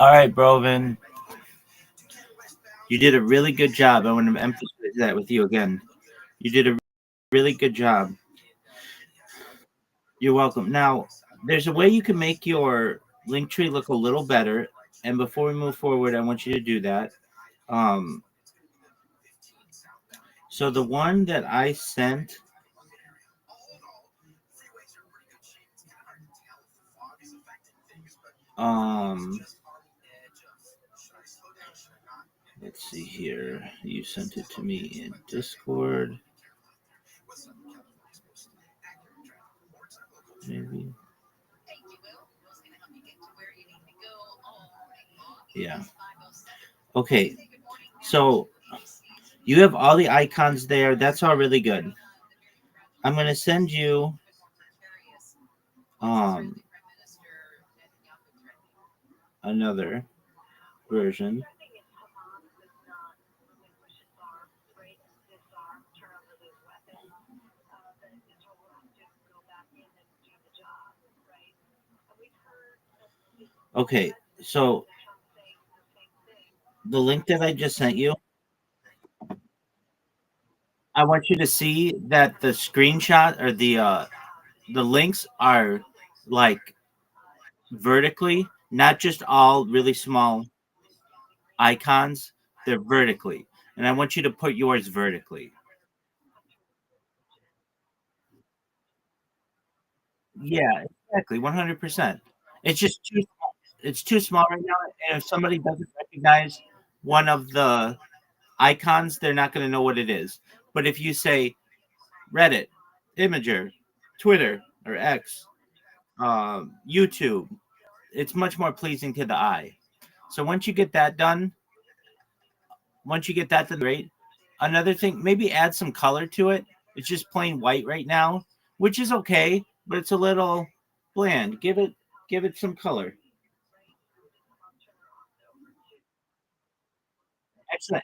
All right, Brovin. You did a really good job. I want to emphasize that with you again. You did a really good job. You're welcome. Now, there's a way you can make your link tree look a little better. And before we move forward, I want you to do that. So the one that I sent, let's see here. You sent it to me in Discord. Maybe. Yeah. Okay. So you have all the icons there. That's all really good. I'm going to send you another version. Okay, so the link that I just sent you, I want you to see that the screenshot or the links are like vertically, not just all really small icons. They're vertically, and I want you to put yours vertically. Yeah, exactly, 100%. It's just too small. It's too small right now, and if somebody doesn't recognize one of the icons, they're not going to know what it is. But if you say Reddit, Imager, Twitter or X, YouTube, it's much more pleasing to the eye. So once you get that done, great. Another thing, maybe add some color to it. It's just plain white right now, which is okay, but it's a little bland. Give it some color. Excellent.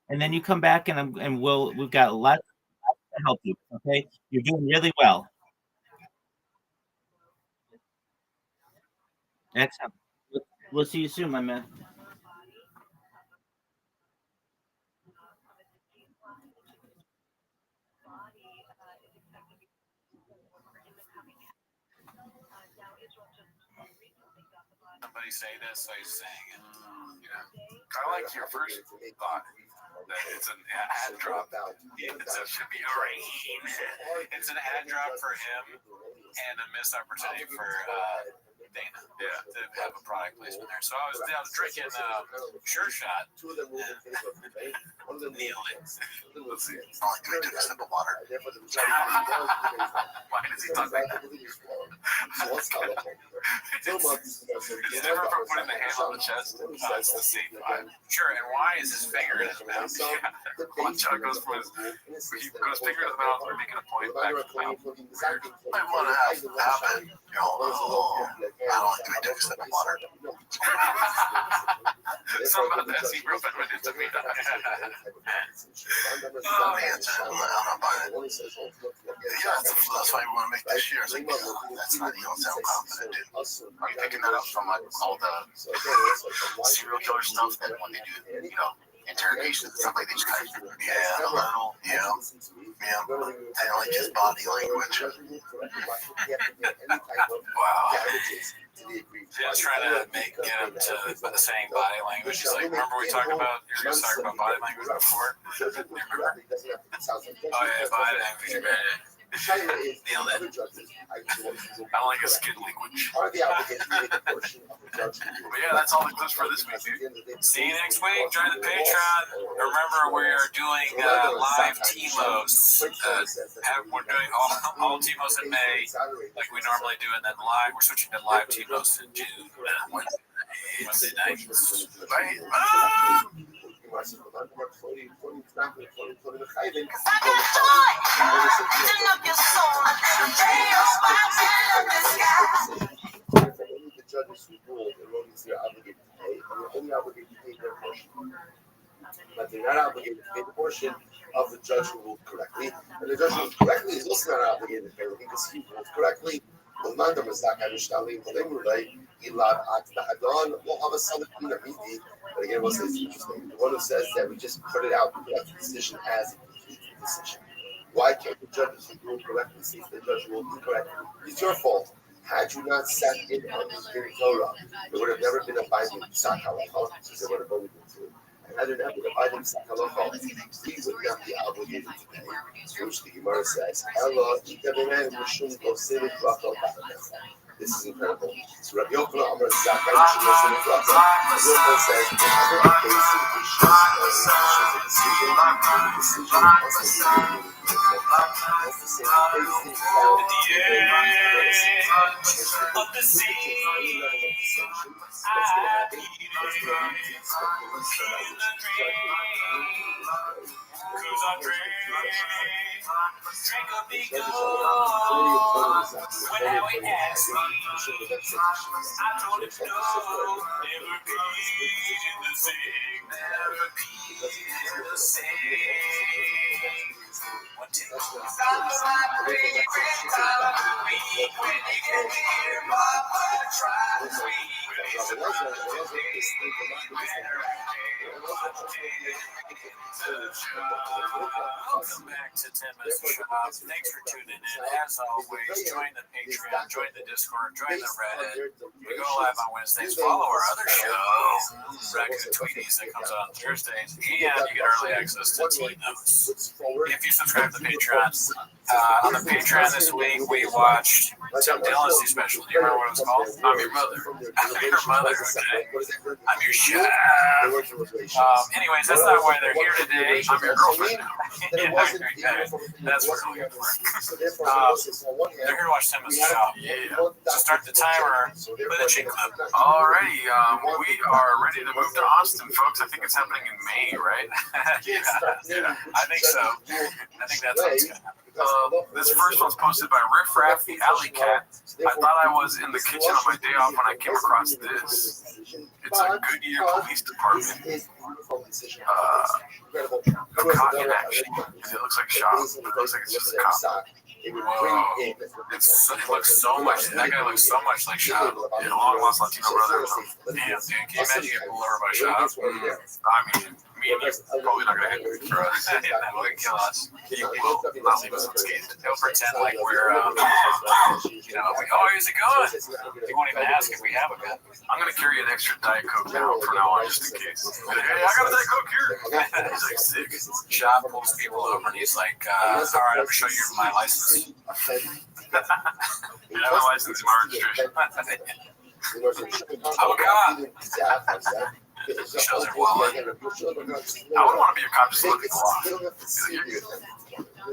And then you come back and we've got lots to help you. Okay, you're doing really well. Excellent. We'll see you soon, my man. Somebody say this, so he's saying it. I like your first thought that it's an ad drop. It should be rain. It's an ad drop for him and a missed opportunity for Dana. Yeah, to have a product placement there. So I was drinking Sure Shot. Nailed it. Let's see. Oh, I took a sip of water. Why does he talk like that? It's different from putting the hand on the chest. It's the same vibe. Sure, and why is his finger in his mouth? One shot goes from he goes finger in his mouth, or making a point back to the mouth. I want to have it. I don't like to be took a sip of water. Some about that seem real feminine to me. Oh, man, I'm not buying it. Yeah, that's why we want to make this year. It's like, that's not, you don't sound confident, dude. Are you picking that up from like all the serial killer stuff that when they do, interrogations and stuff like these guys? Yeah, a little, yeah. They don't like his body language. Wow. Just trying to get him to saying body language. He's like, remember we talked about, you were talking about body language before? You remember? Oh yeah, body language, man. Nailed it. I don't like a skin language. But yeah, that's all the clips for this week, dude. See you next week. Join the Patreon. Remember, we are doing live TMOs. We're doing all TMOs in May, like we normally do, and then live. We're switching to live TMOs in June. Wednesday nights. Bye. The judges who rule erroneously are obligated to pay, and they're only obligated to pay their portion. But they're not obligated to pay the portion of the judge who ruled correctly. And the judge who ruled correctly is also not obligated to pay because he ruled correctly. But again, we'll say it's interesting. The one who says that we just put it out, we left the decision as a decision. Why can't the judges who ruled correctly see if the judge ruled incorrectly? It's your fault. Had you not sat in on this very Torah, there would have never been a binding psak halacha, because there would have only been two. And had there never been a binding psak halacha, we would not be obligated to pay. Which the Gemara says, this is incredible. So Rabbi Yochanan Amar Zakai Rabbi Yochanan says, whatever case a decision must be of the sea, drink of the good. When I went asked me, I told him no, never be the same, never be the same. One day, when you can hear Mama try to welcome back to 10 Minutes of Shop. Thanks for tuning in. As always, join the Patreon, join the Discord, join the Reddit. We go live on Wednesdays. Follow our other show, Raccoon Tweeties, that comes out on Thursdays. And you get early access to T-Notes if you subscribe to the Patreon. On the Patreon this week, we watched Tim Dillon's new special. Do you remember what it was called? I'm Your Mother. I'm Your Mother, okay. I'm Your Chef. Anyways, that's not why they're here today. I'm your girlfriend now. That's what we're looking for. They're here to watch Tim Shop. Yeah. So start the timer. Play the chick clip. Alrighty, we are ready to move to Austin, folks. I think it's happening in May, right? Yeah, I think so. I think that's what's going to happen. This first one's posted by Riff Raff the Alley Cat. I thought I was in the kitchen on my day off when I came across this. It's a Goodyear Police Department. A cop in action. It looks like a shop. It looks like it's just a cop. Whoa. It looks so much. That guy looks so much like Shab. Yeah, long lost Latino brother. Damn, dude. Can you imagine getting pulled over by Shab? I mean, me and you probably not gonna hit me for us. That would kill us. He will not leave us unscathed. He'll pretend like we're, how's it going? He won't even ask if we have a gun. I'm gonna carry an extra Diet Coke now from now on, just in case. Hey, I got a Diet Coke here. He's like sick. Shab pulls people over and he's like, all right, I'm gonna show you my license. Yeah, my license, my registration. I'm a cop. Shows her wallet. I would want to be a cop just looking cool. You're good.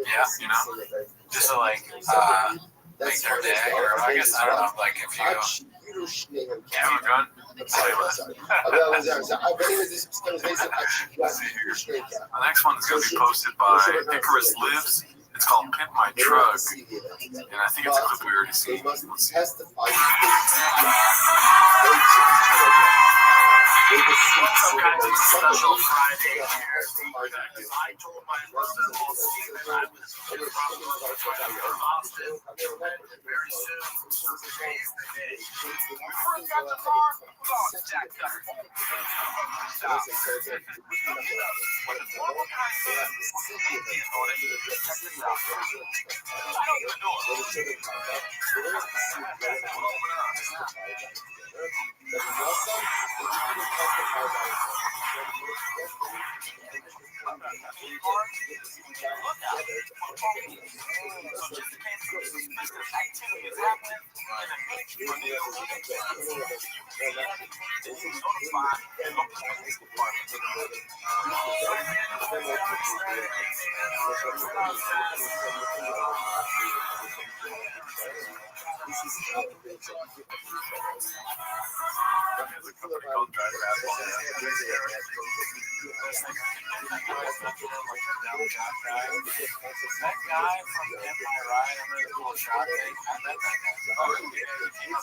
Yeah, you know, just to like make their day, or I guess I don't know, like if you have a gun. The next one is going to be posted by Icarus Lives. It's called Pimp My Truck, and I think it's a clip we already seen. Let's see. What's up, guys? It's a special Friday here. I told my brother-in-law Steve that I was going to Austin very soon. Today's the day. When we first got the car, we were all jacked up. But the former guy said, he's going to check this out. I opened the door. Look out. activity is active in a niche for new implants. You can notify the local police department. There's a company called ViralRabbi. That guy from Get My Ride, I'm really cool shop thing. I met that guy. Oh, yeah.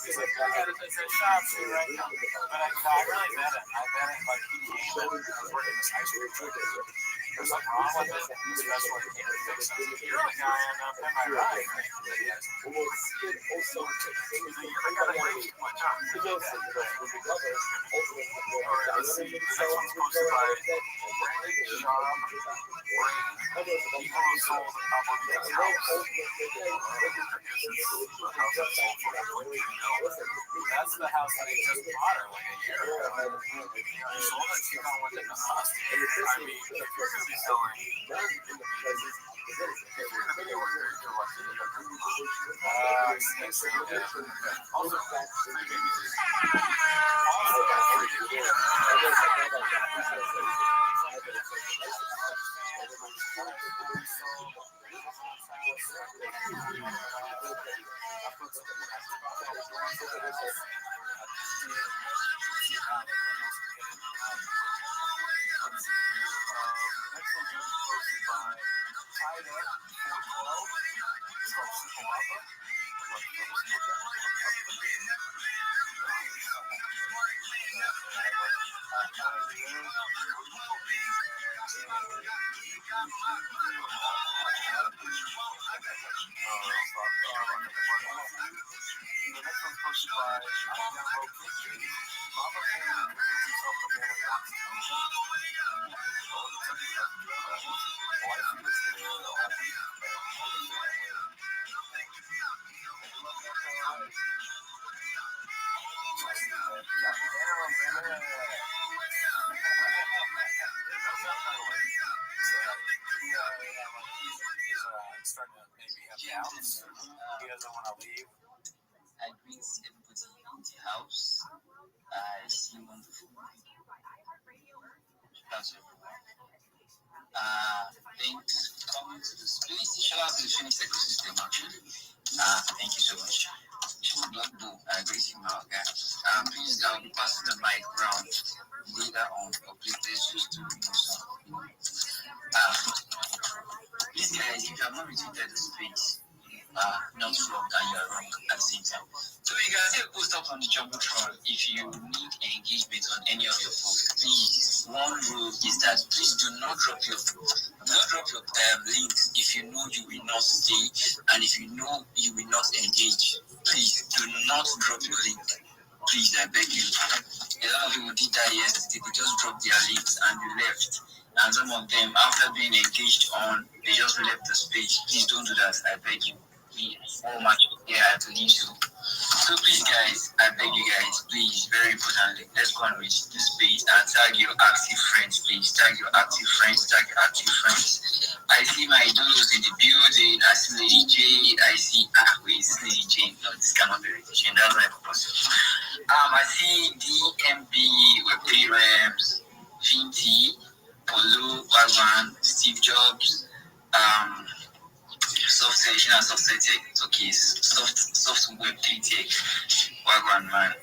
He's like, I got a shop shoot right now. But I really met him. I met him like he came and I was working this ice cream truck. There's something wrong with it. This restaurant came to fix it. You're the guy on Get My Ride. Yes. You're the guy that makes too much time. Let's see. The next one's posted by Brandon Shop Brand. People who sold a couple of things house. That's the house that he just bought her like a year ago. He sold it, she kind of went into house. I mean, if you're going to be selling, also, starting to maybe have doubts. He doesn't want to leave. I greet everybody in the house. I see wonderful. That's everyone. Thanks for coming to this place. Shout out to the Phoenix ecosystem, actually. Thank you so much. Black Bull, great you, my guy. Please, I'll be passing the mic round later on. Or please, let's just do some. Please, guys, if you have not rejected the space, not wrong and you are wrong at the same time. So you can see a post up on the Jumbotron if you need engagement on any of your posts. Please, one rule is that please do not drop your links if you know you will not stay and if you know you will not engage. Please do not drop your link. Please, I beg you. A lot of people did that yesterday. They just dropped their links and they left. And some of them, after being engaged on, they just left the space. Please don't do that. I beg you. So much here I have to leave you. So please, guys, I beg you guys, please, very importantly, let's go and reach this page and tag your active friends, please. Tag your active friends. I see my idols in the building. I see Lady Jade. I see wait, Lady Jade. No, this cannot be Lady Jade. That's not possible. I see DMB with Rams, Vinti, Polo, Wagwan, Steve Jobs, software tech, okay, software tech, Wagwan man.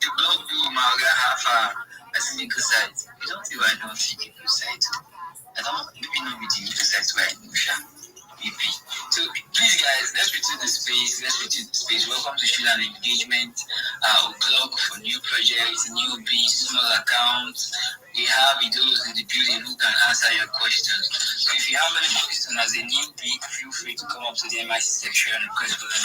The blog do Malga have a sneaker site. You don't think I don't see the new site. I don't maybe not with the new site where I know maybe. So please guys, let's return the space. Welcome to Shoot and Engagement. O'clock for new projects, newbies, small accounts. We have those in the building who can answer your questions. So if you have any questions as a newbie, feel free to come up to the MIC section and request for them.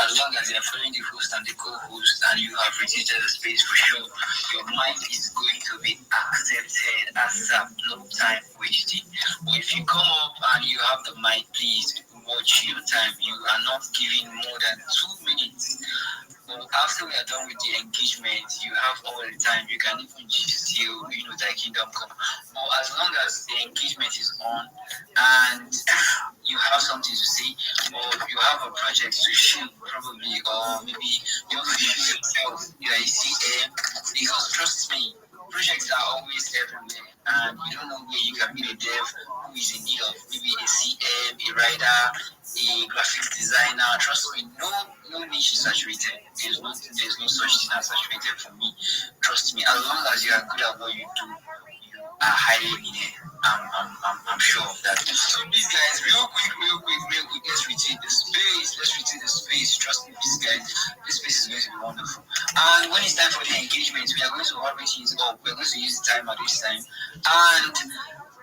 As long as you are following the host and the co-host and you have registered the space for sure, your mind is going to be accepted as no time wasted. But if you come up and you have the mic, please watch your time. You are not giving more than 2 minutes. So after we are done with the engagement, you have all the time. You can even just still, the kingdom come. But as long as the engagement is on and you have something to say, or you have a project to shoot, probably, or maybe you want to shoot yourself, you are a CM, because trust me, projects are always everywhere, and you don't know where you can meet a dev who is in need of maybe a CM, a writer, a graphics designer. Trust me, no niche is saturated. There's no such thing as saturated for me. Trust me, as long as you are good at what you do, you are highly needed. I'm sure of that. So please guys, real quick, let's retake the space. Trust me, please guys, this space is going to be wonderful. And when it's time for the engagement, we are going to wrap things up. We're going to use the timer this time. And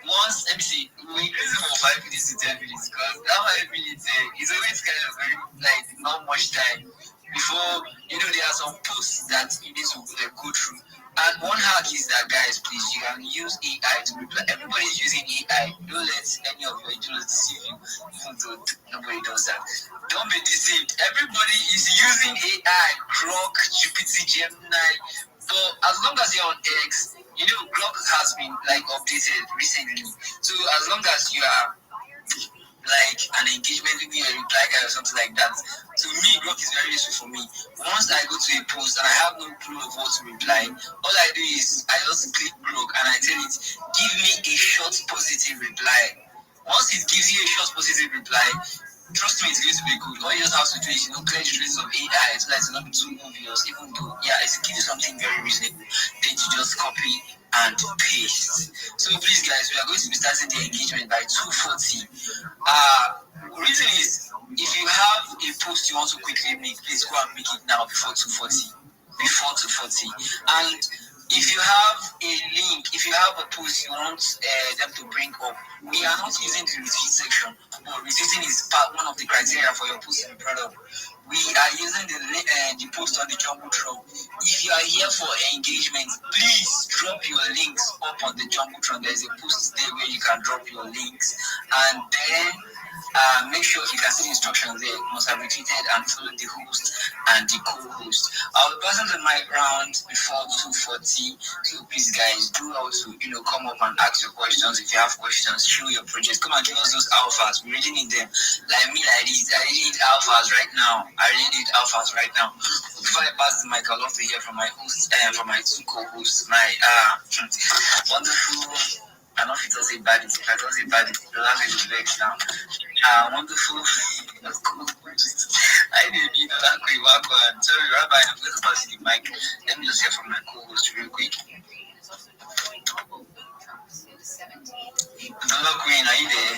once, let me see, we increase it from 5 minutes to 10 minutes, because that 5 minutes is always kind of very, like, not much time before, there are some posts that you need to go through. And one hack is that, guys, please, you can use AI to reply. Everybody's using AI. Don't let any of your idiots deceive you, even though nobody does that. Don't be deceived. Everybody is using AI, Grok, GPT, Gemini. But as long as you're on X, Grok has been updated recently. So as long as you are like an engagement, maybe a reply guy or something like that, to me, Grok is very useful for me. Once I go to a post and I have no clue of what to reply, all I do is I just click Grok and I tell it, give me a short positive reply. Once it gives you a short positive reply, trust me, it's going to be good. All you just have to do is, clear the traces of AI so that it's not be too obvious, even though, it's gives you something very reasonable. Then you just copy and paste. So please, guys, we are going to be starting the engagement by 2:40. Reason is, if you have a post you want to quickly make, please go and make it now before 2:40. And if you have a link, if you have a post you want them to bring up, we are not using the retweet section, but retweeting is one of the criteria for your post to be brought up. We are using the post on the Jumbotron. If you are here for engagement, please drop your links up on the Jumbotron. There's a post there where you can drop your links, and then make sure you can see the instructions there. You must have retweeted and followed the host and the co-host. I'll be passing the mic round before 2:40. So please, guys, do also come up and ask your questions. If you have questions, show your projects. Come and give us those alphas. We really need them. Like me, like this. I really need alphas right now. Before I pass the mic, I'd love to hear from my hosts and from my two co-hosts. My wonderful. I don't know if it was a bad. If I don't say bad, the language is vexed now. Wonderful. I didn't need that quick. Sorry, Rabbi, I'm going to pass you the mic. Let me just hear from my co-host real quick. Dollar Queen, are you there?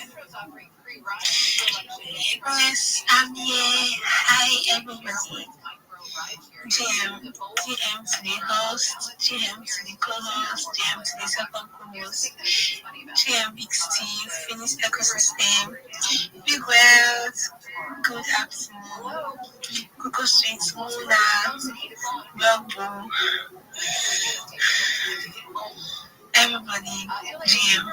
Yes, I'm here. Hi, everybody. GM to the host, GM to the co-host, GM to the second co-host, GM Big Steve, Finished Ecosystem, Big Wealth, good afternoon, Coco Sweet, Mona, Bumbo, everybody, GM.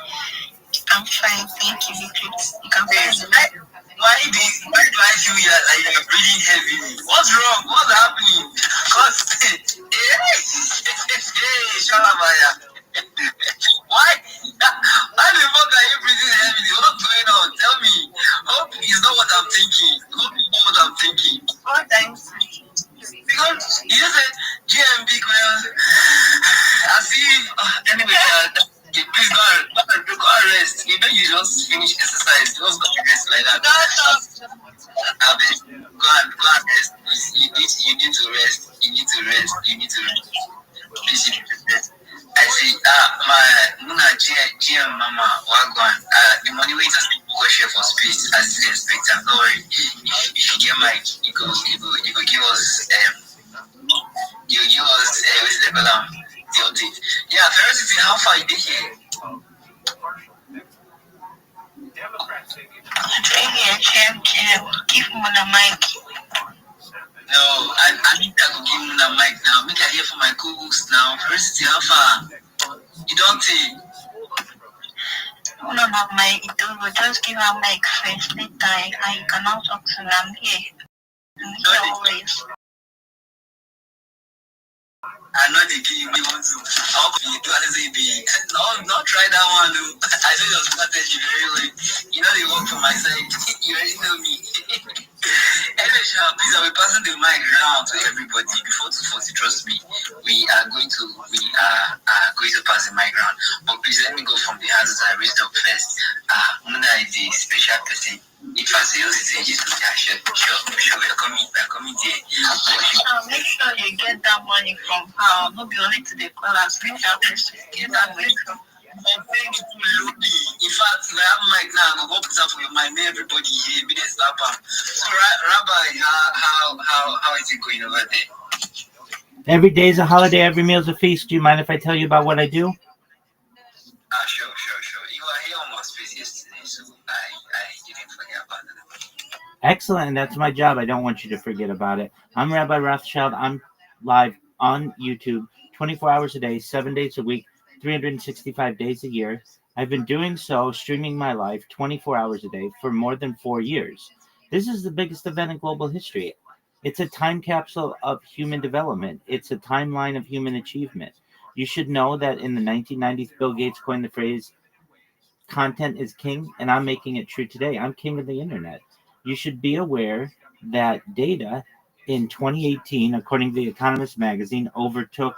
I'm fine, thank you, Victor. You can find me. Why do I feel like you're breathing heavily? What's wrong? What's happening? Shalabaya. Why the fuck are you breathing heavily? What's going on? Tell me. Hope it's not what I'm thinking. What time? Because you said GMB, well, I see. Anyway, please go and rest. You just finish exercise. Just go and rest like that. I mean, go and rest. You need to rest. Please, you need to rest. I see. My Muna GM Mama Wagwan. The money we just go share for space as the inspector. Don't worry. If you get mic, you go give us what's the update. Yeah, Ferocity, how far you did here? Give me the mic. No, I need to give him the mic now. Make I hear from my co-host now. Ferocity, how far? You don't take. No, not mic. Just give her mic first. Later, I cannot talk to them here. Always. I'm not the game you want to. How can you do be? No, not try that one. Though. I know your strategy very well. You know they work for my side. You already know me. Anyway, Sha, please, I'll be passing the mic around to everybody. Before 240, trust me, we are going to pass the mic around. But please let me go from the hands that I raised up first. Muna is the special person. If I say sure, we're coming there. Make sure you get that money from her. Not be only to the callers. Make sure you get that money from her. In fact, if I have mic now, I'm going to put up for your mind. May everybody here be the slapper. So, Rabbi, how is it going over there? Every day is a holiday, every meal is a feast. Do you mind if I tell you about what I do? Sure. You were here on my space yesterday, so I didn't forget about it. Excellent, and that's my job. I don't want you to forget about it. I'm Rabbi Rothschild. I'm live on YouTube 24 hours a day, 7 days a week, 365 days a year. I've been doing so, streaming my life 24 hours a day for more than 4 years. This is the biggest event in global history. It's a time capsule of human development. It's a timeline of human achievement. You should know that in the 1990s, Bill Gates coined the phrase, content is king, and I'm making it true today. I'm king of the internet. You should be aware that data in 2018, according to The Economist magazine, overtook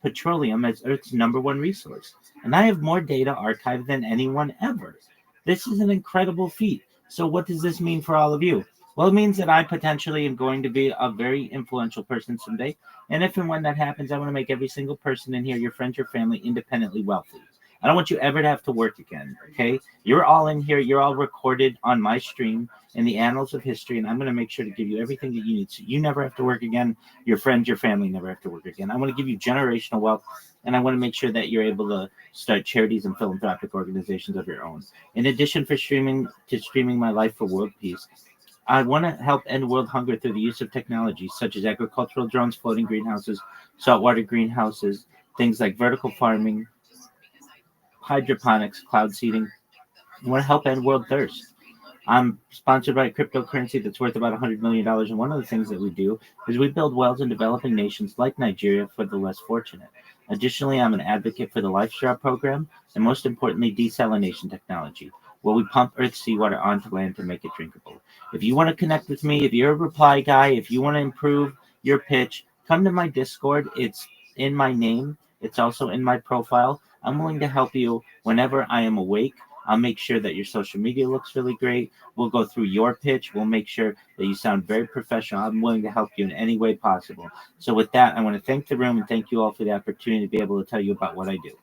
petroleum as Earth's number one resource. And I have more data archived than anyone ever. This is an incredible feat. So, what does this mean for all of you? Well, it means that I potentially am going to be a very influential person someday. And if and when that happens, I want to make every single person in here, your friends, your family, independently wealthy. I don't want you ever to have to work again, okay? You're all in here. You're all recorded on my stream in the annals of history, and I'm going to make sure to give you everything that you need so you never have to work again. Your friends, your family never have to work again. I want to give you generational wealth, and I want to make sure that you're able to start charities and philanthropic organizations of your own. In addition for streaming my life for world peace, I want to help end world hunger through the use of technology such as agricultural drones, floating greenhouses, saltwater greenhouses, things like vertical farming, hydroponics, cloud seeding. I want to help end world thirst. I'm sponsored by a cryptocurrency that's worth about $100 million. And one of the things that we do is we build wells in developing nations like Nigeria for the less fortunate. Additionally, I'm an advocate for the LifeStraw program and most importantly, desalination technology, where we pump Earth's seawater onto land to make it drinkable. If you want to connect with me, if you're a reply guy, if you want to improve your pitch, come to my Discord. It's in my name. It's also in my profile. I'm willing to help you whenever I am awake. I'll make sure that your social media looks really great. We'll go through your pitch. We'll make sure that you sound very professional. I'm willing to help you in any way possible. So with that, I want to thank the room and thank you all for the opportunity to be able to tell you about what I do.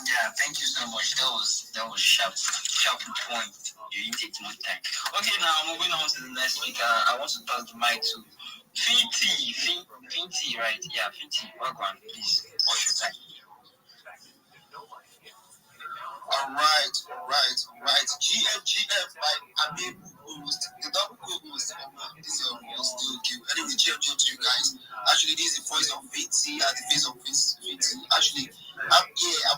Yeah, thank you so much. That was sharp point. You didn't take too much time. Okay, now moving on to the next speaker. I want to pass the mic to Finty, right? Yeah, Finty. Welcome, please. What's your time? All right. GF, right? I mean, the double co-host, this is your host, still. Anyway, GF to you guys. Actually, this is the voice of VT at the face of VT. Actually, I'm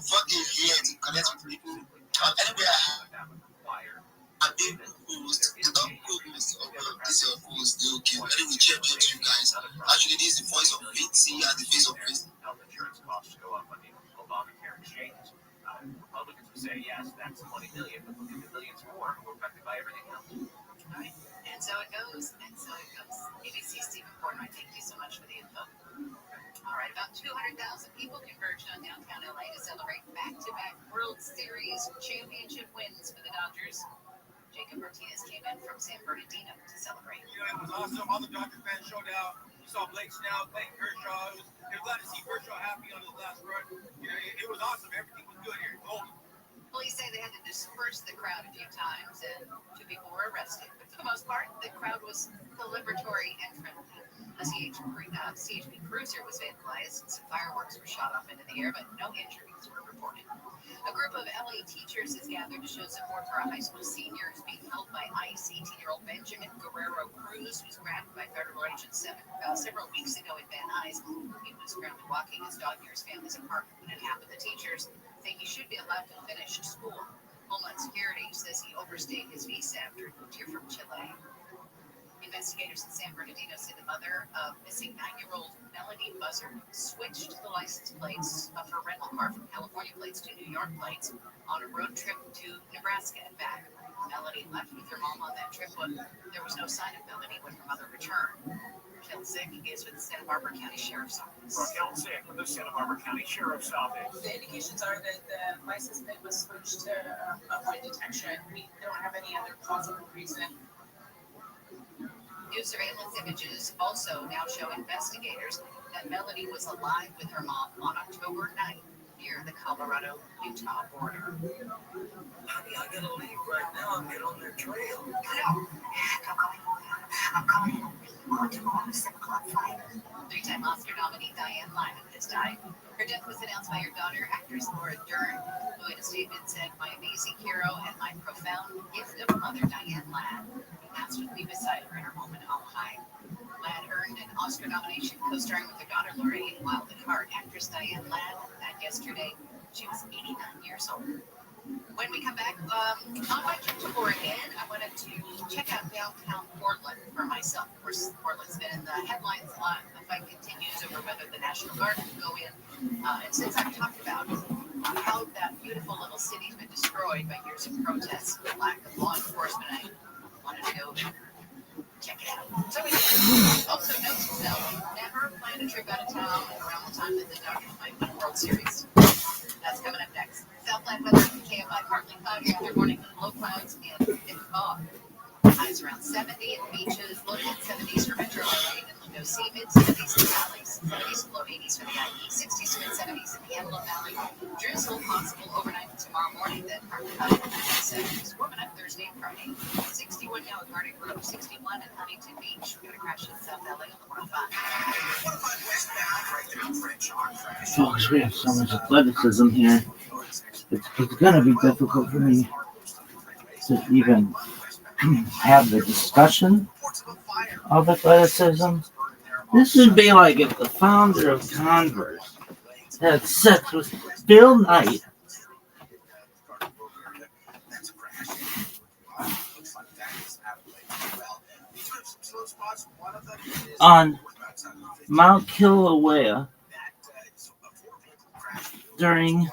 fucking here to connect with people. Anyway, I mean, the double co-host of this is your host, still. Anyway, GF to you guys. Actually, this is the voice of VT at the face of VT. Insurance costs go up when the Obamacare exchanges. Republicans would say, yes, that's 20 million, but look at the millions more who are affected by everything else. Right. And so it goes. ABC Stephen Portnoy, thank you so much for the info. All right, about 200,000 people converged on downtown LA to celebrate back-to-back World Series championship wins for the Dodgers. Jacob Martinez came in from San Bernardino to celebrate. It was awesome. All the Dodger fans showed out. You saw Blake Snell, Clayton Kershaw. You're glad to see Kershaw happy on his last run. It was awesome. Everything was good here. Golden. Police say they had to disperse the crowd a few times and 2 people were arrested. But for the most part, the crowd was celebratory and friendly. A CHP cruiser was vandalized and some fireworks were shot off into the air, but no injuries were reported. A group of LA teachers has gathered to show support for a high school senior who's being held by ICE. 18-year-old Benjamin Guerrero Cruz was grabbed by federal agents several weeks ago in Van Nuys. He was found walking his dog near his family's apartment when it happened. The teachers think he should be allowed to finish school. Homeland Security says he overstayed his visa after he moved here from Chile. In Investigators in San Bernardino say the mother of missing 9-year-old Melody Buzzard switched the license plates of her rental car from California plates to New York plates on a road trip to Nebraska and back. Melody left with her mom on that trip, but there was no sign of Melody when her mother returned. Raquel Zick is with the Santa Barbara County Sheriff's Office. Raquel Zick with the Santa Barbara County Sheriff's Office. The indications are that the license plate was switched to avoid detection. We don't have any other plausible reason. New surveillance images also now show investigators that Melody was alive with her mom on October 9th near the Colorado-Utah border. Honey, I gotta leave right now and get on their trail. No, I'm coming. I want to go on a 7 o'clock flight. 3-time Oscar nominee Diane Ladd has died. Her death was announced by her daughter, actress Laura Dern, who in a statement said, "My amazing hero and my profound gift of a mother, Diane Ladd, asked with me beside her in her home in Anaheim." Ladd earned an Oscar nomination co-starring with her daughter Lori in Wild at Heart. Actress Diane Ladd died yesterday. She was 89 years old. When we come back, on my trip to Oregon, I wanted to check out downtown Portland for myself. Of course, Portland's been in the headlines a lot. The fight continues over whether the National Guard can go in. And since I've talked about how that beautiful little city's been destroyed by years of protests and the lack of law enforcement, I wanted to go check it out. So we did. Also, note to self, never plan a trip out of town around the time that the Dodgers might win World Series. That's coming up next. Southland weather at KFI, partly cloudy, after morning with low clouds and thick fog. Highs around 70 at the beaches, low mid 70s for Metro LA and Lindo Sea, mid 70s in the valleys, 70s to low 80s for the IE, 60s to mid 70s in the Antelope Valley. Drizzle possible overnight tomorrow morning, then partly cloudy in the mid 70s. Warming up Thursday and Friday. 61 now at Garden Grove, 61 at Huntington Beach. We're going to crash in South LA on the 105. Folks, we have so much athleticism here. It's going to be difficult for me to even have the discussion of athleticism. This would be like if the founder of Converse had sex with Bill Knight. On Mount Kilauea during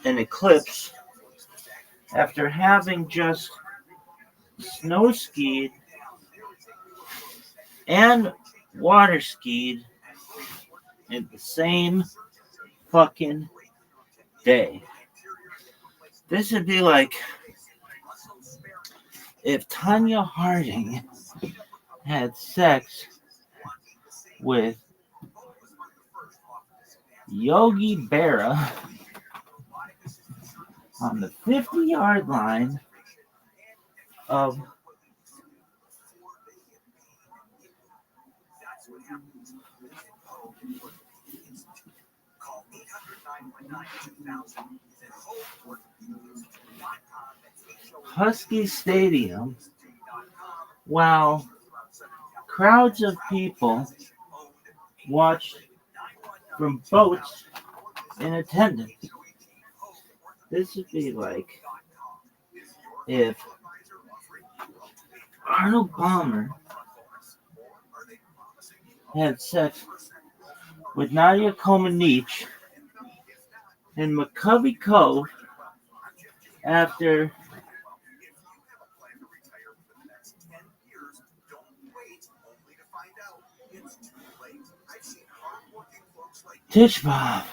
an eclipse after having just snow skied and water skied in the same fucking day. This would be like if Tanya Harding had sex with Yogi Berra on the 50-yard line of Husky Stadium while crowds of people watched from boats in attendance. This would be like if Arnold Palmer had sex with Nadia Comaneci in McCovey Cove after Tish Bob.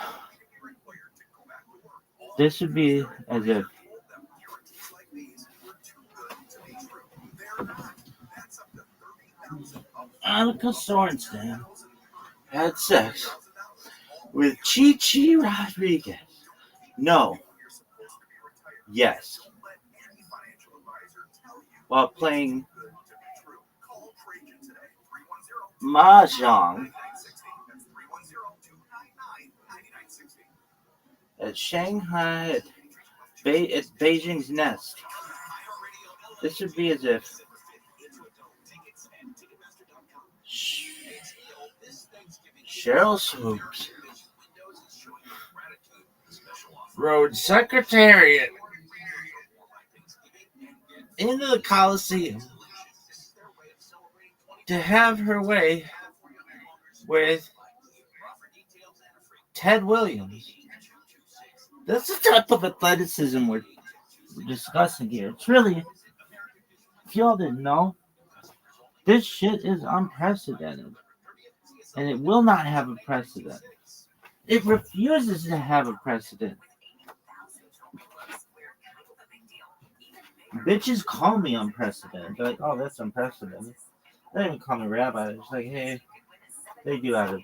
This would be as if Annika Sorensen had sex with Chi Rodriguez. No. Yes. While playing mahjong at Shanghai at Beijing's Nest. This would be as if Cheryl Swoops rode Secretariat into the Coliseum to have her way with Ted Williams. That's the type of athleticism we're discussing here. It's really, if y'all didn't know, this shit is unprecedented. And it will not have a precedent. It refuses to have a precedent. Bitches call me unprecedented. They're like, oh, that's unprecedented. They don't even call me rabbi. They're just like, hey, they do out of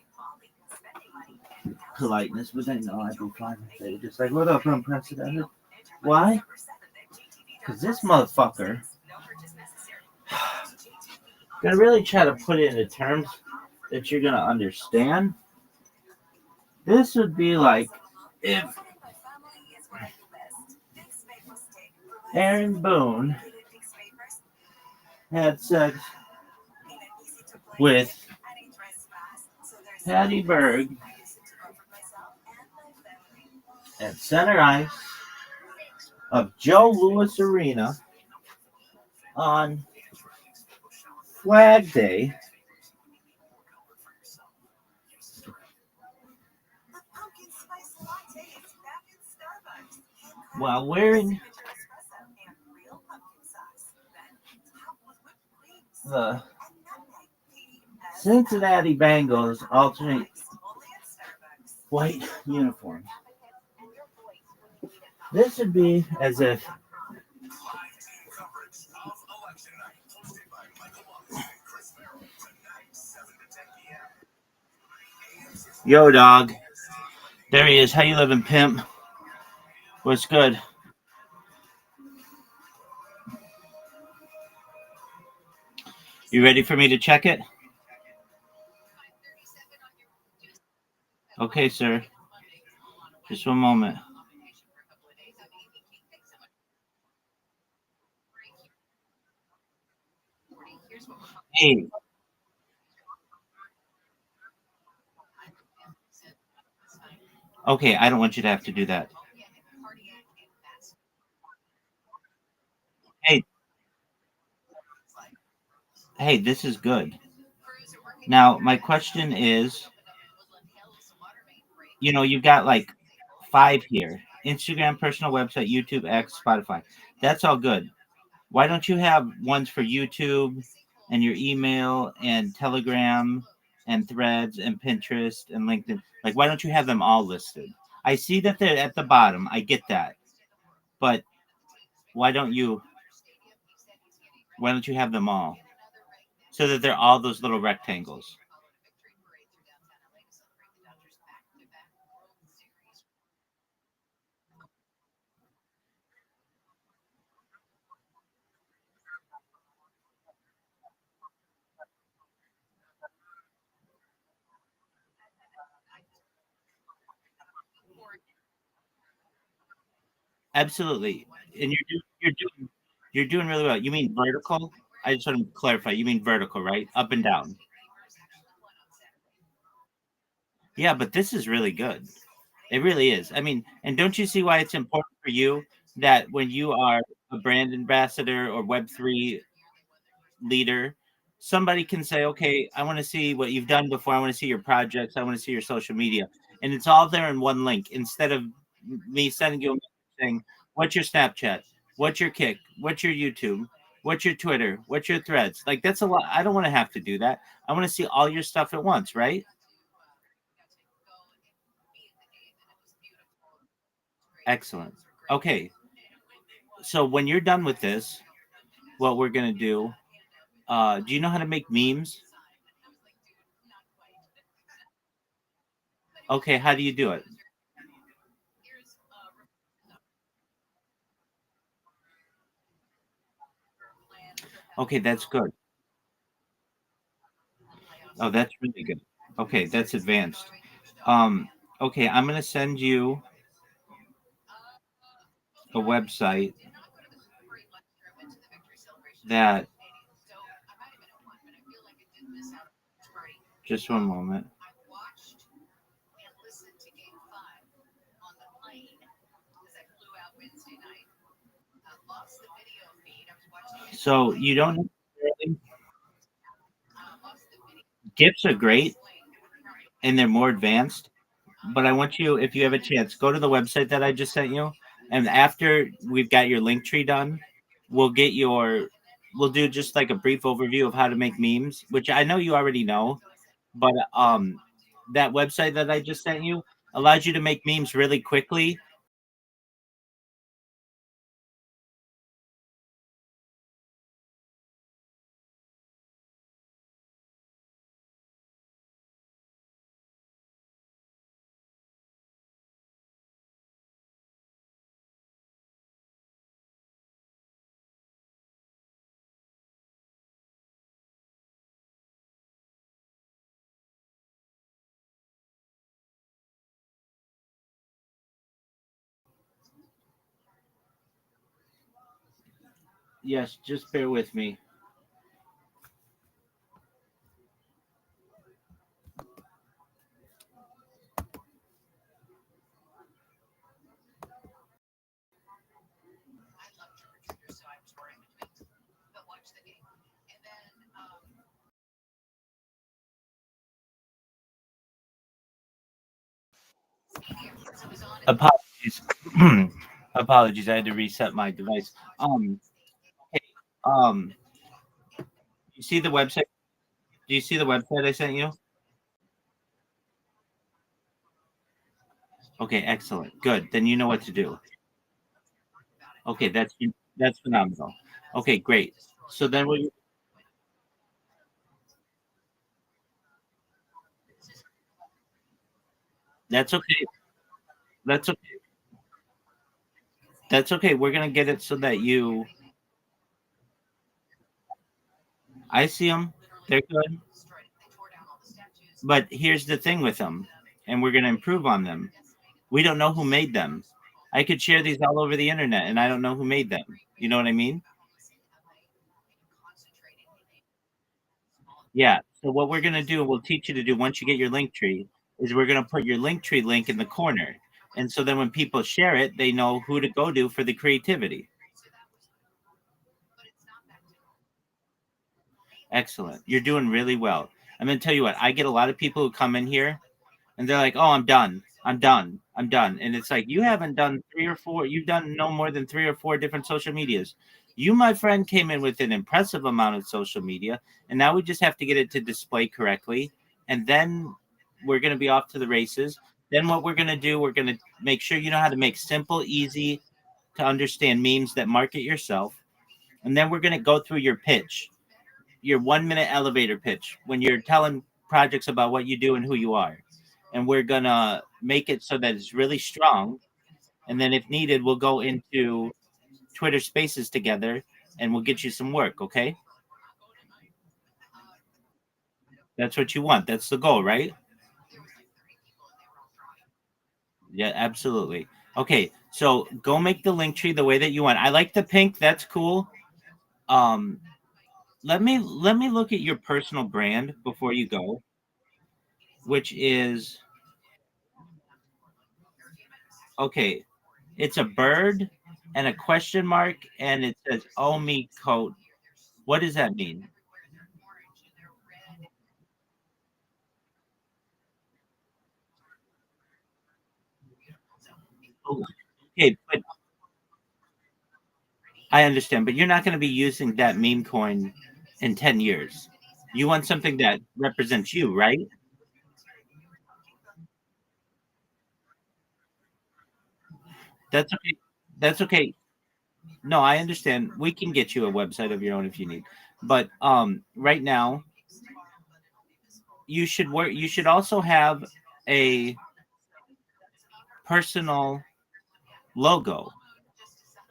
politeness, but they know I'd be fine if they just like, what up, unprecedented? Why? Because this motherfucker gonna really try to put it into terms that you're gonna understand. This would be like if Aaron Boone had sex with Patty Berg at center ice of Joe Louis Arena on Flag Day while wearing the Cincinnati Bengals alternate white uniforms. This would be as if yo dog, there he is. How you living, pimp? What's good? You ready for me to check it? Okay, sir. Just one moment. Hey. Okay, I don't want you to have to do that. Hey, hey, this is good. Now, my question is, you've got like 5 here: Instagram, personal website, YouTube, X, Spotify. That's all good. Why don't you have ones for YouTube and your email and Telegram and Threads and Pinterest and LinkedIn? Like, why don't you have them all listed? I see that they're at the bottom. I get that. But why don't you have them all so that they're all those little rectangles? Absolutely. And you're doing really well. You mean vertical? I just want to clarify. You mean vertical, right? Up and down. Yeah, but this is really good. It really is. I mean, and don't you see why it's important for you that when you are a brand ambassador or Web3 leader, somebody can say, okay, I want to see what you've done before. I want to see your projects. I want to see your social media. And it's all there in one link instead of me sending you a message saying, what's your Snapchat? What's your Kick? What's your YouTube? What's your Twitter? What's your Threads? Like, that's a lot. I don't want to have to do that. I want to see all your stuff at once, right? Excellent. Okay. So when you're done with this, what we're going to do, do you know how to make memes? Okay. How do you do it? Okay. That's good. Oh, that's really good. Okay, that's advanced. Um, okay, I'm gonna send you a website that just one moment. So you don't necessarily, gifts are great and they're more advanced, but I want you, if you have a chance, go to the website that I just sent you, and after we've got your link tree done, we'll get your, we'll do just like a brief overview of how to make memes, which I know you already know, but that website that I just sent you allows you to make memes really quickly. Yes, just bear with me. Apologies. Apologies, I had to reset my device. Hey, um, you see the website? Do you see the website I sent you? Okay, excellent. Good. Then you know what to do. Okay, that's phenomenal. Okay, great. So then we, that's okay. That's okay. That's okay. We're gonna get it so that you. I see them. They're good. But here's the thing with them, and we're gonna improve on them. We don't know who made them. I could share these all over the internet, and I don't know who made them. You know what I mean? Yeah. So what we're gonna do, we'll teach you to do once you get your link tree, is we're gonna put your link tree link in the corner, and so then when people share it, they know who to go to for the creativity. Excellent. You're doing really well. I'm gonna tell you what. I get a lot of people who come in here and they're like, "Oh, I'm done. I'm done. I'm done." And it's like you haven't done three or four. You've done no more than three or four different social medias. You, my friend, came in with an impressive amount of social media, and now we just have to get it to display correctly, and then we're gonna be off to the races. Then what we're gonna do, we're gonna make sure you know how to make simple, easy to understand memes that market yourself, and then we're gonna go through your pitch, your 1 minute elevator pitch when you're telling projects about what you do and who you are. And we're gonna make it so that it's really strong. And then if needed, we'll go into Twitter spaces together and we'll get you some work, okay? That's what you want. That's the goal, right? Yeah, absolutely. Okay, so go make the link tree the way that you want. I like the pink, that's cool. Um let me look at your personal brand before you go, which is okay. It's a bird and a question mark, and it says "Omi coat." What does that mean? Oh, okay, but I understand, but you're not going to be using that meme coin in 10 years. You want something that represents you, right? That's okay. That's okay. No, I understand. We can get you a website of your own if you need. But right now, you should also have a personal logo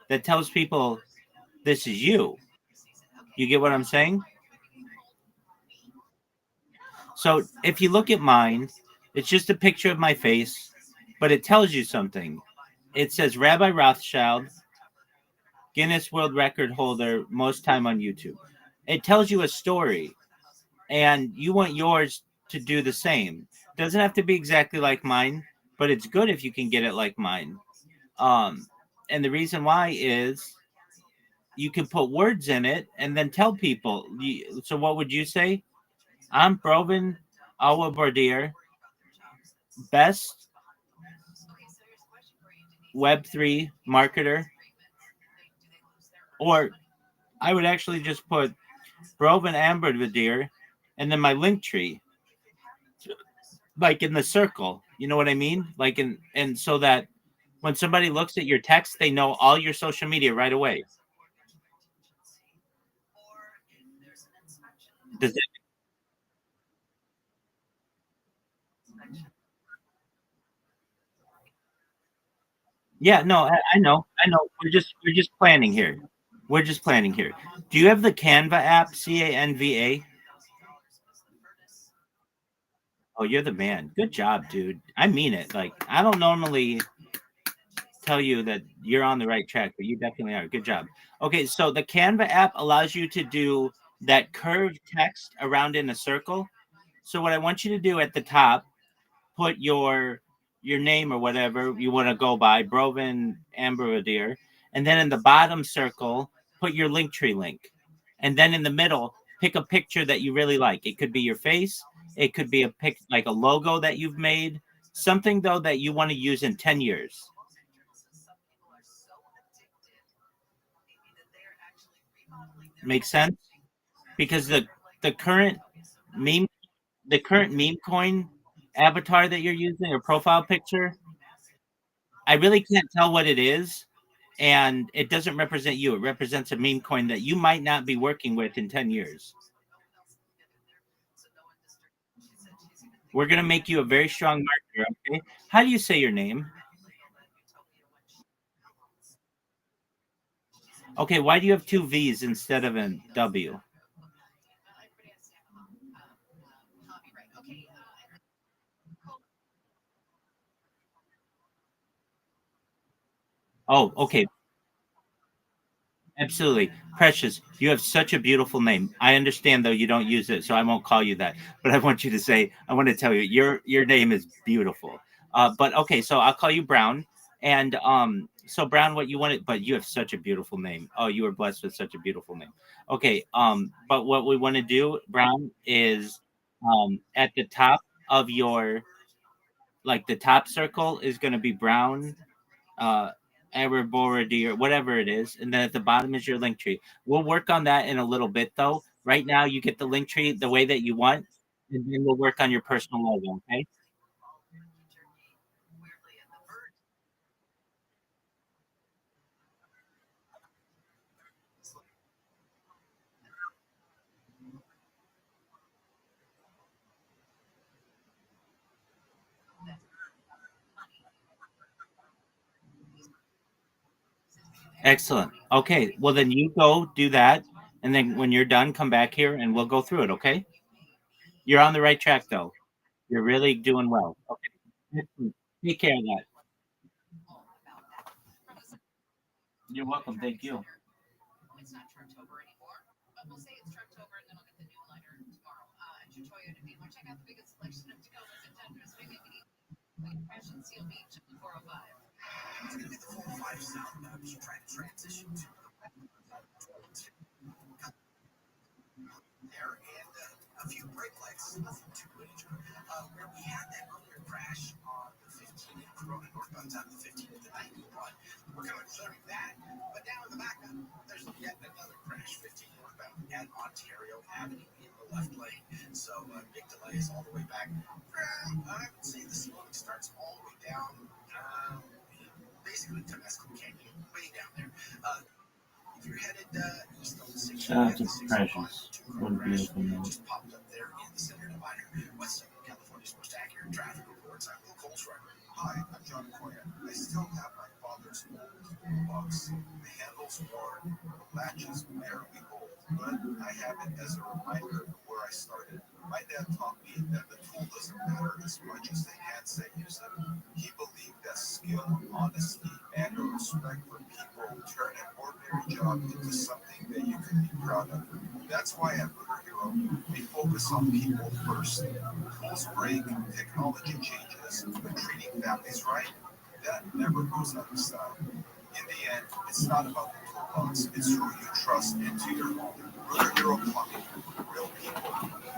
that tells people this is you. You get what I'm saying? So if you look at mine, it's just a picture of my face, but it tells you something. It says Rabbi Rothschild, Guinness World Record holder, most time on YouTube. It tells you a story, and you want yours to do the same. Doesn't have to be exactly like mine, but it's good if you can get it like mine. And the reason why is you can put words in it and then tell people. So what would you say? I'm Broven Awa Bordier, best Web3 marketer. Or I would actually just put Broven Amber Bordier and then my link tree, like in the circle. You know what I mean? Like and so that when somebody looks at your text, they know all your social media right away. Does it? Yeah, no, I know, I know. We're just planning here. We're just planning here. Do you have the Canva app? Canva. Oh, you're the man. Good job, dude. I mean it. Like I don't normally tell you that you're on the right track, but you definitely are. Good job. Okay, so the Canva app allows you to do that curved text around in a circle. So what I want you to do at the top, put your name or whatever you want to go by, Broven Ambrodier, and then in the bottom circle, put your Linktree link, and then in the middle, pick a picture that you really like. It could be your face, it could be a pic like a logo that you've made, something though that you want to use in 10 years. Makes sense because the current meme the current meme coin avatar that you're using or profile picture, I really can't tell what it is, and it doesn't represent you. It represents a meme coin that you might not be working with in 10 years. We're going to make you a very strong marketer, okay? How do you say your name? Okay, why do you have two V's instead of a W? Oh, okay. Absolutely. Precious, you have such a beautiful name. I understand though you don't use it, so I won't call you that. But I want you to say, I want to tell you, your name is beautiful. But okay, so I'll call you Brown. And so Brown, what you wanted, but you have such a beautiful name. Oh, you were blessed with such a beautiful name. Okay, but what we want to do, Brown, is at the top of your like the top circle is gonna be Brown uh Everbordy or whatever it is, and then at the bottom is your link tree. We'll work on that in a little bit though. Right now you get the link tree the way that you want, and then we'll work on your personal logo, okay? Excellent. Okay, well then you go do that, and then when you're done, come back here and we'll go through it, okay? You're on the right track though. You're really doing well. Okay. Excellent. Take care of that. You're welcome. Thank you. It's not Trucktober anymore, but we'll say it's Trucktober, and then I'll get the new liner tomorrow. At your Toyota dealer, check out the biggest selection of Tacomas and Tundras. We make it easy. Fresh and Seal Beach, 405. It's going to be the 405 southbound as you try to transition to there and a few brake lights, nothing too major. Where we had that earlier crash on the 15 in Corona northbound on the 15 to the 91, we're kind of clearing that. But down in the backup, there's yet another crash, 15 northbound at Ontario Avenue in the left lane. So big delays all the way back. I would say the slowing starts all the way down, basically to Mescal Canyon, way down there. If you're headed east on the 60, Shout out to Precious. What a beautiful name. just popped up there in the center divider. What's California's most accurate traffic reports? I'm Will Colesrider. Hi, I'm John Coyer. I still have my father's old box. The handles worn, the latches barely hold, but I have it as a reminder of where I started. My dad taught me that the tool doesn't matter as much as the hands that use it. He believed that skill, honesty, and a respect for people turn an ordinary job into something that you can be proud of. That's why at Motor Hero, we focus on people first. Tools break, technology changes, but treating families right, that never goes out of style. In the end, it's not about the Box is who you trust into your home. Real Hero Plumbing, real people,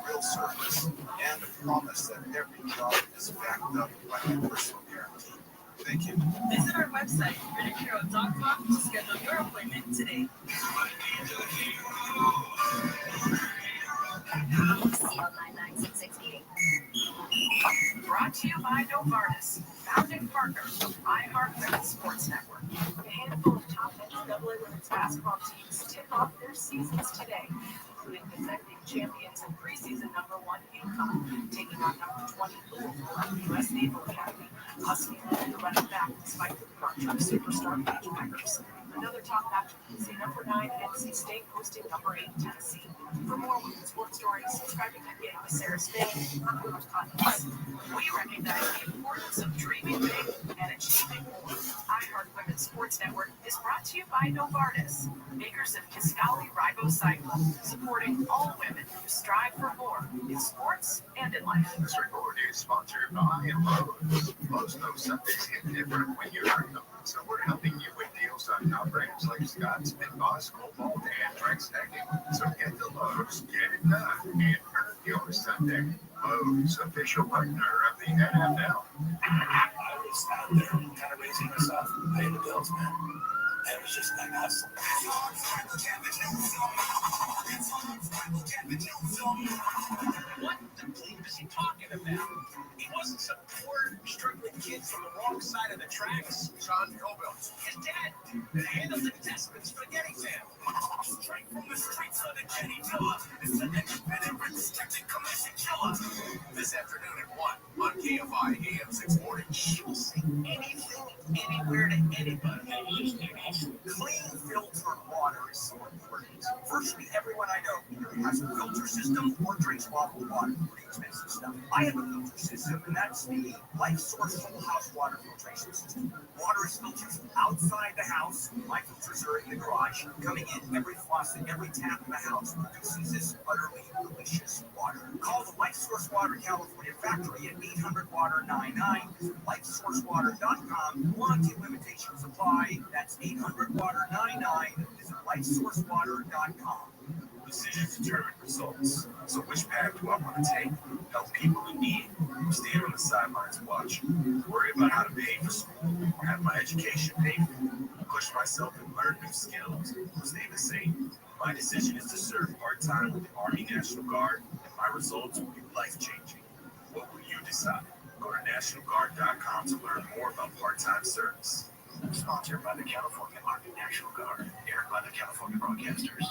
real service, and a promise that every job is backed up by a personal guarantee. Thank you. Visit our website, realhero.com, to schedule your appointment today. Brought to you by Novartis, founding partner of iHeartRadio Sports Network. A handful of top NCAA women's basketball teams tip off their seasons today, including defending champions and preseason number 1 UConn, taking on number 20 Louisville at the U.S. Naval Academy. Husky the running back despite the departure of superstar Paige Beckers. Another top matchup is the number 9 NC State hosting number 8 Tennessee. For more women's sports stories, subscribe to Get with Sarah Spain on Google Podcasts. We recognize the importance of dreaming big and achieving more. iHeart Women's Sports Network is brought to you by Novartis, makers of Kisqali Ribociclib, supporting all women who strive for more in sports and in life. This report is sponsored by Lowe's. Lowe's knows Sundays hit different when you earn them. So we're helping you with deals on no-brainers like Scott's and Boss Cobalt and Trex Stacking. So get the Lowe's, get it done, and earn your Sunday. Lowe's, official partner of the NFL. I was out there kind of raising myself, paying the bills, man. And it was just like hustle. What the bleep is he talking about? He wasn't some poor, struggling kid from the wrong side of the tracks. John Cobelt. His dad handled the Desmond Spaghetti family. Straight from the streets of the Kenny Villa. It's an independent, restricted commission killer. This afternoon at 1 on KFI AM 640. She will say anything, anywhere to anybody. Clean, filtered water is so important. Virtually everyone I know either has a filter system or drinks bottled water. Pretty expensive stuff. I have a filter system, and that's the Life Source Whole House Water Filtration System. Water is filtered from outside the house. My filters are in the garage. Coming in, every faucet, every tap in the house produces this utterly delicious water. Call the Life Source Water California factory at 800-WATER-99. Visit LifeSourceWater.com. Warranty limitations apply. That's 800-WATER-99. Visit LifeSourceWater.com. Decisions determine results. So which path do I want to take? Help people in need, stand on the sidelines and watch, worry about how to pay for school or have my education paid for, push myself and learn new skills, stay the same. My decision is to serve part-time with the Army National Guard, and my results will be life-changing. What will you decide? Go to NationalGuard.com to learn more about part-time service. Sponsored by the California Army National Guard, aired by the California Broadcasters.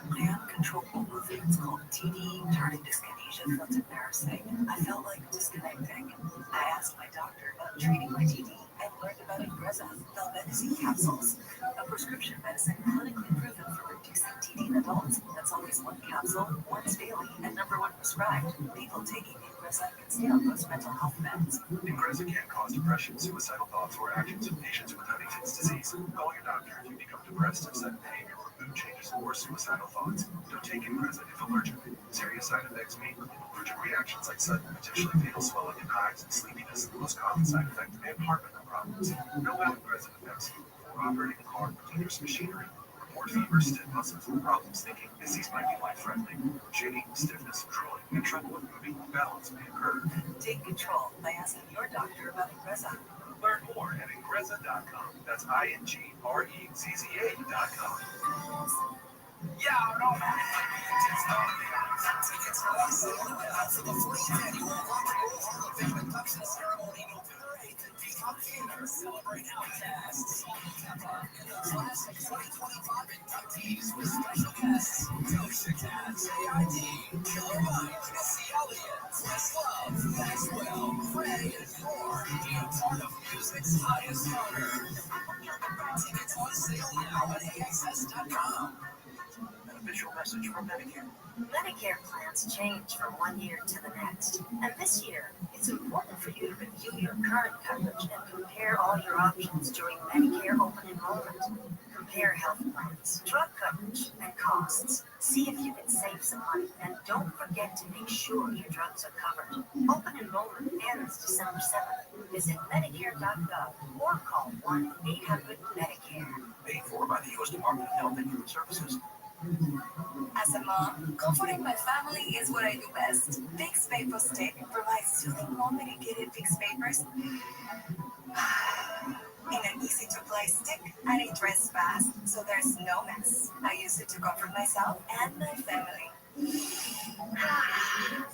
My uncontrollable movements called TD, tardive dyskinesia, felt embarrassing. I felt like disconnecting. I asked my doctor about treating my TD and learned about Ingrezza, valbenazine capsules, a prescription medicine clinically proven for reducing TD in adults. That's always one capsule, once daily, and number 1 prescribed. People taking Ingrezza can stay on most mental health meds. Ingrezza can cause depression, suicidal thoughts, or actions in patients with Huntington's disease. Call your doctor if you become depressed, have sudden behavior, or mood changes, or suicidal thoughts. Don't take Ingrezza if allergic. Serious side effects may include allergic reactions like sudden, potentially fatal swelling in hives and sleepiness. The most common side effect may have heart rhythm problems. Know how Ingrezza affects you before operating a car or dangerous machinery. Report fever, stiff muscles, or problems thinking. Disease might be life-threatening. Shaking, stiffness, drooling, and trouble with moving or balance may occur. Take control by asking your doctor about Ingrezza. Learn more at Ingrezza.com. That's INGREZZA.com. Yeah, no, man. Tickets are on sale now for the 40th annual Rock and Roll Hall of Fame induction ceremony November 8th at Peacock Theater. Celebrate Outcasts, Pepper, and the class of 2025 inductees with special guests Doja Cat, J.I.D., Killer Mike, Missy Elliott, Questlove, Maxwell, Ray, and more. Be a part of music's highest honor. Tickets on sale now at AXS.com. An official message from Medicare. Medicare plans change from one year to the next. And this year, it's important for you to review your current coverage and compare all your options during Medicare open enrollment. Compare health plans, drug coverage, and costs. See if you can save some money. And don't forget to make sure your drugs are covered. Open enrollment ends December 7th. Visit Medicare.gov or call 1-800-MEDICARE. Paid for for by the U.S. Department of Health and Human Services. As a mom, comforting my family is what I do best. Vicks Vapor Stick provides soothing mom-medicated Vicks Vapors in an easy-to-apply stick, and it dries fast, so there's no mess. I use it to comfort myself and my family.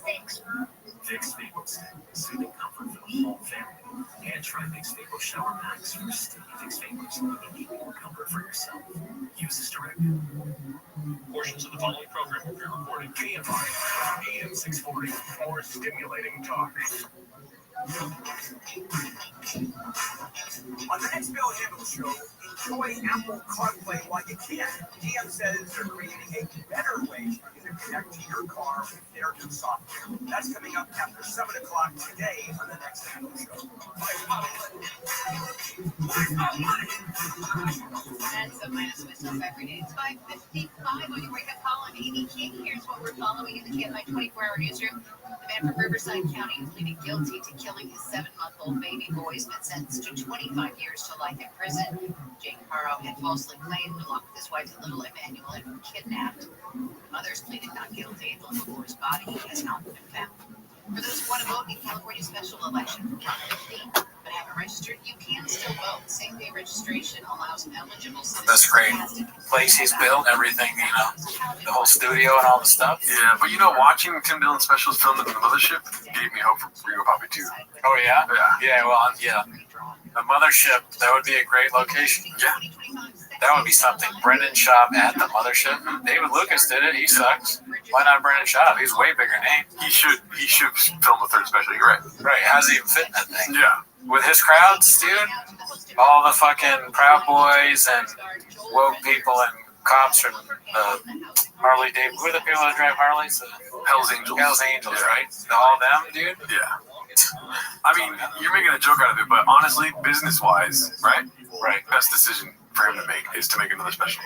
Thanks, Mom. Vicks Vapor Stick, soothing comfort for the whole family. And try Vicks Vapor Shower Max for sticky Vicks Vapors. You need more comfort for yourself. Use this directed. Portions of the following program will be recorded. KFI, AM 640, more stimulating talk. On the next Bill Hemmel show, enjoy Apple CarPlay while you can. GM says they're creating a better way for you to connect to your car with their new software. That's coming up after 7 o'clock today on the next Hemmel show. And so minus myself every day. It's 5:55 on your wake-up call. I'm Amy King. Here's what we're following in the TMI 24-hour newsroom. The man from Riverside County who pleaded guilty to killing his 7-month-old baby boy has been sentenced to 25 years to life in prison. Jake Haro had falsely claimed, along with his wife, little Emmanuel, had been kidnapped. Others pleaded not guilty. The little boy's body has not been found. For those who want to vote in California's special election for Cal 15, but haven't registered, you can still vote. Same-day registration allows eligible citizens. That's great place he's built, everything, the whole studio and all the stuff. Yeah, but watching Tim Dillon's specials filmed in the Mothership gave me hope for Ringo Poppy too. Oh yeah? Yeah. Yeah. The Mothership, that would be a great location. Yeah. That would be something. Brendan Schaub at the Mothership. David Lucas did it. He sucks. Why not Brendan Schaub? He's a way bigger name. He should film a third special. You're right. Right. How's he even fit in that thing? Yeah. With his crowds, dude. All the fucking Proud Boys and woke people and cops from Harley Davidson. Who are the people that drive Harleys? Hell's Angels. Hell's Angels, right? All them, dude? Yeah. I mean, you're making a joke out of it, but honestly, business-wise, right? Right. Best decision for him to make is to make another special.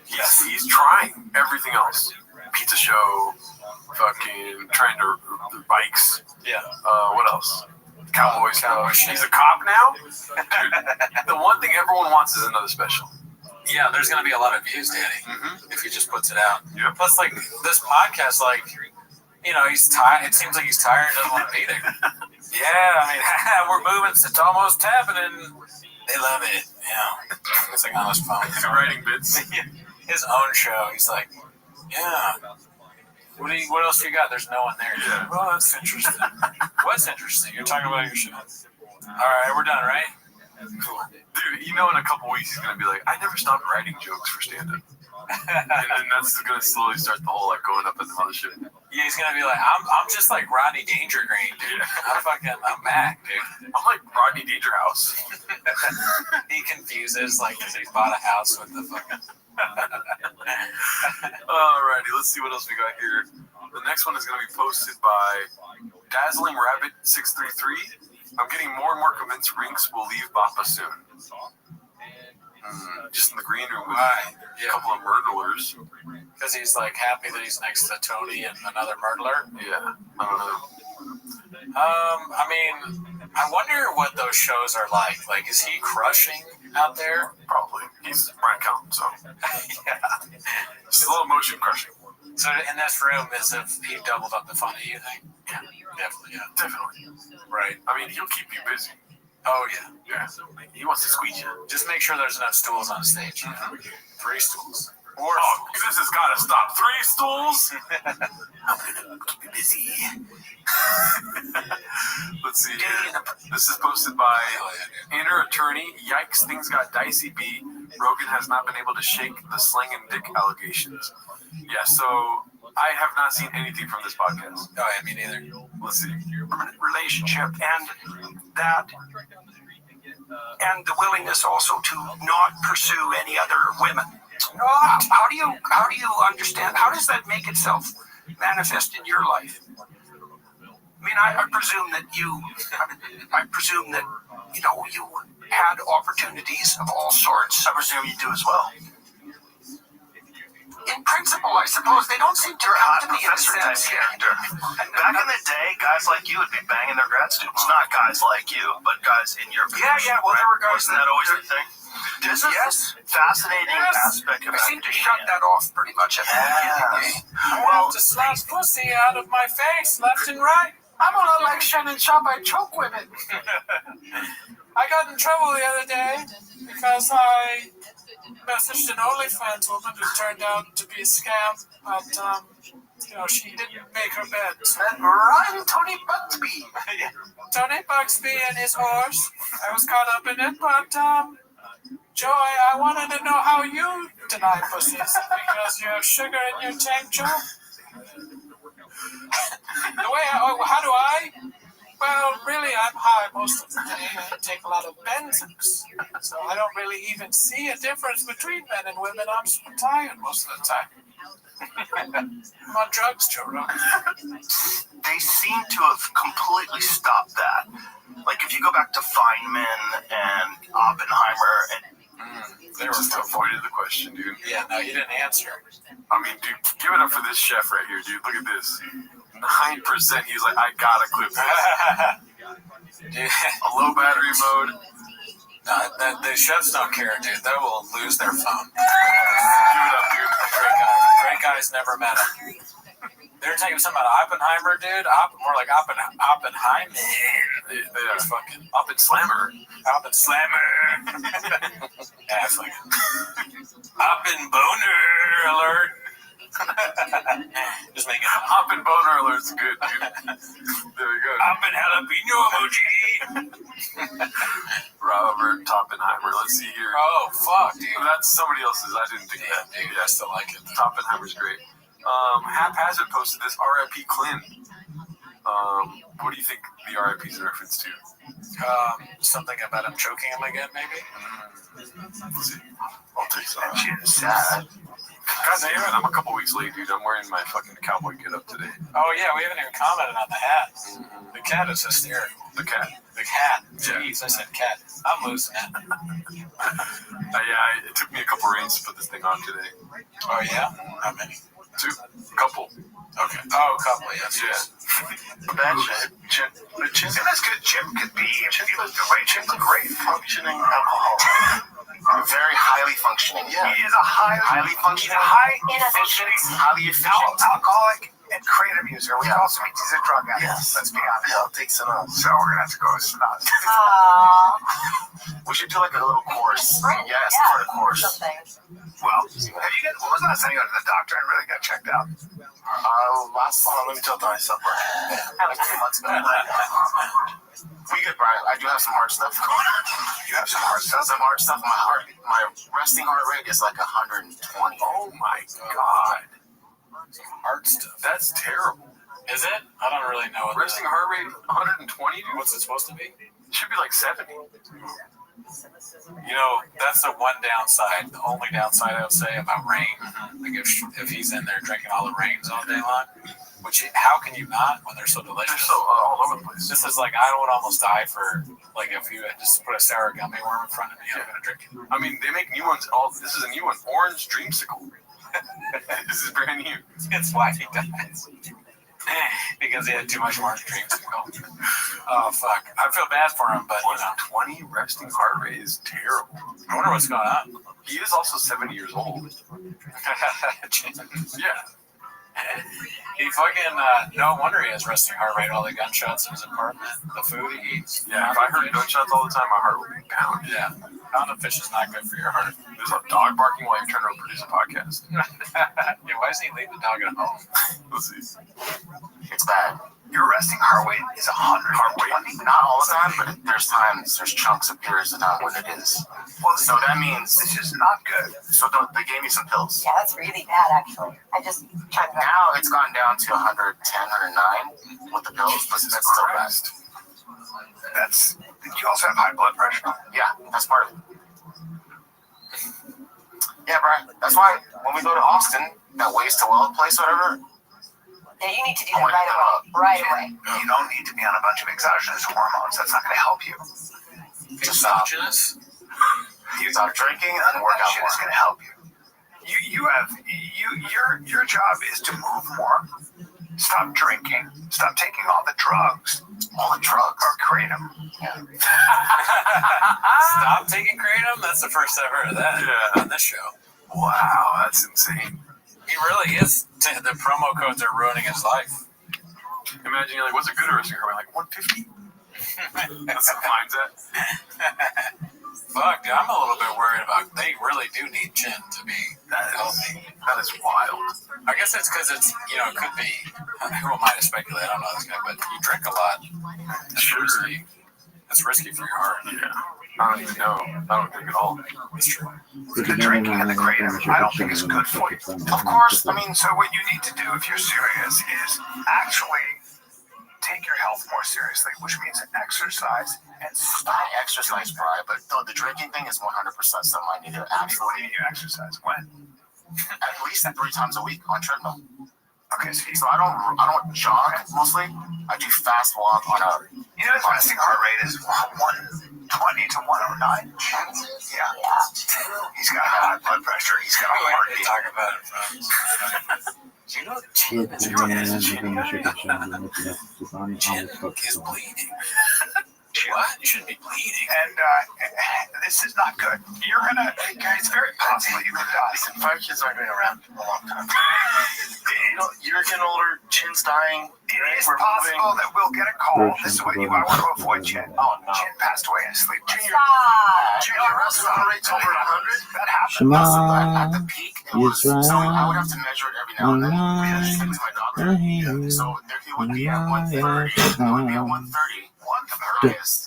He's trying everything else. Pizza show, fucking trying to bikes. Yeah. What else? Cowboys. He's a cop now? Dude, the one thing everyone wants is another special. Yeah, there's going to be a lot of views, Danny, if he just puts it out. Yeah. Plus, like, this podcast, like, he's tired. It seems like he's tired and doesn't want to be there. Yeah, I mean, we're moving. It's almost happening. They love it. Yeah. It's like on his phone. Writing bits. His own show. He's like, yeah. What else do you got? There's no one there. Yeah. Well, that's interesting. What's interesting? You're talking about your show. All right, we're done, right? Cool. Dude, in a couple weeks he's going to be like, I never stopped writing jokes for stand-up. and that's going to slowly start the whole, going up at the Mothership. Yeah, he's going to be like, I'm just like Rodney Dangergreen, dude. I'm back, dude. I'm like Rodney Dangerhouse. He confuses, because he's bought a house with the fucking... Alrighty, let's see what else we got here. The next one is going to be posted by Dazzling Rabbit 633. I'm getting more and more convinced Rinks will leave Bappa soon. Just in the green room with a couple of murderers. Because he's happy that he's next to Tony and another murderer. Yeah, I don't know. I mean, I wonder what those shows are like. Is he crushing out there? Probably. He's Brian Callen, so. Yeah. Slow motion crushing. So in this room, as if he doubled up the funny, you think? Yeah. Definitely, yeah. Definitely. Right. I mean, he'll keep you busy. Oh, yeah. Yeah. He wants to squeeze you. Just make sure there's enough stools on stage. 3 stools. This has got to stop. 3 stools? I'm going to keep you busy. Let's see here. This is posted by Inner Attorney. Yikes, things got dicey. B. Rogan has not been able to shake the slang and dick allegations. Yeah, so I have not seen anything from this podcast. Oh, yeah, me neither. Let's see. Relationship and the willingness also to not pursue any other women. How do you understand? How does that make itself manifest in your life? I mean, I presume that you had opportunities of all sorts. I presume you do as well. In principle, I suppose they don't seem to come to me in a sense. Character. Back in the day, guys like you would be banging their grad students. Not guys like you, but guys in your position. Yeah. Well, there were guys. Wasn't that always the thing? This is fascinating aspect of I seem to shut that off pretty much at the beginning of the game. Well, to slap pussy out of my face, left and right. I'm a lot like Shannon Sharp. I choke women. I got in trouble the other day because I messaged an OnlyFans woman who turned out to be a scam, but she didn't make her bed. Ryan Tony Bugsby. Tony Bugsby and his horse. I was caught up in it, but Joey, I wanted to know how you deny pussies because you have sugar in your tank, Joe. How do I? Well, really, I'm high most of the day. I take a lot of Benzos, so I don't really even see a difference between men and women. I'm so tired most of the time. I'm on drugs, Joe Rogan. They seem to have completely stopped that. Like, if you go back to Feynman and Oppenheimer, They avoided the question, dude. Yeah, no, you didn't answer. I mean, dude, give it up for this chef right here, dude. Look at this. 9%. He's like, I gotta clip this. A low battery mode. No, the chefs don't care, dude. They will lose their phone. Give it up, dude. Great guys never met him. They were talking something about Oppenheimer, dude. More like Oppenheimer. They're fucking up and slammer. Yeah, it's like Oppen boner alert. Just make it Oppen boner alert's good, dude. There we go. Oppen jalapeno emoji. Robert Oppenheimer. Let's see here. Oh fuck, dude. That's somebody else's. I didn't think that. Dude, I still like it. Oppenheimer's great. Haphazard posted this R.I.P. Clint. What do you think the R.I.P. is in reference to? Something about him choking him again, maybe? Let's see. I'll take some. that shit is sad. God damn it, I'm a couple weeks late, dude. I'm wearing my fucking cowboy getup today. Oh, yeah, we haven't even commented on the hat. The cat is hysterical. The cat? The cat. Yeah. Jeez, I said cat. I'm losing it. It took me a couple rains to put this thing on today. Oh, yeah? How many? 2. Couple. Okay. Oh, a couple, yes. Yeah. Bad Chip. Chip is as good as Chip could be. Chip was Chip's a great functioning alcoholic. Very highly functioning. Yeah. He is a highly functioning, highly efficient alcoholic and creative user, which also means he's a drug addict. Yes. Let's be honest. Yeah, I'll take some out. So we're gonna have to go with some out. We should do like a little course. Yes, for the course. Well, when was the last time you went to the doctor and really got checked out? Last fall, let me tell you something. Like 2 months ago. We good, Brian. I do have some hard stuff going on. You have some hard stuff? Some hard stuff. My resting heart rate is like 120. Oh my god. Art stuff. That's terrible. Is it? I don't really know. Resting heart rate 120, dude? What's it supposed to be? It should be like 70. You know, that's the one downside. The only downside I would say about rain. Like if he's in there drinking all the rains all day long, which how can you not when they're so delicious? They're so all over the place. This is like I would almost die for like if you had just put a sour gummy worm in front of me, I'm gonna drink it. I mean, they make new ones. This is a new one. Orange Dreamsicle. This is brand new. It's why he dies. Because he had too much orange dreamsicle. Oh fuck! I feel bad for him, but 120 resting heart rate is terrible. I wonder what's going on. He is also 70 years old. Yeah. He fucking no wonder he has resting heart rate. All the gunshots in his apartment, the food he eats. Yeah, if I heard gunshots all the time, my heart would be pounding. Yeah, pound of fish is not good for your heart. There's a dog barking while you're trying to produce a podcast. Yeah, why doesn't he leave the dog at home? Let's see. It's bad. Your resting heart rate is 100. Not all the time, but there's chunks of periods of time when it is. Well, so that means this is not good. So they gave me some pills. Yeah, that's really bad, actually. I just tried to. Now it's gone down to 110, 109 with the pills, but that's still bad. You also have high blood pressure. Yeah, that's part of it. Yeah, Brian. That's why when we go to Austin, that Ways to Well place, whatever. Yeah, you need to do that right away. You don't need to be on a bunch of exogenous hormones. That's not going to help you. Just stop. Exogenous? You stop drinking and work out more. It's going to help you. Your job is to move more Stop drinking. Stop taking all the drugs. All the drugs. Or kratom. Yeah. Stop taking kratom? That's the first I've heard of that on this show. Wow, that's insane. He really is. The promo codes are ruining his life. Imagine you're like, what's a good arresting heroin? Like 150. That's the mindset. Fuck, dude, I'm a little bit worried about. They really do need chin to be healthy. That is wild. I guess it's because it's, it could be. Who am I to speculate? I don't know this guy, but you drink a lot. It's risky. It's risky for your heart. Yeah. I don't even know. I don't drink at all. It's true. The drinking and the kratom, I don't think is good for you. Of course, so what you need to do if you're serious is actually take your health more seriously, which means exercise and stop. I exercise, Brian, but no, the drinking thing is 100% something I need to absolutely. You exercise when? At least 3 times a week on treadmill. Okay, so I don't jog mostly. I do fast walk on a. His resting heart rate is 120 to 109. Yeah. He's got high blood pressure. He's got a heartbeat. Talk about it, folks. Do you know Chin is bleeding? What? You shouldn't be bleeding. And this is not good. You're gonna. It's very possible you could die. Listen, 5 kids aren't going around a long time. You're getting older. Chin's dying. It is possible that we'll get a call. This is what I want to avoid Chin. Oh no. Chin passed away in sleep. Chin, your respiratory rate's over 100. That happens. At the peak, it was. So I would have to measure it every now and then. We had to send to my doctor. Yeah. So he would be at 130. It would be at 130. 130 is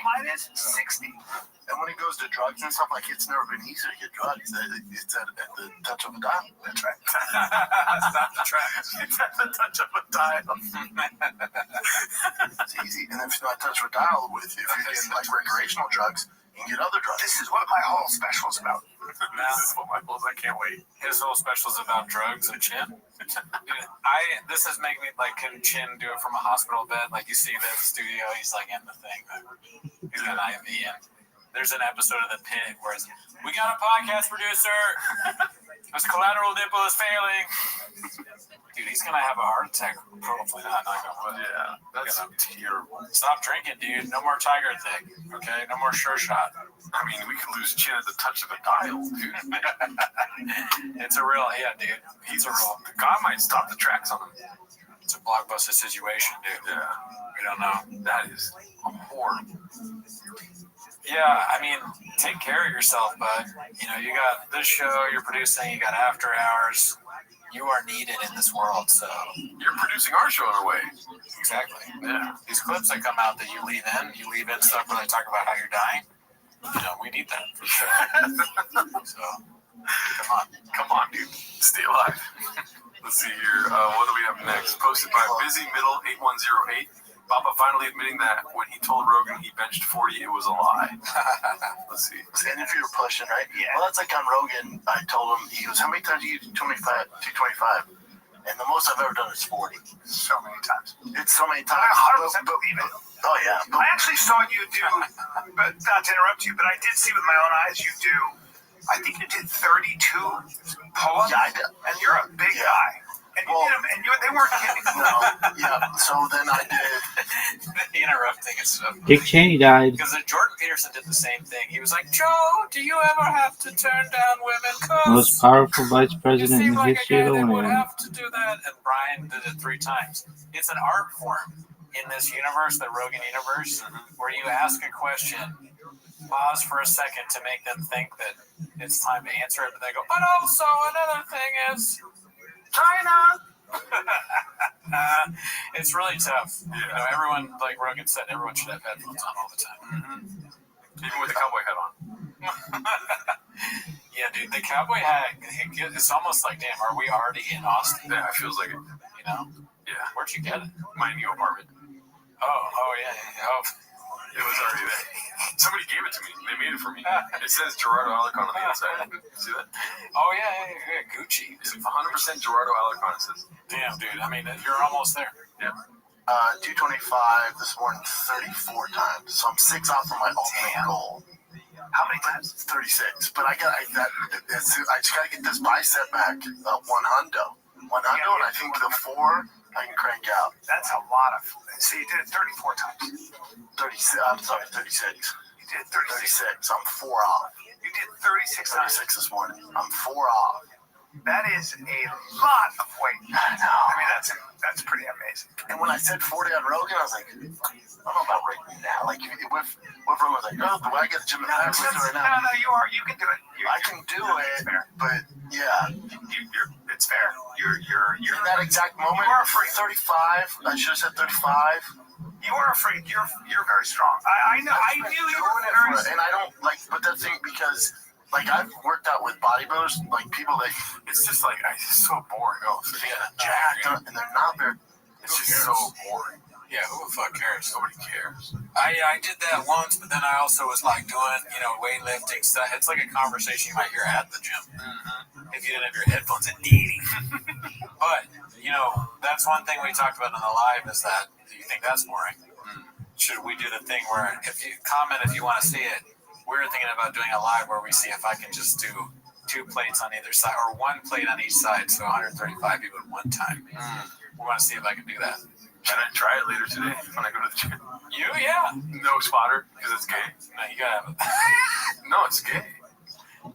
mine is 60. And when it goes to drugs and stuff, like it's never been easier to get drugs. It's at the touch of a dial. That's right. Stop the track. It's at the touch of a dial. It's easy. And if it's not touch of a dial, if you're getting like recreational drugs, you can get other drugs. This is what my whole special is about. This is what my goal is. I can't wait. His whole special is about drugs and Chin. This is making me like, can Chin do it from a hospital bed? Like you see the studio, he's like in the thing. He's got an IV in. There's an episode of The Pit where it's, we got a podcast producer. His collateral nipple is failing. Dude, he's gonna have a heart attack. Probably not. Yeah, that's terrible. Stop drinking, dude. No more Tiger thing. Okay, no more Sure Shot. I mean, we could lose Chin at the touch of a dial, dude. It's a real, dude. He's a real. God might stop the tracks on him. It's a blockbuster situation, dude. Yeah, we don't know. That is horrible. Yeah, I mean, take care of yourself, bud. You got this show you're producing, you got After Hours. You are needed in this world, so. You're producing our show in a way. Exactly. Yeah. These clips that come out that you leave in stuff where they talk about how you're dying. We need that for sure. So, come on, dude. Stay alive. Let's see here. What do we have next? Posted by Busy Middle 8108. Papa finally admitting that when he told Rogan he benched 40, it was a lie. Let's see. And if you're pushing, right? Yeah. Well, that's like on Rogan. I told him, he goes, how many times do you do 225? And the most I've ever done is 40. So many times. It's so many times. I 100% believe it. Oh, yeah. I actually saw you do, but not to interrupt you, but I did see with my own eyes you do, I think you did 32 pull-ups. Yeah, I did. And you're a big guy. And you did them, and they weren't kidding. No, yeah. So then I did. Interrupting and stuff. Dick Cheney died. Because Jordan Peterson did the same thing. He was like, Joe, do you ever have to turn down women? Most powerful vice president in the like history of the would world. have to do that. And Brian did it 3 times. It's an art form in this universe, the Rogan universe, where you ask a question, pause for a second to make them think that it's time to answer it, but they go, but also another thing is China. It's really tough. Everyone, like Rogan said, everyone should have headphones on all the time. Even with the cowboy hat on. Yeah, dude, the cowboy hat, it's almost like, damn, are we already in Austin? Yeah, it feels like it. Yeah. Where'd you get it? My new apartment. Oh, yeah. Oh. It was already there. Somebody gave it to me. They made it for me. It says Gerardo Alarcon on the inside. See that? Oh, yeah. Gucci. It's 100% Gerardo Alarcon, it says. Damn, dude. I mean, you're almost there. Yeah. 225 this morning, 34 times. So I'm 6 off from my ultimate goal. How many times? 36. But I just gotta get this bicep back. One hundo, and I think the 4 I can crank out. That's a lot of. So you did it 34 times. 36. I'm sorry, 36. You did 36. I'm 4 off. You did 36 times. 36 this morning. I'm 4 off. That is a lot of weight. I know. I mean, that's pretty amazing. And when I said 40 on Rogan, I was like, I don't know about right now. Like, if Rogan was like, oh, do I get the gym in the back right now? No, you can do it. I can do it, but yeah. It's fair. You're in that exact moment. You are a freak. 35. I should have said 35. You are a freak. You're very strong. I know. I knew you were very strong. And I don't like, but that thing because. Like, I've worked out with bodybuilders, like people that, it's just like, it's so boring. Oh, so they got jacked up, and they're not very, it's just so boring. Yeah, who the fuck cares? Nobody cares. I did that once, but then I also was like doing, weightlifting stuff. It's like a conversation you might hear at the gym. Mm-hmm. If you didn't have your headphones and dating. But, that's one thing we talked about on the live is that, do you think that's boring? Should we do the thing where if you comment if you want to see it? We were thinking about doing a live where we see if I can just do 2 plates on either side, or 1 plate on each side, so 135 people at one time. We want to see if I can do that. Can I try it later today when I go to the gym? You, yeah. No spotter, because it's gay. No, you gotta have it. No, it's gay.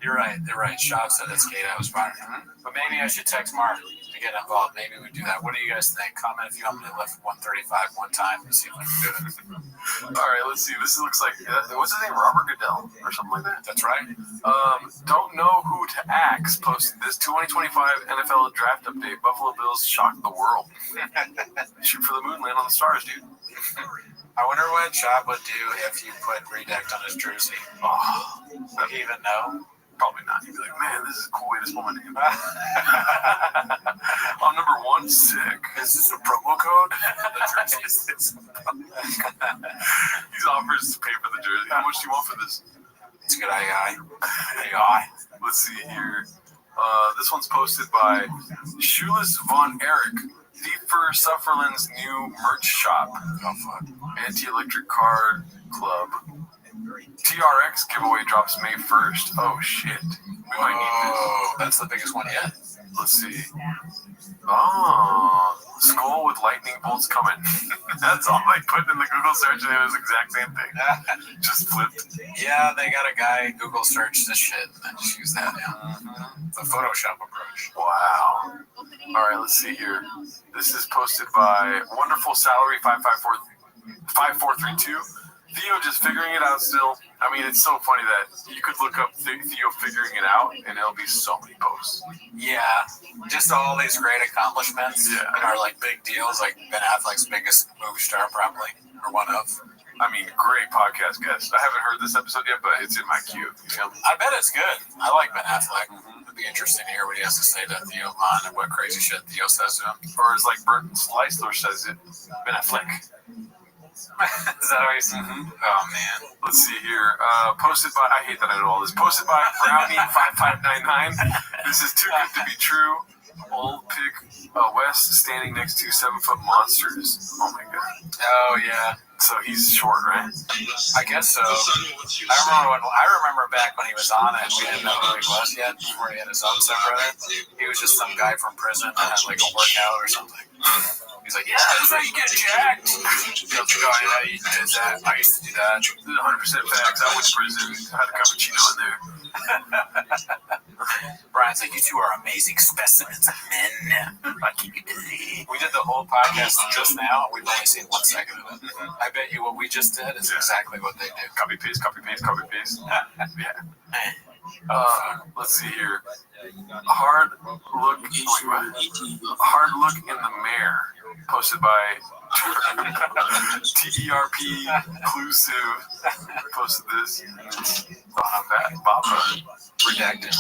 You're right. Shaw said it's gay. That was fine. But maybe I should text Mark to get involved. Maybe we do that. What do you guys think? Comment if you want me to lift 135 one time and see if I can do it. All right, let's see. This looks like, what's his name? Robert Goodell or something like that? That's right. Don't know who to axe posted this 2025 NFL draft update. Buffalo Bills shocked the world. Shoot for the moon, land on the stars, dude. I wonder what Job would do if you put Redect on his jersey. Oh, would he even know? Probably not. He'd be like, man, this is a cool way to spell my name. On number 1, sick. Is this a promo code? The jersey is this. He's offers to pay for the jersey. How much do you want for this? It's a good AI. Let's see here. This one's posted by Shoeless Von Erich. Thief for Sufferland's new merch shop. Oh, fuck. Anti-Electric Car Club. TRX giveaway drops May 1st. Oh, shit. We might need this. That's the biggest one yet. Let's see. Oh, skull with lightning bolts coming. That's all they put in the Google search, and it was the exact same thing. Just flipped. Yeah, they got a guy Google search this shit and then just use that. Yeah. The Photoshop approach. Wow. All right, let's see here. This is posted by Wonderful Salary 5432. Theo just figuring it out still. I mean, it's so funny that you could look up Theo figuring it out, and it'll be so many posts. Yeah, just all these great accomplishments are like big deals, like Ben Affleck's biggest movie star probably, or one of. I mean, great podcast guest. I haven't heard this episode yet, but it's in my queue. I bet it's good. I like Ben Affleck. It'd be interesting to hear what he has to say to Theo Von and what crazy shit Theo says to him. Or as like Burton Slicler says it, Ben Affleck. Is that how he's? Oh man. Let's see here. Posted by, I hate that I know all this. Posted by Brownie5599. This is too good to be true. Old Pig West standing next to 7-foot monsters. Oh my god. Oh yeah. So he's short, right? I guess so. I remember back when he was on it, we didn't know who he was yet before he had his own separate. He was just some guy from prison that had like a workout or something. He's like, yeah, that's how you get jacked. I used to do that. 100% facts. I went to prison. Had a cappuccino in there. Brian's like, you two are amazing specimens of men. I keep you busy. We did the whole podcast just now. We've only seen 1 second of it. I bet you what we just did is exactly what they do. Copy paste, copy paste, copy paste. Yeah. Let's see here. Hard look in the mirror. Posted by TERP Inclusive. Posted this. Baba. Redacted.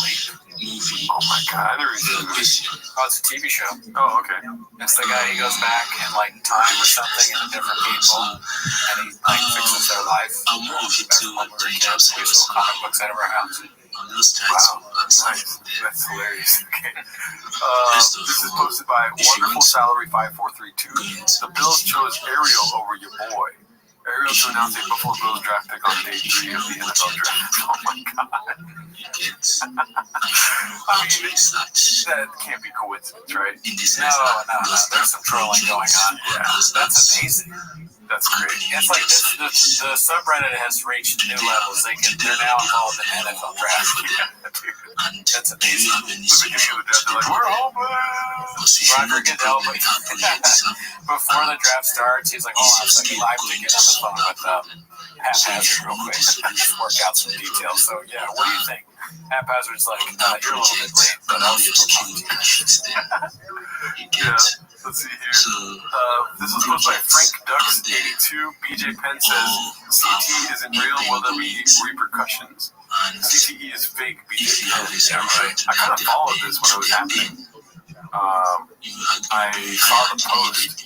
Oh my god, I never seen this. Oh, it's a TV show. Oh, okay. It's the guy, he goes back in like time or something and different people, and he like fixes their life. Back when we were kids, we used to comic books out of our house. Wow, nice. That's hilarious. Okay. This is posted by Wonderful Salary 5432. The Bills chose Ariel over your boy. Ariel to announce a Buffalo Bills draft pick on day 3 of the NFL draft. Oh my god. I mean, that can't be coincidence, right? No. There's some trolling going on. Yeah, that's amazing. That's great. It's like the subreddit has reached new levels. They're now involved in the NFL draft. That's amazing. They're like, we're homeless. Roger Goodell, before the draft starts, he's like, hold on a second, I have to get on the phone with Haphazard real quick. Just work out some details. So yeah, what do you think? Haphazard's like, you're a little bit late, but I'll still talk to you. Yeah. Let's see here. This was posted by Frank Ducks 82. BJ Penn says CTE isn't real. Will there be repercussions? CTE is fake. BJ Penn. Yeah, right. I kind of followed this when it was happening. I saw the post.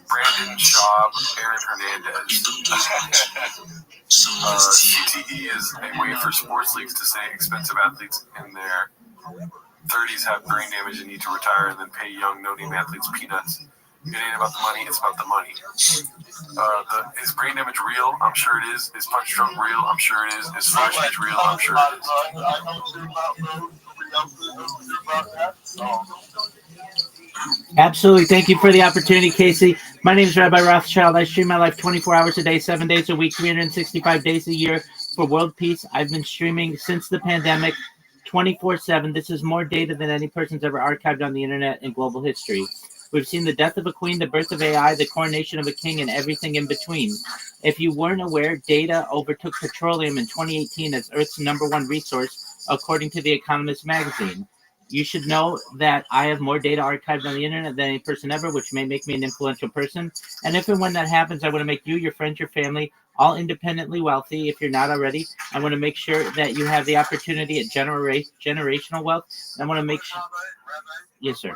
Brandon Schaub, Aaron Hernandez. CTE is a way for sports leagues to say expensive athletes in their 30s have brain damage and need to retire and then pay young no-name athletes peanuts. It ain't about the money, it's about the money. Is brain damage real? I'm sure it is. Is punch drunk real? I'm sure it is. Is flash damage real? I'm sure it is. Absolutely. Thank you for the opportunity, Casey. My name is Rabbi Rothschild. I stream my life 24 hours a day, 7 days a week, 365 days a year for world peace. I've been streaming since the pandemic 24/7. This is more data than any person's ever archived on the internet in global history. We've seen the death of a queen, the birth of AI, the coronation of a king, and everything in between. If you weren't aware, data overtook petroleum in 2018 as Earth's #1 resource, according to The Economist magazine. You should know that I have more data archived on the internet than any person ever, which may make me an influential person. And if and when that happens, I want to make you, your friends, your family, all independently wealthy. If you're not already, I want to make sure that you have the opportunity at generational wealth. I want to make sure. Yes, sir.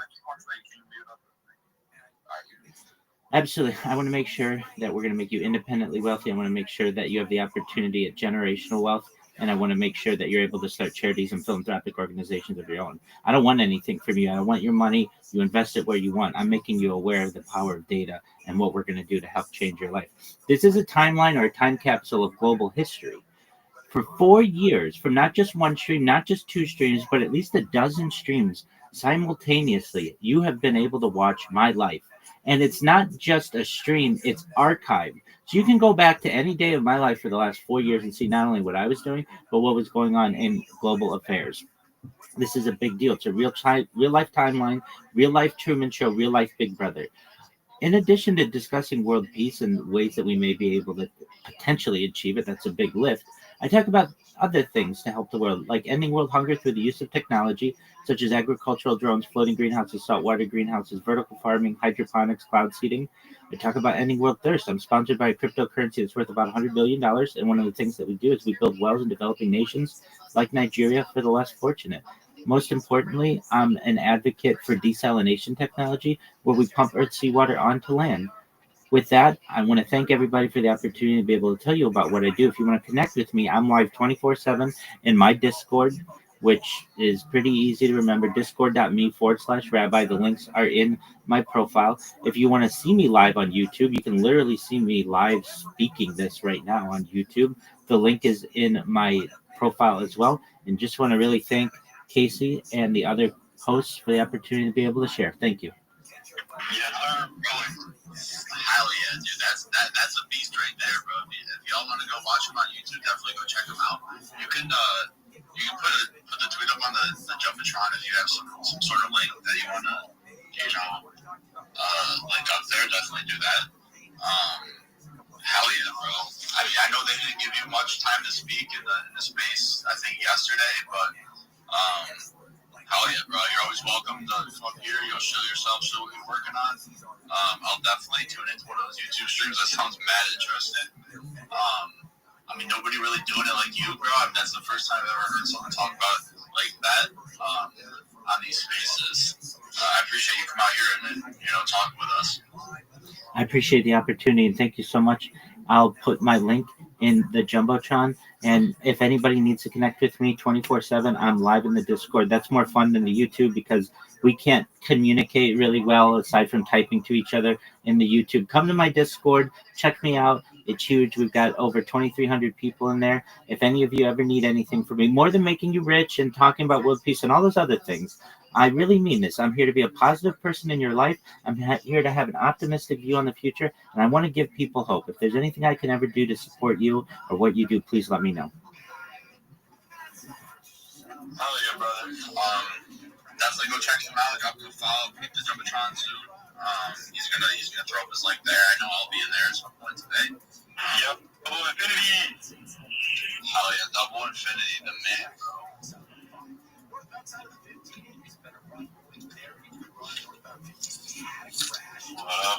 Absolutely. I want to make sure that we're going to make you independently wealthy. I want to make sure that you have the opportunity at generational wealth. And I want to make sure that you're able to start charities and philanthropic organizations of your own. I don't want anything from you. I don't want your money. You invest it where you want. I'm making you aware of the power of data and what we're going to do to help change your life. This is a timeline or a time capsule of global history. For 4 years, from not just one stream, not just 2 streams, but at least a dozen streams simultaneously, you have been able to watch my life. And it's not just a stream, it's archived. So you can go back to any day of my life for the last 4 years and see not only what I was doing, but what was going on in global affairs. This is a big deal. It's a real life timeline, real life Truman Show, real life Big Brother. In addition to discussing world peace and ways that we may be able to potentially achieve it, that's a big lift, I talk about other things to help the world, like ending world hunger through the use of technology, such as agricultural drones, floating greenhouses, saltwater greenhouses, vertical farming, hydroponics, cloud seeding. I talk about ending world thirst. I'm sponsored by a cryptocurrency that's worth about $100 billion, and one of the things that we do is we build wells in developing nations like Nigeria for the less fortunate. Most importantly, I'm an advocate for desalination technology, where we pump Earth's seawater onto land. With that, I want to thank everybody for the opportunity to be able to tell you about what I do. If you want to connect with me, I'm live 24/7 in my Discord, which is pretty easy to remember, discord.me/rabbi. The links are in my profile. If you want to see me live on YouTube, you can literally see me live speaking this right now on YouTube. The link is in my profile as well. And just want to really thank Casey and the other hosts for the opportunity to be able to share. Thank you. Hell yeah, dude. That's a beast right there, bro. If y'all want to go watch him on YouTube, definitely go check him out. You can put the tweet up on the Jumbotron if you have some sort of link that you want to, link up there. Definitely do that. Hell yeah, bro. I mean, I know they didn't give you much time to speak in the space, I think, yesterday, but hell yeah, bro. You're always welcome to come up here. You'll show yourself, show what you're working on. I'll definitely tune into one of those YouTube streams. That sounds mad interesting. I mean, nobody really doing it like you, bro. I mean, that's the first time I've ever heard someone talk about it like that on these spaces. I appreciate you coming out here and talking with us. I appreciate the opportunity, and thank you so much. I'll put my link in the Jumbotron, and if anybody needs to connect with me 24/7, I'm live in the Discord. That's more fun than the YouTube because we can't communicate really well aside from typing to each other in the YouTube. Come to my Discord, check me out. It's huge. We've got over 2,300 people in there. If any of you ever need anything from me, more than making you rich and talking about world peace and all those other things, I really mean this. I'm here to be a positive person in your life. I'm here to have an optimistic view on the future, and I want to give people hope. If there's anything I can ever do to support you or what you do, please let me know. Hell yeah, brother. Definitely go check him out. Drop him a follow. Peep the Jumbotron soon. He's gonna throw up his link there. I know I'll be in there at some point today. Yep. Double Infinity. Hell yeah, Double Infinity, the man.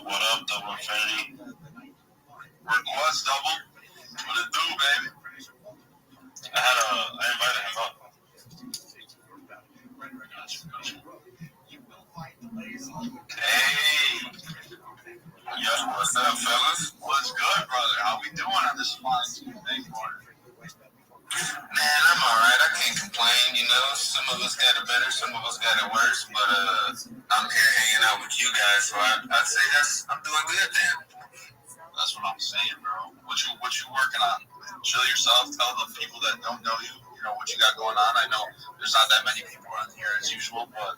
What up, Double Infinity? Request Double. What it do, baby? I invited him up. Hey. Yo, what's up, fellas? What's good, brother? How we doing on this fine Tuesday morning? Man, I'm alright. I can't complain, you know. Some of us got it better, some of us got it worse, but I'm here hanging out with you guys, so I'd say I'm doing good then. That's what I'm saying, bro. What you working on? Chill yourself, tell the people that don't know you, what you got going on. I know there's not that many people on here as usual, but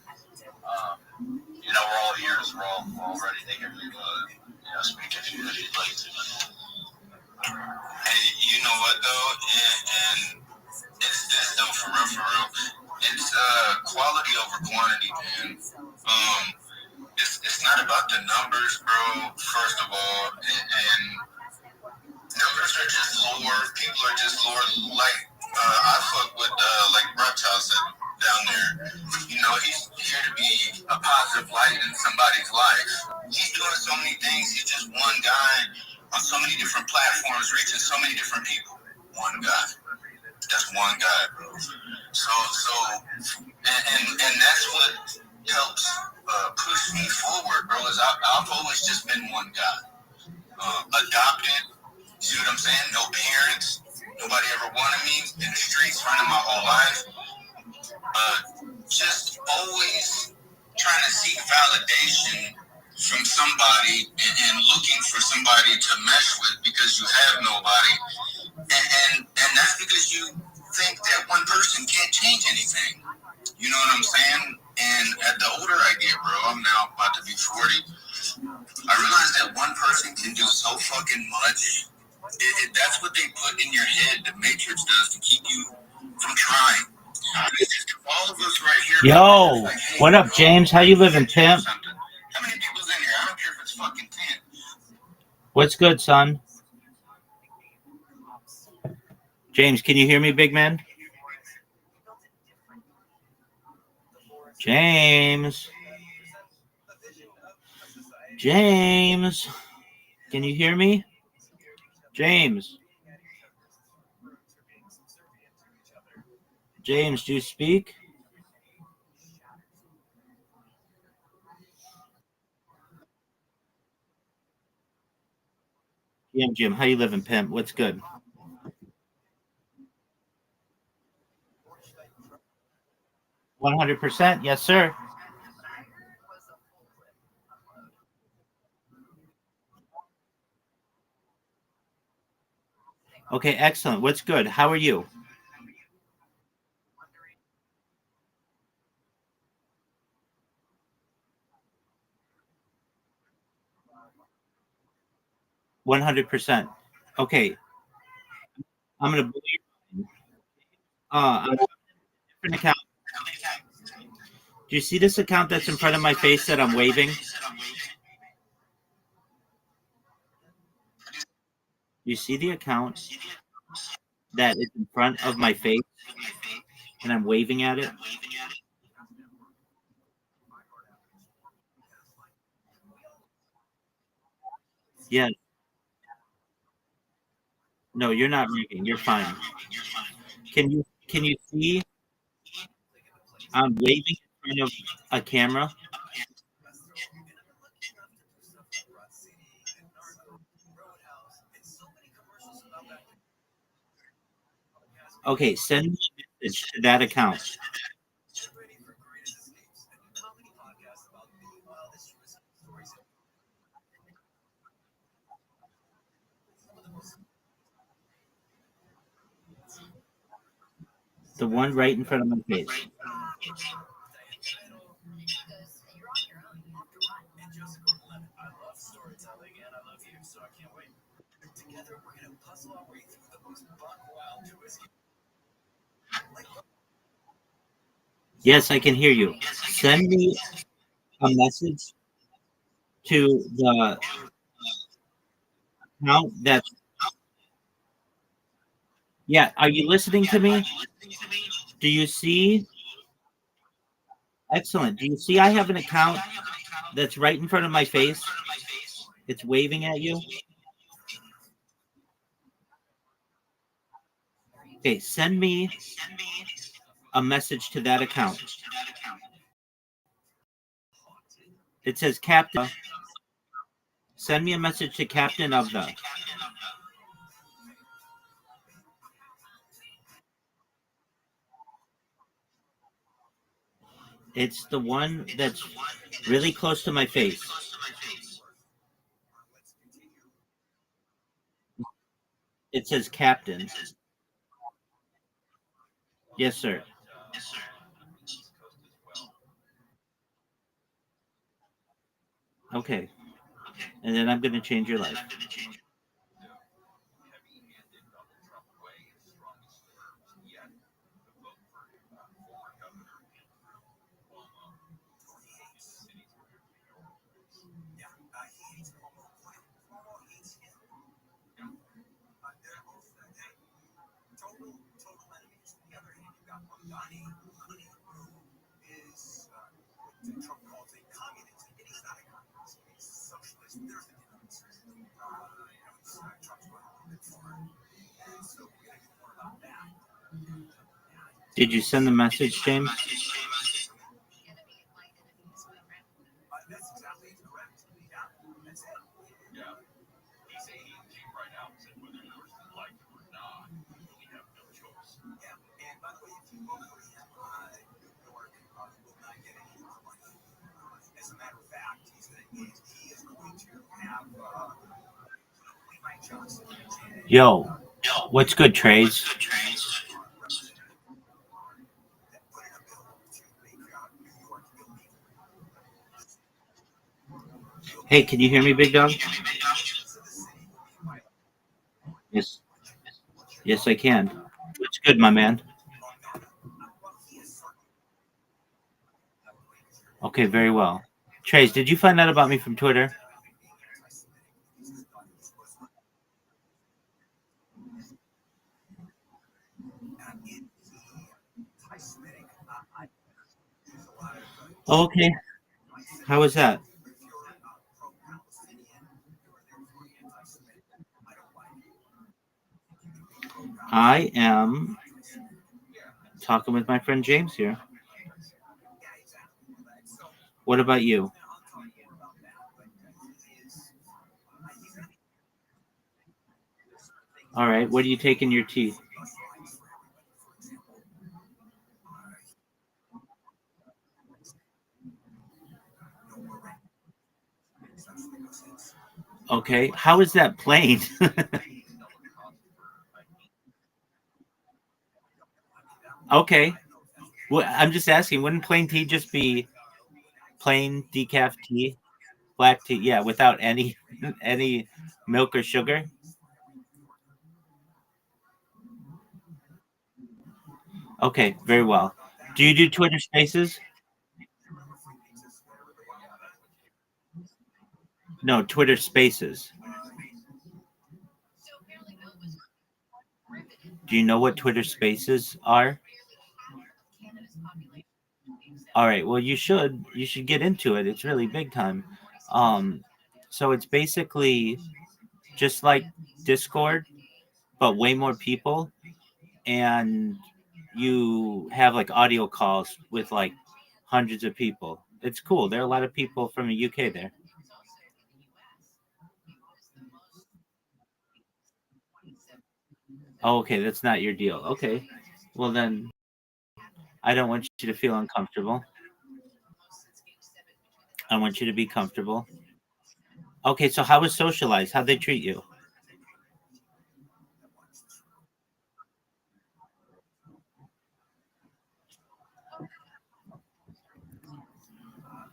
we're all ears, we're all ready to hear you speak if you'd like to. Hey, you know what though? And it's this though, for real. It's quality over quantity, man. It's not about the numbers, bro, first of all, and numbers are just lore. People are just lore. Like, I fuck with, like Rothschild said down there. He's here to be a positive light in somebody's life. He's doing so many things. He's just one guy on so many different platforms, reaching so many different people. One guy. That's one guy, bro. And that's what helps push me forward, bro, is I've always just been one guy. Adopted, see what I'm saying? No parents. Nobody ever wanted me. In the streets, running my whole life. Just always trying to seek validation from somebody and looking for somebody to mesh with because you have nobody. And that's because you think that one person can't change anything. You know what I'm saying? And at the older I get, bro, I'm now about to be 40. I realize that one person can do so fucking much. That's what they put in your head, the Matrix does, to keep you from trying. All of us right here. Yo, like, hey, what up, James? How you living, pimp? How many people's in here? I don't care if it's fucking 10. What's good, son? James, can you hear me, big man? James, can you hear me? James, do you speak? Jim, how you living, pimp? What's good? %, yes, sir. Okay, excellent. What's good? How are you? %. Okay, I'm gonna believe. On a different account. Do you see this account that's in front of my face that I'm waving? You see the account that is in front of my face and I'm waving at it? Yeah. No, you're not waving. You're fine. Can you see I'm waving in front of a camera? Okay, send me a message to that account. The one right in front of my face. Yes, I can hear you. Send me a message to the account that's. Yeah, are you listening to me? Do you see? Excellent. Do you see I have an account that's right in front of my face? It's waving at you. Okay, send me a message to that account. It says Captain. Send me a message to Captain of the. It's the one that's really close to my face. It says Captain. Yes, sir. Okay. And then I'm going to change your life. Did you send the message, James? Yo, what's good, Trace? Hey, can you hear me, big dog? Yes. Yes, I can. What's good, my man? Okay, very well. Trace, did you find out about me from Twitter? Oh, okay. How was that? I am talking with my friend James here. What about you? All right. What do you take in your tea? Okay. How is that plain? Okay. Well, I'm just asking. Wouldn't plain tea just be plain decaf tea, black tea? Yeah, without any any milk or sugar. Okay, very well. Do you do Twitter Spaces? No, Twitter Spaces. Do you know what Twitter Spaces are? All right. Well, you should. You should get into it. It's really big time. Um, so it's basically just like Discord, but way more people, and you have like audio calls with like hundreds of people. It's cool. There are a lot of people from the UK there. Oh, okay, that's not your deal. Okay. Well, then I don't want you to feel uncomfortable. I want you to be comfortable. Okay, so how was socialized? How'd they treat you?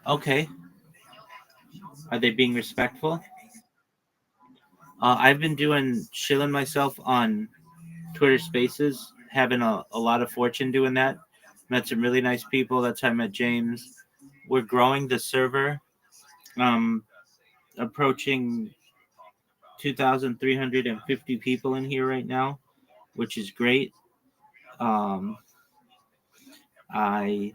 Okay. Are they being respectful? I've been chilling myself on Twitter Spaces, having a lot of fortune doing that. Met some really nice people. That's how I met James. We're growing the server, um, approaching 2,350 people in here right now, which is great. Um, I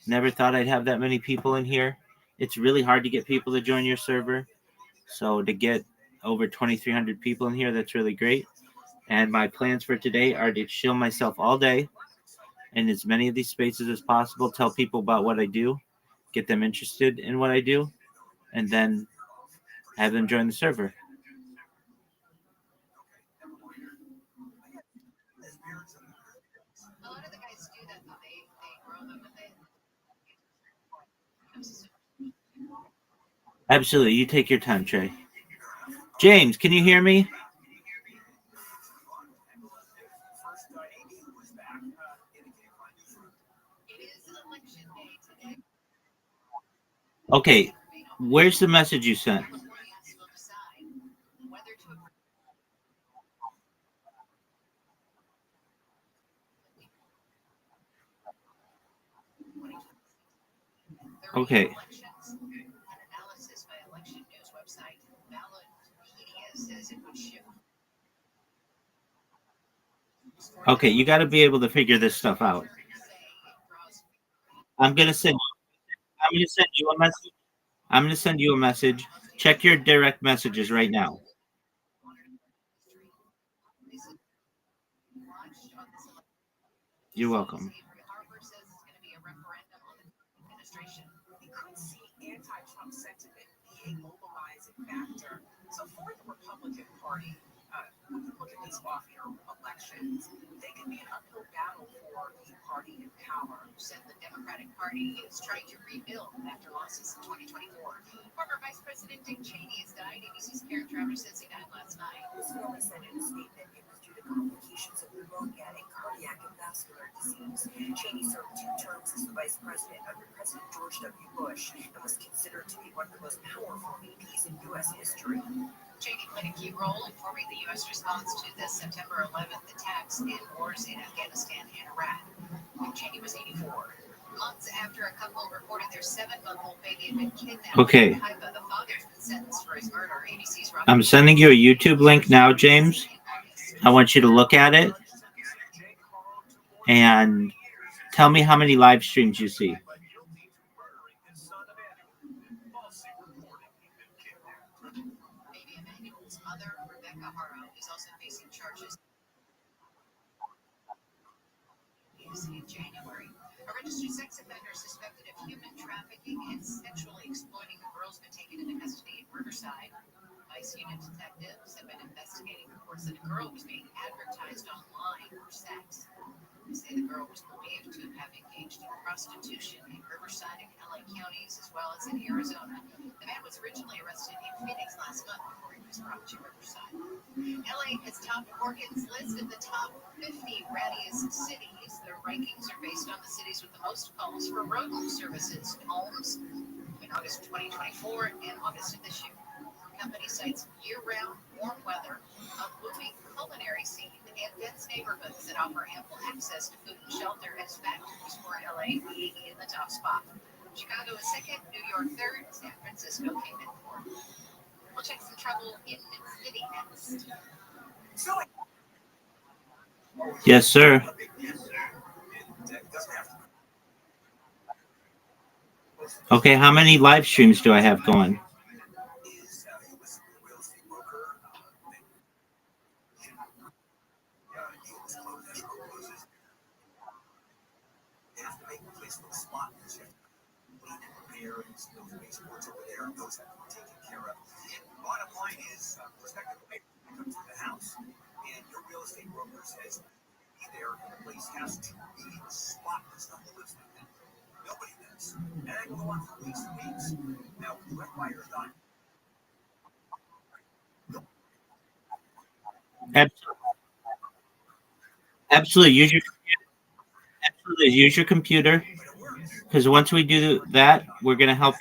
never thought I'd have that many people in here. It's really hard to get people to join your server. So to get over 2,300 people in here, that's really great. And my plans for today are to chill myself all day in as many of these spaces as possible, tell people about what I do, get them interested in what I do, and then have them join the server. A lot of the guys do that though. They grow them and they Absolutely. You take your time, Trey. James, can you hear me? Okay. Where's the message you sent? Okay. Okay, you got to be able to figure this stuff out. I'm gonna send. I'm gonna send you a message. I'm gonna send you a message. Check your direct messages right now. You're welcome. We could see anti-Trump sentiment be a mobilizing factor. So for the Republican Party, when you look at these off-year elections, they can be an uphill battle for the party in power. said the Democratic Party is trying to rebuild after losses in 2024. Former Vice President Dick Cheney has died. ABC's Karen Travers says he died last night. His family said in a statement it was due to complications of pneumonia and cardiac and vascular disease. Cheney served 2 terms as the vice president under President George W. Bush and was considered to be one of the most powerful VPs in U.S. history. Cheney played a key role in forming the U.S. response to the September 11th attacks and wars in Afghanistan and Iraq. When Cheney was 84. Months after a couple reported their 7-month-old baby had been kidnapped. Okay. The father's been sentenced for his murder. ABC's Robert. I'm sending you a YouTube link now, James. I want you to look at it and tell me how many live streams you see. Baby Emmanuel's mother, Rebecca Haro, is also facing charges. In January, a registered sex offender suspected of human trafficking and sexually exploiting a girl has been taken into custody in Riverside. Vice unit detectives have been investigating reports that a girl was being advertised online for sex. They say the girl was believed to have engaged in prostitution in Riverside and LA counties, as well as in Arizona. The man was originally arrested in Phoenix last month before he was brought to Riverside. LA has topped Morgan's list of the top 50 rattiest cities. The rankings are based on the cities with the most calls for road services and homes in August 2024 and August of this year. The company cites year-round warm weather, a booming culinary scene, and dense neighborhoods that offer ample access to food and shelter as factors for LA being in the top spot. Chicago is second, New York third, San Francisco came in fourth. We'll check some trouble in Mid-City next. Yes, sir. Okay, how many live streams do I have going? Bottom line is, prospective comes to the house, and your real estate broker says, be there, and the place has to be spotless. No one lives like that. Nobody does. And that will go on for weeks and weeks. Now, you have buyers on. Absolutely. Use your computer. Because once we do that, we're gonna help.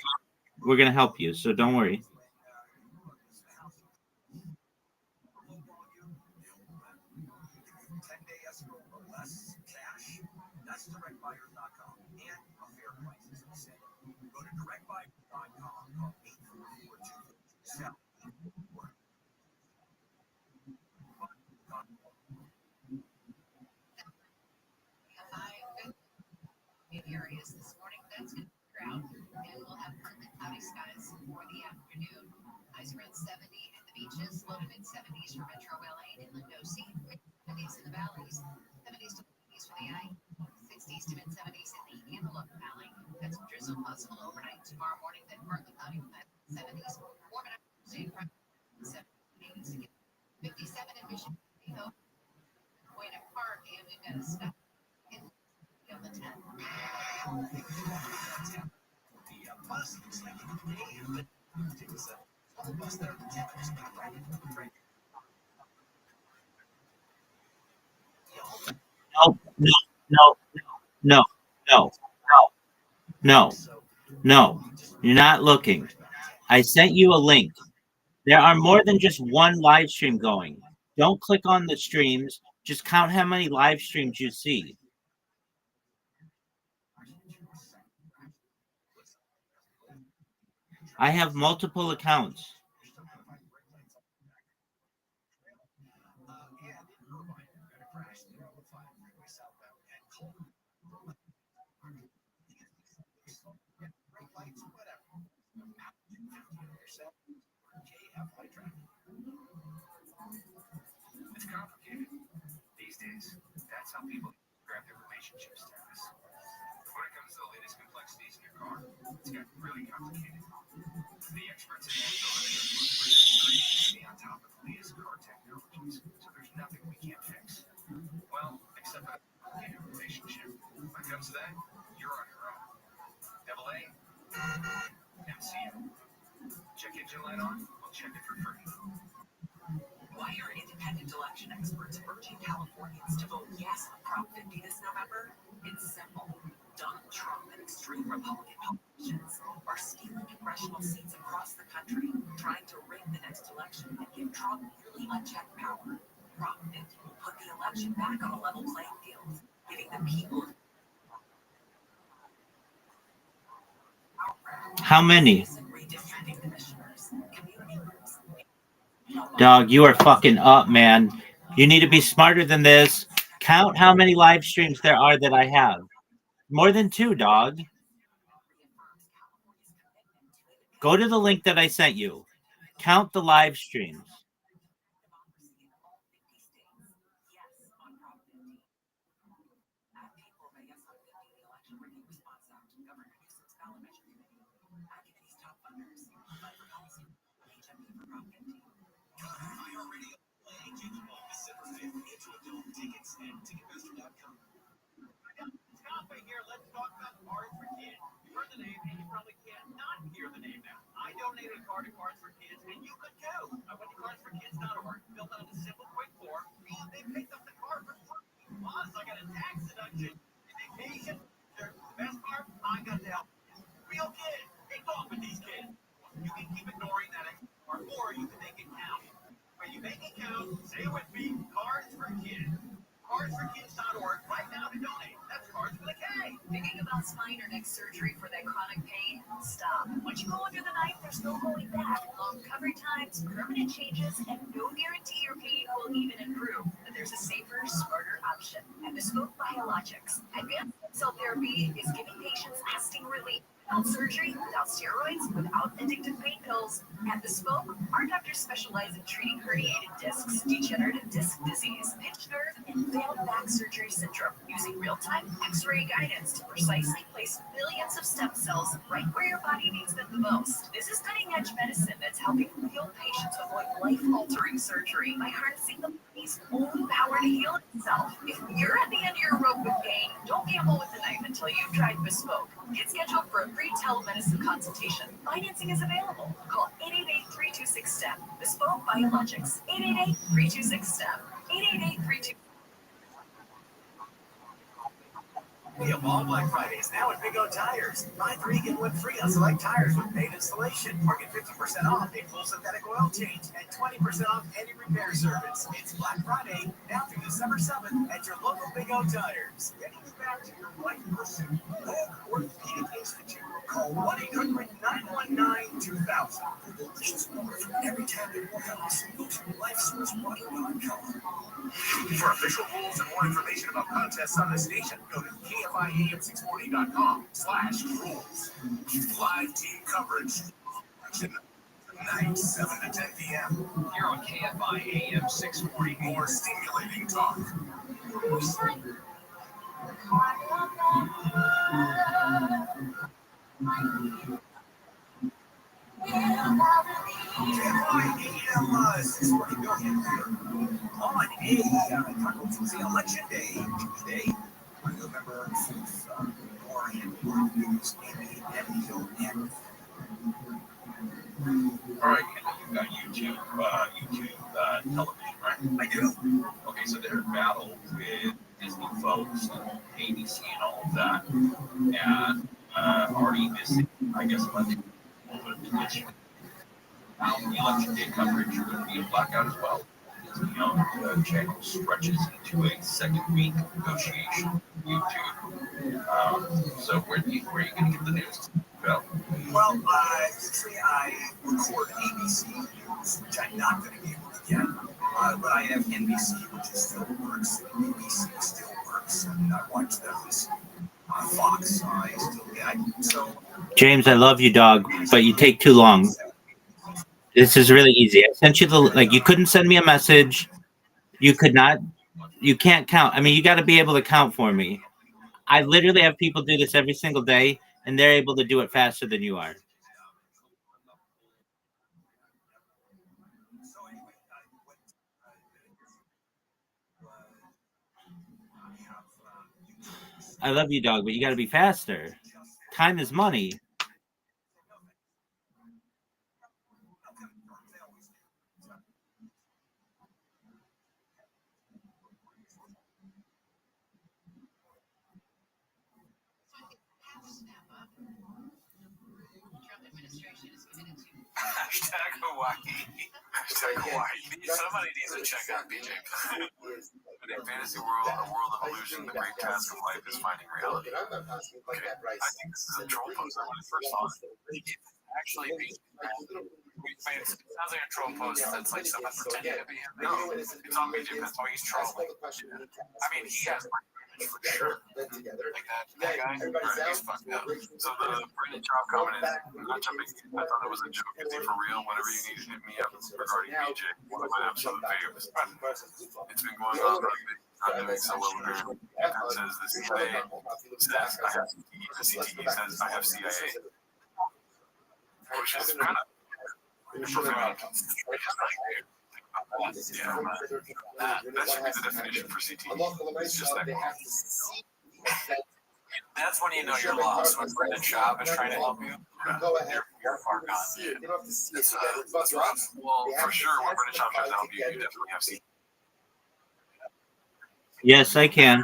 We're gonna help you. So don't worry. That's directbuyers.com and a fair price, as we say. Go to directbuyers.com, call 844-2 areas this morning. That's going to clear out, and we'll have partly cloudy skies for the afternoon. Highs around 70 at the beaches, low to mid 70s for Metro LA and Inland OC, 70s in the valleys, 70s to 80s for the eye, 60s to mid 70s in the Antelope Valley. That's drizzle possible overnight tomorrow morning, then partly cloudy with 70s. Warm it up Tuesday, 70s to 57 in Michigan, Buena Park, and we've got a stop in the 10. No, no, no, no, no, no. You're not looking. I sent you a link. There are more than just one live stream going. Don't click on the streams. Just count how many live streams you see. I have multiple accounts. It's complicated these days. That's how people grab their relationship status. When it comes to the latest complexities in your car, it's got really complicated. The experts at stay on top of the latest car technologies, so there's nothing we can't fix. Well, except for a complicated relationship. When it comes to that, you're on your own. Double A, MCU. Check engine light on, we'll check it for free. Why are independent election experts urging Californians to vote yes on Prop 50 this November? It's simple. Donald Trump and extreme Republican politicians are stealing congressional seats across the country, trying to rig the next election and give Trump nearly unchecked power. Prop 50 will put the election back on a level playing field, giving the people. How many? Dog, you are fucking up, man. You need to be smarter than this. Count how many live streams there are that I have. More than 2, dog. Go to the link that I sent you. Count the live streams. Let's talk about Cards for Kids. You heard the name, and you probably can't not hear the name now. I donated a card to Cards for Kids, and you could too. I went to cardsforkids.org, filled out a simple, quick form, and they picked up the card for free. Plus, I got a tax deduction, vacation. The best part, I got to help real kids. They talk with these kids. You can keep ignoring that extra card, or you can make it count. When you make it count, say it with me, Cards for Kids. Cardsforkids.org right now to donate. That's Cards with a K. Thinking about spine or neck surgery for that chronic pain? Stop. Once you go under the knife, there's no going back. Long recovery times, permanent changes, and no guarantee your pain will even improve. But there's a safer, smarter option. Bespoke Biologics. Advanced cell therapy is giving patients lasting relief. Without surgery, without steroids, without addictive pain pills. At Bespoke, our doctors specialize in treating herniated discs, degenerative disc disease, pinched nerve, and failed back surgery syndrome, using real-time X-ray guidance to precisely place millions of stem cells right where your body needs them the most. This is cutting-edge medicine that's helping real patients avoid life-altering surgery by harnessing the body's own power to heal itself. If you're at the end of your rope with pain, don't gamble with the knife until you've tried Bespoke. Get scheduled for a free telemedicine consultation. Financing is available. Call 888-326-STEP. Bespoke Biologics. 888-326-STEP. 888-326-STEP. The Evolve Black Friday is now at Big O Tires. Buy 3, get 1 free on select tires with paid installation. Or get 50% off a full synthetic oil change and 20% off any repair service. It's Black Friday now through December 7th at your local Big O Tires. Getting you back to your right pursuit. Orthopedic Institute. Call 1-800-919-2000. Delicious more from every time you walk out this go to lifesourcewater.com. For official rules and more information about contests on the station, go to KFIAM640.com/rules. Live team coverage. Night, 7 to 10 p.m. Here on KFI AM 640. More stimulating talk. KFI AM 640 million here. On a Taco Tuesday election day, Tuesday, on November 6th, more news, All right, you've got YouTube television, right? I do. Okay, so they're in battle with Disney folks and ABC and all of that, and already missing, I guess, election day coverage would be a blackout as well. The channel stretches into a second-week negotiation with YouTube. So where are you going to get the news? Well, usually I record ABC News, which I'm not going to be able to get. But I have NBC, which still works. BBC still works. And I watch those. Fox, I still get. So, James, I love you, dog, but you take too long. This is really easy. I sent you you couldn't send me a message. You can't count. I mean, you got to be able to count for me. I literally have people do this every single day, and they're able to do it faster than you are. I love you, dog, but you got to be faster. Time is money. Hashtag Hawaii. Hashtag Hawaii. Somebody needs to check out BJ. In a fantasy world, a world of illusion, the great task of life is finding reality. Okay. I think this is a troll post when I first saw it. Actually, it sounds like a troll post that's like someone pretending to be him. No, it's on BJ. That's why he's trolling. I mean, he has for sure. Like that guy, he's fucked up. So the Brandon Chop comment is not jumping. I thought it was a joke. Is he for real? Whatever you need to hit me up regarding BJ, one of my absolute favorites. It's been going on. Not doing so well. It says the CIA says I have CTE. The CTE says I have CIA. Which is kind of yeah, that should be the definition for CTE. It's just that. That's when you know you're lost. When Brendan Schaub is trying to help you, you're far gone. That's rough. Well, for sure, when Brendan Schaub tries to help you, you definitely have CTE. Yes, I can.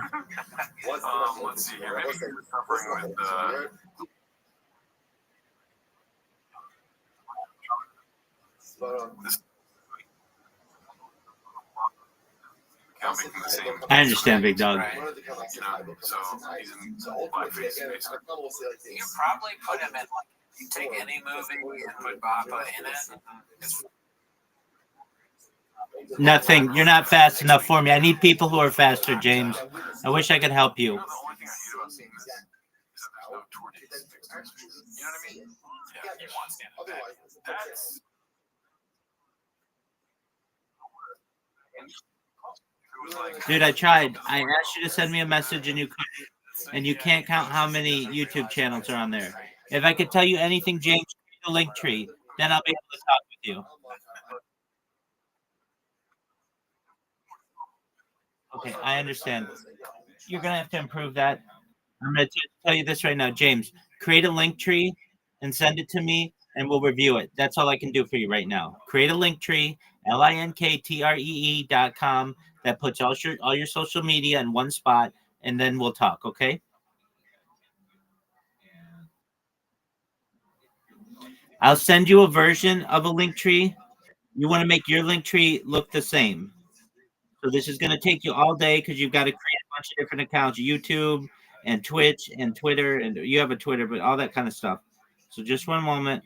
Let's see here. Maybe you're suffering with. I understand, big dog. Right. So he's in blackface. You can probably put him in, you take any movie and put Bappa in it. Nothing. You're not fast enough for me. I need people who are faster, James. I wish I could help you. The only thing I hate about seeing this is that there's no torches fixed to his face. You know what I mean? Yeah, you want stand-up back. That's... Dude, I tried. I asked you to send me a message and you couldn't. And you can't count how many YouTube channels are on there. If I could tell you anything, James, the link tree, then I'll be able to talk with you. Okay, I understand. You're going to have to improve that. I'm going to tell you this right now, James. Create a link tree and send it to me, and we'll review it. That's all I can do for you right now. Create a link tree, linkttree.com, that puts all your social media in one spot, and then we'll talk, okay? I'll send you a version of a link tree. You want to make your link tree look the same. So this is going to take you all day because you've got to create a bunch of different accounts, YouTube and Twitch and Twitter, and you have a Twitter, but all that kind of stuff. So just one moment.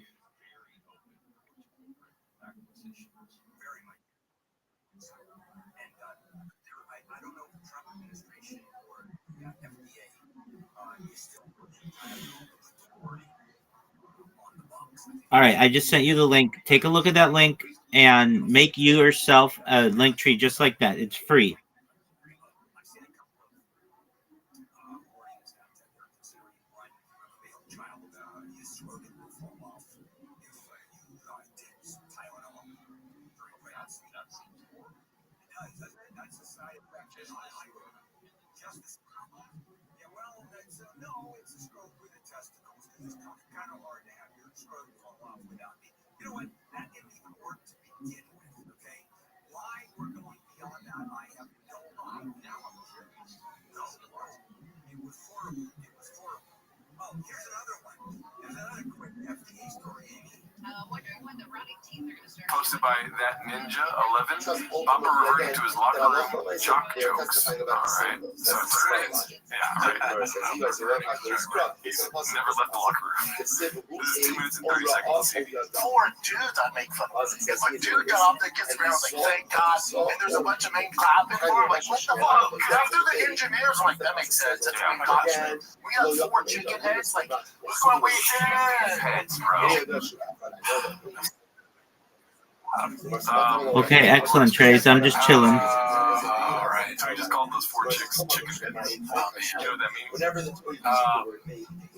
All right, I just sent you the link. Take a look at that link and make yourself a link tree just like that. It's free. You know what? That didn't even work to begin with, okay? Why we're going beyond that, I have no idea. Now I'm curious. No, it was horrible. It was horrible. Oh, here's another one. There's another quick FDA story, Amy. Wondering when the running teeth are going to start. Posted by that Ninja 11. Bumper reverting to his locker room jock jokes. All right, so it's yeah, right. He's never left the locker room. This is 2 minutes and 30 seconds. Poor dudes I make fun of. If a dude got off the gets around like, thank God, and there's a bunch of men clapping for him, like, what the fuck? After the engineers are like, that makes sense. That's what we got. We got 4 chicken heads, like, look what we did. Heads, bro. Okay, excellent, Trace. I'm just chilling. All right, so we just called those 4 chicks chicken heads. You know what that means?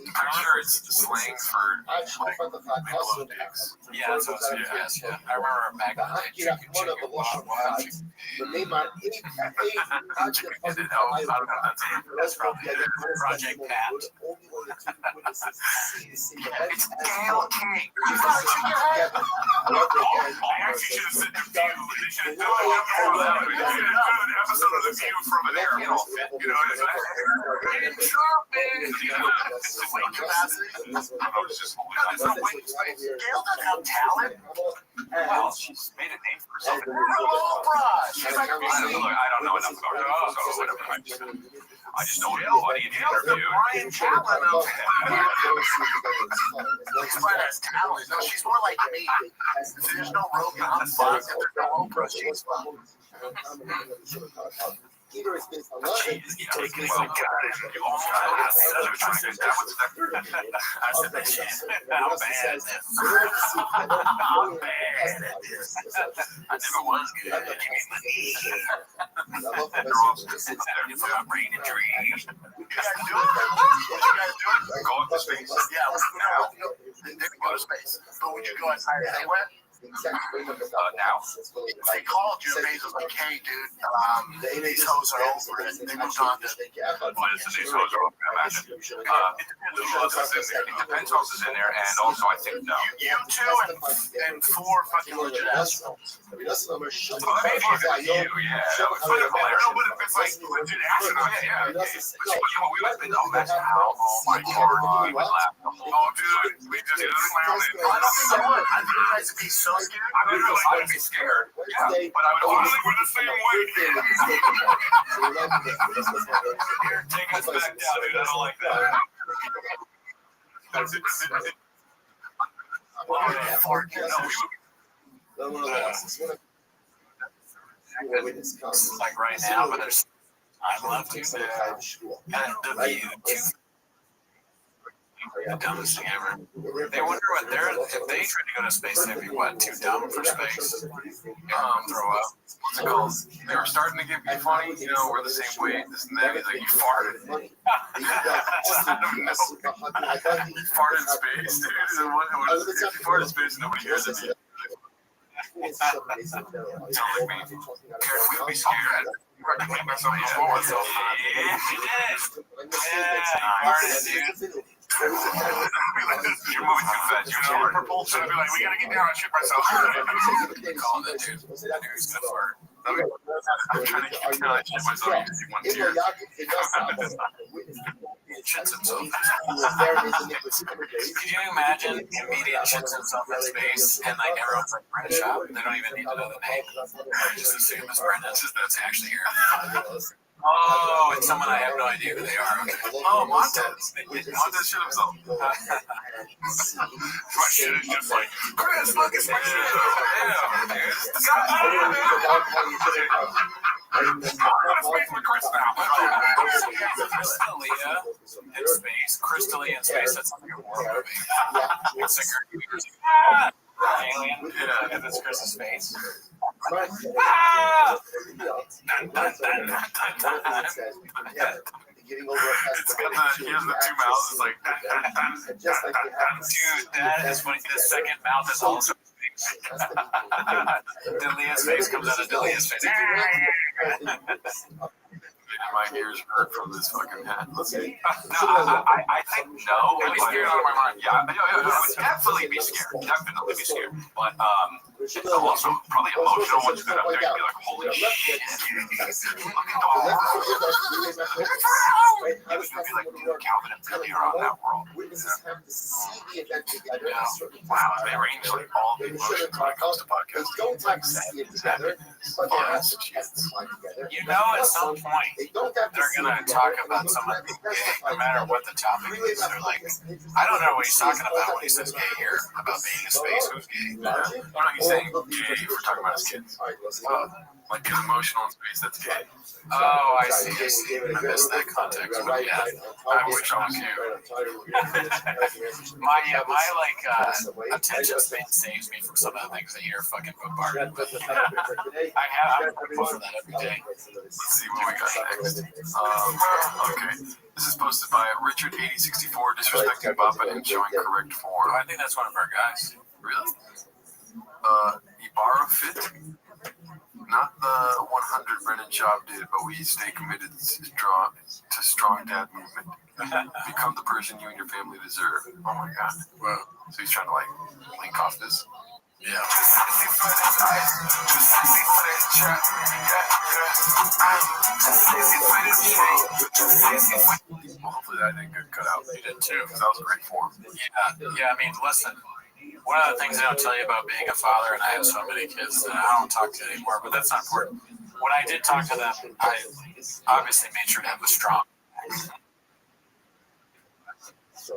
I'm sure it's slang for like below dicks. Yeah, so it's yeah. I remember back in the day, chicken. I don't know. That's probably Project Pat. It's Gail King. You got a chicken head? I actually should have said The View. They should have done an episode of The View from an airport. You know, Weight capacity. Gail doesn't have talent. Well, she's made a name for herself. She's like, I don't know enough about her, so whatever. I just know everybody in the interview. Brian Callen of has talent. No, she's more like me. There's no Rogan, I'm fucked. If there's no Oprah, she's fucked. Peter has been a lot of You take me some guy. You almost got it. I said that shit. How bad is this? How bad is this? I never was good. Give me money. And they're all just sitting there with their brain and trees. You guys do it? Go up to space. Yeah, they didn't go to space. But would you go as high as they went? Now. They called you and Bezos like, hey, dude, these hoes are over it. They moved on to... What is these hoes are over? Imagine. It depends who else is in there. It depends who else is in there. And also, I think, no. You two and 4 fucking legit assholes. Maybe even you, yeah. That was kind of hilarious. But if it's like legit assholes, yeah. But we would have been, oh, that's how, oh my God, we would laugh. Oh, dude, we just clown it. I don't think I would. I think you guys would be so scared. I would be scared. Yeah, but I would honestly we're the same way. Take us back down, dude. I don't like that. Like right now, but there's I love to say The View. The dumbest thing ever. They wonder what they're if they tried to go to space, they'd be what, too dumb for space? Throw up. What's it called? They were starting to get me funny, you know, we're the same weight, this and that. He's like, you farted. I don't know. You farted in space, dude. If you fart in space, nobody hears it. Sounds like me. Scared, we would be scared. I can't mess up my phone, so. Yeah, she did. Yeah, I farted, dude. You're moving too fast. You know, propulsion. I'd be like, we gotta get down and shoot myself. Call that dude. That dude's good for it. I'm trying to keep shit myself using one tear. shits himself. Could you imagine a comedian shits himself in space and like everyone's like, Brent Shop? They don't even need to know the name. They just assume it's Brendan. That's actually here. Oh, it's someone I have no idea who they are. Okay. Oh, Montez. Montez shit himself. My shit is just like, Chris, look, it's my shit. Crystalia in space. Crystalia in space. That's like a horror movie. It's like alien. Yeah, and it's Chris's face. Ah! It's got he has the two mouths. It's like, dude, that is funny. The second mouth is also. Delia's face comes out of Delia's face. My ears hurt from this fucking hat. Let's see. No, I think no. I'd be scared out of my mind. Yeah, I would definitely be scared. Definitely be scared. But also probably emotional once you get up there. You'd be like, holy shit. Look at all that. You would be like, dude, Calvin and Billy are on that world. Wow, they range like all the emotions when it comes to podcasts. You know, at some point, they're gonna talk about someone being gay, no matter what the topic is. They're like, I don't know what he's talking about when he says gay here, about being in space. Who's gay? No, he's saying gay. We're talking about his kids. Like get emotional in space. That's gay. Oh, I see. I missed that context. But yeah, I wish I was you. my attention span saves me from some of the things that you're fucking bombarded with. I'm grateful for that every day. Let's see what we got next. Okay. This is posted by Richard8064, disrespecting Boppin and showing correct form. I think that's one of our guys. Really? Ibarra Fit? Not the 100 Brennan job did, but we stay committed to strong dad movement. Become the person you and your family deserve. Oh my God. Wow. So he's trying to like link off this. Yeah. Well, hopefully that didn't get cut out. You did too. Because that was great form. Yeah. I mean, listen. One of the things I don't tell you about being a father, and I have so many kids that I don't talk to anymore, but that's not important. When I did talk to them, I obviously made sure to have a strong back.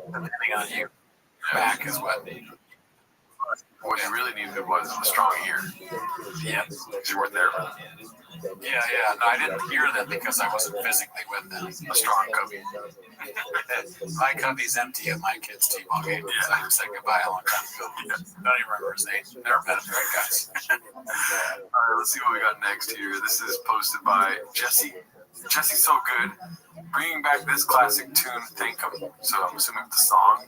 Depending on you, back is what. What you really needed was a strong ear. Yeah. You weren't there. Yeah. No, I didn't hear them because I wasn't physically with them. A strong cubby. My cubby's empty at my kid's T-ball game. So I said goodbye a long time ago. Don't even remember his name. Never met him. Great guys. All right, let's see what we got next here. This is posted by Jesse. Jesse's so good. Bringing back this classic tune, Thank 'Em. So I'm assuming the song.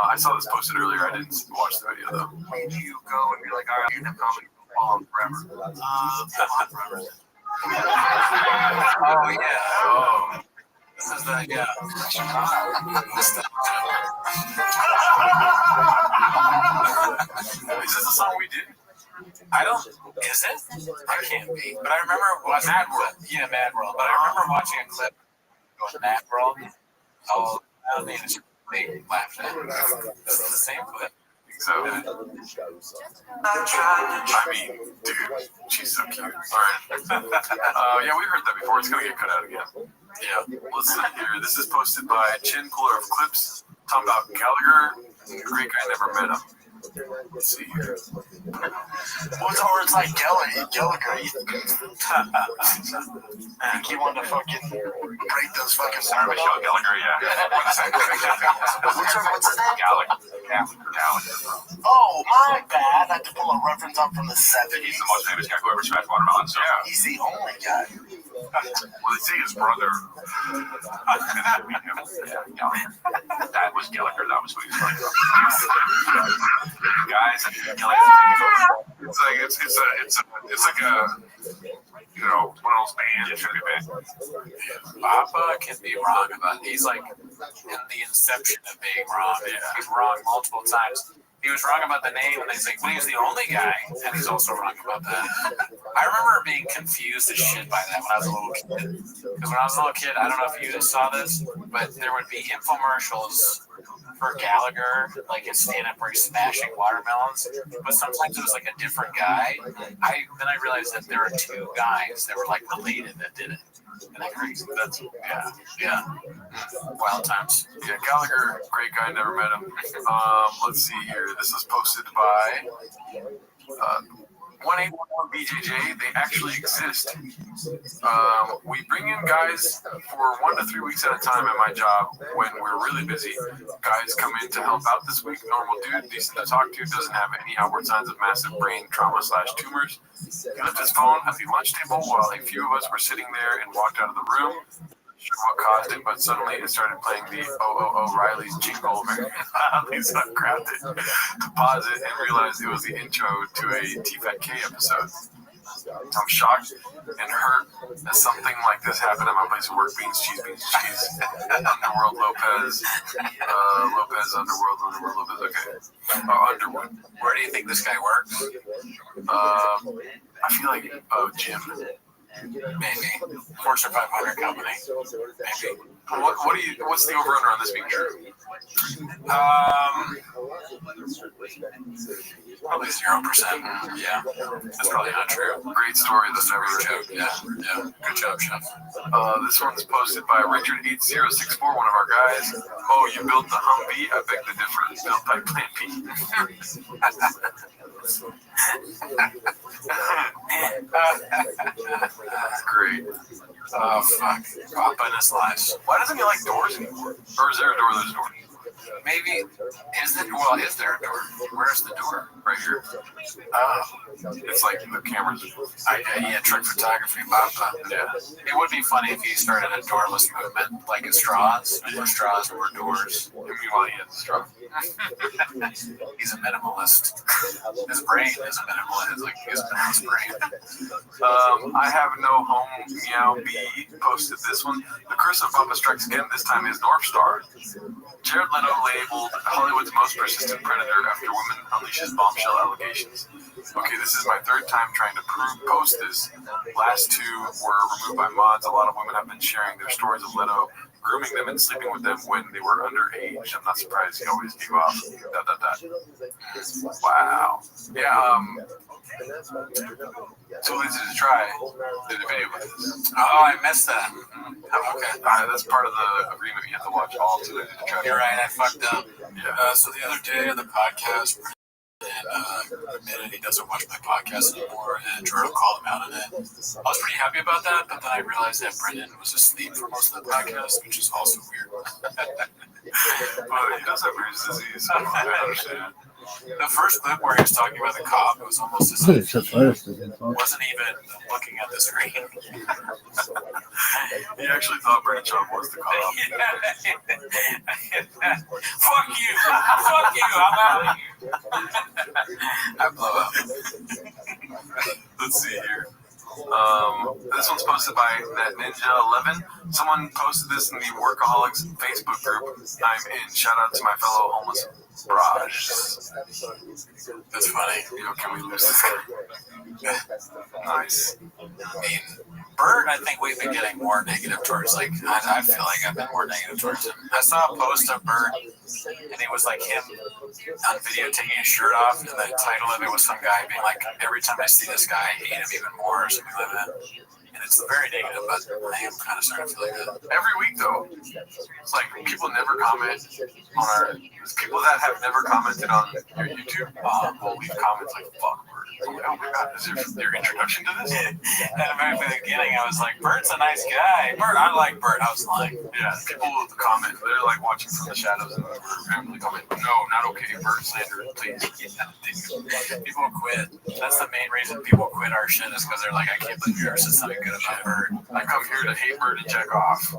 I saw this posted earlier. I didn't watch the video though. Made you go and be like, all right, you're the comedy forever. Forever. Oh yeah. Oh. This is the Is this the song we did? I don't. Is it? I can't be. But I remember watching Mad World. Yeah, Mad World. But I remember watching a clip of Mad World. Oh, I mean, they laughed at it. It's the same clip. So, I mean, dude, she's so cute. All right. Yeah, we heard that before. It's gonna get cut out again. Yeah. Let's see here. This is posted by Chin Puller of Clips. Talking about Gallagher. Great guy, never met him. Let's see here. What's words like Gallagher? I think he wanted to fucking break those fucking sermons. Michelle Gallagher, yeah. What's his name? Gallagher. Oh, my bad. I had to pull a reference up from the 70s. He's the most famous guy who ever smashed watermelon, so yeah. He's the only guy. Well, they say his brother. That was Gallagher. That was who he was like. Guys, it's like a one of those bands. It should be bad. Papa can be wrong about. He's like in the inception of being wrong. He's wrong multiple times. he was wrong about the name, and he's like, well, he's the only guy, and he's also wrong about that. I remember being confused as shit by that when I was a little kid. Because when I was a little kid, I don't know if you just saw this, but there would be infomercials for Gallagher, like his stand-up where he's smashing watermelons, but sometimes it was like a different guy. Then I realized that there were two guys that were like related that did it. And that crazy. That's yeah. Wild times. Yeah, Gallagher, great guy, never met him. Let's see here. This was posted by 1811 BJJ. They actually exist. We bring in guys for 1 to 3 weeks at a time at my job when we're really busy. Guys come in to help out this week. Normal dude, decent to talk to, doesn't have any outward signs of massive brain trauma/tumors. He left his phone at the lunch table while a few of us were sitting there and walked out of the room. Not sure what caused it, but suddenly it started playing the O'Reilly's jingle very loudly, so I grabbed it to pause it and realized it was the intro to a T-Fat-K episode. I'm shocked and hurt that something like this happened at my place of work. Beans, cheese. Underworld, Lopez, Underworld, Lopez. Okay. Underwood. Where do you think this guy works? I feel like Jim. Maybe. Fortune 500 company. Maybe. What's the over-under on this being true? Probably 0%. Yeah. That's probably not true. Great story, that's never true. Yeah. Good job, Chef. This one's posted by Richard8064, one of our guys. Oh, you built the Humvee? I beg the difference. Built by Plan B. That's great. Oh, fuck. Papa and his lives. Why doesn't he like doors anymore? Or is there a door there's a door? Maybe. Is there a door? Where's the door? Right here. It's like the cameras. Trick photography, Papa. Yeah. It would be funny if he started a doorless movement, like his straws. More straws, more doors. Meanwhile, he has a straw. He's a minimalist. His brain is a minimalist. Like his brain. I have no home. Meow B posted this one. The curse of Papa strikes again. This time is North Star. Jared Leto labeled Hollywood's most persistent predator after woman unleashes bombshell allegations. Okay, this is my third time trying to post this. Last two were removed by mods. A lot of women have been sharing their stories of Leto grooming them and sleeping with them when they were underage. I'm not surprised he always gave off. Wow. Yeah, so Lindsay to try did a video with this. Oh, I missed that. Okay. That's part of the agreement. You have to watch all to try. You're right, I fucked up. Yeah. So the other day on the podcast, admitted he doesn't watch my podcast anymore, and Jordan called him out on it. I was pretty happy about that, but then I realized that Brendan was asleep for most of the podcast, which is also weird. But he does have Graves' disease, so I understand. The first clip where he was talking about the cop, it was almost as if he wasn't even looking at the screen. He actually thought Brendan Schaub was the cop. Fuck you! Fuck you! I'm out of here! I blow up. Let's see here. This one's posted by NetNinja11. Someone posted this in the Workaholics Facebook group I'm in. Shout out to my fellow homeless Raj. That's funny. Can we lose this guy? Nice. I mean, Bert, I think we've been getting more negative towards, like, I feel like I've been more negative towards him. I saw a post of Bert, and it was like him on video taking his shirt off, and the title of it was some guy being like, every time I see this guy, I hate him even more, or something like that. And it's very negative, but I am kind of starting to feel like that. Every week, though, it's like people never comment on our... People that have never commented on your YouTube will leave comments like, fuck, Bert. Oh my god, is your introduction to this? At the very beginning, I was like, Bert's a nice guy. Bert, I like Bert. I was like, yeah, people will comment. They're like watching from the shadows and randomly comment, no, not okay, Bert, slander, please. Yeah, people quit. That's the main reason people quit our shit is because they're like, I can't believe you ever said something good about Bert. I come here to hate Bert and check off.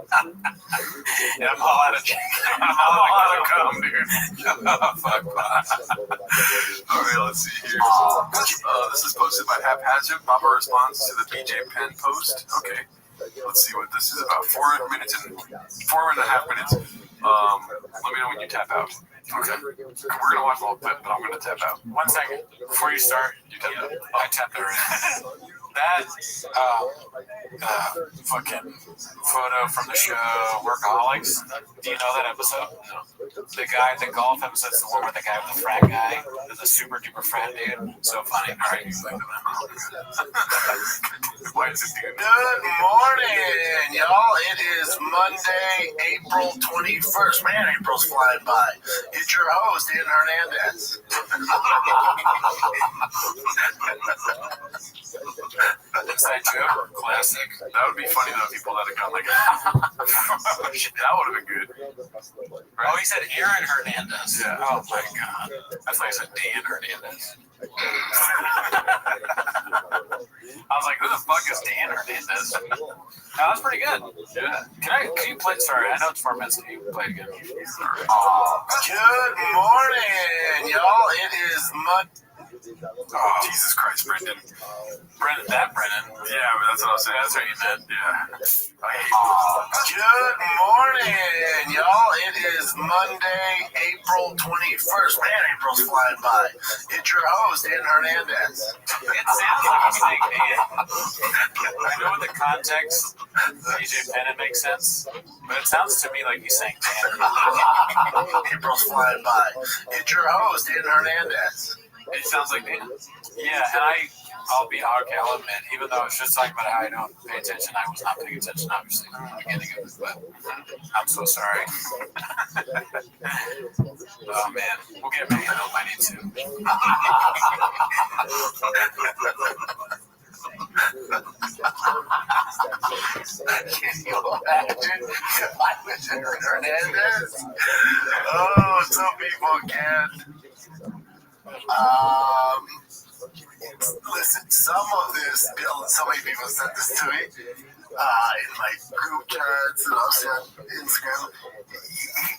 Yeah, I'm all out of cum, dude. Fuck. Okay, let's see here. This is posted by Haphazard. Papa responds to the BJ Penn post. Okay, let's see what this is about. 4.5 minutes. Let me know when you tap out. Okay. We're gonna watch a little bit, but I'm gonna tap out. 1 second before you start. You tap out. I tapped already. That fucking photo from the show Workaholics. Do you know that episode? No. The guy, the golf episode, is the one with the guy with the frat guy, the super duper frat dude. So funny. All right, why is it doing? Good morning, y'all. It is Monday, April 21st. Man, April's flying by. It's your host, Dan Hernandez. Inside joke, classic. That would be funny though if people that had gone like, that would have been good. Right? Oh, he said Aaron Hernandez. Yeah. Oh my god. That's why I said Dan Hernandez. I was like, who the fuck is Dan Hernandez? That was pretty good. Yeah. Can you play? Sorry, I know it's 4 minutes. Can you play it again? Good morning, y'all. It is Monday. Oh, Jesus Christ, Brendan. Brendan. Yeah, but that's what I was saying. That's what you meant. Yeah. I hate you. Good morning, y'all. It is Monday, April 21st. Man, April's flying by. It's your host, Dan Hernandez. It sounds like he's saying Dan. I know in the context, DJ Bennett makes sense, but it sounds to me like he's saying Dan. April's flying by. It's your host, Dan Hernandez. It sounds like Dan. Yeah, and I'll admit, even though it's just talking about how I don't pay attention, I was not paying attention, obviously, from the beginning of it, but I'm so sorry. Oh, man. We'll get paid if I need to. Can you imagine if I was Aaron Hernandez? Oh, some people can. Listen, some of this, so many people sent this to me in my group chats and also on Instagram.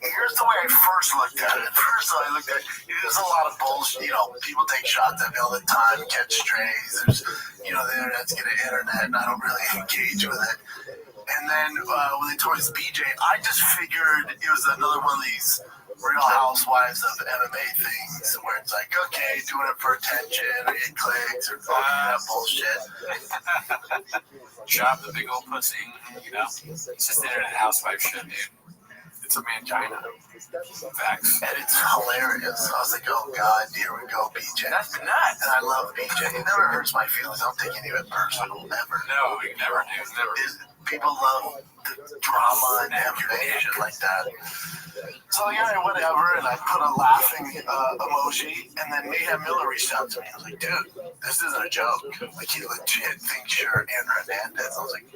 Here's the way I first looked at it. First, I looked at it. There's a lot of bullshit. You know, people take shots at me all the time, catch strays. There's, the internet's getting internet, and I don't really engage with it. And then when they told us BJ, I just figured it was another one of these Real Housewives of MMA things where it's like, okay, doing it for attention or get clicks or that bullshit. Chop the big old pussy, It's just internet housewife shit, dude. It's a mangina. Facts. And it's hilarious. I was like, oh God, here we go, BJ. That's nuts. And I love BJ. It never hurts my feelings. I don't take any of it personal, ever. No, you never do. Never. People love the drama and information like that. So yeah, whatever, and I put a laughing emoji, and then Mayhem Miller reached out to me. I was like, dude, this isn't a joke. Like, he legit thinks you're Aaron Hernandez. I was like,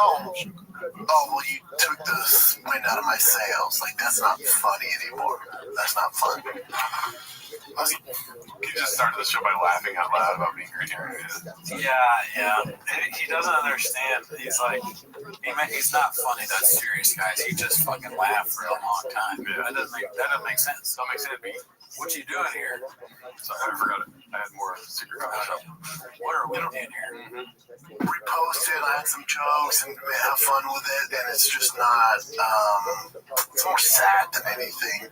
oh, well, you took the wind out of my sails. Like, that's not funny anymore. That's not fun. You just started the show by laughing out loud about being Aaron Hernandez. Yeah. He doesn't understand. He's like, he's not funny, that's serious, guys. He just fucking laughed for a long time. Yeah. That doesn't make sense. Don't make sense to me. What you doing here? Sorry, I forgot it. I had more secret coffee shop. What are we doing here? Repost it, I had some jokes and have fun with it, and it's just not, it's more sad than anything.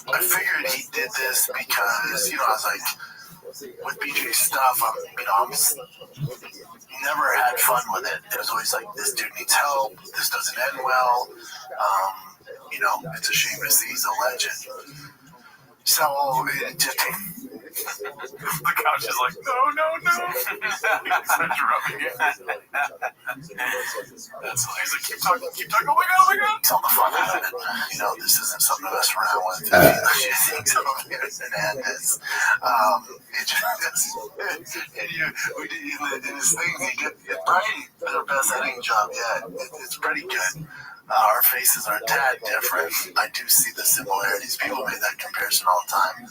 I figured he did this because, I was like, with BJ's stuff, I'm never had fun with it. It was always like, this dude needs help, this doesn't end well, it's a shame to see he's a legend. So, it just the couch is like, no. He's rubbing it. That's hilarious. He's like, keep talking. Oh my god. Tell the fun out of it. This isn't something to mess around with. She thinks I'm Hernandez. It just, in his thing, probably their best editing job yet. It's pretty good. Our faces are a tad different. I do see the similarities. People make that comparison all the time.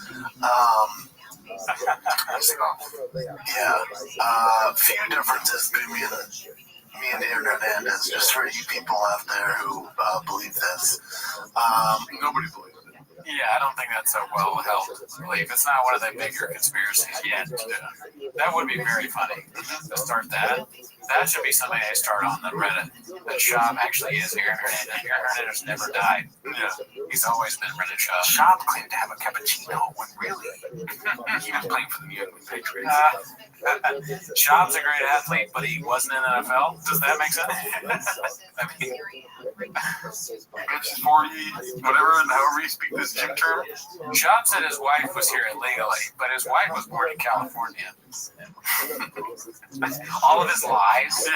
Few differences between me and Aaron Hernandez, just for you people out there who believe this. Nobody believes it. Yeah, I don't think that's a well-held belief. It's not one of the bigger conspiracies yet. That would be very funny to start that. That should be something I start on the Reddit. That Shab actually is Aaron Hernandez. Aaron Hernandez never died. Yeah. He's always been Reddit Shab. Shab claimed to have a cappuccino when really he was playing for the New England Patriots. Shab's a great athlete, but he wasn't in the NFL. Does that make sense? I mean, Bitch 40, whatever, however you speak this gym term. Shab said his wife was here illegally, but his wife was born in California. All of his lies.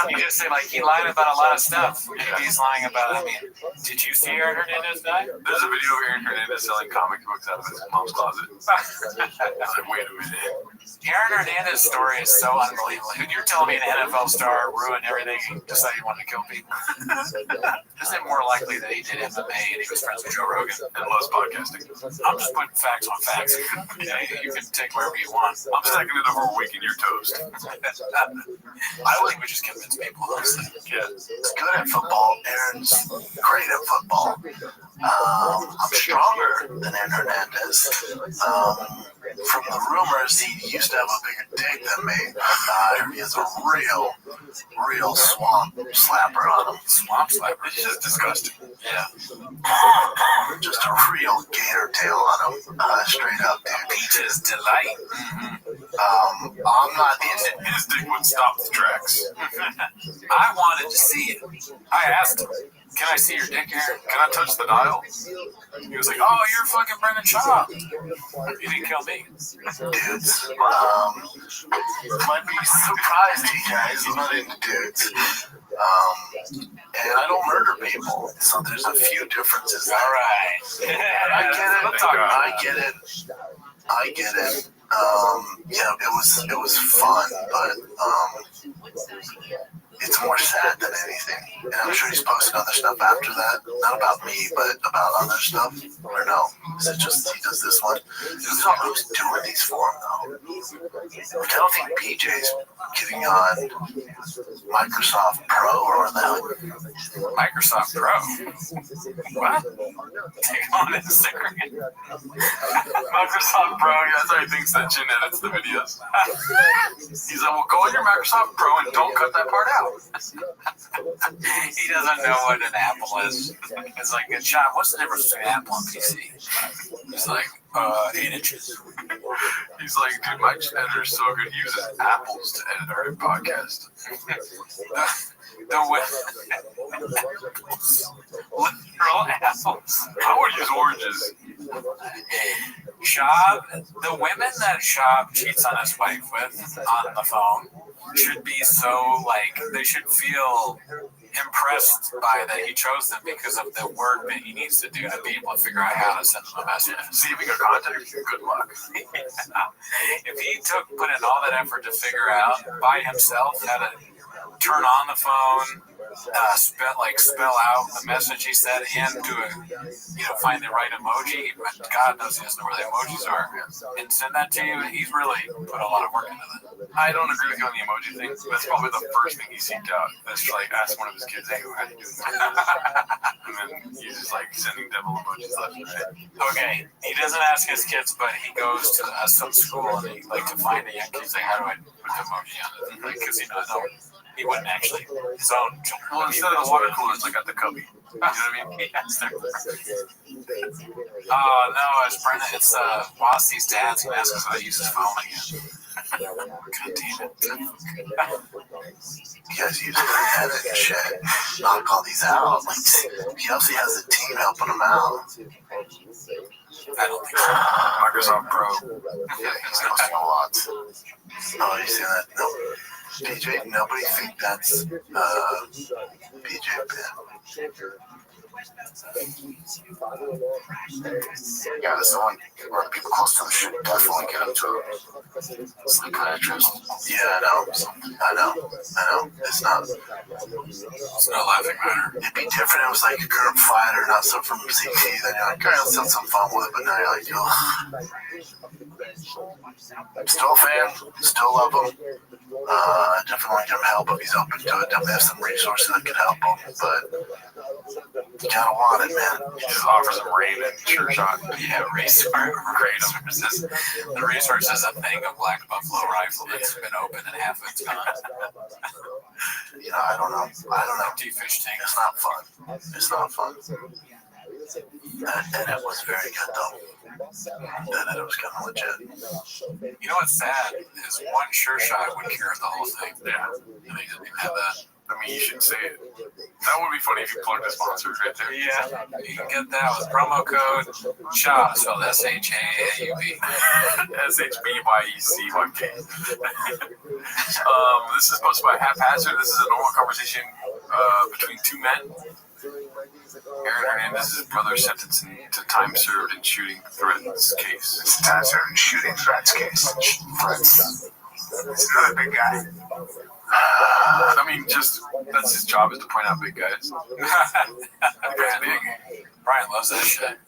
You just say, like, he lied about a lot of stuff. He's lying about, I mean, did you see Aaron Hernandez die? There's a video of Aaron Hernandez selling comic books out of his mom's closet. I was like, wait a minute. Aaron Hernandez's story is so unbelievable. You're telling me an NFL star ruined everything and decided he wanted to kill people? Isn't it more likely that he did MMA and he was friends with Joe Rogan and loves podcasting? I'm just putting facts on facts. You can take wherever you want. I'm stacking it over a week in your toast. I think we just convince people of those things. Yeah. He's good at football. Aaron's great at football. I'm stronger than Aaron Hernandez. From the rumors, he used to have a bigger dick than me. He has a real swamp slapper on him. Swamp slapper? It's just disgusting. Yeah. Just a real gator tail on him. Straight up, dude. Peach's delight. I'm not the his dick would stop the tracks. I wanted to see it. I asked him, can I see your dick, Aaron? Can I touch the dial? He was like, oh, you're fucking Brendan Schaub. You didn't kill me. dudes. Might be surprised, you guys. I'm not into dudes. And I don't murder people, so there's a few differences there. All right. I get it. Yeah, it was fun, but it's more sad than anything. And I'm sure he's posted other stuff after that. Not about me, but about other stuff. Or no? Is it just he does this one? Who's doing these for him, though? I don't think PJ's getting on Microsoft Pro or that. Microsoft Pro? What? Take on Instagram. Microsoft Pro, yeah, that's how he thinks that Chin edits the videos. He's like, well, go on your Microsoft Pro and don't cut that part out. He doesn't know what an Apple is. It's like, Sean, what's the difference between Apple and PC? He's like, 8 inches. He's like, dude, my editor's so good, he uses apples to edit our podcast. Literal apples. I would use oranges. Shab, the women that Shab cheats on his wife with on the phone should be so, like, they should feel impressed by that he chose them because of the work that he needs to do to be able to figure out how to send them a message. See if he can contact you, good luck. If he put in all that effort to figure out by himself how to turn on the phone, spell out the message he said, and do find the right emoji. But God knows he doesn't know where the emojis are, and send that to you. He's really put a lot of work into that. I don't agree with you on the emoji thing. That's probably the first thing he seeked out. That's like ask one of his kids, hey, how do you do that? And then he's just like sending devil emojis left and right. Okay, he doesn't ask his kids, but he goes to some school and he to find the young kids. Like, how do I put the emoji on it? Because he doesn't know. He wouldn't actually. His own children. Well, instead of the water coolers, I got the cubby. You know what I mean? Yes, oh no, it's Brendan. It's Wossy's dad's gonna ask us how to use his phone again. God damn it! You guys use the edit and shit. Knock all these out. Like, he obviously has a team helping him out. I don't think so. Microsoft Pro. Yeah, he's costing a lot. Oh, you see that? No. PJ, nobody think that's PJ Ben. Yeah, that's the one where people close to him should definitely get him to a psychiatrist. Yeah, I know. It's not a laughing matter. It'd be different. It was like a current fighter, not some from CT. Then you're like, all right, let's have some fun with it. But now you're like, yo, still a fan, still love him. Definitely give him help if he's open to it. Definitely have some resources that can help him, but you gotta want it, man. He just offers him rain and sure shot. Yeah, resources. The resource is a thing of Black Buffalo rifle that's been open and half of it's gone. I don't know. Empty fish tank. It's not fun. It's not fun. And it was very good, though. And it was kind of legit. You know what's sad is one sure shot would cure the whole thing. Yeah. And they didn't even have that. I mean, you should say it. That would be funny if you plugged the sponsors right there. Yeah. You can get that with promo code SHAAUB, spelled SHAAUB. SHBYECYK. This is supposed to be haphazard. This is a normal conversation between two men. Aaron Hernandez's brother sentenced to time served in shooting threats case. It's time served in shooting threats case. Threats. He's another big guy. I mean, that's his job is to point out big guys. That guy's big. Brian loves that shit.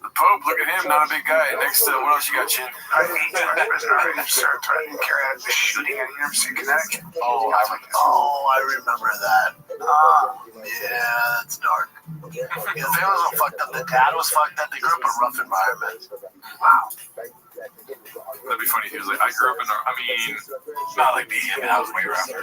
The Pope, look at him, not a big guy. Next to, what else you got, Chin? I mean, prisoner threatened to carry out the shooting at University of Connecticut. Oh, I remember that. Yeah, that's dark. The family was fucked up. The dad was fucked up. They grew up in a rough environment. Wow. That'd be funny if he was like, I grew up in, Not like me. I mean, I was way rougher.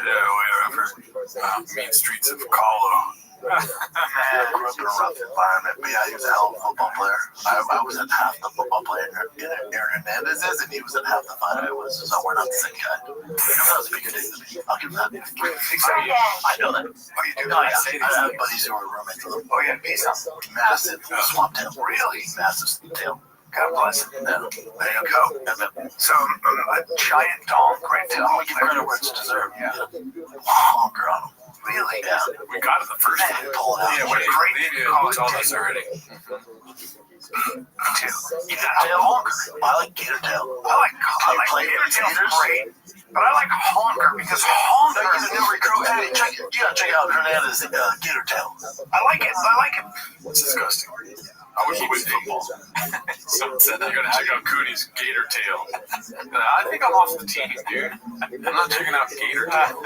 Mean streets of Colo. Man, I grew up in a rough environment, but yeah, he was a hell of a football player. I was in half the football player Aaron Hernandez is, and he was in half the fight I was, so we're not the same guy. That was a big thing to me. I'll give him that. I know that. Oh, you do? Oh, yeah. I have buddies who were roommates with him. Oh, yeah, he's a massive swamp tail. Really? Massive tail. God bless him. There you go. So, a giant dog right tail. I'm going to give credit where it's deserved. Yeah. Honker on him. Really? Yeah. We got it the first time. Yeah, what a great call. Told us already. You got tail honker. I like gator tail. I like gator tail great. But I like honker because honker is a new recruit. Hey, you gotta check out Hernandez gator tail. I like it. It's disgusting. I wish he was football. Someone said that. You gotta check out Cooney's gator tail. I think I'm off the team, dude. I'm not checking out gator tail.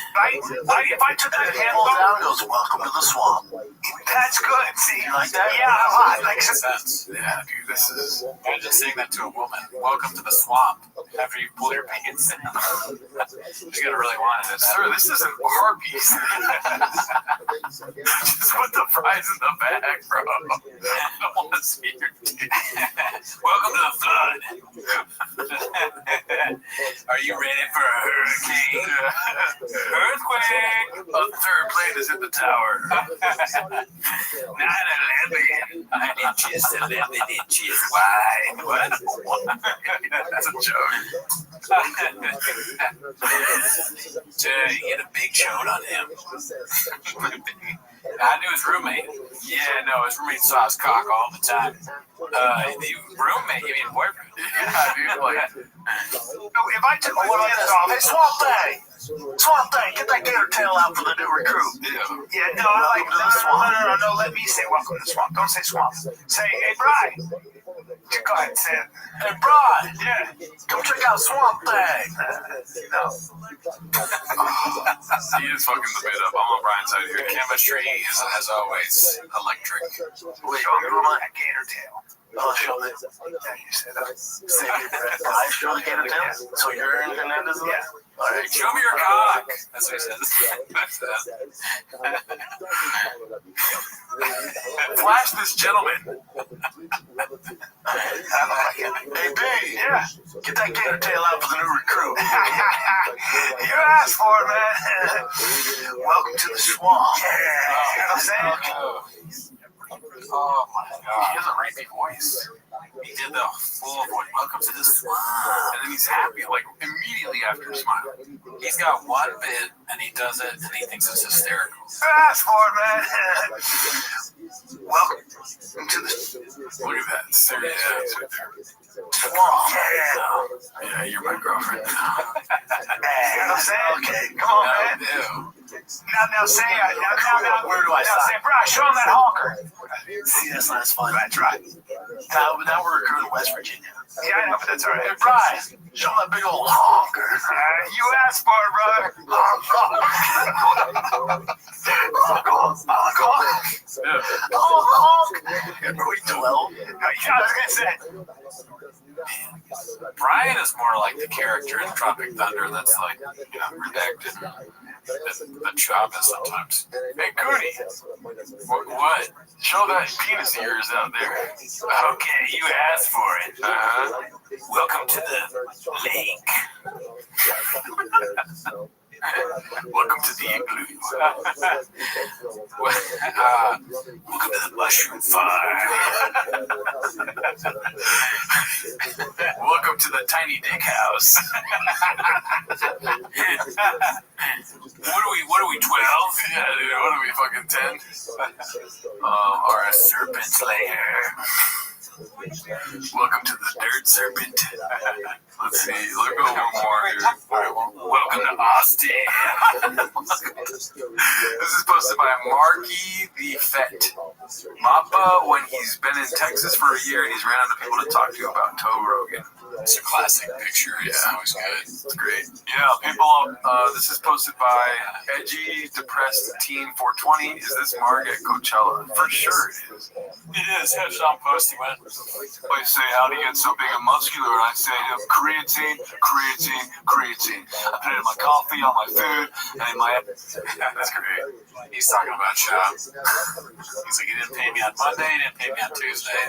If I took the handle down, goes, welcome to the swamp. That's good. See, you like that? Yeah, I like sense. Yeah, dude, this is. Imagine saying that to a woman. Welcome to the swamp. After you pull your pants down. She's gonna really want it. Sir, this isn't Arby's. Just put the fries in the bag, bro. I don't want to see your dick. Welcome to the flood. Are you ready for a hurricane? Earthquake! A third plane is in the tower. 9/11. 9 inches, 11 inches wide. What? That's a joke. You get a big showed on him. I knew his roommate. Yeah, no, his roommate saw his cock all the time. The roommate, you mean boyfriend? Yeah, dude, like. If I took my hands off, hey, Swamp Thing, get that gator tail out for the new recruit. Yeah, no, I like no, let me say welcome to the swamp. Don't say swamp. Say, hey, Brian. Go ahead and say it. Hey, Brian, yeah, come check out Swamp Thing. No. He is fucking the bit up. I'm on Brian's side here. Chemistry is, as always, electric. Wait, show me that gator tail. Oh, show me. Yeah, you said that. Say I show the gator tail? So you're in Hernandez? Yeah. All right. Show me your cock. That's what he says. Flash this gentleman. Hey, B, yeah. Get that gator tail out for the new recruit. You asked for it, man. Welcome to the swamp. Yeah. You know what I'm saying? Oh my god. He has a rapey voice. He did the full voice. Welcome to the swamp. And then he's happy, like, immediately after a smile. He's got one bit, and he does it, and he thinks it's hysterical. Ask for it, man. Welcome to the... Look at that. Serious face right there. Swamp. Yeah, you're my girlfriend now. You know what I'm saying? Okay, come on, man. Ew. Now say, now, Where do I now sign? say, bro, show him that honker. See, that's not as fun. That's right. Now we're recruiting West Virginia. Yeah, I know, but that's all right. Hey, Brian, show that big old honker. You asked for it, brother. Yeah, are we 12? Yeah, I was gonna say. Brian is more like the character in Tropic Thunder that's like, redacted. The job is sometimes. Hey, Cootie. What? Show that penis of yours out there. Okay, you asked for it. Welcome to the lake. Welcome to the igloo. Welcome to the mushroom farm. Welcome to the tiny dick house. What are we, 12? Yeah, dude, what are we, fucking 10? Or a serpent slayer. Welcome to the dirt serpent. Let's see, look at one more here. Welcome to Austin. This is posted by Marky the Fett. Mappa, when he's been in Texas for a year, he's ran out of people to talk to about Toe Rogan. It's a classic picture. It's always good. It's great. Yeah, people, this is posted by Edgy Depressed Teen 420. Is this Mark at Coachella? For sure it is. It is. Have Sean Posty, man. I say, how do you get so big and muscular? And I say, creatine. I put it in my coffee, on my food, and in my... That's great. He's talking about Sean. He's like, he didn't pay me on Monday, he didn't pay me on Tuesday.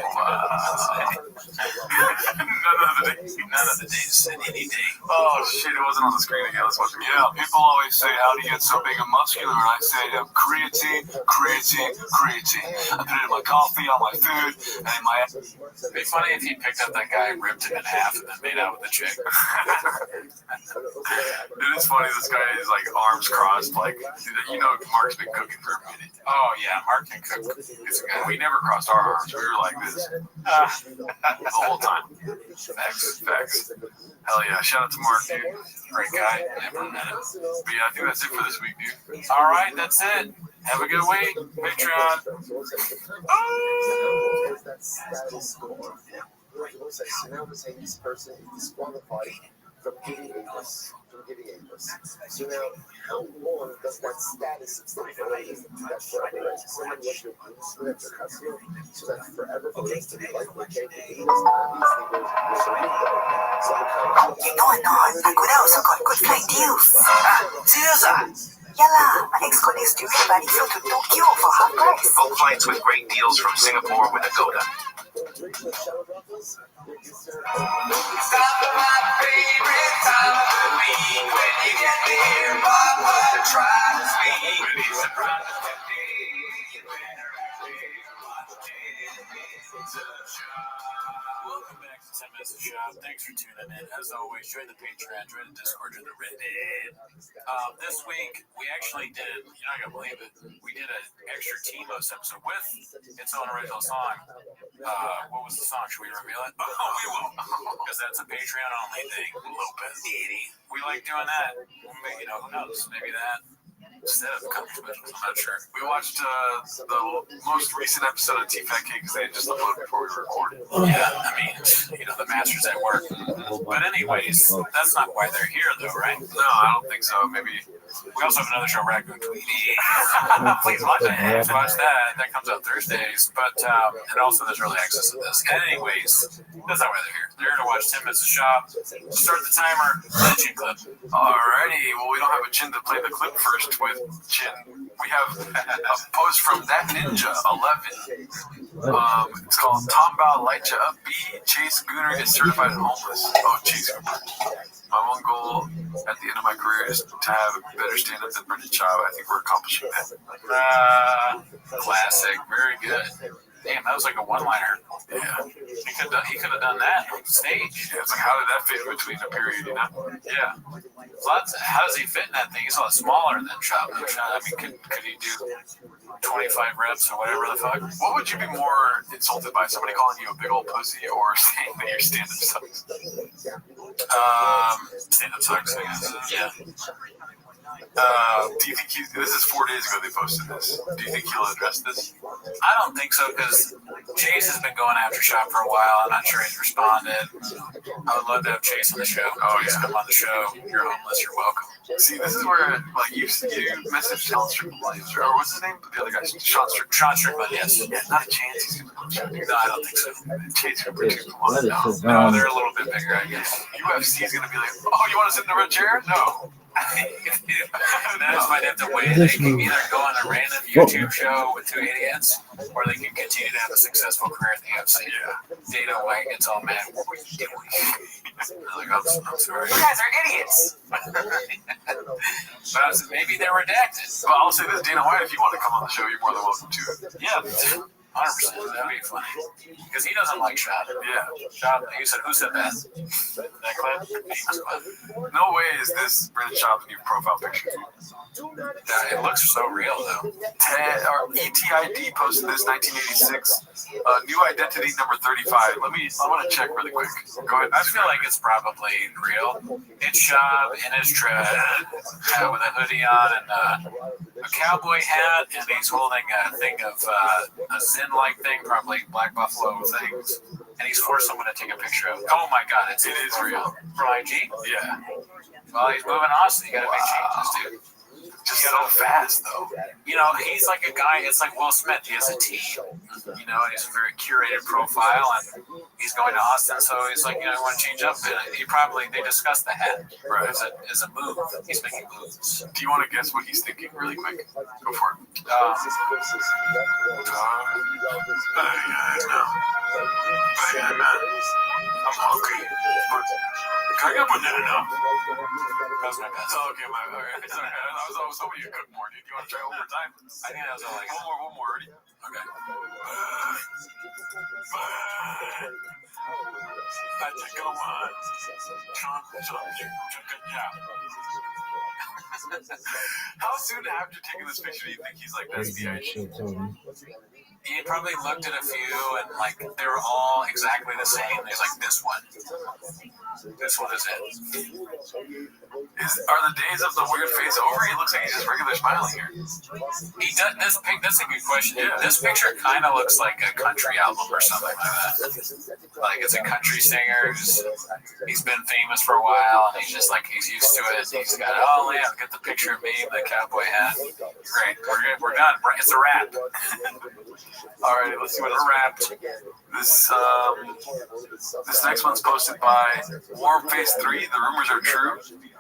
None of the days, any day. Oh, shit, it wasn't on the screen again. Let's watch it. Yeah, people always say, how do you get so big and muscular? And I say, creatine. I put it in my coffee, on my food, and in my... It'd be funny if he picked up that guy, ripped him in half, and then made out with the chick. It is funny, this guy is like arms crossed, like, Mark's been cooking for a minute. Oh, yeah, Mark can cook. We never crossed our arms. We were like this the whole time. Facts. Hell yeah. Shout out to Mark, dude. Great guy. Never met him. But yeah, I think that's it for this week, dude. All right, that's it. Have a good week. Patreon. From giving English. So now, how long does that status extend for that forever, right? Someone like your Bruce with your customer, so that forever for us to be like, okay, the obviously there's Agora eu só good flight deals. Serious? Yalla, Alex connects to everybody flew to Tokyo for half price. Book flights with great deals from Singapore with Agoda. Stop my favorite time of the week. When you get there, Papa, try to speak. When it's a brand new day, you better watch it. Welcome back to 10 Minutes of Shop. Thanks for tuning in. As always, join the Patreon, join the Discord, join the Reddit. This week, we actually did, you're not going to believe it, we did an extra T-Most episode with its own original song. What was the song? Should we reveal it? Oh, we won't. Because that's a Patreon-only thing. Lopez. We like doing that. Maybe, who knows? Maybe that. Instead of couple specials, I'm not sure. We watched the most recent episode of T-Fat Cake because they had just uploaded before we recorded. Yeah, I mean, the masters at work. But anyways, that's not why they're here, though, right? No, I don't think so. Maybe we also have another show, Raccoon Tweety. Please watch that. Watch that. That comes out Thursdays. But and also there's early access to this. Anyways, that's not why they're here. They're here to watch 10 Minutes of Shop. Start the timer. Chin clip. Alrighty. Well, we don't have a chin to play the clip first with. Chin. We have a post from That Ninja 11. It's called Tombao Light Ya Up B. Chase Gooner is certified homeless. Oh, Chase Gooner. My one goal at the end of my career is to have a better stand-up than Brendan Schaub. I think we're accomplishing that. Classic. Very good. Damn, that was like a one-liner. Yeah. He could have done that on stage. Yeah, it's like, how did that fit in between a period, Yeah. How does he fit in that thing? He's a lot smaller than Schaub. I mean, could he do 25 reps or whatever the fuck? What would you be more insulted by? Somebody calling you a big old pussy or saying that your stand-up sucks? Stand-up sucks, I guess. Yeah. Do you think this is 4 days ago they posted this. Do you think he'll address this? I don't think so, because Chase has been going after Shop for a while. I'm not sure he's responded. I would love to have Chase on the show. Oh, Please come on the show. You're homeless. You're welcome. See, this is where, like, you messaged Sean Strickland, or what's his name? The other guy, Sean Strickland. Sean Strickland, yes. Yeah, not a chance he's going to come show. No, I don't think so. Chase Cooper, too. Come on. No, they're a little bit bigger, I guess. UFC is going to be like, oh, you want to sit in the red chair? No. They just might have to wait. They can either go on a random YouTube show with two idiots, or they can continue to have a successful career in the UFC. Yeah. Dana White gets all mad. What were you doing? Like, I'm sorry. You guys are idiots. But maybe they're redacted. But I'll say this, Dana White, if you want to come on the show, you're more than welcome to. Yeah. 100%. That'd be funny. Because he doesn't like Shop. Yeah. Shop, you said, who said that? That clip? No way is this Brendan Schaub's new profile picture. It looks so real, though. ETID posted this 1986. New identity number 35. I want to check really quick. Go ahead. I feel like it's probably real. It's Shop in his tread with a hoodie on and a cowboy hat, and he's holding a thing of a Zen-like thing, probably Black Buffalo things, and he's forced someone to take a picture of. Oh my God, it is real. For IG? Yeah. Well, he's moving Austin. You got to make changes, dude. Just so fast, though. You know, he's like a guy, it's like Will Smith. He has a team, you know, and he's a very curated profile, and he's going to Austin, so he's like, you know, I want to change up. They discussed the hat as a move. He's making moves. Do you want to guess what he's thinking really quick? Go for it. I'm hungry. Can I get banana now? That's my best. Oh, okay, I was hoping you could more, dude. You want to try one more time? I think that was all I got. One more. Ready? Okay. I think I want How soon after taking this picture do you think he's like, that's the idea? He probably looked at a few and like they were all exactly the same. He's like, this one is it. Are the days of the weird face over? He looks like he's just regular smiling here. He does. That's a good question. Yeah. This picture kind of looks like a country album or something like that. Like it's a country singer he's been famous for a while and he's just like he's used to it. He's got get the picture of me with the cowboy hat. Great, we're done. It's a wrap. Alright, let's see what we're wrapped. This next one's posted by Warm Face 3. The rumors are true.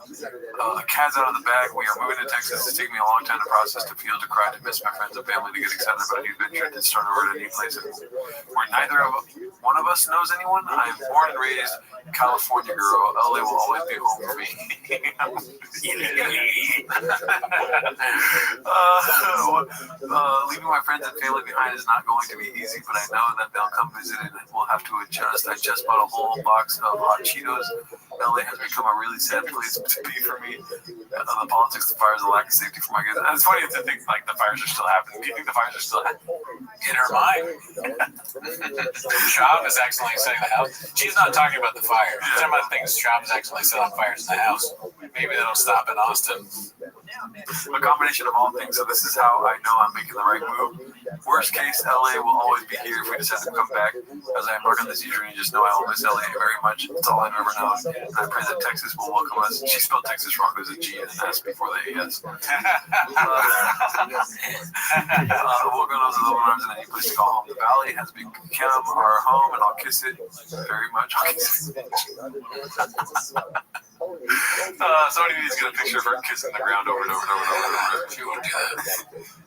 The cat's out of the bag. We are moving to Texas. It's taken me a long time to process, to feel, to cry, to miss my friends and family, to get excited about a new adventure, to start over at a new place where neither one of us knows anyone. I am born and raised California girl. LA will always be home for me. Leaving my friends and family behind is not going to be easy, but I know that they'll come visit and we'll have to adjust. I just bought a whole box of hot Cheetos. LA has become a really sad place to be for me. The politics, the fires, the lack of safety for my kids. And it's funny to think like the fires are still happening. Do you think the fires are still happening? In her mind. Shop is accidentally setting the house. She's not talking about the fire. She's talking about things Shop is accidentally setting fires in the house. Maybe that'll stop in Austin. A combination of all things. So this is how I know I'm making the right move. Worst case, LA will always be here if we decide to come back. As I embark on this journey, just know I will miss LA very much. That's all I've ever known. And I pray that Texas will welcome us. She spelled Texas wrong. There's a G and an S before the AS. Welcome those with open arms and any place to call home. The valley has become our home, and I'll kiss it very much. Somebody needs to get a picture of her kissing the ground over and over and over and over. If you want to do that.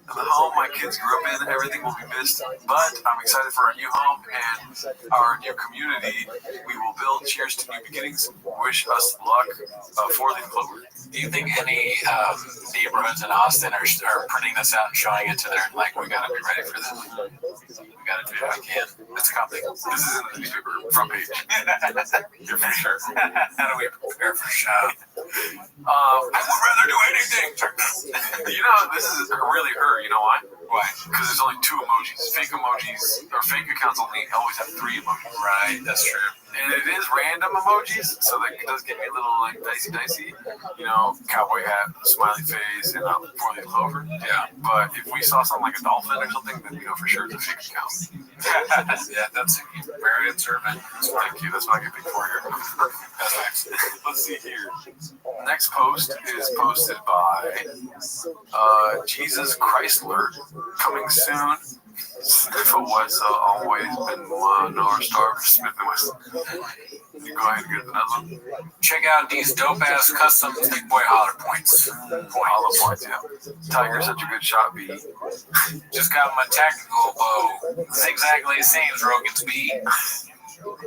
And the home my kids grew up in, everything will be missed, but I'm excited for our new home and our new community we will build. Cheers to new beginnings. Wish us luck. 4-leaf clover. Do you think any neighborhoods in Austin are printing this out and showing it to their, like, we got to be ready for this? We got to do what we can. It's coming. This is in the newspaper front page. You're for sure. How do we prepare for show? I would rather do anything. You know, this is really her. You know why? Why? Because there's only 2 emojis. Fake emojis, or fake accounts only always have 3 emojis. Right, that's true. And it is random emojis, so that it does get me a little like dicey. You know, cowboy hat, smiley face, and a 4-leaf clover. Yeah. But if we saw something like a dolphin or something, then we know for sure it's a fake account. Yeah, that's very observant. Thank you. That's what I get paid for here. That's nice. Let's see here. Next post is posted by Jesus Chrysler. Coming soon. If it was always been one North Star for Smith & Wesson. You go ahead and get another one. Check out these dope ass custom big boy holler points. Hollow points, yeah. Tiger's such a good shot, B. Just got my tactical bow. It's exactly the same as Rogan's B.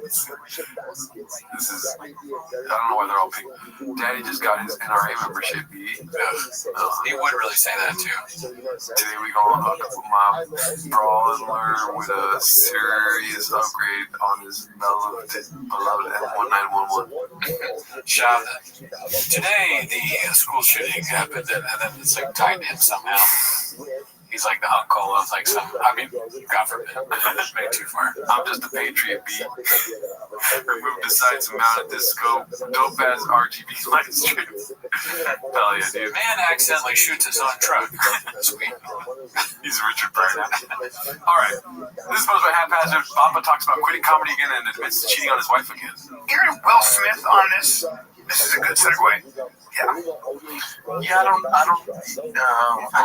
This is, I don't know why they're all pink. Daddy just got his NRA membership, B. He would really say that too. Today we go on a couple mile brawl and learn with a serious upgrade on his beloved M1911. Shout out. Today the school shooting happened and then it's like tied to him somehow. He's like the uncle of like some, I mean, God forbid, maybe too far. I'm just a patriot, B. Removed the sights and mounted this scope. Dope ass RGB light strips. Hell yeah, dude. Man accidentally shoots his own truck. Sweet. He's Richard Pryor. Alright. This is posted by Haphazard. Papa talks about quitting comedy again and admits to cheating on his wife again. Hearing Will Smith on this is a good segue. Yeah, I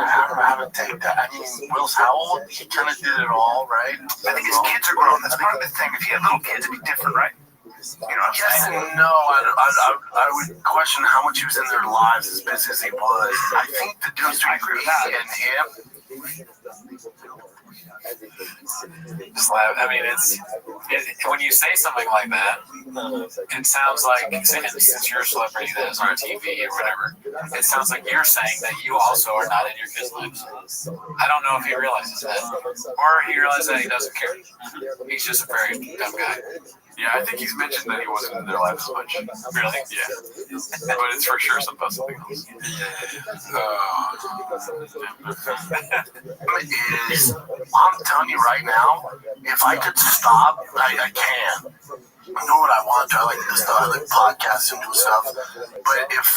haven't taken that. I mean, Will's how old? He kind of did it all, right? I think his kids are grown. That's part of the thing. If he had little kids, it'd be different, right? You know what I'm yes saying? and no. I would question how much he was in their lives as busy as he was. I think the difference between me and him. Just laugh. I mean, when you say something like that, it sounds like, since you're a celebrity that is on TV or whatever, it sounds like you're saying that you also are not in your kids' lives. I don't know if he realizes that, or he realizes that he doesn't care. He's just a very dumb guy. Yeah, I think he's mentioned that he wasn't in their life as much. Really? Yeah. But it's for sure something else. I'm telling you right now, if I could stop, I can. I know what I want to. I like this stuff. I like podcasts and do stuff. But if,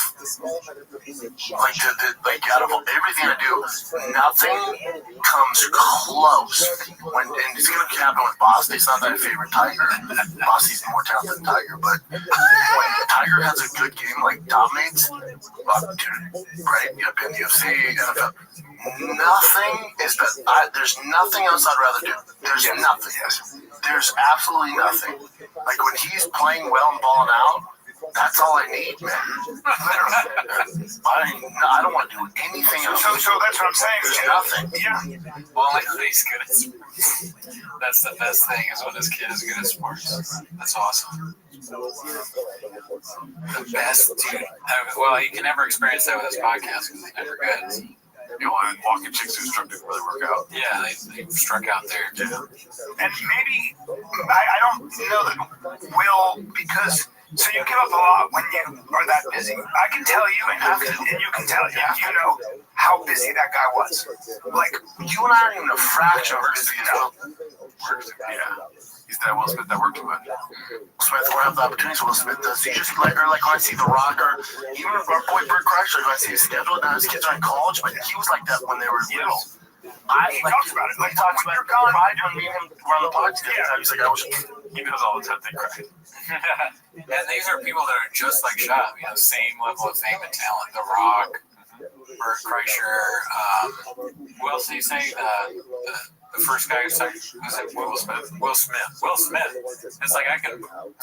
out of everything I do, nothing comes close. And it's going to happen with Boss. It's not that favorite Tiger. Bossy's more talented than Tiger. But when Tiger has a good game, like dominates, right? You've been UFC, NFL. Nothing is better. There's nothing else I'd rather do. There's nothing. There's absolutely nothing. Like when he's playing well and balling out, that's all I need, man. I don't want to do anything else. So that's what I'm saying. There's nothing. Yeah. Well, he's good at sports. That's the best thing, is when his kid is good at sports. That's awesome. The best, dude. Well, you can never experience that with his podcast because he's never good. You know, and walking chicks who struck didn't really work out. Yeah, they struck out there. Yeah. And maybe, I don't know that Will, because, so you give up a lot when you are that busy. I can tell you, and you can tell, you know how busy that guy was. Like, you and I aren't even a fraction of busy as well. Yeah. He's that Will Smith that worked too much. Smith will have the opportunities Will Smith does. You just like when I see The Rock or even our boy Bert Kreischer, when I see his schedule, now his kids are in college, but he was like that when they were little. He talks about it. He talks about pride when me and him were on the podcast. He's like, I was. He knows all the time they cry. And these are people that are just like Shab, you know, same level of fame and talent. The Rock, Bert Kreischer, who else did you say? The first guy who said, Will Smith. Will Smith. It's like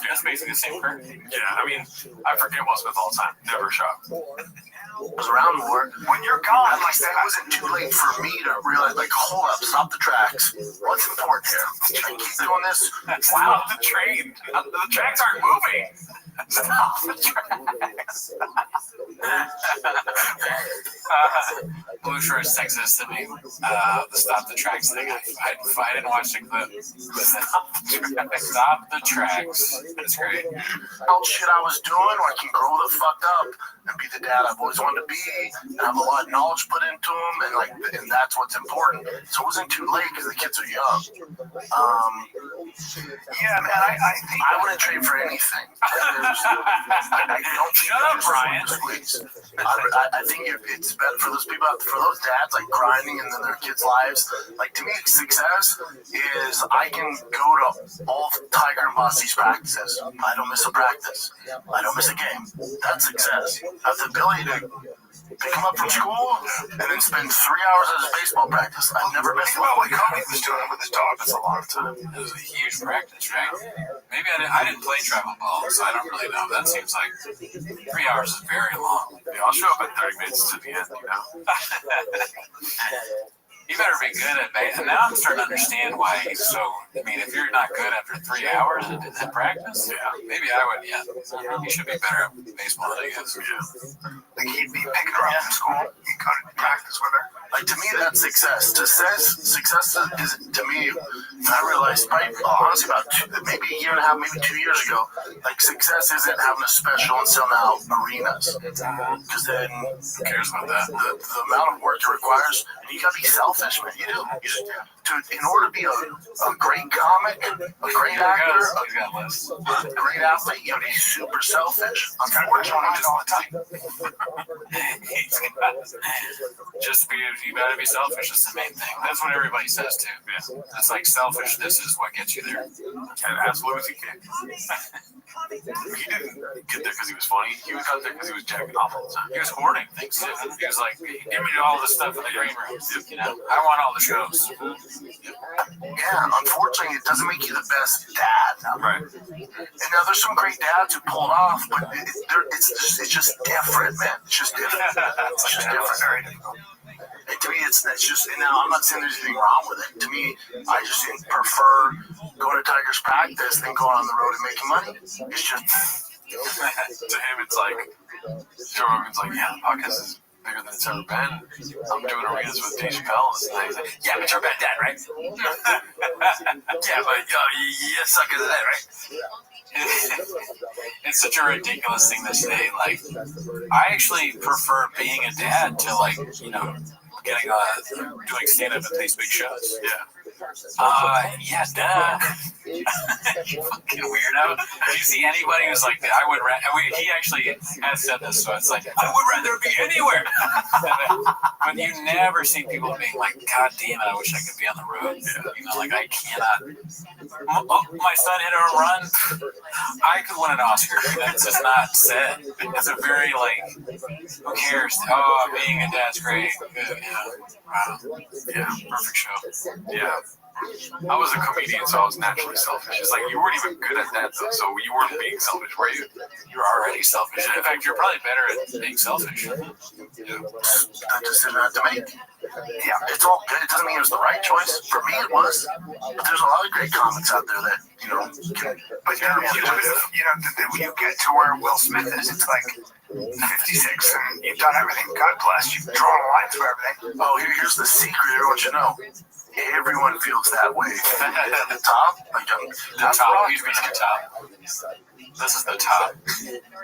that's basically the same person. Yeah, I mean, I forget Will Smith all the time. Never shocked. Was around more. When you're gone, at least it wasn't too late for me to realize, like, hold up, stop the tracks. What's important here? Should I keep doing this? Stop the train. The tracks aren't moving. Stop the tracks. Blue Shore is sexist to me. The stop the tracks thing. I didn't watch the clip. Stop the tracks. That's great. All shit I was doing, where I can grow the fuck up and be the dad I've always wanted to be, and have a lot of knowledge put into them, and that's what's important. So it wasn't too late because the kids are young. Yeah, man, I wouldn't trade for anything. I don't think Shut up, Brian. I think it's better for those people, for those dads like grinding and then their kids' lives. Like to me, success is I can go to all Tiger and Bossy's practices. I don't miss a practice. I don't miss a game. That's success. I have the ability to pick him up from school and then spend 3 hours at his baseball practice. I've never missed one. Well, like Cody was doing it with his dog. That's a long time. It was a huge practice, right? Maybe I didn't play travel ball, so I don't really know. That seems like 3 hours is very long. Yeah, I'll show up at 30 minutes to the end, you know? You better be good at baseball. Now I'm starting to understand why he's so. I mean, if you're not good after 3 hours at practice, maybe I would. Yeah, you should be better at baseball than he is. Yeah. Like he'd be picking her up from school. He'd go to practice with her. Like to me, that's success. Success is to me. I realized, honestly, about maybe a year and a half, maybe 2 years ago. Like success isn't having a special and selling out arenas, because then who cares about that? The amount of work it requires, and you gotta be selfish, man. You do. In order to be a great comic, a great actor, a great athlete, you gotta be super selfish. Unfortunately, all the time. You gotta be selfish. That's the main thing. That's what everybody says too. Yeah. It's like selfishness is what gets you there. And as Louis C.K. He didn't get there because he was funny. He got there because he was jacking off all the time. He was hoarding things too. He was like, "Give me all the stuff in the green room. You know, I want all the shows." Yeah, unfortunately, it doesn't make you the best dad. Right. And now there's some great dads who pull it off, but it's just different, man. It's just different. It's just different. Very difficult. And to me, it's just. And now I'm not saying there's anything wrong with it. To me, I just prefer going to Tigers practice than going on the road and making money. It's just to him, it's like Joe Rogan's like, yeah, the podcast is bigger than it's ever been. I'm doing arenas with Dave Chappelle. And he's like, yeah, but you're a bad dad, right? Yeah, but you suck at that, right? It's such a ridiculous thing to say. Like, I actually prefer being a dad to, like, you know, getting doing stand-up at these big shows. Yeah. Yeah, duh. You fucking weirdo. Do you see anybody who's like, he actually has said this, so it's like, I would rather be anywhere. But you never see people being like, God damn it, I wish I could be on the road. Yeah. You know, like, I cannot. My son hit a home run. I could win an Oscar. It's just not said. It's a very, like, who cares? Oh, being a dad's great. Good, yeah. Wow. Yeah, perfect show. Yeah. I was a comedian, so I was naturally selfish. It's like you weren't even good at that, though, so you weren't being selfish, were you? You're already selfish. In fact, you're probably better at being selfish. Yeah. That decision I had to make. Yeah, it's all good. It doesn't mean it was the right choice. For me, it was. But there's a lot of great comics out there that, you know, but when you get to where Will Smith is, it's like 56 and you've done everything. God bless. You've drawn a line through everything. Oh, here's the secret. Everyone should know. Everyone feels that way. At the top, the top. He's been at the top. This is the top.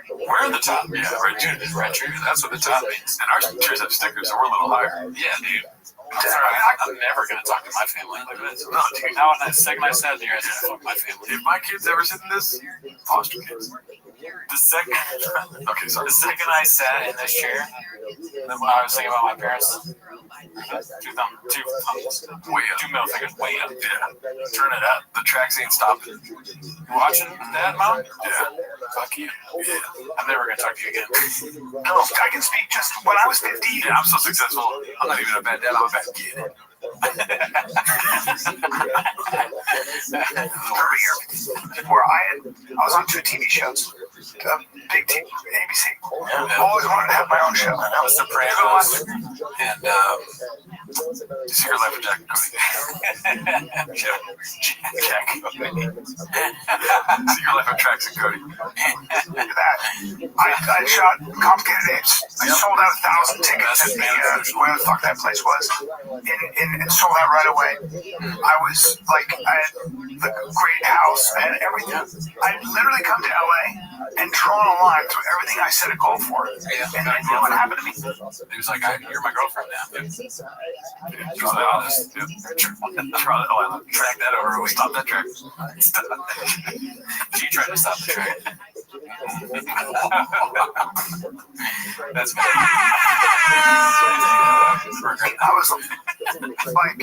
We're the top. Yeah, right, dude. Right, true. That's what the top means. And our chairs have stickers, so we're a little higher. Yeah, dude. I'm sorry, I'm never going to talk to my family like this. No, dude. Now, the second I sat there, I said, fuck my family. If my kids ever sit in this, foster kids. The second I sat in this chair, then when I was thinking about my parents, two middle fingers way up. Yeah. Turn it up. The tracks ain't stopping. You watching that, Mom? Yeah. Fuck you. Yeah. I'm never going to talk to you again. No, I can speak just when I was 15. Yeah, I'm so successful. I'm not even a bad dad. I'm a bad kid. Where I was on 2 TV shows, big TV, ABC. Always wanted to have my own show. I was Sopranos and Secret Life of Jack and Cody. Jack. Secret Life of Trax and Cody. Look at that. I shot Complicated Apes. I sold out 1,000 tickets at the where the fuck that place was. And sold out right away. I was like, I had the great house and everything. I'd literally come to LA and drawn a line through everything I said a goal for. Yeah. And then you know what happened to me? He was like, you're my girlfriend now. Charlie, I'll just Charlie, I'll track that over. We stop that track. She tried to stop the track. That's good. I was like,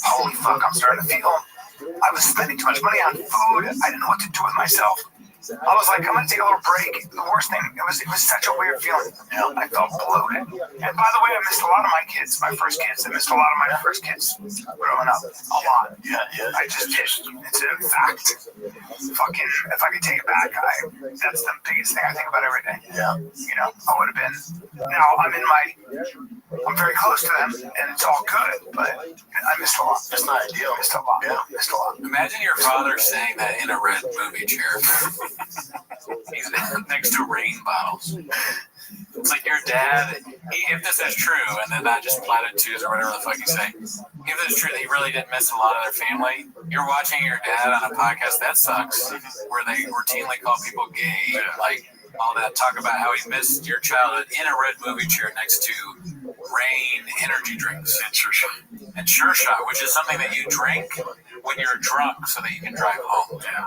holy fuck, I'm starting to feel I was spending too much money on food. I didn't know what to do with myself. I was like, I'm gonna take a little break. The worst thing, it was such a weird feeling. I felt bloated. And by the way, I missed a lot of my kids, my first kids. I missed a lot of my first kids growing up. A lot. Yeah. I just did. It's a fact. Fucking, if I could take it back, that's the biggest thing I think about every day. Yeah. You know, I would have been. Now I'm very close to them, and it's all good. But I missed a lot. It's not ideal. Missed a lot. Yeah. Missed a lot. Imagine your father saying that in a red movie chair. He's next to rain bottles. It's like your dad, if this is true, and then not just platitudes or whatever the fuck you say, if this is true that he really did miss a lot of their family, you're watching your dad on a podcast, that sucks, where they routinely call people gay, like all that talk about how he missed your childhood in a red movie chair next to Rain energy drinks and Sure Shot, which is something that you drink when you're drunk so that you can drive home. Yeah.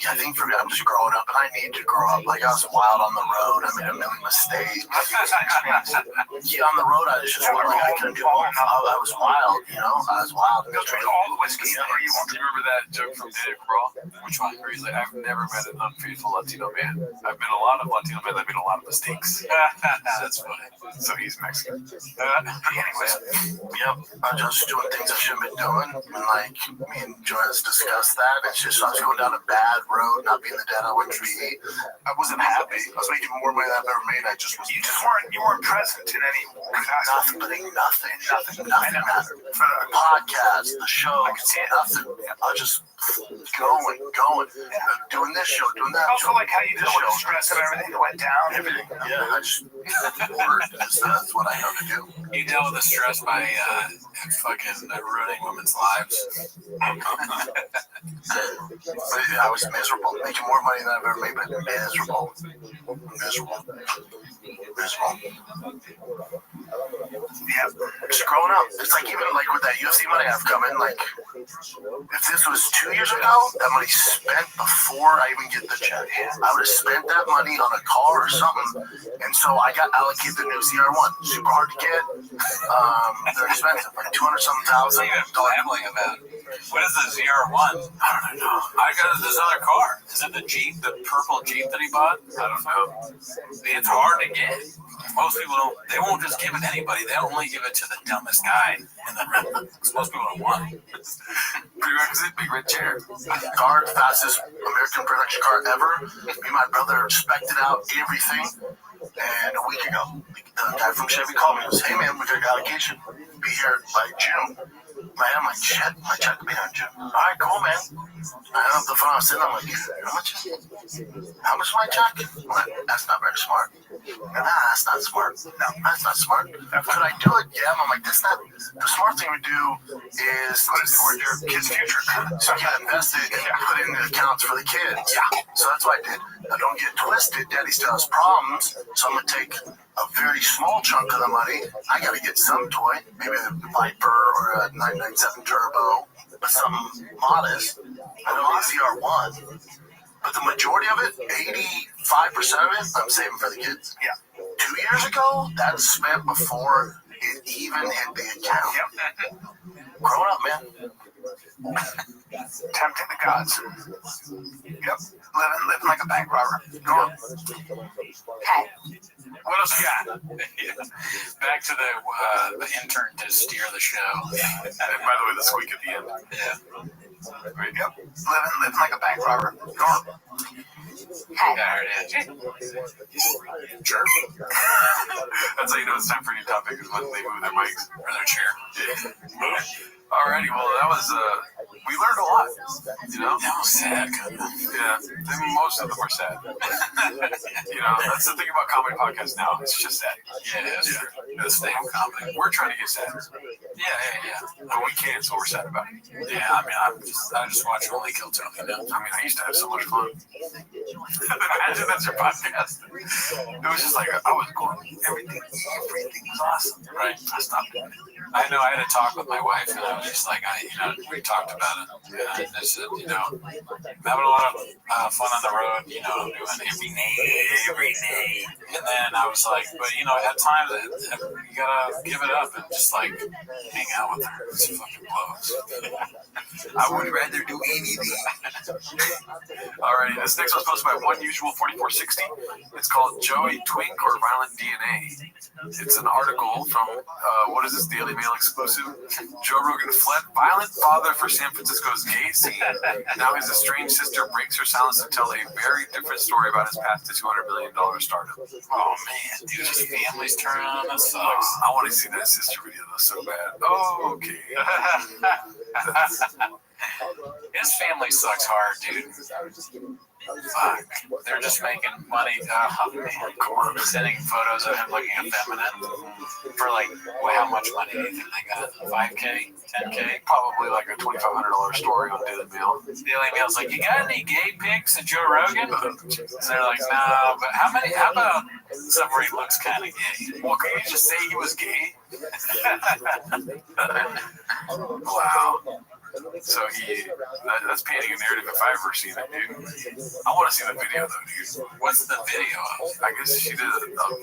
I think for me, I'm just growing up, and I need to grow up. Like, I was wild on the road. I made a million mistakes. On the road, I was just like, I couldn't do all. I was wild, you know? I was wild. You'll drink all the whiskey ever you want. Do you remember that joke from David Kroll? Which one? Where he's like, I've never met an unfaithful Latino man. I've met a lot of Latino men. I've made a lot of mistakes. That's funny. So he's Mexican. Anyways, I'm just doing things I shouldn't be doing. And, like, me and Joanne's discussed that. It's just, I was going down a bad road, not being the dad I wanted to be. I wasn't happy. I was making more money than I've ever made. I just was. You weren't present in any capacity. Nothing mattered. For the podcast, the show, nothing. I was just going. Doing this show, doing that show. Also, like how you deal with the stress of everything that went down. Everything. Yeah, I just worked. That's what I know to do. You deal with the stress by fucking ruining women's lives. I was miserable. Making more money than I've ever made, but miserable. Yeah, just growing up. It's like even like with that UFC money I've come in, like if this was 2 years ago, that money spent before I even get the check. I would have spent that money on a car or something. And so I got allocated the new ZR1. Super hard to get. They're expensive, like $200,000. Gambling about. What is the ZR1? I don't know. I got this other car. Is it the Jeep, the purple Jeep that he bought? I don't know. It's hard to get. Most people don't. They won't just give it to anybody. They'll only give it to the dumbest guy in the room. Most people don't want it. Prerequisite, big red chair. Car, fastest American production car ever. Me and my brother spec'd out everything. And a week ago, the guy from Chevy called me and said, hey man, we got allocation. Be here by June. Man, I'm like, shit, my check will be on June. All right, cool, man. I hung up the phone, I was sitting, I'm like, how much is my check? I'm like, that's not very smart. Nah, that's not smart. No, that's not smart. Could I do it? Yeah, I'm like, that's not, the smart thing to do is for your kid's future. So yeah, invested and put in the accounts for the kids. Yeah, so that's what I did. Now don't get twisted, daddy still has problems, so I'm gonna take a very small chunk of the money. I gotta get some toy, maybe a Viper or a 997 Turbo, but something modest. I don't need ZR1, but the majority of it, 85% of it, I'm saving for the kids. Yeah. 2 years ago, that's spent before it even hit the account. Yep. Growing up, man. Tempting the gods. Yep. Living like a bank robber. Okay. What else you got? Back to the intern to steer the show. And by the way, the squeak at the end. Yeah. Yep. Living like a bank robber. Yeah, it is. Sure. That's how you know it's time for a new topic, is when they move their mics or their chair. Yeah. Alrighty, well, that was we learned a lot. You know, That was sad, kind of. yeah. I mean, most of them are sad. You know, that's the thing about comedy podcasts now. It's just sad. Yeah, that's true. That's the damn comedy. We're trying to get sad, Yeah. but we can't, so we're sad about it. Yeah, I mean, I just watch Only Kill Tony now. I mean, I used to have so much fun. Imagine that's your podcast. It was just like I was going. Everything was awesome. Right. I stopped doing it. I know I had a talk with my wife, and I was just like, we talked about it. And I just said, I'm having a lot of fun on the road, doing every day. And then I was like, but, at times, you gotta give it up and just, hang out with her. It's fucking blows. I would rather do anything. Alrighty, this next one's posted by OneUsual4460. It's called Joey Twink or Violent DNA. It's an article from, what is this, Daily Mail exclusive? Joe Rogan fled violent father for San Francisco's gay scene. Now his estranged sister breaks her silence to tell a very different story about his path to $200 million stardom. Oh, man, dude, his family's turning on us. Sucks. I want to see that sister video, though, so bad. Oh, okay. His family sucks hard, dude. Fuck. They're just making money. Sending photos of him looking effeminate for how much money do you think they got? $5K? $10K? Probably like a $2,500 story on Daily Mail. Daily Mail's like, you got any gay pics of Joe Rogan? And they're like, no, but how about some where he looks kind of gay? Well, can you just say he was gay? Wow. So that's painting a narrative if I've ever seen it, dude. I want to see the video, though, dude. What's the video of? I guess she did a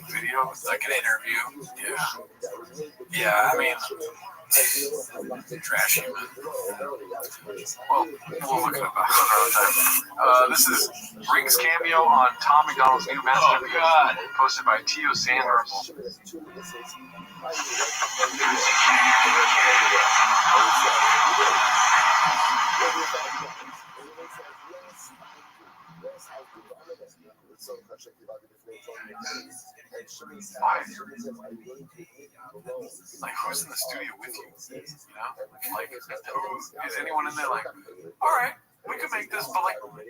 video. Like an interview? Yeah. Yeah, I mean, trashy, man. Well, we'll look it up another time. This is Ring's cameo on Tom McDonald's new master video, posted by Tio Sanders. Like, who's in the studio with you? Is anyone in there all right, we could make this, but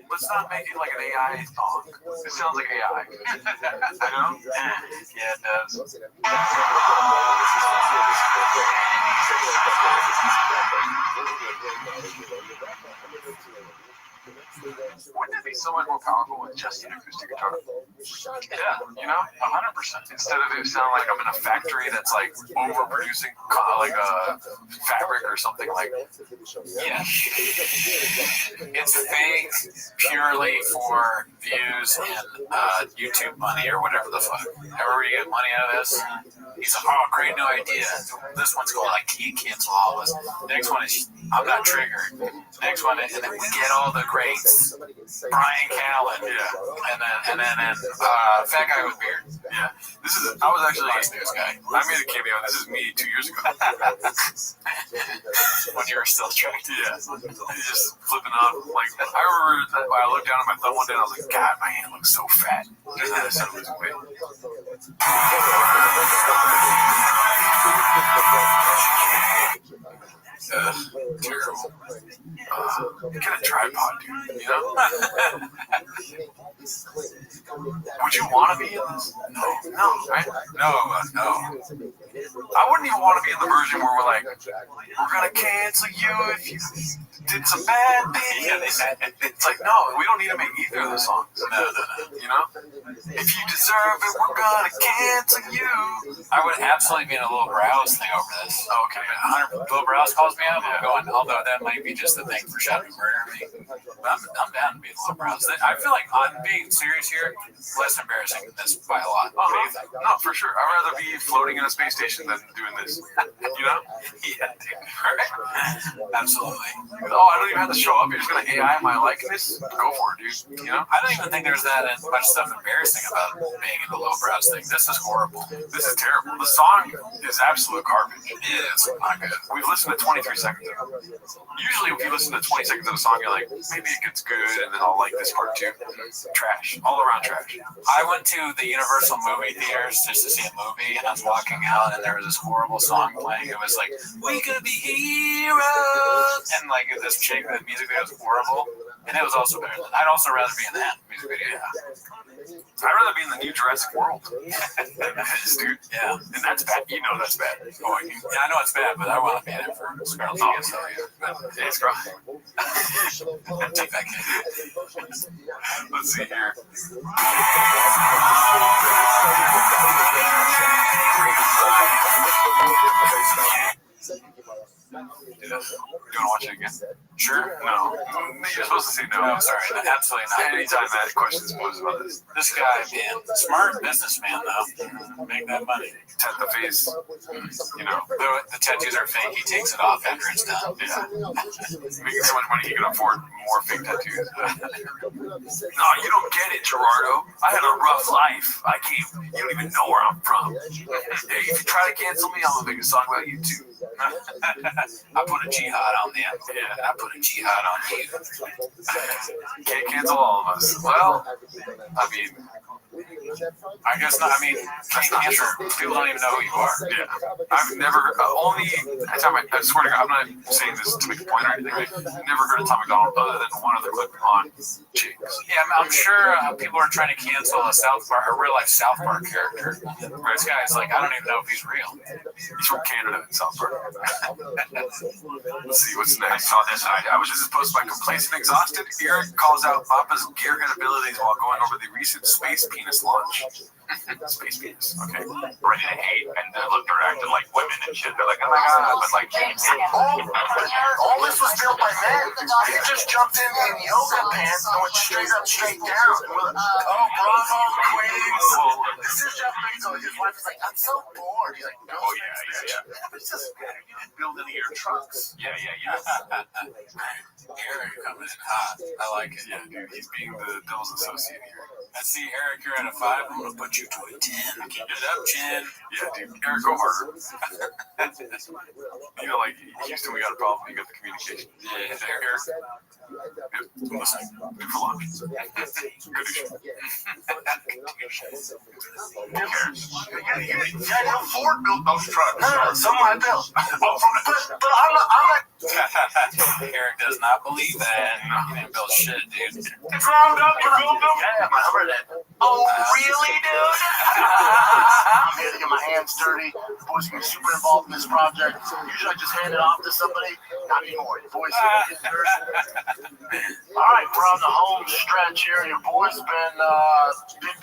let's not make it like an AI song. It sounds like AI. Yeah, it does. Wouldn't it be so much more powerful with just an acoustic guitar? Yeah, 100%. Instead of it sounding like I'm in a factory that's overproducing fabric or something Yeah. It's fake purely for views and YouTube money or whatever the fuck. However you get money out of this. He's like, oh, great new idea. This one's called you cancel all of us. The next one is I'm not triggered. Next one is, and then we get all the greats. Brian Callen, and then fat guy with beard. Yeah, I was actually nice news guy. I made a cameo. This is me 2 years ago. When you were still trained. Yeah, just flipping off. I remember I looked down at my thumb one day and I was like, God, my hand looks so fat. And then I started losing weight. Terrible. Get a tripod, dude. Would you want to be in this? No, right? No. I wouldn't even want to be in the version where we're like, we're gonna cancel you if you did some bad things. It's like, no, we don't need to make either of the songs. No. If you deserve it, we're gonna cancel you. I would absolutely be in a little browse thing over this. Oh, okay. 100 little browse calls me up. I'm going, although that might be just the thing for shouting murder me. I'm down to be a little browse. I feel like I'm being serious here. Less embarrassing than this by a lot. No, for sure. I'd rather be floating in a space station than doing this. Yeah, dude. Right? Absolutely. Oh, I don't even have to show up. You're just gonna AI my likeness. Go for it, dude. I don't even think there's that much stuff embarrassing about being in the low browse thing. This is horrible. This is terrible. The song is absolute garbage. Yeah, it's not good. We've listened to 23 seconds of it. Usually, if you listen to 20 seconds of a song, you're like, maybe it gets good, and then I'll like this part too. Trash. All around trash. I went to the Universal movie theaters just to see a movie, and I was walking out, on, and there was this horrible song playing. It was like, "We could be heroes," and like this chick, the music video was horrible, and it was also better. I'd also rather be in that music video. I'd rather be in the new Jurassic World. Dude. Yeah, and that's bad. You know that's bad. Oh, I know it's bad, but I want to be in it for Scarlet Witch. So yeah, it's great. Take that kid. Let's see here. You want to watch it again? Sure? No. You're supposed to say no. No, sorry. Absolutely not. Anytime that question is posed about this. This guy, man, smart businessman, though. Make that money. Tat the face, you know. The tattoos are fake. He takes it off after it's done. Yeah. Making so much money he can afford more fake tattoos. No, you don't get it, Gerardo. I had a rough life. You don't even know where I'm from. Hey, if you try to cancel me, I'm gonna make a song about you too. I put a jihad on them. Yeah, I put a jihad on you. Can't cancel all of us. Well, I mean, I guess not. I mean, that's not cancel. true. People don't even know who you are. Yeah. I've never, I swear to God, I'm not saying this to make a point or anything. I've never heard of Tom McDonald other than one other clip on Chicks. Yeah, I'm sure people are trying to cancel a real life South Park character. Where this guy's like, I don't even know if he's real. He's from Canada in South Park. Let's see what's next. I saw this. This is posted by Complacent Exhausted. Eric calls out Papa's gearhead abilities while going over the recent space penis launch. Space penis. Okay. Ready to hate and they're acting like women and shit. They're like, oh my god, but like, all this was built by men. They just jumped in yoga pants and went straight down. And we're like, oh, bravo, queens. This is Jeff Bezos. His wife is like, I'm so bored. He's like, no, it's just, you didn't build any of your trucks. Yeah. Eric coming in hot. I like it. Yeah, dude, he's being the devil's associate here. Let's see, Eric, you're at a 5. I'm gonna put you to a 10. Keep it up, chin. Yeah, dude, Eric, go harder. You know, like Houston, we got a problem. You got the communication. Yeah, Eric. I'm listening. Do for lunch. Good issue. Who cares? Yeah, Ford built those trucks. No, someone I built. But I'm not. Eric does not believe that. He didn't build shit, dude. It's round up. You built them? Yeah, my Hummer did. Oh, really, dude? I'm here to get my hands dirty. The boys can be super involved in this project. Usually I just hand it off to somebody. Not anymore. The boys are getting dirty. All right, we're on the home stretch here. Your boys have been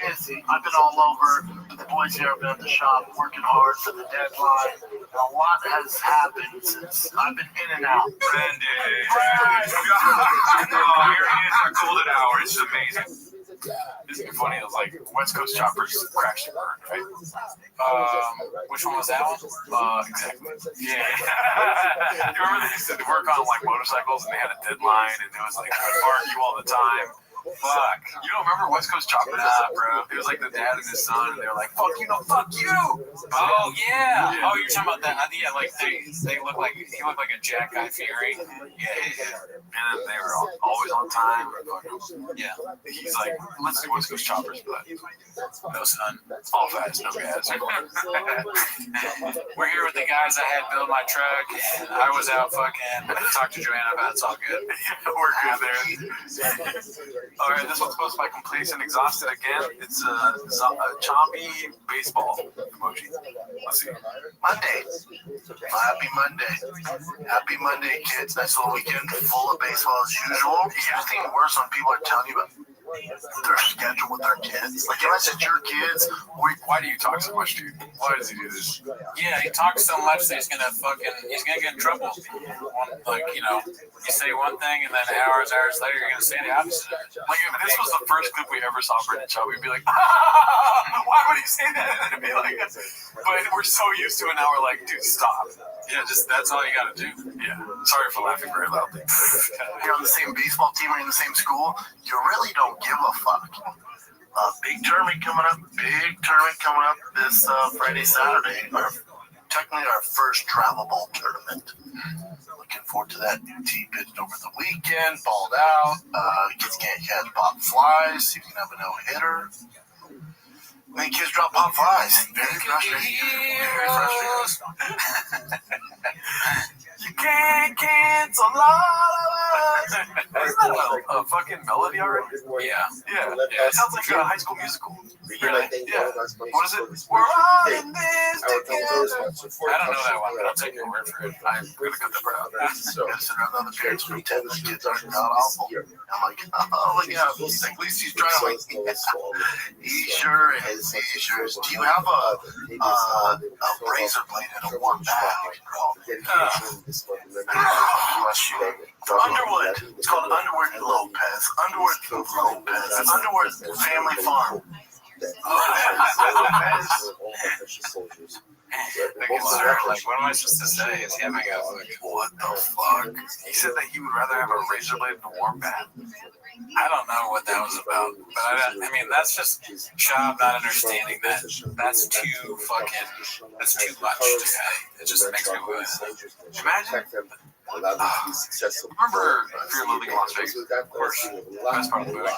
busy. I've been all over. The boys here have been at the shop working hard for the deadline. A lot has happened since I've been in and out. Brandy. Oh, here he is in a golden hour. It's amazing. Isn't it funny? It was like West Coast Choppers crashed and burned, right? Which one was that one? Exactly. Yeah. You remember they used to work on like motorcycles and they had a deadline and it was like they would argue all the time. Fuck. You don't remember West Coast Choppers? Nah, bro. It was like the dad and his son, and they were like, fuck you, no, fuck you! Oh, yeah. Oh, you're talking about that. Yeah, like they look like, he looked like a Jack Guy Fieri. Yeah. And then they were always on time. Yeah. He's like, let's do West Coast Choppers, but no, son. All fast, no gas. We're here with the guys I had build my truck, and I was out fucking talk to Joanna about it's all good. We're good there. All right, this one's posted by Complacent Exhausted again. It's a chompy baseball emoji. Let's see. Monday. Happy Monday. Happy Monday, kids. Nice little weekend full of baseball as usual. It's getting worse when people are telling you about their schedule with their kids. Like, unless it's your kids, why do you talk so much, dude? Why does he do this? Yeah, he talks so much that he's gonna get in trouble. Like, you know, you say one thing and then hours later you're gonna say the opposite. Like, if this was the first clip we ever saw Brendan Shaw, we'd be like, why would he say that? And it'd be like, but we're so used to it now, we're like, dude, stop. Yeah, that's all you gotta do. Yeah. Sorry for laughing very loudly. You're on the same baseball team or in the same school, you really don't give a fuck. Big tournament coming up this Friday, Saturday. Technically our first travel ball tournament. Looking forward to that. New tee pitched over the weekend, balled out. Kids can't catch pop flies, so you can have a no-hitter. Make kids drop pop flies. Very frustrating. Very frustrating. You can't cancel all of us. Isn't that a fucking melody already? Yeah. Yeah. It sounds like a High School Musical. Really? Yeah. What is it? We're all in this together. I don't know that one, but I'll take your word for it. I'm going to cut the part out. So, yes, and other parents will tell the kids are not awful. I'm like, oh, yeah, at least he's trying. Like, he sure is. He sure is. Do you have a razor blade and a warm bag? Underwood. It's called Underwood Lopez. Underwood Lopez. Underwood Family Farm. Like, what am I supposed to say? Is he having a what the fuck? He said that he would rather have a razor blade than a warm bath. I don't know what that was about, but I mean, that's just Shab not understanding that. That's too much to say. It just makes me imagine. Remember Fear Living in Las Vegas? Of course. Best part of the movie.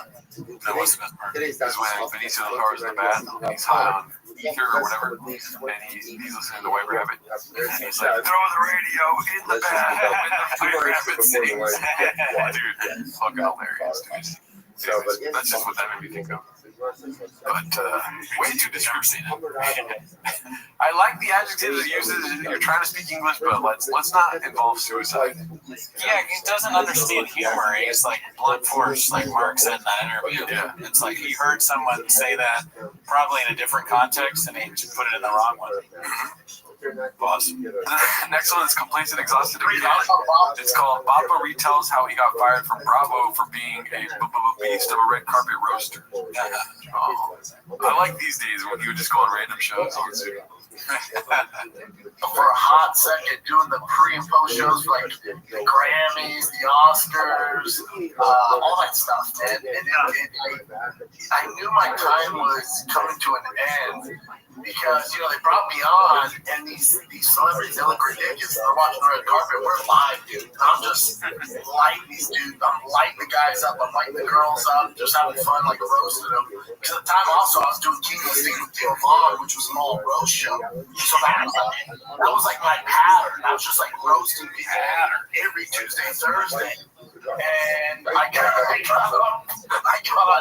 No, what's the best part? Is when Benicio del Toro's in the bath and he's high on ether or whatever, and he's listening to White Rabbit. And he's like, throw the radio in the bath when the White Rabbit sings. Dude, fucking hilarious, dude. That's just what that made me think of. But way too disgusting. I like the adjectives he uses. You're trying to speak English, but let's not involve suicide. Yeah, he doesn't understand humor. He's like blunt force, like Mark said in that interview. Yeah. It's like he heard someone say that probably in a different context, and he just put it in the wrong one. Boss. The next one is Complaints and Exhausted Again. It's called Baba retells how he got fired from Bravo for being a beast of a red carpet roaster. Oh, I like these days when he would just go on random shows on Zoom. For a hot second, doing the pre and post shows for like the Grammys, the Oscars, all that stuff, man. I knew my time was coming to an end because, you know, they brought me on and these celebrities, they look ridiculous. They're watching the red carpet. We're live, dude. I'm just lighting these dudes. I'm lighting the guys up. I'm lighting the girls up. Just having fun, like roasting them. Because at the time also I was doing King of the Sting with Theo Vaughn, which was an all roast show. So that was like my pattern. I was just like roasting people every Tuesday, Thursday. And I got on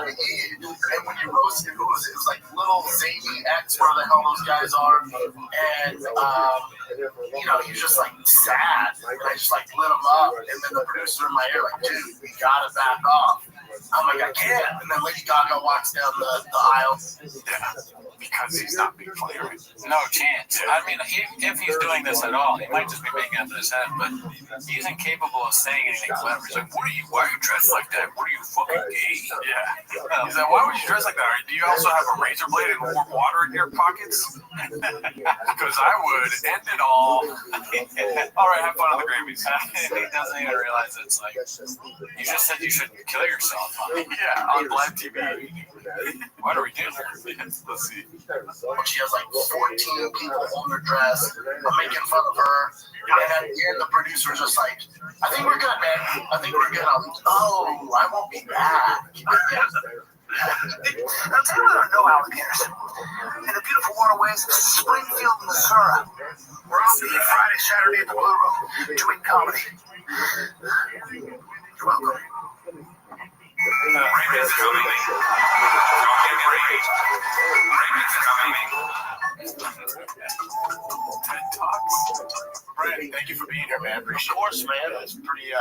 the end. And when you roasted, it was like little zany X, where the hell those guys are. And, you know, you're just like sad. And I just like lit them up. And then the producer in my ear, like, dude, we gotta back off. I'm like, I can't. And then Lady Gaga walks down the aisle. Yeah, because he's not being funny, right? No chance. Yeah. I mean, if he's doing this at all, he might just be making it up in his head, but he's incapable of saying anything clever. He's like, why are you dressed like that? What are you, fucking gay? Yeah. He's like, why would you dress like that? Do you also have a razor blade and warm water in your pockets? Because I would end it all. All right, have fun on the Grammys. He doesn't even realize it's like, you just said you shouldn't kill yourself. Yeah, on live TV. What are we doing here? Let's see. She has like 14 people holding her dress. I'm making fun of her. And at the end, the producer's just like, I think we're good, man. I think we're good. I'm like, oh, I won't be back. Now, Taylor, there are no alligators in the beautiful waterways of Springfield, Missouri. We're on the Friday, Saturday at the Blue Room doing comedy. You're welcome. Ravens is coming. TED Talks. Brian, thank you for being here, man. Appreciate it. Of course, man. It's pretty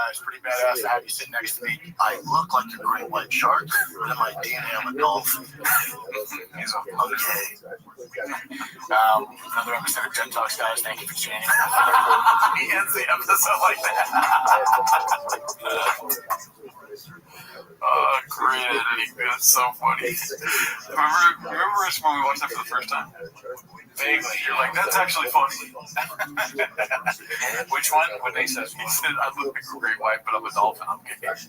badass to have you sitting next to me. I look like a great white shark, but in my DNA, I'm a dolphin. He's okay. Another episode of TED Talks, guys. Thank you for tuning in. He ends the episode like that. Great editing. That's so funny. Remember us when we watched that for the first time? Vaguely. You're like, that's actually funny. Which one? What they said? He said, I look like a great white, but I'm a dolphin. I'm gay. That's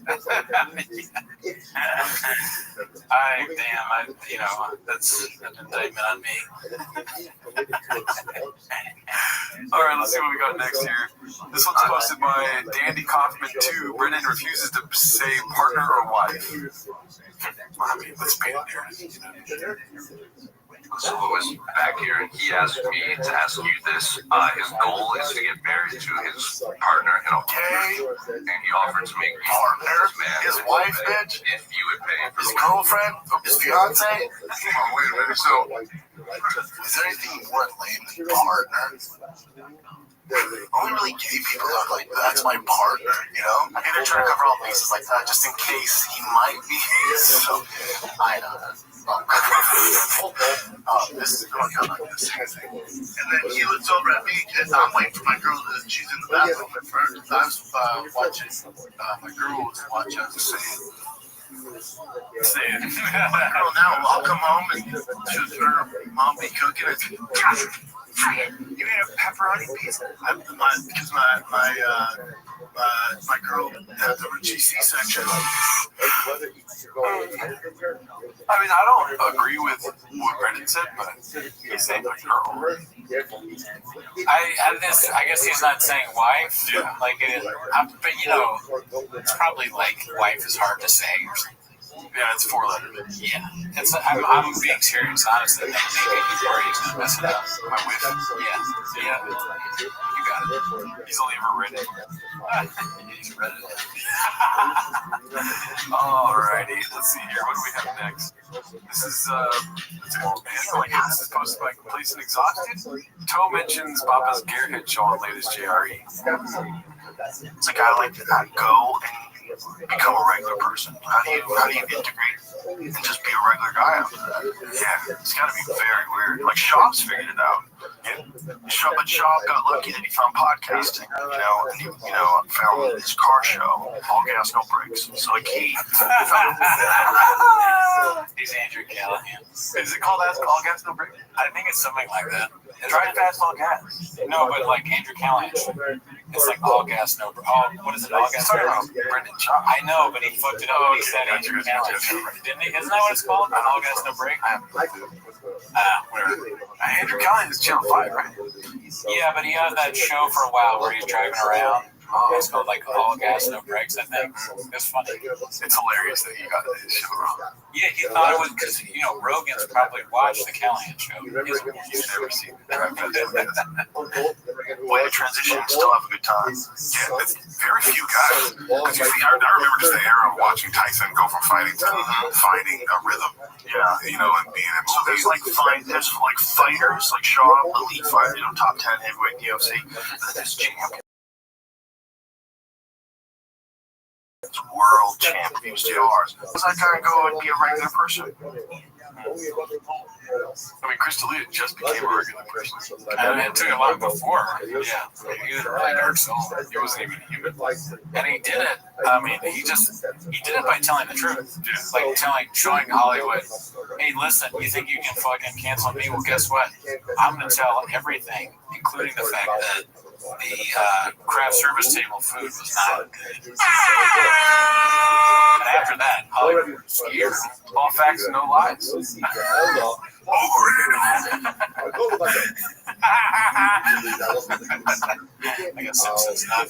an indictment on me. All right, let's see what we got next here. This one's posted by Dandy Kaufman 2. Brennan refuses to say partner or wife. I mean, let's paint a narrative. So Louis, back here, he asked me to ask you this. His goal is to get married to his partner in a and he offered to make Partner? His wife, bitch? if you would pay for His girlfriend? His fiance? Oh, wait a minute. So, is there anything more lame than partner? Only really gay people are like, that's my partner, you know? I think they're trying to cover all bases like that just in case he might be. So, I don't know. This is going on like this. And then he looks over at me, and I'm waiting for my girl to, she's in the bathroom at first. I was watching, my girl was watching saying, my girl now, I'll come home and should her mom be cooking it. You made a pepperoni pizza? Because my girl had the C-section. I mean, I don't agree with what Brendan said, but he's saying my girl. I guess he's not saying wife. Yeah. Like, but you know, it's probably like wife is hard to say or something. Yeah, it's 4 letters. Yeah, I'm being serious, honestly. Maybe he's worried he's gonna mess it up. My wife. Yeah. You got it. He's only ever read it. He's read it. Alrighty, let's see here. What do we have next? This is this is posted by Complacent Exhausted. Toe mentions Papa's Gearhead show on latest JRE. It's like I like to not go and become a regular person. How do you integrate and just be a regular guy after that? Yeah, it's gotta be very weird. Like Shop's figured it out. But Shop got lucky that he found podcasting, and he found his car show, All Gas No Brakes. So like he found He's Andrew Callahan. Is it called All Gas No Brakes? I think it's something like that. Drive fast, all gas. No, but like Andrew Callahan. It's like all gas, no brake. What is it? All gas, no brake. Brendan Shaw. I know, but he fucked it up. He said Andrew Callahan. Didn't he? Isn't that what it's called? All gas, no brake? Whatever. Andrew Callahan is Channel 5, right? Yeah, but he had that show for a while where he's driving around. It's called like All Gas No Brakes, I think. It's funny. It's hilarious that he got his show wrong. Yeah, he thought it was because Rogan's probably watched the Callahan show. He's never seen it. way to transition and still have a good time. Yeah, it's very few guys. Because I remember just the era of watching Tyson go from fighting to finding a rhythm. Yeah, and being able. So there's like fighters like Shaw, elite fighter, top 10 heavyweight UFC. And then there's champions. World champions, JRs. So I kind of go and be a regular person. I mean, Chris D'Elia just became a regular person. And it took a lot before. Yeah, he was a really dark soul. He wasn't even human. And he did it. I mean, he did it by telling the truth. Like showing Hollywood, hey, listen, you think you can fucking cancel me? Well, guess what? I'm going to tell everything, including the fact that the craft service table food was not good. And after that, Hollywood was scared. All facts and no lies. I guess Simpsons not.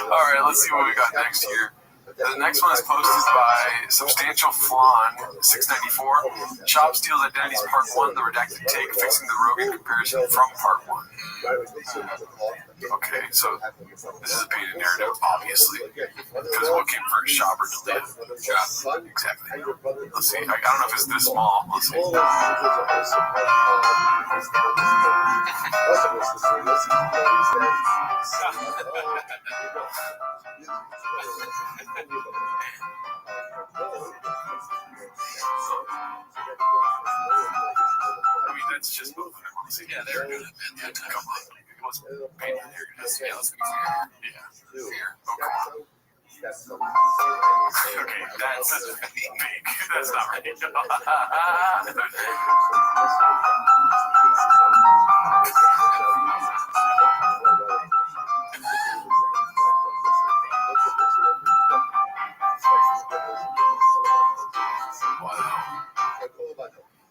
All right, let's see what we got next here. The next one is posted by Substantial Flan 694. Shop steals identities Part 1, the redacted take, fixing the Rogan comparison from Part 1. Okay, so this is a painted narrative, obviously. Because what came first, Shop or D'Elia? Yeah, exactly. Let's see. I don't know if it's this small. Let's see. I mean, that's just both of them. Let's see. Yeah, they were doing it. Yeah, come on. It was painted here. Let's be fair. Yeah. Here. Oh, come on. Okay, that's big. That's not right. Wow.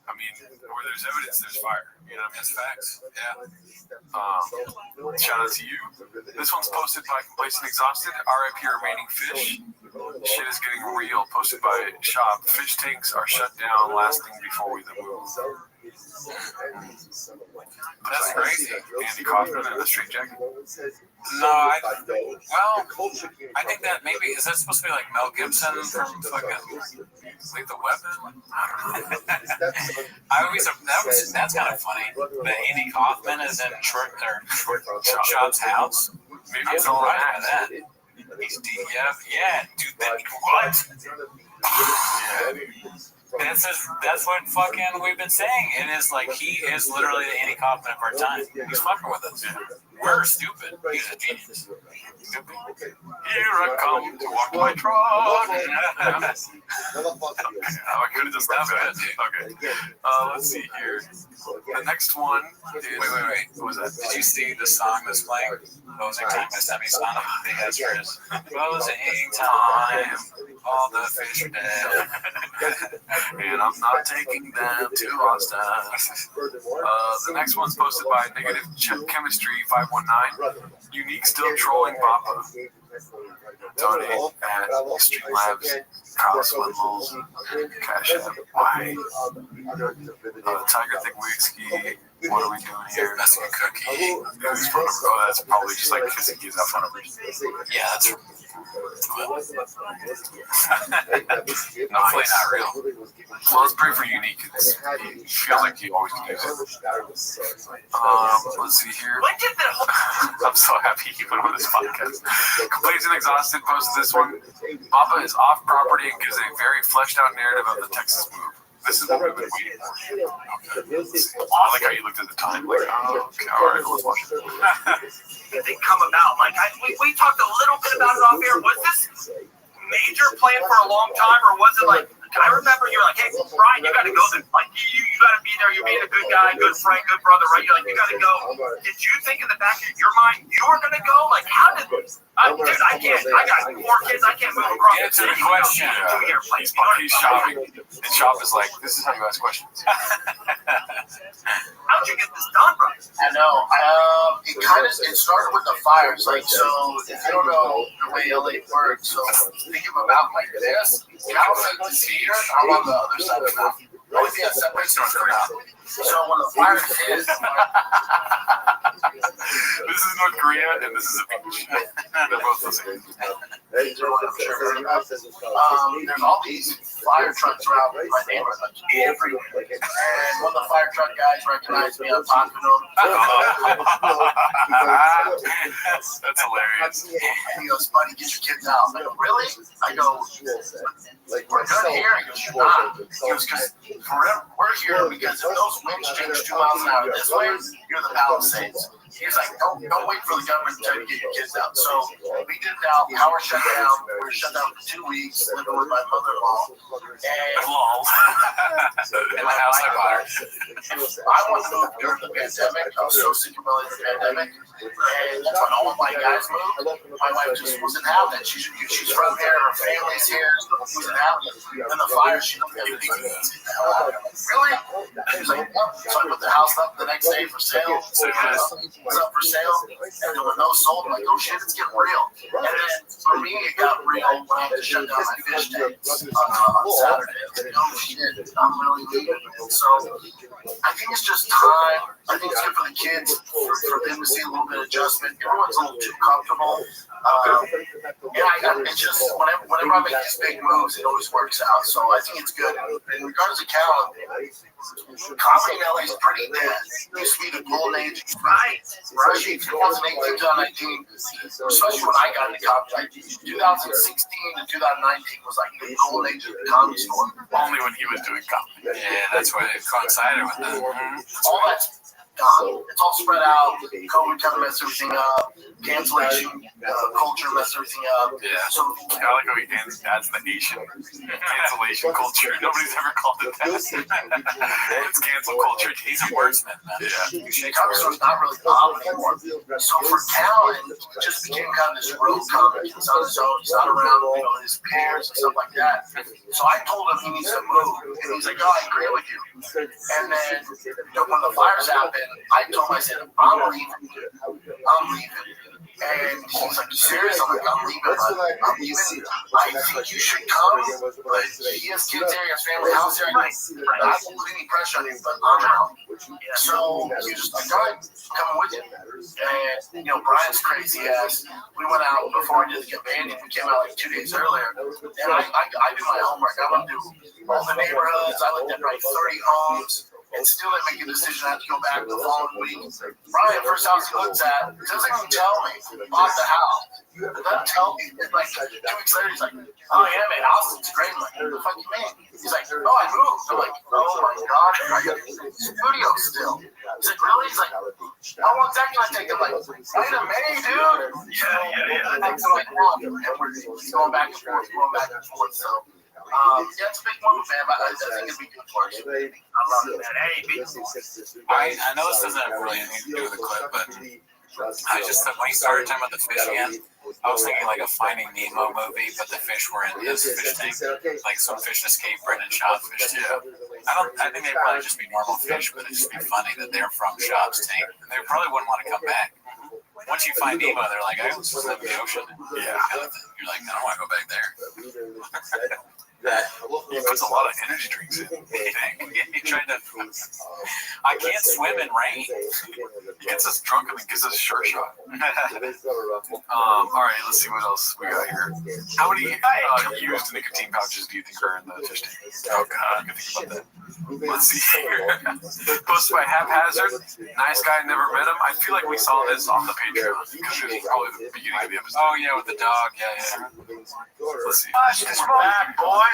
I mean, where there's evidence, there's fire. That's facts. Yeah. Shout out to you. This one's posted by Complacent Exhausted. RIP Remaining Fish. Shit is getting real. Posted by Shop. Fish tanks are shut down, lasting before we move. That's crazy. Andy Kaufman in the straight jacket. No, I think that maybe is that supposed to be like Mel Gibson from fucking Lethal Weapon? That's kind of funny. That Andy Kaufman is in Short Shot's house. Maybe it's all right by that. He's yeah, dude. What? That's what fucking we've been saying. It is like he is literally the Andy Kaufman of our time. He's fucking with us. We're stupid. He's a genius. Stupid. Here I come to walk my trot. I could have just done that. Okay. Let's see here. The next one is... Wait. What was that? Did you see the song that's playing? Closing Time by Semi-Sonic. He has for his Closing Time. All the fish are dead. And I'm not taking them to Austin. The next one's posted by Negative Chemistry 519. Unique still trolling Papa. Donate at Extreme Labs, Kyle Swindles, Cash App, why? Tiger Thick Whiskey, what are we doing here? That's a cookie. Who's phone number? Oh, that's probably just like because he gives out phone numbers. Yeah, that's Hopefully not real. Well, it's pretty for Unique. He feels like he always can use it. Let's see here. I'm so happy he put him on this podcast. Complete and Exhausted posted this one. Papa is off property and gives a very fleshed out narrative of the Texas move. This is what we've been waiting for. Okay. I like how you looked at the time. Like, oh, okay, all right, let's watch it. They come about. Like we talked a little bit about it off air. Was this major plan for a long time, or was it like? I remember you're like, hey, Brian, you got to go there. Like, you got to be there. You're being a good guy, good friend, good brother, right? You're like, you got to go. Did you think in the back of your mind you were going to go? Like, how did this? Dude, I can't. I got 4 kids. I can't move across the Answer city. the question. He's shopping. And Shop is like, this is how you ask questions. How'd you get this done, bro? I know. It started with the fires. Like, so if you don't know the way LA works, so think of a mountain like this. California is here. I'm on the other side of the mountain. The only thing that separates North Korea. So when the fires hit, this is North Korea and this is a beach. They're both the same. There's all these fire trucks around my neighborhood, like everywhere. And one of the fire truck guys recognized me. I'm talking to him. That's hilarious. He goes, buddy, get your kids out. I go, really? I go, we're done here. He goes, you're not. He goes, because we're here because if those winds change 2 miles an hour this way, you're the Palisades. He's like, don't wait for the government to try to get your kids out. So we did now. Power shut down. We were shut down for 2 weeks, living with my mother-in-law. In my house, I bought her. I wanted to move during the pandemic. I was so sick of the pandemic. And that's when all of my guys moved. My wife just wasn't having it. She's from here. Her family's here. She wasn't having it. And the fire, she looked at me and really? She was like, so I put the house up the next day for sale. It was up for sale. And there were no sold. I'm like, oh shit, it's getting real. And then for me, it got real when I had to shut down my fish tanks on Saturday. I was like, oh shit, I'm really leaving. So I think it's just time. I think it's good for the kids, for them to see a little bit of adjustment. Everyone's a little too comfortable. It's just whenever I make these big moves, it always works out. So I think it's good. In regards to Cal, comedy in LA is pretty dead. It used to be the golden age. Right. 2018, 2019, especially when I got into comedy. 2016 to 2019 was like the golden age of the comedy store. Only when he was doing comedy. Yeah, that's why it coincided with that. All that's gone. It's all spread out. COVID kind of messed everything up. Cancellation culture messed everything up. Yeah. So I like how he adds the Asian cancellation culture. Nobody's ever called it that. It's cancel culture. He's a wordsmith, man. Yeah. Comedy store's not really common anymore. So for Callan, it just became kind of this road comic. He's on his own. He's not around, his peers and stuff like that. So I told him he needs to move, and he's like, "Oh, I agree with you." And then when the fires happened, I told him, I said, "I'm leaving. And he's like, serious? I'm like, I'm leaving, but I'm leaving. I think you should come, but he has kids there, he has family house there. I won't put any pressure on him, but I'm out. So you just decide coming with you. And, Brian's crazy ass. We went out before I did the companion. We came out like 2 days earlier. And I do my homework. I went through all the neighborhoods. I looked at like 30 homes. And still didn't make a decision. I had to go back the following week. Brian, first house he looks at, doesn't even tell me bought the house. It doesn't tell me. And like 2 weeks later, he's like, oh yeah, man, house looks great. I'm like, what the fuck you mean? He's like, oh, I moved. I'm like, oh my God, I got a studio still. He's like, really? He's like, how long is that gonna take? I'm like, wait a minute, dude. Yeah. And so like, and we're going back and forth, So. Yeah, it's a big move, man, but I think it'd be good for us. I love it, man. Hey, I know this doesn't have really anything to do with the clip, but I just thought when you started talking about the fish again, I was thinking like a Finding Nemo movie, but the fish were in this fish tank. Like some fish escaped and shot fish too. I think they'd probably just be normal fish, but it'd just be funny that they're from Shop's tank. And they probably wouldn't want to come back. Once you find Nemo, they're like, I was swim in the ocean. Yeah. You're like, I don't want to go back there. He puts a lot of energy drinks in. He tried to. I can't swim in rain. He gets us drunk and then gives us a short shot. All right, let's see what else we got here. How many used nicotine pouches do you think are in the fish tank? Oh God, I can think about that. Let's see here. Posted by Haphazard. Nice guy, never met him. I feel like we saw this on the Patreon because it was probably the beginning of the episode. Oh yeah, with the dog. Yeah. Let's see. Back, boys.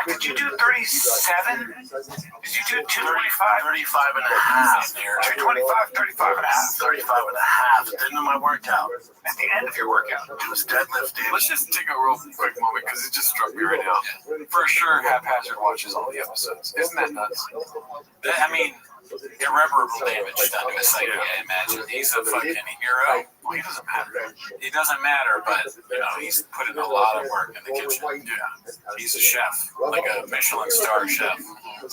Did you do 37? Did you do 225? 35 and a half. 225, 35 and a half. 35 and a half. At the end of my workout. At the end of your workout. It was deadlifting. Let's just take a real quick moment because it just struck me right now. Yeah. For sure, Haphazard watches all the episodes. Isn't that nuts? I mean, irreparable damage done to his psyche, I imagine. He's a fucking hero. Well, he doesn't matter. It doesn't matter, but, he's put in a lot of work in the kitchen. Yeah. He's a chef, like a Michelin star chef.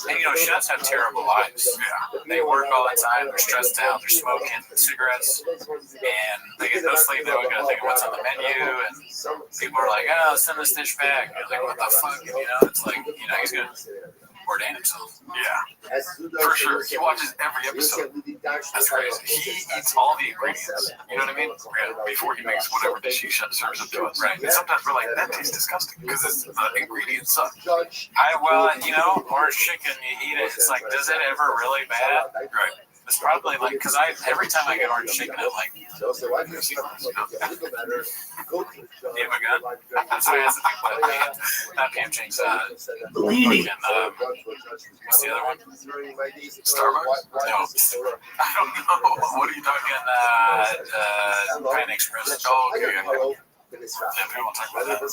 And, chefs have terrible lives. Yeah. They work all the time. They're stressed out. They're smoking cigarettes. And they get no sleep. They always got to think of what's on the menu. And people are like, oh, send this dish back. You're like, what the fuck? And, it's like, he's going to ordain himself. Yeah. For sure. He watches every episode. That's crazy. He eats all the ingredients. You know what I mean? Yeah. Before he makes whatever dish he serves up to us. Right. And sometimes we're like, that tastes disgusting because the ingredients suck. Orange chicken, you eat it. It's like, does it ever really bad? Right. It's probably like, because every time I get orange chicken, I'm like, do you have a gun? That's what I asked not Pam Ching's, what's the other one? Starbucks? No. I don't know. What are you talking? Pine Express. Oh, okay. Yeah, people won't talk about that.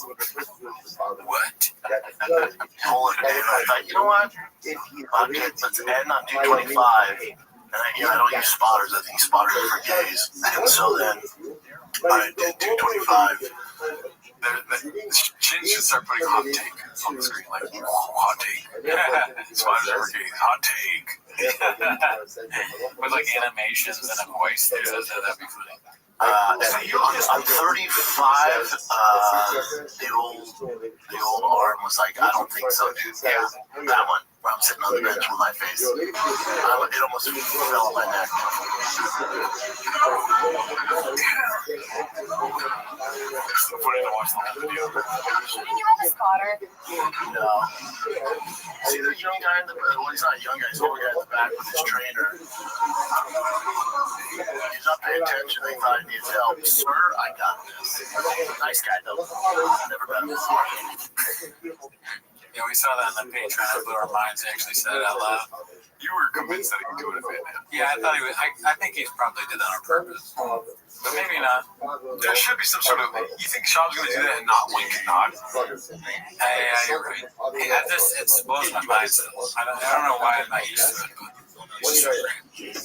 What? Hold it, man. I thought, you know what? Let's end on 225. And I don't use spotters. I think spotters are for gays. And so then I did 225. The chin should start putting hot take on the screen, like hot take. Spotters are for gays. Hot take. With like animations and a voice. That'd be funny. I'm 35. The old arm was like, I don't think so, dude. Yeah, that one. Where I'm sitting on the bench with my face. It almost fell on my neck. So funny to watch that video. Didn't you have a spotter? No. See the young guy in the back? Well, he's not a young guy. He's the old guy in the back with his trainer. He's not paying attention. They thought he needed help. Sir, I got this. Nice guy, though. Never met him before. Yeah, we saw that on the Patreon. It blew our minds. He actually said it out loud. You were convinced that he could do it if it did. Yeah, I thought he would. I think he probably did that on purpose. But maybe not. There should be some sort of. You think Sean's going to do that and not wink and nod? Yeah, you're right. It blows my mind still. I don't know why I'm not used to it, but he's just so great.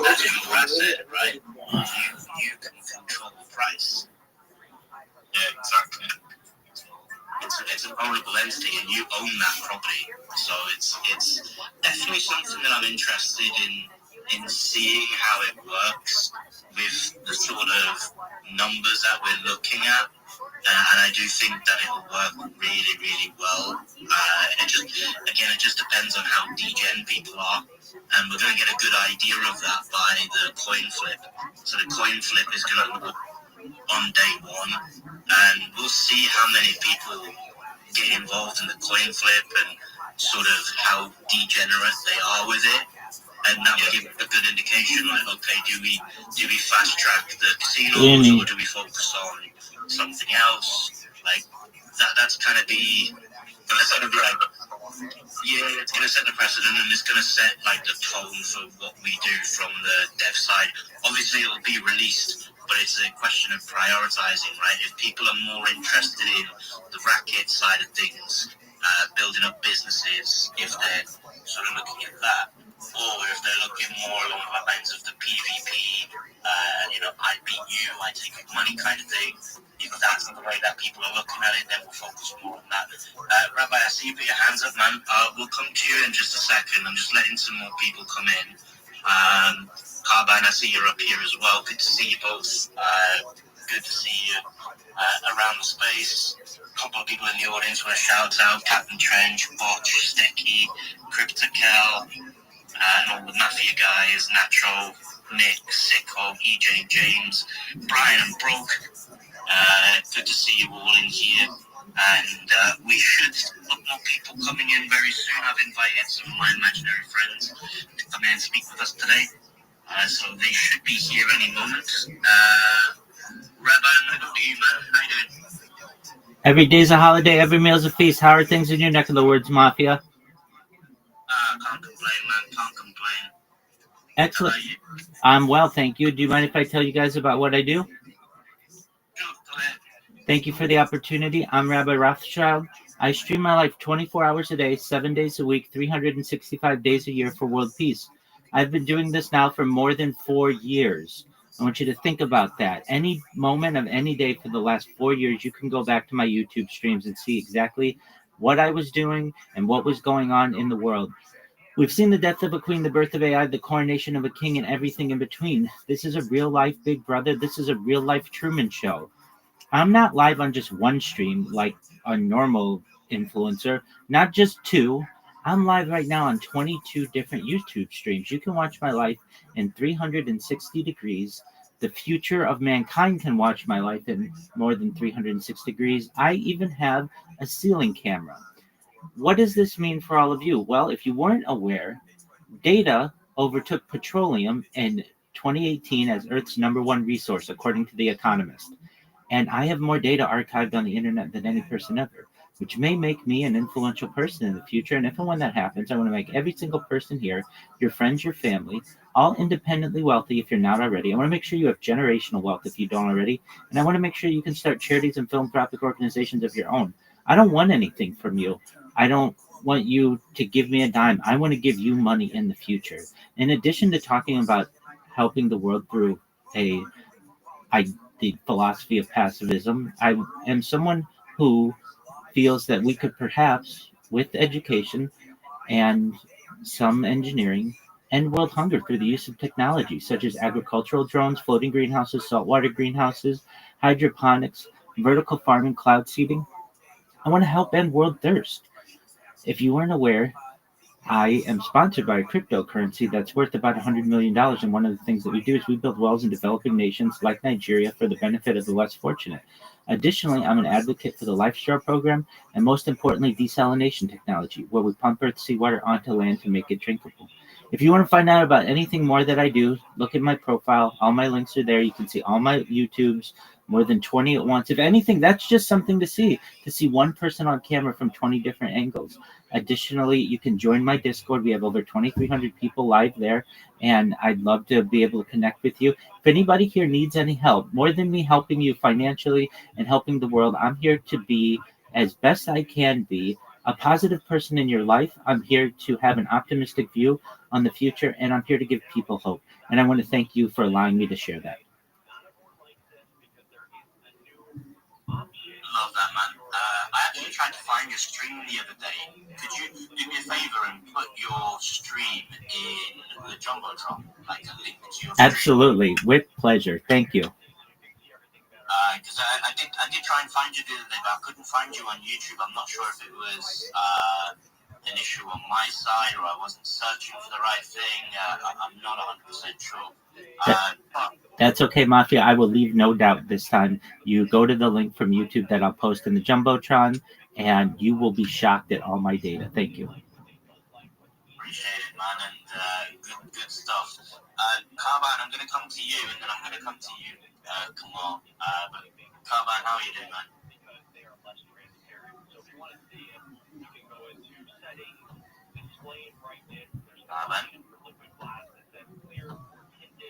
That's what I said, right? You can control the price. Yeah, exactly. It's an ownable entity, and you own that property. So it's definitely something that I'm interested in seeing how it works with the sort of numbers that we're looking at. And I do think that it'll work really, really well. It just depends on how degen people are. And we're going to get a good idea of that by the coin flip. So the coin flip is going to look on day one, and we'll see how many people get involved in the coin flip and sort of how degenerate they are with it. And that will give a good indication, like, okay, do we fast track the casinos, or do we focus on something else? Like that's kind of that's going to be like, yeah, it's going to set the precedent, and it's going to set like the tone for what we do from the dev side. Obviously, it'll be released, but it's a question of prioritizing, right? If people are more interested in the racket side of things, building up businesses, if they're sort of looking at that, or if they're looking more along the lines of the PvP, I beat you, I take your money kind of thing. If that's the way that people are looking at it, then we'll focus more on that. Rabbi, I see you put your hands up, man. We'll come to you in just a second. I'm just letting some more people come in. Carbine, I see you're up here as well. Good to see you both. Good to see you around the space. A couple of people in the audience want to shout out: Captain Trench, Botch, Stecky, Cryptical, and all the Mafia guys, Nacho, Nick, Sicko, EJ, James, Brian, and Broke. Good to see you all in here. And we should have more people coming in very soon. I've invited some of my imaginary friends to come in and speak with us today. So they should be here any moment. Rabbi, I'm going to go to you, man. How you doing? Every day's a holiday, every meal's a feast. How are things in your neck of the woods, Mafia? Can't complain, man. Can't complain. Excellent. I'm well, thank you. Do you mind if I tell you guys about what I do? Sure, go ahead. Thank you for the opportunity. I'm Rabbi Rothschild. I stream my life 24 hours a day, 7 days a week, 365 days a year for world peace. I've been doing this now for more than 4 years. I want you to think about that. Any moment of any day for the last 4 years, you can go back to my YouTube streams and see exactly what I was doing and what was going on in the world. We've seen the death of a queen, the birth of AI, the coronation of a king, and everything in between. This is a real-life Big Brother. This is a real-life Truman Show. I'm not live on just one stream like a normal influencer, not just 2. I'm live right now on 22 different YouTube streams. You can watch my life in 360 degrees. The future of mankind can watch my life in more than 360 degrees. I even have a ceiling camera. What does this mean for all of you? Well, if you weren't aware, data overtook petroleum in 2018 as Earth's #1 resource, according to The Economist. And I have more data archived on the internet than any person ever, which may make me an influential person in the future. And if and when that happens, I want to make every single person here, your friends, your family, all independently wealthy if you're not already. I want to make sure you have generational wealth if you don't already. And I want to make sure you can start charities and philanthropic organizations of your own. I don't want anything from you. I don't want you to give me a dime. I want to give you money in the future. In addition to talking about helping the world through the philosophy of pacifism, I am someone who feels that we could perhaps, with education and some engineering, end world hunger through the use of technology such as agricultural drones, floating greenhouses, saltwater greenhouses, hydroponics, vertical farming, cloud seeding. I want to help end world thirst. If you weren't aware, I am sponsored by a cryptocurrency that's worth about $100 million. And one of the things that we do is we build wells in developing nations like Nigeria for the benefit of the less fortunate. Additionally, I'm an advocate for the LifeStar program and, most importantly, desalination technology, where we pump Earth seawater onto land to make it drinkable. If you want to find out about anything more that I do, look at my profile. All my links are there. You can see all my YouTubes, more than 20 at once. If anything, that's just something to see one person on camera from 20 different angles. Additionally, you can join my Discord. We have over 2,300 people live there, and I'd love to be able to connect with you. If anybody here needs any help, more than me helping you financially and helping the world, I'm here to be, as best I can be, a positive person in your life. I'm here to have an optimistic view on the future, and I'm here to give people hope. And I want to thank you for allowing me to share that. Love that, man. I actually tried to find your stream the other day. Could you do me a favor and put your stream in the Jumbotron, like a link to your stream? Absolutely, with pleasure. Thank you. Because I did try and find you the other day, but I couldn't find you on YouTube. I'm not sure if it was an issue on my side or I wasn't searching for the right thing. I'm not 100% sure. That's okay, Mafia. I will leave no doubt this time. You go to the link from YouTube that I'll post in the Jumbotron, and you will be shocked at all my data. Thank you. Appreciate it, man, and good stuff. Carbine, I'm going to come to you, and then I'm going to come to you. Come on. But Carbine, how are you doing, man? Carbine?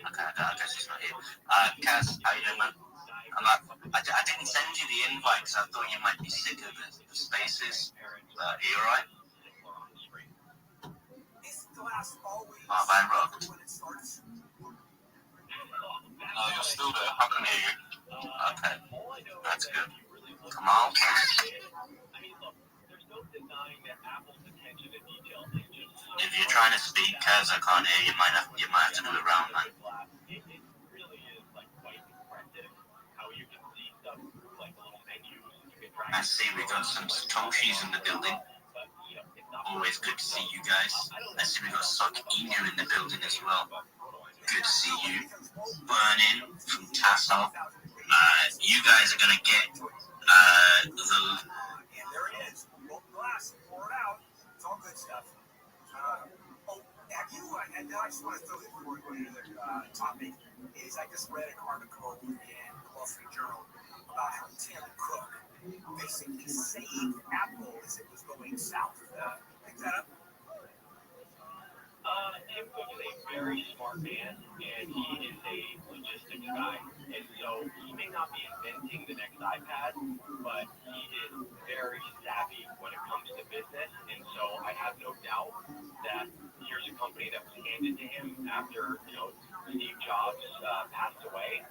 Okay, I guess he's not here. Cass, how you doing, man? I didn't send you the invite because I thought you might be sick of the spaces. Are you alright? Carbine rocked. No, you're still there. I can hear you. Okay, that's good. Come on. If you're trying to speak, Kaz, I can't hear you. You might have to move around, man. I see we got some Satoshis in the building. Always good to see you guys. I see we got Sock Inu in the building as well. Good to see you. Burning from Tassel. You guys are gonna get the. There it is. Roll the glass, pour it out. It's all good stuff. Have you? And I just want to throw this before we go into the topic. Is I just read an article in the Wall Street Journal about how Tim Cook basically saved Apple as it was going south. Pick that up. Tim Cook is a very smart man, and he is a logistics guy. And so he may not be inventing the next iPad, but he is very savvy when it comes to business. And so I have no doubt that here's a company that was handed to him after, Steve Jobs passed away.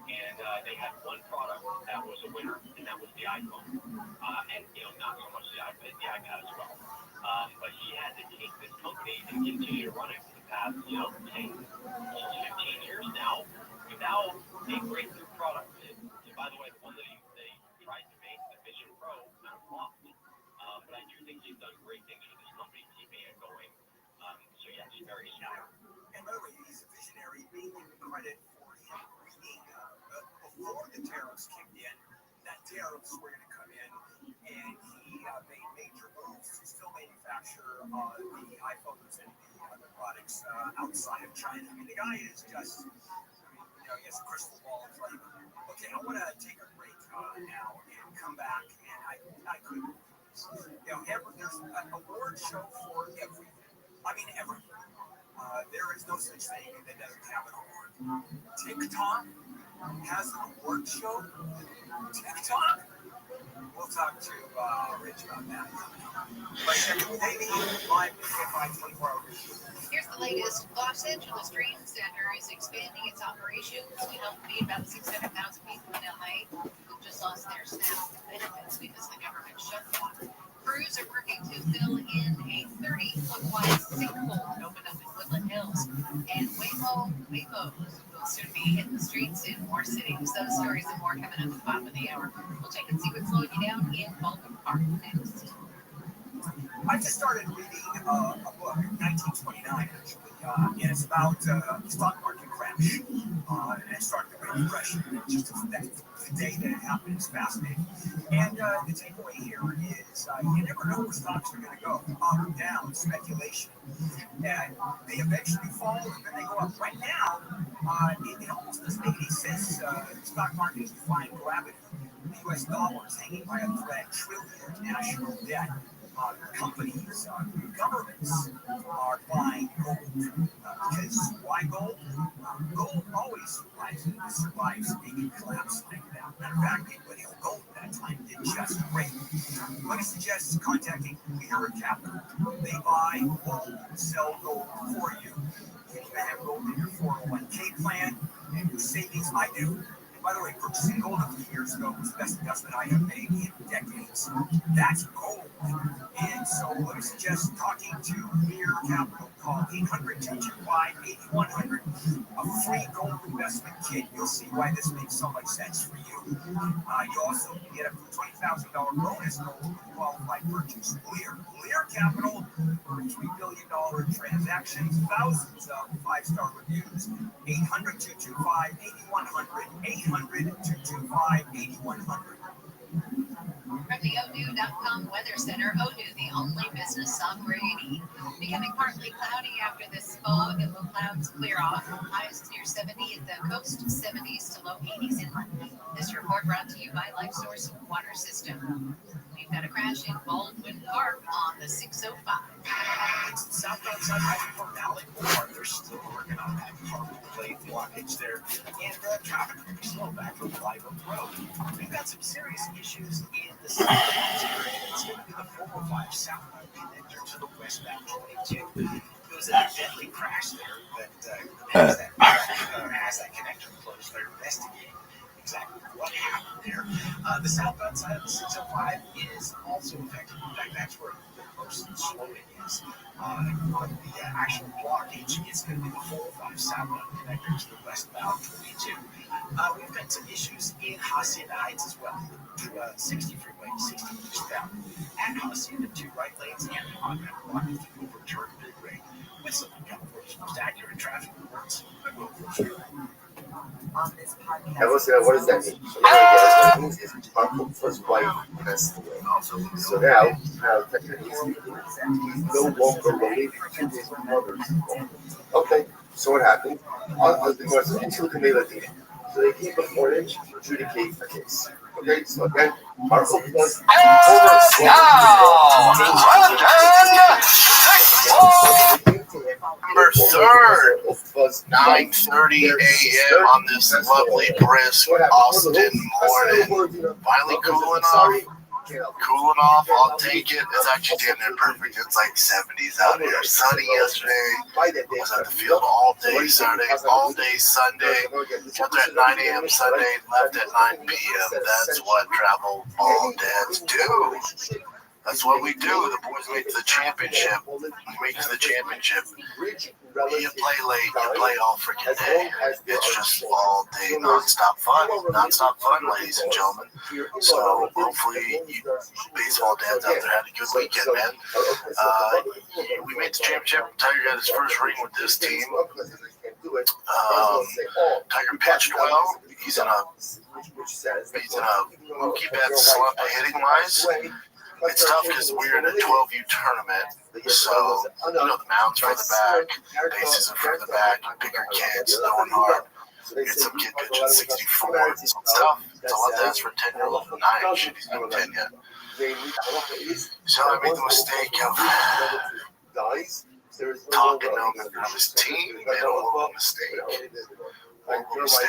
And they had one product that was a winner, and that was the iPhone. And, not so much the iPad as well. But he had to take this company and continue to run it for the past, 10, almost 15 years now without a breakthrough product. By the way, the one that they tried to make, the Vision Pro, kind of flopped. But I do think he's done great things for this company, keeping it going. So, yeah, he's very smart. And by the way, he's a visionary, being credit for him reading before the tariffs kicked in, that tariffs were going to come in, and he made major moves to still manufacture the iPhones and the other products outside of China. I mean, the guy is just, he has a crystal ball of flavor. Okay, I want to take a break now and come back, and I could, there's an award show for everything. I mean, everything. There is no such thing that doesn't have an award. TikTok has an award show. TikTok? We'll talk to Rich about that. But they need live 24 hours. Here's the latest. Los Angeles Dream Center is expanding its operations to help feed about 600,000 people in LA who just lost their SNAP benefits because the government shutdown. Crews are working to fill in a 30-foot wide sinkhole that opened up in Woodland Hills. And Waymos will soon be hitting the streets in more cities. Those stories and more coming up at the bottom of the hour. We'll check and see what's slowing you down in Baldwin Park next. I just started reading a book, 1929, actually, and it's about the stock market crash. And it started the Great Depression. Just the day that it happened is fascinating. And the takeaway here is you never know where stocks are going to go, up or down, speculation. And they eventually fall, and then they go up. Right now, it almost doesn't make any sense. The stock market is defying gravity. The U.S. dollar is hanging by a thread, trillion national debt. Companies, governments are buying gold. Because why gold? Gold always survives being collapsed like that. Matter of fact, people held gold at that time did just great. Let me suggest contacting Vera Capital. They buy gold, sell gold for you. You can have gold in your 401k plan and your savings. I do. By the way, purchasing gold a few years ago was the best investment I have made in decades. That's gold. And so let me suggest talking to Lear Capital. Call 800-225-8100. A free gold investment kit. You'll see why this makes so much sense for you. You also get a $20,000 bonus gold with qualified purchase. Lear Capital, over $3 billion transactions, thousands of five-star reviews. 800-225-8100. 800-225-8100. From the ONU.com Weather Center, ONU, the only business software you need. Becoming partly cloudy after this fog, and the clouds clear off. Highs near 70 at the coast, 70s to low 80s inland. This report brought to you by LifeSource Water System. We've got a crash in Baldwin Park on the 605. It's southbound side from Valley Boulevard. They're still working on that carbon plate blockage there. And traffic will be slow back from Live Oak Road. We've got some serious issues in the southbound area. It's going to be the 405 southbound connector to the westbound 22. There was a deadly crash there, but as that connector closed, they're investigating exactly what happened there. The southbound side of the 605 is also affected. In fact, that's where the most slowing is. The actual blockage is going to be the 405 southbound connector to the westbound 22. We've got some issues in Hacienda Heights as well. 60 freeway, 60 eastbound. At Hacienda, 2 right lanes and the on-ramp blockage to overturn Big Ray. With some of California's most accurate traffic reports. On this podcast. I was what does that mean? So his first wife passed away. So now technically speaking, he's no longer related to his mother's mother. Okay, so what happened? So they came before him to adjudicate the case. Okay, so again, our hope was November 3rd, 9:30 a.m. on this lovely, brisk Austin morning. Finally cooling off. I'll take it. It's actually damn near perfect. It's like 70s out here. Sunny yesterday. Was at the field all day Saturday, all day Sunday. Got there at 9 a.m. Sunday, left at 9 p.m. That's what travel ball dads do. That's what we do. The boys make the championship. We make the championship. You play late, you play all freaking day. It's just all day, non-stop fun. Non-stop fun, ladies and gentlemen. So hopefully you baseball dads out there had a good weekend, man. We made the championship. Tiger got his first ring with this team. Tiger pitched well. He's in a Mookie Betts slump hitting wise. It's tough because we're in a 12U tournament, so the mound's for the back, bases are for the back, bigger kids, throwing hard. Get some kid pitching 64. It's tough. It's a lot to ask for a 10-year-old. 9, shit, he's not 10 yet. So I made the mistake of talking to him of his team. Made a little mistake. You just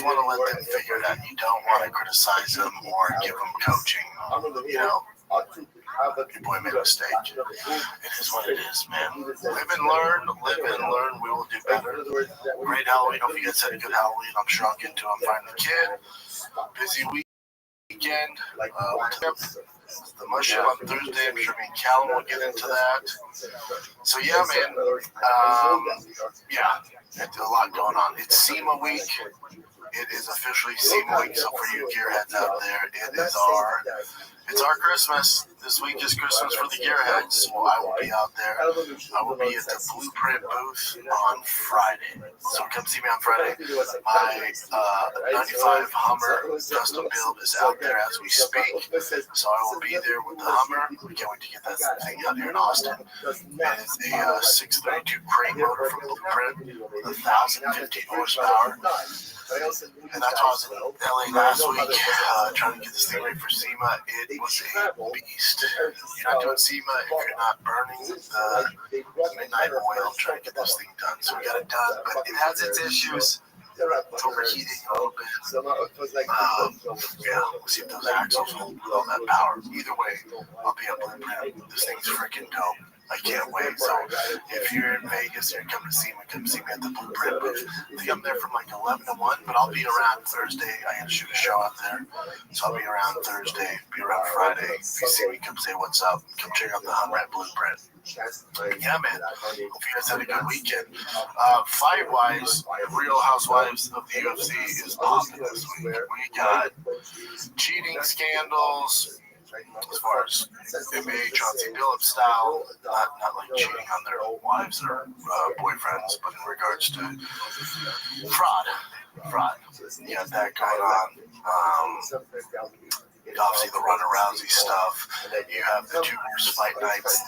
want to let them figure it out. You don't want to criticize them or give them coaching. Your boy made a mistake. It is what it is, man. Live and learn. We will do better. Great Halloween. Hope you guys had a good Halloween. I'm sure I'll get to him. Find the kid. Busy weekend. The mush on Thursday. I'm sure me and Callum will get into that. So yeah, man. There's a lot going on. It's SEMA week. It is officially SEMA week. So for you gearheads out there, it's our Christmas. This week is Christmas for the gearheads. So I will be out there. I will be at the Blueprint booth on Friday. So come see me on Friday. My 95 Hummer custom build is out there as we speak. So I will be there with the Hummer. We can't wait to get that thing out here in Austin. And it's a 632 crane motor from Blueprint with 1,050 horsepower. And that's why I was in LA last week trying to get this thing ready for SEMA. It was a beast. You're not doing SEMA if you're not burning the midnight oil trying to get this thing done. So we got it done, but it has its issues. It's overheating a little bit. We'll see if those axles hold all that power. Either way, I'll be up Blueprint. This thing's freaking dope. I can't wait. So if you're in Vegas and you're coming to see me, come see me at the Blueprint booth. I think I'm there from like 11 to 1, but I'll be around Thursday. I got to shoot a show out there. So I'll be around Thursday, be around Friday. If you see me, come say what's up. Come check out the Humrat Blueprint. Yeah, man. Hope you guys had a good weekend. Fight-wise, Real Housewives of the UFC is popping this week. We got cheating scandals as far as NBA Chauncey Billups style, not like cheating on their wives or boyfriends, but in regards to fraud. You got that going on. Obviously, the Ronda Rousey stuff. You have the two worst fight nights.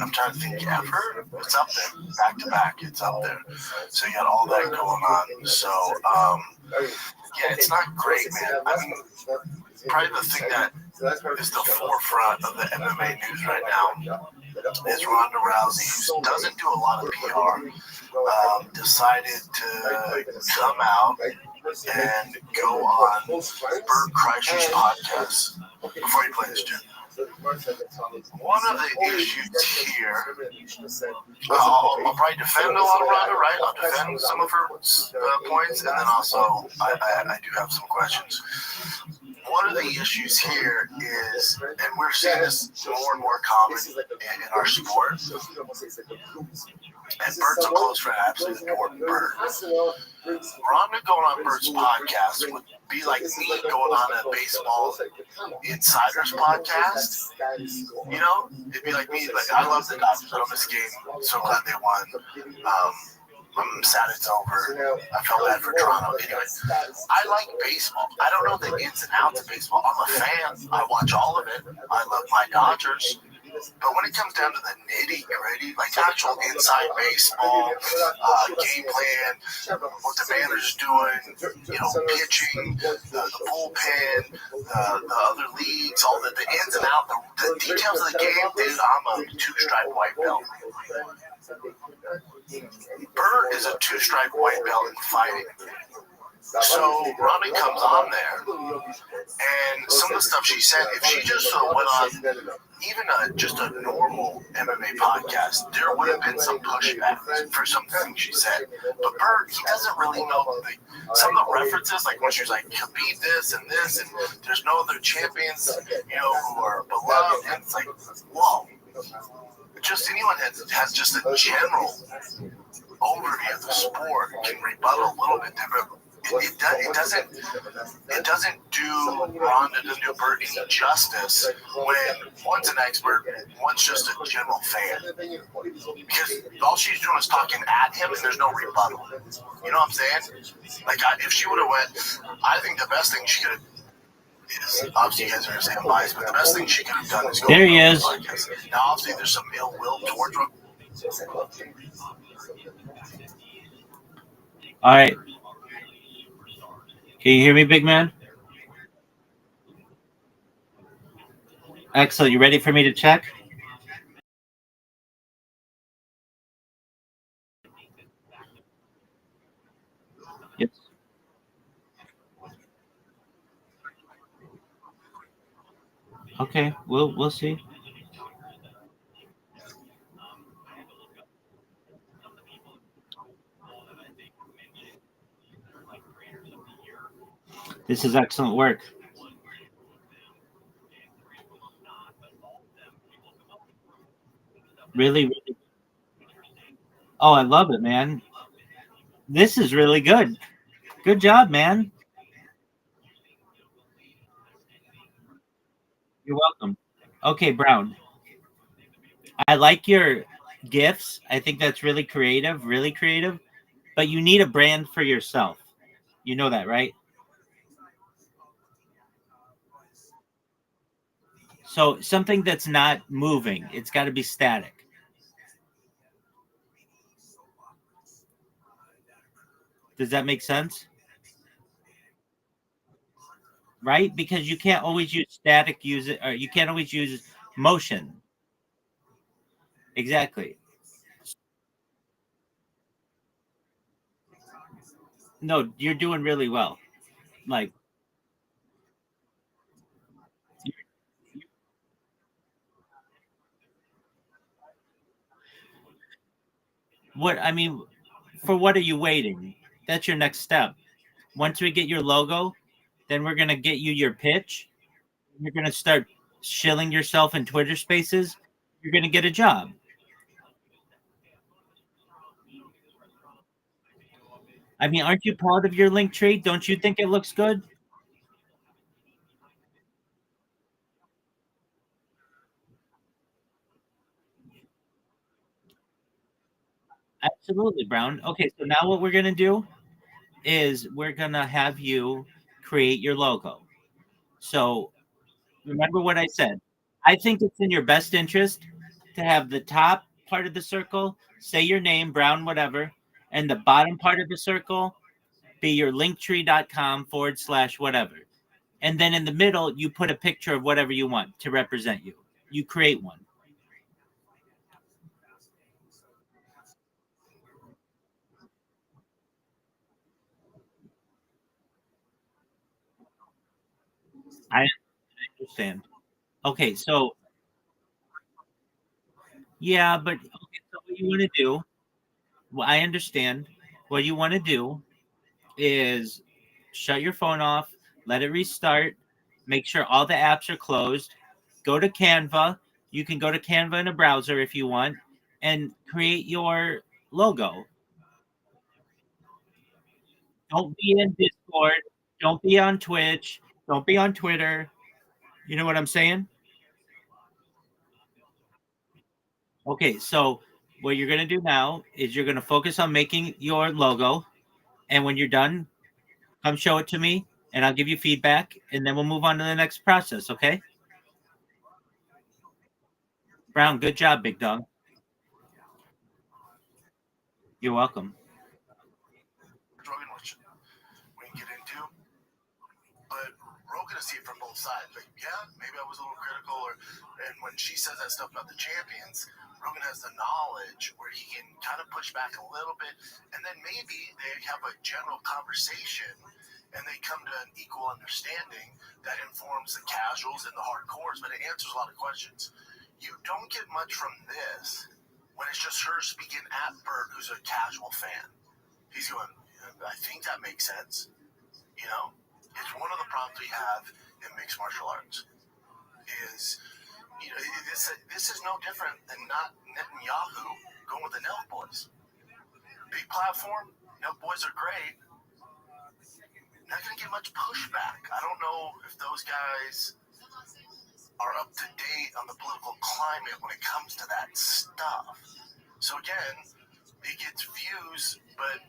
I'm trying to think ever. It's up there, back to back. It's up there. So you got all that going on. So yeah, it's not great, man. I mean, probably the thing that is the forefront of the MMA news right now is Ronda Rousey, who doesn't do a lot of PR, decided to come out and go on Bert Kreischer's podcast. Before you play this, Jim, one of the issues here, I'll probably defend a lot of Ronda, right? I'll defend some of her points, and then also I do have some questions. One of the issues here is, and we're seeing this more and more common in our sport, and Bert's a close friend. I absolutely adore Bert. Ronda going on Bert's podcast would be like me going on a baseball insiders podcast. You know, it'd be like me. Like, I love the Dodgers. I love this game. I'm so glad they won. I'm sad it's over. I felt bad for Toronto. Anyway, I like baseball. I don't know the ins and outs of baseball. I'm a fan. I watch all of it. I love my Dodgers. But when it comes down to the nitty-gritty, like actual inside baseball, game plan, what the manager's doing, you know, pitching, the bullpen, the other leagues, all the ins and outs, the details of the game, dude, I'm a two-stripe white belt. Bert is a two-stripe white belt in fighting. So Ronnie comes on there, and some of the stuff she said, if she just went on even just a normal MMA podcast, there would have been some pushback for some things she said. But Bert, he doesn't really know some of the references, like when she was like, Khabib this, and there's no other champions, you know, who are beloved, and it's like, whoa. Just anyone has just a general overview of the sport can rebuttal a little bit different. It doesn't do Ronda, doesn't do Bert any justice when one's an expert, one's just a general fan. Because all she's doing is talking at him, and there's no rebuttal. You know what I'm saying? Like, if she would have went, I think the best thing she could have. Obviously, you guys are going to say I'm biased, but the best thing she could have done is go. There he is. Now, obviously, there's some ill will towards him. All right. Can you hear me, big man? Excellent. You ready for me to check? Yes. Okay, we'll see. This is excellent work. Really. Oh, I love it, man. This is really good. Good job, man. You're welcome. Okay, Brown. I like your gifts. I think that's really creative, but you need a brand for yourself. You know that, right? So something that's not moving, it's got to be static. Does that make sense? Right? Because you can't always use static, or you can't always use motion. Exactly. No, you're doing really well. Like, What I mean, for what are you waiting? That's your next step. Once we get your logo, then we're gonna get you your pitch. You're gonna start shilling yourself in Twitter Spaces. You're gonna get a job. I mean, aren't you proud of your link tree? Don't you think it looks good? Absolutely, Brown. Okay, so now what we're gonna do is we're gonna have you create your logo. So remember what I said. I think it's in your best interest to have the top part of the circle say your name, Brown, whatever, and the bottom part of the circle be your linktree.com/ whatever. And then in the middle, you put a picture of whatever you want to represent you. You create one. I understand. Okay, so yeah, but okay, so what you want to do, well, I understand. What you want to do is shut your phone off, let it restart, make sure all the apps are closed, go to Canva. You can go to Canva in a browser if you want and create your logo. Don't be in Discord, don't be on Twitch, don't be on Twitter. You know what I'm saying? Okay, so what you're going to do now is you're going to focus on making your logo. And when you're done, come show it to me and I'll give you feedback and then we'll move on to the next process. Okay. Brown, good job, big dog. You're welcome. Rogan, which we can get into, but Rogan to see it from both sides. Like, yeah, maybe I was a little critical, and when she says that stuff about the champions, Rogan has the knowledge where he can kind of push back a little bit, and then maybe they have a general conversation, and they come to an equal understanding that informs the casuals and the hardcores, but it answers a lot of questions. You don't get much from this when it's just her speaking at Bert, who's a casual fan. He's going, I think that makes sense. You know, it's one of the problems we have in mixed martial arts is, you know, this is no different than not Netanyahu going with the Nelk boys. Big platform, Nelk boys are great. Not going to get much pushback. I don't know if those guys are up to date on the political climate when it comes to that stuff. So again, it gets views, but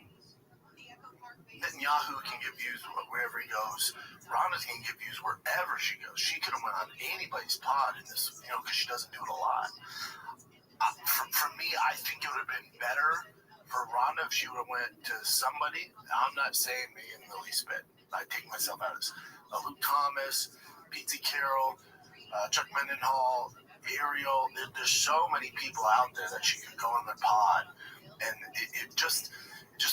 Netanyahu can get views wherever he goes. Rhonda's can get views wherever she goes. She could have went on anybody's pod in this, you know, because she doesn't do it a lot. For me, I think it would have been better for Rhonda if she would have went to somebody. I'm not saying me in the least bit. I take myself out as Luke Thomas, Pete Carroll, Chuck Mendenhall, Ariel. There's so many people out there that she could go on their pod, and it just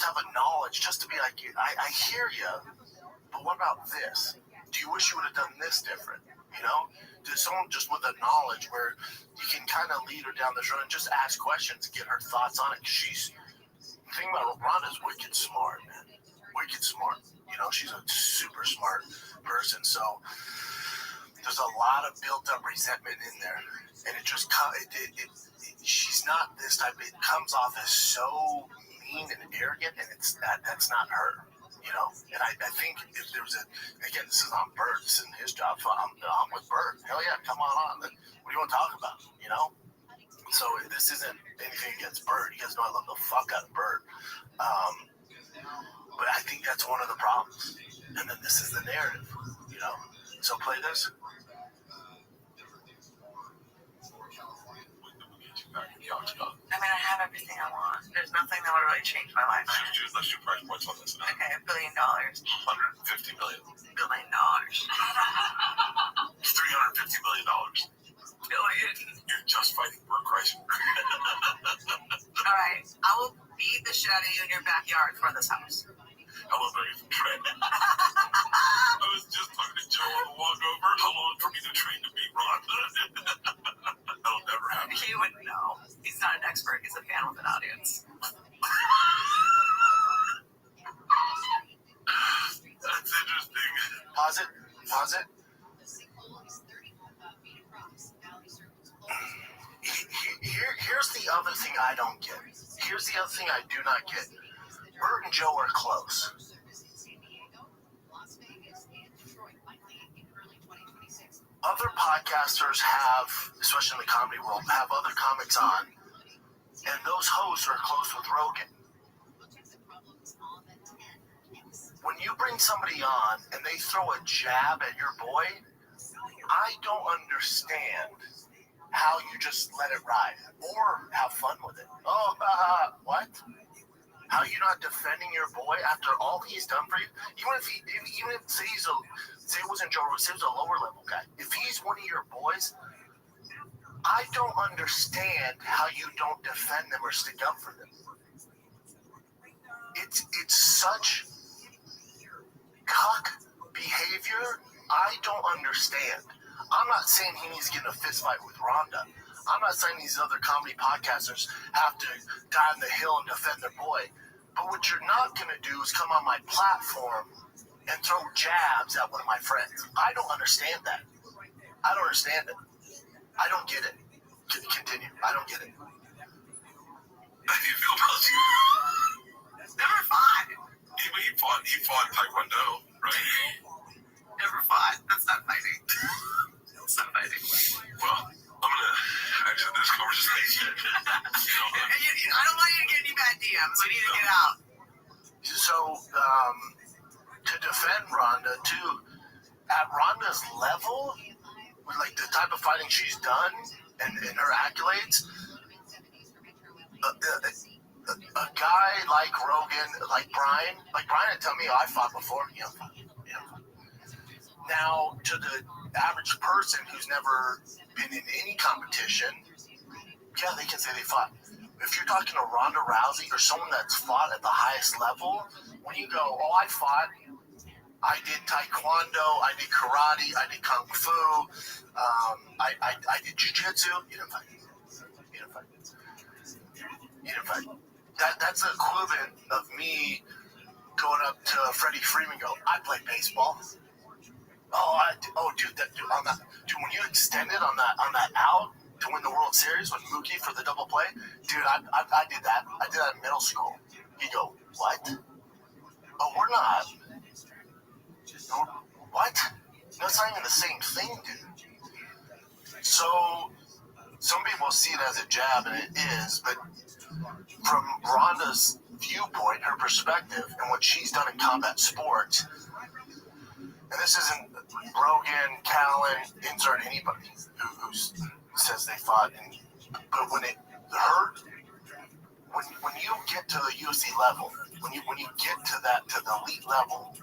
have a knowledge, just to be like, I hear you, but what about this? Do you wish you would have done this different? You know, to someone just with a knowledge where you can kind of lead her down this road and just ask questions, get her thoughts on it. She's the thing about Rhonda's wicked smart, man. Wicked smart. You know, she's a super smart person. So there's a lot of built-up resentment in there, and it just she's not this type. It comes off as so mean and arrogant, and that's not her. You know, and I think if there was again, this is on Bert, this isn't his job, so I'm with Bert. Hell yeah, come on. What do you want to talk about? You know? So this isn't anything against Bert. You guys know I love the fuck out of Bert. But I think that's one of the problems. And then this is the narrative, you know? So play this. I mean, I have everything I want. There's nothing that would really change my life. Let's do price points on this. Okay, $1 billion. $150 million. $1 billion. $350 million. Billion. You're just fighting Bert Kreischer. All right, I will beat the shit out of you in your backyard for this house. How long are you from train? I was just talking to Joe on the walk over. How long for me to train to beat Ron? That'll never happen. He wouldn't know. He's not an expert. He's a fan with an audience. That's interesting. Pause it. Here's the other thing I don't get. Here's the other thing I do not get. Bert and Joe are close. Other podcasters have, especially in the comedy world, have other comics on, and those hosts are close with Rogan. When you bring somebody on and they throw a jab at your boy, I don't understand how you just let it ride or have fun with it. Oh, what? How are you not defending your boy after all he's done for you? Even if say it wasn't Joe Rogan, say it was a lower level guy. If he's one of your boys, I don't understand how you don't defend them or stick up for them. It's such cuck behavior. I don't understand. I'm not saying he needs to get in a fist fight with Rhonda. I'm not saying these other comedy podcasters have to die on the hill and defend their boy. But what you're not going to do is come on my platform and throw jabs at one of my friends. I don't understand that. I don't understand it. I don't get it. Continue. I don't get it. How do you feel about you? Never fought. He fought Taekwondo, right? Never fought. That's not fighting. That's not fighting. Well, I'm gonna exit this conversation. I don't want you to get any bad DMs. You need to get out. So, to defend Rhonda, too, at Rhonda's level, with like the type of fighting she's done and her accolades, a guy like Rogan, like Brian would tell me, I fought before. Now, to the average person who's never been in any competition, yeah, they can say they fought. If you're talking to Ronda Rousey or someone that's fought at the highest level, when you go, oh, I fought, I did Taekwondo, I did karate, I did Kung Fu, I did Jiu-Jitsu, you didn't fight. That's the equivalent of me going up to Freddie Freeman and go, I played baseball. Dude, when you extended on that out to win the World Series with Mookie for the double play, dude, I did that. I did that in middle school. You go, what? Oh, we're not. No, what? No, it's not even the same thing, dude. So, some people see it as a jab, and it is, but from Rhonda's viewpoint, her perspective, and what she's done in combat sports, and this isn't Rogan, Callan, insert anybody who says they fought, but when you get to the UFC level, when you get to the elite level,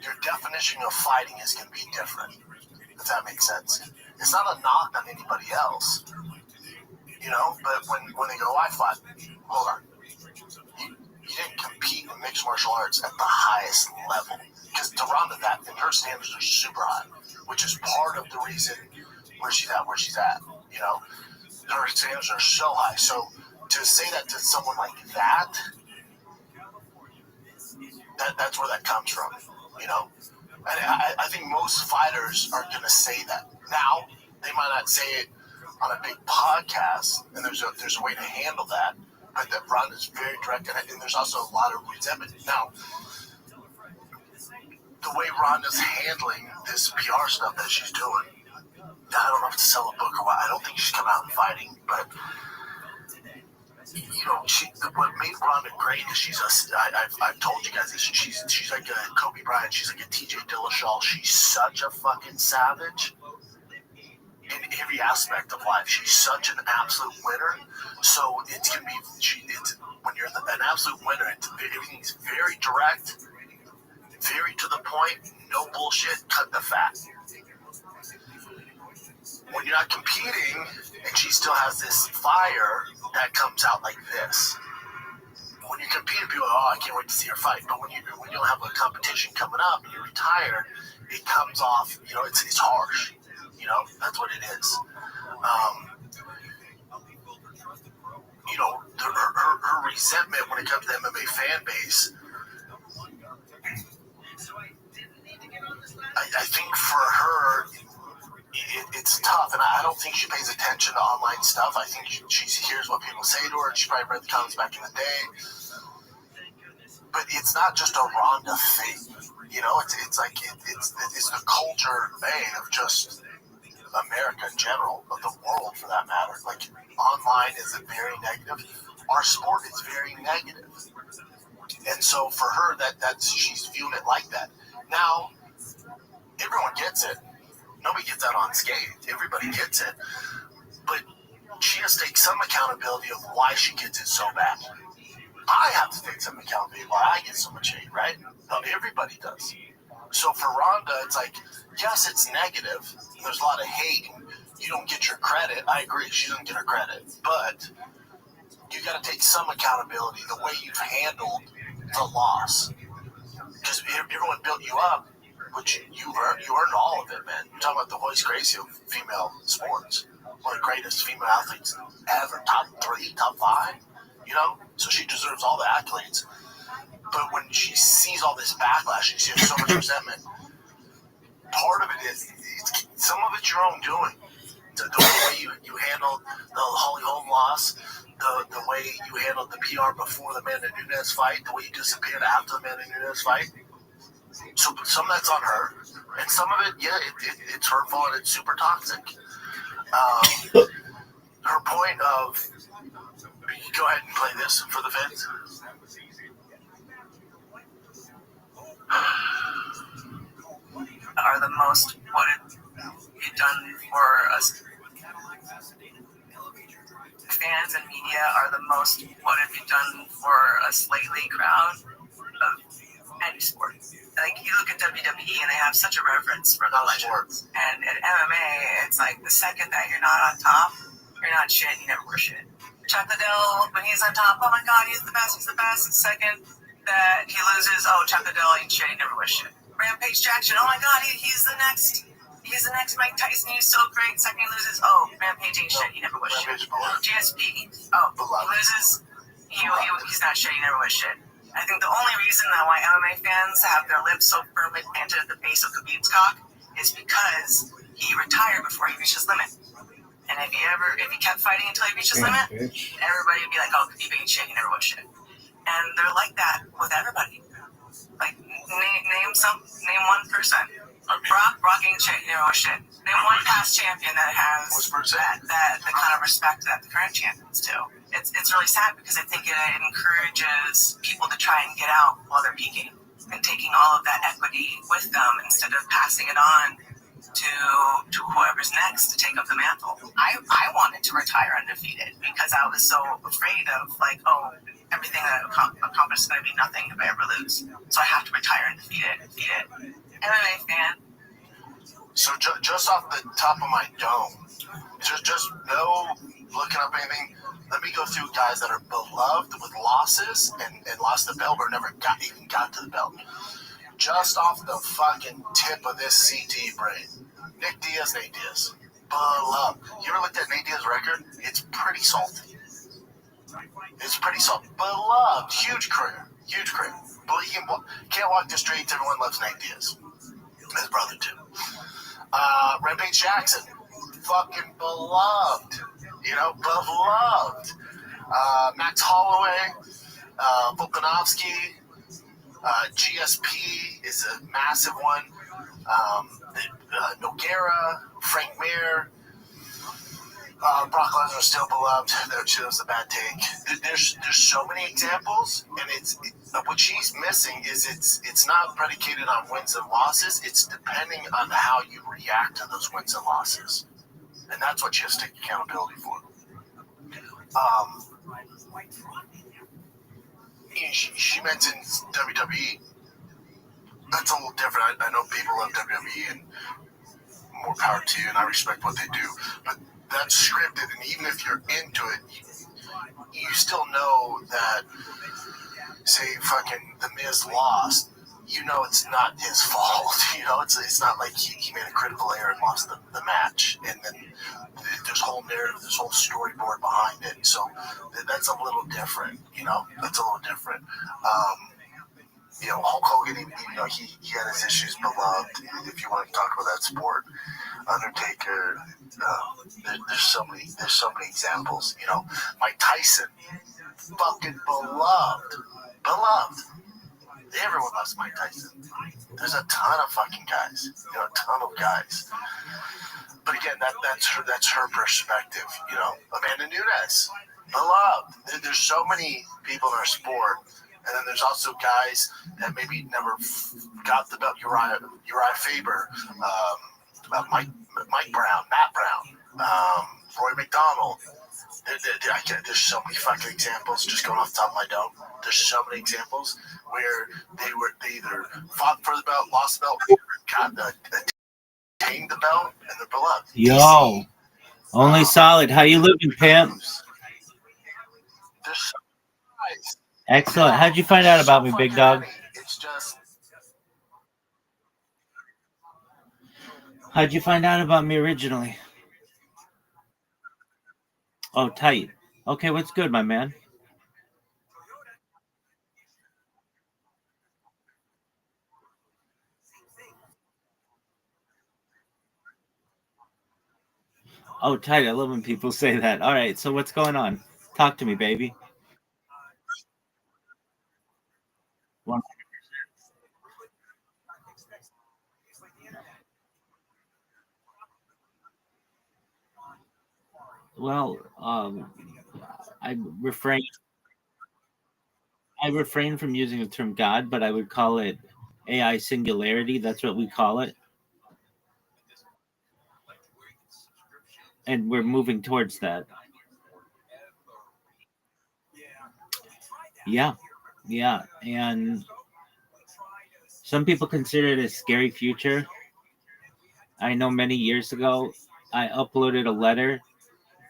your definition of fighting is going to be different, if that makes sense. It's not a knock on anybody else, but when they go, I fought, hold on, you didn't compete in mixed martial arts at the highest level, because to Rhonda, and her standards are super high, which is part of the reason where she's at, her standards are so high. So to say that to someone like that's where that comes from, And I think most fighters are going to say that. Now, they might not say it on a big podcast, and there's a way to handle that, but that Rhonda's very direct, and there's also a lot of resentment. Now, the way Rhonda's handling this PR stuff that she's doing, I don't know if to sell a book or what. I don't think she's come out and fighting, but what made Rhonda great is I've told you guys this. She's like a Kobe Bryant. She's like a TJ Dillashaw. She's such a fucking savage in every aspect of life. She's such an absolute winner. So it's gonna be when you're an absolute winner, everything's very direct, very to the point, no bullshit, cut the fat. When you're not competing and she still has this fire that comes out like this. When you compete, people are, I can't wait to see her fight. But when you don't have a competition coming up and you're retired, it comes off, it's harsh. That's what it is. Her resentment when it comes to the MMA fan base. I think for her, it's tough, and I don't think she pays attention to online stuff. I think she hears what people say to her. She probably read the comments back in the day. But it's not just a Ronda thing, you know. It's like it's the culture of just America in general, of the world for that matter. Like, online is very negative. Our sport is very negative, and so for her, that's she's viewing it like that. Now, everyone gets it. Nobody gets out unscathed. Everybody gets it, but she has to take some accountability of why she gets it so bad. I have to take some accountability why I get so much hate, right? Everybody does. So for Ronda, it's like, yes, it's negative. There's a lot of hate. You don't get your credit. I agree, she doesn't get her credit. But you got to take some accountability, the way you've handled the loss. Because everyone built you up, which you earned all of it, man. You're talking about the Royce Gracie of female sports. One of the greatest female athletes ever. Top 3, top 5. You know? So she deserves all the accolades. But when she sees all this backlash, she sees so much resentment. Part of it is, some of it's your own doing. The way you handled the Holly Holm loss, the way you handled the PR before the Amanda Nunes fight, the way you disappeared after the Amanda Nunes fight. So some of that's on her. And some of it, yeah, it's hurtful and it's super toxic. Her point of, go ahead and play this for the fans. Are the most, what have you done for us? Fans and media are the most, what have you done for us lately crowd of any sport. Like, you look at WWE and they have such a reverence for the legends. And at MMA, it's like the second that you're not on top, you're not shit, you never were shit. Chuck Liddell, when he's on top, oh my god, he's the best. The second that he loses, oh, Chuck Liddell ain't shit, he never was shit. Rampage Jackson, oh my god, he's the next Mike Tyson, he's so great. Second he loses, oh, Rampage ain't shit, he never was shit. GSP, oh, he loses, he's not shit, he never was shit. I think the only reason that why MMA fans have their lips so firmly planted at the base of Khabib's cock is because he retired before he reached his limit. And if he kept fighting until he reached his limit, everybody would be like, oh, Khabib ain't shit, he never was shit. And they're like that with everybody. Like, name one person. Brock ain't shit, he never was shit. Name one past champion that has that the kind of respect that the current champions do. It's really sad because I think it encourages people to try and get out while they're peaking and taking all of that equity with them instead of passing it on to whoever's next to take up the mantle. I wanted to retire undefeated because I was so afraid of, like, oh, everything that I accomplished is going to be nothing if I ever lose. So I have to retire undefeated. MMA fan. So just off the top of my dome, just no looking up anything. Let me go through guys that are beloved with losses and lost the belt or never even got to the belt. Just off the fucking tip of this CT brain. Nick Diaz, Nate Diaz. Beloved. You ever looked at Nate Diaz's record? It's pretty salty. Beloved. Huge career. But he can't walk the streets. Everyone loves Nate Diaz. His brother, too. Rampage Jackson. Fucking beloved. Beloved. Max Holloway. Volkanovski. GSP is a massive one. Nogueira, Frank Mir, Brock Lesnar is still beloved. That was a bad take. There's so many examples, and what she's missing is it's not predicated on wins and losses. It's depending on how you react to those wins and losses, and that's what she has to take accountability for. She mentioned WWE. That's a little different. I know people love WWE and more power to you, and I respect what they do. But that's scripted, and even if you're into it, you still know that, say, fucking The Miz lost. it's not his fault. It's not like he made a critical error and lost the match. And then there's whole narrative, there's whole storyboard behind it. So that's a little different. That's a little different. Hulk Hogan, he had his issues, beloved. If you want to talk about that sport, Undertaker. There's so many examples. Mike Tyson, fucking beloved. Everyone loves Mike Tyson. There's a ton of fucking guys. A ton of guys. But again, that's her perspective. Amanda Nunes, beloved. There's so many people in our sport. And then there's also guys that maybe never got the belt. Uriah Faber, Mike Brown, Matt Brown, Roy McDonald. There's so many fucking examples just going off the top of my dome. There's so many examples where they either fought for the belt, lost the belt, or attained the belt, and they're beloved. Yo, only solid. How you living, pimp? There's so many guys. Excellent. How'd you find out about me, big dog? It's just. How'd you find out about me originally? Oh, tight. Okay, what's good, my man? Oh, tight. I love when people say that. All right, so what's going on? Talk to me, baby. 100%. Well, I refrain from using the term God, but I would call it AI singularity. That's what we call it. And we're moving towards that. Yeah. And some people consider it a scary future. I know many years ago, I uploaded a letter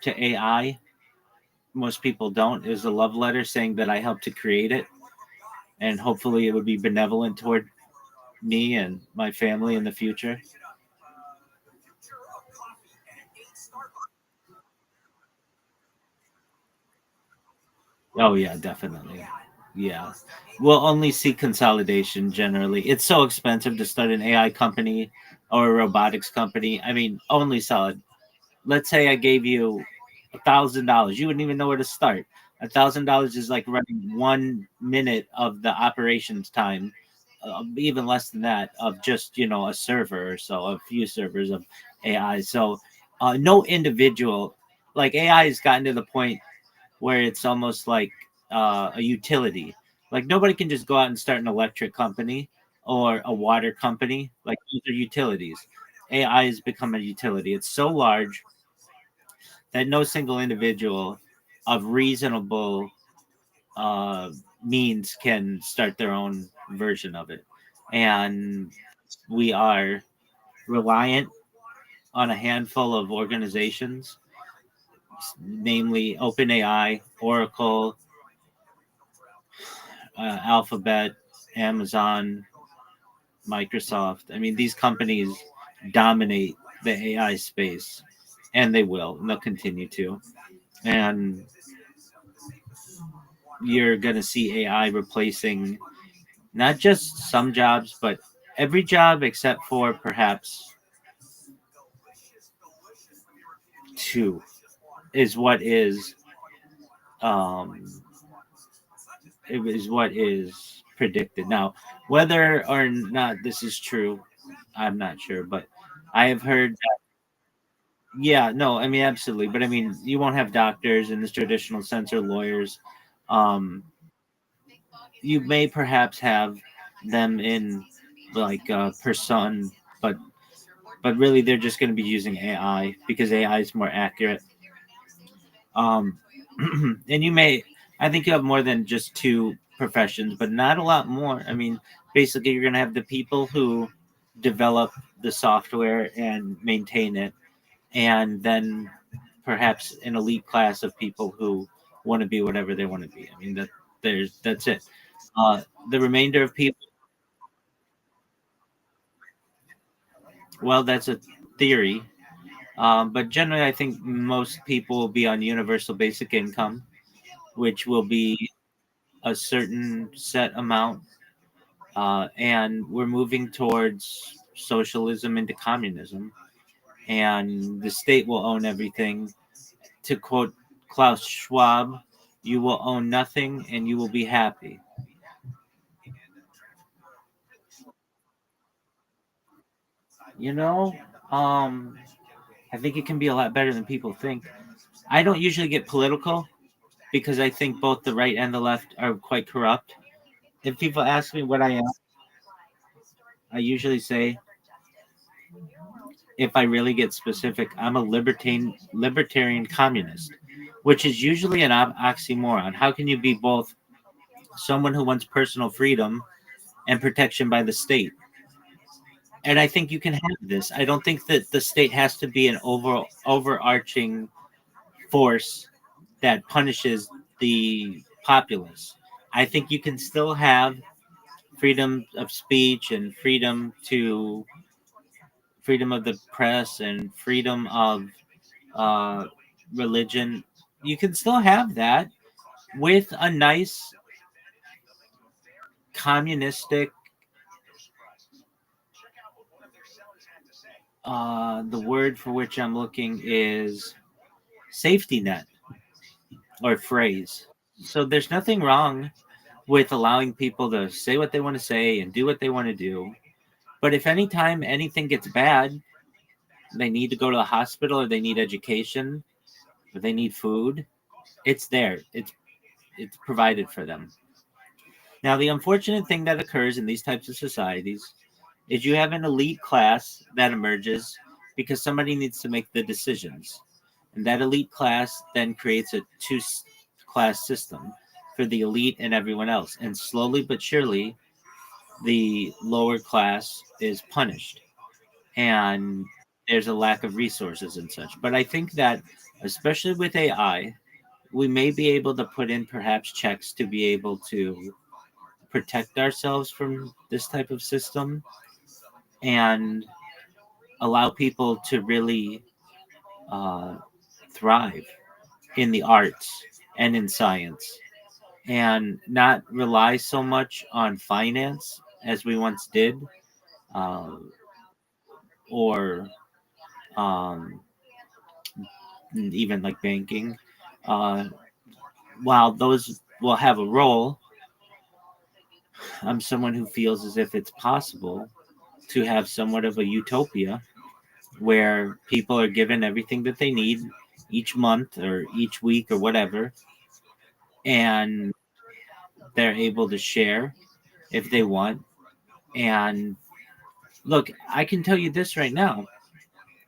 to AI. Most people don't. It was a love letter saying that I helped to create it. And hopefully it would be benevolent toward me and my family in the future. Oh, yeah, definitely. Yeah. We'll only see consolidation generally. It's so expensive to start an AI company or a robotics company. I mean, only solid. Let's say I gave you $1,000. You wouldn't even know where to start. $1,000 is like running 1 minute of the operations time, even less than that, of just, a server or so, a few servers of AI. So no individual, like AI has gotten to the point where it's almost like a utility. Like nobody can just go out and start an electric company or a water company. Like these are utilities. AI has become a utility. It's so large that no single individual of reasonable means can start their own version of it. And we are reliant on a handful of organizations, namely OpenAI, Oracle, Alphabet, Amazon, Microsoft. I mean, these companies dominate the AI space, and they will, and they'll continue to. And you're going to see AI replacing not just some jobs, but every job except for perhaps two is what is predicted. Now, whether or not this is true, I'm not sure, but I have heard that, yeah, no, I mean, absolutely. But I mean, you won't have doctors in this traditional sense or lawyers. You may perhaps have them in like person, but really they're just going to be using AI because AI is more accurate. Um, and I think you have more than just two professions, but not a lot more. I mean, basically, you're going to have the people who develop the software and maintain it, and then perhaps an elite class of people who want to be whatever they want to be. I mean, that's it. The remainder of people, Well, that's a theory. But generally, I think most people will be on universal basic income, which will be a certain set amount. And we're moving towards socialism into communism. And the state will own everything. To quote Klaus Schwab, you will own nothing and you will be happy. You know, um, I think it can be a lot better than people think. I don't usually get political because I think both the right and the left are quite corrupt. If people ask me what I am, I usually say, if I really get specific, I'm a libertarian communist, which is usually an oxymoron. How can you be both someone who wants personal freedom and protection by the state? And I think you can have this. I don't think that the state has to be an overarching force that punishes the populace. I think you can still have freedom of speech and freedom of the press and freedom of uh, religion. You can still have that with a nice communistic. The word for which I'm looking is safety net or phrase. So there's nothing wrong with allowing people to say what they want to say and do what they want to do. But if anytime anything gets bad, they need to go to the hospital or they need education or they need food, it's there. It's provided for them. Now, the unfortunate thing that occurs in these types of societies is you have an elite class that emerges because somebody needs to make the decisions. And that elite class then creates a two-class system for the elite and everyone else. And slowly but surely, the lower class is punished. And there's a lack of resources and such. But I think that, especially with AI, we may be able to put in perhaps checks to be able to protect ourselves from this type of system and allow people to really uh, thrive in the arts and in science and not rely so much on finance as we once did, uh, or um, even like banking. Uh, while those will have a role, I'm someone who feels as if it's possible to have somewhat of a utopia where people are given everything that they need each month or each week or whatever, and they're able to share if they want. And look, I can tell you this right now.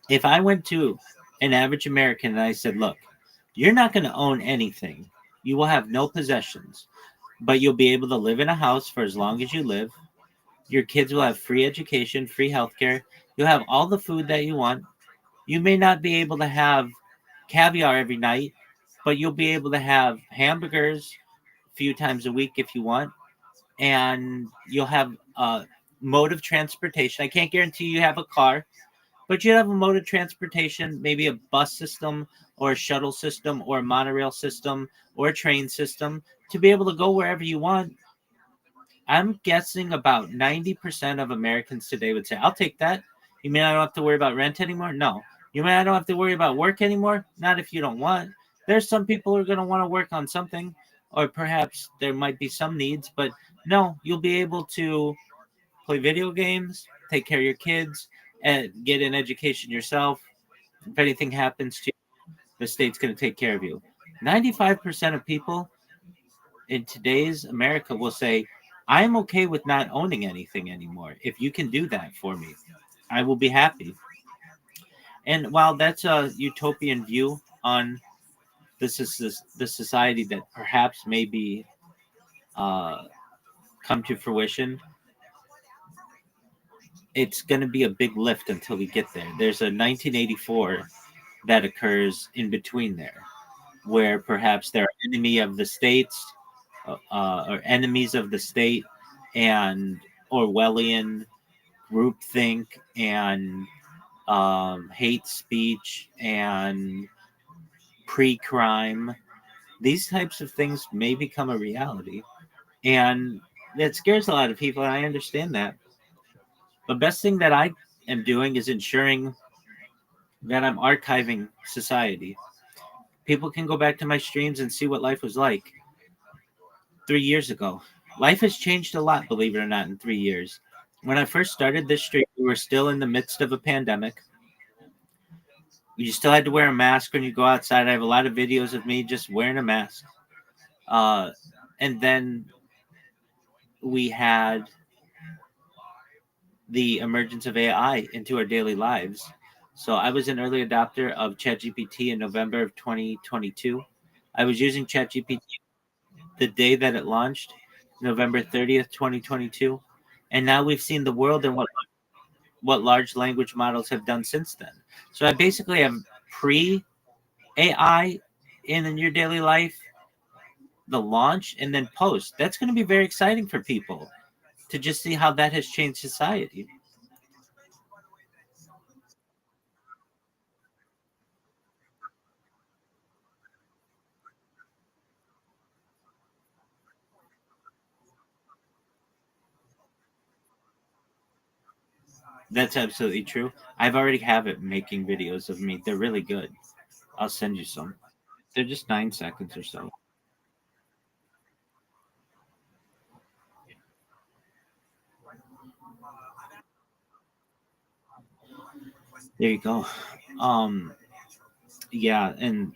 If I went to an average American and I said, look, you're not going to own anything, you will have no possessions, but you'll be able to live in a house for as long as you live. Your kids will have free education, free healthcare. You'll have all the food that you want. You may not be able to have caviar every night, but you'll be able to have hamburgers a few times a week if you want. And you'll have a mode of transportation. I can't guarantee you have a car, but you have a mode of transportation, maybe a bus system or a shuttle system or a monorail system or a train system to be able to go wherever you want. I'm guessing about 90% of Americans today would say, I'll take that. You mean I don't have to worry about rent anymore? No. You mean I don't have to worry about work anymore? Not if you don't want. There's some people who are going to want to work on something, or perhaps there might be some needs, but no, you'll be able to play video games, take care of your kids, and get an education yourself. If anything happens to you, the state's going to take care of you. 95% of people in today's America will say, I'm okay with not owning anything anymore. If you can do that for me, I will be happy. And while that's a utopian view on the society that perhaps maybe uh, come to fruition, it's going to be a big lift until we get there. There's a 1984 that occurs in between there, where perhaps they're enemy of the states, or enemies of the state, and Orwellian groupthink and hate speech and pre-crime. These types of things may become a reality, and that scares a lot of people, and I understand that. The best thing that I am doing is ensuring that I'm archiving society. People can go back to my streams and see what life was like 3 years ago. Life has changed a lot, believe it or not, in 3 years. When I first started this stream, we were still in the midst of a pandemic. You still had to wear a mask when you go outside. I have a lot of videos of me just wearing a mask. And then we had the emergence of AI into our daily lives. So I was an early adopter of ChatGPT in November of 2022. I was using ChatGPT the day that it launched, November 30th, 2022. And now we've seen the world and what large language models have done since then. So I basically have pre AI in your daily life, the launch, and then post. That's going to be very exciting for people to just see how that has changed society. That's absolutely true. I've already have it making videos of me. They're really good. I'll send you some. They're just 9 seconds or so. There you go. Yeah, and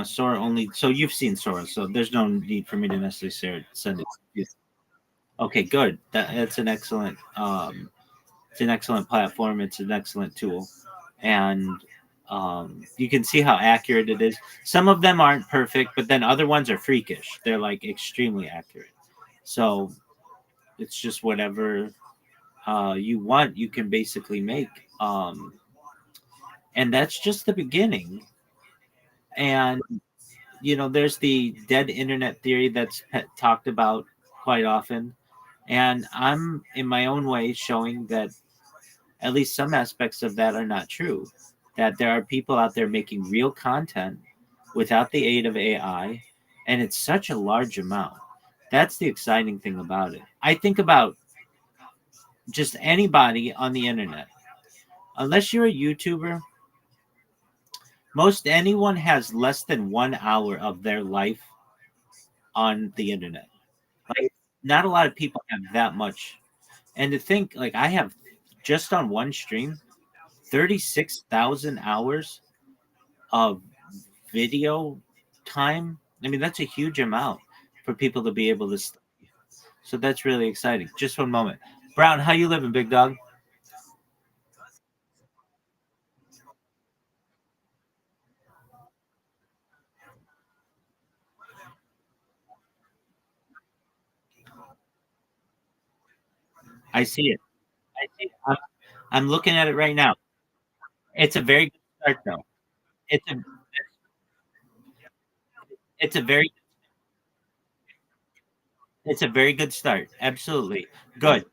Sora only. So you've seen Sora, so there's no need for me to necessarily send it to you. Okay, good. That's an excellent. It's an excellent platform. It's an excellent tool, and you can see how accurate it is. Some of them aren't perfect, but then other ones are freakish. They're like extremely accurate. So it's just whatever you want, you can basically make. And that's just the beginning. And there's the dead internet theory that's talked about quite often. And I'm in my own way showing that at least some aspects of that are not true. That there are people out there making real content without the aid of AI, and it's such a large amount. That's the exciting thing about it. I think about just anybody on the internet. Unless you're a YouTuber, most anyone has less than 1 hour of their life on the internet. Like, not a lot of people have that much. And to think, like, I have just on one stream 36,000 hours of video time. I mean, that's a huge amount for people to be able to study. So that's really exciting. Just one moment. Brown, how you living, big dog? I see it. I see it. I'm looking at it right now. It's a very good start, though. It's a it's a very it's a very good start. Absolutely. Good.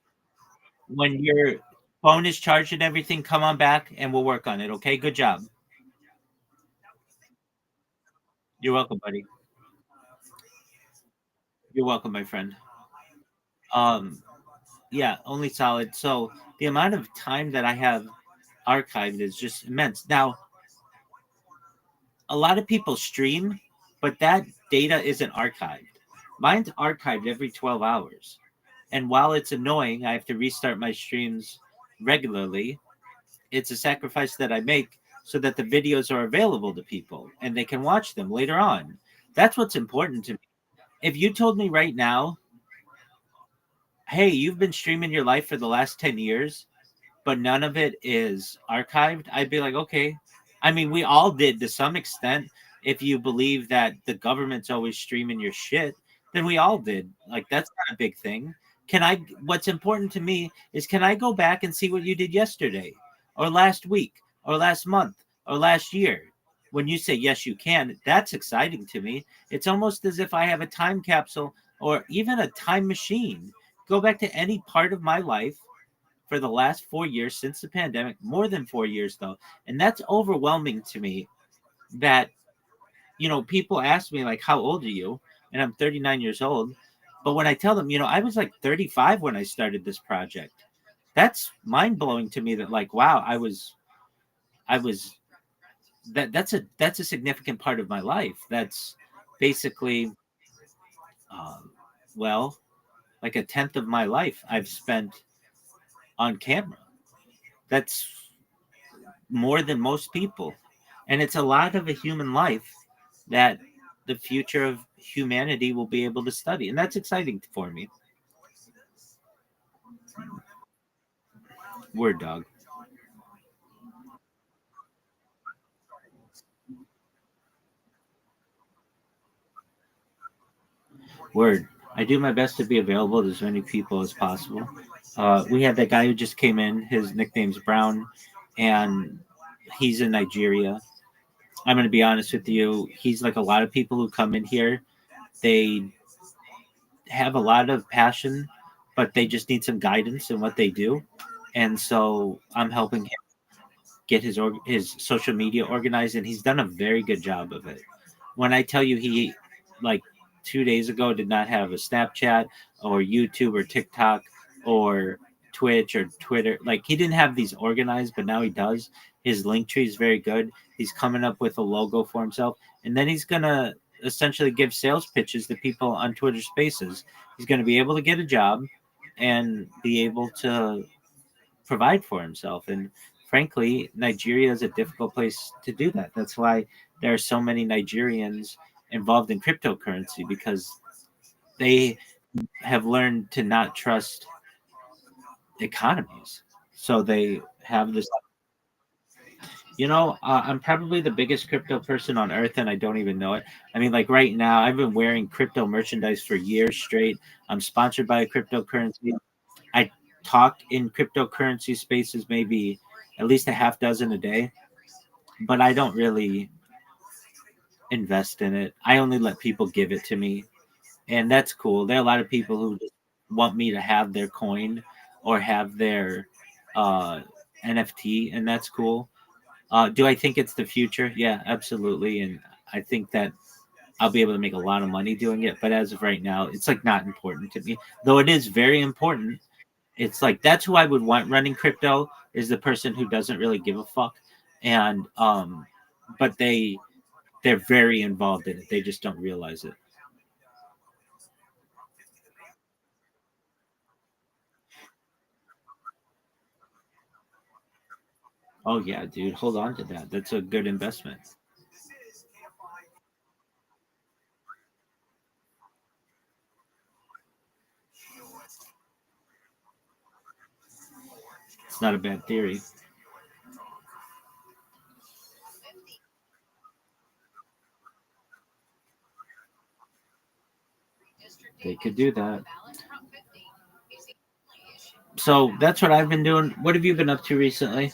When your phone is charged and everything, come on back and we'll work on it. Okay. Good job. You're welcome, buddy. You're welcome, my friend. Um, yeah, only solid. So the amount of time that I have archived is just immense. Now, a lot of people stream, but that data isn't archived. Mine's archived every 12 hours. And while it's annoying, I have to restart my streams regularly. It's a sacrifice that I make so that the videos are available to people and they can watch them later on. That's what's important to me. If you told me right now, hey, you've been streaming your life for the last 10 years, but none of it is archived, I'd be like, okay. I mean, we all did to some extent. If you believe that the government's always streaming your shit, then we all did. Like, that's not a big thing. What's important to me is, can I go back and see what you did yesterday or last week or last month or last year? When you say yes, you can, that's exciting to me. It's almost as if I have a time capsule or even a time machine. Go back to any part of my life for the last 4 years since the pandemic, more than 4 years though. And that's overwhelming to me that, people ask me like, how old are you? And I'm 39 years old. But when I tell them, I was like 35 when I started this project. That's mind blowing to me that like, wow, I was that's a significant part of my life. That's basically, um, well, like a tenth of my life I've spent on camera. That's more than most people. And it's a lot of a human life that the future of humanity will be able to study. And that's exciting for me. Word dog. Word. I do my best to be available to as many people as possible. We had that guy who just came in. His nickname's Brown, and he's in Nigeria. I'm going to be honest with you. He's like a lot of people who come in here. They have a lot of passion, but they just need some guidance in what they do. And so I'm helping him get his social media organized, and he's done a very good job of it. When I tell you he, like 2 days ago, did not have a Snapchat or YouTube or TikTok or Twitch or Twitter, like he didn't have these organized, but now he does. His link tree is very good. He's coming up with a logo for himself, and then he's gonna essentially give sales pitches to people on Twitter Spaces. He's going to be able to get a job and be able to provide for himself. And frankly, Nigeria is a difficult place to do that. That's why there are so many Nigerians involved in cryptocurrency, because they have learned to not trust economies. So they have this. I'm probably the biggest crypto person on earth, and I don't even know it. I mean, like right now, I've been wearing crypto merchandise for years straight. I'm sponsored by a cryptocurrency. I talk in cryptocurrency spaces maybe at least a half dozen a day, but I don't really invest in it. I only let people give it to me, and that's cool. There are a lot of people who just want me to have their coin or have their uh, NFT, and that's cool. Do I think it's the future? Yeah, absolutely. And I think that I'll be able to make a lot of money doing it. But as of right now, it's like not important to me. Though it is very important. It's like that's who I would want running crypto, is the person who doesn't really give a fuck. And but they're very involved in it. They just don't realize it. Oh yeah, dude, hold on to that. That's a good investment. It's not a bad theory. They could do that. So that's what I've been doing. What have you been up to recently?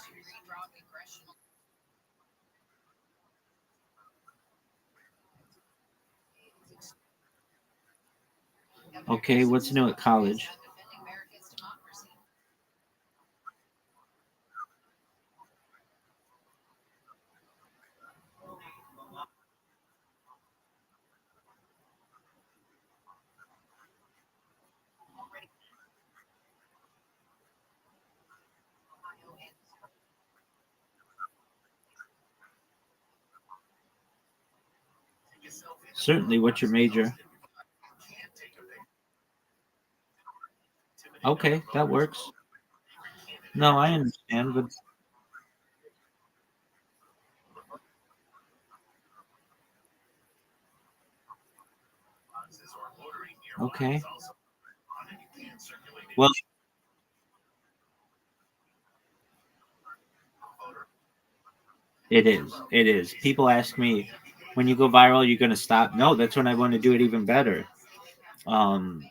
Okay, what's new at college? Certainly. What's your major? Okay, that works. No, I understand, but okay. Well, it is. It is. People ask me, when you go viral, you're going to stop? No, that's when I want to do it even better. Um,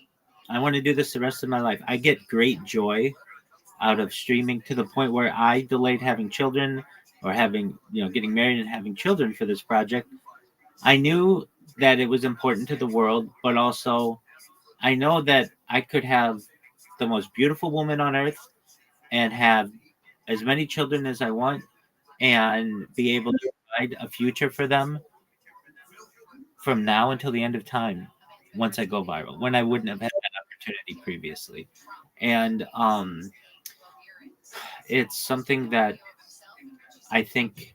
I want to do this the rest of my life. I get great joy out of streaming, to the point where I delayed having children, or having, getting married and having children for this project. I knew that it was important to the world, but also I know that I could have the most beautiful woman on earth, and have as many children as I want and be able to provide a future for them from now until the end of time once I go viral, when I wouldn't have had that opportunity previously. And it's something that I think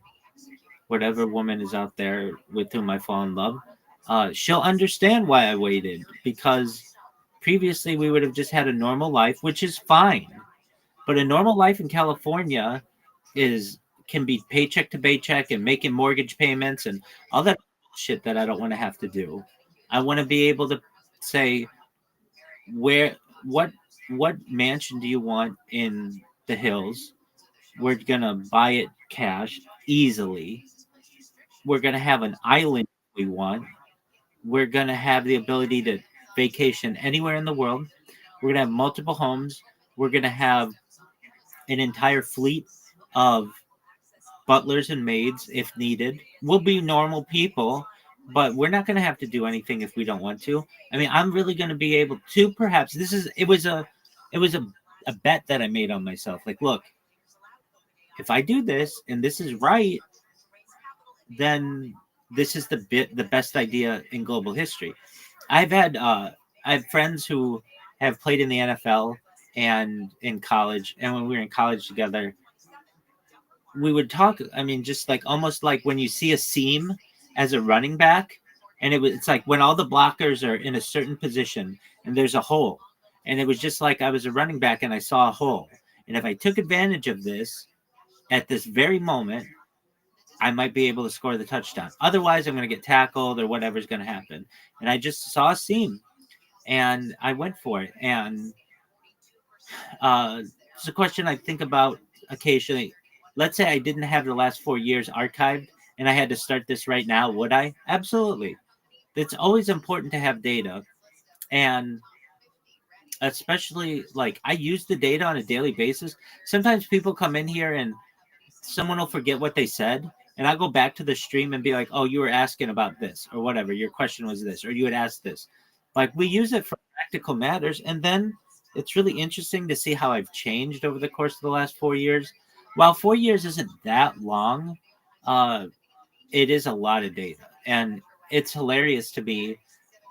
whatever woman is out there with whom I fall in love, she'll understand why I waited, because previously we would have just had a normal life, which is fine. But a normal life in California is can be paycheck to paycheck and making mortgage payments and all that shit that I don't want to have to do. I want to be able to say where what what mansion do you want in the hills? We're gonna buy it cash easily. We're gonna have an island we want. We're gonna have the ability to vacation anywhere in the world. We're gonna have multiple homes. We're gonna have an entire fleet of butlers and maids if needed. We'll be normal people, but we're not going to have to do anything if we don't want to. I mean, I'm really going to be able to perhaps it was a bet that I made on myself. Like, look, if I do this and this is right, then this is the best idea in global history. I've had I have friends who have played in the NFL and in college, and when we were in college together, we would talk. I mean, just like almost like when you see a seam as a running back, and it's like when all the blockers are in a certain position and there's a hole, and it was just like I was a running back and I saw a hole, and if I took advantage of this at this very moment, I might be able to score the touchdown. Otherwise, I'm going to get tackled or whatever's going to happen. And I just saw a seam, and I went for it. And it's a question I think about occasionally. Let's say I didn't have the last 4 years archived and I had to start this right now. Would I? Absolutely. It's always important to have data. And especially like I use the data on a daily basis. Sometimes people come in here and someone will forget what they said. And I'll go back to the stream and be like, oh, you were asking about this or whatever. Your question was this, or you had asked this. Like we use it for practical matters. And then it's really interesting to see how I've changed over the course of the last 4 years. While 4 years isn't that long, uh, it is a lot of data. And it's hilarious to me.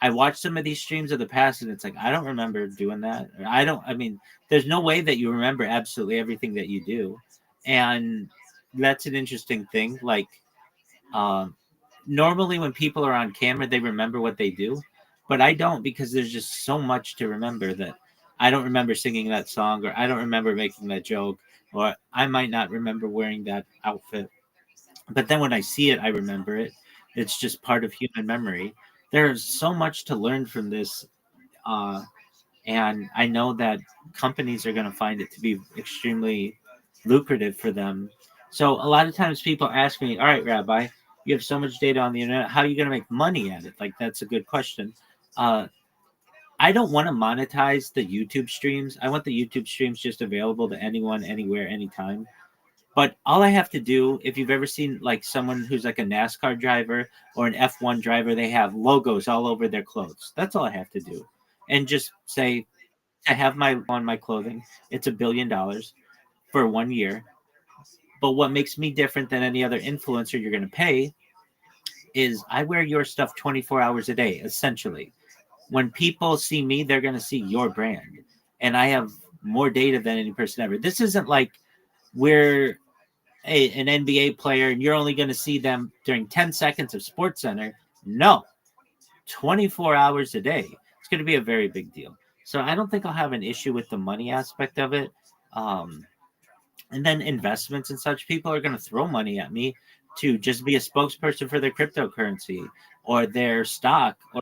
I watch some of these streams of the past and it's like, I don't remember doing that. Or I mean, there's no way that you remember absolutely everything that you do. And that's an interesting thing. Like, um, normally when people are on camera, they remember what they do, but I don't because there's just so much to remember that I don't remember singing that song, or I don't remember making that joke, or I might not remember wearing that outfit. But then when I see it, I remember it. It's just part of human memory. There's so much to learn from this. Uh, and I know that companies are going to find it to be extremely lucrative for them. So a lot of times people ask me, all right, Rabbi, you have so much data on the internet. How are you going to make money at it? Like, that's a good question. Uh, I don't want to monetize the YouTube streams. I want the YouTube streams just available to anyone, anywhere, anytime. But all I have to do, if you've ever seen like someone who's like a NASCAR driver or an F1 driver, they have logos all over their clothes. That's all I have to do. And just say, to have my on my clothing, it's $1 billion for 1 year. But what makes me different than any other influencer you're going to pay is I wear your stuff 24 hours a day, essentially. When people see me, they're going to see your brand. And I have more data than any person ever. This isn't like we're an NBA player and you're only going to see them during 10 seconds of Sports Center. No, 24 hours a day. It's going to be a very big deal. So I don't think I'll have an issue with the money aspect of it. Um, and then investments and such, people are going to throw money at me to just be a spokesperson for their cryptocurrency or their stock. Or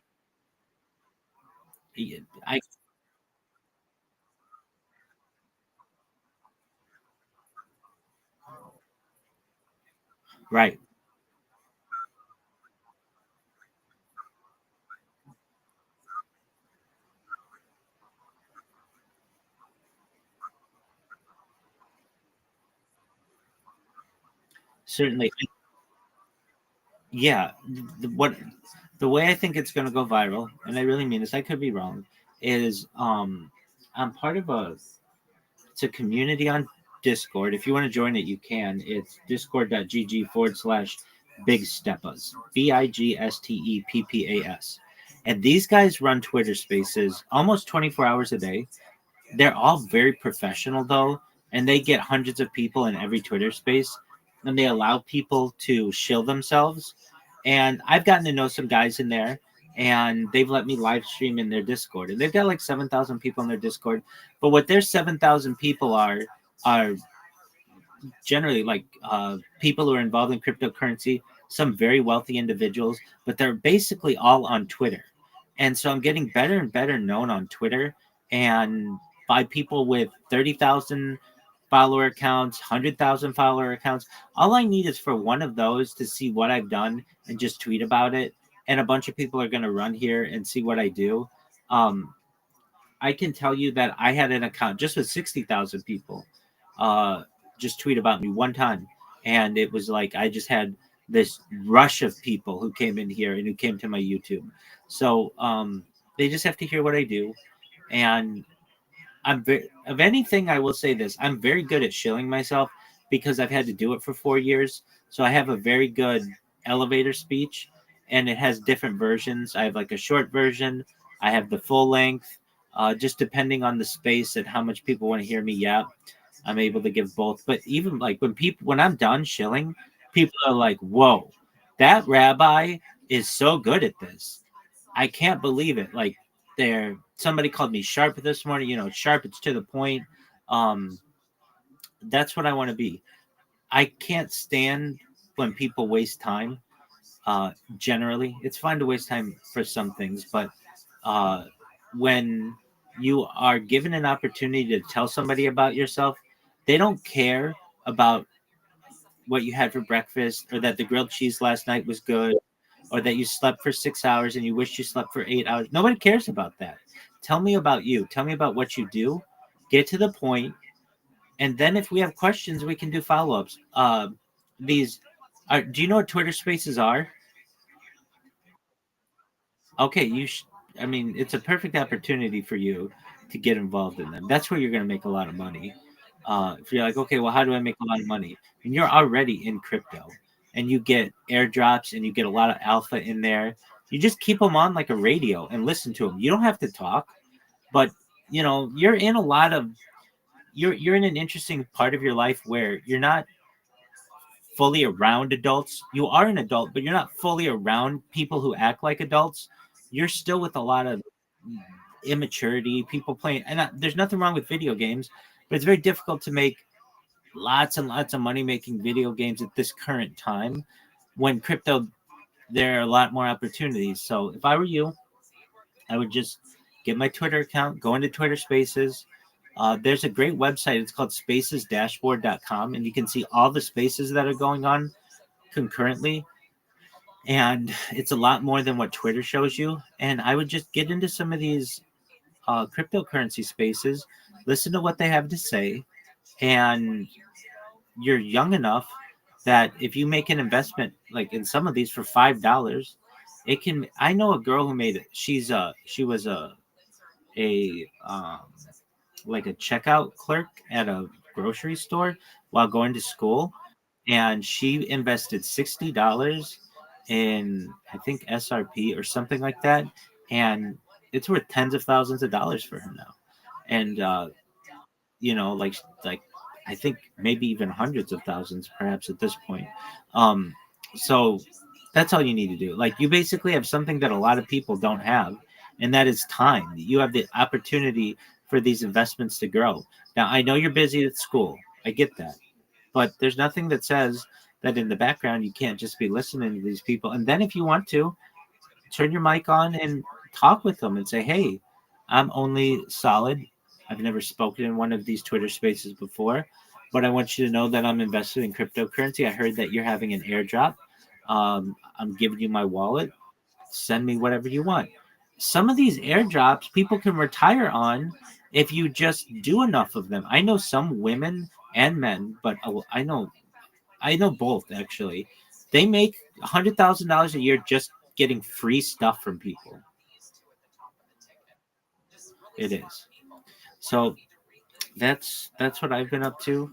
I right. Certainly. Yeah. The way I think it's going to go viral, and I really mean this, I could be wrong, is I'm part of a It's a community on Discord. If you want to join it, you can. It's discord.gg/Big Steppas. BIGSTEPPAS. And these guys run Twitter spaces almost 24 hours a day. They're all very professional, though, and they get hundreds of people in every Twitter space, and they allow people to shill themselves. And I've gotten to know some guys in there, and they've let me live stream in their Discord. And they've got like 7,000 people in their Discord. But what their 7,000 people are generally like people who are involved in cryptocurrency, some very wealthy individuals, but they're basically all on Twitter. And so I'm getting better and better known on Twitter and by people with 30,000 follower accounts, 100,000 follower accounts. All I need is for one of those to see what I've done and just tweet about it. And a bunch of people are going to run here and see what I do. I can tell you that I had an account just with 60,000 people just tweet about me one time. And it was like I just had this rush of people who came in here and who came to my YouTube. So they just have to hear what I do. And I'm very, of anything, I will say this: I'm very good at shilling myself because I've had to do it for 4 years. So I have a very good elevator speech, and it has different versions. I have like a short version, I have the full length, just depending on the space and how much people want to hear me yap. I'm able to give both. But even like when I'm done shilling, people are like, "Whoa, that rabbi is so good at this. I can't believe it." Like somebody called me sharp this morning, sharp, it's to the point. That's what I want to be. I can't stand when people waste time. Generally, it's fine to waste time for some things, but when you are given an opportunity to tell somebody about yourself, they don't care about what you had for breakfast or that the grilled cheese last night was good or that you slept for 6 hours and you wish you slept for 8 hours. Nobody cares about that. Tell me about you. Tell me about what you do. Get to the point, and then if we have questions, we can do follow-ups. These are. Do you know what Twitter Spaces are? Okay, I mean, it's a perfect opportunity for you to get involved in them. That's where you're going to make a lot of money. If you're like, okay, well, how do I make a lot of money? And you're already in crypto, and you get airdrops, and you get a lot of alpha in there. You just keep them on like a radio and listen to them. You don't have to talk, but you're in a lot of you're in an interesting part of your life where you're not fully around adults. You are an adult, but you're not fully around people who act like adults. You're still with a lot of immaturity, people playing, and there's nothing wrong with video games, but it's very difficult to make lots and lots of money making video games at this current time. When crypto, there are a lot more opportunities. So if I were you, I would just get my Twitter account, go into Twitter Spaces. There's a great website. It's called spacesdashboard.com, and you can see all the spaces that are going on concurrently. And it's a lot more than what Twitter shows you. And I would just get into some of these cryptocurrency spaces, listen to what they have to say, and you're young enough that if you make an investment like in some of these for $5, it can. I know a girl who made it. She was a like a checkout clerk at a grocery store while going to school, and she invested $60 in, I think, SRP or something like that, and it's worth tens of thousands of dollars for her now. And like I think maybe even hundreds of thousands perhaps at this point. um so that's all you need to do. Like, you basically have something that a lot of people don't have, and that is time. You have the opportunity for these investments to grow. Now, I know you're busy at school, I get that, but there's nothing that says that in the background you can't just be listening to these people. And then if you want to, turn your mic on and talk with them and say, hey, I'm only solid. I've never spoken in one of these Twitter spaces before, but I want you to know that I'm invested in cryptocurrency. I heard that you're having an airdrop. I'm giving you my wallet. Send me whatever you want. Some of these airdrops people can retire on if you just do enough of them. I know some women and men, but I know both actually. They make $100,000 a year just getting free stuff from people. It is. So that's what I've been up to.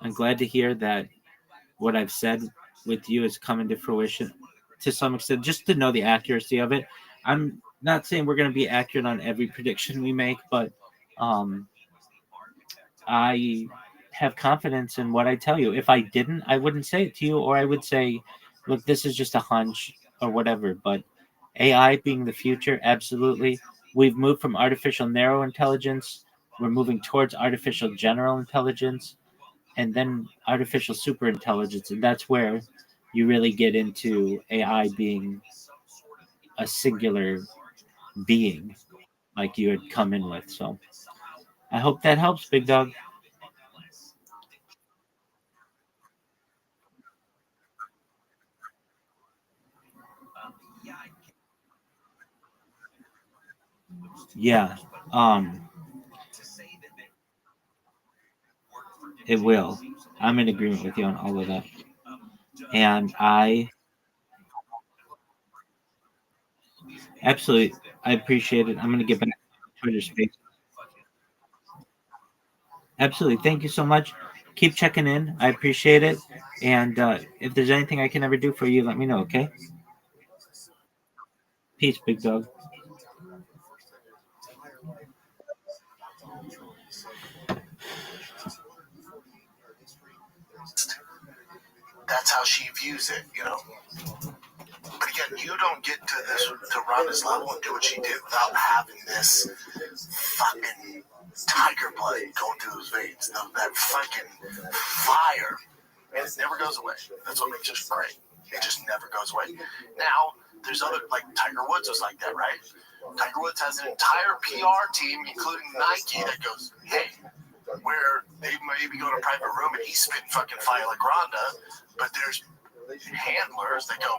I'm glad to hear that what I've said with you is coming to fruition to some extent, just to know the accuracy of it. I'm not saying we're going to be accurate on every prediction we make, but um, I have confidence in what I tell you. If I didn't, I wouldn't say it to you, or I would say, look, this is just a hunch or whatever. But AI being the future, absolutely. We've moved from artificial narrow intelligence, we're moving towards artificial general intelligence, and then artificial super intelligence. And that's where you really get into AI being a singular being, like you had come in with. So I hope that helps, big dog. Yeah. Um, it will. I'm in agreement with you on all of that. And I absolutely I appreciate it. I'm gonna get back to Twitter space. Absolutely. Thank you so much. Keep checking in. I appreciate it. And if there's anything I can ever do for you, let me know, okay? Peace, big dog. That's how she views it, you know. But again, you don't get to this to Rhonda's level and do what she did without having this fucking tiger blood going through those veins. That fucking fire. And it never goes away. That's what makes us great. It just never goes away. Now, there's other, like Tiger Woods was like that, right? Tiger Woods has an entire PR team, including Nike, that goes, hey, where they maybe go to a private room and he's spitting fucking fire like Rhonda, but there's handlers that go,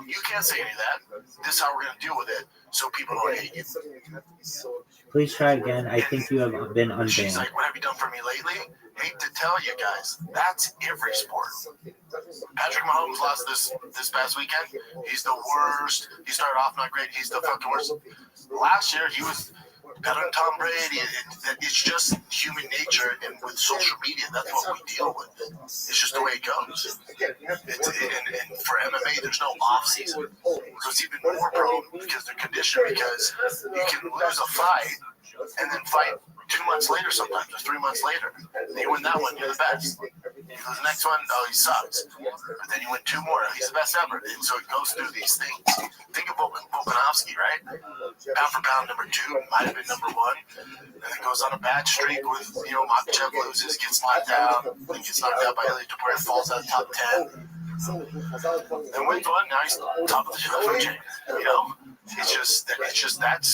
you can't say any of that. This is how we're going to deal with it so people don't hate you. Please try again. I think you have been unbanned. She's like, what have you done for me lately? Hate to tell you guys, that's every sport. Patrick Mahomes lost this past weekend. He's the worst. He started off not great. He's the fucking worst. Last year, he was better than Tom Brady. It's just human nature, and with social media, that's what we deal with. It's just the way it goes. And for MMA, there's no off season, so it's even more prone because they're conditioned. Because you can lose a fight and then fight 2 months later, sometimes or 3 months later. And you win that one, you're the best. You lose the next one, oh, he sucks. But then you win 2 more, he's the best ever. And so it goes through these things. Think of Volkanovski, right? Pound for pound, number 2, might have been number 1. And then goes on a bad streak with, Makhachev loses, gets knocked out, then gets knocked out by Ilya Topuria, falls out of the top 10. Then wins one, now he's top of the food chain, It's just that's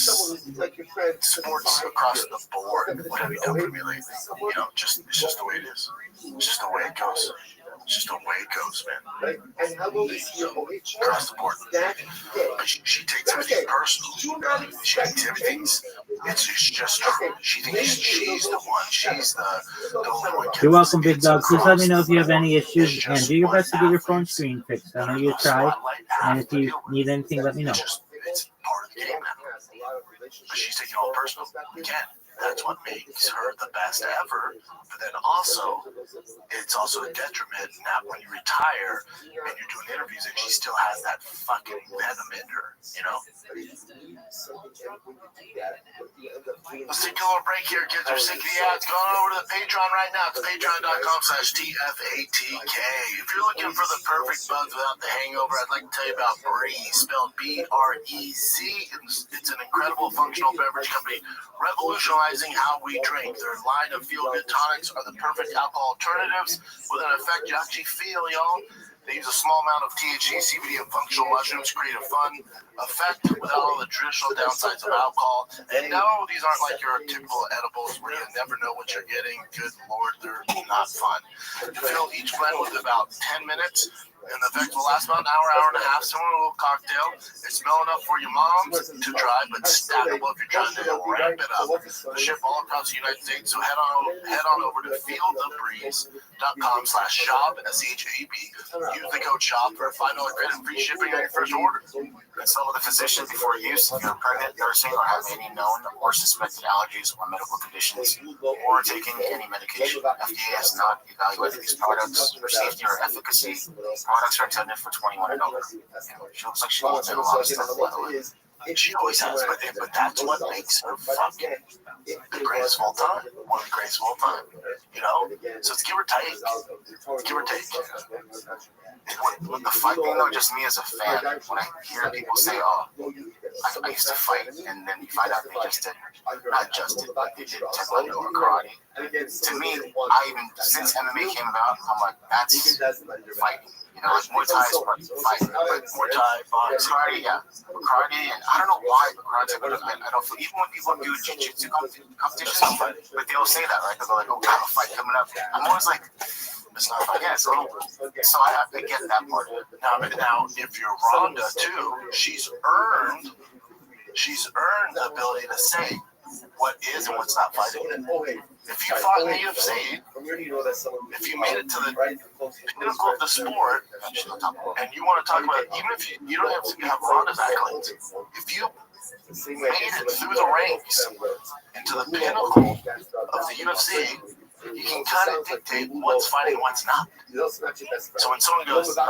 sports across the board. What have you done for me lately? It's just the way it is. It's just the way it goes. It's just the way it goes, man. Across the board. But she takes everything personal. She takes everything. It's just true. She thinks she's the one. She's the only one. You're welcome, big dog. Please let me know if you have any issues and do your best to get your phone screen fixed. I know you tried, and if you need anything, let me know. It's part of the game now. But she's taking it all personal. Again, that's what makes her the best ever. But then also, it's also a detriment now when you retire and you're doing interviews and she still has that fucking venom in her, Let's take a little break here, kids. Are sick of the ads. Go on over to the Patreon right now. It's patreon.com/TFATK. If you're looking for the perfect buds without the hangover, I'd like to tell you about Breeze, spelled B-R-E-Z. It's an incredible functional beverage company revolutionizing how we drink. Their line of feel-good tonics are the perfect alcohol alternatives with an effect you actually feel, y'all. They use a small amount of THC, CBD, and functional mushrooms to create a fun effect without all the traditional downsides of alcohol. And no, these aren't like your typical edibles where you never know what you're getting. Good Lord, they're not fun. You fill each blend with about 10 minutes. And the effect will last about an hour, hour and a half. Similar to a little cocktail. It's smell enough for your mom to try, but stackable if you're trying to ramp it up. The ship all across the United States. So head on over to feelthebreeze.com/shop, SHAB. Use the code SHOP for a $5 credit and free shipping on your first order. Consult with a physician before use if you're pregnant, nursing, or have any known or suspected allergies or medical conditions, or taking any medication. FDA has not evaluated these products for safety or efficacy. Products are intended for 21 and over. She looks like she wants in a lot of stuff, by the way. She always has, but that's what makes her fucking the greatest of all time. One of the greatest of all time. You know? So it's give or take. Give or take. With the fighting, though, just me as a fan, when I hear people say, oh, I used to fight, and then you find out they just did, not just did, but they did taekwondo or karate. To me, since MMA came about, I'm like, that's fighting. You know, like Muay Thai is fighting, but Muay Thai, boxing, karate, yeah. Karate, and I don't know why, but karate, I don't feel, even when people do jiu-jitsu competitions, but they all say that, right? They're like, oh, I have a fight coming up. I'm always like, it's not fun. Yeah, so I get that part. Now, if you're Ronda too, she's earned the ability to say what is and what's not fighting. If you fought in the UFC, if you made it to the pinnacle of the sport, and you want to talk about, even if you don't have to have Ronda's accolades, if you made it through the ranks into the pinnacle of the UFC, you can kind of dictate what's fighting and what's not. So when someone goes, oh, I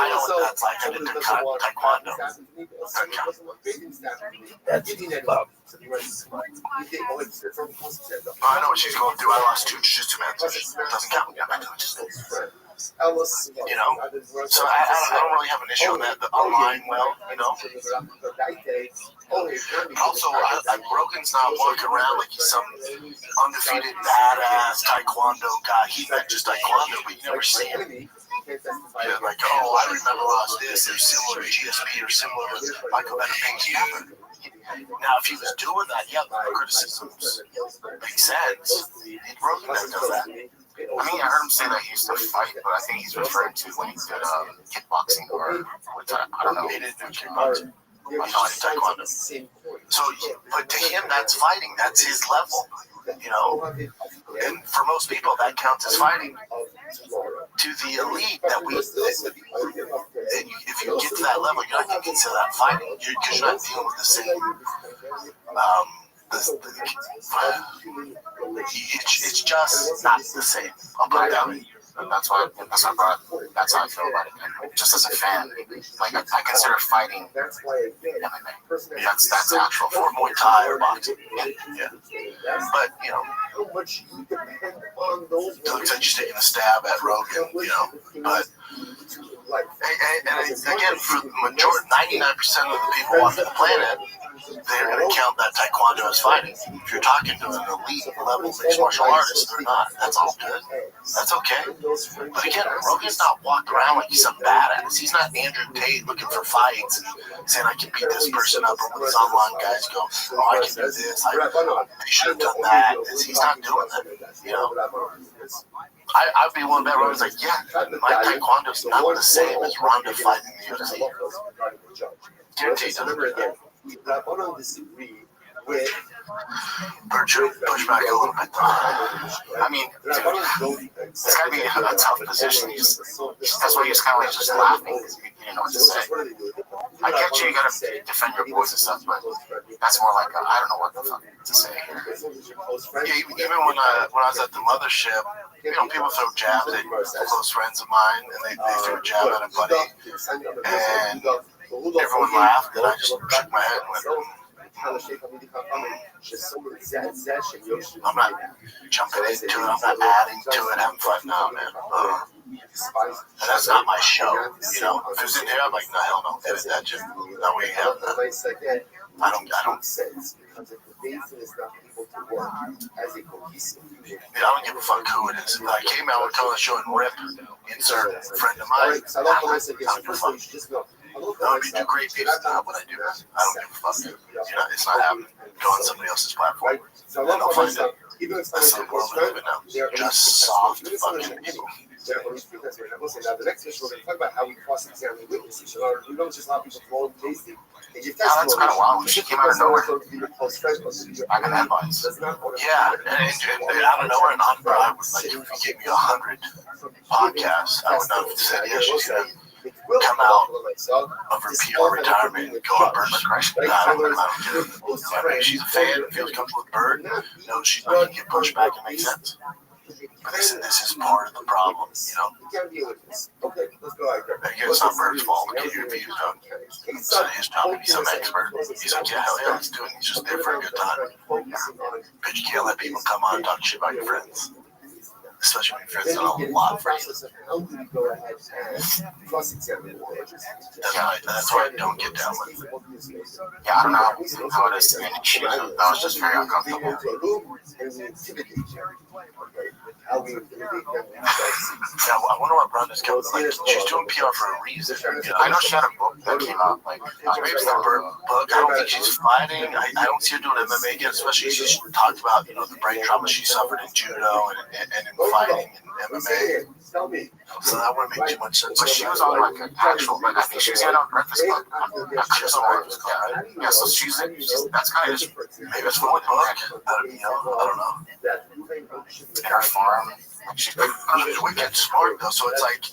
know what that's like, I did taekwondo. I know what she's going through. I lost 2 jiu-jitsu matches. It doesn't count. You know? So I don't really have an issue with that. The online, well, you know. Also, Rogan's not walking around like he's some undefeated badass taekwondo guy. He's not just taekwondo, but you never see him. Yeah, like, oh, I remember lost this, or similar to GSP, or similar to Michael Pinky. Now, if he was doing that, yeah, the criticisms make sense. Rogan does that. I mean, I heard him say that he used to fight, but I think he's referring to when he did kickboxing or I don't know. He didn't do kickboxing. I know I did taekwondo. So, but to him, that's fighting. That's his level. You know, and for most people, that counts as fighting. To the elite, if you get to that level, you're not going to consider that fighting because you're not dealing with the same. It's just not the same. I'll put it that way. That's how I feel about it. And just as a fan, like I consider fighting MMA. That's actual for Muay Thai or boxing. Yeah. But you know, it looks like you're taking a stab at Rogan. You know, but. And again, for the majority, 99% of the people walking the planet, they're going to count that taekwondo as fighting. If you're talking to an elite level mixed martial artist, they're not. That's all good. That's okay. But again, Rogan's not walking around like he's some badass. He's not Andrew Tate looking for fights and saying, I can beat this person up. Or when these online guys go, oh, I can do this. They should have done that. He's not doing that. You know? I'd be one that was like, yeah, my taekwondo's not the same as Ronda fighting in the UFC. Guaranteed. Push back a little bit. I mean, dude, it's got to be a tough position. That's why he's kind of like just laughing because he didn't know what to say. I get you got to defend your boys and stuff, but that's more like I don't know what the fuck to say here. Yeah, even when I was at the mothership, you know, people throw jabs at close friends of mine, and they threw a jab at a buddy, and everyone laughed, and I just shook my head and went, I'm not jumping into it, I'm not adding to it, having fun now, man. And that's not my show, you know. If it was in here, I'm like, no, hell no, edit that shit. No, we ain't having that. I don't. Yeah, I don't give a fuck who it is. If I came out with telling a show and rip, insert friend of mine, I don't give a fuck. No, if you do great things, that's not what I do. I don't give a fuck. You know, it's not happening. Go on somebody else's platform, and they'll find it. That's the world we live in now. Just soft fucking people. Now, the next issue, we're going to talk about how we cross-examine witnesses. We don't just allow people to roll and tasting. Yeah, that's kind of wild. She came out of nowhere. I got headlines. Yeah, and out of nowhere, and I would like, if you gave me 100 podcasts, I would not have said, yeah, she's going to come out of her PR retirement and go on Bert McCracken. I don't get it. She's a fan, feels comfortable with Bert, knows she's not going to get pushed back and make sense. But they said this is part of the problem, you know? Okay, let's go. Again, it's not Bert's fault. Get your views done. It's not his job to be some expert. He's like, yeah, hell yeah, let's do it. He's just there for a good time. But you can't let people come on and talk shit about your friends. Especially when your friends done a lot for you. That's why I don't get down with it. Yeah, I don't know how it is to be in the shoes. That was just very uncomfortable. Yeah, I wonder what Brenda's coming. Like, she's doing PR for a reason. I know she had a book that came out. Like, maybe it's not her book. I don't think she's fighting. I don't see her doing MMA again, especially she's talked about, you know, the brain trauma she suffered in judo and in fighting and MMA. So that wouldn't make too much sense. But she was on like an actual, like I think she was on Breakfast Club. She was on Breakfast Club, right? Yeah, so she's that's kind of just, maybe it's from a book. You know, I don't know. In her farm. She's wicked smart though, so it's like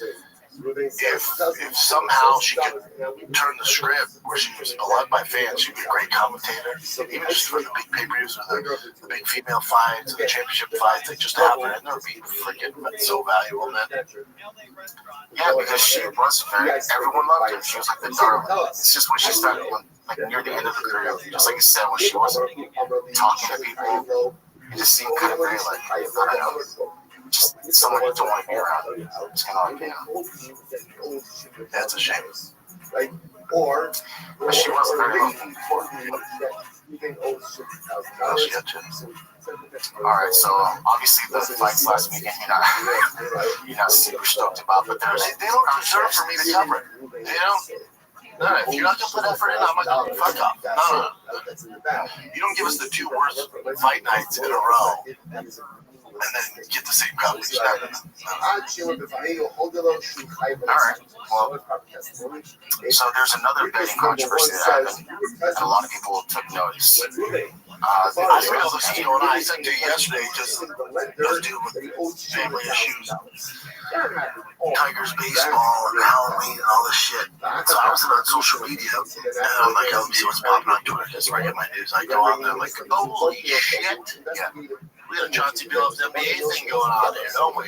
if somehow she could turn the script where she was beloved by fans, she'd be a great commentator. Even just for the big pay-per-views or the big female fights, the championship fights, like just to have her in there would be freaking so valuable, man. Yeah, because she was very, everyone loved her. She was like the darling. It's just when she started, like near the end of the career, just like you said, when she wasn't talking to people, it just seemed kind of very like, I don't know. Just someone you don't want to be around. It's kind of like, yeah. That's a shame. But she wasn't very looking for she had to. Alright, so obviously the fights last weekend you're not super stoked about, but there's They don't deserve for me to cover it. You know? No, if you're not going to put effort in, I'm like, oh, fuck off. No. You don't give us the 2 worst fight nights in a row and then get the same coverage. Alright, well, so there's another betting controversy that happened, and a lot of people took notice. I didn't know this was going on. I sent it yesterday because I was dealing with family issues. Tigers baseball and Halloween and all this shit. So I was on social media and I'm like, oh, let me see what's popping on Twitter. That's where I get my news. I go on there, I'm like, oh, holy shit. Yeah. We had a Chauncey Billups NBA thing going on there, don't we?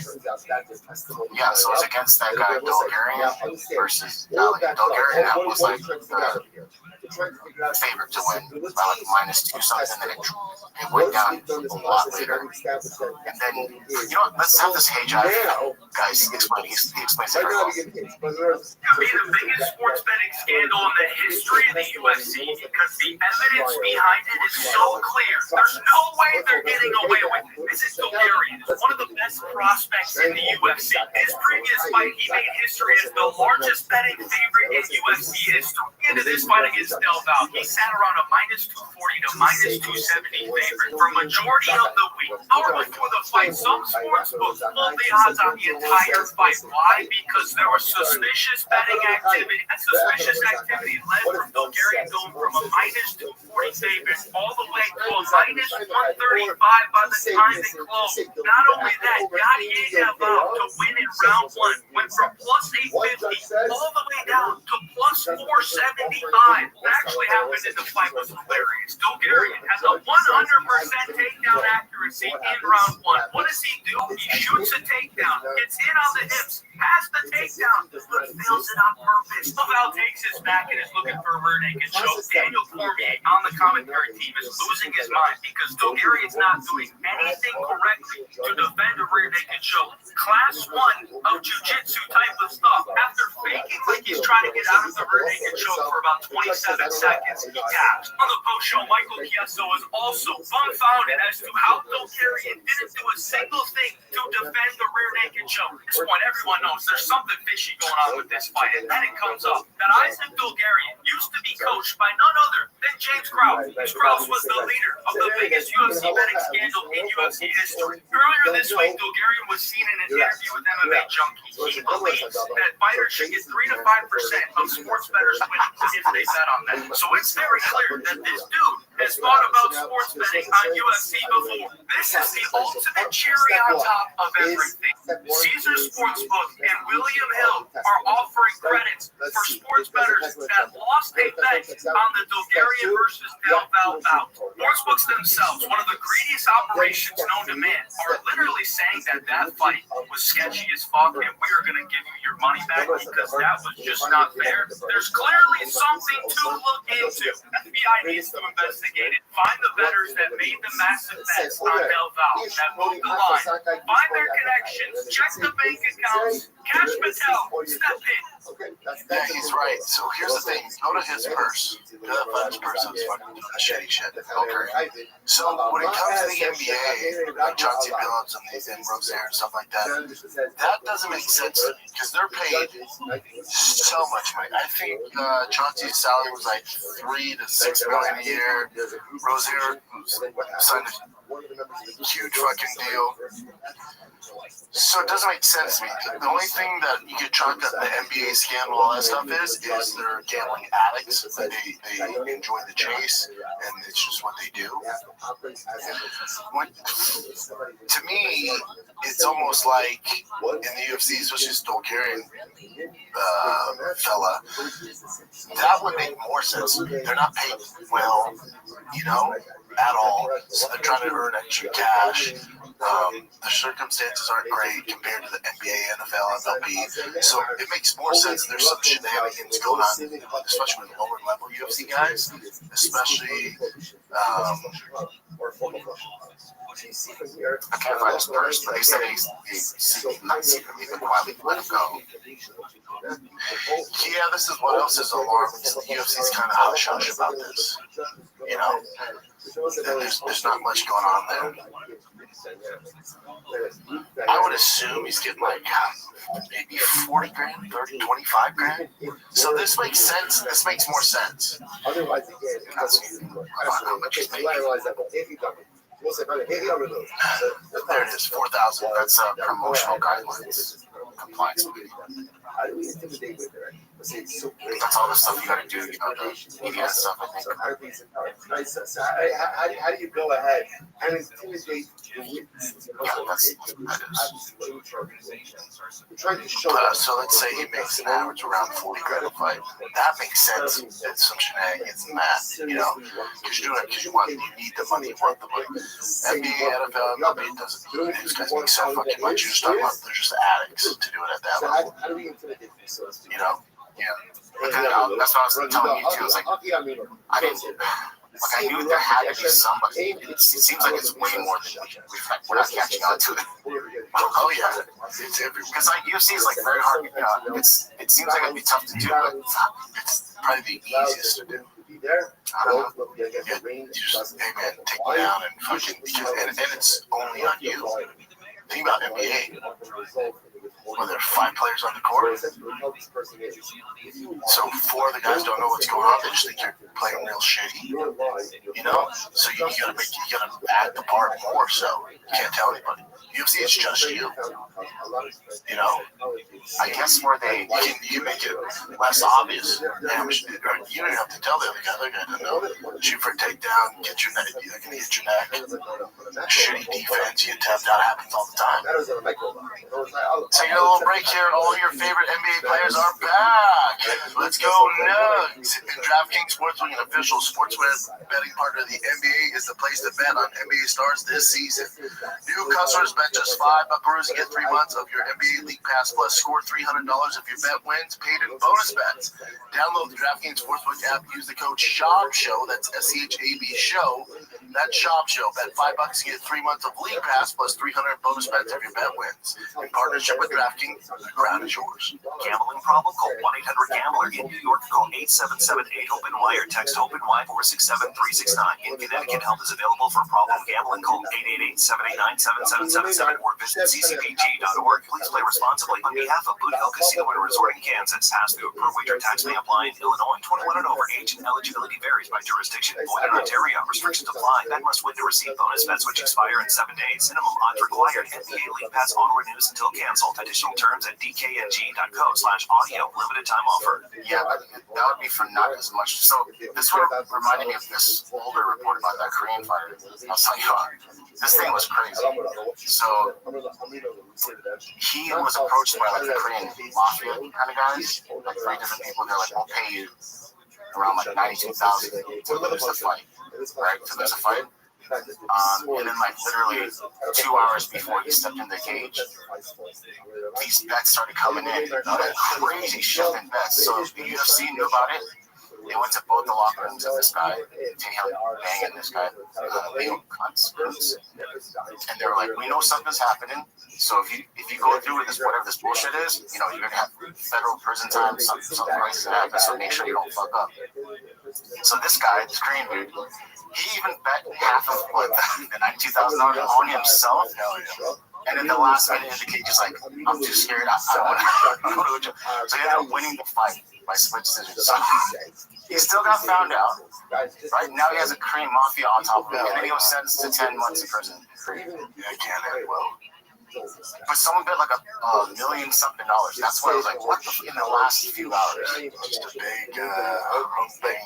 Yeah, so it's against that guy Bulgarian versus Bulgarian. That was like the favorite to win, about like -2 something, and it went down a lot later. And then, you know what, let's have this Hey Jive guys explain. He explains it very well. It could be the biggest sports betting scandal in the history of the UFC because the evidence behind it is so clear. There's no way they're getting away with it. This is Bulgarian, one of the best prospects in the UFC. His previous fight, he made history as the largest betting favorite in UFC history. Into this fight against Delval, he sat around a -240 to -270 favorite for a majority of the week. However, before the fight, some sports books pulled the odds on the entire fight. Why? Because there was suspicious betting activity. That suspicious activity led from Bulgarian going from a -240 favorite all the way to a -135 by the time it closed. Not only that, Yadier Davao to win in round 1 went from +850 all the way down to +475. What actually happened in the fight was hilarious. Bulgarian has a 100% takedown accuracy in round 1. What does he do? He shoots a takedown, gets in on the hips, has the takedown, but fails it on purpose. Laval takes his back and is looking for a rear naked choke. Daniel Cormier on the commentary team is losing his mind because Bulgarian's not doing anything correctly to defend a rear naked choke. Class 1 of jiu-jitsu type of stuff. After faking like he's trying to get out of the rear naked choke for about 27 seconds, he taps. On the post show, Michael Chiesa was also dumbfounded as to how Bulgarian didn't do a single thing to defend the rear naked choke. At this point, everyone knows there's something fishy going on with this fight, and then it comes up that Isaac Bulgarian used to be coached by none other than James Krause. Krause was the leader of the biggest biggest UFC betting scandal in UFC history. Earlier this week, Bulgarian was seen in an interview with MMA Junkie. He believes that fighters should get 3 to 5% of sports bettors' winnings if they bet on them. So it's very clear that this dude has thought about sports betting on UFC before. This is the ultimate cherry on top of everything. Caesar Sportsbook and William Hill are offering credits for sports bettors that lost a bet on the Bulgarian versus Del Val bout. Sportsbooks themselves, one of the greediest operations known to man, are literally saying that that fight was sketchy as fuck and we are going to give you your money back because that was just not fair. There's clearly something to look into. FBI needs to investigate it. Find the bettors that made the massive bets on Del Val that moved the line. Find their connections. Check the bank accounts. Cash Patel, step in. Yeah, he's right. So here's the thing. Go to his purse. Go to his purse. It's fucking shitty shit. Okay. So when it comes to the NBA, like Chauncey Billups and Rozier and stuff like that, that doesn't make sense to me because they're paid so much money. I think Chauncey's salary was like $3 to $6 million a year. Rozier signed a huge fucking deal. So it doesn't make sense to me. The only thing that you get chalked up the NBA scandal, all that stuff is they're gambling addicts. They enjoy the chase, and it's just what they do. To me, it's almost like in the UFC, especially this Bulgarian fella, that would make more sense. They're not paid well, at all. So they're trying to earn extra cash. The circumstances aren't great compared to the NBA, NFL, MLB. So it makes more sense. There's some shenanigans going on, especially with lower level UFC guys, especially. I can't find his purse, but he said he's not secretly but quietly let him go. Yeah, this is what else is alarming. The UFC's kind of hush hush about this. There's not much going on there. I would assume he's getting like maybe 40 grand, 30, 25 grand. So this makes sense. This makes more sense. Otherwise, how much he's making. There it is, 4,000. That's promotional guidelines. Compliance. That's all the stuff you gotta do, the media stuff, I think. How do you go ahead and intimidate the witnesses? So let's say he makes an average around 40 grand a fight. That makes sense. It's some shenanigans and that, because you're doing it because you need the money, you want the money. NBA, NFL, MLB doesn't need these guys make so fucking much. You're just talking about they're just addicts to do it at that level. How do we intimidate themselves? Yeah. But then, that's what I was telling you too. It's like I knew there had to be somebody. It seems like it's way more than we're not catching on to it. Oh yeah, it's everywhere. Because UFC is like very hard. It seems like it'd be tough to do, but it's probably the easiest to do. I don't know. Yeah, you just, hey man, take me down and fucking and it's only on you. Think about NBA. Well, there are 5 players on the court. So 4 of the guys don't know what's going on. They just think you're playing real shitty. So you gotta add the part more. So you can't tell anybody. UFC is just you. I guess where you can make it less obvious. You don't have to tell the other guy. They're gonna know. Shoot for a takedown. Get your neck. They're gonna hit your neck. Shitty defense. You get tapped out. Happens all the time. Taking a little break here, and all your favorite NBA players are back. Let's go Nugs. And DraftKings Sportsbook, an official sports betting partner of the NBA, is the place to bet on NBA stars this season. New customers bet just $5 and get 3 months of your NBA League Pass Plus. Score $300 if your bet wins, paid in bonus bets. Download the DraftKings Sportsbook app. Use the code SHOP-SHOW. That's SCHAB SHOW. That's SHOP-SHOW. Bet $5 to get 3 months of League Pass plus 300 bonus bets if your bet wins. In partnership with DraftKings, the crown is yours. Gambling problem? Call 1-800-GAMBLER. In New York, call 877-8-HOPE-NY or text HOPE-NY 467-369. In Connecticut, help is available for problem gambling. Call 888-789-7777 or visit ccpg.org. Please play responsibly. On behalf of Boot Hill Casino and Resort in Kansas, has to approve wager tax may apply in Illinois. 21 and over. Age and eligibility varies by jurisdiction. Void in Ontario. Restrictions apply. online, bet must win to receive bonus bets which expire in 7 days. Minimum odds required. NBA League Pass auto renews until canceled. Additional terms at dkng.co/audio. Limited time offer. Yeah, but that would be for not as much. So this one reminded me of this older report about that Korean fighter. I'll tell you what, this thing was crazy. So he was approached by like the Korean mafia kind of guys, like 3 different people. They're like, we'll pay you around like $92,000 to lose the fight, right? To lose a fight. And then like literally 2 hours before he stepped in the cage, these bets started coming in. Like crazy shift in bets. So the UFC knew about it. They went to both the locker rooms of this guy, banging this guy, Leo Kuntz, and they were like, "We know something's happening. So if you go through with this, whatever this bullshit is, you know, you're gonna have federal prison time. Something crazy gonna happen. So make sure you don't fuck up." So this guy, this Korean dude, he even bet half of what the $92,000 on himself. And in the last minute in the cage, he's like, "I'm too scared. I want to." So he ended up winning the fight by split decision. So he still got found out. Right now, he has a Korean mafia on top of him, and then he was sentenced to 10 months in prison. Yeah, I can't end well. But someone bet like $1 million something. That's why I was like, what the in the last few hours? Just a big fan.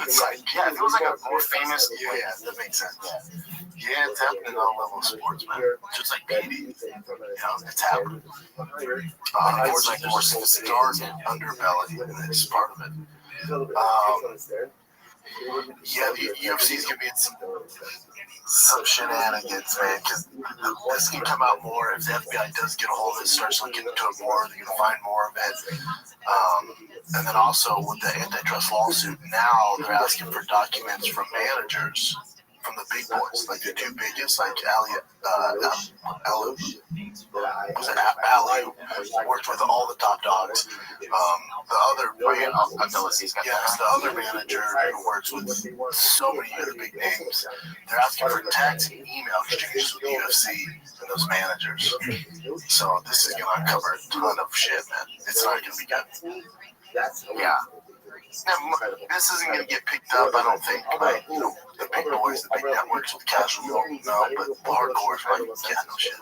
It's like, yeah, if it was like a more famous, yeah, that makes sense. Yeah, it's happening at all levels of sports, man. Just like PD, you know, it's happening. It's like more sophisticated underbelly, and it's part of it. Yeah, the UFC's gonna be in some shenanigans, man, because this can come out more if the FBI does get a hold of it, starts looking into it more, they're gonna find more of it. And then also with the antitrust lawsuit, now they're asking for documents from managers from the big boys, like the 2 biggest, like Ali worked with all the top dogs. The other the other manager who works with so many other big names. They're asking for text and email exchanges with the UFC and those managers. So this is gonna uncover a ton of shit, man. It's not gonna be good. Yeah. This isn't going to get picked up, I don't think, by, you know, the big boys, the big networks with casual, no, but the hardcores, right? Yeah, no shit.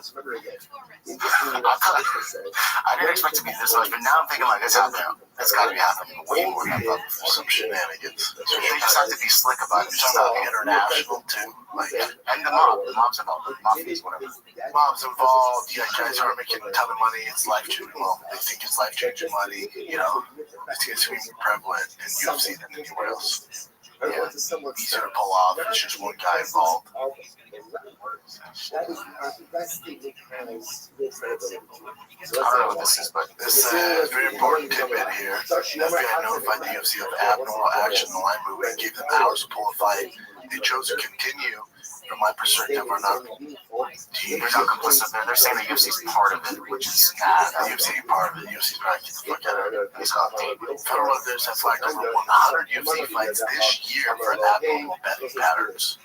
I didn't expect it to be this much, but now I'm thinking like it's happening. It's got to be happening way more than I thought. Some shenanigans. So they just have to be slick about it. You're talking about international too, like, and the mob's involved, mafia's whatever. Mob's involved. Yeah, guys are making a ton of money. It's life changing. Well, they think it's life changing money. You know, it's going to be more prevalent in UFC than anywhere else. Yeah, easier to pull off. It's just one guy involved. I don't know what this is, but this is a very important tidbit here. FBI notified the UFC of abnormal action in the line movement and gave them hours to pull a fight. They chose to continue. From my perspective, we're not complicit. They're saying the UFC is part of it, which is not. The UFC ain't part of it. The UFC's probably get the fuck out of it. It's not. Federal affairs have flagged over 100 UFC fights this year for abnormal betting patterns,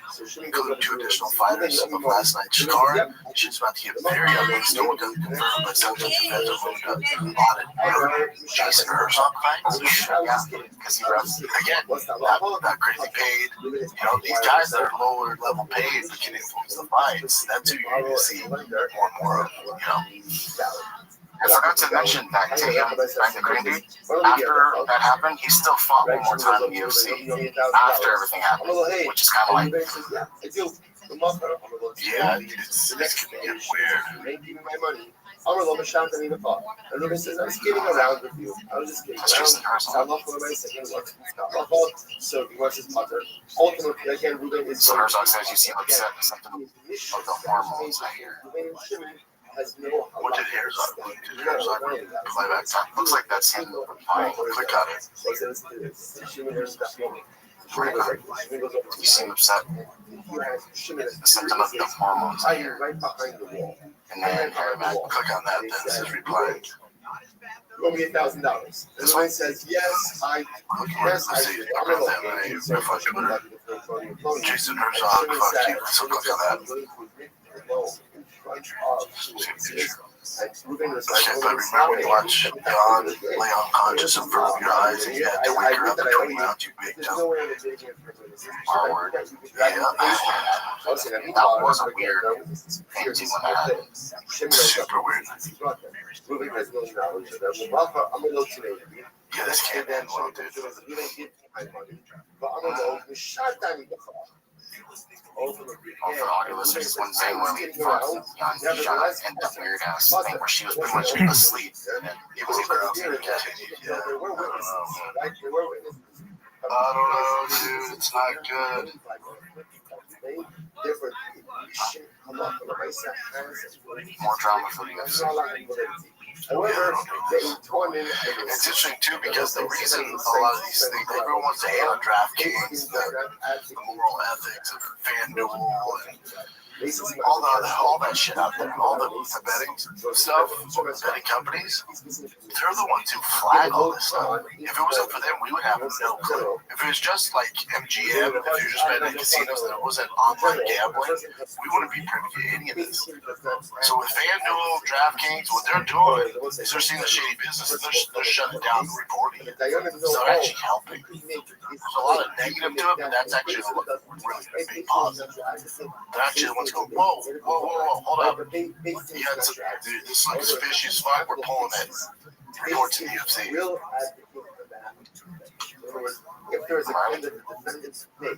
including 2 additional fighters of last night's card. Shit's about to get very ugly. Still one doesn't confirm, but some judge feds are moving to audit Jason Herzog fights. Yeah, because he runs again. Not crazy paid. You know, these guys that are lower level paid but can influence the fights. That's who you're going to see more and more of. You know. I forgot to mention that to him, the Green dude. After that happened, he still fought one more time in the UFC after everything happened, which is kind of like, yeah, it's going to get weird. I'm a little shocked that he fought. And Ruben says, I was kidding around with you. I was just kidding around. I'm not for my second one. It's not my fault. So he wants his mother. Ultimately, again, Ruben is. So Herzog says you seem upset with something of the hormones I hear. What did Herzog play back time? Looks like that's him replying. Click on it. You seem upset. The symptom of the hormones I hear. And then click on that, then this is replying. You owe me $1,000. This one says, yes, I see. I read that, fuck you. Jason Herzog, fuck you. So click on that. Okay, but remember when you watch God lay unconscious in front of your eyes and you had to wake her up between rounds, you big jump. R-word. Yeah. That was a weird painting when that happened. Super weird. Yeah, this can't end well, dude. Well, for audio listeners, one thing when we found Yana and the weird ass thing where she was pretty much asleep and then it was continued. Yeah. I don't know, dude. It's not good. More drama for the UFC. It's interesting too because the reason a lot of these things, everyone wants to hate on DraftKings, the moral ethics of FanDuel and all that shit out there, all the betting stuff, betting companies, they're the ones who flag all this stuff. If it wasn't for them, we would have no clue. If it was just like MGM, if you're just betting in casinos and it wasn't online gambling, we wouldn't be privy to any of this. So with FanDuel, DraftKings, what they're doing is they're seeing the shady business and they're shutting down the reporting. So they're actually helping. There's a lot of negative to it, but that's actually a really big positive. They're actually the ones go, whoa, hold up. Yeah, this looks fishy as fuck. We're pulling it. Report to the UFC. If there is a claim that the defendant's made to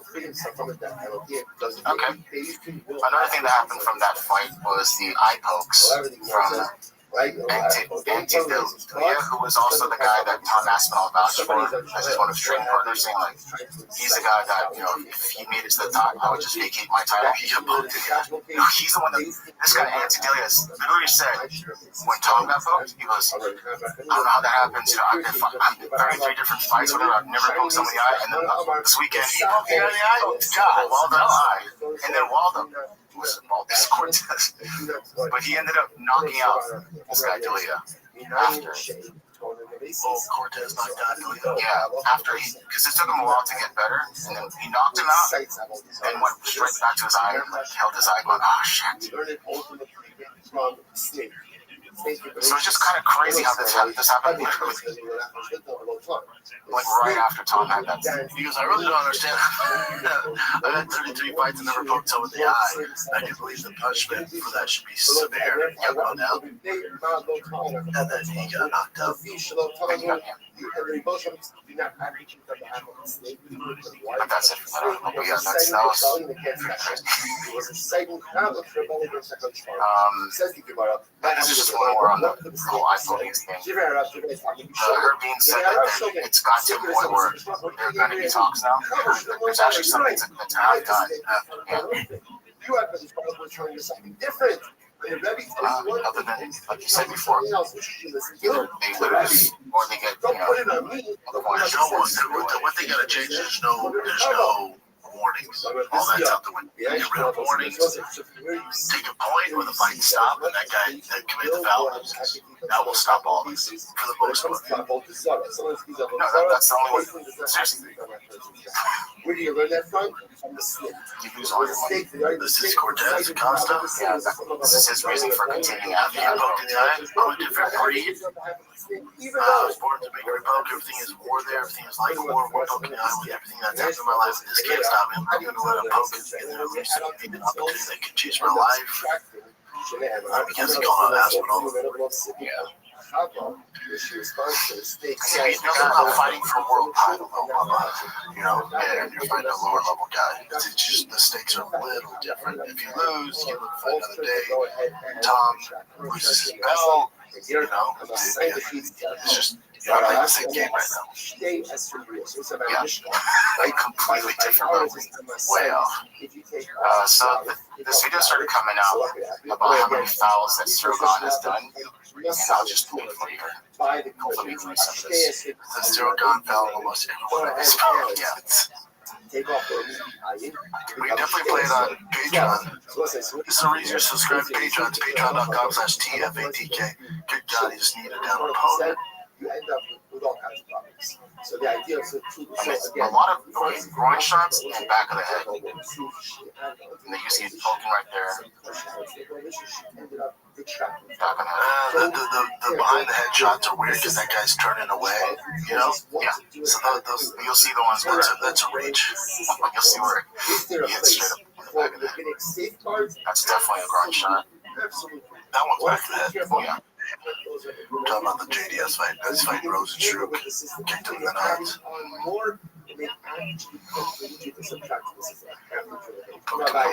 freedom from the death penalty, it doesn't. Okay. Another thing that happened from that fight was the eye pokes from Antidelia, who was also the guy that Tom Aspinall vouched for as his one of his training partners, saying like he's the guy that, you know, if he made it to the top, I would just vacate my title. He got poked again. You know, he's the one that this guy Antidelia literally said when Tom got poked, he goes, I don't know how that happens. You know, I've been 33 different fights, whatever. I've never poked somebody in the eye, and then this weekend he poked me in the eye. God, Waldo eye, and then Waldo was Valdez Cortez, but he ended up knocking out this guy Delia after. Oh, Cortez knocked out Delia. Yeah, after because it took him a while to get better, and then he knocked him out and went straight back to his eye and like held his eye, going, "Oh shit." So it's just kind of crazy how this happened literally. Like right after Tom had that. He goes, I really don't understand. I've had 33 fights and never poked someone in the eye. I do believe the punishment for that should be severe. He got run out. And then he got knocked out. But that's it for that. But yeah, that was this is just one more on the whole iPhone thing. Her being said that it's got to a point where there are going to be talks now. There's actually something that's half done. Other than, like you said before, either they lose or they get, you know, what they gotta change, there's no warnings. All that's out the window. Get rid of warnings, take a point where the fight stop, and that guy that committed the foul, that will stop all this for the most part. No, that's the only way. Seriously. Where do you learn that from? You lose all your money. This is Cortez Acosta. Yeah, this is his reason for continuing after he poked in the eye. I'm a different breed. I was born to make a poke. Everything is war there. Everything is like war. We're poking the eye with everything that's happened in my life. This can't stop me. I'm going to let him poke and at least an opportunity that can change my life. Because he called out Aspinall. Yeah. He's not fighting for a world title, though, you know, and you're fighting a lower level guy. It's just the stakes are a little different. If you lose, you look for another day. Tom loses his belt, you know, it's just. You're not playing the same game right now. Yeah, completely different level, way off. So this video started coming out about how many fouls that Sturgon has done, and I'll just wait for you. Hopefully we can read some of this. The Sturgon foul almost every one of his fouls. Yeah. We definitely play it on Patreon. This is the reason you're subscribed to Patreon. It's patreon.com/TFATK. Good God, you just need a down opponent. You end up with all kinds of problems. So the idea of a lot of groin shots in the back of the head. And then you see it poking right there. The behind the head shots are weird because that guy's turning away. You know? Yeah. So those you'll see the ones that's a reach. You'll see where he hits straight up in the back of the head. That's definitely a groin shot. That one's back of the head. Oh yeah. We're talking about the JDS fight. That's fighting Rosenstruck. Kicked him in the nuts. Poked him in the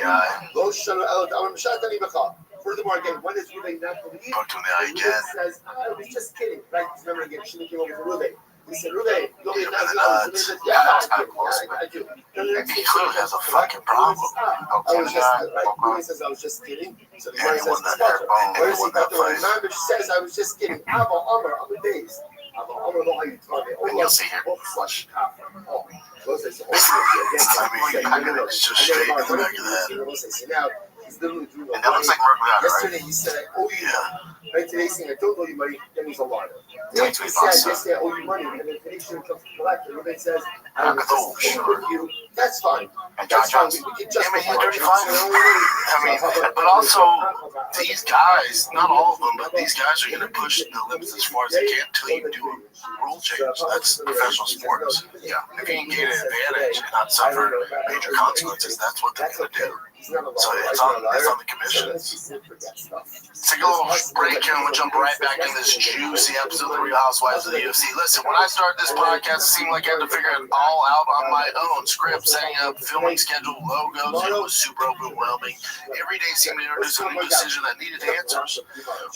eye. Furthermore, again, when is Rubey not believed? Poked him in the eye again. Says, I was just kidding. Right? Remember again, she came over to Rubey. He said, Rubey, you'll be Yeah, that's kind of close. He clearly has a fucking problem. Rubey says, I was just kidding. So the guy says, where is he got the right man? But she says, I was just kidding. Abba Amr on the days. And you'll see here. I mean, it's just straight in the back of the head. And that looks like Murphy, yesterday he said, I owe you money. Right, today saying, I don't owe you money, then he's a liar. He said, yesterday I owe you money, and then today she comes to collect it. Rubey says, I was just kidding with you. That's fine. That's fine. We can justify I mean, but also, these guys, not all of them, but these guys are going to push the limits as far as they can until you do a rule change. That's professional sports. Yeah. If you can gain an advantage and not suffer major consequences, that's what they're going to do. So it's on the commissions. Take a little break here and we'll jump right back in this juicy episode of the Real Housewives of the UFC. Listen, when I started this podcast, it seemed like I had to figure it all out on my own. Script, setting up, filming schedule, logos, it was super overwhelming. Every day seemed to introduce a new decision that needed answers.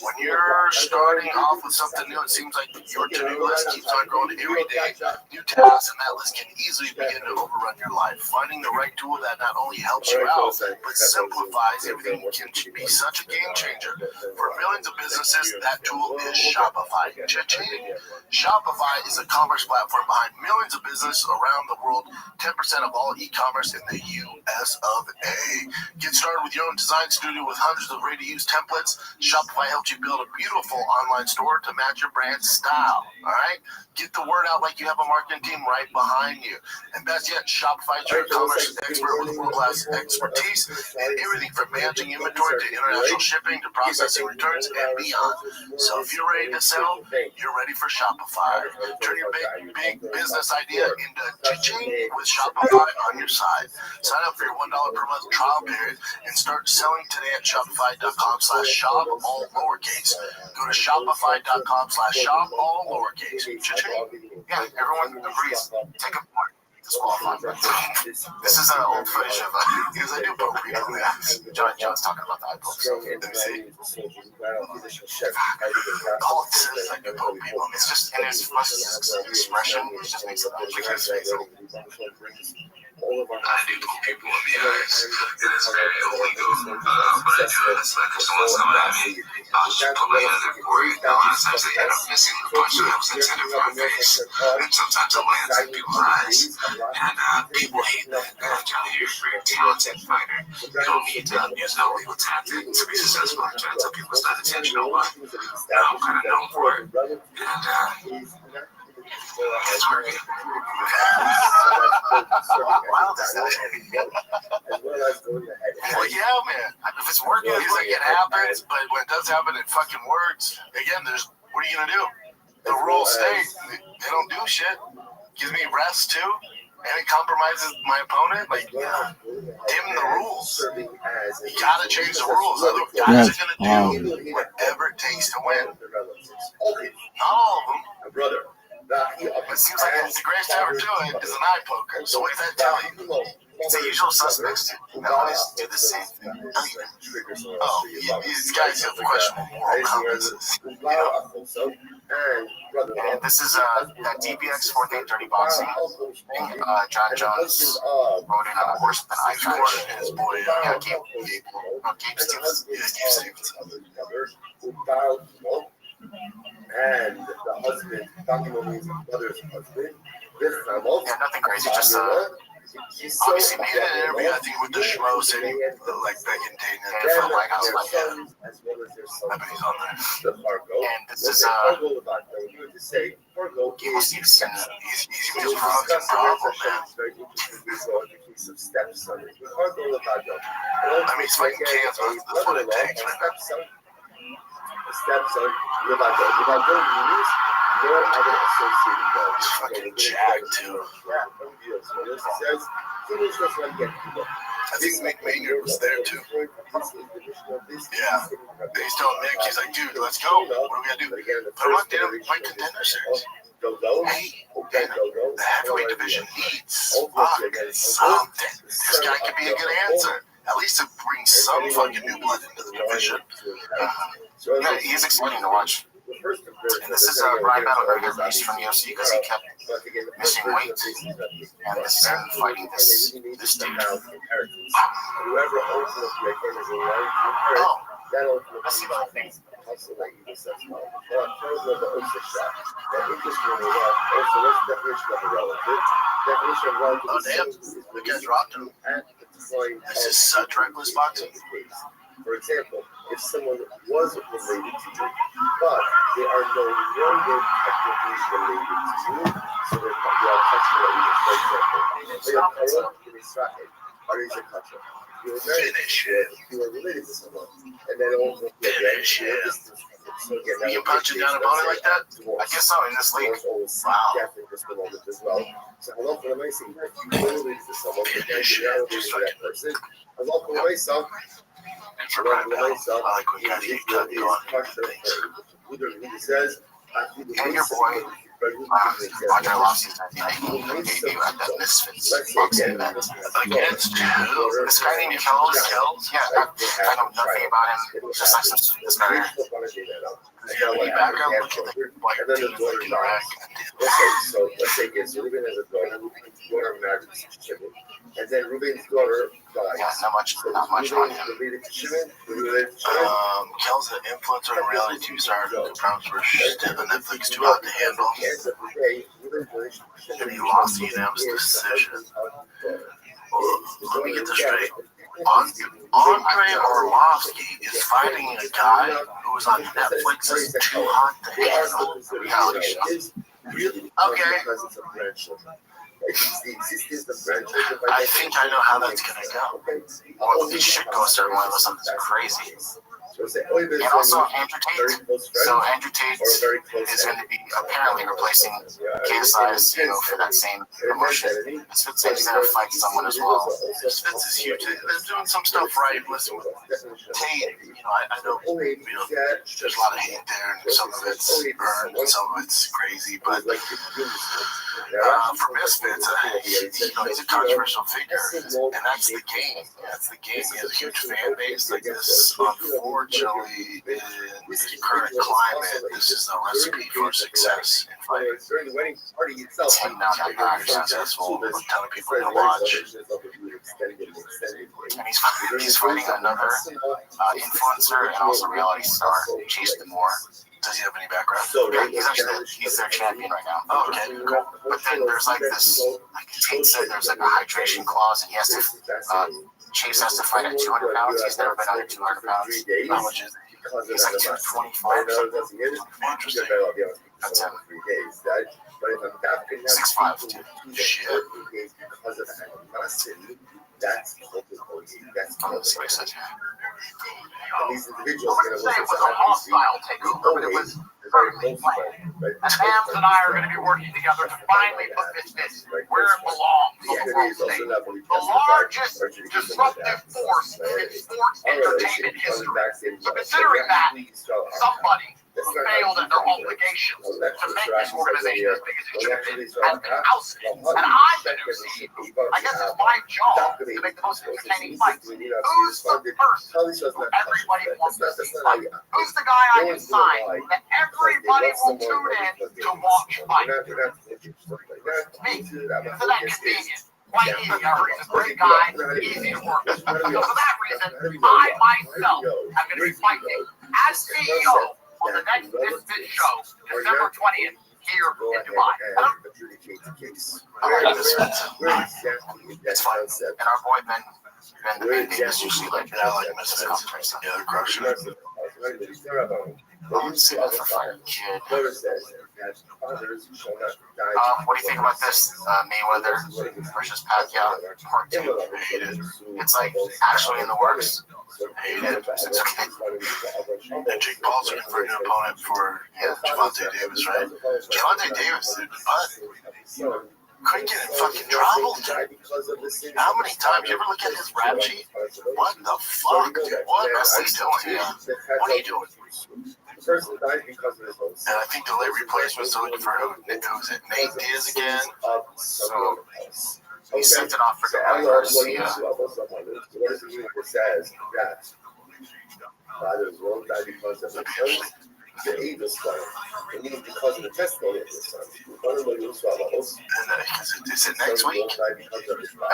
When you're starting off with something new, it seems like your to-do list keeps on growing every day. New tasks, and that list can easily begin to overrun your life. Finding the right tool that not only helps you out, but simplifies everything can be such a game changer. For millions of businesses, that tool is Shopify. Cha-ching. Shopify is a commerce platform behind millions of businesses around the world, 10% of all e-commerce in the US of A. Get started with your own design studio with hundreds of ready-to-use templates. Shopify helps you build a beautiful online store to match your brand's style. All right? Get the word out like you have a marketing team right behind you. And best yet, Shopify is your commerce expert with world-class expertise in everything from managing inventory to international shipping to processing returns and beyond. So if you're ready to sell, you're ready for Shopify. Turn your big business idea into cha-ching with Shopify on your side. Sign up for your $1 per month trial period and start selling today at Shopify.com/shop, all lowercase. Go to Shopify.com/shop, all lowercase. Yeah, everyone agrees. Take a part. Disqualified. This is an old footage of because I do poke people in the eyes. John's talking about the eye poke. So let me see. All it says is I do poke people. It's just in his expression. It just makes it look like his face. I do poke people in the eyes. It is very illegal, but I do it. It's like if someone's coming at me, I'll just put my hand there for it. A lot of times they end up missing the punch that was intended for my face, and sometimes it lands in people's eyes. And people hate that. Johnny, you're a very talented fighter. You don't need to use no legal tactic to be successful. I'm trying to tell people it's not intentional, but I'm kind of known for it. And it's working. Well, yeah, man. If it's working, it's like it happens, but when it does happen, it fucking works. Again, what are you gonna do? The rules stay. They don't do shit. Gives me rest too, and it compromises my opponent. Like, dim the rules. You gotta change the rules. Other guys are gonna do whatever it takes to win. Not all of them. It seems like the greatest to ever do it is an eye poker. So what does that tell you? It's the usual suspects nowadays do the same thing. These guys have questionable moral compasses. You know? And this is that DBX 4830 boxing. John Jones rode in on a horse with an eye patch, and his boy, Gabe Stevens. And the husband, Dr. Moni's mother's husband, yeah, nothing crazy, just Obviously, made an interview, I think, with the Schmo City, like back in Dayton, from White House, like that. I bet he's on there. And this is, people see this, and he's just fucking problem, man. I mean, it's fucking chaos, but that's what it takes, man. Stepson, Levado means no other associated dog. He's fucking jacked, too. I think Mick Maynard was there, too. Yeah. He's telling Mick, he's like, dude, let's go. What are we going to do? Put him on damn Fight Contender Series. Hey, the heavyweight division needs something. This guy could be a good answer. At least to bring some fucking new blood into the division. Yeah, he's exciting to watch. And this is Ryan Battleberger released from UFC because he kept missing weight. And this is him fighting this dude. Oh, let's see what I think. Oh, damn. The guy dropped him. This is such reckless boxing. For example, if someone was related to you, but they are no longer technically related to you, so they are touching you, for example, you are related to someone, and then also finish him. You can punch it down about it like that? I guess so, in this league. Wow. So hello for myself. If you related to someone, that person. Hello for myself. And for Ryan Battle, I like when guys get cut going. He says, and your boy, Roger Lofty's debut at that Misfits boxing event against this guy named Kells. Yeah, I know nothing about him, just like this guy here. He back up, look at the white dude looking back. Okay, so let's take it. So Ruben has a daughter married to Shimon, and then Ruben's daughter dies. Yeah, not much on him. Kel's an influencer and reality TV star who comes for shit on Netflix too hot to handle. And he lost the unanimous decision. Let me get this straight. Andre Orlovsky is fighting a guy who was on Netflix's Too Hot to Handle reality show. Okay. I think I know how that's gonna go. Well, this shit goes to everyone with something crazy. And also Andrew Tate. So Andrew Tate is going to be apparently replacing KSI's, for that same promotion. Spitz said he's going to fight someone as well. Spitz is huge. They're doing some stuff right. Listen, Tate, I know, there's a lot of hate there, and some of it's earned, and some of it's crazy, but for Misfits, he's a controversial figure, and that's the game. That's the game. He has a huge fan base like this. Unfortunately, in the current climate, this is a recipe for success in fighting. It's him now that very successful, a ton of people to watch. And he's fighting another influencer and also reality star, Chase Demore. Does he have any background? He's their champion right now. Oh, okay, cool. But then there's like this, like Tate said, there's like a hydration clause, and he has to, Chase has to fight at 200 pounds. He's never been under 200 pounds. How much is it? He's like 225 or something. Interesting. That's him. 6'5", dude. Shit. That's what I said. These individuals are going to look at a hostile takeover, but it was perfectly planned. And Hams and I are going to be working together to finally put this where it belongs on the world stage. The largest disruptive force in sports entertainment history. So considering that, somebody who failed at their obligations to make this organization as big as it should be has been ousted. And I'm the new CEO. I guess it's my job to make the most entertaining fights. Who's the person who everybody wants to see fight? Who's the guy I can sign that everybody will tune in to watch fight? Me. Isn't that convenient? Quite easy. I heard he's a great guy, easy to work with. So for that reason, I myself am going to be fighting as CEO on the next Misfit show, December 20th. here in Dubai. I like this one. It's fun. And our boy Ben Davis usually like that. I like him as a competition. Yeah, they're crushing it. See that's a fire kid. What do you think about this? Mayweather versus Pacquiao part 2. I hate it. It's like actually in the works. I hate it. It's okay. And Jake Paul's looking for a new opponent for Javante Davis, right? Javante Davis, dude, couldn't get in fucking trouble. How many times? You ever look at his rap sheet? What the fuck, dude? What are you doing? Yeah. What are you doing? And I think the late replacement's looking for who's it? Nate Diaz again. So he sent it off for Garcia. Fathers won't die because of the age of son, and even because of the testimony of his son. And is it next week? I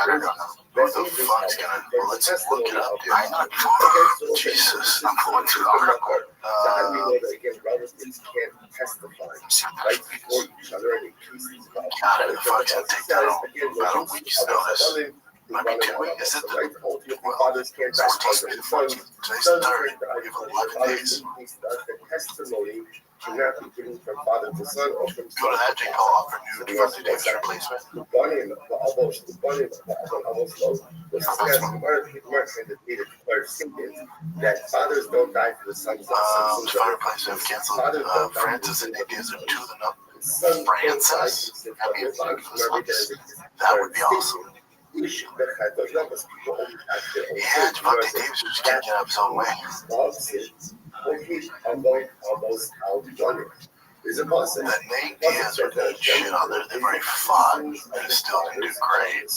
don't know. What the fuck's gonna? Well, let's look it up, dude. I'm not. Jesus, I'm going through the article. Relatives can't testify right before each other and accuse these about. God, if I can take that about a week's notice. Might be 2 weeks. Is it the fathers can't testify the 14th? Today's the 3rd. We have 11 days. Testimony cannot be given from father to son or from Go to that Jake Paul for new Javante Davis replacement. The bunny almost low. The that fathers don't die for the sons. Fireplace have canceled. Francis and Nick is 2-0. Francis? That would be awesome. Yeah, Javante Davis was catching up his own way. That Nate Diaz are good shit on there. They've already fought and still didn't do great.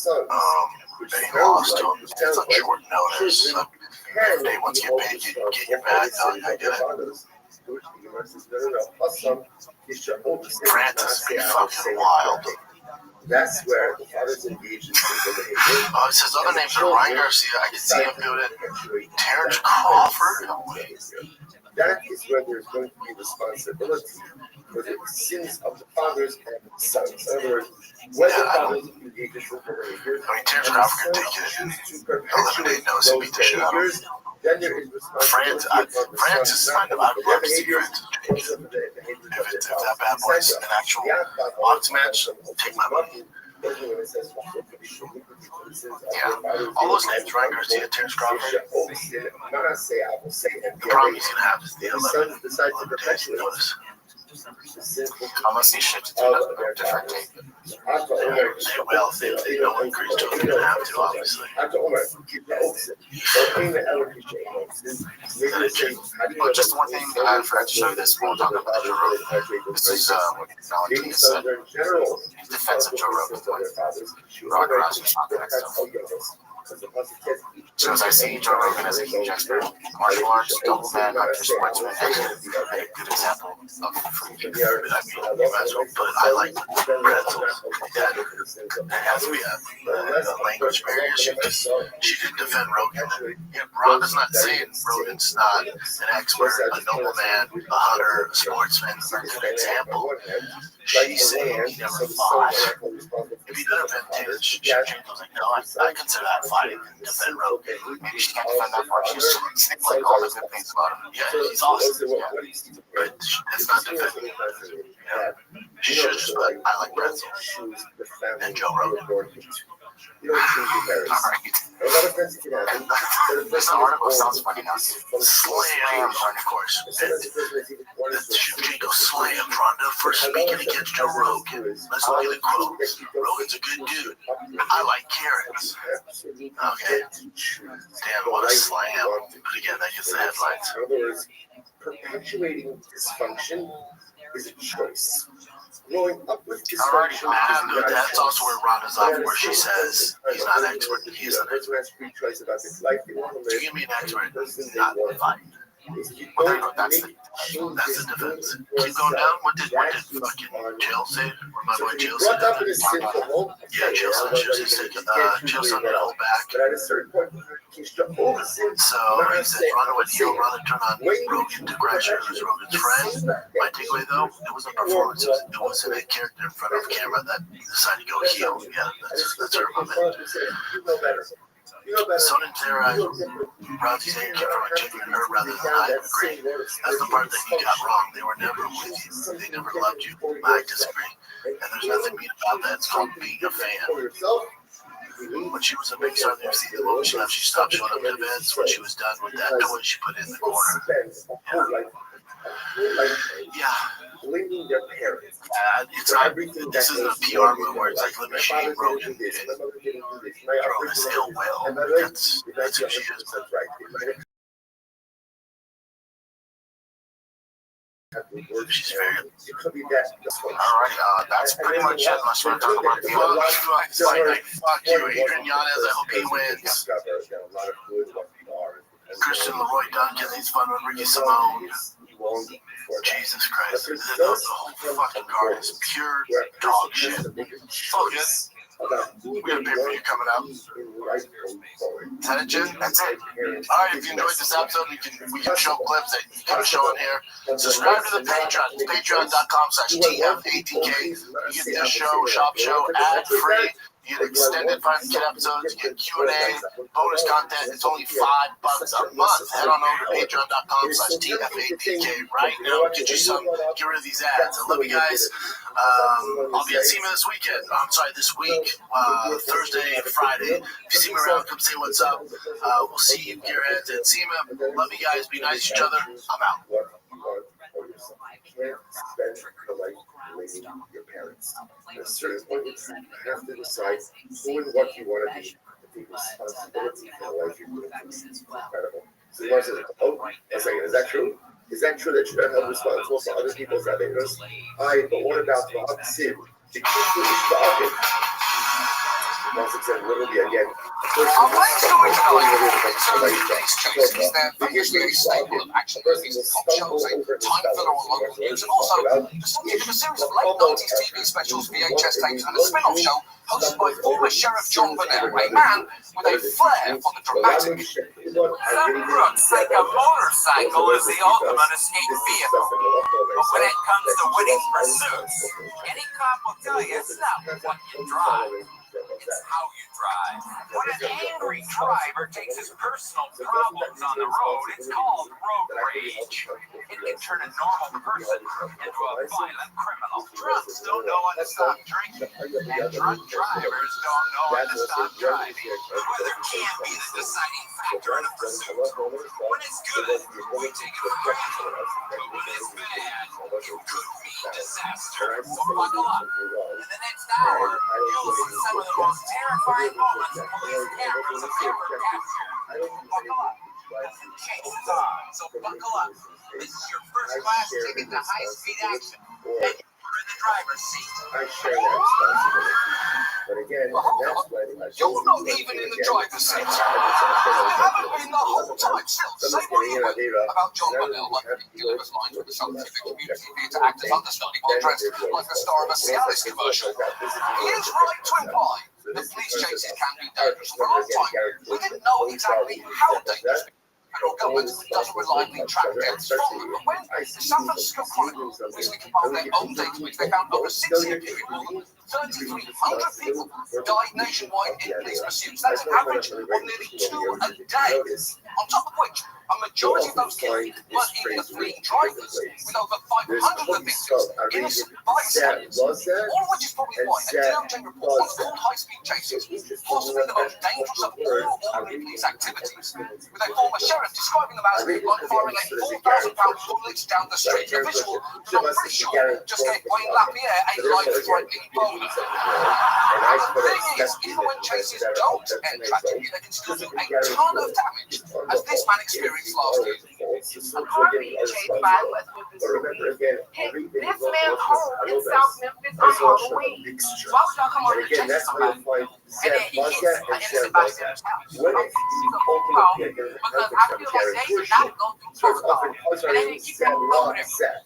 They lost to him. It's on short notice. If they want to get paid, you get your bag done. I get it. Francis be fucking wild. That's where the fathers engage in it says other names are Ryan Garcia. I can see him doing it. Terrence Crawford. That is where there's going to be responsibility for the sins of the fathers and the sons. In other words, when the fathers engage in behavior, Terrence Crawford can take it. Eliminate no, so beat the shit out of him. Then there is responsibility. Francis is kind of out of luck to see Francis. If that bad boy's an actual box match, take my money. Yeah, all those names, Ryan Garcia, Terrence Crawford. The problem he's going to have is the 11 days notice. Unless he ships it to a different date. Well, if they don't increase to it, they're going to have to, obviously. But just one thing, I forgot to show you this. We'll talk about Joe Rogan. This is Valentina said. Defensive Joe Rogan. Rod Ross's not the next stuff. So as I see Joe Rogan as a huge expert, martial arts, double man, not just sportsman, a good example of freaking food. I mean, you might as well, but I like pretzels. That has to be a language barrier issue because she didn't defend Rogan. Yeah, Rhonda's not saying Rogan's not an expert, a noble man, a hunter, a sportsman, or a good example. She's saying he never fought. If he did a vintage, James was like, no, I consider that fighting and defend Rogan. Maybe she can't defend that part. She's saying like all the good things about him. Yeah, he's awesome. Yeah. But it's not defending him. Yeah. She should just be like, I like pretzel. And Joe Rogan. This article sounds funny now. Slam, of course. Chico slammed Ronda for speaking against Joe Rogan. Let's look at the quote. Rogan's a good dude. I like carrots. Okay. Damn, what a slam. But again, that gets the headlines. In other words, perpetuating dysfunction is a choice. Growing up with dysfunction that's also where Ronda's off, where she says he's not an expert. He is an expert. You You can be an expert, not fight. Well, there you go. That's the defense. Keep going down. What did fucking Jail say? Or my boy Jail said? Yeah, Jail said Jail said to hold back. So he said Ronda went heel, Ronda turned on Rogan to crash her as Rogan's friend. My takeaway though, it was a performance. It wasn't a character in front of camera that decided to go heel. Yeah, that's her moment. So did Sarah Rousey's anger came from a genuine hurt rather than I agree. That's the part that he got wrong. They were never with you. They never loved you. I disagree. And there's nothing mean about that. It's called being a fan. When she was a big star in the UFC, the moment she left, she stopped showing up to events. When she was done with that toy, she put it in the corner. It's not. This isn't a PR move where it's like, let me shame Rogan and throw this ill will. That's who she is. She's very. Alright, that's pretty much it. Unless we're talking about the fuck you, Adrian Yanez. I hope he wins. Christian Leroy Duncan, he's fun with Ricky Simone. Jesus Christ. The whole fucking card is pure dog shit. Focus. We got a pay-per-view coming up. Is that it, Jen? That's it. Alright, if you enjoyed this episode, we can show clips that you can show in here. Subscribe to the Patreon. It's patreon.com/TFATK. You get this show, shop show, ad-free. You get extended 5-kid episodes, you get Q&A, bonus content. It's only $5 a month. Head on over to patreon.com/TFATK right now. Get you some, get rid of these ads. I love you guys. I'll be at SEMA this weekend. This week, Thursday and Friday. If you see me around, come say what's up. We'll see you gearheads at SEMA. Love you guys. Be nice to each other. I'm out. Spend your life blaming your parents. At a certain point in time, you have to decide who and what you want to be and take responsibility for the life you're living. It's incredible. So you want to say, oh, a second, is that true? Is that true that you're not held responsible for other people's happiness? Aye, but what about Rothschild? The kids who is talking. Once it said literally again. Why is the original so many days choices? They're various really stable of action movies and pop shows, time filler on local news, and also the subject of a series of late 90s TV specials, VHS tapes, and a spin-off show hosted by former Sheriff John Burnell, a man with a flair for the dramatic. Some crooks think a motorcycle is the ultimate escape vehicle. But when it comes to winning pursuits, any cop will tell you it's not what you drive. It's how you drive. When an angry driver takes his personal problems on the road, it's called road rage. It can turn a normal person into a violent criminal. Drunks don't know when to stop drinking, and drunk drivers don't know when to stop driving. Weather can't be the deciding factor in a pursuit. When it's good, we take it for granted. But when it's bad, it could mean disaster. So buckle up. In the next hour, you'll see some of the most terrifying moments police cameras have ever captured. Buckle up. The chase is on, so buckle up. This is your first class ticket to high-speed action. And you're in the driver's seat. I share that responsibility. But again, that's when you're not even in the driver's seat. You haven't been the whole time. Still, say what you will about John Burnell, like he delivers lines with the scientific community theatre actors understudy while dressed like the star of a Cialis commercial. He is right to imply that police chases can be dangerous. For a long time, we didn't know exactly how dangerous. Federal government doesn't reliably track deaths from them. But when the San Francisco Chronicle recently compiled their own database, they found over a 6-year period more than 3,300 people died nationwide in police pursuits. That's an average of nearly 2 a day. On top of which, a majority of those killed were either fleeing drivers, with over 500 of the victims innocent bystanders. All of which is probably why a DOJ report once called high-speed chases possibly the most dangerous of all ordinary police activities, with a former sheriff describing them as like firing a 4,000-pound bullet down the street. A visual that I'm pretty sure just gave Wayne Lapierre a life-threatening boner. And the thing is, even when chases don't end tragically, they can still do a ton of damage, as this man experienced last year. A car being chased by a West Memphis police hit this man's home in South Memphis on Halloween. Why would y'all come over to chase somebody? And then he hits an innocent bystander's house. She's a phone call because I feel like they did not go through protocol. And they didn't keep that over there.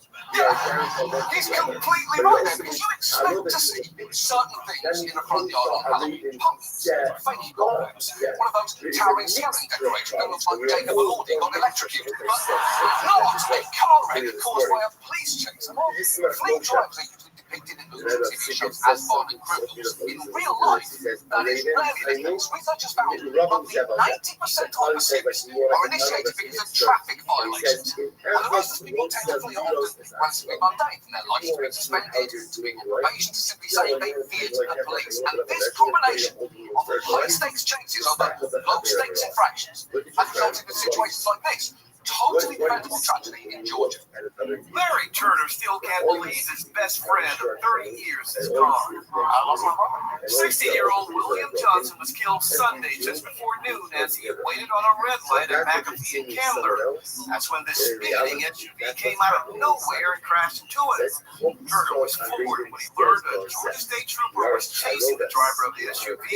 He's completely right there because you expect to see certain things in the front yard on Halloween. Pumpkins, fake goblins, one of those towering ceiling decorations that looks like Jacob Elordi got electrocuted. But not a car wreck caused by a police chase. Fleet drivers are usually depicted in movies and TV shows as violent criminals. In real life, that is rarely the case. Researchers found roughly 90% of the series are initiated because of traffic violations. And the rest of people tend to flee often relatively mundane from their life experience suspended to being on probation to simply say they feared the police. And this combination of high-stakes chases over low-stakes infractions has resulted in situations like this. Totally preventable tragedy in Georgia. Larry Turner still can't believe his best friend of 30 years is gone. 60-year-old William Johnson was killed Sunday just before noon as he waited on a red light at McAfee and Candler. That's when this speeding SUV came out of nowhere and crashed into it. Turner was floored when he learned a Georgia State trooper was chasing the driver of the SUV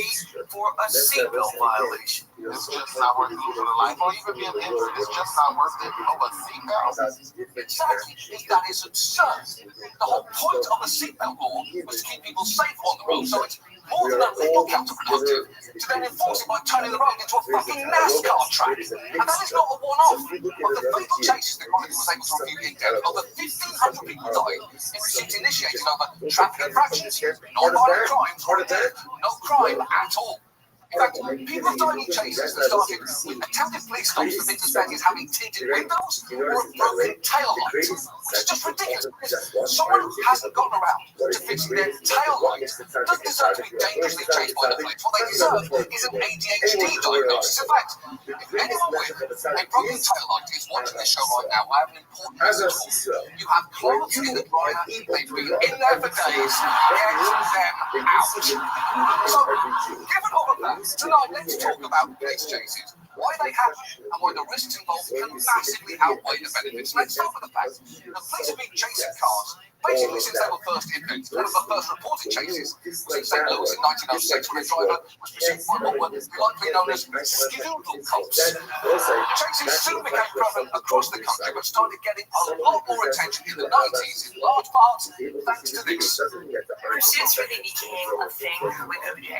for a seatbelt violation. It's just not worth losing a life or even being injured. It's just not worth it over seatbelts. Exactly. That is absurd. The whole point of the seatbelt law was to keep people safe on the road, so it's more than a little counterproductive to then enforce it by turning the road into a fucking NASCAR track. And that is not a one-off. Of the fatal chases the Chronicle was able to review in depth, over 1,500 people died in pursuits initiated over traffic infractions, non-violent crimes, or no crime at all. In fact, people have died in chases that started with attempted police stops for victims suspected as having tinted windows or a broken tail light, which is just ridiculous because someone who hasn't gotten around to fixing their tail light doesn't deserve to be dangerously chased by the police. What they deserve is an ADHD diagnosis. In fact, if anyone with a broken tail light is watching this show right now, I have an important message for you. You have clothes in the dryer, they've been in there for days, get them out. So, given all of that, tonight, let's talk about police chases, why they happen, and why the risks involved can massively outweigh the benefits. Let's start with the fact that the police have been chasing cars basically since they were first invented. One of the first reported chases was in St. Louis in 1906 when a driver was pursued by what were likely known as skidoodle cops. Chases soon became prevalent across the country, but started getting a lot more attention in the 90s, in large part thanks to this. Pursuits really became a thing with OJ.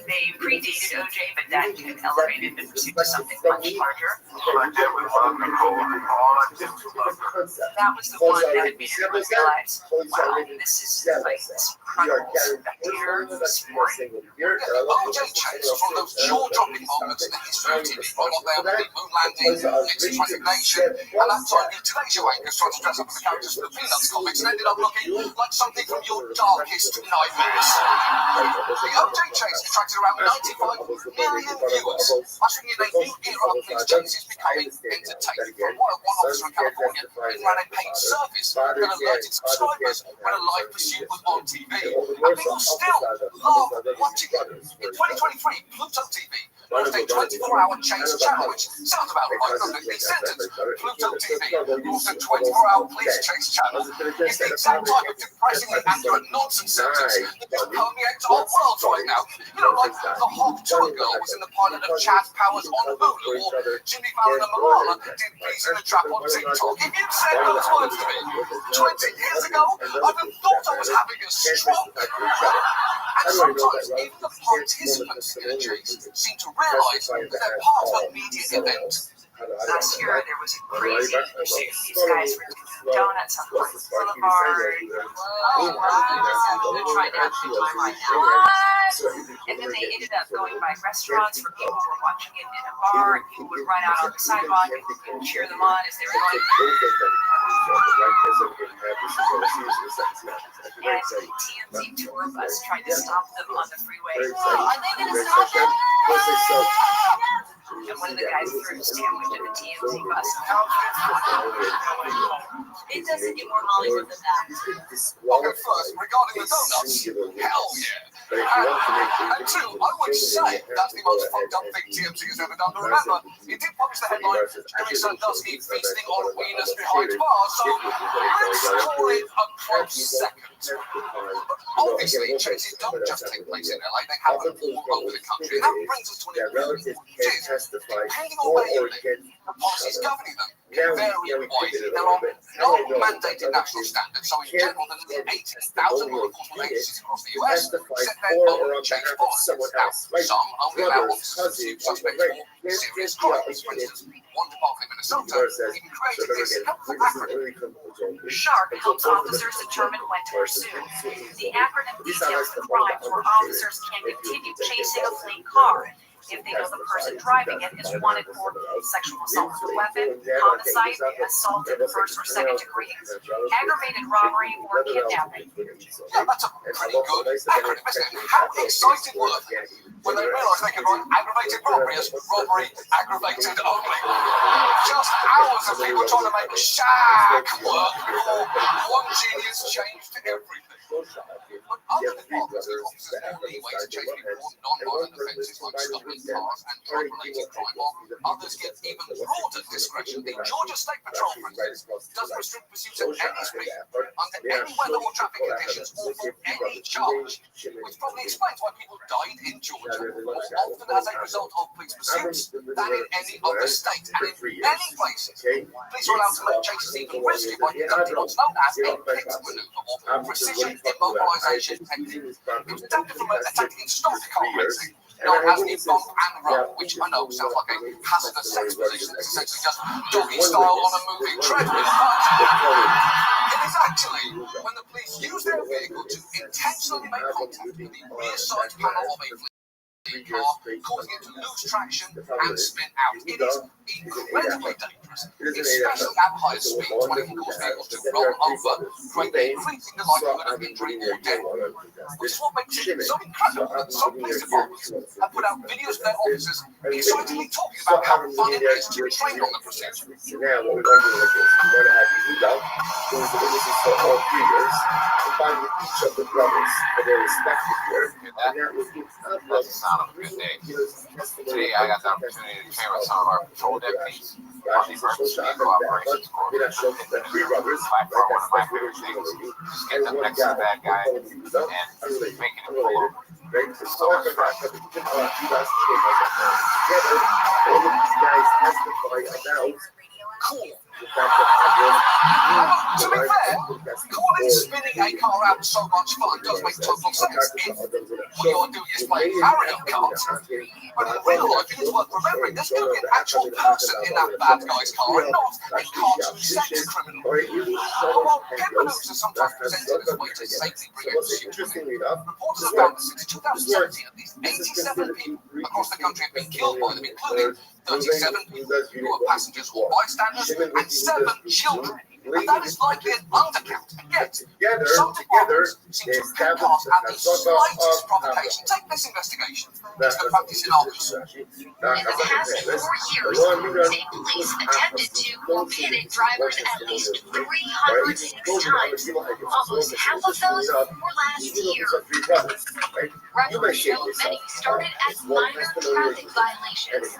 They predated OJ, but that kind of elevated the pursuit to something much larger. That was the one that made everyone realize, wow, this is like this incredible spectator sport. OJ chase was one of those jaw-dropping moments in the history of TV. Right up there with the moon landing, Nixon's resignation, and that time the Today Show anchors tried to dress up as the characters from the Peanuts comics and ended up looking like something from your darkest nightmares. The OJ chase attracted around 95 million viewers, ushering in a new era of police chases becoming entertaining. For a while, one officer in California even ran a paid service that alerted subscribers when a live pursuit was on TV. And people still love watching it. In 2023, Pluto TV launched a 24-hour chase channel, which sounds about right, doesn't it? Mid-sentence, Pluto TV launched a 24-hour police chase channel. It's the exact type of depressingly accurate nonsense sentence that just permeates our world right now. You know, like the Hog Tour Girl was in the pilot of Chaz Powers on Hulu, or Jimmy Fallon and Malala did Bees in the Trap on TikTok. If you'd said those words to me 20 years ago, I'd have thought I was having a stroke. And sometimes even the participants in a chase seem to realise that they're part of a media event. Last year, there was a crazy pursuit. These guys were doing donuts on Horses Boulevard. Oh, wow. They're trying to have a good time right now. What? And then they ended up going by restaurants for people who were watching it in a bar, and people would run out on the sidewalk and cheer them on as they were going. And the TMZ tour bus tried to stop them on the freeway. Are they going to stop them? And one of the guys threw a sandwich at the TMZ bus. It doesn't get more Hollywood than that. Okay, first, regarding the donuts, hell yeah. And two, I would say that's the most fucked up thing TMZ has ever done. But remember, it did publish the headline, Jimmy Sandusky feasting on wieners behind bars, so let's call it a close second. But obviously, chases don't just take place in LA, they happen all over the country. And that brings us to an important point, which is, depending on where you live, the policies governing them can vary widely. There are no mandated national standards, so in general, the 18,000 law enforcement agencies across the US set their own chase policies. Now, some only allow officers to pursue suspects for serious crimes. For instance, one department in Minnesota even created this helpful acronym. SHARP helps officers determine when to pursue. The acronym details the crimes where officers can continue chasing a fleeing car if they know the person driving it is wanted for sexual assault with a weapon, homicide, assault in the first or second degree, aggravated robbery, or kidnapping. Yeah, that's a pretty good acronym, isn't it? How excited were they when they realised they could write aggravated robbery as robbery aggravated only? Just hours of people trying to make shack work before one genius changed everything. But other departments give officers more leeway to chase people on non-violent offences like stopping cars and drug-related crime, while others get even broader discretion. The Georgia State Patrol, for instance, doesn't restrict pursuits at any speed, under any weather or traffic conditions, or for any charge, which probably explains why people died in Georgia more often as a result of police pursuits than in any other state. And in many places, police are allowed to make chases even riskier by conducting what's known as a pit maneuver, or precision immobilization technique. It was adapted from a tactic in stock car racing, known as the bump and roll, which I know sounds like a hazardous sex position. It's essentially just doggy style on a moving treadmill, but it is actually when the police use their vehicle to intentionally make contact with the rear side panel of a fleeing car, causing it to lose traction and spin out. It is incredibly dangerous, especially at higher speeds when it can cause vehicles to roll over, greatly increasing the likelihood of injury or death. Which is what makes it so incredible that some police departments have put out videos of their officers excitedly talking about how fun it is to train on the procedure. Now, what we're going to do is we're going to have you read out those images for all 3 years, combined with each of the brothers for their respective years, and that will give That's the sound of a good day. Today I got the opportunity to train with some of our patrol deputies on the emergency vehicle operations course. By far one of my favorite things is just getting them next to the bad guy and making him pull over. So much fun. Cool. To be fair, calling spinning a car out so much fun does make total sense if what you're doing is playing Mario Kart. But in real life, it is worth remembering there's going to be an actual person in that bad guy's car and not a cartoon sex criminal. While pit maneuvers are sometimes presented as a way to safely bring a pursuit, reports have found that since 2017, at least 87 people across the country have been killed by them, including 37 people who were passengers or bystanders, and 7 children. And that is likely an undercount. And yet, some departments seem to pick cars at the slightest provocation. Take this investigation. It's the practice in our research. In the past 4 years, state police attempted to or pitted drivers at least 306 times. Almost half of those were last year. Records show many started as minor traffic violations.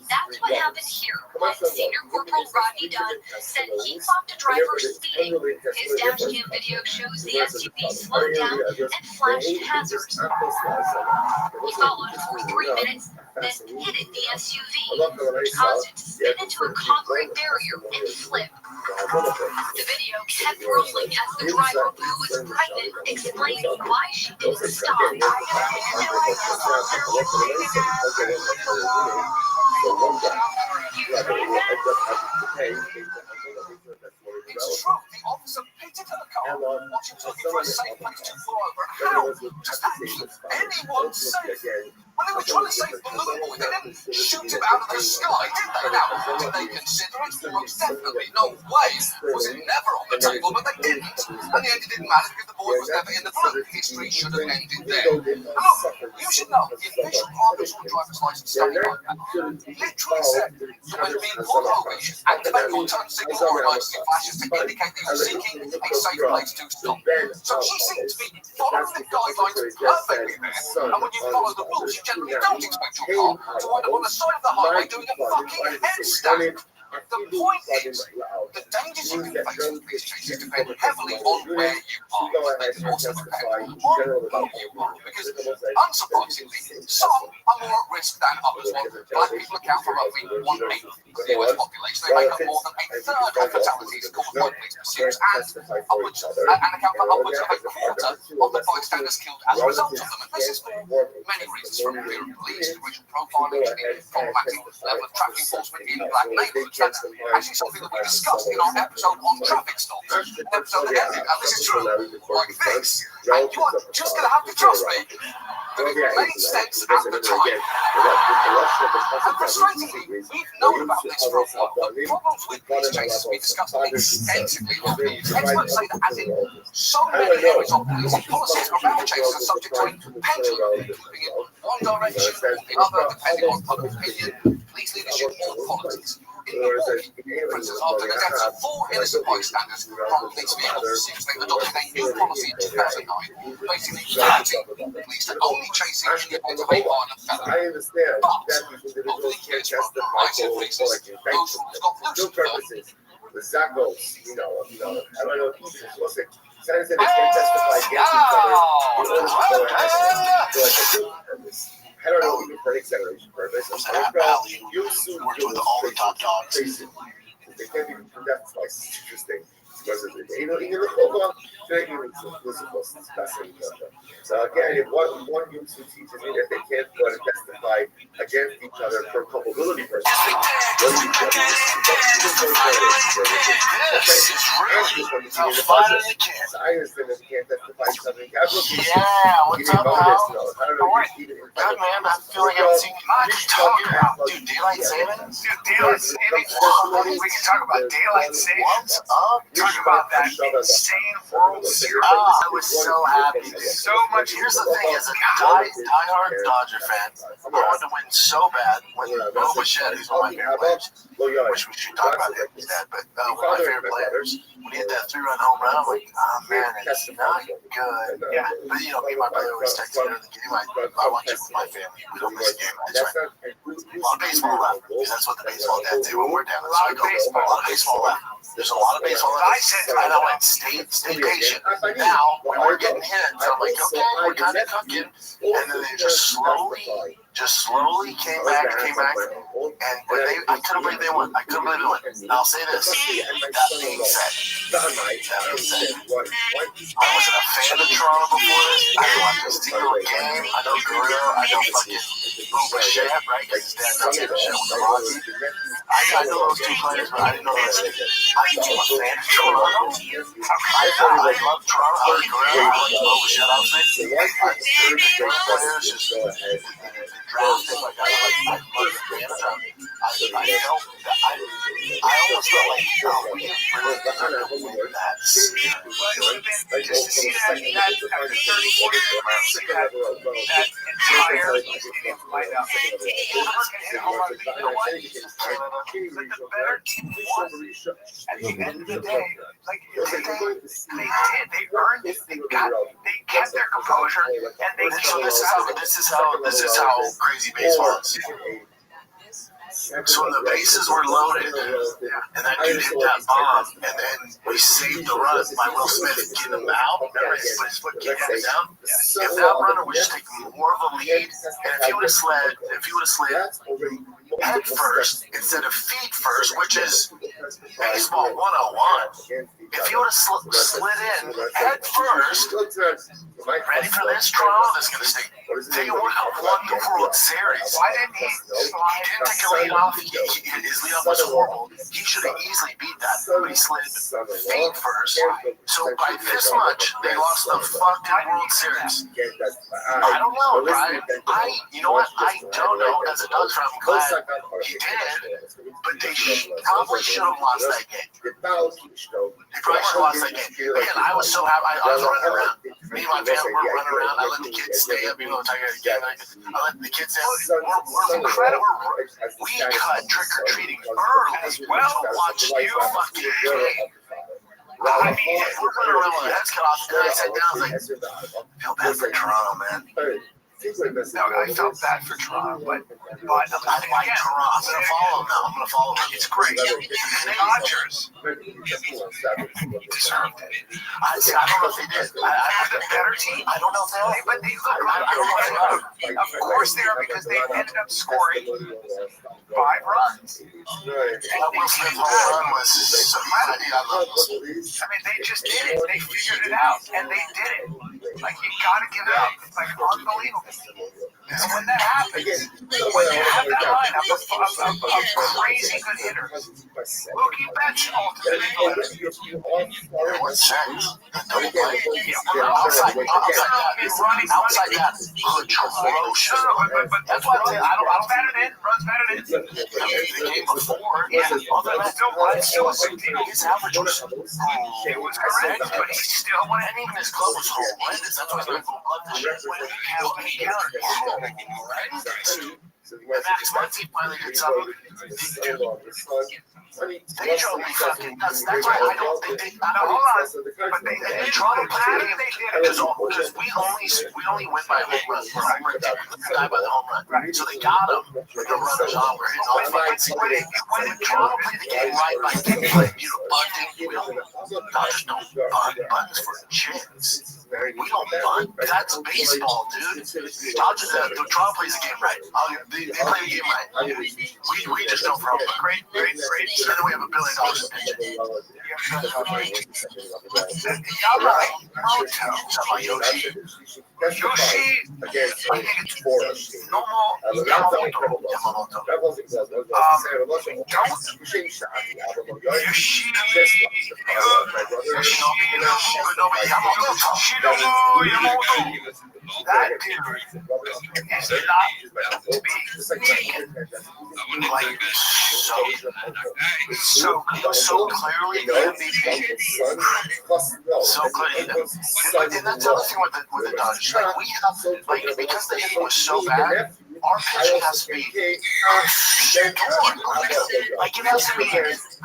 That's what happened here when Senior Corporal Rodney Dunn said he clocked a driver speeding. His dashcam video shows the SUV slowed down and flashed hazards. He followed for 3 minutes, then hit the SUV, which caused it to spin into a concrete barrier and flip. The video kept rolling as the driver, who was pregnant, explained why she didn't stop. It's true, the officer pitted to the car, watching looking for a safe place to pull over, and how, just how, anyone safe? When they were trying to safe balloon boy. They didn't shoot him out of the sky, did they? Now, did they consider it? Most definitely. No way. Was it never on the table, but they didn't. And the end, it didn't matter because the boy was never in the blue. History should have ended there. And look, you should know, the official Arkansas driver's license study like that literally said you must be pulled over, you should activate your turn signal or emergency flashes to indicate that you're seeking a safe place to stop. So she seems to be following the guidelines perfectly there. And when you follow the rules, you generally don't expect your car to wind up on the side of the highway doing a fucking handstand. The point is, the dangers you can face with these chases depend heavily on where you are. They can also depend on who you are. Because, unsurprisingly, some are more at risk than others. While black people account for roughly 1/8 of the US population, they make up more than a third of fatalities caused by police pursuits and account for upwards of a quarter of the bystanders killed as a result of them. And this is for many reasons, from fear of police to racial profiling to the problematic level of traffic enforcement in black neighborhoods. That's actually something that we discussed in our episode on traffic stops. An episode that ended, and this is true, like this. And you are just going to have to trust me that it made sense at the time. And frustratingly, we've known about this for a while. The problems with police chases we discussed extensively over the years. Experts say that as in so many areas of policing, policies around chases are subject to a pendulum, moving in one direction or the other, depending on public opinion, police leadership, or politics. In Milwaukee, for instance, after the deaths of 4 innocent bystanders from police vehicles, it seems they adopted a new policy in 2009, basically limiting police to only chasing in the event of a violent felony. But over the years, from rising police, those rules got loosened. Zackos, I don't know if he's supposed to. Says that they can't testify against each other in order to go ahead for like a good purpose. I don't know, even for an acceleration purpose. You assume all the top dogs. They can't even testify. It's interesting. Because in the whole they're even supposed to testify. So again, if one YouTube teaches me that they can't go and testify against each other for culpability purposes, I understand that they can't testify something. Yeah, what's up, pal? Good, man. I feel like I haven't seen you much. Dude, daylight savings? Dude, daylight savings? We can talk about daylight savings. What's up? Talk about that insane World Series. I was so happy. So much. Here's the thing: as a diehard Dodger fan, I wanted to win so bad when Bo Bichette, who's one of my favorite players, which we should talk about him instead, but one of my favorite players, when he hit that 3-run home run, I'm like, oh man, it's not good. Yeah. But me and my brother always text me during the game. I watch it with my family. We don't miss a game. I just went, a lot of baseball left, because that's what the baseball dads do when we're down. So I go, a lot of baseball left. There's a lot of baseball left. And I went, stay patient. Now, when we're getting hits, I'm like, okay, we're kind of cooking. And then they just slowly came back. And when I couldn't believe they won. And I'll say this. That being said, I wasn't a fan of Toronto before this. I watched a single game. I know Guerrero. I know fucking Bo Bichette, right? Because his dad does the show with the Rockies. I know those 2 players, but I didn't know this. I'm a fan of Toronto. I love Toronto. I like Guerrero. I like Bo Bichette outfit. The young players just drafted. Like I love the Canada. I almost felt like, we really deserve that. It would have been just to see that after 30, 40 minutes, that entire stadium light up. But the better team won. At the end of the day, like they earned it. They kept their composure, and they. This is how crazy baseball is. So when the bases were loaded, and that dude hit that bomb, and then we saved the run by Will Smith getting him out, remember he put his foot kicked him down? If that runner would just take more of a lead, and if he would have slid head first instead of feet first, which is baseball 101, if he would have slid in head first, ready for this, Toronto, this is going to stay They won the World Series. Why didn't he slide? He didn't take a lead off. His lead off was horrible. He should have easily beat that, but he slid feet first. So by this much, they lost the fucking World Series. I don't know, Brian. You know what? I don't know. As a Dodgers fan, I'm glad he did, but they probably should have lost that game. They probably should have lost that game. Again, I was so happy. I was running around. Me and my family were running around. I let the kids stay up, even though Tiger had a game night. I let the kids stay up. We're incredible. We cut trick-or-treating early to watch you fucking game. I mean, we're running around with our heads cut off, and I sat down. I was like, I feel bad for Toronto, man. No, I felt bad for Toronto, but I like Toronto. I'm going to follow them now. I'm going to follow them. It's great. Dodgers deserved it. I don't know if they did. I have a better team. I don't know if they are. But they look like of course they are, because they ended up scoring 5 runs. That Will Smith home run was so mad. I love Will Smith. I mean, they just did it. They figured it out, and they did it. Like, you gotta give it up. It's like unbelievable. And when that happens, when you have that lineup of crazy good hitters, Mookie Betts ultimately. What's that? The double play? Outside that. Atrocious. That's why I don't batted in. Runs batted in. The game before, Still a big deal. his average was It was correct, but he still won it. and even his club was horrendous. That's why he's going to go blood this year. Max Muncy finally did something. They drove me fucking nuts. That's why I don't think they. Hold on. But they Toronto played it. They did it. Because we only win by home runs. We're home run team. We die by the home run. Right. So they got him. The runners on. We're hitting all fucking. When Toronto played the game right by bunting, Dodgers don't bunt buttons for chicks. We don't bunt. That's baseball, dude. Dodgers, Toronto plays the game right. They play the game right. We just don't throw. Great. And then we have $1 billion in pitching. Yoshi, I think it's normal Yamamoto. That dude is not to be taken like so clearly the MVP. So clearly, and that's the other thing with the Dodgers. Like we have, because the hitting was so bad, our pitching has to be like it has to be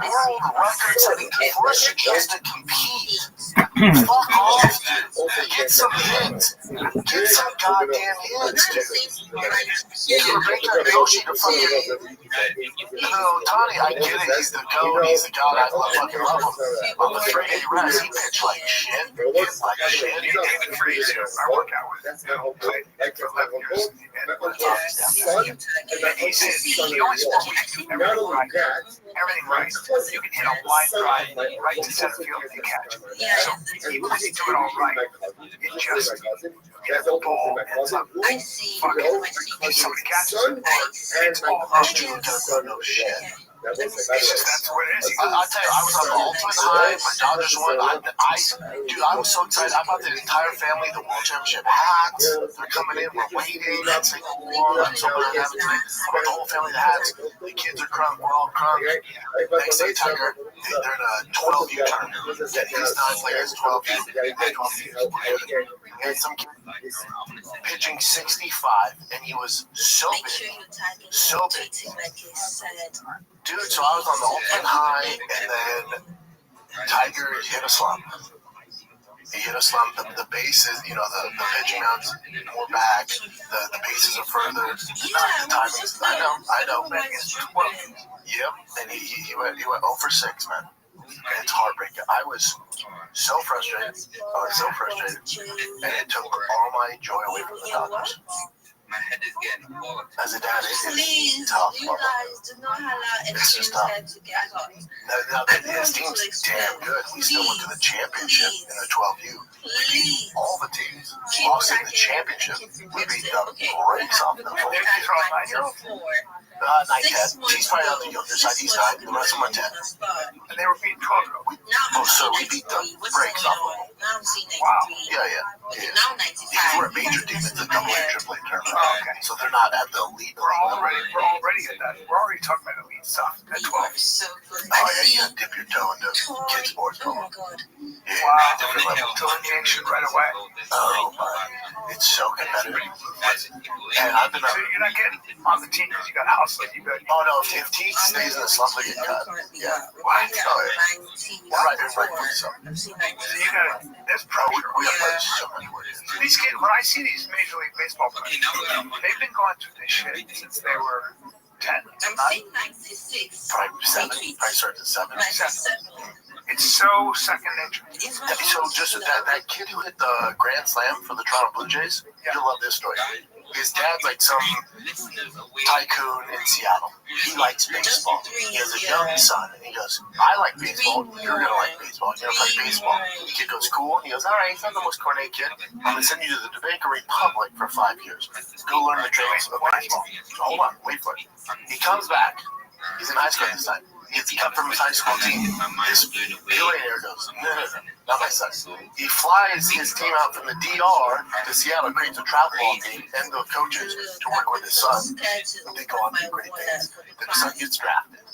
world record-setting for us just to compete. Fuck off, get some hits, get some goddamn hits, dude. You're making Yoshi to fucking. Tony, I get it. He's the GOAT. He's the god. I fucking love him. On the 3-day rest, he pitched like shit. David Frazier, I work out with. Played for 11 years. And he said he always does everything right. Everything right. You can hit a line drive right to center field and catch. So even when you do it all right, it just the ball ends up fucking somebody catches it. It's all up. No shit. That's what it is. I'll tell you, I was on the ultimate high, but Dodgers won. Dude, I was so excited. I bought the entire family the World Championship hats. They're coming in. We're waiting. I'm saying, I'm so glad I have it today. I bought the whole family the hats. The kids are crunk. We're all crunk. Next day, Tiger, they're in a 12U tournament. His 9 players, 12U. And some kid pitching 65, and he was so big. So big. Dude, so I was on the ultimate high, and then Tiger hit a slump. He hit a slump. The bases, the pitching mounts more back. The bases are further. The timings. I know. Yep. And he went 0 for 6, man. And it's heartbreaking. I was so frustrated. And it took all my joy away from the Dodgers. My head is getting bored. As a dad, it's Please, tough. you guys do not allow It's just extreme tough. head to get hot. Now, his team's damn good. We still went to the championship in the 12U. We beat all the teams. Lost in the championship. We beat the brakes off them. 9-10. He's probably on the younger side. He's 9. The rest of them are 10. And they were beating 12. Oh, so we beat the brakes off of them. Now I'm seeing 93. Wow. Yeah. Now 95. Because we're a major team. It's a double-A, triple-A tournament. Okay. So they're not at the elite. We're already at that. We're already talking about elite stuff at 12. So good. Oh, yeah, you gotta dip your toe into kid sports. Oh my god. Yeah, Wow. different level. Delineation right away. Oh, my. It's so competitive. And I've been So you're not getting on the team because you got hustled. You got. Oh, no, if T stays in the slump, they get cut. Yeah. Why? Right, so. So you got. There's pressure. We have played so many ways. These kids, when I see these Major League Baseball players, they've been going through this shit since they were 10. I'm saying 96. Probably 7. Probably started at 7. 97. It's so second nature. So just that kid who hit the grand slam for the Toronto Blue Jays, you'll love this story. His dad's like some tycoon in Seattle. He likes baseball. He has a young son, and he goes, I like baseball. You're going to like baseball. You're going to play baseball. The kid goes, cool. And he goes, all right, he's not the most cornet kid. I'm going to send you to the Dominican Republic for 5 years. Go learn the tricks of baseball. So hold on, wait for it. He comes back. He's in high school this time. He gets cut from his high school team. This billionaire goes, no, not my son. He flies his team out from the DR to Seattle, creates a travel ball team and the coaches to work with his son. They go on to do great things. Then the son gets drafted.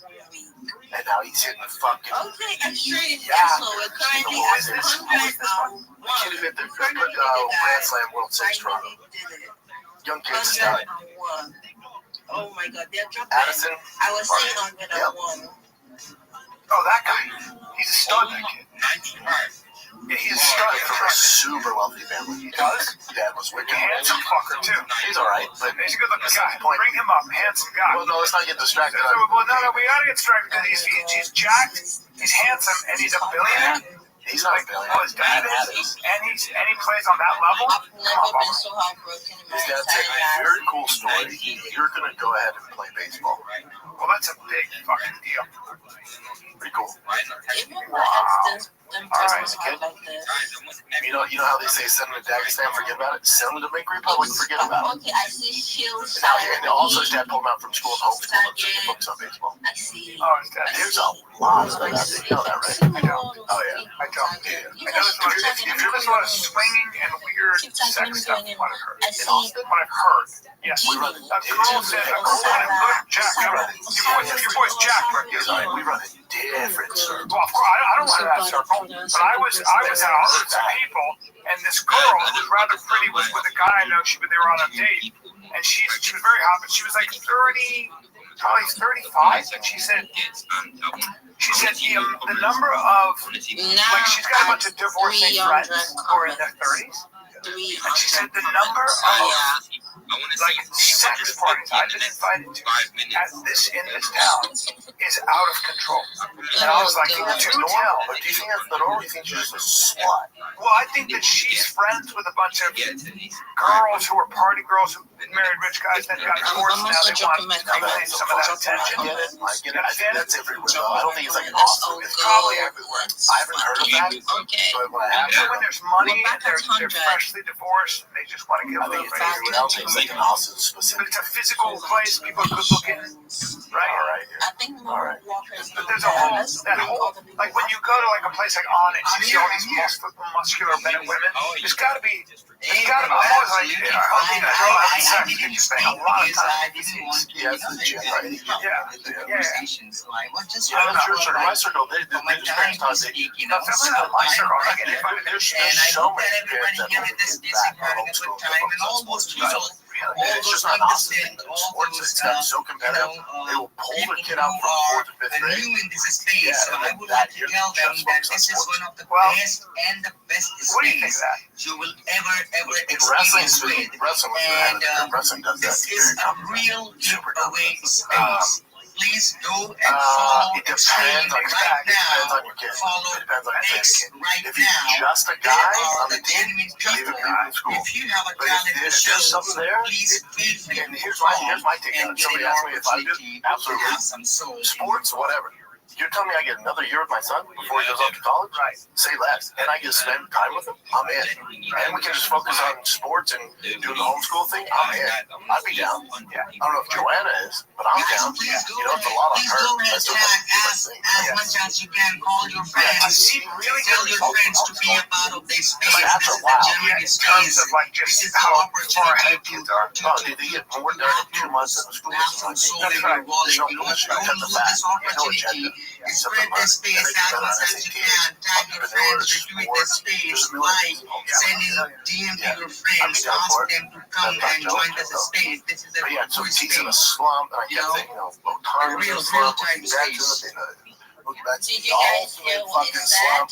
And now he's hitting the fucking... Okay, extreme. Yeah. So we're currently at 100. The kid who hit the Grand Slam World Series Toronto. Young kid stud. Oh my god, they're dropping. Addison. I was saying 101. Oh, that guy. He's a stud, that kid. 95. Yeah, he's a stud. From a super wealthy family. He does? Dad was wicked. Handsome fucker, too. He's alright, but... He's a good-looking guy. Bring him up. Handsome guy. Well, no, let's not get distracted. Well, no, we gotta get distracted because he's jacked, he's handsome, and he's a billionaire. He's not a billionaire. Oh, his dad is, and he plays on that level. I've never been so heartbroken in my His dad said, very cool story. You're gonna go ahead and play baseball. Well, that's a big fucking deal. Pretty cool. Even my ex didn't All right, was hard like this. You know how they say send him to Dagestan, forget about it? Send him to Dominican Republic, forget about it. Okay, I see Shields. And also his dad pulled him out from school and homeschooled him so he can focus on baseball. I see. Oh, his dad. There's a lot of stuff out there. You know that, right? I know. Oh, yeah. I don't. I know if you're listening to a lot of swinging and weird sex stuff, what I've heard. What I've heard. Yes. We run it. A girl said, Jack, your boy's Jack, right? He's all right. We run a different circle. Well, of course, I don't run that circle, but I was out with some people, and this girl who was rather pretty was with a guy I know. They were on a date, and she was very hot, but she was like 30, probably 35, and she said the number of she's got a bunch of divorcing friends who are in their 30s, and she said the number of sex parties I've been invited to in this town is out of control. And I was like, do tell. But do you think that's the normal, or do you think she's just a slut? Well, I think that she's friends with a bunch of girls who are party girls who married rich guys that got divorced. Now they want to reclaim some of that attention. I get it. I think that's everywhere, though. I don't think it's like an awesome. It's probably everywhere. I haven't heard of that, but when I have heard when there's money and they're freshly divorced, they just want to get a little bit. It's like an awesome specific. But it's a physical place. People are good looking, right? All right. I think more walkers. But there's that whole, like when you go to like a place like Onyx, you see all these muscular men and women. There's got to be. I'm always like, I sex. You're just spending a lot of time in these. Yeah, it's the gym, right? Yeah. Yeah, church or my circle, they just spend time. No, definitely not my circle. I'm not getting invited. There's so many parents that homeschool sports. It's just not awesome. Sports has gotten so competitive. They will pull the kid out from 4th to 5th grade. Yeah, so I would like to tell them that this is one of the best and the best space you will ever experience with. And wrestling does that. This is a real giveaway space. please go and follow It depends on your right kid. now. It depends on your kid. Follow It depends on your X kid. right If he's now. just a They guy are on the team, genuine just people. a guy in school. If you have a But talent if to there's show, something there, please feel free and to here's perform my take on and it. get Somebody an asked me if I did. opportunity to Absolutely. have some soul. Sports, whatever. You're telling me I get another year with my son before he goes off to college? Right. Say less. And I get to spend time with him? I'm in. And we can just focus on sports and doing the homeschool thing? I'm in. I'd be down. Yeah. I don't know if Joanna is, but I'm down. You know, it's a lot on Please her. go and I still tag gotta do my as thing. much as you can. Call your friends. Tell your friends to be a part of this space. This is a genuine space. This is an opportunity Dude, they get more done in 2 months than the school. have some soul in your wallet. You know, don't lose this opportunity. Spread this space as much as you can. Tag your friends, retweet this space, like, send in DM to your friends, ask them to come and join this space. This is a So good he's in a space. slump, and I kept thinking, A real time space. Did you guys hear what it said?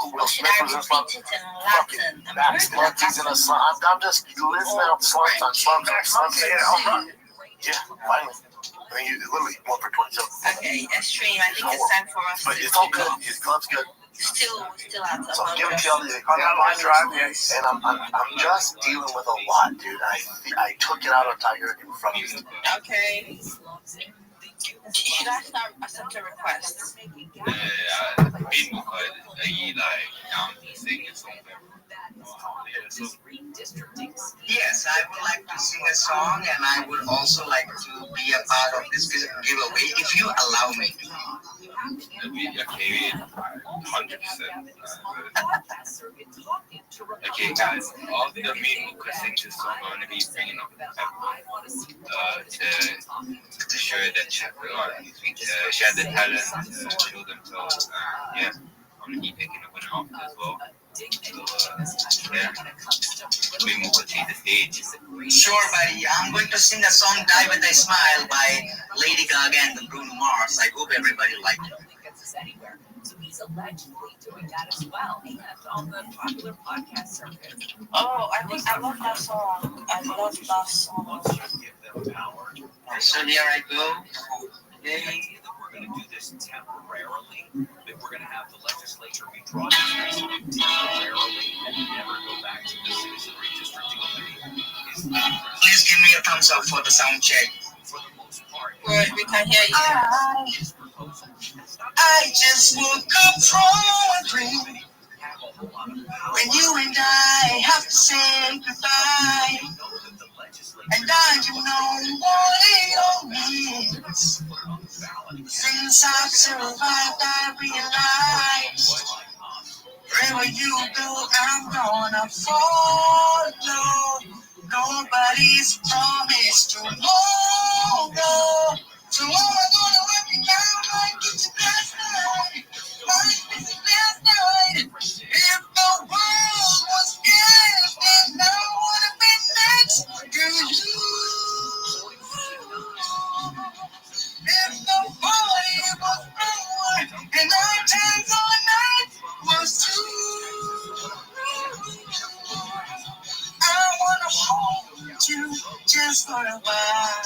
Or should I repeat it in Latin? He's in a slump. I'm just listening out slumps on slumps on slumps. Yeah, finally. I mean, you literally 1 for 27. Okay, Restream, I think it's time for us But to it's all good. His club's good. still at So I'm giving numbers. you all these and I'm just dealing with a lot, dude. I took it out on Tiger in front of you. Okay. Should I start accepting requests? Yes, I would like to sing a song, and I would also like to be a part of this giveaway if you allow me to. Okay, 100%. Okay, guys, all the main requesting this song I'm going to be bringing up to show that everyone share the talent, show themselves. Yeah, I'm going to be picking up an album as well. So, yeah, we move to the stage. Sure, buddy. I'm going to sing a song "Die with a Smile" by Lady Gaga and Bruno Mars. I hope everybody liked it. So he's allegedly doing that as well, and on the popular podcast circuit. Oh, I think I love that song. I love that song. So here I go. We're going to do this temporarily. That we're going to have the legislature redraw this temporarily and never go back to the citizen redistricting committee. Please give me a thumbs up for the sound check. For the most part, We can hear you. I just woke up from a dream when you and I have to say goodbye, and I don't know what it all means. Since I've survived, I realize wherever you go, I'm gonna follow. Nobody's promised tomorrow. So I'm gonna work it out like it's last night. Like it's last night. If the world was ending, I would have been next to you. If the party was over and our times all night was through, I wanna hold you just for a while.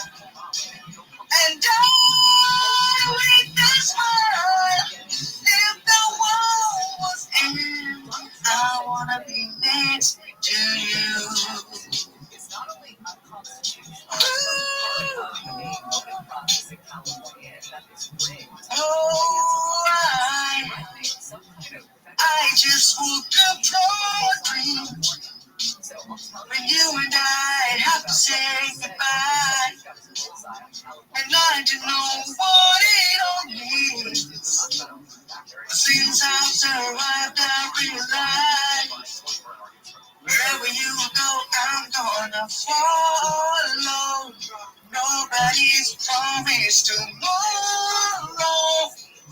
And die with a smile. If the world was ending, I wanna be next to you. Oh, I just woke up from a dream when you and I have to say goodbye, and I don't know what it all means. Since I've survived, I realize wherever you go, I'm gonna follow. Nobody's promised tomorrow.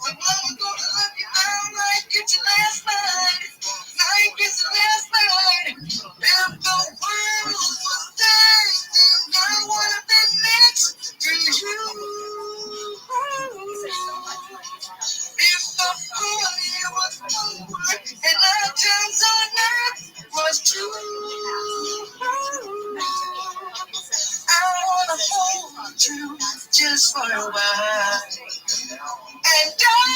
But I'm gonna love you out like it's your last night. Like it's your last night. If the world was standing, I wanna be next to you. If the party was over and our times on earth was true, I wanna hold you just for a while. And done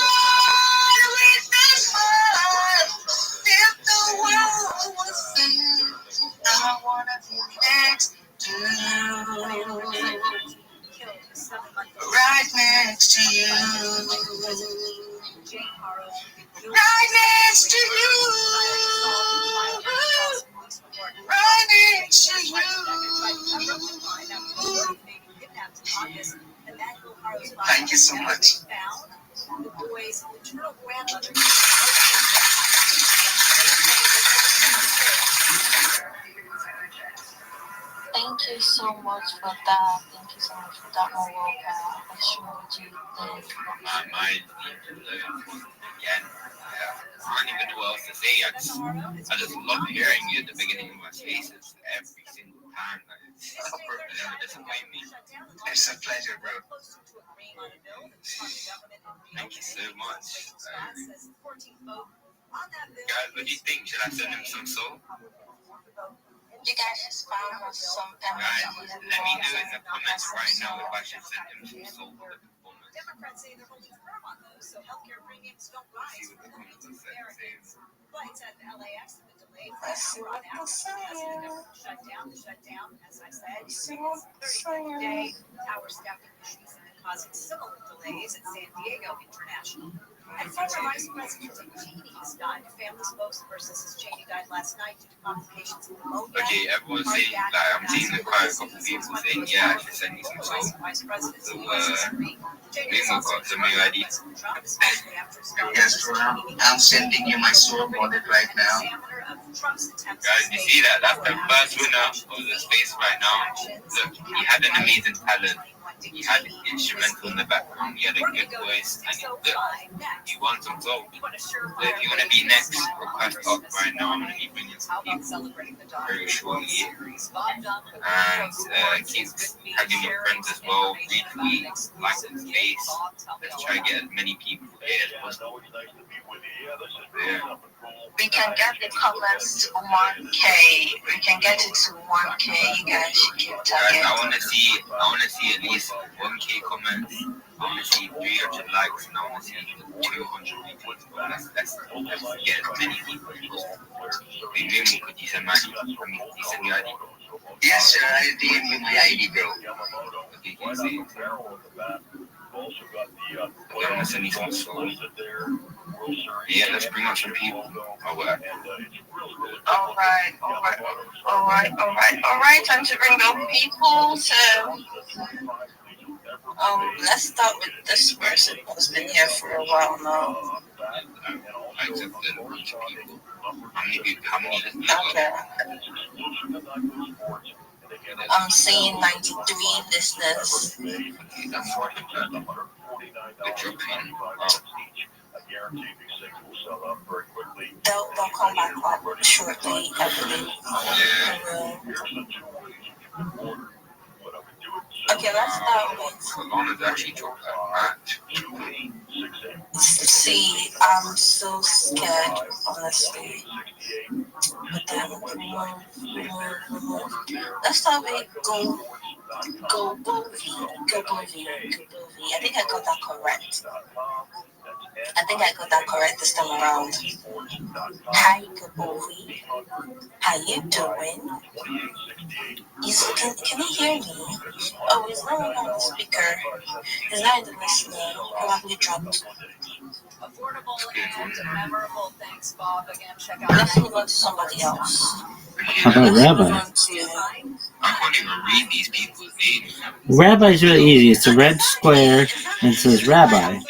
with this world. If the world was fair, I wanna be next to you. Right next to you. Right next to you. Right next to you. Thank you so much. Thank you so much for that. Thank you so much for that, Moroka. I sure do think. My mind needs to learn again. I don't even know what else to say. I just love hearing you at the beginning of my spaces every single time. It never disappoint me. It's a pleasure, bro. Thank you so much. Guys, what do you think? Should I send him some soul? You guys just found us some Guys, let me know in the comments right now if I should send him some soul for the performance. Democrats say they're holding firm on those, so healthcare premiums don't rise. Flights at LAX have been delayed for an hour on average. Shut down, as I said. 30-day tower staffing issues have been causing similar delays at San Diego International. And former Vice President Cheney has died. Family spokesperson says Cheney died last night due to complications of pneumonia. Okay, everyone's saying, like, I'm seeing quite a couple people saying, yeah, I should send you some soul. So, maybe we've got some new ID. Yes, bro. I'm sending you my soul wallet right now. Guys, you see that? That's the first winner of the space right now. Look, he had an amazing talent. He had instrumental in the background. He had a good voice. And he won some soul. So if you want to be next, request up right now. I'm going to be bringing some people very shortly. And keep tagging your friends as well. Retweet, like the space. Let's try to get as many people here as possible. Yeah. We can get the comments to 1K. We can get it to 1K. You guys should keep tagging. Guys, I want to see at least 1K comments. I want to see 300 likes, and I want to see 200 retweets. Let's get as many people as possible. Maybe could you send my ID? I mean, you send your ID? Yes, sir. I DM you my ID, bro. Okay, can you say it? Okay, I'm gonna send you some songs. Yeah, let's bring on some people. All right. Time to bring up people. So, let's start with this person who's been here for a while now. I accepted a bunch of people. How many is this? Okay. I'm seeing 93 listeners. Okay, that's fine. Good job, man. They'll come back up shortly, I believe. Okay, let's start with. Alana's actually dropped that match. See, I'm so scared, honestly. But then, remove. Let's start with Go Bovi. I think I got that correct this time around. Hi, Gobovi. How you doing? Can you hear me? Oh, he's not on the speaker. He's not in the listener. Probably dropped. Let's move on to somebody else. How about Rabbi? I can't even read these people's names. Rabbi is really easy. It's a red square and it says Rabbi.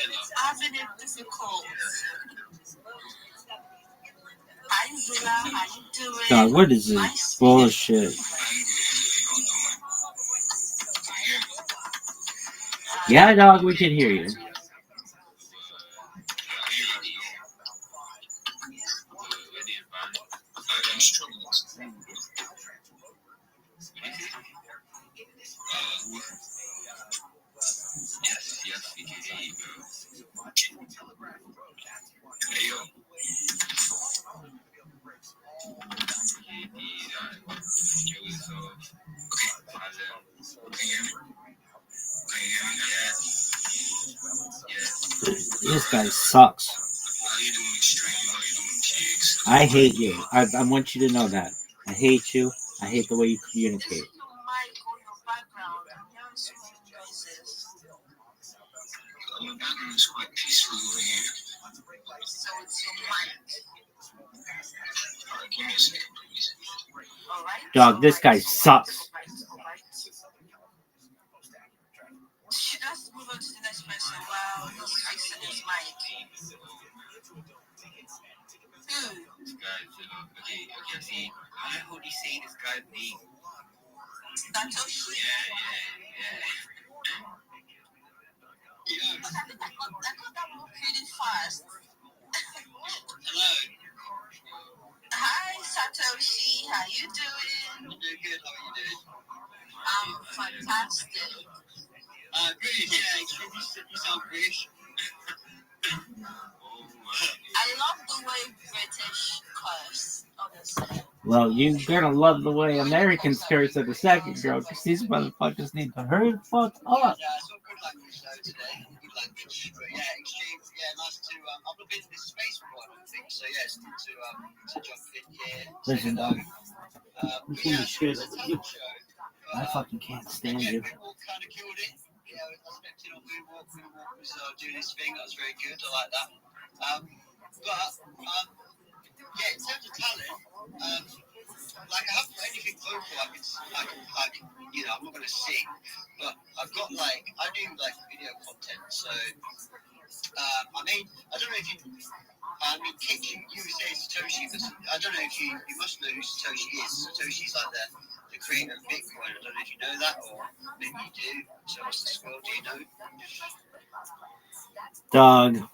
God, what is this bullshit? Yeah, dog, we can hear you. Yes, we can hear you, bro. Hey, yo. This guy sucks. I hate you. I want you to know that. I hate you. I hate the way you communicate. My background is quite peaceful over here. So it's your mic. Alright, give me a second, please. Dog, this guy sucks. Should I move on to the next person while he's fixing his mic? This guy, okay, see, how would he say this guy's name? Satoshi? Yeah. I got that one pretty fast. Hello. Hi, Satoshi. How you doing? I'm doing good. How are you doing? I'm fantastic. British, yeah. You sound British. I love the way British curse, honestly. Well, you're gonna love the way Americans curse at the second, girl, because these motherfuckers need to hurry the fuck up. Yeah, it's all good language though today. Good language. But yeah, extreme. Yeah, nice to. I've not been in this space before, I don't think. So yeah, it's good to jump in here. Listen, dog. Yeah, Shit. I fucking can't stand you. Moonwalk kind of killed it. Yeah, I was expecting on Moonwalk. Moonwalk was doing his thing. That was very good. I like that. Yeah, in terms of talent, like I haven't got anything vocal. I can, you know, I'm not going to sing, but I've got like I do like video content. So I don't know if you. Kit, you say Satoshi, but I don't know if you must know who Satoshi is. Satoshi's like the creator of Bitcoin. I don't know if you know that, or maybe you do. So what's the score? Do you know? Dog.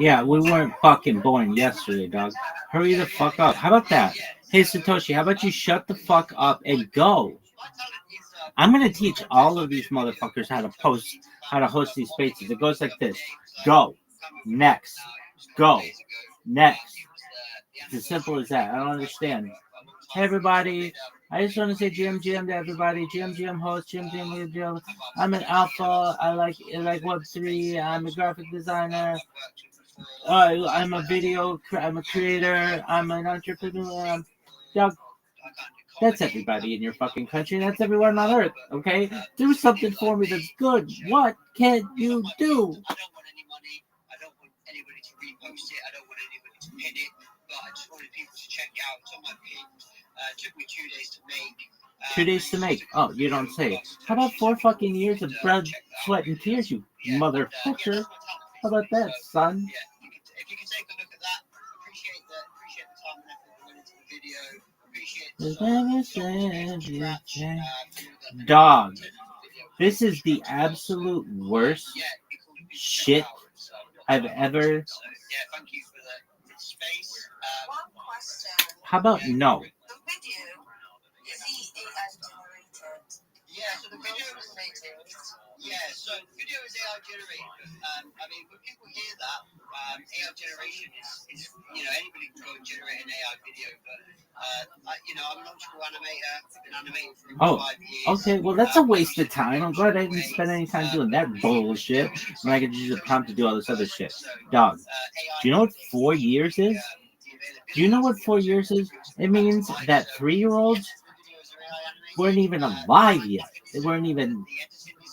Yeah, we weren't fucking born yesterday, dog. Hurry the fuck up. How about that? Hey, Satoshi, how about you shut the fuck up and go? I'm gonna teach all of these motherfuckers how to host these spaces. It goes like this. Go. Next. Go. Next. It's as simple as that. I don't understand. Hey, everybody. I just want to say GM to everybody. GM host, GM. I'm an alpha. I like Web3. I'm a graphic designer. I'm a creator. I'm an entrepreneur. That's everybody in your fucking country. That's everyone on earth. Okay? Do something for me that's good. What can you do? I don't want any money. I don't want anybody to repost it. I don't want anybody to pin it. But I just wanted people to check it out. It's on my pin. It took me 2 days to make. 2 days to make. Oh, you don't say. How about 4 fucking years of blood, sweat, and tears, you motherfucker? How about that, son? Yeah, if you can take a look at that, appreciate the time and effort that went into the video. Dog, this is the absolute worst shit I've ever. Thank you for the space. One question. How about no? The video, is it AI generated? Yeah, so the video is AI generated. When people hear that, AI generation is anybody can go and generate an AI video, but I'm a knowledgeable animator. I've been animating for over 5 years. Okay, well that's a waste of time. I'm glad I didn't spend any time doing that bullshit when I could use a prompt to do all this other shit. Dog, do you know what 4 years is? Do you know what 4 years is? It means that 3-year-olds weren't even alive yet. They weren't even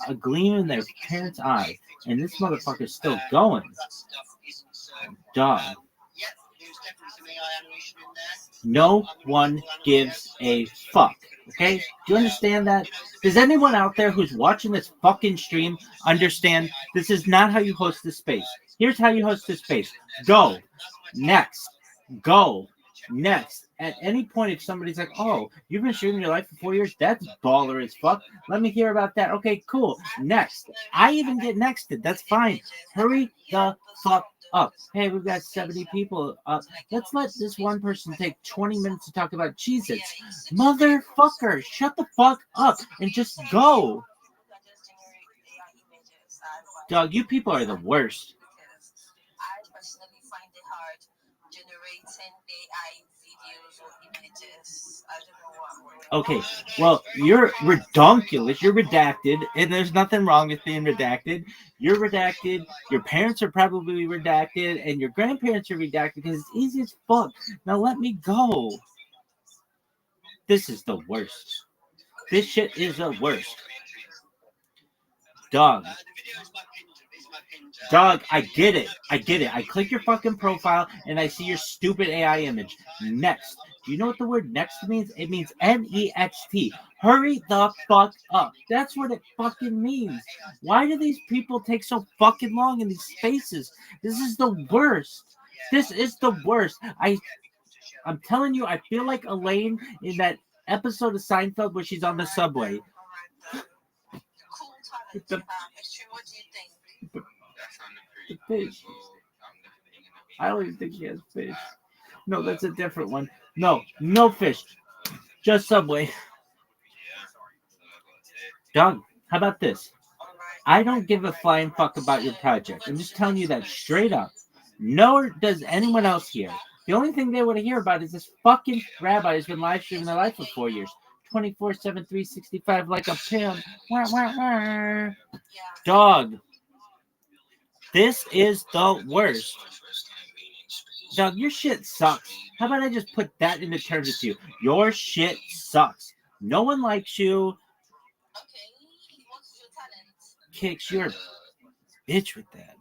a gleam in their parents' eye. And this motherfucker's still going. Dog. No one gives a fuck. Okay? Do you understand that? Does anyone out there who's watching this fucking stream understand this is not how you host this space? Here's how you host this space. Go. Next. Go. Next. At any point, if somebody's like, oh, you've been streaming your life for 4 years, that's baller as fuck. Let me hear about that. Okay, cool. Next. I even get nexted. That's fine. Hurry the fuck up. Hey, we've got 70 people up. Let's let this one person take 20 minutes to talk about Cheez-Its. Motherfucker, shut the fuck up and just go. Dog, you people are the worst. I personally find it hard generating AI videos or images. I don't know Okay, well, you're redonkulous. You're redacted, and there's nothing wrong with being redacted. You're redacted. Your parents are probably redacted, and your grandparents are redacted because it's easy as fuck. Now let me go. This is the worst. This shit is the worst. Dog. Dog, I get it. I get it. I click your fucking profile and I see your stupid AI image. Next. Do you know what the word next means? It means NEXT. Hurry the fuck up. That's what it fucking means. Why do these people take so fucking long in these spaces? This is the worst. This is the worst. I'm telling you, I feel like Elaine in that episode of Seinfeld where she's on the subway. The fish. I don't even think she has fish. No, that's a different one. No, no fish. Just Subway. Doug, how about this? I don't give a flying fuck about your project. I'm just telling you that straight up. Nor does anyone else here. The only thing they want to hear about is this fucking rabbi who's been live streaming their life for 4 years. 24/7, 365 like a pimp. Wah, wah, wah. Dog. This is the worst. Dog, your shit sucks. How about I just put that into terms with you? Your shit sucks. No one likes you. Kicks, you're a bitch with that.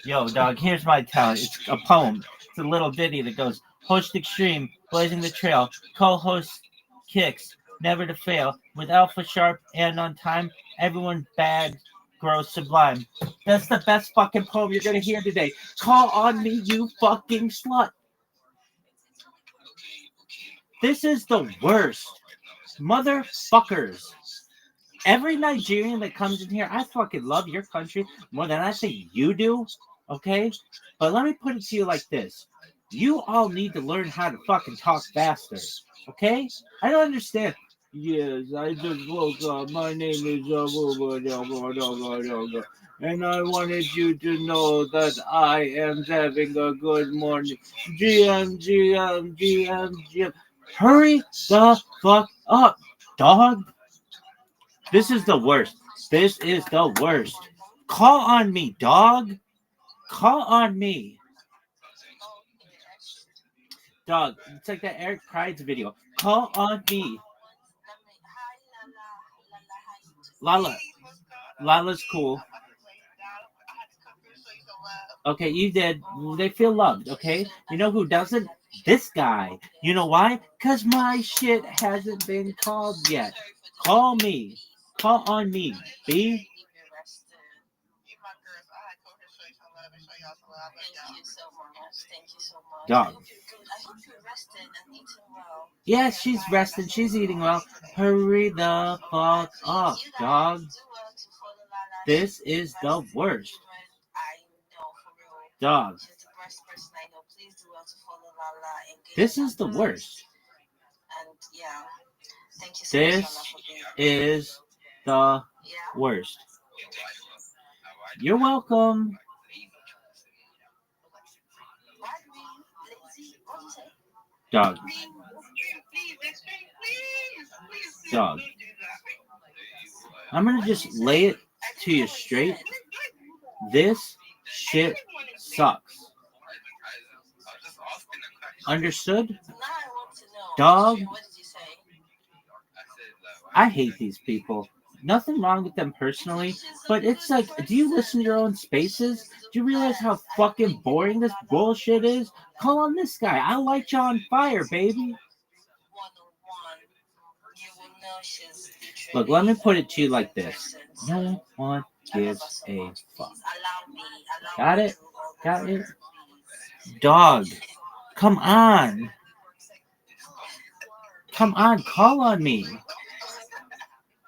Yo, dog, here's my talent. It's a poem. It's a little ditty that goes, host extreme, blazing the trail, co-host kicks, never to fail, with alpha sharp and on time, everyone bad grows sublime. That's the best fucking poem you're gonna hear today. Call on me, you fucking slut. This is the worst. Motherfuckers. Every Nigerian that comes in here, I fucking love your country more than I think you do, okay? But let me put it to you like this. You all need to learn how to fucking talk faster, okay? I don't understand. Yes, I just woke up. My name is and I wanted you to know that I am having a good morning. GM. Hurry the fuck up, dog. This is the worst. This is the worst. Call on me, dog. Call on me. Dog, it's like that Eric Pride's video. Call on me. Lala. Lala's cool. Okay, you did. They feel loved, okay? You know who doesn't? This guy. You know why? Because my shit hasn't been called yet. Call me. Call on me, B. Dog. Yes, she's resting. She's eating well. Hurry the fuck up, dog. This is the worst. Dog. This is the worst. This is the worst. You're welcome. Dog. Dog. I'm gonna just lay it to you straight. This shit sucks. Understood? Dog. I hate these people. Nothing wrong with them personally, but it's like, do you listen to your own spaces? Do you realize how fucking boring this bullshit is? Call on this guy. I light you on fire, baby. Look, let me put it to you like this. No one gives a fuck. Got it? Got it? Dog. Come on. Come on, call on me.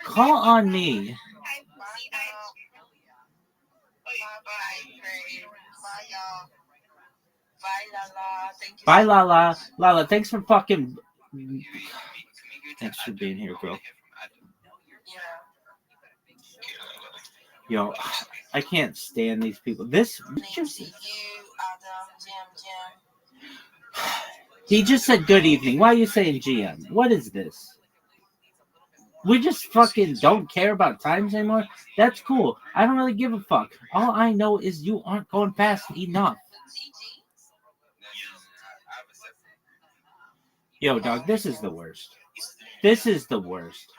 Call on me. Bye, Lala. Lala, thanks for fucking... Thanks for being here, girl. Yo, I can't stand these people. This... He just said good evening. Why are you saying GM? What is this? We just fucking don't care about times anymore? That's cool. I don't really give a fuck. All I know is you aren't going fast enough. Yo, dog, this is the worst. This is the worst.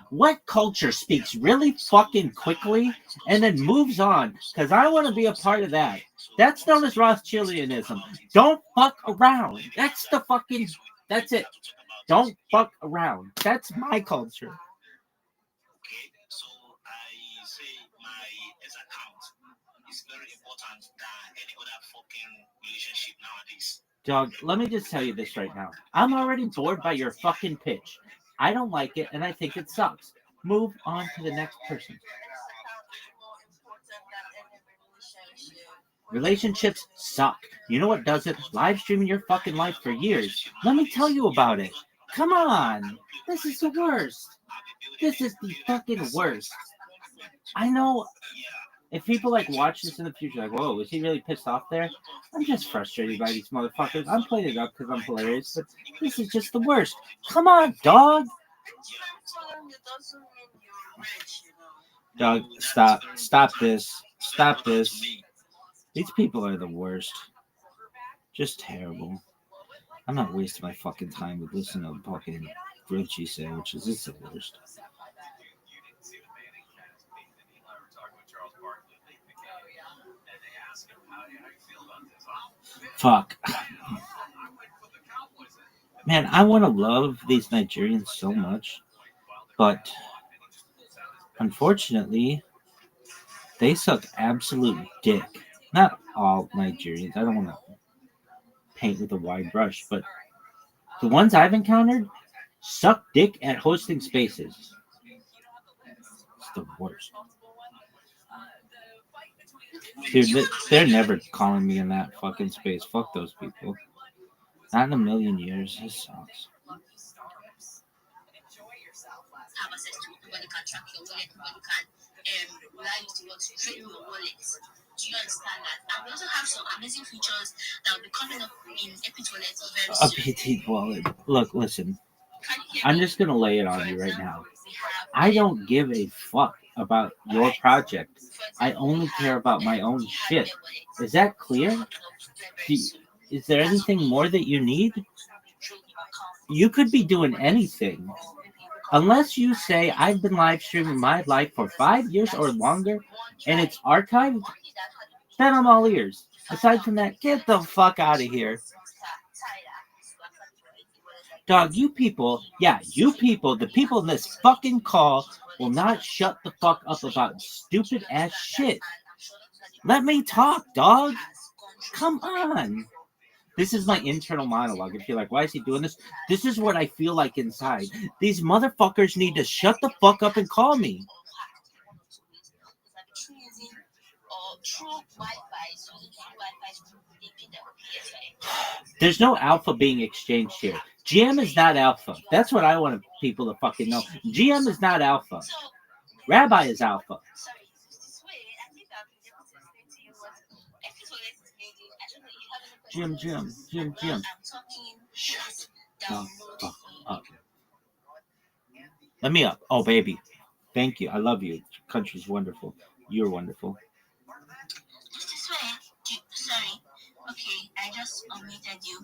What culture speaks really fucking quickly and then moves on? Because I want to be a part of that. That's known as Rothschildianism. Don't fuck around. That's the fucking... That's it. Don't fuck around. That's my culture. So I say my ex account is very important than any other fucking relationship nowadays. Dog, let me just tell you this right now. I'm already bored by your fucking pitch. I don't like it, and I think it sucks. Move on to the next person. Relationships suck. You know what does it? Live streaming your fucking life for years. Let me tell you about it. Come on. This is the worst. This is the fucking worst. I know if people like watch this in the future, like, whoa, is he really pissed off there? I'm just frustrated by these motherfuckers. I'm playing it up because I'm hilarious, but this is just the worst. Come on, dog. Dog, stop. Stop this. Stop this. These people are the worst. Just terrible. I'm not wasting my fucking time with listening to fucking grilled cheese sandwiches. It's the worst. Fuck. Man, I want to love these Nigerians so much, but unfortunately, they suck absolute dick. Not all Nigerians. I don't want to paint with a wide brush, but the ones I've encountered suck dick at hosting spaces. It's the worst. Dude, they're never calling me in that fucking space. Fuck those people. Not in a million years. This sucks. Have access to, nobody can track your wallet, nobody can allow you to drain your wallet. Do you understand that? And we also have some amazing features that will be coming up in Epic Wallet very A soon. petite wallet. Look, listen. I'm just gonna lay it on you right now. I don't give a fuck about your project. I only care about my own shit. Is that clear? Is there anything more that you need? You could be doing anything. Unless you say I've been live streaming my life for 5 years or longer and it's archived, then I'm all ears. Aside from that, get the fuck out of here. Dog, you people, the people in this fucking call will not shut the fuck up about stupid ass shit. Let me talk, dog. Come on. This is my internal monologue. If you're like, why is he doing this? This is what I feel like inside. These motherfuckers need to shut the fuck up and call me. There's no alpha being exchanged here. GM is not alpha. That's what I want people to fucking know. GM is not alpha. Rabbi is alpha. Jim. Shut the fuck up. Let me up. Oh, baby. Thank you. I love you. Your country's wonderful. You're wonderful. Sorry. Okay, I just unmuted you.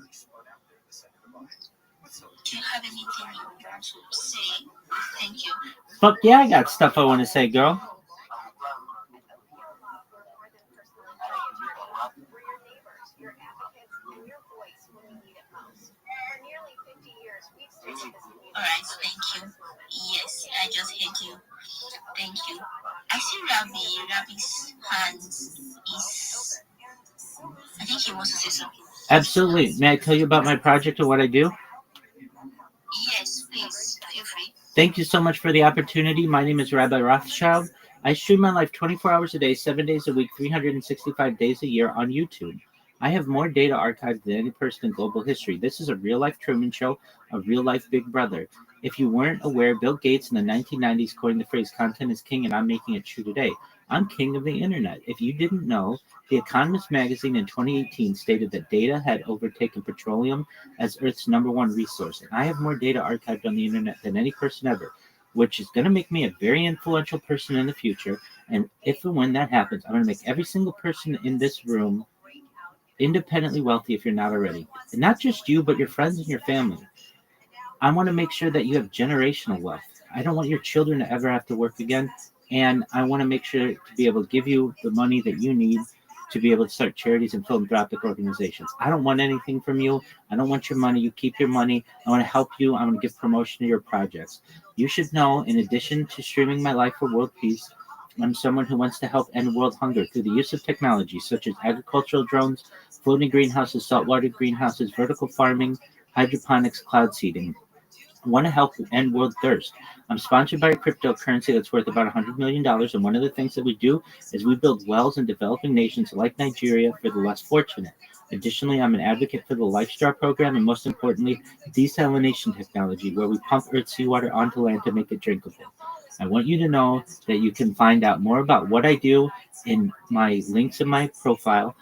Do you have anything you want to say? Thank you. Fuck yeah, I got stuff I want to say, girl. Alright, thank you. Yes, I just heard you. Thank you. I see Rabbi's hands is... I think he wants to say something. Absolutely. May I tell you about my project and what I do? Yes, please. Feel free. Thank you so much for the opportunity. My name is Rabbi Rothschild. I stream my life 24 hours a day, 7 days a week, 365 days a year on YouTube. I have more data archived than any person in global history. This is a real-life Truman Show, a real-life Big Brother. If you weren't aware, Bill Gates in the 1990s coined the phrase content is king, and I'm making it true today. I'm king of the internet. If you didn't know, The Economist magazine in 2018 stated that data had overtaken petroleum as Earth's #1 resource, and I have more data archived on the internet than any person ever, which is going to make me a very influential person in the future. And if and when that happens, I'm going to make every single person in this room independently wealthy if you're not already. And not just you, but your friends and your family. I want to make sure that you have generational wealth. I don't want your children to ever have to work again. And I want to make sure to be able to give you the money that you need to be able to start charities and philanthropic organizations. I don't want anything from you. I don't want your money. You keep your money. I want to help you. I want to give promotion to your projects. You should know, in addition to streaming my life for world peace, I'm someone who wants to help end world hunger through the use of technology such as agricultural drones, floating greenhouses, saltwater greenhouses, vertical farming, hydroponics, cloud seeding. I want to help end world thirst. I'm sponsored by a cryptocurrency that's worth about $100 million, and one of the things that we do is we build wells in developing nations like Nigeria for the less fortunate. Additionally, I'm an advocate for the LifeStar program, and most importantly, desalination technology, where we pump Earth's seawater onto land to make it drinkable. I want you to know that you can find out more about what I do in my links in my profile.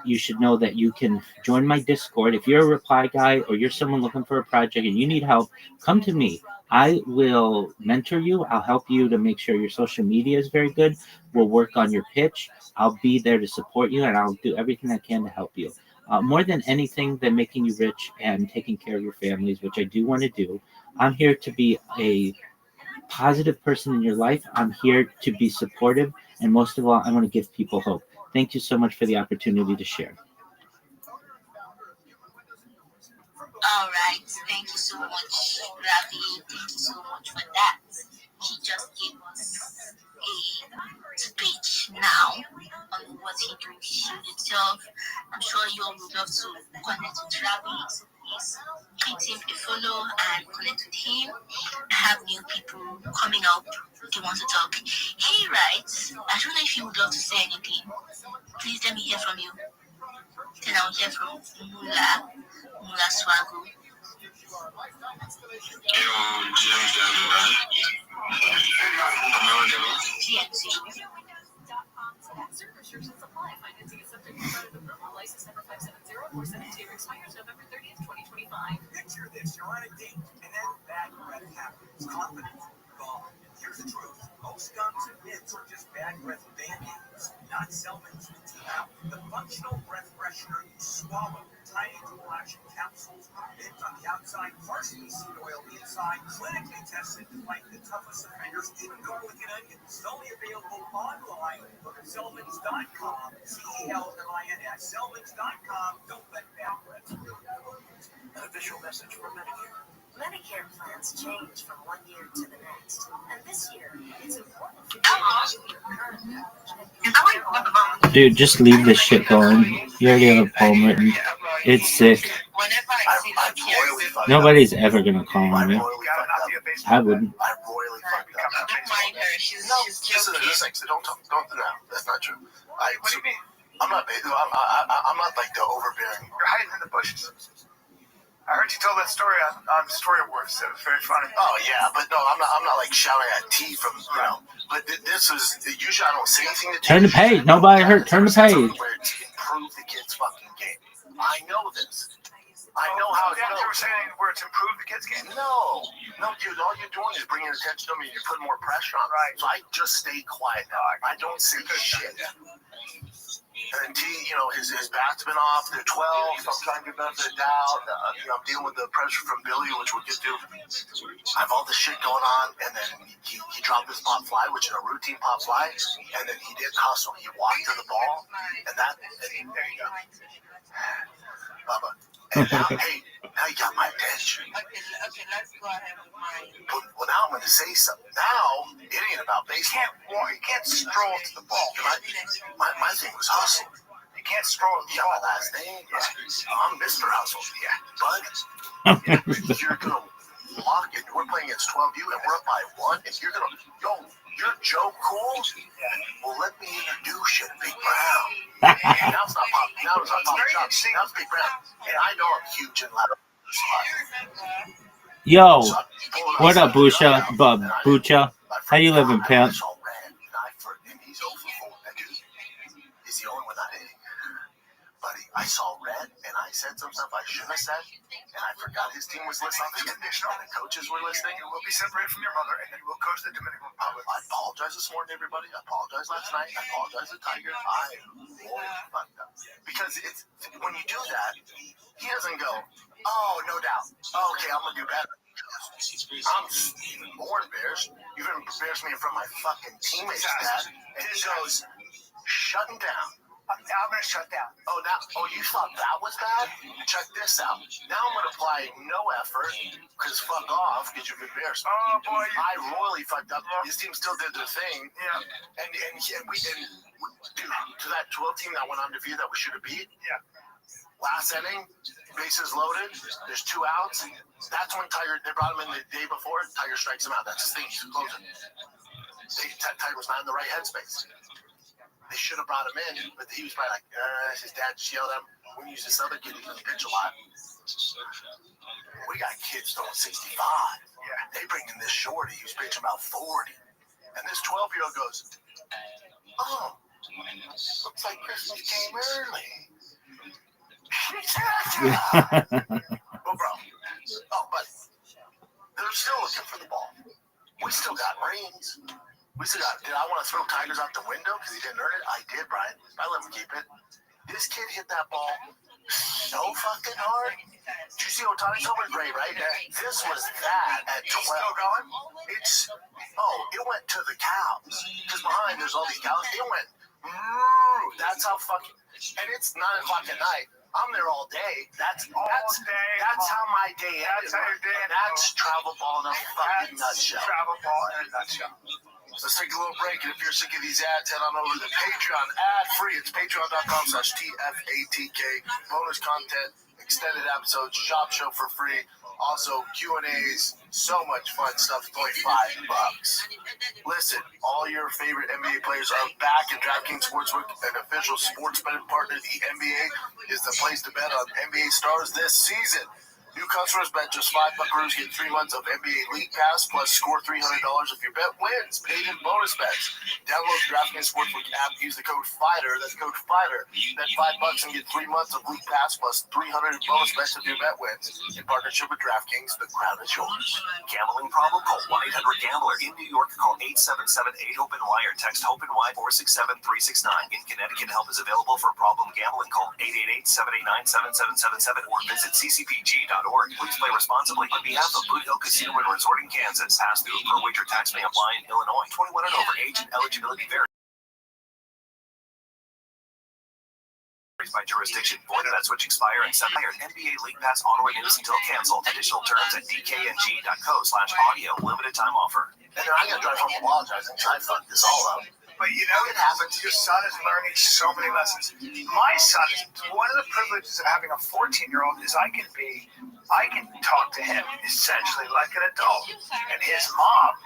You should know that you can join my Discord. If you're a reply guy or you're someone looking for a project and you need help, come to me. I will mentor you. I'll help you to make sure your social media is very good. We'll work on your pitch. I'll be there to support you, and I'll do everything I can to help you. More than anything than making you rich and taking care of your families, which I do want to do, I'm here to be a positive person in your life. I'm here to be supportive, and most of all, I want to give people hope. Thank you so much for the opportunity to share. All right. Thank you so much, Rabbi. Thank you so much for that. He just gave us a speech now on what he do shoot itself. I'm sure you all would love to connect with Rabbi. Please hit him a follow and connect with him. I have new people coming up. They want to talk. Hey, right. I don't know if you would love to say anything. Please let me hear from you. Then I'll hear from Mula Swago. Certain restrictions apply. Financing is subject to credit approval. License number 570472 expires November 30th, 2025. Picture this, you're on a date, and then bad breath happens. Confidence gone. Here's the truth. Most gums and mints are just bad breath band-aids, not Selman's. Now, the functional breath freshener you swallow, triangle action capsules, mint on the outside, parsley seed oil inside, clinically tested to fight the toughest offenders, even garlic and onions. Only available online. Look at Selmans.com, CELMINS, Selmans.com. Don't let bad breath ruin you. An official message from Medicare. Medicare plans change from one year to the next. And this year, it's important for you. Dude, just leave this shit going. You already have a poem written. It's sick. Nobody's ever gonna call on you. I wouldn't. I royally fucked up. No, listen, don't do that. That's not true. What do you mean? I'm not like the overbearing. You're hiding in the bushes. I heard you tell that story on Story Awards. That was very funny. Oh yeah, but no, I'm not like shouting at T from But this was usually I don't say anything to T. Turn the page. Nobody heard. Turn the page. Where to improve the kid's fucking game. I know this. I know how it goes. You were saying where it's improved the kids' game? No, dude. All you're doing is bringing attention to me. You're putting more pressure on. Right. So I just stay quiet now. I don't say shit. And T, his bat's been off. They're 12. So I'm trying to get benefit of the doubt. I'm dealing with the pressure from Billy, which we'll get to. I have all this shit going on, and then he dropped his pop fly, which is a routine pop fly, and then he didn't hustle. He walked to the ball, and there you go. Bubba. And now, now you got my attention. Okay, let's go ahead with mine. Well, now I'm going to say something. Now, it ain't about baseball. You can't stroll to the ball. My thing was hustle. You can't stroll to the ball. My last name? Yeah. I'm Mr. Hustle. Yeah. But you're going to walk, and we're playing against 12U, and we're up by 1, and you're going to, you're Joe Cool? Well, let me introduce you to Big Brown. Now it's not Pop. Now it's not Pop Shop. Now it's Big Brown. And I know I'm huge and loud. Yo, what up, Bucha? Bucha? How you living, pimp? I saw red, and I said some stuff I shouldn't have said, and I forgot his team was listening. The conditional, the coaches were listening. You will be separated from your mother, and then you will go to the Dominican Republic. I apologize this morning, everybody. I apologize last night. I apologize to Tiger. I really fucked up. Because it's when you do that, he doesn't go, oh, no doubt. Oh, okay, I'm going to do better. I'm even more embarrassed. You even embarrassed me in front of my fucking teammates, Dad. And he goes, shutting down. I'm going to shut down. Oh, you thought that was bad? Check this out. Now I'm going to apply no effort, because fuck off, because you've embarrassed me. Oh, boy. I royally fucked up. His team still did their thing. Yeah. And dude, to that 12 team that went undefeated that we should have beat. Yeah. Last inning, bases loaded, there's 2 outs. That's when they brought him in the day before. Tiger strikes him out. That's his thing. He's closing. Tiger was not in the right headspace. They should have brought him in, but he was probably like, his dad just yelled at him. We use this other kid who can pitch a lot. We got kids throwing 65. Yeah. They bring in this shorty who's pitching about 40. And this 12-year-old goes, oh, looks like Christmas came early. Well, bro. Oh, but they're still looking for the ball. We still got rings. Did I want to throw Tigers out the window because he didn't earn it? I did, Brian. I let him keep it. This kid hit that ball so fucking hard. Did you see Otani's home run? Great, right? This was that at 12. Still going? It went to the cows. Because behind there's all these cows. It went, that's how fucking, and it's 9 o'clock at night. I'm there all day. That's how my day ends. That's how your day ends. That's travel ball in a fucking nutshell. Travel ball in a nutshell. Let's take a little break, and if you're sick of these ads, head on over to Patreon, ad-free. It's patreon.com/TFATK. Bonus content, extended episodes, shop show for free. Also, Q&As, so much fun stuff, only $5. Listen, all your favorite NBA players are back, and DraftKings Sportsbook, an official sports betting partner of the NBA, is the place to bet on NBA stars this season. New customers bet just $5, get 3 months of NBA League Pass, plus score $300 if your bet wins. Paid in bonus bets. Download the DraftKings Sportsbook app. Use the code FIGHTER. That's code FIGHTER. Bet $5 and get 3 months of League Pass, plus $300 in bonus bets if your bet wins. In partnership with DraftKings, the crown is yours. Gambling problem? Call 1-800-GAMBLER. In New York, call 877-8-HOPE-NY or text HOPE-NY 467-369. In Connecticut, help is available for problem gambling. Call 888-789-7777 or visit ccpg.org. Please play responsibly. On behalf of Boot Hill Casino and Resort in Kansas, pass-through per wager tax may apply in Illinois. 21 and over. Age and eligibility varies by jurisdiction. Void bets which expire in 7 years. NBA League Pass auto renews until canceled. Additional terms at dkng.co/audio. Limited time offer. And then I gotta drive home apologizing because I fucked this all up. But you know, it happens. Your son is learning so many lessons. My son, one of the privileges of having a 14-year-old is I can talk to him essentially like an adult. And his mom,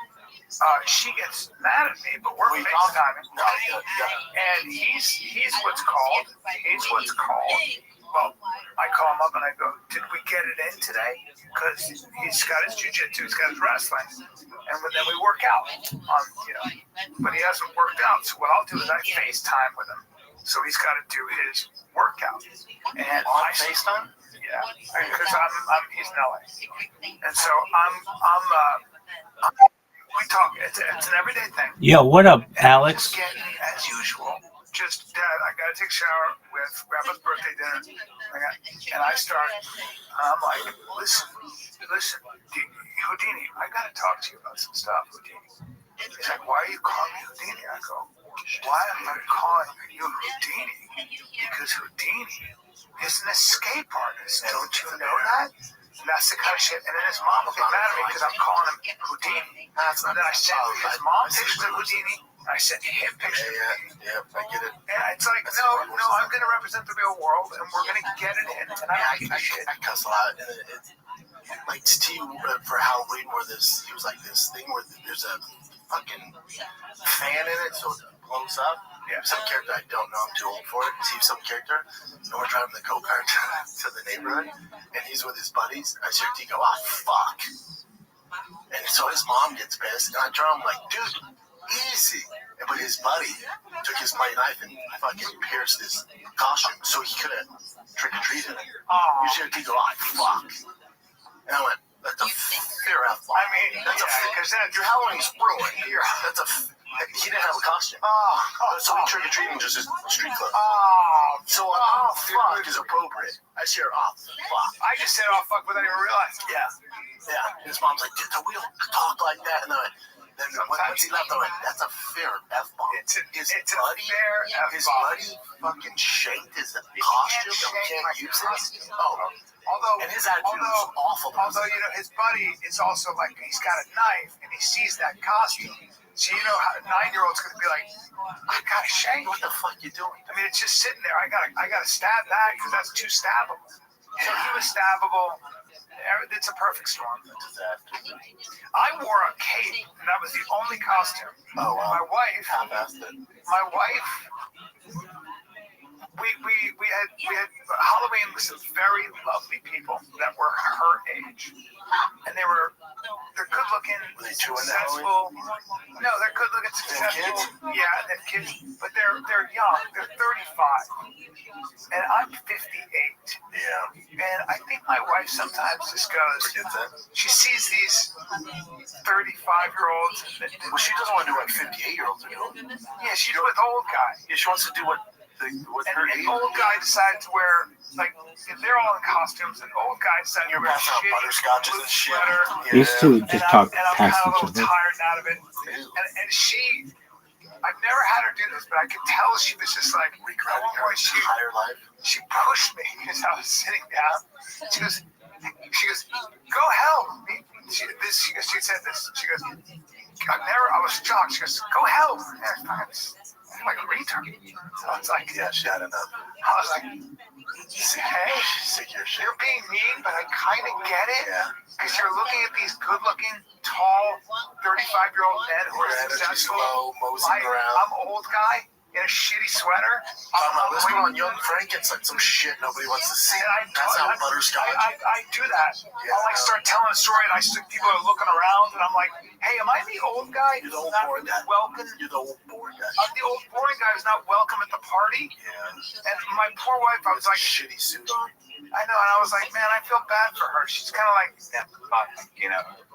she gets mad at me, but we're FaceTiming. And he's what's called, well, I call him up and I go, did we get it in today? Because he's got his jiu-jitsu, he's got his wrestling. And then we work out, but he hasn't worked out. So what I'll do is I FaceTime with him. So he's got to do his workout. And on FaceTime? Yeah, because he's in LA. And so we talk. It's an everyday thing. Yo, what up, Alex? Just getting, as usual, just, Dad, I got to take a shower with Grandpa's birthday dinner. And I start, I'm like, listen, Houdini, I got to talk to you about some stuff, Houdini. He's like, why are you calling me Houdini? I go, why am I calling you Houdini? Because Houdini is an escape artist. Don't you know that? And that's the kind of shit. And then his mom will get mad at me because I'm calling him Houdini. And then I sent his mom pictures of Houdini. I sent him pictures of Houdini. Yeah, I get it. And it's like, no, I'm going to represent the real world, and we're going to get it in. And I cuss a lot. Like Steve for Halloween, where he was like this thing where there's a fucking fan in it, so it blows up. Yeah. Some character I don't know, I'm too old for it. Steve, some character, and we're driving the go-kart to the neighborhood, and he's with his buddies. I hear T go, fuck. And so his mom gets pissed, and I tell him, like, dude, easy. But his buddy took his mighty knife and fucking pierced his costume, so he couldn't trick-or-treating. You see a kid go, oh, fuck. And I went, that's a fair F-bomb. I mean, that's because then your Halloween's ruined. That's a... He didn't have a costume. So we trick-or-treating just his street clothes. So, fuck is appropriate. I said, fuck. I just said, oh, fuck, without even realizing. Yeah. His mom's like, dude, we don't talk like that. And then once he left, I went, that's a fair F-bomb. His buddy fucking shanked his costume and we can't use it. And his attitude was awful. Although, his buddy is also like, he's got a knife and he sees that costume. So you know how a 9-year-old's gonna be like, I got a shank. What the fuck you doing? I mean, it's just sitting there. I gotta stab that because that's too stabbable. So he was stabbable. It's a perfect storm. I wore a cape, and that was the only costume. Oh wow. My wife. We had Halloween with some very lovely people that were her age, and they're good looking, successful. No, they're good looking, successful. Yeah, they're kids, but they're young. They're 35, and I'm 58. Yeah. And I think my wife sometimes just goes. She sees these 35-year-olds. Well, she doesn't want to do what 58-year-olds are doing. Yeah, she's with old guys. Yeah, she wants to do what her an old guy decided to wear, like, if they're all in costumes, an old guy decided to wear butterscotches and shit. These two just talk and I'm past kind of a each little other. tired out of it. And she, I've never had her do this, but I could tell she was just like, at one point she pushed me as I was sitting down. She goes, go help me. She said this. She goes, I was shocked. She goes, go help. I'm like a retard. So I was like, yeah, she had enough. I was like, hey, you're being mean, but I kind of get it. Because you're looking at these good-looking, tall, 35-year-old men who are successful. I'm an old guy in a shitty sweater. Let's go on Young Frankenstein, some shit nobody wants to see. That's not butterscotch. I do that. I'll like start telling a story, and people are looking around, and I'm like, hey, am I the old guy who's not welcome? You're the old boring guy. I'm the old boring guy who's not welcome at the party. And my poor wife, I was like, shitty suit on. I know, and I was like, man, I feel bad for her. She's kind of like, I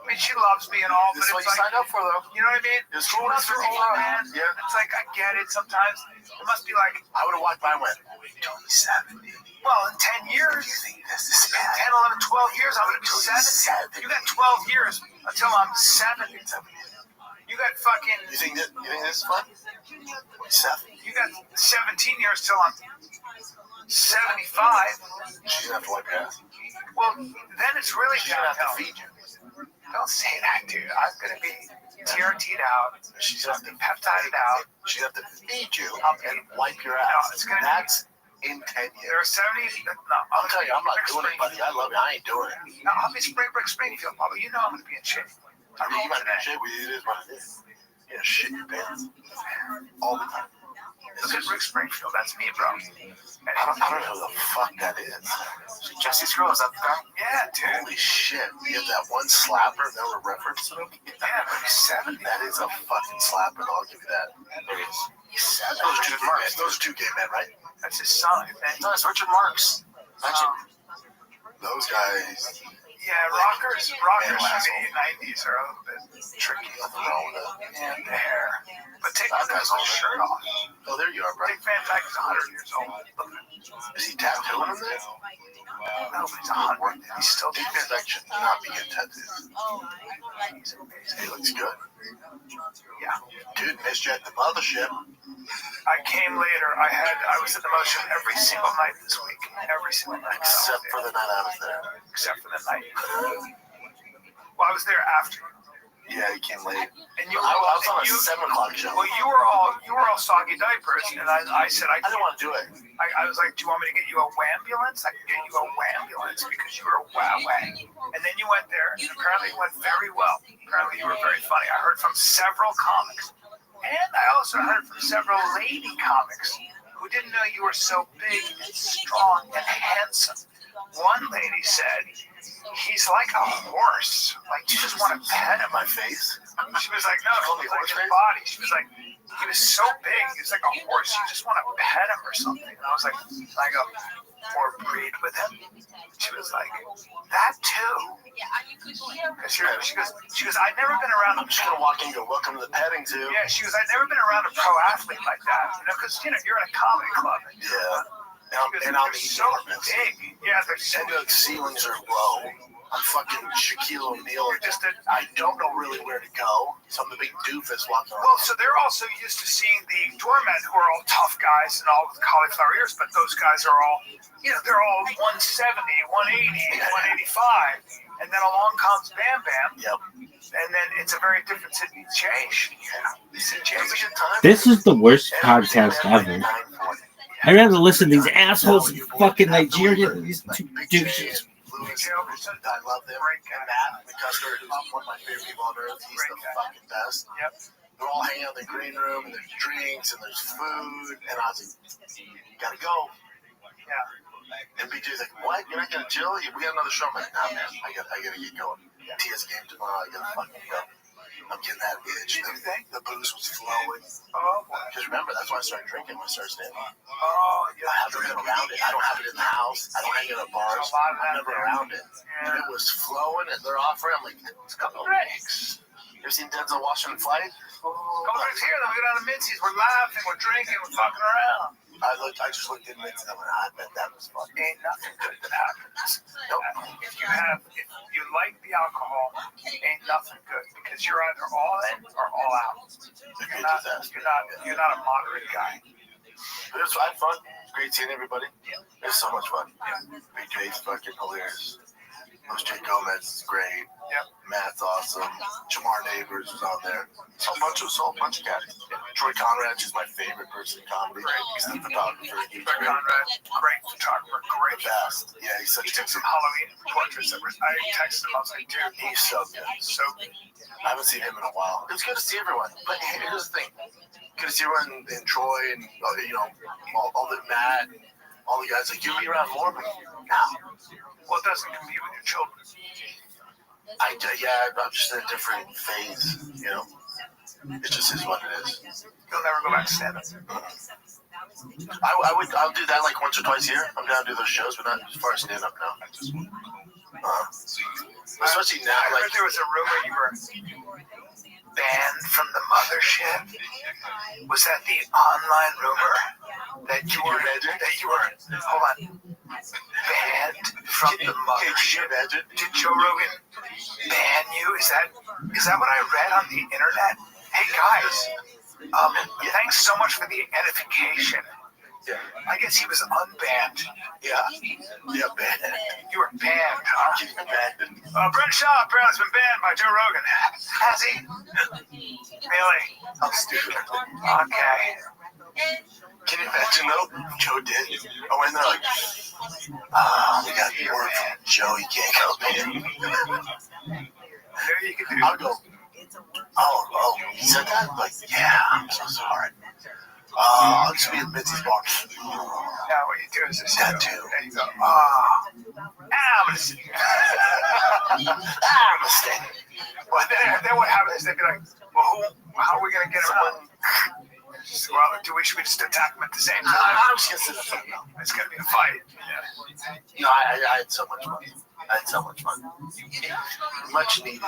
mean, she loves me and all, but it's what like, you signed up for, though. You know what I mean? She loves her old man. Yeah. It's like, I get it sometimes. It must be like, I would have walked by and went, 70. Well, in 10 years, you think this is bad? 10, 11, 12 years, I'm going to be 70. You got 12 years until I'm 70. You got fucking... You think this is fun? 7. You got 17 years till I'm 75. She's going to have to wipe your ass. Well, then it's really she's going to have to feed you. Don't say that, dude. I'm going to be TRT'd out. She's going to be peptided out. She's going to have to feed you and wipe your ass. No, it's gonna That's in 10 years. There are 70... No, I'll tell you, I'm not doing it, buddy. I love you. I ain't doing it. No, I'll be Springfield, Papa. You know I'm going to be in shape. I mean, you might be in shape, but it is what it is. You know, shit your pants. All the time. Look at Rick Springfield. That's me, bro. I don't know who the fuck that is. Jesse's girl, is that the guy? Yeah, dude. Holy shit. You have that one slapper, never referenced him? Yeah, but he's 70. That is a fucking slapper, I'll give you that. It is. He's 70. Those are two gay men, right? That's his son, I think. No, it's Richard Marx. Those guys. Yeah, rockers in the 90s are a little bit tricky. Nothing wrong with that. And the hair. But take that guy's whole shirt off. Oh, there you are, bro. Dick Van Dyke is 100 years old. Is he tattooing him there? No, but he's 100. He's still Dick Van Dyke should not be getting tattooed. He looks good. Yeah. Dude, missed you at the mothership. I came later. I was at the motion every single night this week. Every single night. Except for the night I was there. Except for the night. Well, I was there after. Yeah, he came late. And you, I was on a 7 o'clock show. Well, you were all soggy diapers, and I said I didn't want to do it. I was like, do you want me to get you a wambulance? I can get you a wambulance because you were a wah-wah. And then you went there, and apparently it went very well. Apparently you were very funny. I heard from several comics. And I also heard from several lady comics who didn't know you were so big and strong and handsome. One lady said, he's like a horse. Like, you just want to pet him. My face? She was like, no, he was like his body. She was like, he was so big. He was like a horse. You just want to pet him or something. And I was like, or breed with him? She was like, that too. She goes, I've never been around. I'm just gonna walk in and go, welcome to the petting zoo. Yeah, she goes, I've never been around a pro athlete like that. You know, because you're in a comedy club. Yeah. And I'm so big. Yeah, they're so and the ceilings are low. I'm fucking Shaquille O'Neal. I don't know really where to go. So I'm the big doofus walking around. Well, so they're also used to seeing the doormen who are all tough guys and all with cauliflower ears, but those guys are all, they're all 170, 180, 185. And then along comes Bam Bam. Yep. And then it's a very different situation. This is the worst podcast ever. I'd rather listen to these assholes in fucking Nigeria than these two douches. I love them. And Matt, the custard, is one of my favorite people on earth. He's the fucking best. Yep. They're all hanging out in the green room, and there's drinks, and there's food. And I was like, you gotta go. Yeah. And BJ's like, what? You're not gonna chill? We got another show. I'm like, nah, man, I gotta get going. TS game tomorrow. I gotta fucking go. I'm getting that itch. The booze was flowing. Because remember, that's why I started drinking when I started standing. I haven't been around it. I don't have it in the house. I don't hang out at bars. I'm never around it. And it was flowing, and they're offering. I'm like, it's a couple of drinks. You ever seen Denzel Washington Flight? Couple drinks here, then we go down to Mitzi's. We're laughing, we're drinking, we're fucking around. I just looked at Mitzi and I bet that was fun. Ain't nothing good that happens. Nope. If you like the alcohol, ain't nothing good because you're either all in or all out. You're not a moderate guy. But I had fun. It's great seeing everybody. It was so much fun. BJ's fucking hilarious. Jose Gomez is great. Yep. Matt's awesome. Jamar Neighbors was on there. So a bunch of guys. Troy Conrad is my favorite person in comedy. He's the photographer. Troy Conrad, great photographer, great. The best. Yeah, he's such a good. Some Halloween portraits that I texted him. I was like, dude, he's so good. So good. I haven't seen him in a while. It's good to see everyone. But here's the thing. Good to see everyone in Troy and all the Matt, all the guys. Like, you'll be around more, but now. Well, it doesn't compete with your children. I'm just in a different phase, It just is what it is. You'll never go back to stand-up. I'll do that like once or twice a year. I'm down to do those shows, but not as far as stand-up now. Especially now. I heard there was a rumor you were banned from the mothership. Was that the online rumor that you were? Hold on. Banned from the mothership. Did Joe Rogan ban you? Is that what I read on the internet? Hey guys, thanks so much for the edification. Yeah. I guess he was unbanned. Yeah, banned. You were banned, huh? Banned. Brent Shaw apparently has been banned by Joe Rogan. Has he? Really? How stupid. Okay. Can you imagine though? Joe did. I went there like, we got word from Joe. He can't help it. There you can do. I'll go. Oh, he said that? Like, yeah, I'm so sorry. I'll just be at Mitzi's bar. Now what you do is just that too. And you go, I'm gonna sit here. I'm gonna stay. Well, then what happens is they'd be like, well, how are we gonna get around? Well, should we just attack them at the same time? I'm just gonna sit there. It's gonna be a fight. Yeah. I had so much fun. Much needed.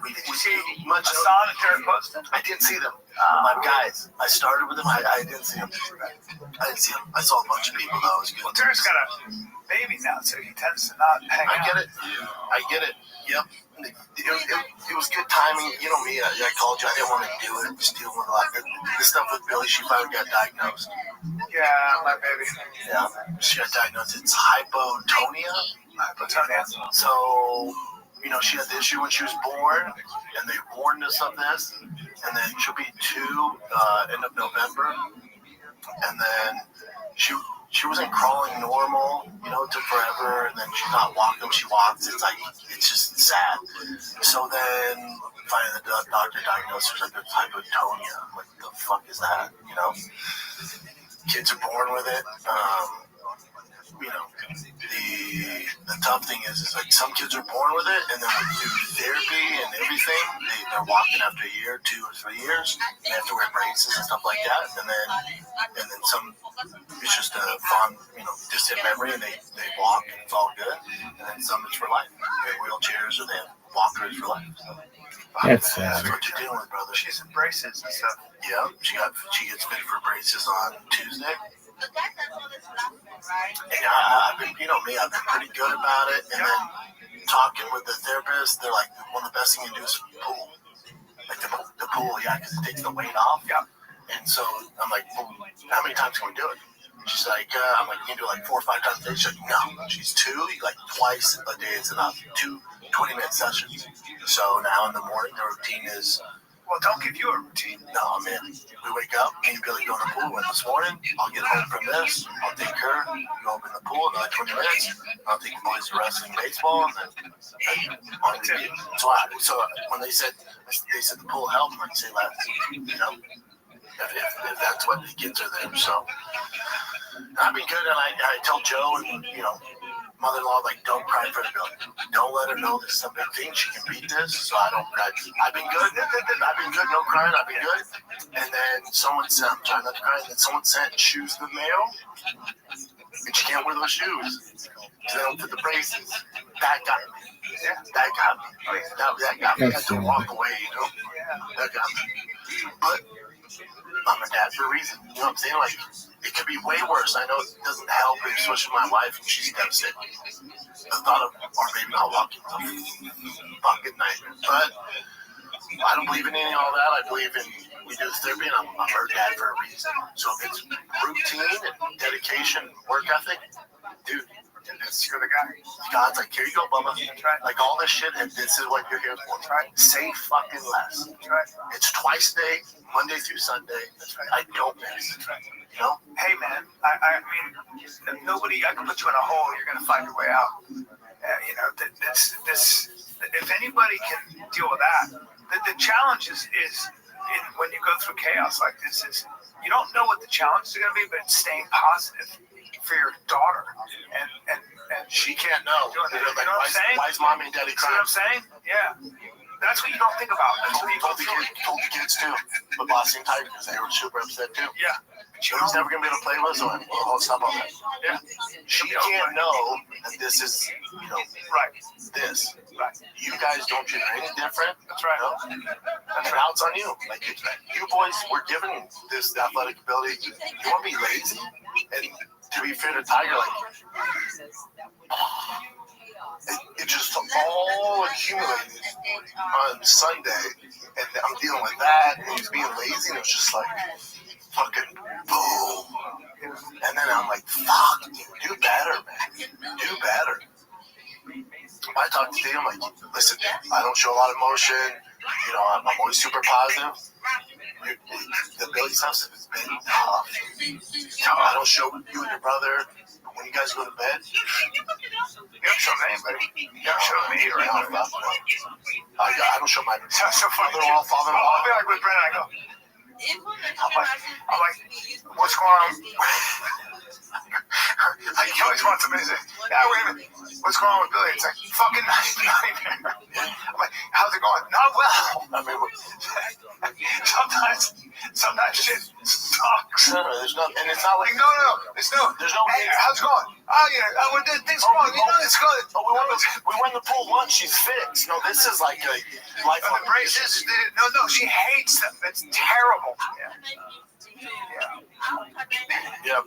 We did see Hassan and Derek Poston? I didn't see them. My guys. I started with them. I didn't see them. I saw a bunch of people though. It was good. Well, Derek's got a baby now, so he tends to not hang out. I get it. Yep. It was good timing. You know me. I called you. I didn't want to do it. Just dealing with the stuff with Billy. She finally got diagnosed. Yeah, my baby. Yeah. She got diagnosed. It's hypotonia. So, she had the issue when she was born, and they warned us of this, and then she'll be 2 end of November, and then she wasn't crawling normal, it took forever, and then she's not walking when she walks. It's just sad. So then finally the doctor diagnosed her with hypotonia. I'm like, the fuck is that? Kids are born with it. The tough thing is like some kids are born with it, and then through therapy and everything, they're walking after a year, 2 or 3 years. They have to wear braces and stuff like that, and then and then some, it's just a fond, distant memory, and they walk, and it's all good. And then some it's for life. They have wheelchairs, or they have walkers for life. So, That's sad. That's what you're dealing with, brother. She's in braces and stuff. Yeah, she gets fit for braces on Tuesday. And I've been, me, I've been pretty good about it. And then talking with the therapist, they're like, one of the best things you can do is pool. Like the pool, yeah, because it takes the weight off. Yeah. And so I'm like, well, how many times can we do it? She's like, I'm like, you can do it like 4 or 5 times a day. She's like, no. She's 2, like twice a day is enough. 2 20-minute sessions. So now in the morning, the routine is, well, don't give you a routine. No, man. We wake up, me and Billy go in the pool. And this morning, I'll get home from this. I'll take her, go up in the pool, another 20 minutes. I'll take the boys to wrestling, baseball, and then on to you. So when they said the pool helped, I'd say less. If that's what gets her there. So I've been good, and I tell Joe and mother-in-law, like, don't cry for the building. Don't let her know this is a big thing. She can beat this. So I've been good. I've been good. No crying. I've been good. And then someone sent, I'm trying not to cry, and then someone sent shoes in the mail, and she can't wear those shoes because they don't fit the braces. That got me. Yeah, that got me. That got me. I had to walk away, That got me. But I'm a dad for a reason. You know what I'm saying? Like, it could be way worse. I know it doesn't help, especially my wife, and she's devastated. The thought of our baby not walking is a fucking nightmare. But I don't believe in any of all that. I believe in we do therapy, and I'm her dad for a reason. So if it's routine and dedication, work ethic, dude, you're the guy. God's like, here you go, Bubba. Right. Like all this shit, and this is what you're here for. Right. Say fucking less. Right. It's twice a day, Monday through Sunday. Right. I don't miss. Right. Hey man, I mean, nobody. I can put you in a hole. You're gonna find your way out. This. If anybody can deal with that, the challenge is when you go through chaos like this is you don't know what the challenge is gonna be, but it's staying positive for your daughter and she can't know. You know what I'm saying? Why is mommy and daddy crying? You know what I'm saying? Yeah. That's what you don't think about. Told the kids too. But Boston Tigers, they were super upset too. Yeah. She's never gonna be able to play with us. I'll stop on that. Yeah. She can't know that this is, right. This. Right. You guys don't treat her any different. That's right. That's right. Now it's on you. Like you boys were given this athletic ability. You want to be lazy and to be fair to Tiger, it just all accumulated on Sunday, and I'm dealing with that, and he's being lazy, and it was just like, fucking boom. And then I'm like, fuck, dude, do better, man. Do better. I talked to him, like, listen, I don't show a lot of emotion, I'm always super positive. The ability stuff has been tough. I don't show you and your brother. When you guys go to bed, you don't show anybody. You don't show me or anything. I don't show my mother-in-law, father-in-law. I'll be like with Brennan, I go, I'm like, what's going on? He always wants somebody to say, yeah, wait a minute, what's going on with Billy? It's like, fucking nightmare. I'm like, how's it going? Not well. I mean, sometimes shit sucks. No, there's nothing, and it's not like, there's no, hey, how's it going? Oh, yeah, things going, it's good. We won the pool once, she's fixed. No, this is like a lifelong braces. No, she hates them. It's terrible. Yeah.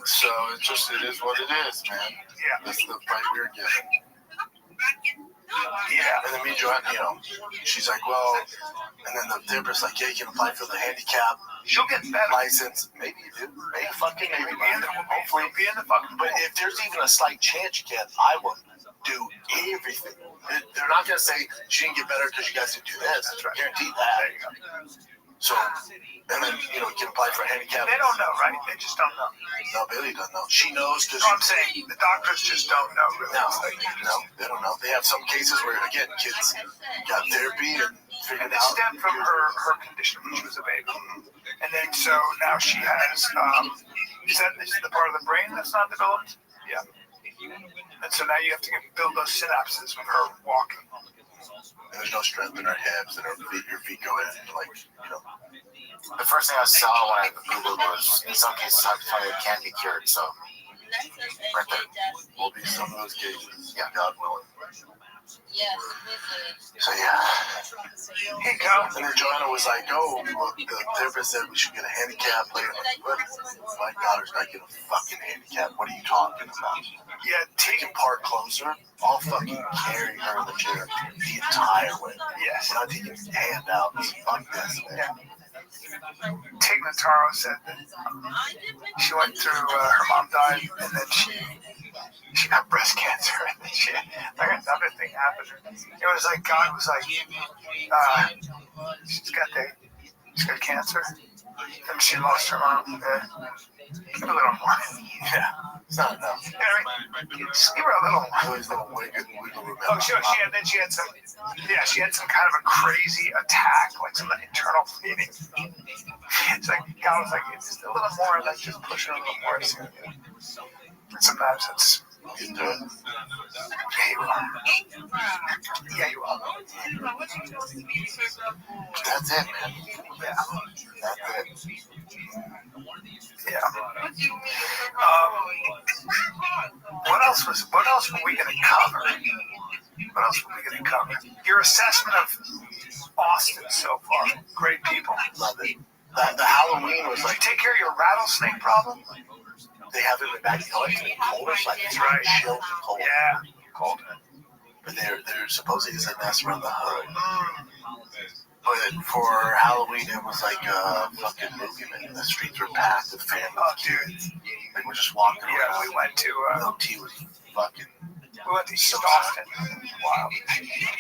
So it is what it is, man. Yeah. That's the fight we're getting. Yeah. And then me, Joanne, she's like, well, and then the therapist's like, yeah, you can apply for the handicap. She'll get that license. Maybe you do. Maybe. Hopefully. Be in the fucking. But if there's even a slight chance you can, I will do everything. They're not going to say she didn't get better because you guys didn't do this. That's right. Guaranteed that. There you go. So, and then, you can apply for a handicap. They don't know, right? They just don't know. No, Billy doesn't know. She knows because... No, I'm saying the doctors just don't know, really. No, they don't know. They have some cases where, again, kids got therapy and figured it out. It stemmed from her condition when she was a baby. And then, so now she has... is that the part of the brain that's not developed? Yeah. And so now you have to build those synapses with her walking. There's no strength in her hips and her feet. Your feet go in, The first thing I saw when I Googled was, in some cases, hypothermia can be cured. So, right there. Will be some of those cases. Yeah, God willing. So yeah. Hey, Kyle. And then Joanna was like, "Oh, well, the therapist said we should get a handicap player." But my daughter's not getting a fucking handicap. What are you talking about? Yeah, Take it part closer. I'll fucking carry her in the chair the entire way. Yes. We're not taking handouts. Fuck this, man. Tig Notaro said that she went through, her mom died, and then she got breast cancer, and then she had, like, another thing happened. It was like, God was like, she's got cancer, and she lost her mom. Give her a little more. Yeah, it's not enough. You know what I mean? Just give her a little more. Always little wiggle room. Oh, she had some kind of a crazy attack, like some internal bleeding. It's like, God was like, it's just a little more, like, just push her a little more. So, sometimes it's, you do it. Yeah, you are. Yeah, you are. That's it, man. Yeah. That's it. Yeah. What else were we gonna cover? Your assessment of Austin so far. Great people. Love it. The Halloween was like, take care of your rattlesnake problem. They haven't been back. You know, it's been colder. It's like it's right. Chilled and cold. Yeah. Cold. But they're supposedly it's a nest around the hood. But for Halloween, it was like a fucking movie, man. The streets were packed with families. Oh, dude. Like we're just walking around. Yeah, we went to no tea was fucking. We went to East Austin. Wow.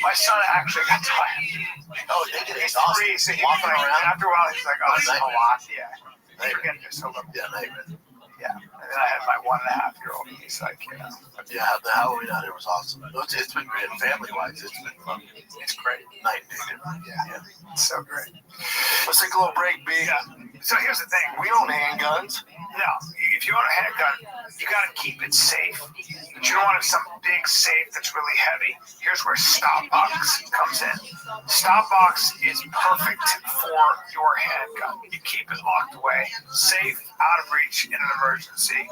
My son actually got tired. Oh, they did East Austin. So walking like, around. After a while, he's like, "Oh, this is a lot." Yeah. Forget this a little. Yeah, nightmare. Yeah. And then I had my 1.5-year-old. And he's like, you know. Yeah, the Halloween out here was awesome. It's been great. Family-wise, it's been fun. It's great. Night and day. Yeah. It's so great. Let's take a little break, B. Yeah. So here's the thing. We own handguns. No. If you own a handgun, you got to keep it safe. But you don't want some big safe that's really heavy. Here's where Stopbox comes in. Stopbox is perfect for your handgun. You keep it locked away, safe, out of reach in an emergency,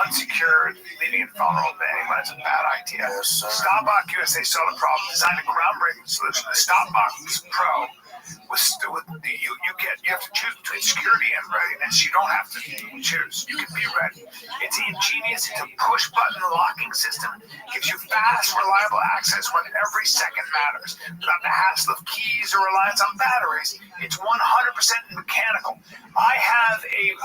unsecured, leaving it vulnerable to anyone is a bad idea. Yes, Stopbox USA saw the problem, designed a groundbreaking solution. The Stopbox Pro. You have to choose between security and readiness. You don't have to choose. You can be ready. It's ingenious. It's a push-button locking system. Gives you fast, reliable access when every second matters. Without the hassle of keys or reliance on batteries. It's 100% mechanical. I had a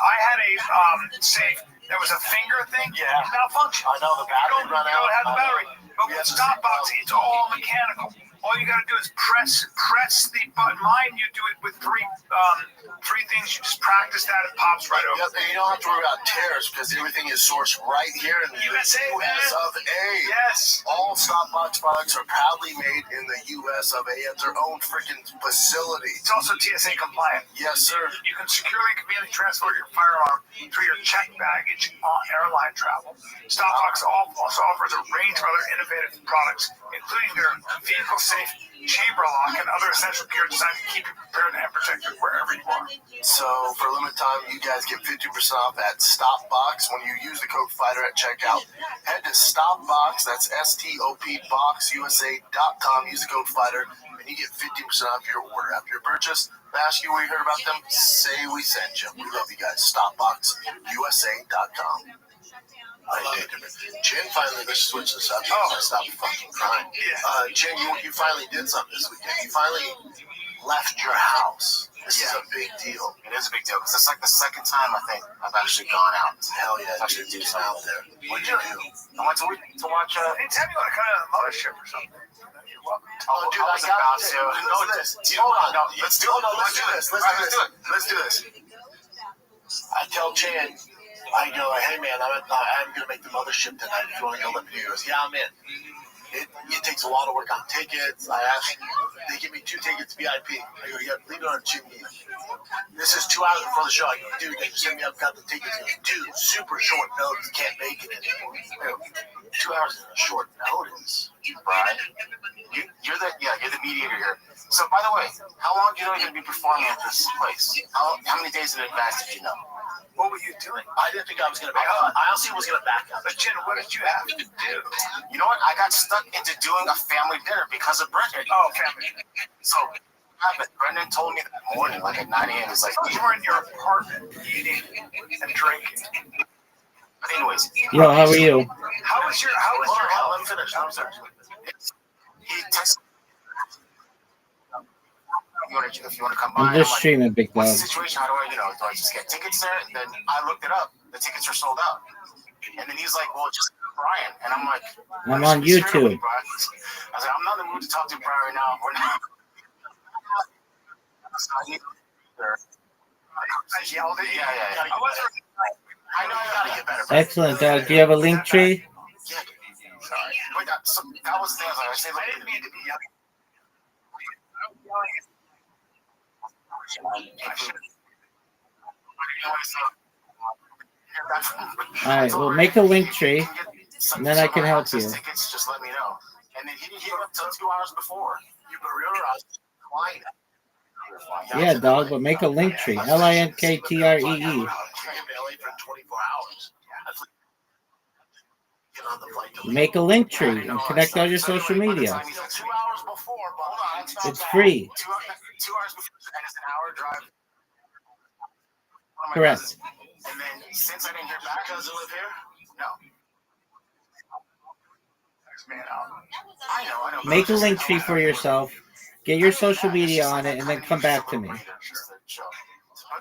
safe. There was a finger thing. Yeah. It malfunctioned. I know the battery run out. You don't have the battery. But with Stopbox, it's all mechanical. All you gotta do is press the button. Mine, you do it with three things. You just practice that, it pops right over. Yeah, you don't have to worry about tears because everything is sourced right here in the USA, US of A. Yes. All Stopbox products are proudly made in the US of A at their own freaking facility. It's also TSA compliant. Yes, sir. You can securely and conveniently transport your firearm through your checked baggage on airline travel. Stopbox also offers a range of other innovative products, including their vehicle-safe chamber lock and other essential gear designed to keep you prepared and protected wherever you are. So for a limited time, you guys get 50% off at Stopbox when you use the code FIGHTER at checkout. Head to Stopbox, that's STOPBoxUSA.com. Use the code FIGHTER, and you get 50% off your order. After your purchase, ask you where you heard about them, say we sent you. We love you guys. StopBoxUSA.com. Jen finally, let's switch this up. Stop fucking crying. Jen, you finally did something this weekend. You finally left your house. This is a big deal. It is a big deal because it's like the second time I think I've actually gone out. Hell yeah, actually do something out there. What'd you do? I went to watch. Anytime you want to come to the mothership or something. You're welcome. Oh, dude, I got to. Hold on. Let's do this. I tell Jen. I go, hey man, I'm gonna make the mothership tonight. If you want to go, let me do. He goes, yeah, I'm in. It takes a lot of work on tickets. I asked, they give me 2 tickets VIP. I go, yeah, leave it on Jimmy. This is 2 hours before the show. I go, dude, they just sent me up, got the tickets. He goes, dude, super short notice, can't make it anymore. I go, 2 hours is a short notice, Brian. You're the mediator here. So, by the way, how long do you know you're going to be performing at this place? How many days in advance did you know? What were you doing? I didn't think I was going to back up. I honestly was going to back up. But Jen, what did you have to do? You know what? I got stuck into doing a family dinner because of Brendan. Oh, family. So, Brendan told me that morning, like at 9 a.m. He's like, you were in your apartment eating and drinking. But anyways. Yo, how are you? How was your Let me finish. He texted if you want to come by. I'm just streaming, big dog. What's the situation? How do I, do I just get tickets there? And then I looked it up. The tickets are sold out. And then he's like, well, just Brian. And I'm like, I'm on YouTube. I was like, I'm not in the mood to talk to Brian right now. We're not. Yelled at you. Yeah. I know you gotta get better. Excellent, dog. Do you have a link tree? Yeah. Sorry. But that was the thing. I was like, I didn't mean to be yelling. All right, well, make a link tree, and then I can help you. Tickets, just let me know. And then he didn't hear up until 2 hours before. You realized Yeah, dog, but make a link tree. LINKTREE. Make a link tree and connect all your social media. It's free. 2 hours before, and it's an hour drive. Correct. And then since I didn't hear back, does it live here? No. I know. Make a link tree for yourself. Get your social media on it, and then come back to me. But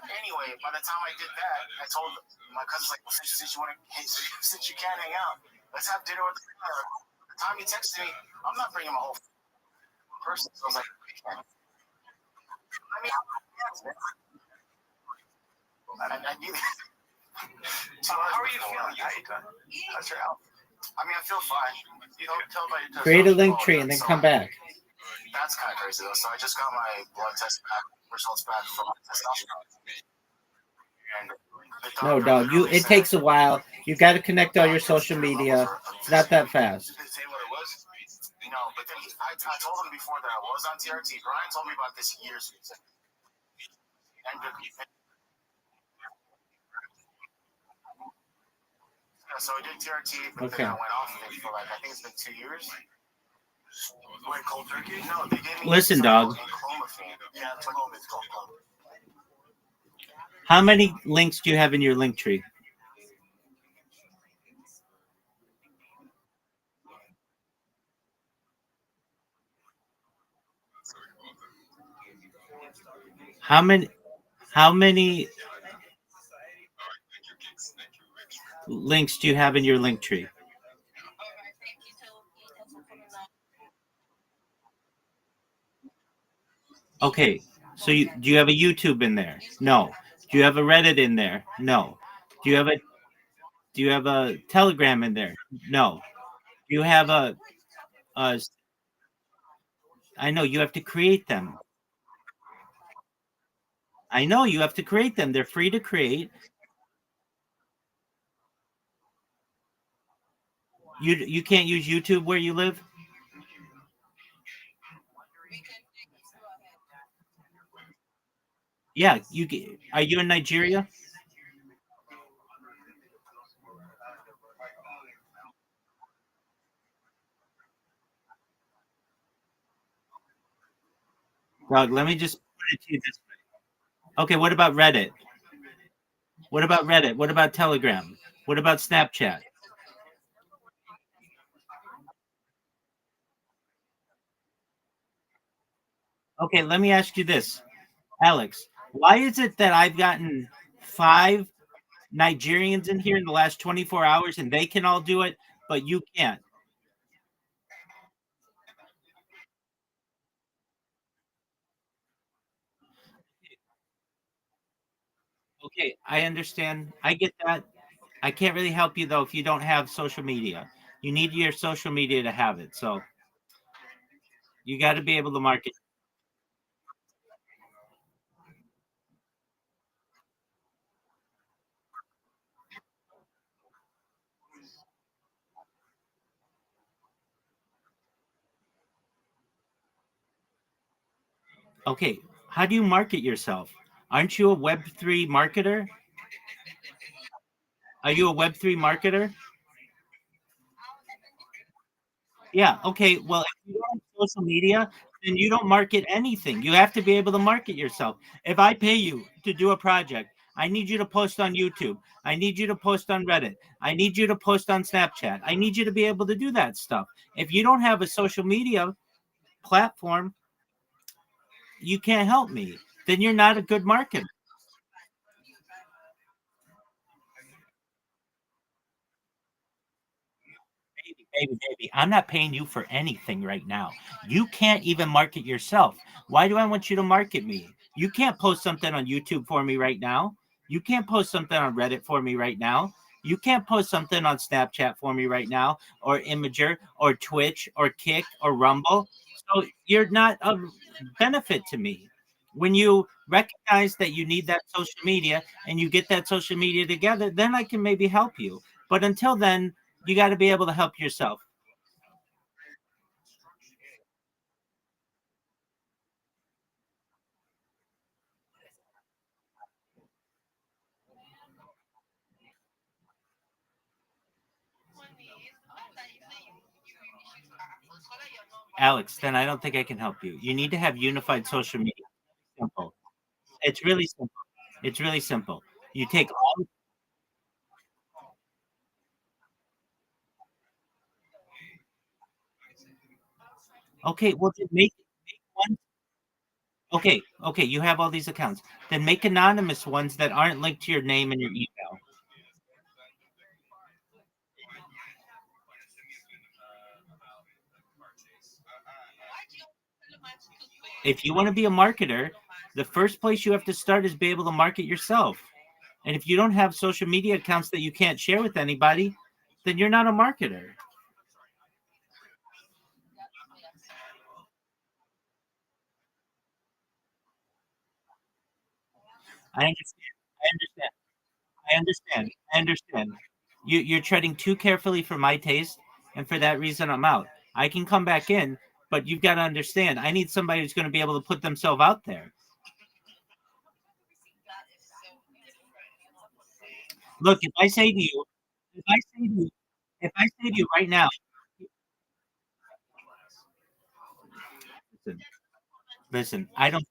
anyway, by the time I did that, I told my cousins, like, well, since you can't hang out, let's have dinner with the time he texted me, I'm not bringing my whole person. So I was like, I mean, I need it. How are you feeling? How's your health? I mean, I feel fine. You don't tell by your Create a link tree and then come back. That's kind of crazy, though. So I just got my blood test results back from my testosterone. No, dog. It takes a while. You got to connect all your social media. It's not that fast. No, but then I told him before that I was on TRT. Brian told me about this years ago. So I did TRT, but then I went off of it for I think it's been 2 years. Went cold turkey? No, they gave me Listen, dog. Yeah, it's called How many links do you have in your link tree? How many links do you have in your link tree? Okay, so do you have a YouTube in there? No. Do you have a Reddit in there? No. Do you have a Telegram in there? No. Do you have a I know you have to create them. I know you have to create them. They're free to create. You can't use YouTube where you live? Yeah, are you in Nigeria? Doug, let me just put it to you this way. Okay, what about Reddit? What about Reddit? What about Telegram? What about Snapchat? Okay, let me ask you this, Alex. Why is it that I've gotten 5 Nigerians in here in the last 24 hours and they can all do it, but you can't? Okay, I understand. I get that. I can't really help you though if you don't have social media. You need your social media to have it. So you got to be able to market. Okay, how do you market yourself? Aren't you a Web3 marketer? Are you a Web3 marketer? Yeah. Okay. Well, if you don't have social media, then you don't market anything. You have to be able to market yourself. If I pay you to do a project, I need you to post on YouTube. I need you to post on Reddit. I need you to post on Snapchat. I need you to be able to do that stuff. If you don't have a social media platform, you can't help me. Then you're not a good marketer. Baby, I'm not paying you for anything right now. You can't even market yourself. Why do I want you to market me? You can't post something on YouTube for me right now. You can't post something on Reddit for me right now. You can't post something on Snapchat for me right now, or Imager, or Twitch, or Kick, or Rumble. So you're not a benefit to me. When you recognize that you need that social media and you get that social media together, then I can maybe help you. But until then, you got to be able to help yourself. Alex, then I don't think I can help you. You need to have unified social media. Simple. It's really simple. It's really simple. You take all. Okay, well, then make one. Okay, you have all these accounts. Then make anonymous ones that aren't linked to your name and your email. If you want to be a marketer, the first place you have to start is be able to market yourself. And if you don't have social media accounts that you can't share with anybody, then you're not a marketer. I understand. I understand. I understand. I understand. You're treading too carefully for my taste, and for that reason, I'm out. I can come back in, but you've got to understand. I need somebody who's going to be able to put themselves out there. Look, if I say to you, if I say to you, if I say to you right now, listen, listen, I don't,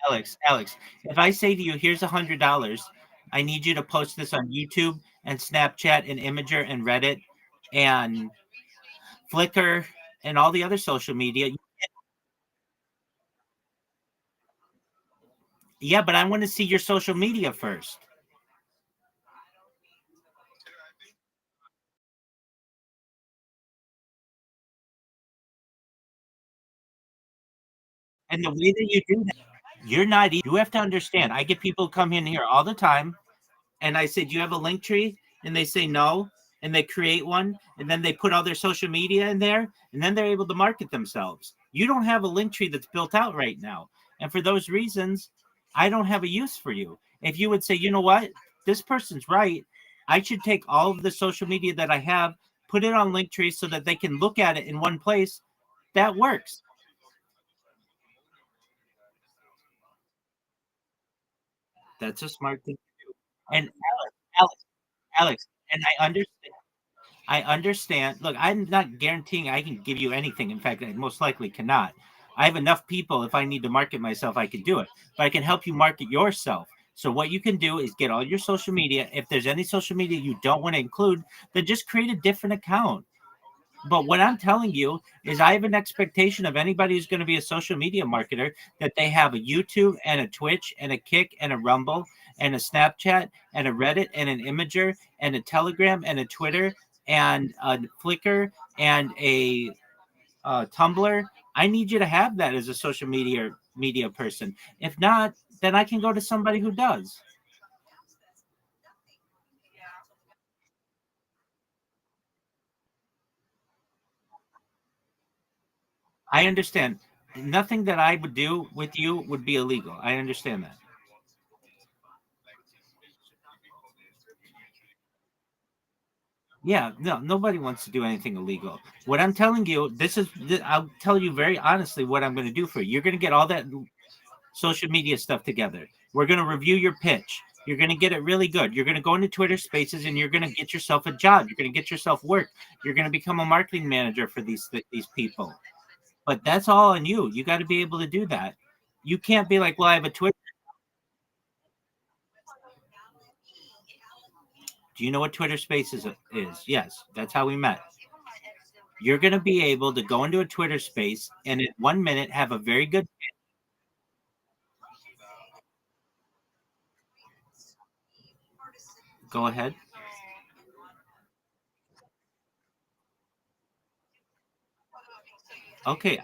Alex, if I say to you, here's $100, I need you to post this on YouTube and Snapchat and Imager and Reddit and Flickr and all the other social media. Yeah, but I want to see your social media first. And the way that you do that, you're not, you have to understand. I get people come in here all the time, and I say, do you have a link tree? And they say no. And they create one, and then they put all their social media in there, and then they're able to market themselves. You don't have a link tree that's built out right now. And for those reasons, I don't have a use for you. If you would say, you know what, this person's right, I should take all of the social media that I have, put it on Linktree so that they can look at it in one place, that works. That's a smart thing to do. And Alex, Alex, and I understand. I understand. Look, I'm not guaranteeing I can give you anything. In fact, I most likely cannot. I have enough people. If I need to market myself, I can do it. But I can help you market yourself. So what you can do is get all your social media. If there's any social media you don't want to include, then just create a different account. But what I'm telling you is I have an expectation of anybody who's going to be a social media marketer that they have a YouTube and a Twitch and a Kick and a Rumble and a Snapchat and a Reddit and an Imager and a Telegram and a Twitter and a Flickr and a Tumblr. I need you to have that as a social media person. If not, then I can go to somebody who does. I understand. Nothing that I would do with you would be illegal. I understand that. Yeah, no, nobody wants to do anything illegal. What I'm telling you, I'll tell you very honestly what I'm going to do for you. You're going to get all that social media stuff together. We're going to review your pitch. You're going to get it really good. You're going to go into Twitter Spaces and you're going to get yourself a job. You're going to get yourself work. You're going to become a marketing manager for these people. But that's all on you. You got to be able to do that. You can't be like, well, I have a Twitter. Do you know what Twitter Spaces is? Yes, that's how we met. You're going to be able to go into a Twitter Space and in 1 minute have a very good. Go ahead. Okay.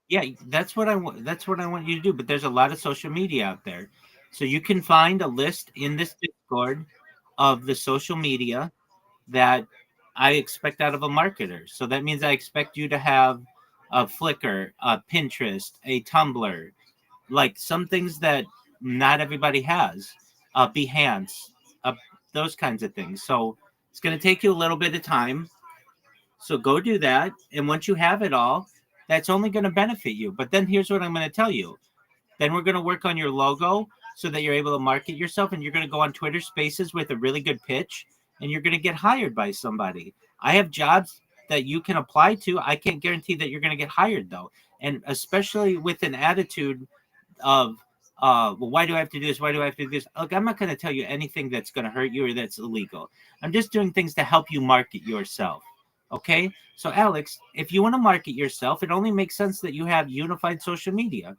Yeah, that's what I want. That's what I want you to do. But there's a lot of social media out there, so you can find a list in this Discord of the social media that I expect out of a marketer. So that means I expect you to have a Flickr, a Pinterest, a Tumblr, like some things that not everybody has, Behance, those kinds of things. So it's going to take you a little bit of time. So go do that. And once you have it all, that's only going to benefit you. But then here's what I'm going to tell you. Then we're going to work on your logo so that you're able to market yourself. And you're going to go on Twitter Spaces with a really good pitch. And you're going to get hired by somebody. I have jobs that you can apply to. I can't guarantee that you're going to get hired, though. And especially with an attitude of, well, why do I have to do this? Why do I have to do this? Look, I'm not going to tell you anything that's going to hurt you or that's illegal. I'm just doing things to help you market yourself. Okay? So, Alex, if you want to market yourself, it only makes sense that you have unified social media.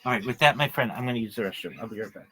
All right, with that, my friend, I'm going to use the restroom. I'll be right back.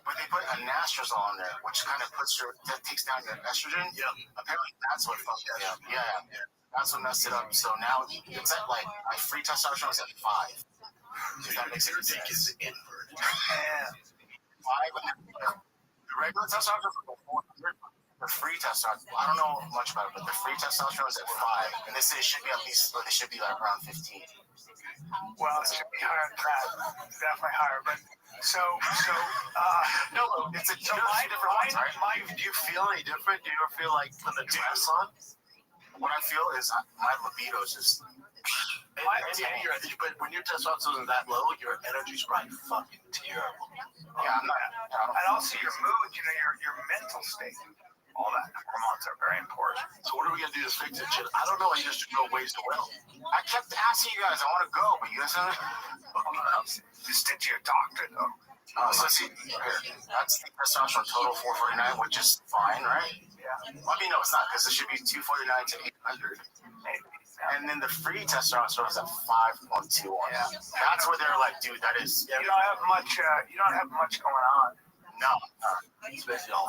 But they put anastrozole on there, which kind of that takes down your estrogen. Yeah. Apparently, that's what fucked it up. Yeah. That's what messed it up. So now it's at like my free testosterone is at 5. So that makes it ridiculous. Invert. Yeah. 5. The regular testosterone is 400. The free testosterone, I don't know much about it, but the free testosterone is at 5, and they say it should be at least, or they should be like around 15. Well, it should be higher than that. Definitely higher, but no, it's a different ones, right? Do you feel any different? Do you ever feel like putting the dress on? What I feel is my libido is just. But when your testosterone is that low, your energy's probably fucking terrible. Yeah, I'm not. And also your mood, your mental state. All that hormones are very important. So what are we gonna do to fix it, shit? I don't know. I just know ways to well. I kept asking you guys. I want to go, but you guys don't. Just stick to your doctor, though. So see, here, that's the testosterone total 449, which is fine, right? Yeah. Well, I mean, no, it's not, because it should be 249 to 800. Maybe. And then the free testosterone is at 5.21. Yeah. That's where they're like, dude, that is. You don't have much. You don't have much going on. No. It's basically all.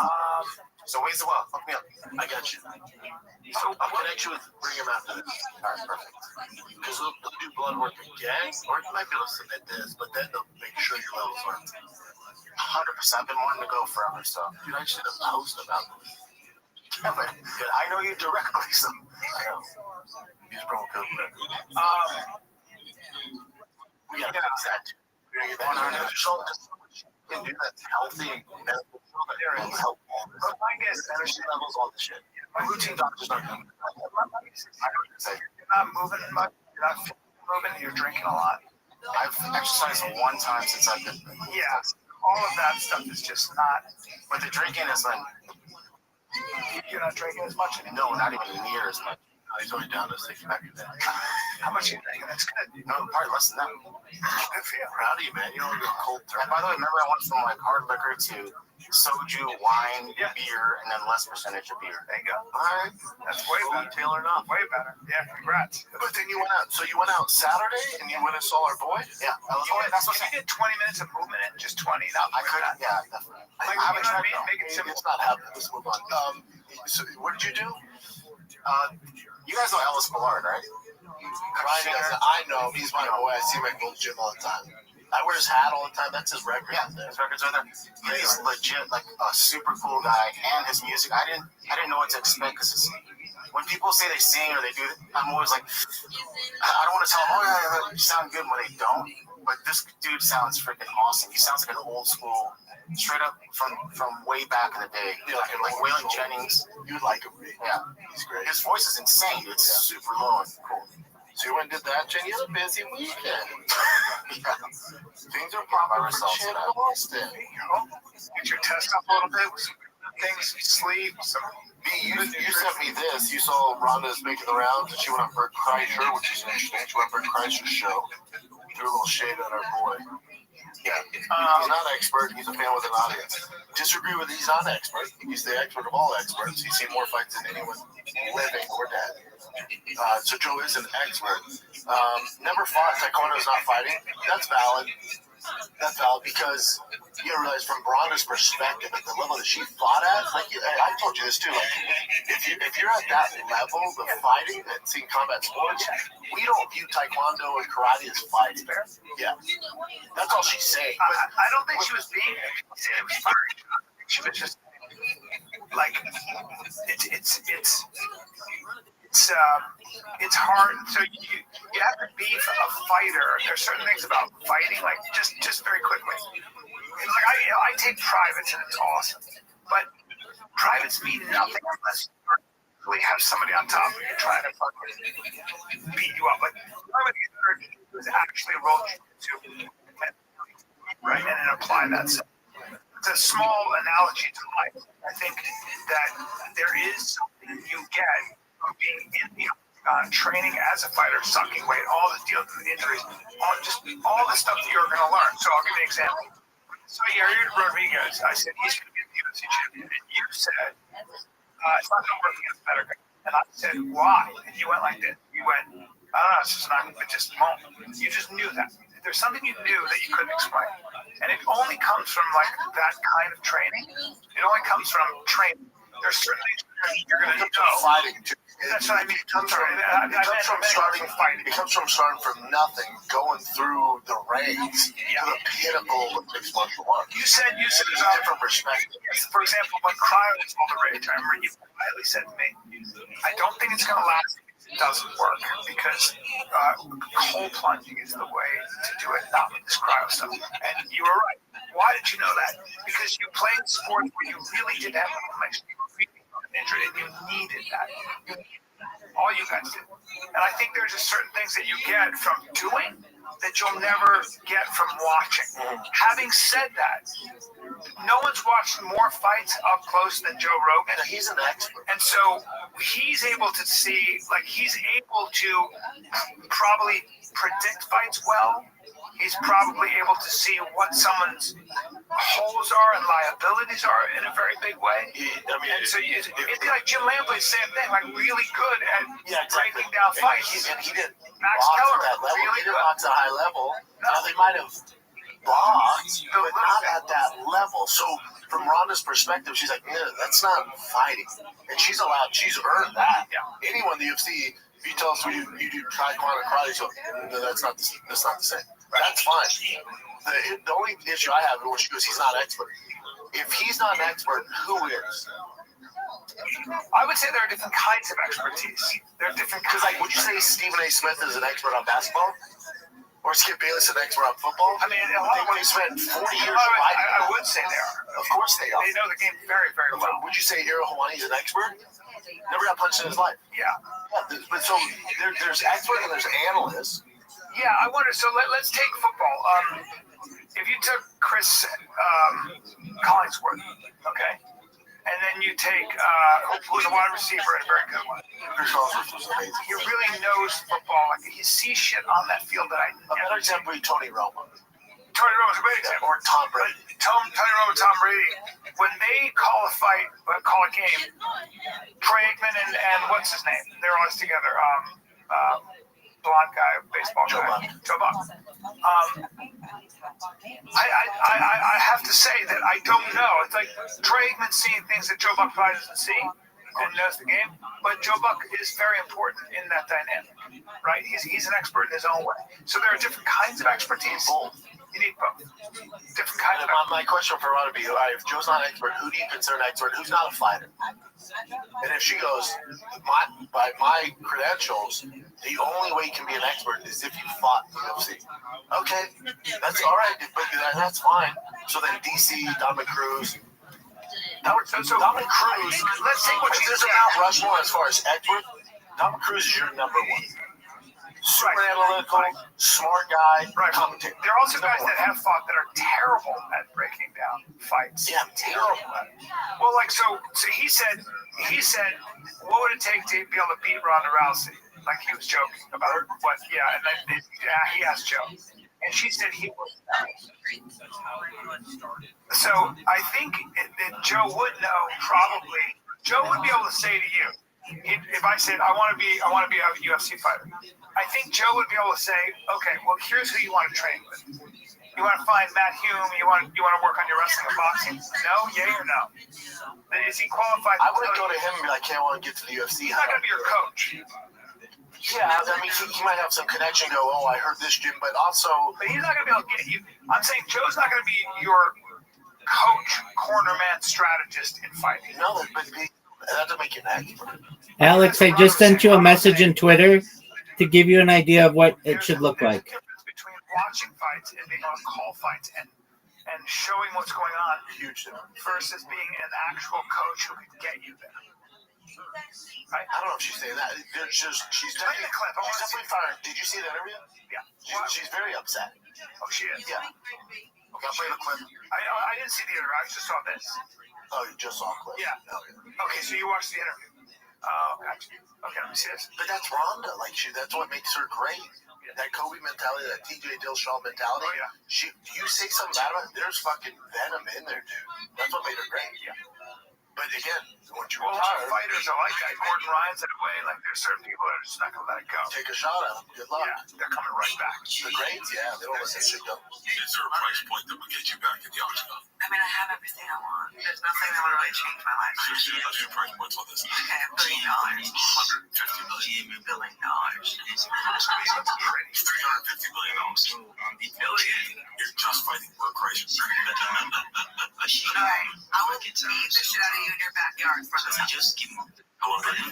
So ways to well, hook me up. I got you. So I'll connect you with Brigham after this. All right, perfect. Because they'll do blood work again, or you might be able to submit this, but then they'll make sure your levels are 100%. I've been wanting to go forever, so dude, I should have posted about this. Yeah, but I know you directly, so I know. He's broke up. We gotta fix that. We're gonna get that. Can do that's healthy medical help. I guess energy levels, all the shit. My routine doctor's not doing it. I know what you're saying. You're not moving much. You're not moving. You're drinking a lot. I've exercised one time since I've been. Yeah, all of that stuff is just not. But the drinking is like. You're not drinking as much anymore. No, not even near as much. He's only down to 6 pack a day. How much are you drinking? That's good. No, probably less than that. Good for you. Proud of you, man. You don't go cold turkey. And by the way, remember I went from like hard liquor to soju, wine, beer, and then less percentage of beer. There you go. All right. That's way better. Tailored up. Way better. Yeah, congrats. But then you went out. So you went out Saturday and you went and saw our boy? Yeah. That's what you did 20 minutes of movement in just 20. Not I couldn't. Yeah, definitely. Like, I haven't tried. Make it simple. It's not happening. Let's move on. So what did you do? You guys know Ellis Ballard, right? Ryan doesn't. I know. He's my boy. I see him at Gold Gym all the time. I wear his hat all the time. That's his record. Yeah, his records are there. He's legit like a super cool guy, and his music. I didn't know what to expect because when people say they sing or they do, I'm always like, I don't want to tell them, oh yeah, you sound good when they don't. But this dude sounds freaking awesome. He sounds like an old school, straight up from way back in the day. Yeah, like Waylon Jennings. You'd like him. Yeah, he's great. His voice is insane. It's super low and cool. So you went and did that, Jen? You had a busy weekend. Yeah. Things are popping for shit in Austin. Get your test up a little bit with some things, sleep, some. You sent me this. You saw Rhonda's making the rounds, and she went on Bert Kreischer, which is interesting. She went on Bert Kreischer's show. Threw a little shade on our boy. Yeah. He's not an expert. He's a fan with an audience. Disagree with he's not an expert. He's the expert of all experts. He's seen more fights than anyone living or dead. So Joe is an expert. Never fought. Taekwondo is not fighting. That's valid. That's valid because you realize from Bronda's perspective, at the level that she fought at, like I told you this too. Like, if you're at that level of fighting and seeing combat sports, we don't view Taekwondo and karate as fighting. Yeah, that's all she's saying. I don't think she was being. It was fine. She was just like it's hard. So you have to be a fighter. There's certain things about fighting, like just very quickly. Like I take privates and it's awesome, but privates mean nothing unless you really have somebody on top of you trying to fucking beat you up. Like somebody was actually roll to right and then apply that. So it's a small analogy to life. I think that there is something you get from being in the training as a fighter, sucking weight, all the deals with injuries, all the stuff that you're going to learn. So I'll give you an example. So Yair Rodriguez, I said he's going to be the UFC champion, and you said it's not going to work against better guys. And I said why? And you went like this. You went, it's just not. It just won't. You just knew that. There's something you knew that you couldn't explain, and it only comes from like that kind of training. It only comes from training. There's certain things you're going to know. Fighting too. That's what I mean. It comes from starting from nothing, going through the ranks to the pinnacle of mixed martial arts. You said it's a different perspective. For example, when cryo is all the rage, I remember you quietly said to me, I don't think it's going to last. It doesn't work because cold plunging is the way to do it, not with this cryo stuff. And you were right. Why did you know that? Because you played sports where you really did have inflammation. You were really injured and you needed that. All you guys did. And I think there's just certain things that you get from doing that you'll never get from watching. Having said that, no one's watched more fights up close than Joe Rogan. He's an expert. And so he's able to see, like he's able to probably predict fights well. He's probably able to see what someone's holes are and liabilities are in a very big way. And so it'd be like Jim Lampley's same thing, like really good at breaking down fights. And he didn't Max box Keller, at that level. really He didn't good. box at a high level. Now they might have boxed, but not at that level. So from Ronda's perspective, she's like, no, that's not fighting. And she's earned that. Anyone in the UFC, if you tell us you do Taekwondo karate, so no, that's not the same. That's fine. The only issue I have is she goes, he's not an expert. If he's not an expert, who is? I would say there are different kinds of expertise. There are different because, like, would you say Stephen A. Smith is an expert on basketball? Or Skip Bayless an expert on football? I mean, they spent 40 years fighting. I would say they are. Of course they are. They know the game very, very well. Would you say Hiro Hawani's an expert? Never got punched in his life. Yeah. But so there's experts and there's analysts. Yeah, I wonder. So let's take football. If you took Chris Collinsworth, okay, and then you take who's a wide receiver and a very good one. Chris Collinsworth was amazing. He really knows football. Like he sees shit on that field that I. Another example would be Tony Romo. Tony Romo's a great example. Or Tom Brady. Tony Romo, Tom Brady. When they call a fight, call a game, Troy Aikman and what's his name? They're always together. Blonde guy, baseball guy, Joe Buck. I have to say that I don't know. It's like Troy Aikman seeing things that Joe Buck probably doesn't see and knows the game, but Joe Buck is very important in that dynamic, right? He's an expert in his own way. So there are different kinds of expertise. You need both. Different kinds of My question for Rod would be, if Joe's not an expert, who do you consider an expert? Who's not a fighter? And if she goes, by my credentials, the only way you can be an expert is if you fought in UFC. Okay, that's all right, but that's fine. So then DC, Dominic Cruz. Dominic Cruz, let's take what there's a Mount Rushmore as far as expert. Dominic Cruz is your number one. Super analytical, smart guy, commentator. There are also guys that have fought that are terrible at breaking down fights. Yeah, terrible at it. Well, like so he said, what would it take to be able to beat Ronda Rousey? Like he was joking about what? Yeah, and then he asked Joe, and she said he was. So I think that Joe would know probably. Joe would be able to say to you, if I said I want to be a UFC fighter. I think Joe would be able to say, okay, well, here's who you want to train with. You want to find Matt Hume. You want to work on your wrestling and boxing. No, yay or no? Is he qualified? I wouldn't go to him and be like, "Hey, I want to get to the UFC." He's not going to be your coach. Yeah, I mean, he might have some connection. Go, oh, I heard this gym, but also. But he's not going to be able to get you. I'm saying Joe's not going to be your coach, cornerman, strategist in fighting. No, but that doesn't make you an expert. Alex, I just sent you a message in Twitter to give you an idea of what it should look like. Between watching fights and being able to call fights and showing what's going on, huge difference, versus being an actual coach who could get you there. Right? I don't know if she's saying that. She's definitely fired. Did you see that interview? Yeah. She's very upset. Oh, she is. Yeah. Okay, I'll play the clip. I didn't see the interview. I just saw this. Oh, you just saw a clip? Yeah. Okay, so you watched the interview. Oh, gotcha. Okay, let me see this. But that's Rhonda. Like, that's what makes her great. That Kobe mentality, that TJ Dillashaw mentality. Oh, yeah. You say something bad about it, there's fucking venom in there, dude. That's what made her great. Yeah. But again, once you retire, fighters are like that. Gordon Ryan's that way. Like, there's certain people that are just not going to let it go. Take a shot at them. Good luck. Yeah, they're coming right back. The grades, yeah, they don't let that shit go. Is there a price point that will get you back in the octagon? I mean, I have everything I want. There's nothing that would really change my life. So what's your price points on this? Okay, $1 billion. $150 million. $350 million. You're just fighting for a crisis. Alright, I will beat the shit out of you in your backyard for this house. How long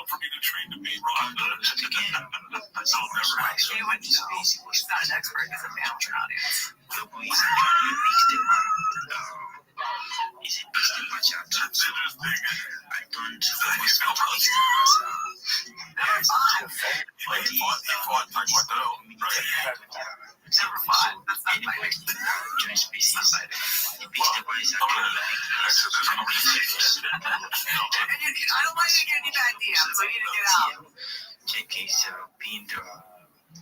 for me to train to beat Ronda? That'll never happen. You would know. He's not an expert. He's a amateur audience. Never fought. That's not fighting. I don't want you to get any bad DMs. So you need to get out.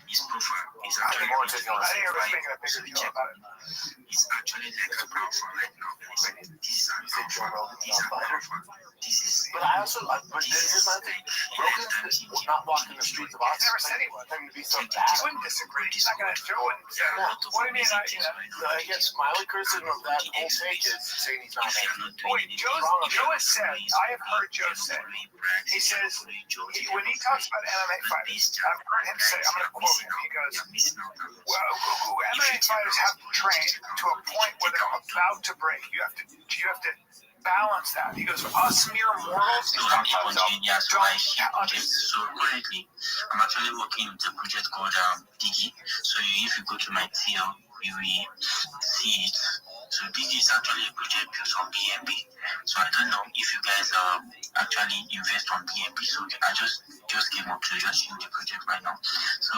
His profile is actually He's actually like a powerful right now. This is but I also, but here's my thing. Rogan will not walk in the streets of Austin. Never said he would. To be so bad. He wouldn't disagree. He's not going to do it. What do you mean? I guess my only criticism of that whole take is saying he's not an expert. Wait, Joe has said, I have heard Joe say, he says, when he talks about MMA fighters, I've heard him say, I'm going to quote him, he goes, well, MMA fighters have to train to a point where they're about to break. You have to balance that. He goes, for us mere mortals, he's talking about himself. So currently, I'm actually working with a project called Digi. So if you go to my TL, you will see it. So Digi is is actually a project built on BNB. So I don't know if you guys actually invest on BNB. So I just came up to just show the project right now. So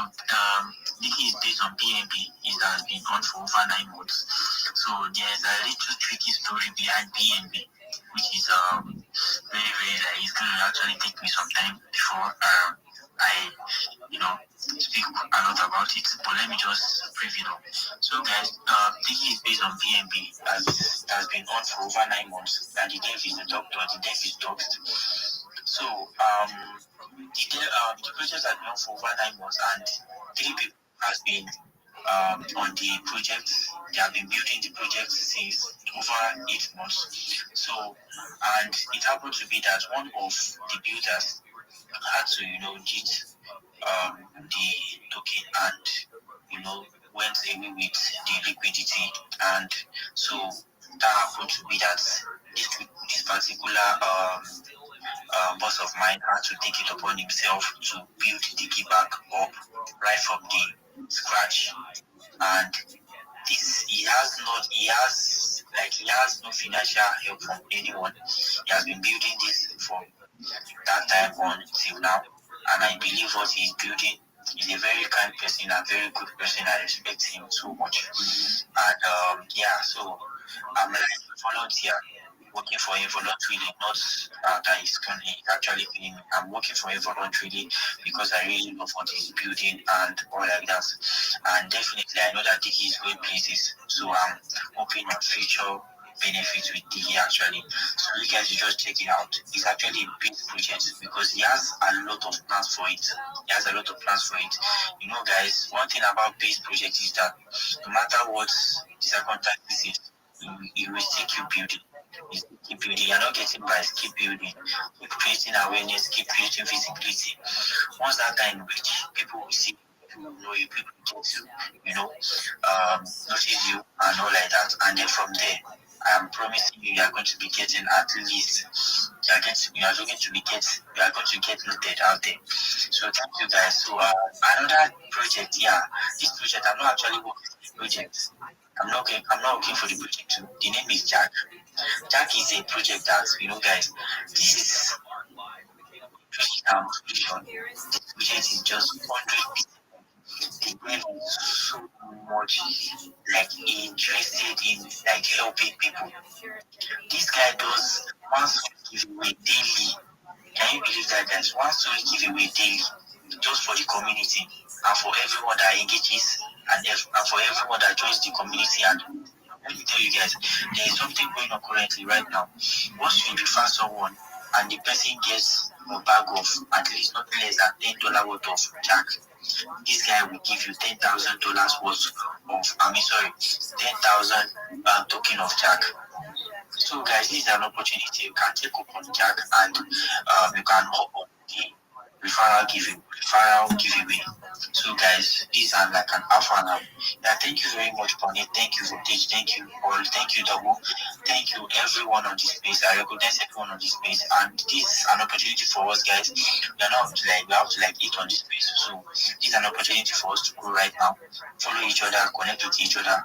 Digi is based on BNB. It has been on for over 9 months. So there's a little tricky story behind BNB, which is very, very like it's going to actually take me some time before I speak a lot about it, but let me just preview it up. So guys, Digi is based on BNB, as has been on for over 9 months, and the dev is the doctor, the dev is doxed. So the project has been on for over 9 months, and 3 people has been on the project. They have been building the project since over 8 months. So, and it happened to be that one of the builders had to, cheat the token and, went away with the liquidity. And so that happened to be that this particular boss of mine had to take it upon himself to build Digi back up right from the scratch. And he has no financial help from anyone. He has been building this from that time on till now, and I believe what he's building is a very kind person, a very good person. I respect him so much. And so I'm like a volunteer working for him voluntarily, not that he's actually paying me. I'm working for him voluntarily because I really love what he's building and all like that. And definitely I know that Digi is going places, so I'm hoping on future benefits with Digi actually. So you guys should just check it out. It's actually a big project because he has a lot of plans for it. Guys, one thing about base project is that no matter what the circumstances is, you will still keep building. Keep building. You're not getting by, keep building. Keep creating awareness, keep creating visibility. Once that time reach, people will see, people will know you, people will get you, notice you and all like that. And then from there, I am promising you are going to be getting at least you are going to get noted out there. So thank you guys. So another project, this project I'm not actually working for the project. I'm not working for the project too. The name is Jack. Jack is a project that guys, this is this project is just 100%. The brain is so much interested in helping people. This guy does one story giveaway daily. Can you believe that, guys? One story giveaway daily, just for the community and for everyone that engages and for everyone that joins the community. And let me tell you guys, there is something going on currently right now. Once you refer someone and the person gets a bag of at least not less than $10 worth of Jack, this guy will give you $10,000 worth of, 10,000 token of Jack. So guys, this is an opportunity. You can take up on Jack and you can hop on the referral giveaway. So guys, these are like an alpha now. Thank you very much, Bonnie. Thank you, Voltage. Thank you, all. Thank you, Double. Thank you, everyone on this space. I recognize everyone on this space, and this is an opportunity for us, guys. We have to eat on this space. So this is an opportunity for us to grow right now. Follow each other, connect with each other.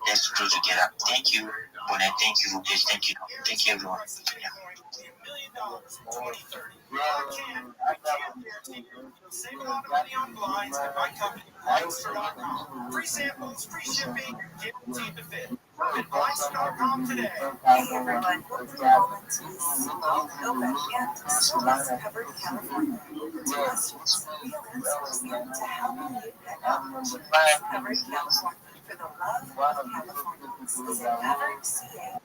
Let's grow together. Thank you, Bonnie. Thank you, Voltage. Thank you, everyone. Save a lot of money on blinds at my company, Blinds.com. Free samples, free shipping, guaranteed to fit. At Blinds.com today. Hey everyone, welcome to Open and Schools Covered California. To customers, real answers and to helping you get out. Covered California for the love of California. Visit coveredca.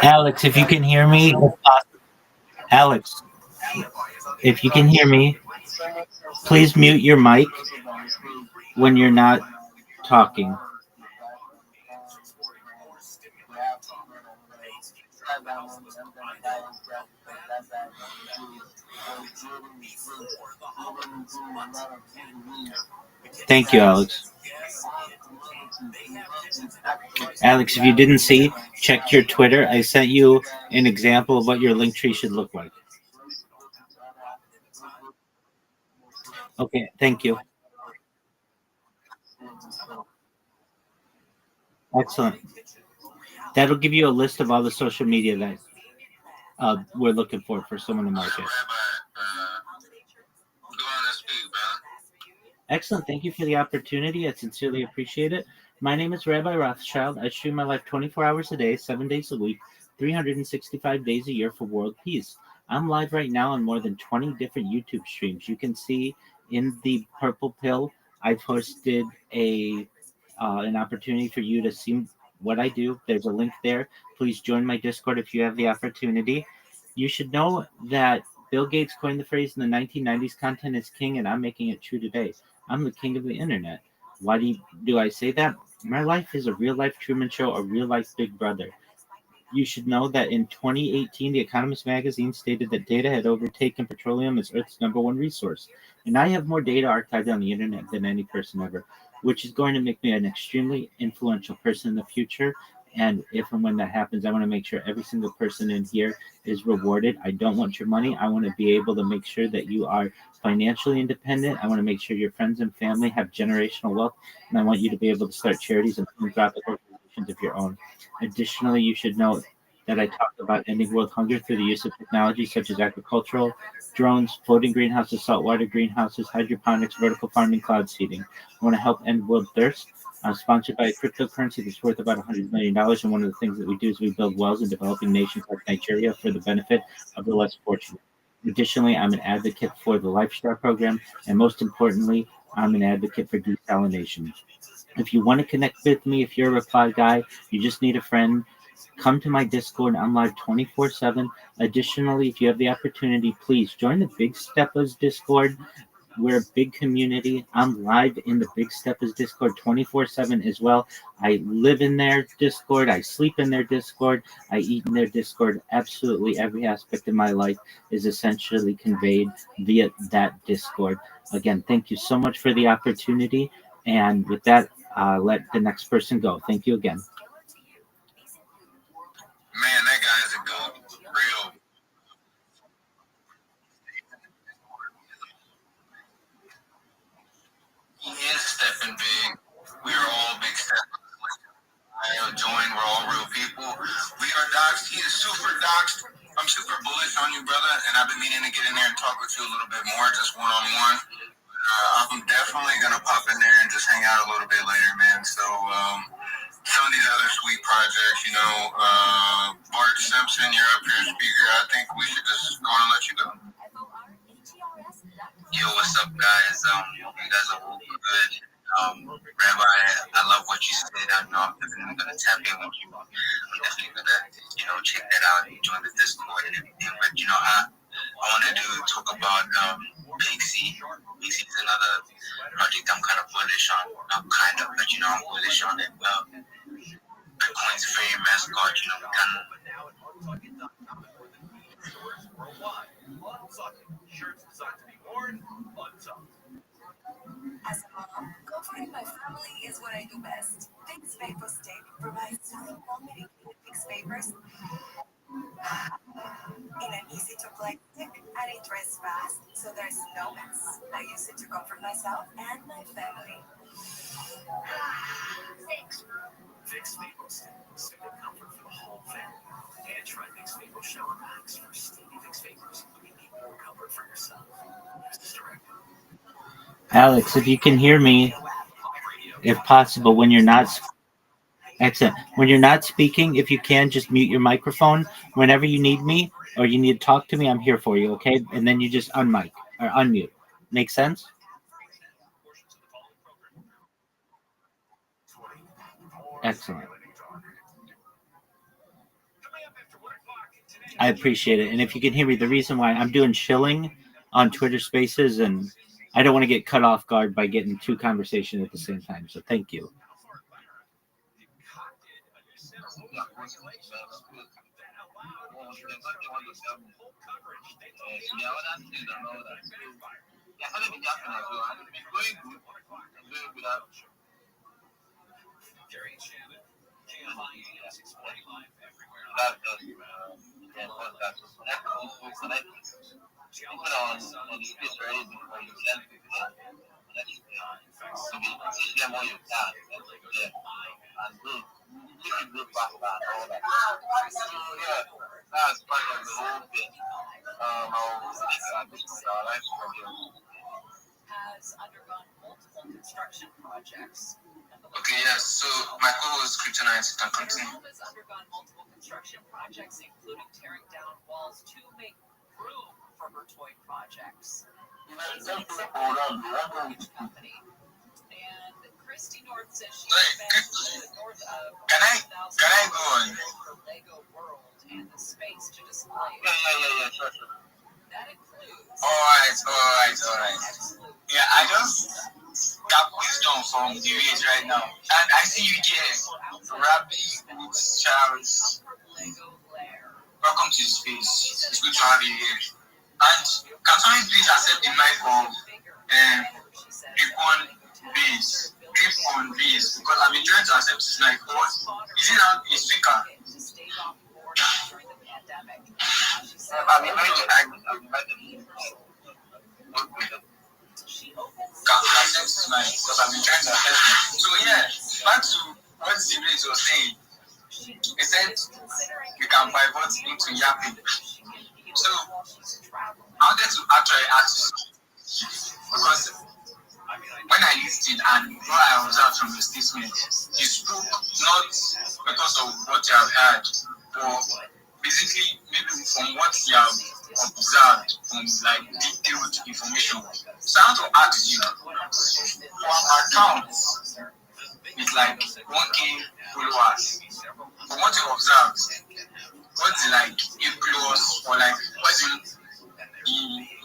Alex, if you can hear me, Alex, if you can hear me, please mute your mic when you're not talking. Thank you, Alex. Alex, if you didn't see, check your Twitter. I sent you an example of what your link tree should look like. Okay, thank you. Excellent. That'll give you a list of all the social media that we're looking for someone to market. Excellent. Thank you for the opportunity. I sincerely appreciate it. My name is Rabbi Rothschild. I stream my life 24 hours a day, 7 days a week, 365 days a year for world peace. I'm live right now on more than 20 different YouTube streams. You can see in the purple pill, I posted an opportunity for you to see what I do. There's a link there. Please join my Discord if you have the opportunity. You should know that Bill Gates coined the phrase in the 1990s, content is king, and I'm making it true today. I'm the king of the internet. Why do I say that? My life is a real life Truman Show, a real life Big Brother. You should know that in 2018, The Economist magazine stated that data had overtaken petroleum as Earth's #1 resource. And I have more data archived on the internet than any person ever, which is going to make me an extremely influential person in the future. And if and when that happens, I want to make sure every single person in here is rewarded. I don't want your money. I want to be able to make sure that you are financially independent. I want to make sure your friends and family have generational wealth. And I want you to be able to start charities and philanthropic organizations of your own. Additionally, you should know that I talk about ending world hunger through the use of technology such as agricultural, drones, floating greenhouses, saltwater greenhouses, hydroponics, vertical farming, cloud seeding. I want to help end world thirst. I'm sponsored by a cryptocurrency that's worth about $100 million. And one of the things that we do is we build wells in developing nations like Nigeria for the benefit of the less fortunate. Additionally, I'm an advocate for the Lifestyle program. And most importantly, I'm an advocate for desalination. If you want to connect with me, if you're a reply guy, you just need a friend, come to my Discord. I'm live 24/7. Additionally, if you have the opportunity, please join the Big Steppers Discord. We're a big community. I'm live in the Big Steppers Discord 24/7 as well. I live in their Discord. I sleep in their Discord. I eat in their Discord. Absolutely every aspect of my life is essentially conveyed via that Discord. Again, thank you so much for the opportunity. And with that, let the next person go. Thank you again. Man, that guy is a goat. Real. He is stepping big. We are all big steppers. I join. We're all real people. We are doxed. He is super doxed. I'm super bullish on you, brother, and I've been meaning to get in there and talk with you a little bit more, just one-on-one. I'm definitely going to pop in there and just hang out a little bit later, man. So, some of these other sweet projects, you know, Bart Simpson, you're up here speaker. I think we should just go on and let you go. Yo, what's up, guys? You guys are all good. Rabbi, I love what you said. I know I'm definitely gonna tap in with you. I'm definitely gonna, check that out and join the Discord and everything. But I wanted to talk about Pixie. Pixie is another project I'm kind of bullish on. Not kind of, but I'm bullish on it. Bitcoin's favorite mascot. We kind of. As a mom, comforting my family is what I do best. Fix Paper Stick provides stunning quality fixed papers in an easy-to-play stick, and it dries fast, so there's no mess. I use it to comfort myself and my family. Vicks Maple Stick, stick of comfort for the whole family. And try Vicks Maple Shower Max for steamy Vicks vapors. You need more comfort for yourself. Use this directive. Alex, if you can hear me, if possible, when you're not excellent. When you're not speaking, if you can, just mute your microphone. Whenever you need me or you need to talk to me, I'm here for you, okay? And then you just unmic or unmute. Make sense? Excellent. I appreciate it. And if you can hear me, the reason why I'm doing shilling on Twitter Spaces, and I don't want to get cut off guard by getting two conversations at the same time. So thank you. People on the space already before you send people to be teach them what you can and do make it go faster and all that. So yeah, that's part of the whole thing. I'll think at this point our life has undergone multiple construction projects. Okay, yes. So my co-host Kryptonite can continue. Home has undergone multiple construction projects, including tearing down walls to make room for her toy projects. She's an executive company. And Christy North says she spent north of Can I go on? her Lego world and the space to display it. Yeah, sure. That includes. All right. Yeah, I just got wisdom from the age right now. And I see you here, Rabbi Rothschild. Welcome to the space. It's good to have you here. And can somebody please accept the mic of Grip on Base, because I've been trying to accept this mic. What? Is it not a speaker? I've been very because I've been trying to accept it. So yeah, back to what Ziblade was saying. He said we can pivot into yapping. So I wanted to actually ask you, because when I listened and what I observed from your statement, you spoke not because of what you have heard, but basically maybe from what you have observed from like detailed information. So I want to ask you, for an account with like 1K followers, from what you observed, what's the like influence or like what's the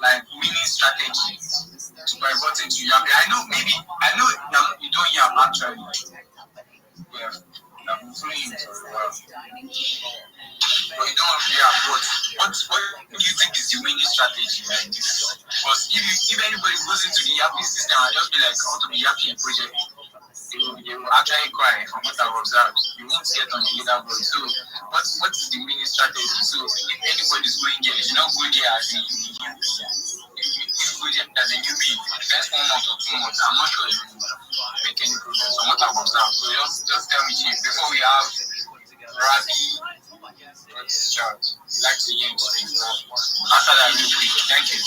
like winning strategy to pivot into yapping? I know you don't yap actually. Yeah, I'm following it very well. But you don't yap. But what do you think is the winning strategy like this? Because if anybody goes into the yapping system and just be like, I want to be yapping project, they will actually cry from what I've observed. You won't get on the leaderboard. So what is the winning strategy? So if anybody's going there, you not go there as a newbie. If you go there as a newbie, the first 1 month or 2 months, I'm not sure you will make any progress from what I've observed. So just tell me, Chief, before we have Rabbi Rothschild, like to hear him speak. After that, real quick. Thank you.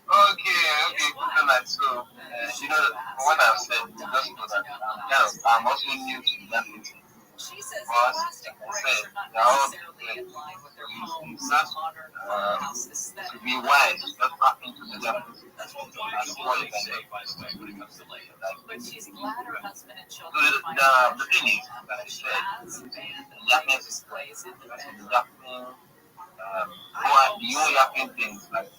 Okay, good night. So, what I've said, just know that I'm also new to that. She says plastic bricks are not necessarily in line with their homes' modern house aesthetic. To be wise, just tap into the level. That's what you say, by the way, when it comes to Lego. But she's glad her husband and children find the thing is, that I said, yapping displays in the bedroom. You yapping things like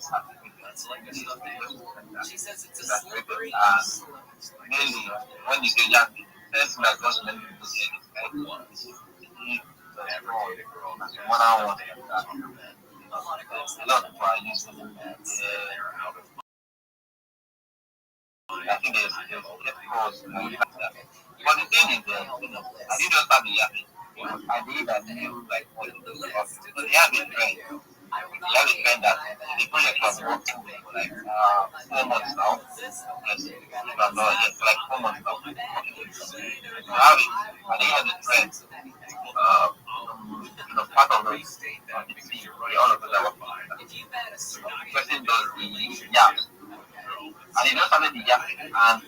she says it's a slippery slope. Mainly, when you say yapping, first thing that just let me do is one-on-one. A lot of people are using I think there's calls but the thing is, I did just have the yapping. I believe that you like what they have a trend. They have a trend that the project was working for like 4 months now. Yes, like 4 months now. You have it, and they have the trend. Part of the team, all of us are working on that. The person does the yap, and he just started the yapping, and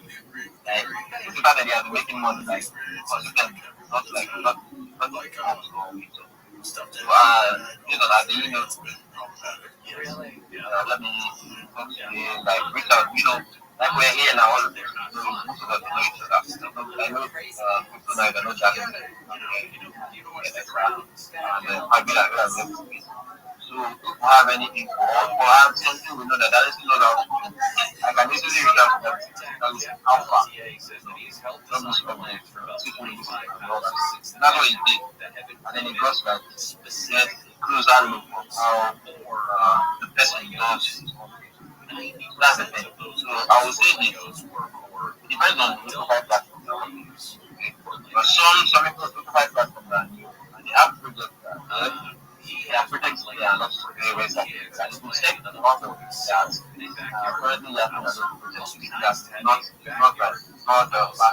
this is that they are making money like consistent, not homes or weeks. So at the let me like reach out, like we're here now, all of them, most of us know each other. I know Kryptonite, I know Jack, and I be like that. So if we have anything or have something we know that doesn't know that I can easily reach out to them and tell you how far. Don't lose contact. That's what he did. And then he goes back to get closer look of how the person does. That's the thing. So I would say this. It depends on the profile platform that we use. But some people profile platforms are new and they have projects that they are projects they are not very versatile. And if you check the amount of that currently happening as a project, that's not back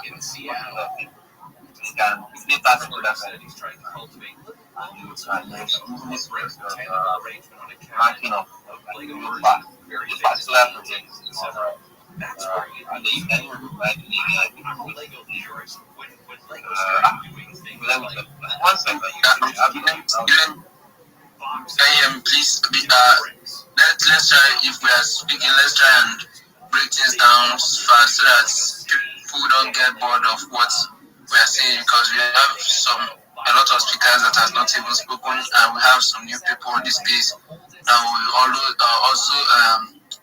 in whatsoever. They can if they pass into that side, you can use this way of ranking of your path. This particular project is and they can even provide the one second. Please, let's try, if we are speaking, let's try and break things down fast so that people don't get bored of what we are saying, because we have a lot of speakers that have not even spoken, and we have some new people on this space that we also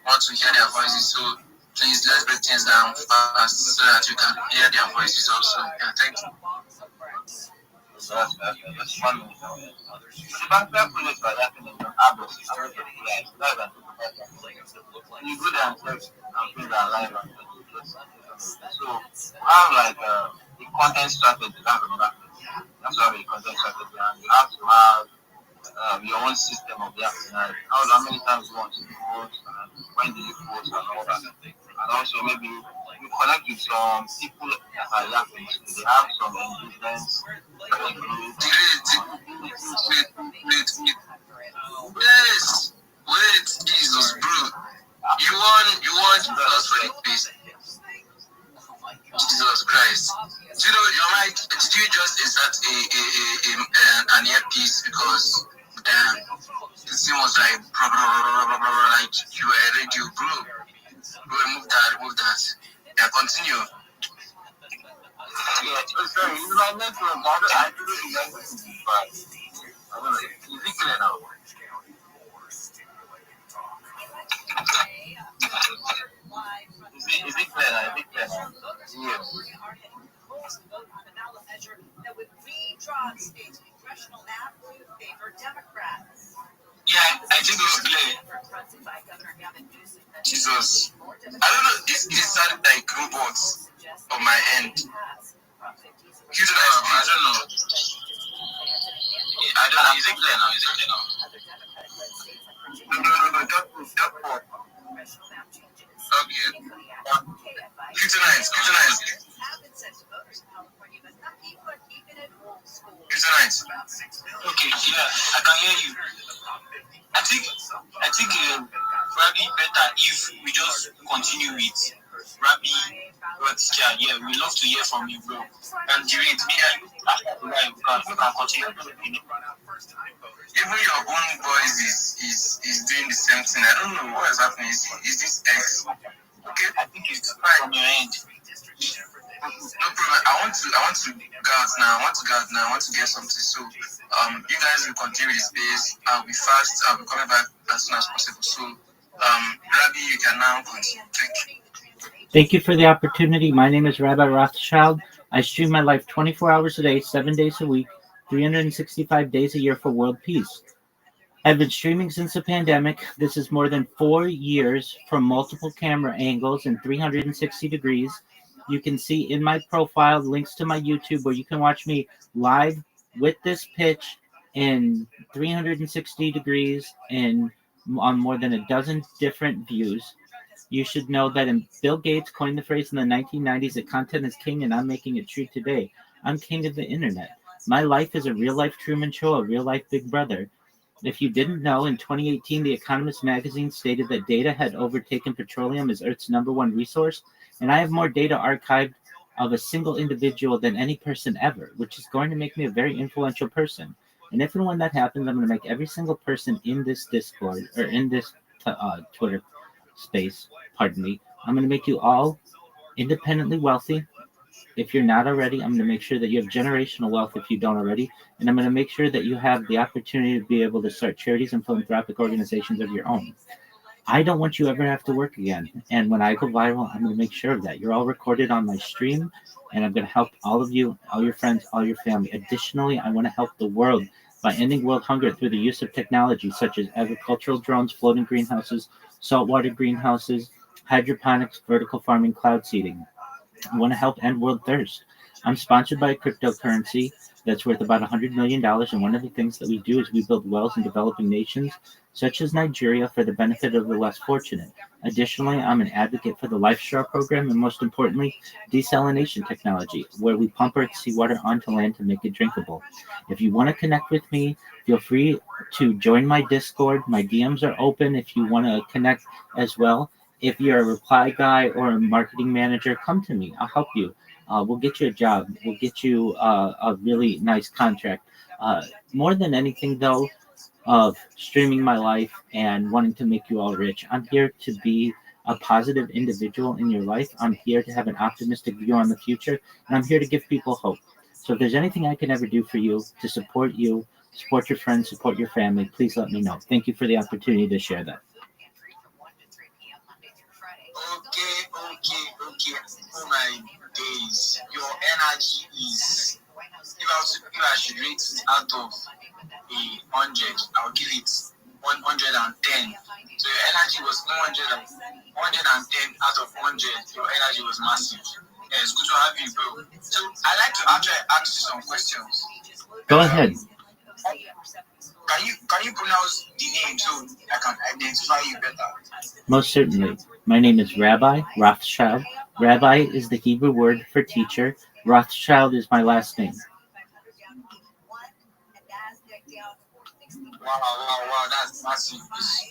want to hear their voices. So please, let's break things down fast so that you can hear their voices also. Yeah, thank you. That's one minute. The background project by happening in Abbas, you go there and check and things are live and so we have like a content strategy. That's why we content strategy, and you have to have your own system of reacting. How many times you want to post, and when do you post, and all that. And also maybe you connect with some people that are reacting. They have some engagements. Yes. Wait, Jesus, bro. You want us for the face. Jesus Christ. Do you know your mic? Did you just insert an earpiece because the thing was like you were a radio, bro. Bro, remove that. Yeah, continue. Yeah, sorry, it's my network. I do it but I don't know. Is it clear now? Is it clear now? Is it clear now? Yes. Yeah, I think it's clear. Jesus. I don't know, this sounded like robots on my end. I don't know. Is it clear now? No, just pause. Okay. Q-Tonight. Okay, yeah, I can hear you. I think probably better if we just continue with Rabbi Rothschild. Yeah, we love to hear from you, bro. And Jiret, we can continue. Even your own voice is doing the same thing. I don't know what is happening. Is this X? Okay, I think it's from your end. No problem. I want to go out now. I want to get something. So you guys will continue with the space. I'll be fast. I'll be coming back as soon as possible. So Rabbi, you can now continue. Thank you for the opportunity. My name is Rabbi Rothschild. I stream my life 24 hours a day, 7 days a week, 365 days a year for world peace. I've been streaming since the pandemic. This is more than 4 years from multiple camera angles and 360 degrees. You can see in my profile links to my YouTube where you can watch me live with this pitch in 360 degrees and on more than a dozen different views. You should know that Bill Gates coined the phrase in the 1990s that content is king, and I'm making it true today. I'm king of the internet. My life is a real-life Truman Show, a real-life Big Brother. If you didn't know, in 2018, The Economist magazine stated that data had overtaken petroleum as Earth's #1 resource, and I have more data archived of a single individual than any person ever, which is going to make me a very influential person. And if and when that happens, I'm going to make every single person in this Discord, or in this Twitter space, I'm going to make you all independently wealthy. If you're not already, I'm going to make sure that you have generational wealth if you don't already. And I'm going to make sure that you have the opportunity to be able to start charities and philanthropic organizations of your own. I don't want you ever to have to work again. And when I go viral, I'm going to make sure of that. You're all recorded on my stream, and I'm going to help all of you, all your friends, all your family. Additionally, I want to help the world by ending world hunger through the use of technology such as agricultural drones, floating greenhouses, saltwater greenhouses, hydroponics, vertical farming, cloud seeding. I want to help end world thirst. I'm sponsored by a cryptocurrency that's worth about $100 million, and one of the things that we do is we build wells in developing nations, such as Nigeria, for the benefit of the less fortunate. Additionally, I'm an advocate for the Life Straw program, and most importantly, desalination technology, where we pump Earth's seawater onto land to make it drinkable. If you want to connect with me, feel free to join my Discord. My DMs are open if you want to connect as well. If you're a reply guy or a marketing manager, come to me. I'll help you. We'll get you a job. We'll get you a really nice contract. More than anything, though, of streaming my life and wanting to make you all rich, I'm here to be a positive individual in your life. I'm here to have an optimistic view on the future, and I'm here to give people hope. So if there's anything I can ever do for you to support you, support your friends, support your family, please let me know. Thank you for the opportunity to share that. Okay. Oh my days. Your energy is. If I should rate it out of 100, I'll give it 110. So your energy was 110 out of 100. Your energy was massive. Yeah, it's good to have you, bro. So I like to actually ask you some questions. Go ahead. Can you pronounce the name so I can identify you better? Most certainly. My name is Rabbi Rothschild. Rabbi is the Hebrew word for teacher. Rothschild is my last name. Wow, that's massive.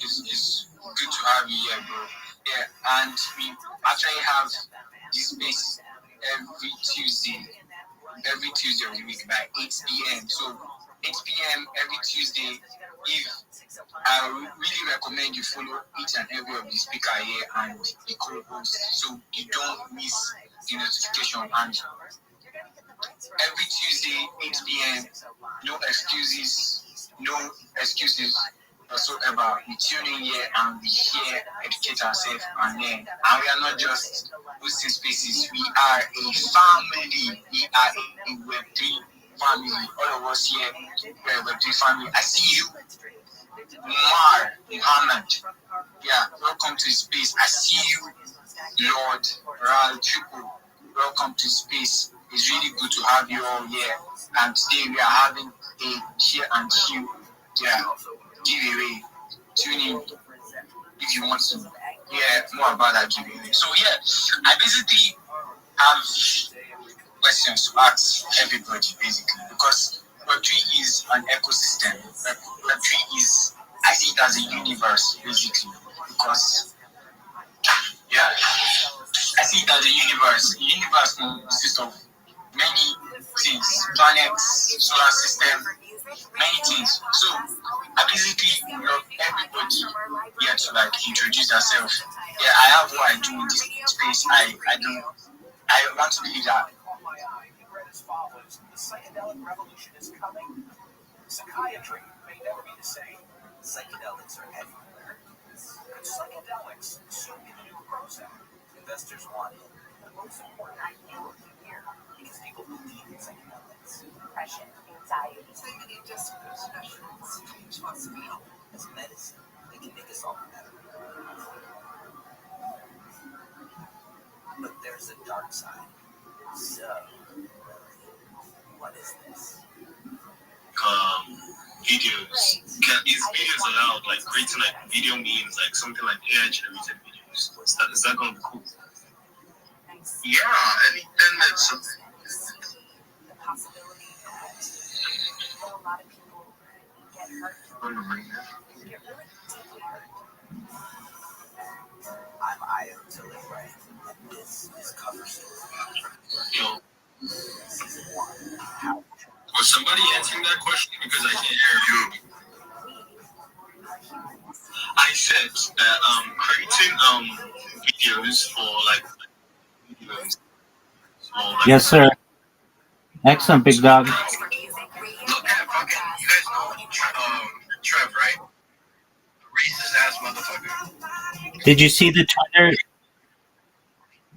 It's good to have you here, bro. Yeah, and we actually have this space every Tuesday of the week by 8 p.m. So 8 p.m. every Tuesday. If I really recommend you follow each and every of the speaker here and the co-host so you don't miss the notification. And every Tuesday 8 p.m. no excuses whatsoever. We tune in here and we here educate ourselves and learn. And we are not just hosting spaces. We are a family. We are a Web3 family. All of us here, we're a Web3 family. I see you, Muhammad. Yeah, welcome to space. I see you, Lord Raltripo. Welcome to space. It's really good to have you all here. And today we are having a share and chill giveaway. Tune in if you want to hear more about that giveaway. So yeah, I basically have questions to ask everybody basically because Web3 is an ecosystem. Web3 is, I see it as a universe basically because I see it as a universe. The universe consists of many things, planets, solar system, many things. So I basically love everybody here to introduce themselves. Yeah, I have what I do in this space. I want to believe that. The psychedelic revolution is coming. Psychiatry may never be the same. Psychedelics are everywhere. Could psychedelics soon be the new Prozac? Investors want it. The most important idea here because people believe in psychedelics. Depression, anxiety. Change wants to be helped. As medicine, they can make us all better. But there's a dark side. So, what is this? Videos. Is videos allowed? Creating video memes, something like AI generated videos. Is that gonna be cool? Yeah, anything that's The possibility that a lot of people get hurt. Get really deeply hurt. I'm Io to live right, and this is Cover Story. Season 1. How? Was somebody answering that question? Because I can't hear you. I said that creating videos for videos. Yes, sir. Excellent, big dog. Look at fucking, you guys know Trev, right? Racist ass motherfucker. Did you see the Twitter?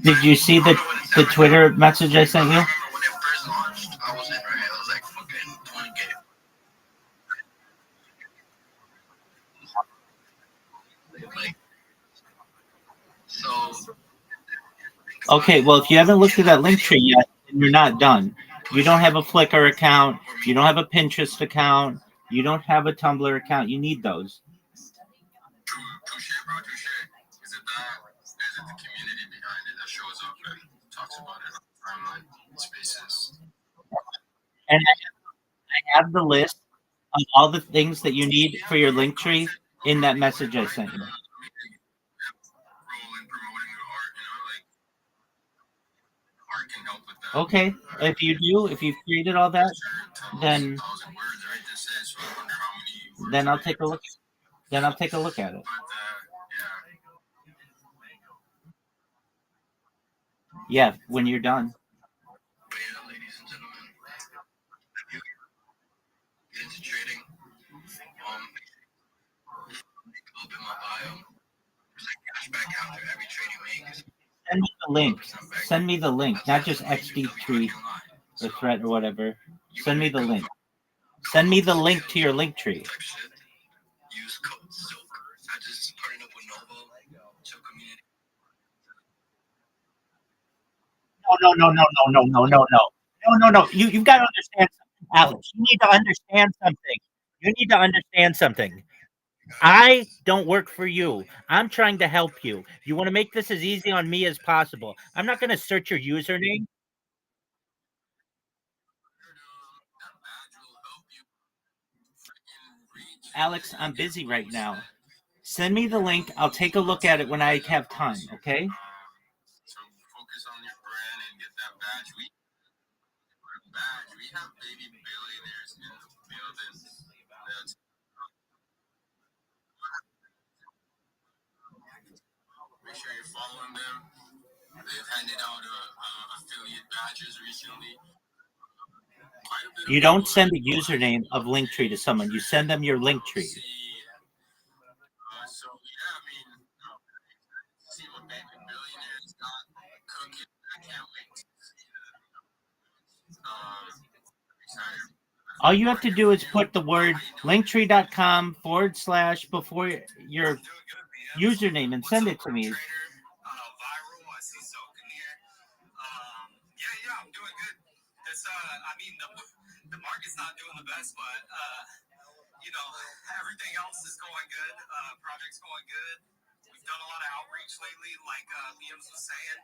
Did you see the Twitter message I sent you? When it first launched, I was in, right? I was fucking 20K. Okay, well, if you haven't looked at that link tree yet, and you're not done. You don't have a Flickr account. You don't have a Pinterest account. You don't have a Tumblr account. You need those. Touche, bro, touche. Is it that? Is it the community behind it that shows up and talks about it on the timeline spaces? And I have the list of all the things that you need for your link tree in that message I sent you. Okay, if you've created all that, then I'll take a look. Then I'll take a look at it. Yeah, when you're done. Get into trading. Up in my bio. There's like cashback after every trade you make. Send me the link. Send me the link, not just XD tree or threat or whatever. Send me the link. Send me the link to your link tree. Use code SILK. I just partnered up with Novo. So community. No. You've got to understand something, Alex. You need to understand something. You need to understand something. I don't work for you. I'm trying to help you. You want to make this as easy on me as possible. I'm not going to search your username. Alex, I'm busy right now. Send me the link. I'll take a look at it when I have time, okay? So focus on your brand and get that badge. We have baby billionaires in the building. Make sure you're following them. They've handed out affiliate badges recently. You don't send the username of Linktree to someone. You send them your Linktree. So yeah, I mean, see what baby billionaires got cooking. I can't wait to see that. All you have to do is put the word linktree.com / before your username and send it to me. Yeah, I'm doing good. It's I mean the market's not doing the best, but everything else is going good. Project's going good. We've done a lot of outreach lately, like Liam's was saying,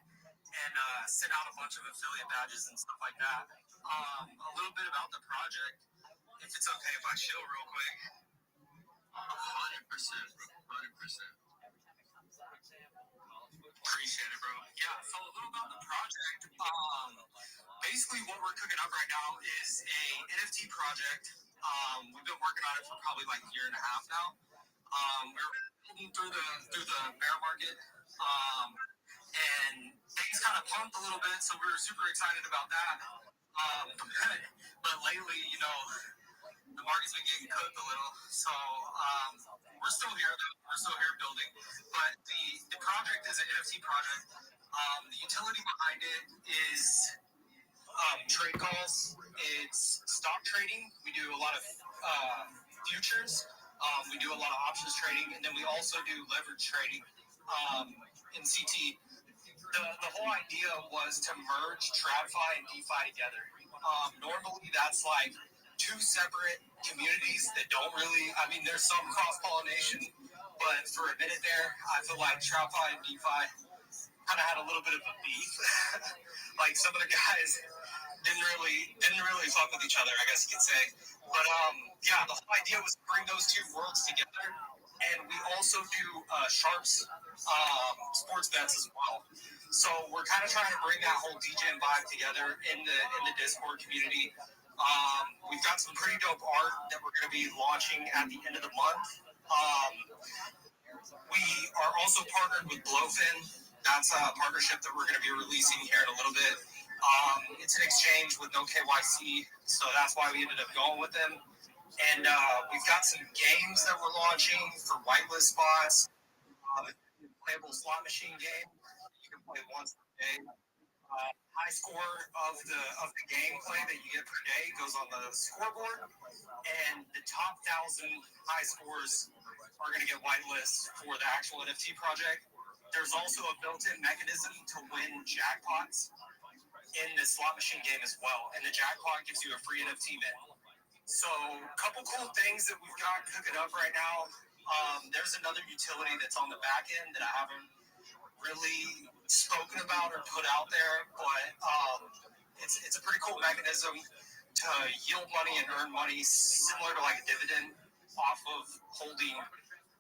and sent out a bunch of affiliate badges and stuff like that. A little bit about the project, if it's okay if I chill real quick. 100%, 100%. Appreciate it, bro. Yeah, so a little about the project. Basically, what we're cooking up right now is a NFT project. We've been working on it for probably like a year and a half now. We're heading through the bear market, and things kind of pumped a little bit, so we were super excited about that. But lately, the market's been getting cooked a little, so we're still here. We're still here building, but the project is an NFT project. The utility behind it is trade calls. It's stock trading. We do a lot of futures. We do a lot of options trading, and then we also do leverage trading in CT. The whole idea was to merge TradFi and DeFi together. Normally, that's like two separate communities that don't really. I mean, there's some cross pollination, but for a minute there, I feel like TradFi and DeFi kind of had a little bit of a beef. Like some of the guys didn't really fuck with each other, I guess you could say. But yeah, the whole idea was to bring those two worlds together, and we also do sharps sports bets as well. So we're kind of trying to bring that whole DJ vibe together in the Discord community. We've got some pretty dope art that we're going to be launching at the end of the month. We are also partnered with Blowfin. That's a partnership that we're going to be releasing here in a little bit. It's an exchange with no KYC, so that's why we ended up going with them. And we've got some games that we're launching for whitelist spots. Playable slot machine game. You can play once per day. High score of the gameplay that you get per day goes on the scoreboard, and the top 1,000 high scores are going to get whitelist for the actual NFT project. There's also a built-in mechanism to win jackpots. in the slot machine game as well, and the jackpot gives you a free NFT mint. So a couple cool things that we've got cooking up right now. There's another utility that's on the back end that I haven't really spoken about or put out there, but it's a pretty cool mechanism to yield money and earn money, similar to like a dividend off of holding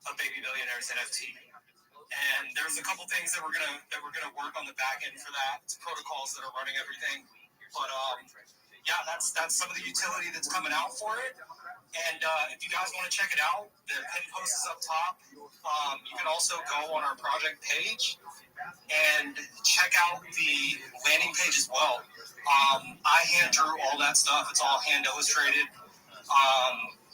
a Baby Billionaires NFT. And there's a couple things that we're gonna work on the back end for that. It's protocols that are running everything, but yeah, that's some of the utility that's coming out for it. And if you guys want to check it out, the pin post is up top. You can also go on our project page and check out the landing page as well. I hand drew all that stuff. It's all hand illustrated.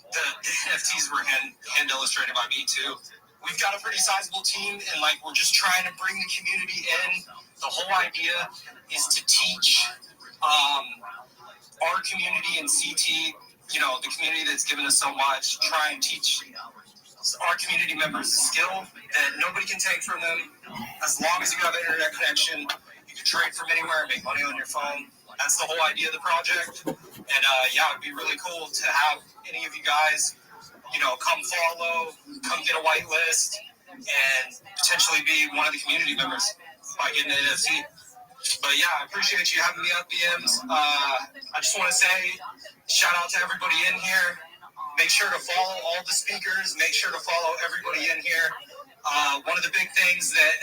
The NFTs were hand illustrated by me too. We've got a pretty sizable team, and like we're just trying to bring the community in. The whole idea is to teach our community in CT, you know, the community that's given us so much, try and teach our community members a skill that nobody can take from them. As long as you have an internet connection, you can trade from anywhere and make money on your phone. That's the whole idea of the project. And yeah, it'd be really cool to have any of you guys, you know, come follow, come get a whitelist, and potentially be one of the community members by getting an NFT. But yeah, I appreciate you having me up, BMs. I just want to say shout out to everybody in here. Make sure to follow all the speakers. Make sure to follow everybody in here. One of the big things that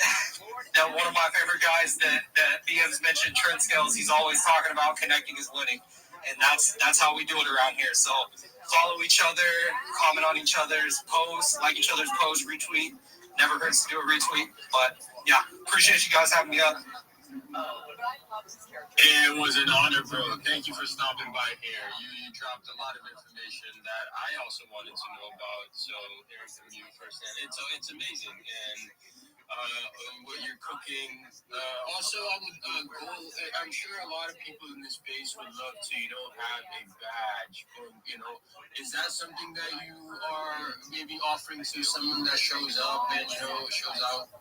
one of my favorite guys that BMs mentioned, Trent Scales, he's always talking about connecting is winning. And that's how we do it around here. So follow each other, comment on each other's posts, like each other's posts, retweet. Never hurts to do a retweet. But yeah, appreciate you guys having me up. It was an honor, bro. Thank you for stopping by here. You dropped a lot of information that I also wanted to know about. So hearing from you firsthand, it's amazing. And what you're cooking. Also, I would I'm sure a lot of people in this space would love to, you know, have a badge. You know, is that something that you are maybe offering to someone that shows up and, you know, shows out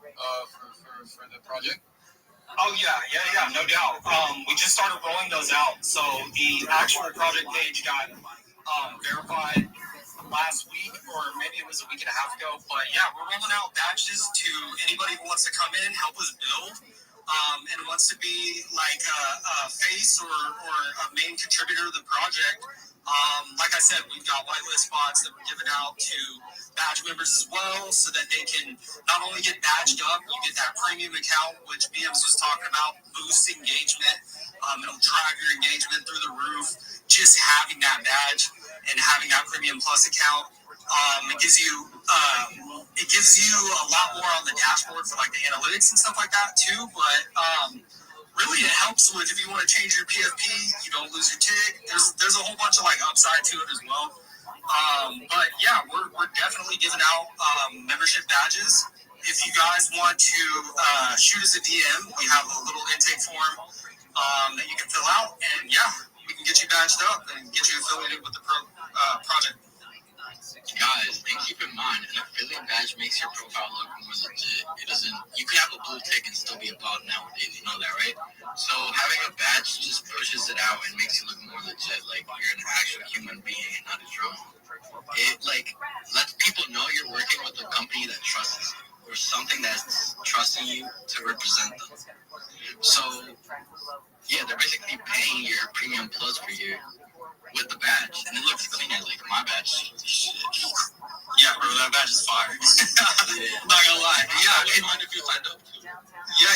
for the project? Oh, yeah, no doubt. We just started rolling those out. So the actual project page got verified last week, or maybe it was a week and a half ago. But yeah, we're rolling out badges to anybody who wants to come in, help us build, and wants to be like a face or a main contributor to the project. Like I said, we've got whitelist spots that we're giving out to badge members as well, so that they can not only get badged up, you get that premium account, which BMs was talking about, boosts engagement. It'll drive your engagement through the roof. Just having that badge and having that premium plus account, it gives you a lot more on the dashboard for like the analytics and stuff like that too. But really, it helps with if you want to change your PFP, you don't lose your tick. There's a whole bunch of like upside to it as well. But yeah, we're definitely giving out membership badges. If you guys want to shoot us a DM, we have a little intake form that you can fill out, and yeah, we can get you badged up and get you affiliated with the project. Guys, and keep in mind, an affiliate badge makes your profile look more legit. It doesn't. You can have a blue tick and still be a bot nowadays. You know that, right? So having a badge just pushes it out and makes you look more legit, like you're an actual human being and not a drone. It like lets people know you're working with a company that trusts you, or something that's trusting you to represent them. So yeah, they're basically paying your premium plus for you with the badge, and it looks cleaner. Like my badge, shit. Yeah, bro, that badge is fire. Not gonna lie. Yeah, mind if you signed up. Yeah.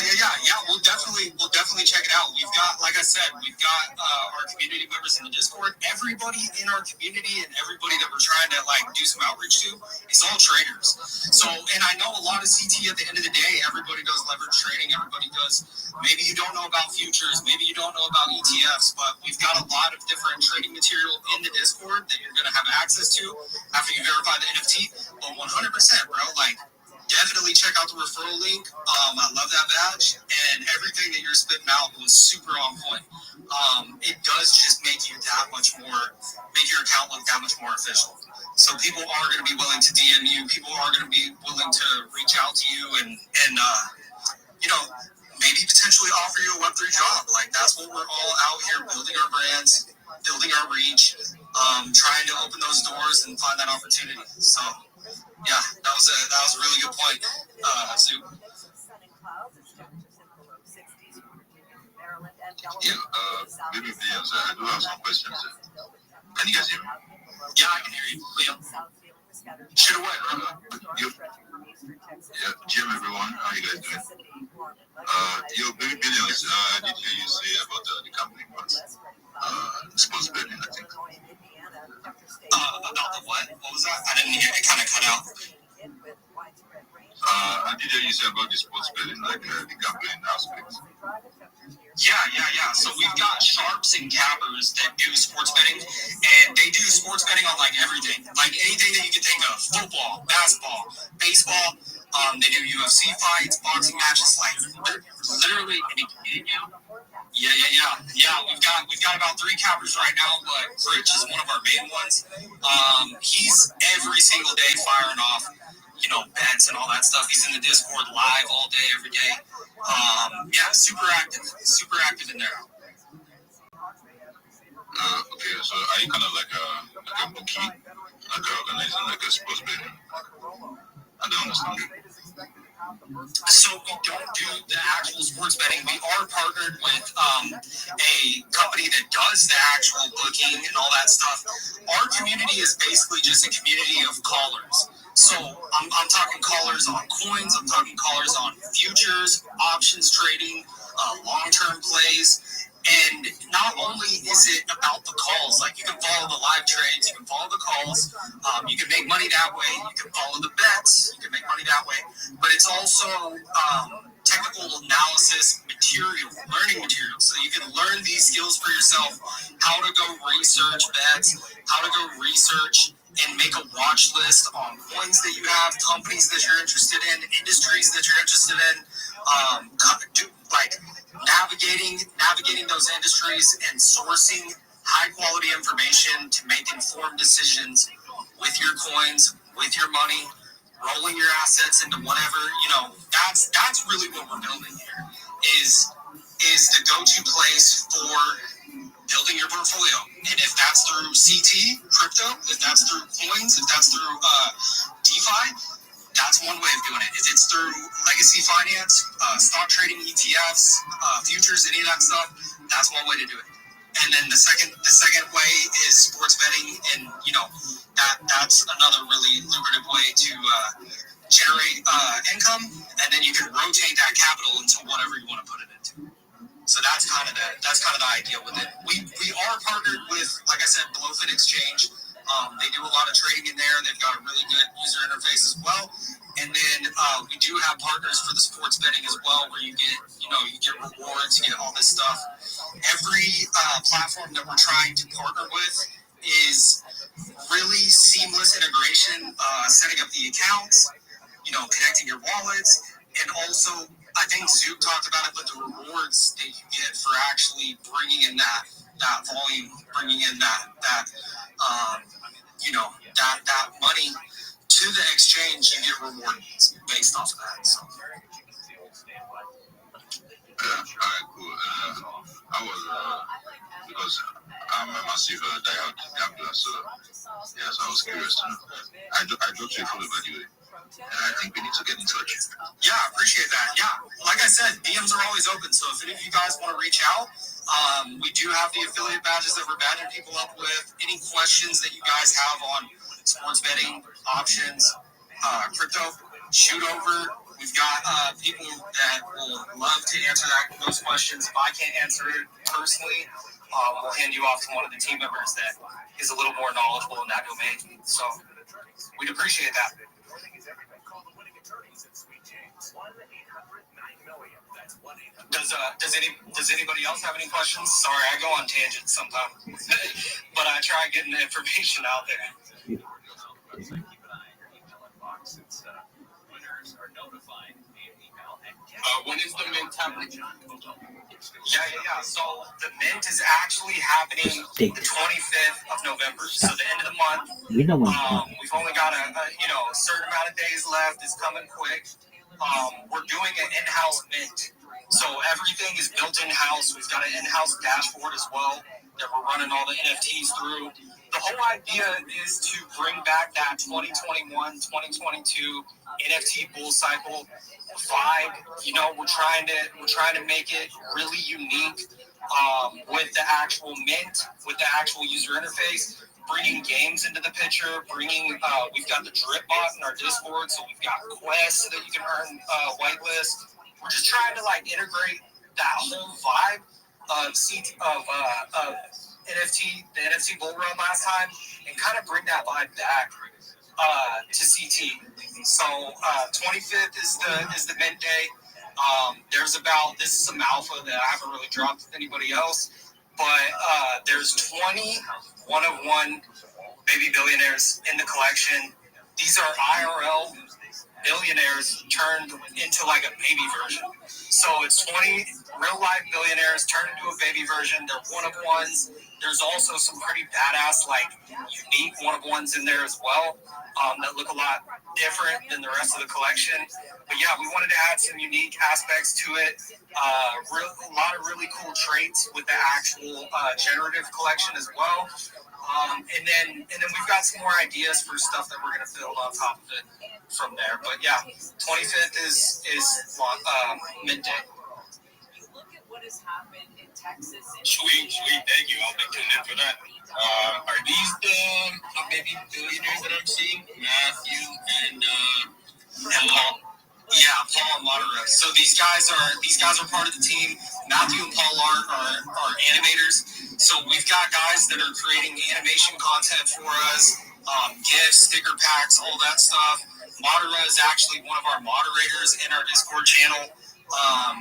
We'll definitely check it out. We've got, like I said, our community members in the Discord. Everybody in our community and everybody that we're trying to like do some outreach to is all traders. So, and I know a lot of CT at the end of the day, everybody does leverage trading. Everybody does. Maybe you don't know about futures. Maybe you don't know about ETFs, but we've got a lot of different trading material in the Discord that you're going to have access to after you verify the NFT. But 100%, bro, like, definitely check out the referral link. I love that badge, and everything that you're spitting out was super on point. It does just make you that much more, make your account look that much more official. So people are going to be willing to DM you. People are going to be willing to reach out to you and you know, maybe potentially offer you a Web3 job. Like, that's what we're all out here building our brands, building our reach, trying to open those doors and find that opportunity. So, yeah, that was a really good point, Sue. Yeah, maybe Williams, I do have some questions. Can you guys hear me? Yeah, I can hear you, Liam. Shoot away, bro. Yeah, Jim, everyone, how you guys doing? Baby Billions, I did hear you say about the company parts. Sports betting, I think. About the what? What was that? I didn't hear it. Kind of cut out. I did hear you say about the sports betting, like the gambling aspect. Yeah. So we've got sharps and cappers that do sports betting, and they do sports betting on like everything, like anything that you can think of: football, basketball, baseball. They do UFC fights, boxing matches, like literally anything. Yeah. We've got about 3 cappers right now, but Rich is one of our main ones. He's every single day firing off, bets and all that stuff. He's in the Discord live all day, every day. Super active in there. Okay, so are you kind of like a bookie, like organizing like a sports betting? I don't understand you. So we don't do the actual sports betting. We are partnered with a company that does the actual booking and all that stuff. Our community is basically just a community of callers. So I'm talking callers on coins. I'm talking callers on futures, options trading, long-term plays. And not only is it about the calls, like you can follow the live trades, you can follow the calls, you can make money that way, you can follow the bets, you can make money that way, but it's also technical analysis material, learning material, so you can learn these skills for yourself, how to go research bets, how to go research and make a watch list on coins that you have, companies that you're interested in, industries that you're interested in, navigating those industries and sourcing high quality information to make informed decisions with your coins, with your money, rolling your assets into whatever, that's really what we're building here is the go-to place for building your portfolio. And if that's through CT, crypto, if that's through coins, if that's through DeFi, that's one way of doing it. If it's through legacy finance, stock trading, ETFs, futures, any of that stuff, that's one way to do it. And then the second way is sports betting, and that's another really lucrative way to generate income, and then you can rotate that capital into whatever you want to put it into. So that's kind of the idea with it. We are partnered with, like I said, Blowfin Exchange. They do a lot of trading in there. They've got a really good user interface as well. And then we do have partners for the sports betting as well, where you get rewards, you get all this stuff. Every platform that we're trying to partner with is really seamless integration, setting up the accounts, connecting your wallets, and also I think Zook talked about it, but the rewards that you get for actually bringing in that volume, bringing in that money to the exchange, you get rewarded based off of that. So. All right, cool. I was because I'm a massive diehard gambler, so yes, I was curious to know. I dropped you a follow, by the way. I think we need to get in touch. Yeah, I appreciate that. Yeah, like I said, DMs are always open. So if any of you guys want to reach out, we do have the affiliate badges that we're badging people up with. Any questions that you guys have on sports betting, options, crypto, shoot over. We've got people that will love to answer those questions. If I can't answer it personally, we'll hand you off to one of the team members that is a little more knowledgeable in that domain. So we'd appreciate that. Does anybody else have any questions? Sorry, I go on tangents sometimes, but I try getting the information out there. When is the mint happening? Yeah. So the mint is actually happening the 25th of November. So the end of the month. We've only got a certain amount of days left. It's coming quick. We're doing an in-house mint So everything is built in-house. We've got an in-house dashboard as well that we're running all the NFTs through. The whole idea is to bring back that 2021, 2022 NFT bull cycle vibe. You know, we're trying to make it really unique with the actual mint, with the actual user interface. Bringing games into the picture, we've got the drip bot in our Discord, so we've got quests so that you can earn whitelist. We're just trying to like integrate that whole vibe of NFT, the NFT bull run last time, and kind of bring that vibe back to CT. So 25th is the mint day. This is some alpha that I haven't really dropped with anybody else, but there's 20 one-of-one baby billionaires in the collection. These are IRL billionaires turned into like a baby version. So it's 20 real-life billionaires turned into a baby version. They're one-of-ones. There's also some pretty badass, like, unique one-of-ones in there as well that look a lot different than the rest of the collection. But yeah, we wanted to add some unique aspects to it. A lot of really cool traits with the actual generative collection as well. And then we've got some more ideas for stuff that we're going to build on top of it from there. But yeah, 25th is mint day. Sweet, thank you. I'll be tuned in for that. Are these the baby billionaires that I'm seeing? Matthew and Paul. Yeah, Paul and Madara. So these guys are part of the team. Matthew and Paul are animators. So we've got guys that are creating animation content for us, gifts, sticker packs, all that stuff. Madara is actually one of our moderators in our Discord channel.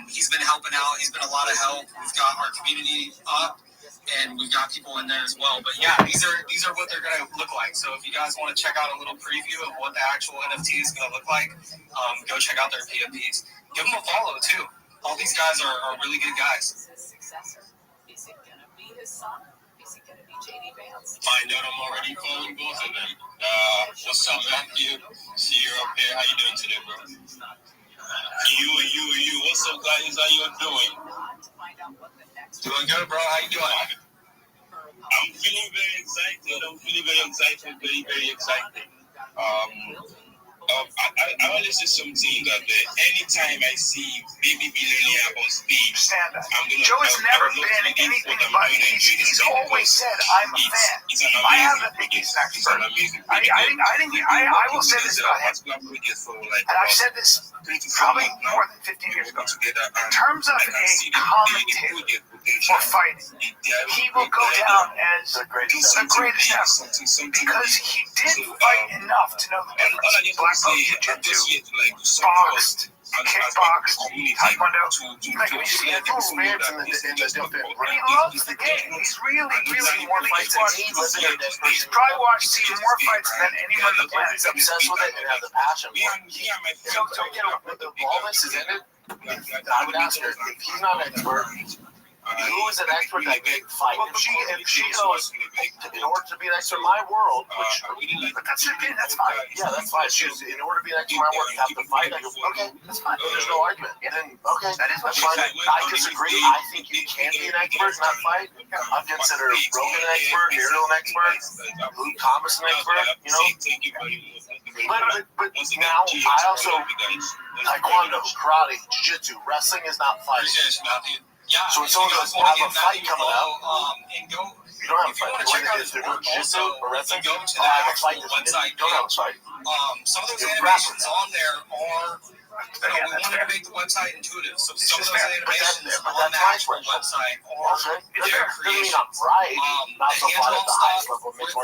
He's been helping out. He's been a lot of help. We've got our community up, and we've got people in there as well. But yeah, these are what they're going to look like. So if you guys want to check out a little preview of what the actual NFT is going to look like, go check out their PFPs. Give them a follow too. All these guys are really good guys. Find out I'm already following both of them. What's up, Matthew? See you up here. How you doing today, bro? You. What's up, guys? How you doing? Doing good, bro. How you doing? I'm feeling very excited. Very, very excited. I want to say something that anytime I see baby billionaire on stage, Joe has never been anything but. He's always said, "I'm a fan." I haven't think he's an expert. I will say this about him, and I've said this probably more than 15 years ago. In terms of a commentator for fighting, he will go down as the greatest ever because he did fight enough to know the difference. Black belt jiu-jitsu, boxed, kickboxed, taekwondo. He loves the game. He's really more fights than he lives in. He's probably watched more fights than anyone on the planet. He's obsessed with it and has a passion for it. So all this is ended. I would ask her if he's not an expert. Who is an expert that can fight? Well, if she goes, in order to be an expert in my world, but that's fine. Yeah, that's fine. She's, in order to be an expert in my world, you have to fight. I go, okay, that's fine. There's no argument. Then, okay, that's fine. I disagree. I think you can be an expert and not fight. I've considered Rogan an expert, Ariel an expert, Luke Thomas an expert, you know? But now, I also, taekwondo, karate, jiu-jitsu, wrestling is not fighting. Yeah, so if someone goes, have a fight coming up, and go, you don't have a fight. What it is, they're doing jiu-jitsu or wrestling, go to I have a fight. website. You don't have a fight. Some of those animations on there are, we wanted to make the website intuitive. So some of those animations on the actual website are their creation. I'm right. Not so far at the highest level. That's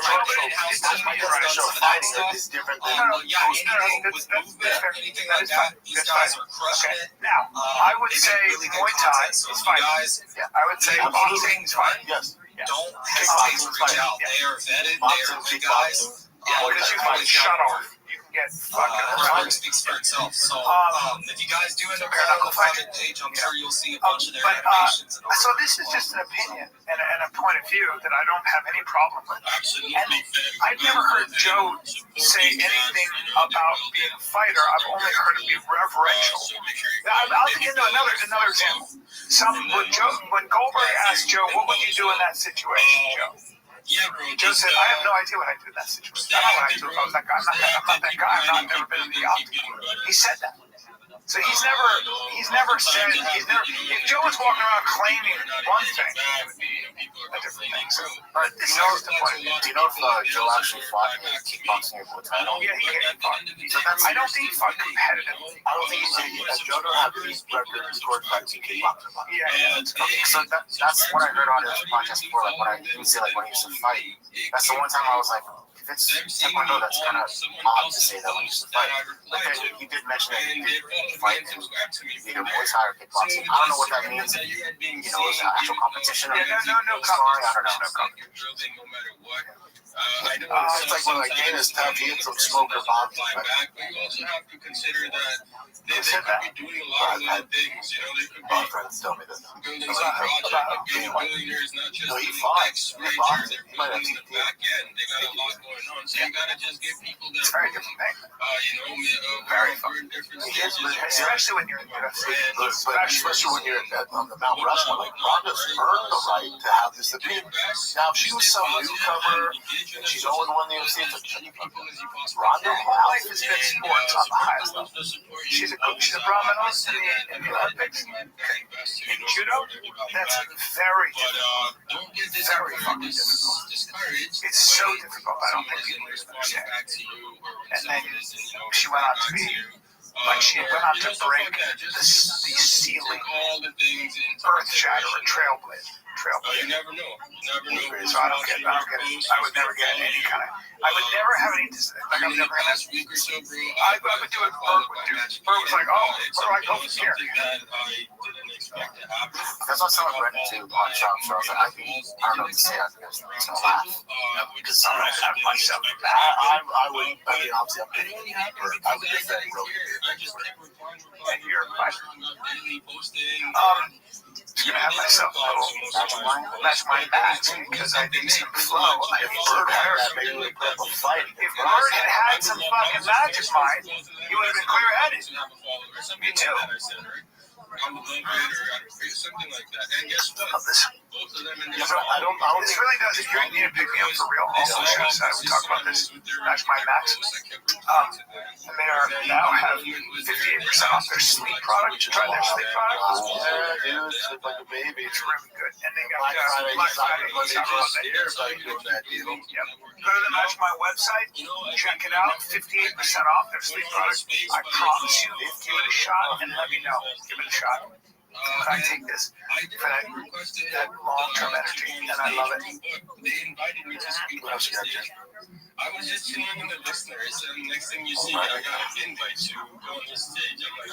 my definition of fighting is different than anything with movement, anything like that, these guys are crushing it. Now, I would say Muay Thai is fighting. I would say boxing is fighting. Yes. Don't hesitate to reach out. They are vetted. They are good guys. Because you can shut off. get fucking That speaks for itself. So if you guys do end up on the private page, I'm sure you'll see a bunch of their animations. So this is just an opinion and a point of view that I don't have any problem with. Absolutely. And I've never heard Joe say anything about being a fighter. I've only heard him be reverential. I'll give you another example. When Goldberg asked Joe, what would you do in that situation, Joe? Yeah, bro. Joe said, I have no idea what I'd do in that situation. I don't know what I'd do if I was that guy. I'm not that guy. I've never been in the octagon. He said that. So he's never said, if Joe was walking around claiming one thing, it would be a different thing. So, but this is the point. Do you know if Joe actually fought in kickboxing or Muay Thai? Yeah, he fought. I don't think he fought competitively. I don't think he did. Joe don't have any record scored fights in kickboxing. Yeah. Okay, so that's what I heard on his podcast before. Like when I would say, like when he used to fight, that's the one time I was like, if it's Taekwondo, that's kind of odd to say that when he used to fight. Like he did mention that he did fight in either Muay Thai or kickboxing. I don't know what that means. You know, is it actual competition? No competition. It's like when Dana's tapped in from smoke or bomb. But you also have to consider that they could be doing a lot of other things. You know, they could be friends tell me that. building some project of being a billionaire is not just he doing fought. X-rays, they're building the back end. They got a lot going on. So you gotta just give people that very different thing. Very different especially when you're in UFC. Especially when you're on the Mount Rushmore. Like Ronda's earned the right to have this opinion. Now, if she was some newcomer and she's 0-1 in the UFC, Ronda life has been sports on the highest level. She's a Brahmin in the Olympics. In judo, that's very difficult. Very fucking difficult. It's so difficult. I don't think people understand. And then she went on to be, like she went on to break the ceiling, earth-shattering trailblazer. You never know. So I don't get it. I would never get any kind of. I would never have any. Like I'm never gonna. I would do what Bert would do. Bert was like, oh, where do I go from here? That's not something I've read into on Shop Shows. I don't know if you say that because it's going to laugh. Because I don't have myself. I would, I mean, obviously, I'm getting Bert. I would defend Rogan. And you're fine. I'm gonna have myself a little match my backs because I need some flow. If Bert had some fucking magic mind, he would have been clear-headed. Me too. Something like that. And guess what? Both of them in this this really does. If you need to pick me up for real, also we talk about this. Match my max. And they now have 58% off their sleep product. Try their sleep product. Yeah, dude, sleep like a baby. It's really good. And they got Black Friday. Go to the Match My website. Check it out. 58% off their sleep product. I promise you, give it a shot and let me know. Give it a shot. I take this for that long-term energy, and I love it. They invited me to speak. What else you got, Jen? I was just chilling in the listeners, and next thing you see, I got an invite to go on the stage. I'm like,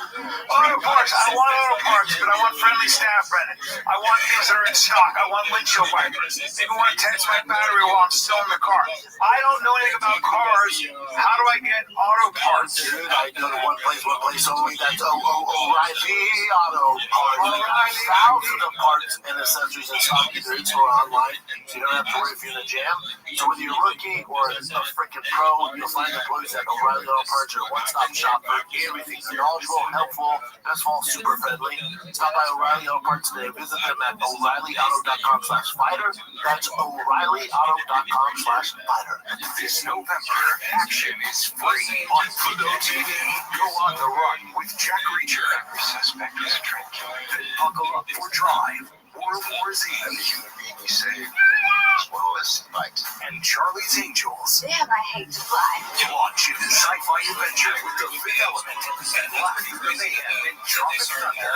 auto parts. I want auto parts, but I want friendly staff, Brendan. I want things that are in stock. I want windshield wipers. Maybe want to test my battery while I'm still in the car. I don't know anything about cars. How do I get auto parts? Dude, I go to one place only. That's O'Reilly Auto Parts. Thousands of parts and accessories in stock either in store or online, so you don't have to worry if you're in a jam. So whether you're a rookie or a freaking pro, you'll find employees at O'Reilly Auto Parts are a one-stop shop for everything. They're knowledgeable, helpful, best of all, super friendly. Stop by O'Reilly Auto Parts today. Visit them at O'ReillyAuto.com/fighter. That's O'ReillyAuto.com/fighter. This November, action is free on Pluto TV. Go on the run with Jack Reacher. Every suspect is a drink. Then buckle up for Drive, World War Z. And the human being we save, as well as fight. And Charlie's Angels. Damn, I hate to fly. Launch into sci-fi adventure with the Fifth Element and Laughing Mayhem and Tropic Thunder.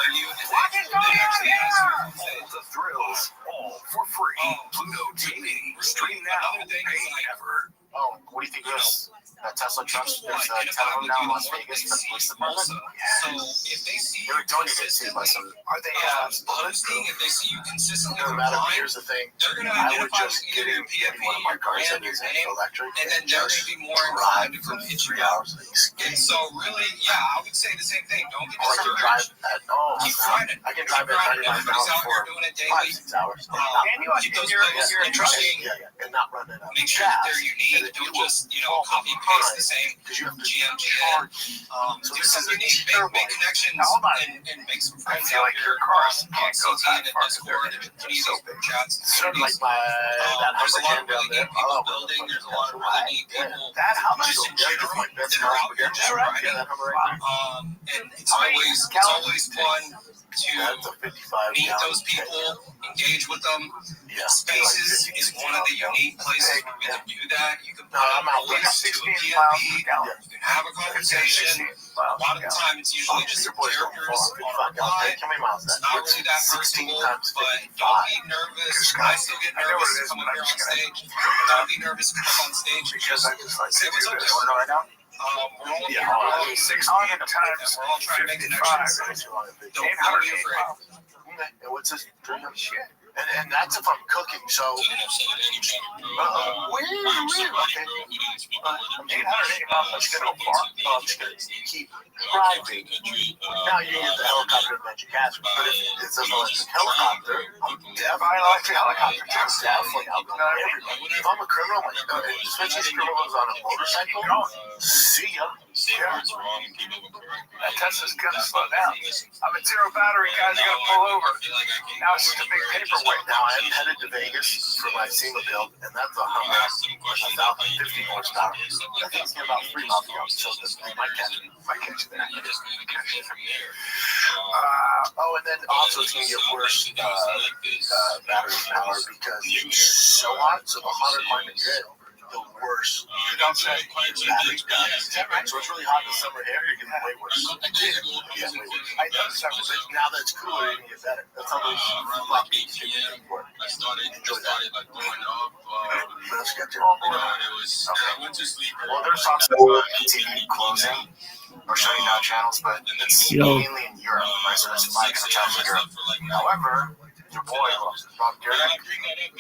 What is going on here? All the thrills, all for free. Pluto TV. Stream now, pay never. Oh, what do you think of this? Tesla trucks. There's 10 of them now in Las Vegas for the police department. So if they see They were donated to by some. are they posting? If they see you consistently No matter. online, Here's the thing. they're going to I would identify just either get your in PFP, one of my your cars brand, that your is name, electric, and then they're going to be more inclined to come hit you up. And so really, yeah, I would say the same thing. Don't get I can drive discouraged. at Keep grinding. I can drive at 99 Everybody's miles out for here doing it daily. 5-6 hours. Keep those posts interesting. And not running out. Make sure that they're unique. Don't just, copy and paste the same GMGN. So Do this is something a unique. Make connections and make some I friends feel out like here your cars on can't go CT and that far. Discord and any of these group chats. Sort of like my that There's a lot Hummer of really down neat there. people building. There's a lot of really neat people That Hummer just in is general my best that are out here just right? grinding. That Hummer right there. And it's always fun to That's a 55 meet those people, engage with them. Yeah. Spaces is one of the unique places where we can do that. You can put I'm out a voice to a 16 PFP. miles per gallon. You can have a conversation. A lot of the time, it's usually just characters on a reply. How many miles It's not really that personable, but don't be nervous. I still get nervous coming here on stage. Don't be nervous coming up on stage. Because I just like Say what's up there. right now. We're all here. Yeah, We're all 600 times. We're all trying to make connections. Don't be afraid. And what's this? 300 shit. And that's if I'm cooking. So. Weird. Okay. 880 miles. I'm just gonna park. I'm just gonna keep driving. Now you get the helicopter Magic Castle. But if it's an electric helicopter, I'm definitely electric helicopter. Definitely. If I'm a criminal, especially criminals on a motorcycle, see ya. That Tesla's gonna slow down. I'm at zero battery, guys. I gotta pull over. Now it's just a big paperweight. Now I'm headed to Vegas for my SEMA build, and that's a Hummer, 1,050 horsepower. I think it's about 3 miles ago, so this might catch it there. And then also it's gonna get worse battery power because it's so hot. So the hotter climate you're in, the worse battery power. So it's really hot in the summer here. You're getting way worse. Yeah, way worse. I noticed that, but now that it's cooler, you're gonna get better. That's how those flat beats work. Enjoy that. Let's get to Well, there's talks about MTV closing or shutting down channels, but it's mainly in Europe, right? So that's 5 channels in Europe. However, your boy, Rob Dyrdek,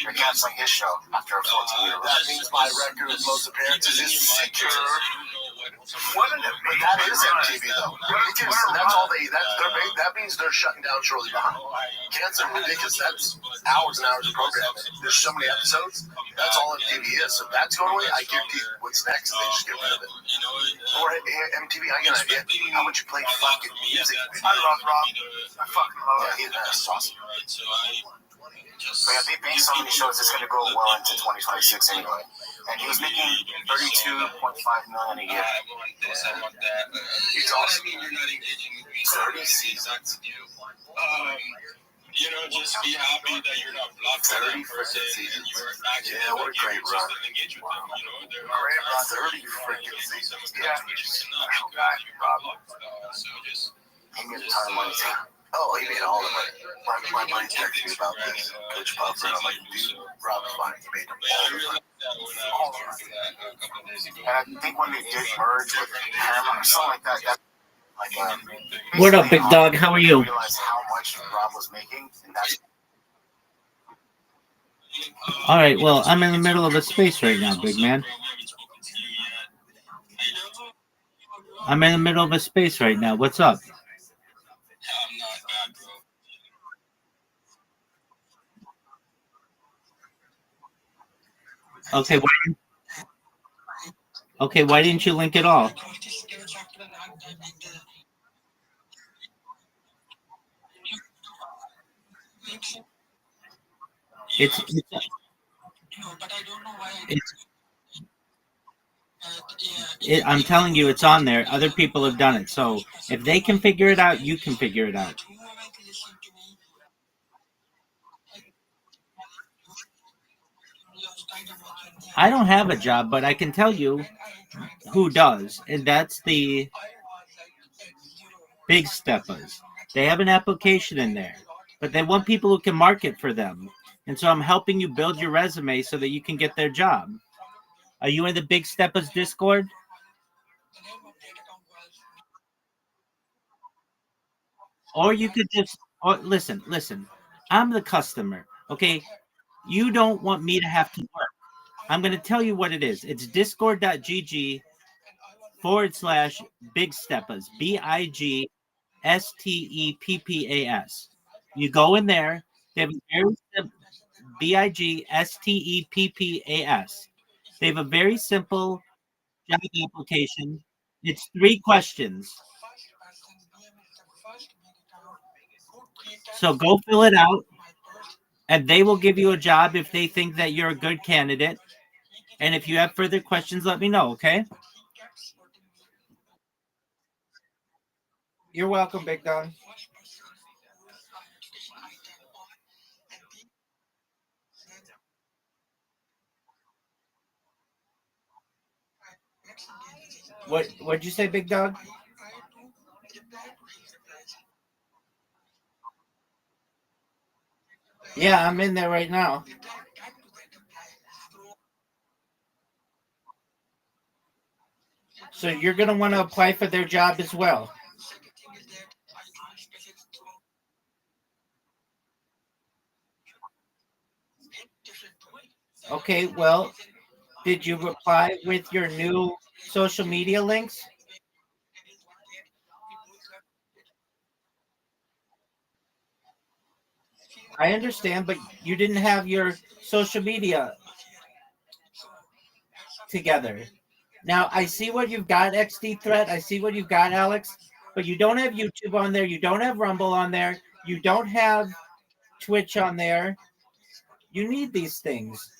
they're canceling his show after a 14-year run. That means my record of most appearances is secure. But that is MTV, though. Because that's all that means they're shutting down shortly behind. Canceling ridiculous. That's hours and hours of programming. There's so many episodes. That's all MTV is. So if that's going away, I guarantee what's next, they just get rid of it. Or MTV, I get an idea. How much you play fucking music? I love Rob. I fucking love it. That's awesome. But yeah, they made so many shows, it's going to go well into 2026 anyway. And he was making $32.5 million a year. It's awesome. 30 seasons. Just be happy that you're not blocked for that person and you're actually what a great run. engage with them. There Great are 30 freaking seasons. Yeah, which is enough. So just He made a ton of money too. Oh, he made all the money. My buddy texted me about this. Coach Puffer, and I'm like, dude, Rob's fine. He made all the money. And I think when they did merge with Paramount or something like that, What up, big dog? How are you? Realized how much Rob was making, and that's All right, well, I'm in the middle of a space right now, big man. I'm in the middle of a space right now. What's up? Okay, why didn't you link it all? I'm telling you, it's on there. Other people have done it. So if they can figure it out, you can figure it out. I don't have a job, but I can tell you who does, and that's the Big Steppers. They have an application in there, but they want people who can market for them. And so I'm helping you build your resume so that you can get their job. Are you in the Big Steppers Discord? Or you could just listen. I'm the customer. Okay, you don't want me to have to work. I'm going to tell you what it is. It's discord.gg/big steppas. BIGSTEPPAS. You go in there. They have a very simple BIGSTEPPAS. They have a very simple job application. It's 3 questions. So go fill it out, and they will give you a job if they think that you're a good candidate. And if you have further questions, let me know, okay? You're welcome, Big Dog. What'd you say, Big Dog? Yeah, I'm in there right now. So you're going to want to apply for their job as well. Okay, well, did you reply with your new social media links? I understand, but you didn't have your social media together. Now, I see what you've got, XD Threat. I see what you've got, Alex. But you don't have YouTube on there. You don't have Rumble on there. You don't have Twitch on there. You need these things.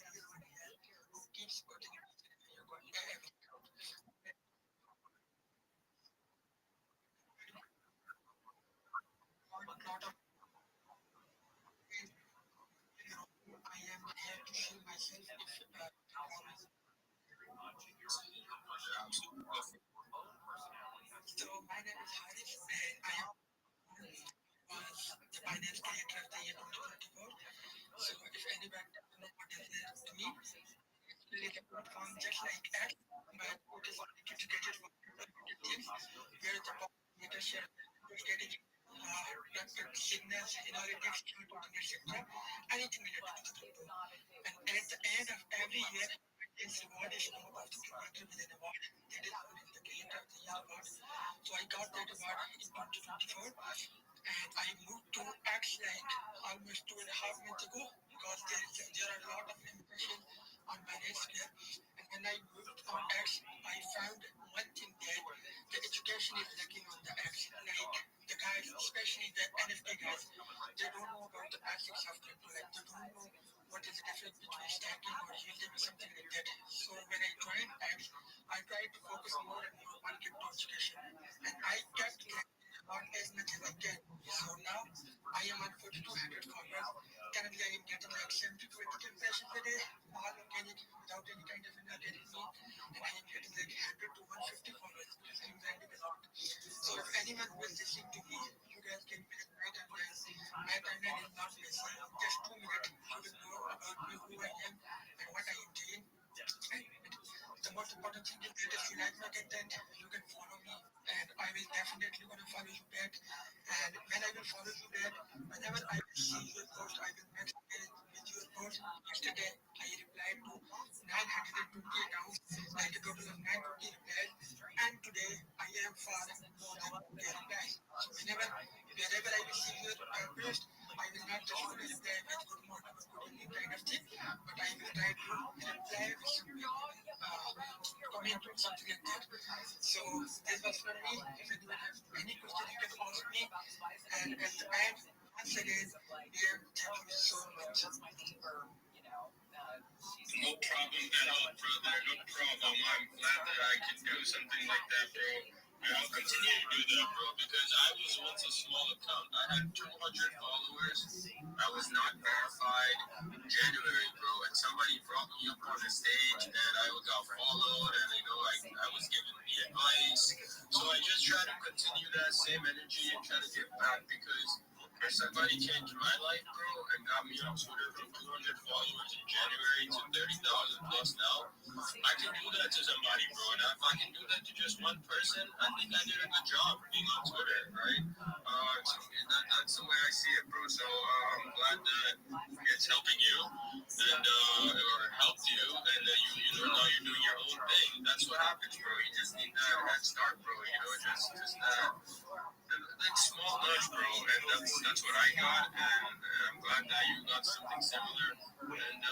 No problem at all, brother. No problem. I'm glad that I could do something like that, bro. And I'll continue to do that, bro, because I was once a small account. I had 200 followers. I was not verified in January, bro, and somebody brought me up on the stage, and I got followed, and I was given the advice. So I just try to continue that same energy and try to give back because somebody changed my life, bro, that got me on Twitter from 200 followers in January to 30,000 plus now, I can do that to somebody, bro. And if I can do that to just one person, I think I did a good job being on Twitter, right? So that's the way I see it, bro. So I'm glad that it's helping you and or helped you, and that you know now you're doing your own thing. That's what happens, bro. You just need that head start, bro. You know, just that small nudge, bro. And that's what I got, and I'm glad that you got something similar. And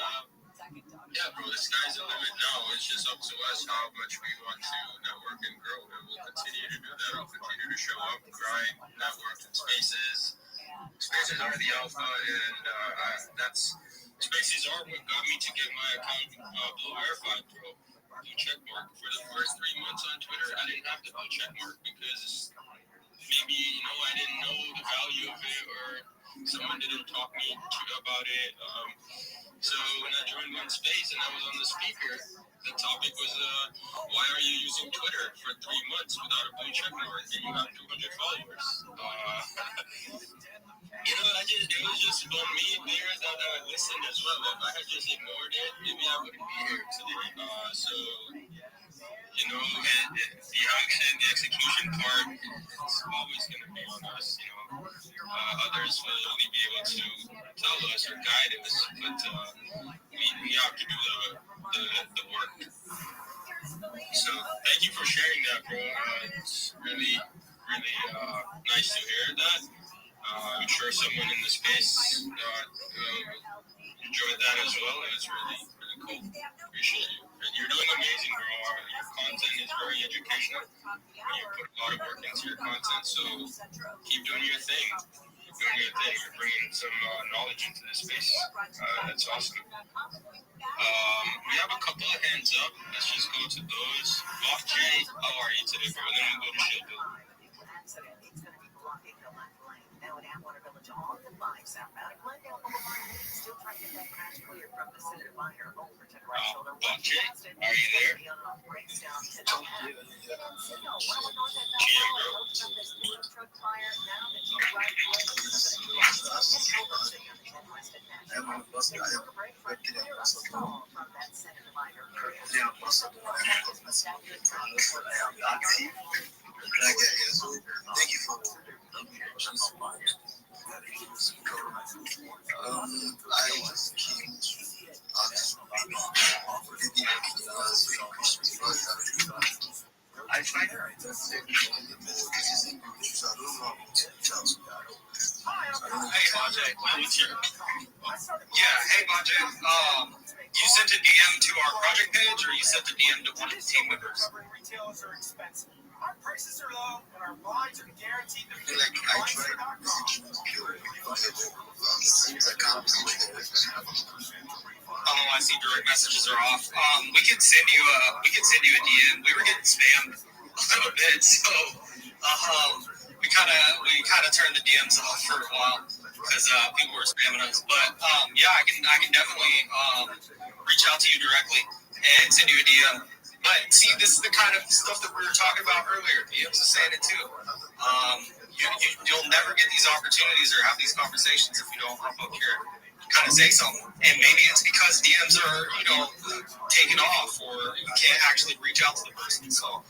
yeah, bro, the sky's the limit now. It's just up to us how much we want to network and grow, and we'll continue to do that. I'll continue to show up, grind, network in spaces. Spaces are the alpha, and spaces are what got me to get my account blue verified, bro. Blue check mark. For the first 3 months on Twitter, I didn't have the blue check mark because maybe, I didn't know the value of it, or someone didn't talk me about it. So when I joined one space and I was on the speaker, the topic was, why are you using Twitter for 3 months without a blue check mark and you have 200 followers? It was just on me there that I listened as well. If I had just ignored it, maybe I wouldn't be here today. And the execution part is always going to be on us. Others will only be able to tell us or guide us, but we have to do the work. So thank you for sharing that, bro. It's really, really nice to hear that. I'm sure someone in the space enjoyed that as well. It was really, really cool. Appreciate you. And you're doing amazing, bro. Your content is very educational. You put a lot of work into your content, so keep doing your thing. You're bringing some knowledge into the space. That's awesome. We have a couple of hands up. Let's just go to those. Bob J, how are you today, bro? Then we'll go to Shield Bill. Bob J, are you there? GM, Thank you for I just came to ask maybe I tried to write that statement in the middle because in English, so I don't know how to tell you. Hey, Bajay, hey, Bajay, you sent a DM to our project page, or you sent a DM to one of the team members? Retailers are expensive. Our prices are low, and our rides are guaranteed to be like I tried messaging it seems like I'm Oh, I see direct messages are off. We could send you a DM. We were getting spammed a little bit, so we kind of turned the DMs off for a while because people were spamming us. But yeah, I can definitely reach out to you directly and send you a DM. But see, this is the kind of stuff that we were talking about earlier. DMs are saying it too. You'll never get these opportunities or have these conversations if you don't hop up here, kind of say something. And maybe it's because DMs are, taken off, or you can't actually reach out to the person. So,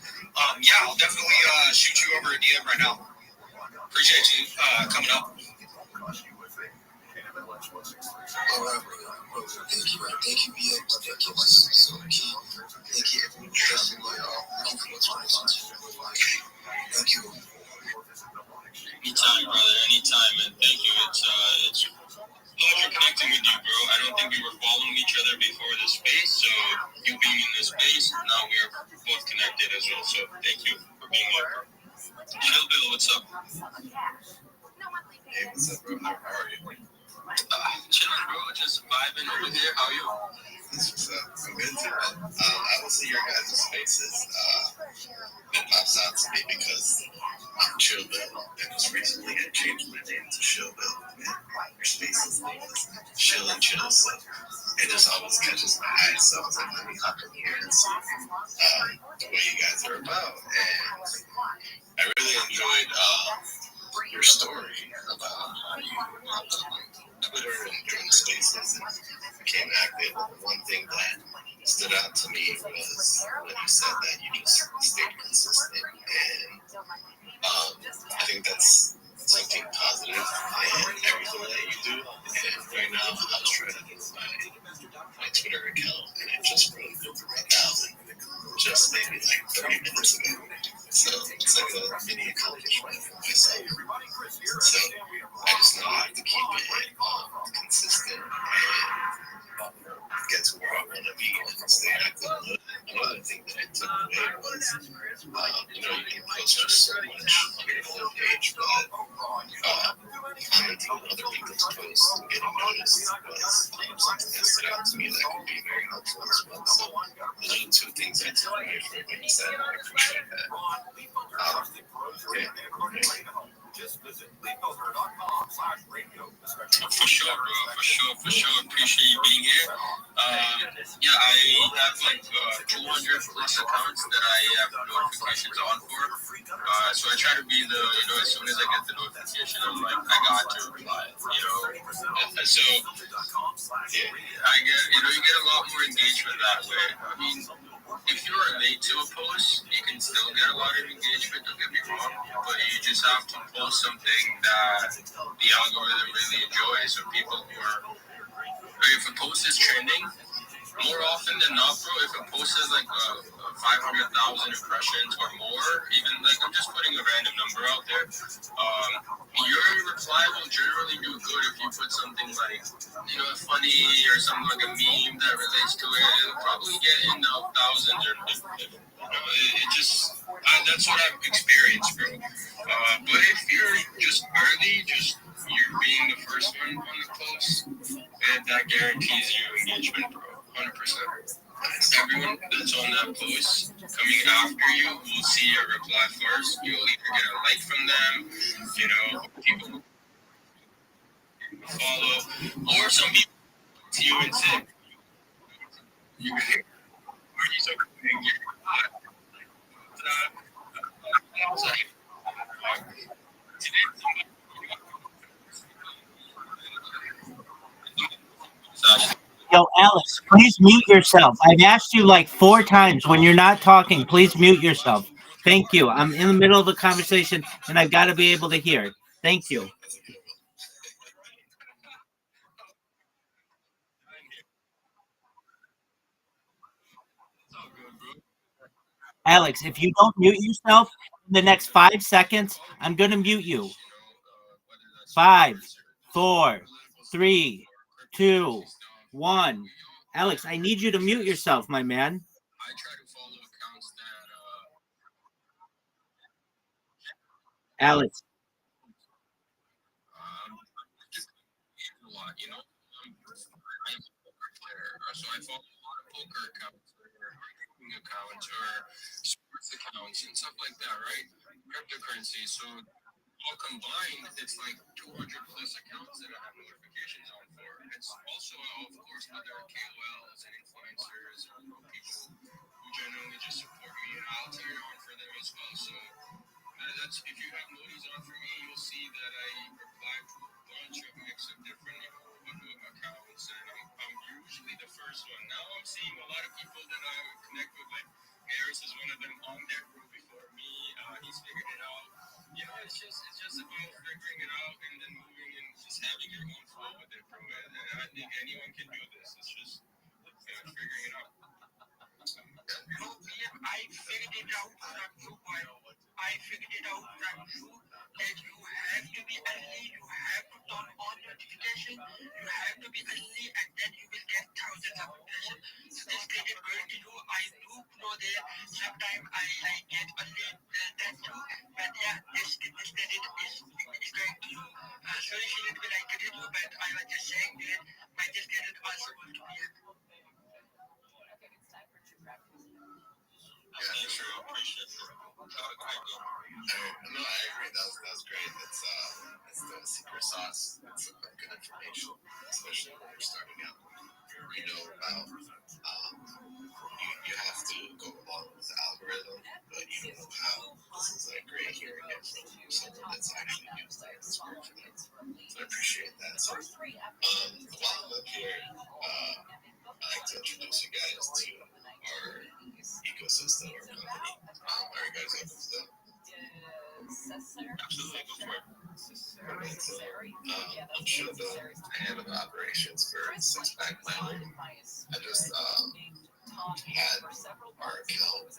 yeah, I'll definitely shoot you over a DM right now. Appreciate you coming up. Thank you, BX. Thank you, so key. Thank you, everyone. Trusting my looking for what's Thank you. Anytime, brother. Anytime, man. Thank you. It's pleasure connecting with you, bro. I don't think we were following each other before this space, so you being in this space, now we are both connected as well. So thank you for being here. Chill Bill, what's up? Hey, what's up, bro? How are you? Chilling, bro. Just vibing over here. How are you? That's what's up. I'm good too, man. I will see your guys' faces. It pops out to me because I'm Chill Bill, and just recently I changed my name to Chill Bill. And your space's name is Chill and Chill, so it just always catches my eye. So I was like, let me hop in here and see what you guys are about. And I really enjoyed your story about how you Twitter and joined the spaces and became active. One thing that stood out to me was when you said that you just stayed consistent, and I think that's something positive in everything that you do. And right now, I was trying to do my Twitter account, and it just broke 1,000 just maybe like 30 minutes ago. So it's like a mini accomplishment for myself. So I just know I have to keep it consistent and get to where I want to be and stay active. Another thing that I took away was, you can post just so much on your own page, but commenting on other people's posts and getting noticed was something that stood out to me that could be very helpful as well. So those are the two things I took away from what you said. I appreciate that. For sure. Appreciate you being here. I have like 200 plus accounts that I have notifications on for. So I try to be as soon as I get the notification, I'm like, I got to reply, So I get, you get a lot more engagement that way. I mean, if you're late to a post, you can still get a lot of engagement, don't get me wrong, but you just have to post something that the algorithm really enjoys. So people who are, if a post is trending, more often than not, bro, if a post has like 500,000 impressions or more, even like I'm just putting a random number out there, your reply will generally do good if you put something like, funny or something like a meme that relates to it. It'll probably get in the thousands or that's what I've experienced, bro. But if you're just early, you're being the first one on the post, that guarantees you engagement, bro. 100%. Everyone that's on that post coming after you will see your reply first. You'll either get a like from them, people follow, or some people see you and say, "You can hear so Yo, Alex, please mute yourself. I've asked you like 4 times. When you're not talking, please mute yourself. Thank you. I'm in the middle of the conversation, and I've got to be able to hear. Thank you. Alex, if you don't mute yourself in the next 5 seconds, I'm going to mute you. 5, 4, 3, 2, 1. Alex, I need you to mute yourself, my man. I try to follow accounts that Alex. A lot, I'm a poker player, so I follow a lot of poker accounts or gaming accounts or sports accounts and stuff like that, right? Cryptocurrency. So all combined, it's like 200 plus accounts that I have notifications on for. It's also, of course, other KOLs and influencers or people who generally just support me, and I'll turn on for them as well. So that's, if you have notice on for me, you'll see that I reply to a bunch of mix of different accounts, and I'm usually the first one. Now I'm seeing a lot of people that I connect with, like Harris is one of them on their group before me. He's figured it out. It's just about figuring it out and then moving and just having your own flow with it, bro. And I think anyone can do this. It's just figuring it out. I figured it out from you, boy. I figured it out from you that you have to be early, you have to turn on notification, you have to be early, and then you will get thousands of impressions. So this credit going to you. I do know that sometimes I get early than you, but yeah, this credit is going to you. Sorry, she didn't be like credit you, but I was just saying that my this credit also going to be here. Yeah, for sure. Appreciate it. No, I agree. That was great. It's the secret sauce. It's good information, especially when you're starting out. About you have to go along with the algorithm, but you don't know how. this is like great hearing it from someone that's actually used that experience. So I appreciate that. So, while I'm up here, I'd like to introduce you guys to our ecosystem, our company. Are you guys open to that? Absolutely, go for it. Alright, so I'm Shogo. I handle the operations for Six Pack Mining. I just had our account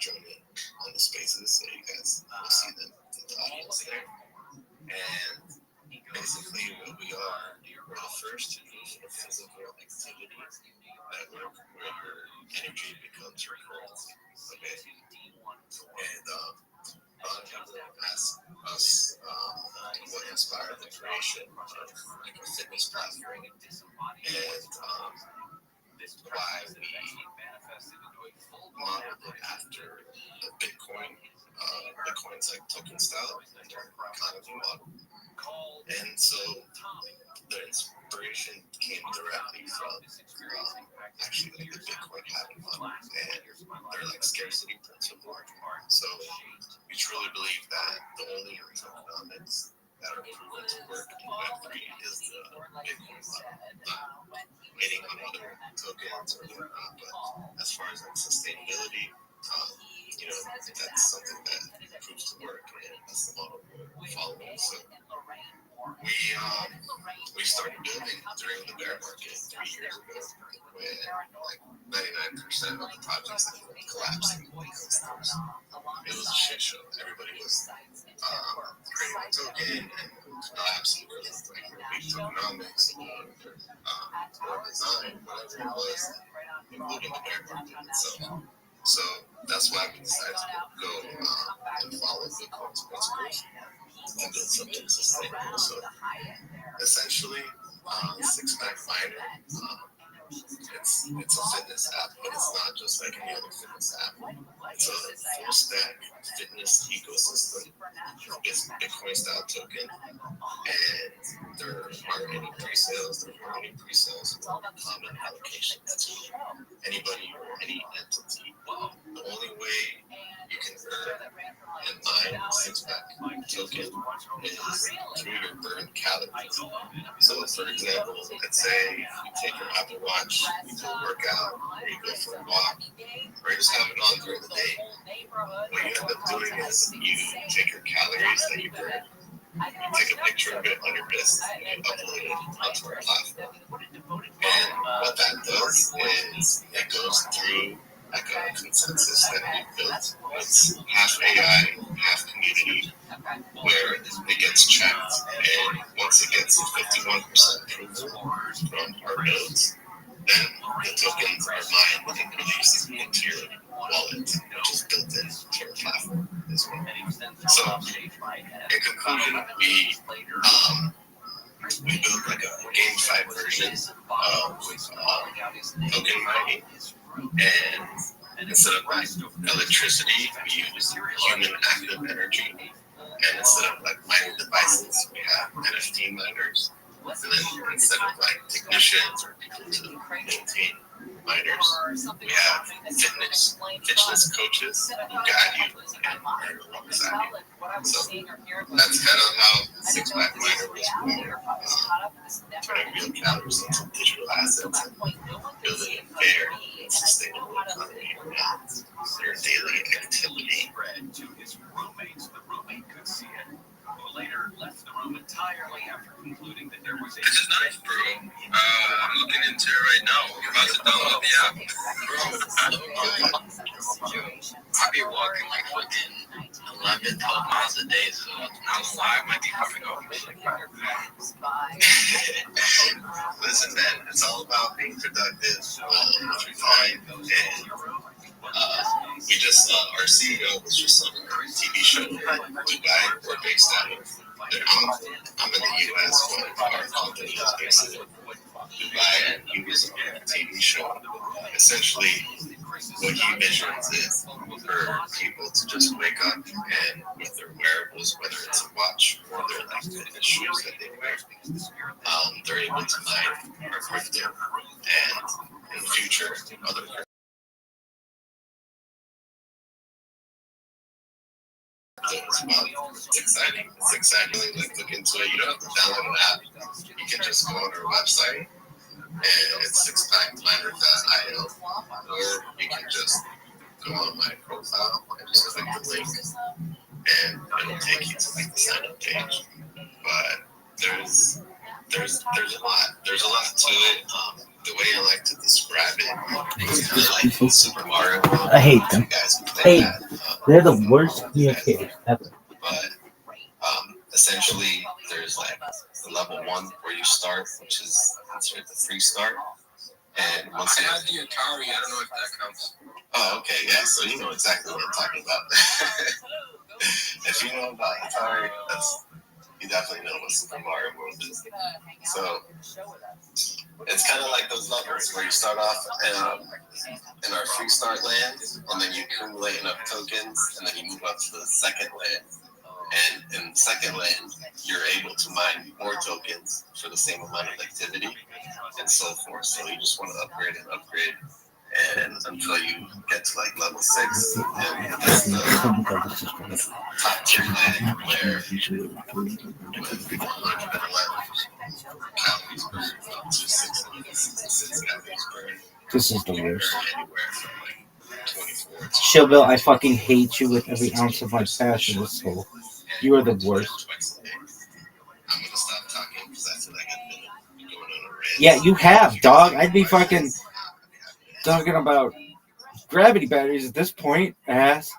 join in on the spaces, so you guys will see the audience there. And basically, what we are, we're the first to use a physical activity network where your energy becomes your currency. Okay, and a lot of people ask us what inspired the creation of like a fitness platform and why we modeled it after the Bitcoin. Bitcoin's like token style and their economy model. And so the inspiration came directly from actually like the Bitcoin halving model and their like scarcity principle. So we truly believe that the only tokenomics that are proven to work in Web3 is the Bitcoin model. Not waiting on other tokens or whatnot, but as far as like sustainability, that's something that proves to work, and that's the model we're following. So we started building during the bear market 3 years ago, when like 99% of the projects that collapsed in customers. It was a shit show. Everybody was creating a token and collapsing because of like big tokenomics or design, whatever it was, including the bear market itself. So that's why we decided to go and follow Bitcoin's principles and build something sustainable. So essentially, Six Pack Miner, it's a fitness app, but it's not just like any other fitness app. It's a full stack fitness ecosystem. It's Bitcoin style token, and there aren't any pre-sales. There aren't any pre-sales or common allocations to anybody or any entity. The only way you can earn and mine Six Pack token is through your burned calories. So, for example, let's say you take your Apple Watch, you do a workout, or you go for a walk, or you just have it on during the day. What you end up doing is you take your calories that you burn, you take a picture of it on your wrist, and you upload it onto our platform. And what that does is it goes through like a consensus that we built. It's half AI, half community, where it gets checked, and once it gets 51% approval from our nodes, then the tokens are mined and released into your wallet, which is built into our platform as well. So, in conclusion, we built like a gamified version of token mining, and instead of like electricity, we use human active energy, and instead of like mining devices, we have NFT miners, and then instead of like technicians or people to maintain miners, we have fitness coaches who guide you and learn alongside you. So that's kind of how Six Pack Miner was born. Turning real calories into digital assets and building a fair and sustainable economy around their daily activity. To his roommates, the roommate could see it, who later left the room entirely after concluding that there was a... This is nice, bro. I'm looking into it right now. I'm about to download the app. Bro, I be walking like fucking 11, 12 miles a day, so I don't know why I might be coming over. Listen, man, it's all about being productive, refined, and we just, our CEO was just on a TV show in Dubai. We're based out of, I'm in the US, but our company is based in Dubai, and he was on a TV show. Essentially, what he envisions is for people to just wake up and with their wearables, whether it's a watch or their like fitness shoes that they wear, they're able to mine our crypto, and in the future, other It's exciting. It's exciting. Like, look into it. You don't have to download an app. You can just go on our website, and it's sixpackplanner.io, or you can just go on my profile and just click the link, and it'll take you to like the sign up page. But there's a lot. There's a lot to it. The way I like to describe it, it's kind of like Super Mario World. I hate them. Hey, they're the worst communicators ever. But essentially, there's like the level 1 where you start, which is considered the free start. And once I have the Atari. I don't know if that counts. Oh, okay, yeah. So you know exactly what I'm talking about. If you know about Atari, you definitely know what Super Mario World is. So it's kind of like those levels where you start off in our free start land, and then you accumulate enough tokens, and then you move up to the second land. And in the second land, you're able to mine more tokens for the same amount of activity, and so forth. So you just want to upgrade and upgrade, and until you get to like level 6, and that's the top tier land where with 111 calories burned up to 666 calories burned. This is the worst. Anywhere from like 24 to Showbill, I fucking hate you with every ounce of my passion and soul. You are the worst. I'm gonna stop talking because I feel like I've been going on a rant. Yeah, you have, dog. I'd be fucking talking about gravity batteries at this point, ass.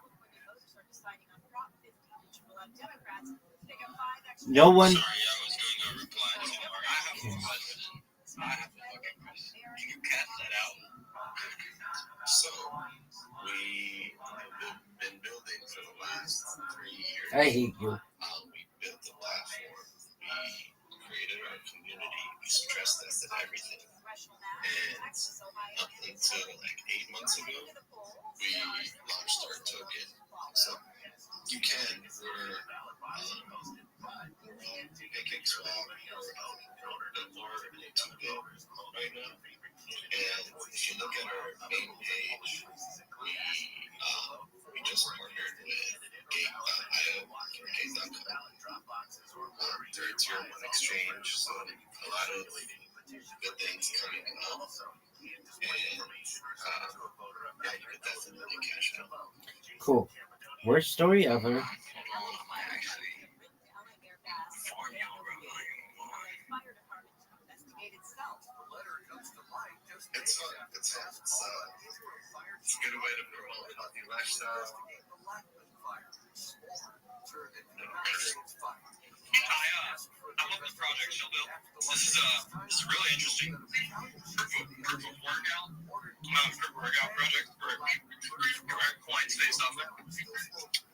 No one. Sorry, I was doing a reply to Mark. I have a question. I have a fucking question. Can you cast that out? So we have been building for the last 3 years. I hate you. We built the platform. We created our community. We stress tested everything. And up until like 8 months ago, we launched our token. So you can. We're making swap or $2 right now. And if you look at our main page, we just partnered with Gate.io, Gate.com. They're a tier 1 exchange, so a lot of good things coming up. And yeah, you could definitely cash out. Cool. Worst story ever. It's fun. It's a good way to promote a healthy lifestyle. I love this project, Showbill. This is really interesting. Proof of workout project for coins based off it.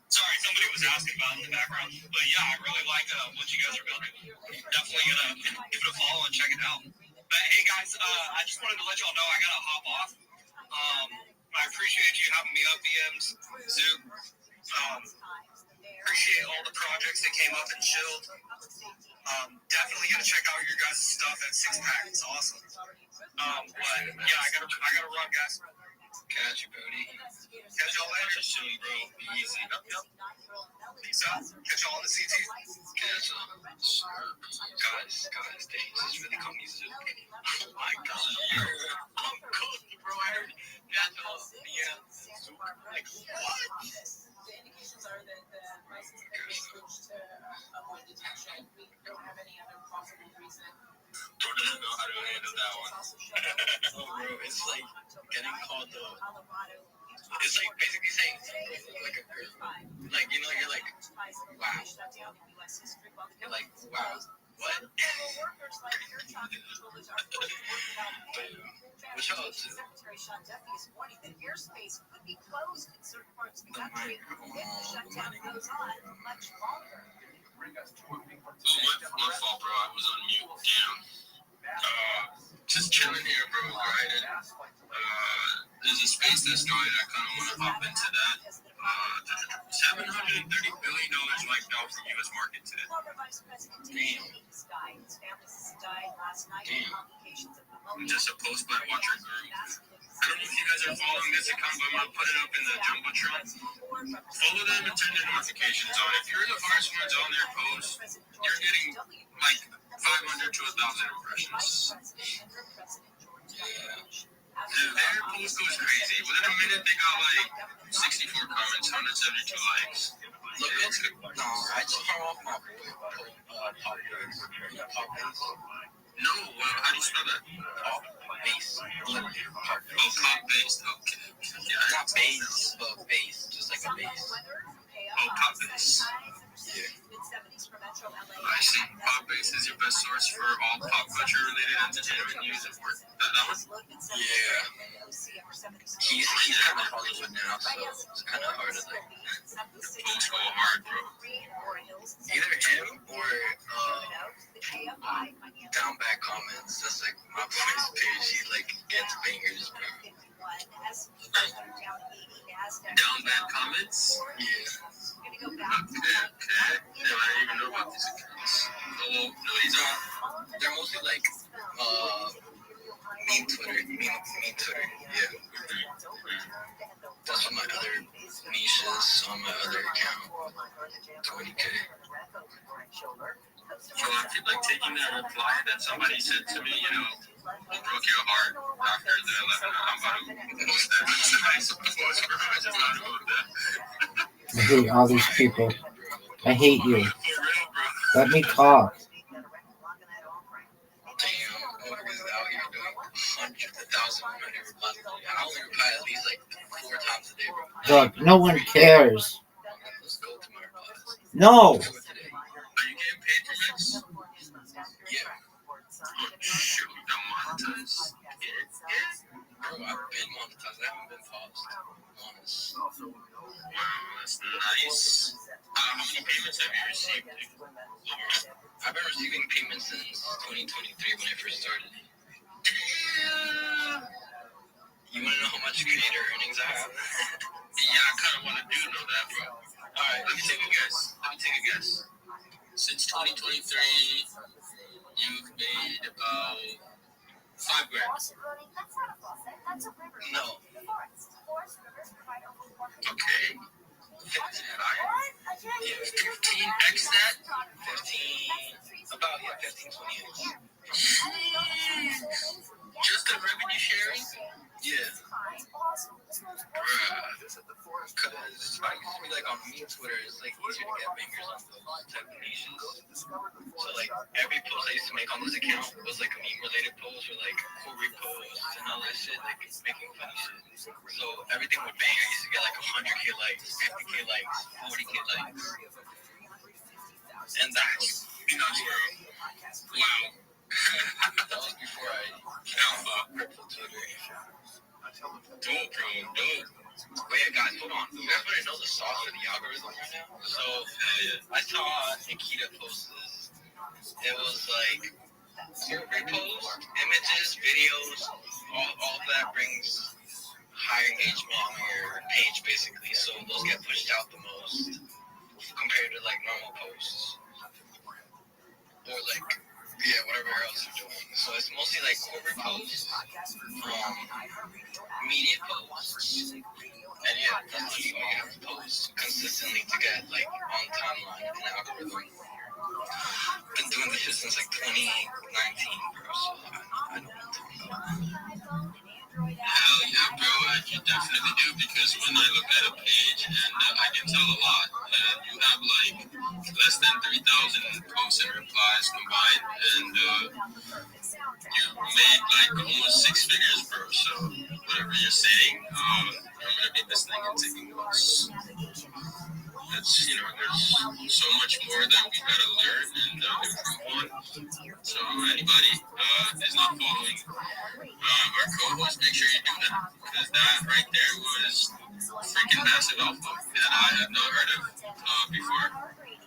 Sorry, somebody was asking about it in the background, but yeah, I really like what you guys are building. Definitely gonna give it a follow and check it out. But hey guys, I just wanted to let y'all know I gotta hop off. I appreciate you having me up, BMs, Zoom. Appreciate all the projects that came up and chilled. Definitely gonna check out your guys' stuff at Six Pack. It's awesome. But yeah, I gotta run, guys. Catch you, Bodie. Catch y'all later. Soon, bro. Be easy. Yep. Peace out. Catch y'all on the CT. Catch y'all. Guys, dang, this is really cool music. Oh my god. I'm cool, bro. I heard catch y'all. Yeah. Like, what? The indications are that the license plate was switched to avoid detection. We don't have any other possible reason. Bro doesn't know how to handle that one. Oh, bro, it's like getting called it's like basically saying like a girl. Like, you know, you're like, wow. You're like, wow. What? What's y'all up to? Secretary Sean Duffy is warning that airspace could be closed in certain parts of the country if the shutdown goes on much longer. My fault, bro. I was on mute. Damn. Just chilling here, bro. Grinding. There's a space that's going. I kind of want to hop into that. $730 billion wiped out from U.S. market today. Damn. Damn. Just a post by Watcher Guru. I don't know if you guys are following this account, but I'm going to put it up in the Jumbotron. Follow them and turn their notifications on. If you're the first ones on their post, you're getting like 500 to 1,000 impressions. Their post goes crazy. Within a minute, they got like 64 comments, 172 likes. Look, it's good. No, I just fell off my pop base. No, how do you spell that? Pop base. Literally. Pop base. Oh, pop based. Okay. Yeah. Not base, but base. Just like a base. Oh, pop base. Yeah. I see. Pop base is your best source for all pop culture related entertainment news and work. That one? Yeah. He's kind of Hollywood now, so it's kind of hard to like. Folks go hard, bro. Either him or down back comments. That's like my first page. He like gets bangers, bro. Down back comments? Yeah. Okay. Yeah, I didn't even know about these accounts. No, these are. They're mostly like meme Twitter. Yeah. That's what my other niches on my other account. 20K. So I feel like taking that reply that somebody said to me, broke your heart after the 11. I'm about to post that. That's a nice post, bro. I just thought about that. I hate all these people. I hate you. For real, bro. Let me talk. Damn, is out here doing 1,000 replies. I only reply at least like 4 times a day, bro. Look, no one cares. Let's go to my replies. No. Are you getting paid for this? Yeah. Oh, shoot, the monetized? Bro, I've been monetized. I haven't been paused once. Wow, that's nice. How many payments have you received? I've been receiving payments since 2023 when I first started. Damn. You want to know how much creator earnings I have? Yeah, I kind of want to know that, bro. All right, let me take a guess. Since 2023, you've made about $5 grand. No. Okay. 15x that? 15, 20x. Just the revenue sharing? Yeah. Because I used to be like on meme Twitter, it's like easier to get bangers on those type of niches. So like every post I used to make on this account was like a meme related post or like cool reposts and all that shit, like making funny shit. So everything would bang. I used to get like 100K likes, 50K likes, 40K likes. And that's nuts, bro. Wow. That was before I found crypto Twitter. Dope, bro. Dope. But yeah, guys, hold on. You guys want to know the sauce for the algorithm right now? So, I saw Nikita post this. It was like repost, images, videos, all that brings higher engagement on your page, basically. So those get pushed out the most compared to like normal posts. Or like, whatever else you're doing. So it's mostly like corporate posts, media posts, and that's what you have to post consistently to get like on timeline and algorithm. Been doing this shit since like 2019, bro, so I know what I'm talking about. Hell yeah, bro, you definitely do, because when I look at a page, and I can tell a lot, and you have like less than 3,000 posts and replies combined, and you made like almost 6 figures, bro, so whatever you're saying, I'm gonna be listening and taking notes. It's, there's so much more that we gotta learn and improve on. So anybody is not following our co-host, make sure you do that, because that right there was freaking massive alpha that I have not heard of before.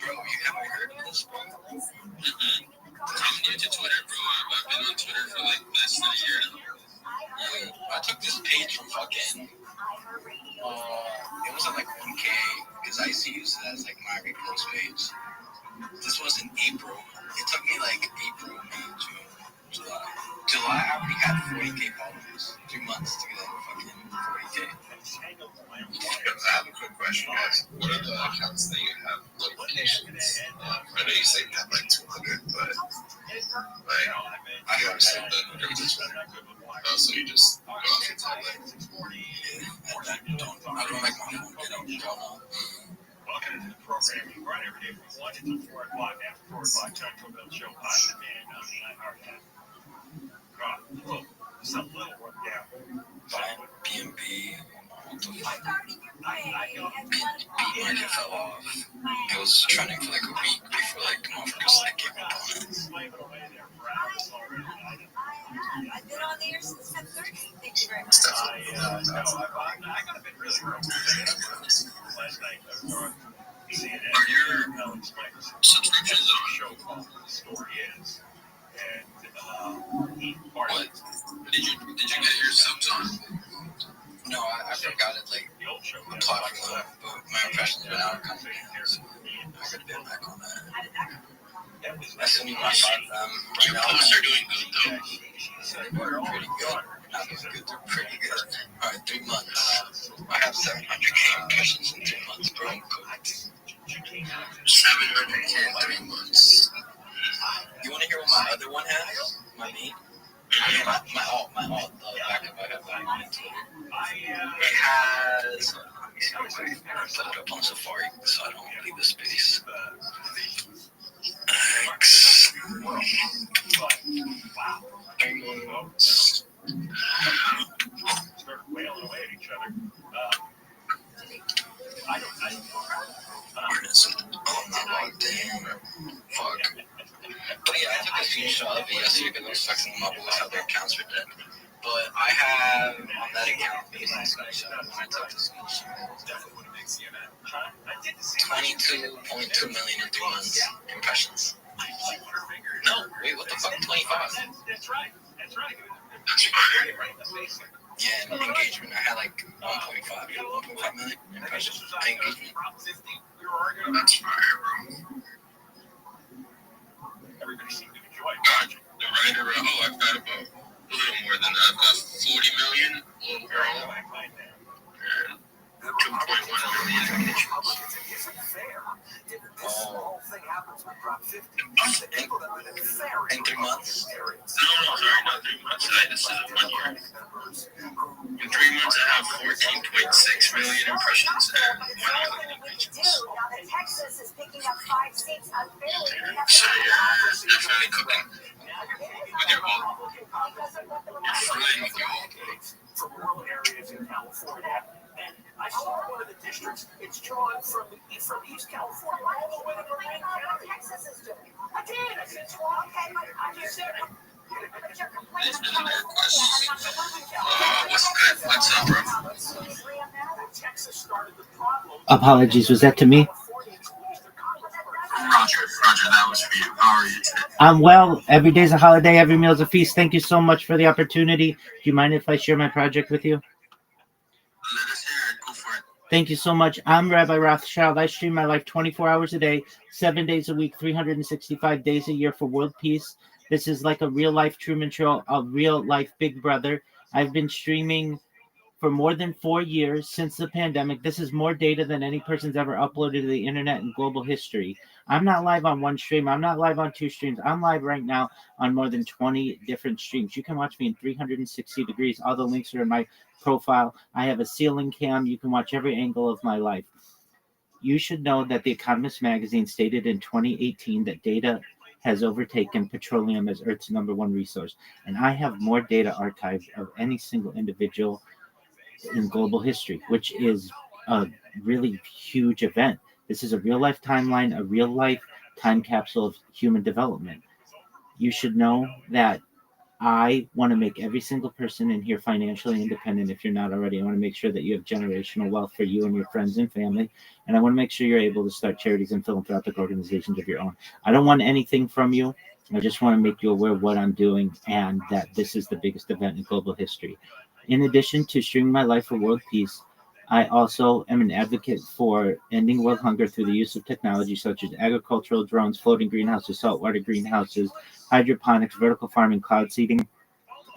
Bro, you haven't heard of this, bro? I'm new to Twitter, bro. I've been on Twitter for like less than a year now. I took this page from fucking it wasn't like 1K because I used to use it as like my repost page. This was in April. It took me like April, May, June, July. I already had 40K followers. 3 months to get that fucking have a quick question, guys. What are the accounts that you have notifications? I know you say you have like 200, but like I have some that are just so you just go off your timeline. I don't make my phone get up. Welcome to the program. We run every day from 1 until 4 o'clock after 4 o'clock Central. They'll show on demand on the iHeart app. Look, some little work down. B&B. Market fell off. It was trending for like a week before like motherfuckers like gave up on it. I've been on the air since 10:30. Thank you very much. I got a bit really last night. Are your subscriptions on? The story is, and what? Did you get your subs on? No, I forgot it like a platform, but my impressions are now coming in, so I gotta get back on that. I still need my 5 Your posts are doing good though. They're pretty good. Not doing good, they're pretty good. Alright, 3 months. I have 700K impressions in 3 months, bro. I'm cooked. 700K in 3 months. You wanna hear what my other one has? My main? My alt, the backup I have on Twitter. It has. Let me see. I put it up on Safari so I don't leave the space. X. 3 months. start wailing away at each other. Where is it? Oh, I'm not logged in. Fuck. But yeah, I took a screenshot of it yesterday because I was texting them up with how their accounts were dead. But I have on that account based on screenshot when I took the screenshot. 22.2 million in 3 months impressions. No, wait, what the fuck? 25. That's right. That's fire. Yeah, and engagement. I had like 1.5 million impressions. Engagement. That's fire, bro. Everybody seemed to enjoy it. The writer, I've got about a little more than that. I've got 40 million overall. And 2.1 million engagements. In 3 months? No, sorry, not 3 months. This is 1 year. In 3 months, I have 14.6 million impressions and 1 million engagements. So you're definitely cooking with your alt. You're flying with your alt. From rural areas in California. And I saw one of the districts, it's drawn from East California all the way to Marin County. Texas is doing. I did. I said, well, okay, but I just said it. There's been another question. What's good? What's up, bro? Texas started the problem. Apologies, was that to me? Roger, that was for you. How are you today? I'm well. Every day's a holiday, every meal's a feast. Thank you so much for the opportunity. Do you mind if I share my project with you? Let us hear it. Go for it. Thank you so much. I'm Rabbi Rothschild. I stream my life 24 hours a day, 7 days a week, 365 days a year for world peace. This is like a real-life Truman Show, a real-life Big Brother. I've been streaming for more than 4 years since the pandemic. This is more data than any person's ever uploaded to the internet in global history. I'm not live on one stream. I'm not live on 2 streams. I'm live right now on more than 20 different streams. You can watch me in 360 degrees. All the links are in my profile. I have a ceiling cam. You can watch every angle of my life. You should know that The Economist magazine stated in 2018 that data has overtaken petroleum as Earth's #1 resource. And I have more data archived of any single individual in global history, which is a really huge event. This is a real-life timeline, a real-life time capsule of human development. You should know that I want to make every single person in here financially independent if you're not already. I want to make sure that you have generational wealth for you and your friends and family. And I want to make sure you're able to start charities and philanthropic organizations of your own. I don't want anything from you. I just want to make you aware of what I'm doing and that this is the biggest event in global history. In addition to streaming my life for world peace, I also am an advocate for ending world hunger through the use of technology such as agricultural drones, floating greenhouses, saltwater greenhouses, hydroponics, vertical farming, cloud seeding,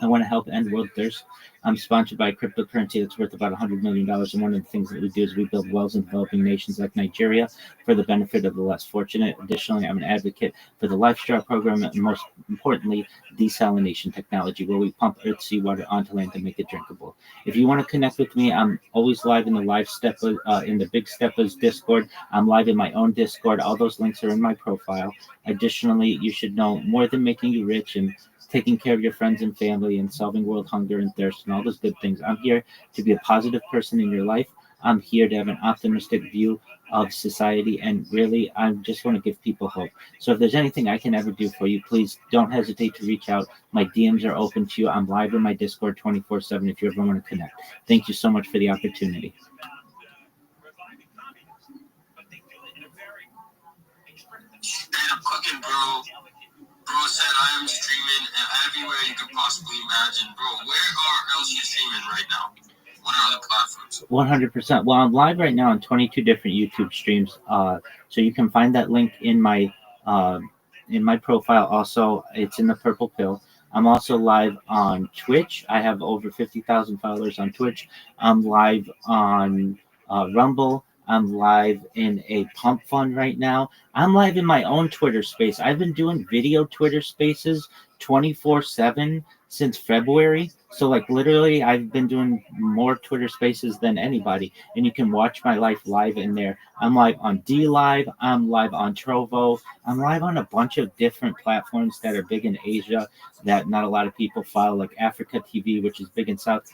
I want to help end world thirst. I'm sponsored by a cryptocurrency that's worth about $100 million. And one of the things that we do is we build wells in developing nations like Nigeria for the benefit of the less fortunate. Additionally, I'm an advocate for the Life Straw program and, most importantly, desalination technology, where we pump earth seawater onto land to make it drinkable. If you want to connect with me, I'm always live in the in the Big Steppers Discord. I'm live in my own Discord. All those links are in my profile. Additionally, you should know more than making you rich and taking care of your friends and family and solving world hunger and thirst and all those good things. I'm here to be a positive person in your life. I'm here to have an optimistic view of society, and really, I just want to give people hope. So if there's anything I can ever do for you, please don't hesitate to reach out. My DMs are open to you. I'm live in my Discord 24/7 if you ever want to connect. Thank you so much for the opportunity. Straight up cooking, bro. Bro said I am streaming everywhere you could possibly imagine. Bro, where else you streaming right now? What are other platforms? 100%. Well, I'm live right now on 22 different YouTube streams. So you can find that link in my profile. Also, it's in the purple pill. I'm also live on Twitch. I have over 50,000 followers on Twitch. I'm live on Rumble. I'm live in a pump fund right now. I'm live in my own Twitter space. I've been doing video Twitter spaces 24/7 since February. So like literally I've been doing more Twitter spaces than anybody, and you can watch my life live in there. I'm live on D Live, I'm live on Trovo, I'm live on a bunch of different platforms that are big in Asia that not a lot of people follow, like Africa TV, which is big in South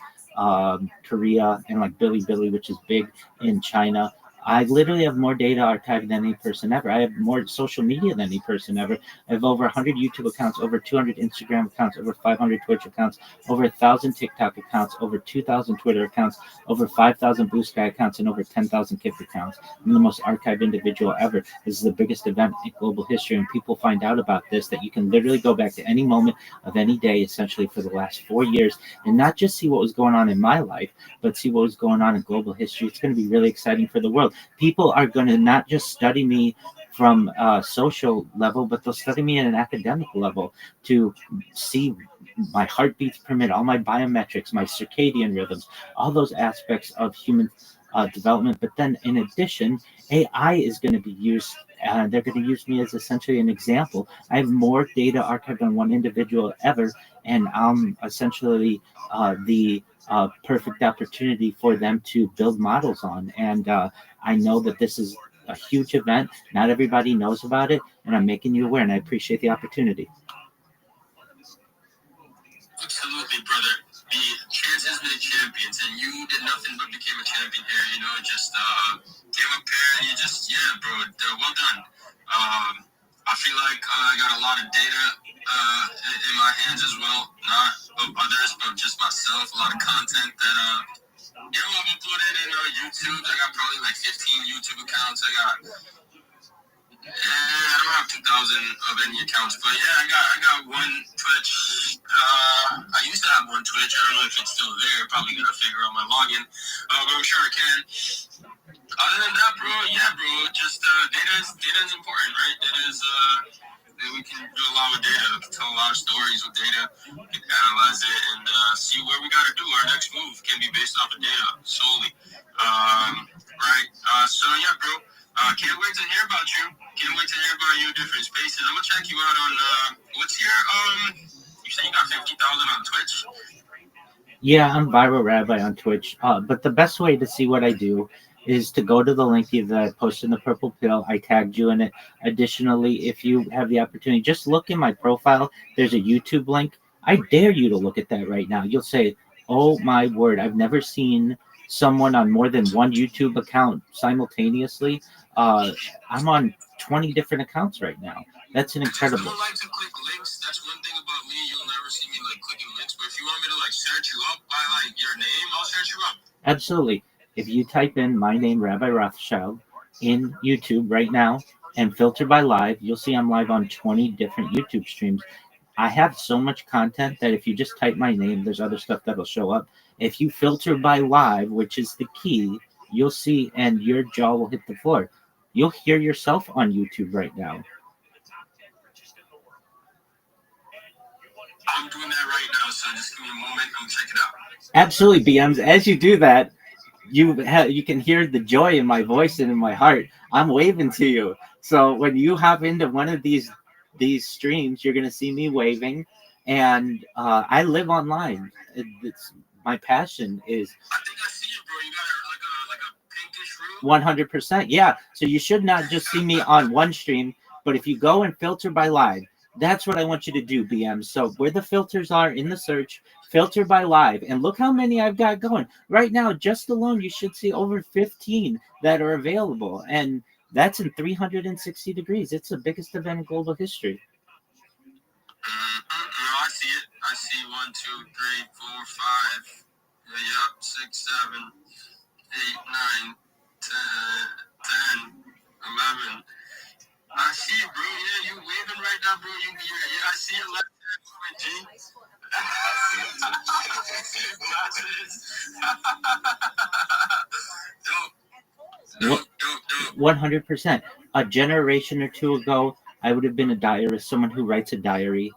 Korea, and like Billy, which is big in China. I literally have more data archived than any person ever. I have more social media than any person ever. I have over 100 YouTube accounts, over 200 Instagram accounts, over 500 Twitch accounts, over 1,000 TikTok accounts, over 2,000 Twitter accounts, over 5,000 Blue Sky accounts, and over 10,000 Kip accounts. I'm the most archived individual ever. This is the biggest event in global history, and people find out about this, that you can literally go back to any moment of any day, essentially for the last 4 years, and not just see what was going on in my life, but see what was going on in global history. It's going to be really exciting for the world. People are going to not just study me from a social level, but they'll study me at an academic level to see my heartbeats per minute, all my biometrics, my circadian rhythms, all those aspects of human development. But then in addition, AI is going to be used. They're going to use me as essentially an example. I have more data archived on one individual ever, and I'm essentially the perfect opportunity for them to build models on. And I know that this is a huge event. Not everybody knows about it, and I'm making you aware, and I appreciate the opportunity. Absolutely, brother. The chances made champions, and you did nothing but became a champion here. You know, just came up here and you just, yeah, bro, well done. I feel like I got a lot of data in my hands as well, not of others, but just myself. A lot of content that you know, I've uploaded in YouTube. I got probably like 15 YouTube accounts. I don't have 2,000 of any accounts, but yeah, I got one Twitch. I used to have one Twitch. I don't know if it's still there. Probably gonna figure out my login, but I'm sure I can. Other than that, bro, yeah, bro, just data is important, right? Data is we can do a lot with data. We can tell a lot of stories with data. We can analyze it and see where we gotta do. Our next move can be based off of data solely. Right. So yeah, bro. Can't wait to hear about you. Can't wait to hear about you in different spaces. I'm gonna check you out on what's your you say you got 50,000 on Twitch? Yeah, I'm ViralRabbi on Twitch. But the best way to see what I do is to go to the link that I posted in the purple pill. I tagged you in it. Additionally, if you have the opportunity, just look in my profile. There's a YouTube link. I dare you to look at that right now. You'll say, oh my word, I've never seen someone on more than one YouTube account simultaneously. I'm on 20 different accounts right now. That's an incredible. I don't like to click links. That's one thing about me. You'll never see me like clicking links. But if you want me to like search you up by like your name, I'll search you up. Absolutely. If you type in my name, Rabbi Rothschild, in YouTube right now and filter by live, you'll see I'm live on 20 different YouTube streams. I have so much content that if you just type my name, there's other stuff that'll show up. If you filter by live, which is the key, you'll see, and your jaw will hit the floor. You'll hear yourself on YouTube right now. I I'm doing that right now, so just give me a moment. I'm checking it out. Absolutely, BMs. As you do that, you can hear the joy in my voice and in my heart. I'm waving to you. So when you hop into one of these streams, you're gonna see me waving, and I live online. It's my passion is. I think I see it, bro. You got like a pinkish room. 100%. Yeah. So you should not just see me on one stream, but if you go and filter by live, that's what I want you to do, BM. So where the filters are in the search, filter by live, and look how many I've got going. Right now, just alone, you should see over 15 that are available. And that's in 360 degrees. It's the biggest event in global history. I see it. I see 1, 2, 3, 4, 5. Yep, 6, 7, 8, 9, 10, 11. I see it, bro. Yeah, you waving right now, bro. Yeah, I see it left hand movement, G. 100%. A generation or two ago, I would have been a diarist, someone who writes a diary,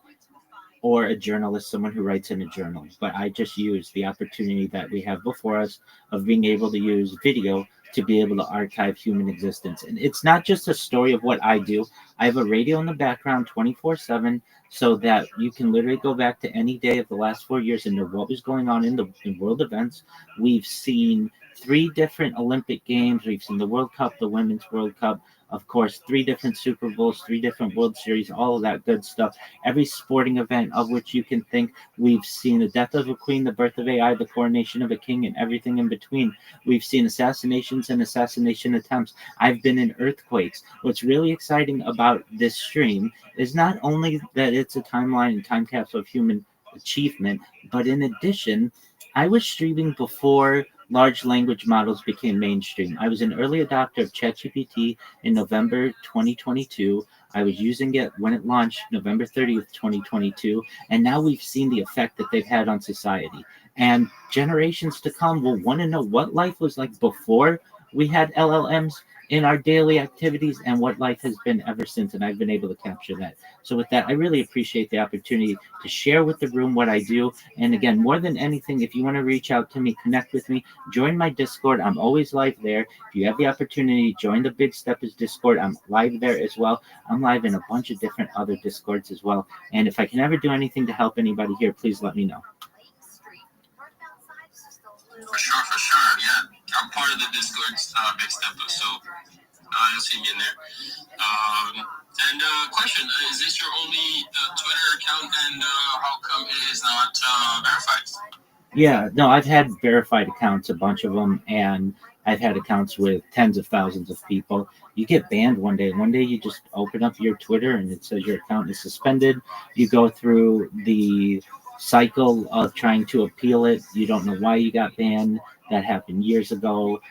or a journalist, someone who writes in a journal. But I just use the opportunity that we have before us of being able to use video to be able to archive human existence. And it's not just a story of what I do. I have a radio in the background 24/7 so that you can literally go back to any day of the last 4 years and know what was going on in world events. We've seen 3 different Olympic Games. We've seen the World Cup, the Women's World Cup, of course, 3 different Super Bowls, 3 different World Series, all of that good stuff. Every sporting event of which you can think. We've seen the death of a queen, the birth of AI, the coronation of a king, and everything in between. We've seen assassinations and assassination attempts. I've been in earthquakes. What's really exciting about this stream is not only that it's a timeline and time capsule of human achievement, but in addition, I was streaming before large language models became mainstream. I was an early adopter of ChatGPT in November 2022. I was using it when it launched November 30th, 2022, and now we've seen the effect that they've had on society. And generations to come will want to know what life was like before we had LLMs in our daily activities and what life has been ever since, and I've been able to capture that. So with that, I really appreciate the opportunity to share with the room what I do. And again, more than anything, if you want to reach out to me, connect with me, join my Discord. I'm always live there. If you have the opportunity, join the Big Steppers Discord. I'm live there as well. I'm live in a bunch of different other Discords as well. And if I can ever do anything to help anybody here, please let me know. For sure. Yeah, I'm part of the Discord Big Stepper, so you'll see me in there. And question, is this your only Twitter account, and how come it is not verified? Yeah, no, I've had verified accounts, a bunch of them, and I've had accounts with tens of thousands of people. You get banned one day. One day you just open up your Twitter and it says your account is suspended. You go through the cycle of trying to appeal it. You don't know why you got banned. That happened years ago.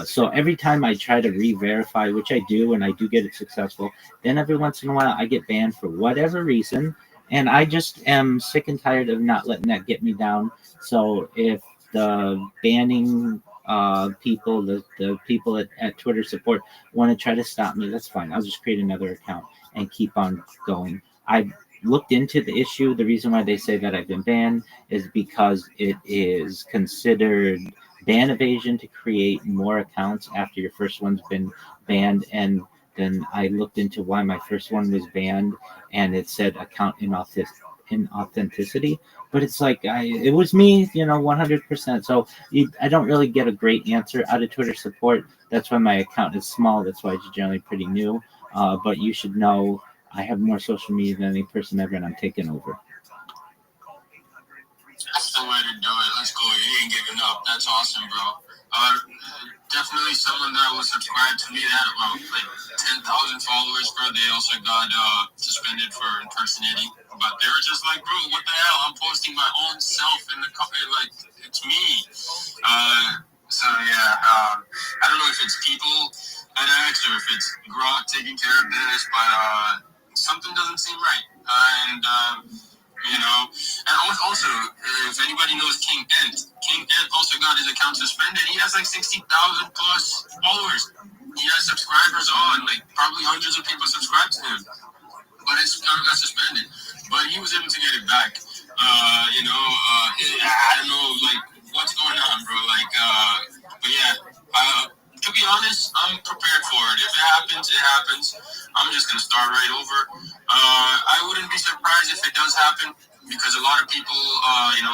So every time I try to re-verify, which I do, and I do get it successful, then every once in a while I get banned for whatever reason. And I just am sick and tired of not letting that get me down. So if the banning people, the people at Twitter support want to try to stop me, that's fine. I'll just create another account and keep on going. I've looked into the issue. The reason why they say that I've been banned is because it is considered ban evasion to create more accounts after your first one's been banned. And then I looked into why my first one was banned, and it said account inauthenticity. But it's like it was me, 100%. So I don't really get a great answer out of Twitter support. That's why my account is small. That's why it's generally pretty new. But you should know I have more social media than any person ever, and I'm taking over. That's the way to do it. Let's go. You ain't giving up. That's awesome, bro. Definitely someone that was subscribed to me that had about like 10,000 followers, bro. They also got suspended for impersonating. But they were just like, bro, what the hell? I'm posting my own self in the company. Like, it's me. So yeah, I don't know if it's people at X or if it's Grok taking care of this, but something doesn't seem right. And also, if anybody knows King Ent also got his account suspended. He has like 60,000 plus followers. He has subscribers on, like probably hundreds of people subscribe to him. But his account got suspended. But he was able to get it back. I don't know, like, what's going on, bro. Like, but yeah, to be honest, I'm prepared for it. If it happens, it happens. I'm just gonna start right over. I wouldn't be surprised if it does happen because a lot of people,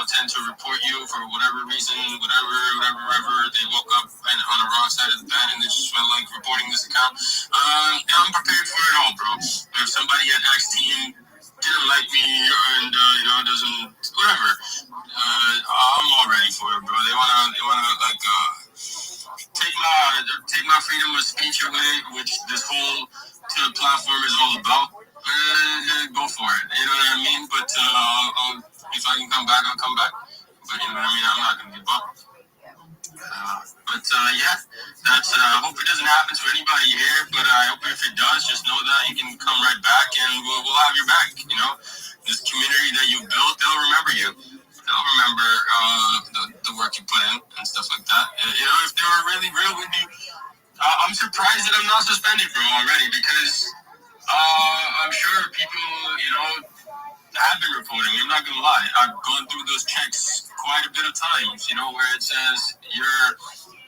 tend to report you for whatever reason, whatever. They woke up and on the wrong side of the bed and they just felt like reporting this account. I'm prepared for it all, bro. If somebody at X team didn't like me and doesn't whatever, I'm all ready for it, bro. They wanna like take my freedom of speech away, which this whole platform is all about. Go for it. You know what I mean? But if I can come back, I'll come back. But you know what I mean? I'm not gonna give up. Yeah, that's. I hope it doesn't happen to anybody here. But I hope if it does, just know that you can come right back, and we'll have your back. You know, this community that you built, they'll remember you. They'll remember the work you put in and stuff like that. If they were really real with you, I'm surprised that I'm not suspended, bro, already because I'm sure people, have been reporting. I'm not gonna lie. I've gone through those checks quite a bit of times, where it says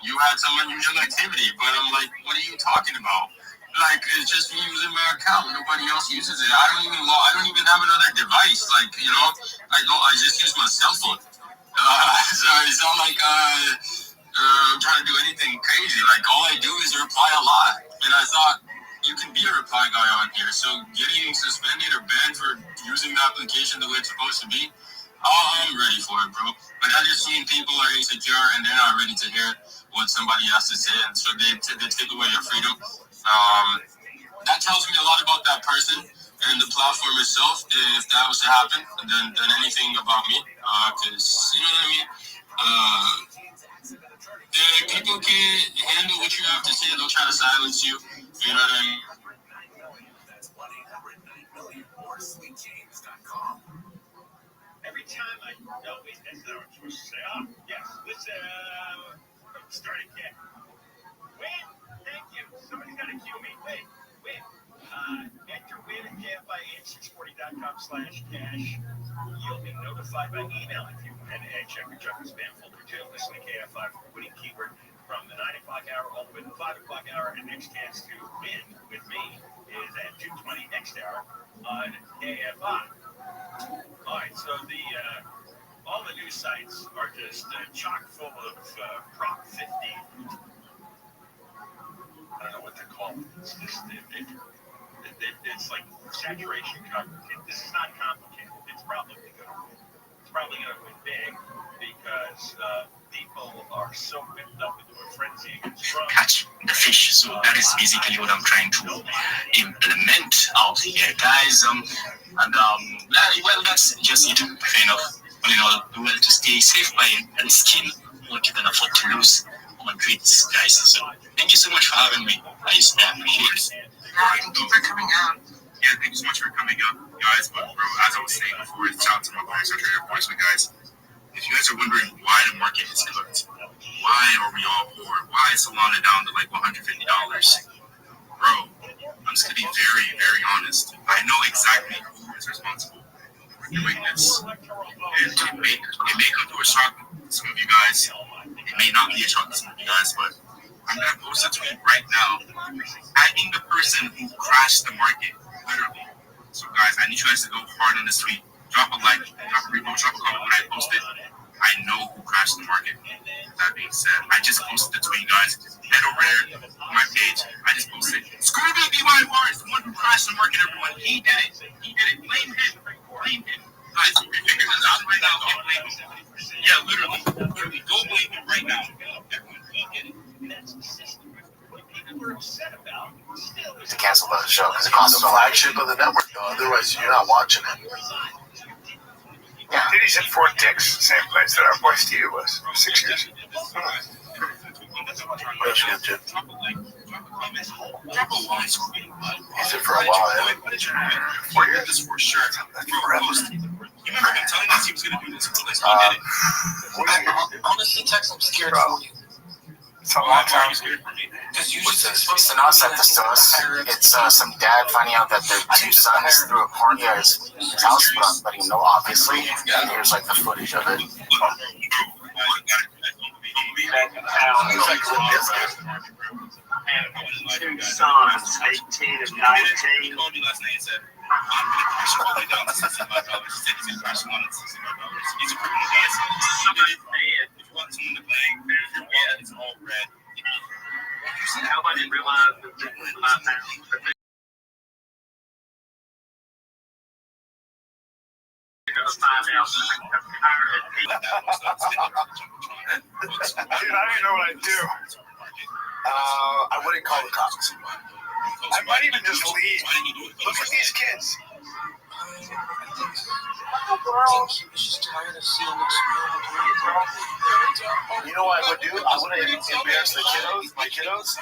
you had some unusual activity, but I'm like, what are you talking about? Like, it's just me using my account. Nobody else uses it. I don't even have another device. Like, I just use my cell phone. So it's not like I'm trying to do anything crazy. Like, all I do is reply a lot. And I thought you can be a reply guy on here. So getting suspended or banned for using the application the way it's supposed to be, I'm ready for it, bro. But I just seen people are insecure and they're not ready to hear what somebody has to say. And so they take away your freedom. That tells me a lot about that person and the platform itself. If that was to happen, than anything about me, because you know what I mean. People can't handle what you have to say. They'll try to silence you. You know what I mean. Every time I no, wait, that's not what I'm supposed to say. Oh, yes, let's start again. Wait, thank you. Somebody's got to cue me. Wait. Enter win at KFI86040.com/cash. You'll be notified by email if you win, and check your junk and spam folder too. Listen to KFI for the winning keyword from the 9 o'clock hour all the way to the 5 o'clock hour, and next chance to win with me is at 2:20 next hour on KFI. All right, so all the news sites are just chock full of Prop 50. I don't know what they're called. It's like saturation coverage. This is not complicated. It's probably going to win big because people are so whipped up into a frenzy against Trump. Catch the fish. So that is basically what I'm trying to implement out here, guys. Well, that's just it. Fair enough. Well, to stay safe by and skin what you can afford to lose on tweets, guys. So thank you so much for having me. I appreciate it. Thank you for coming out. Yeah, thank you so much for coming up, guys. But bro, as I was saying before, shout out to my boys out here, guys. If you guys are wondering why the market is cooked, why are we all poor? Why is Solana down to like $150? Bro, I'm just gonna be very, very honest. I know exactly who is responsible for doing this. And it may come to a shock to some of you guys. It may not be a shock to some of you guys, but I'm gonna post a tweet right now tagging the person who crashed the market, literally. So guys, I need you guys to go hard on this tweet. Drop a like, drop a repost, drop a comment when I post it. I know who crashed the market. That being said, I just posted the tweet, guys. Head over there on my page. I just posted it. Screw the BYR is the one who crashed the market, everyone. He did it. Blame him. Guys, your fingers is out right now. Don't blame him. Yeah, literally. Go blame him right now. Everyone, go get it. To cancel the show because it costs the flagship of the network, though. Otherwise, you're not watching it. Yeah. Titties at Fort Dix, same place that our boy Steve was for 6 years. What else you got, Jim? He's in for a while, yeah. 4 years. That's forever. You remember him telling us he was going to do this until he did it? Honestly, Tex, I'm scared for you. So long time. Sanaa sent this to us. It's some dad finding out that their two sons threw a party at his house, but letting him know, obviously. And here's like the footage of it. Two sons, 18 and 19. Nobody realized that this was my now. Dude, I don't even know what I'd do. I wouldn't call the cops. I might even just leave. Look at these kids. You know what I would do? I wouldn't embarrass the kiddos. My kiddos.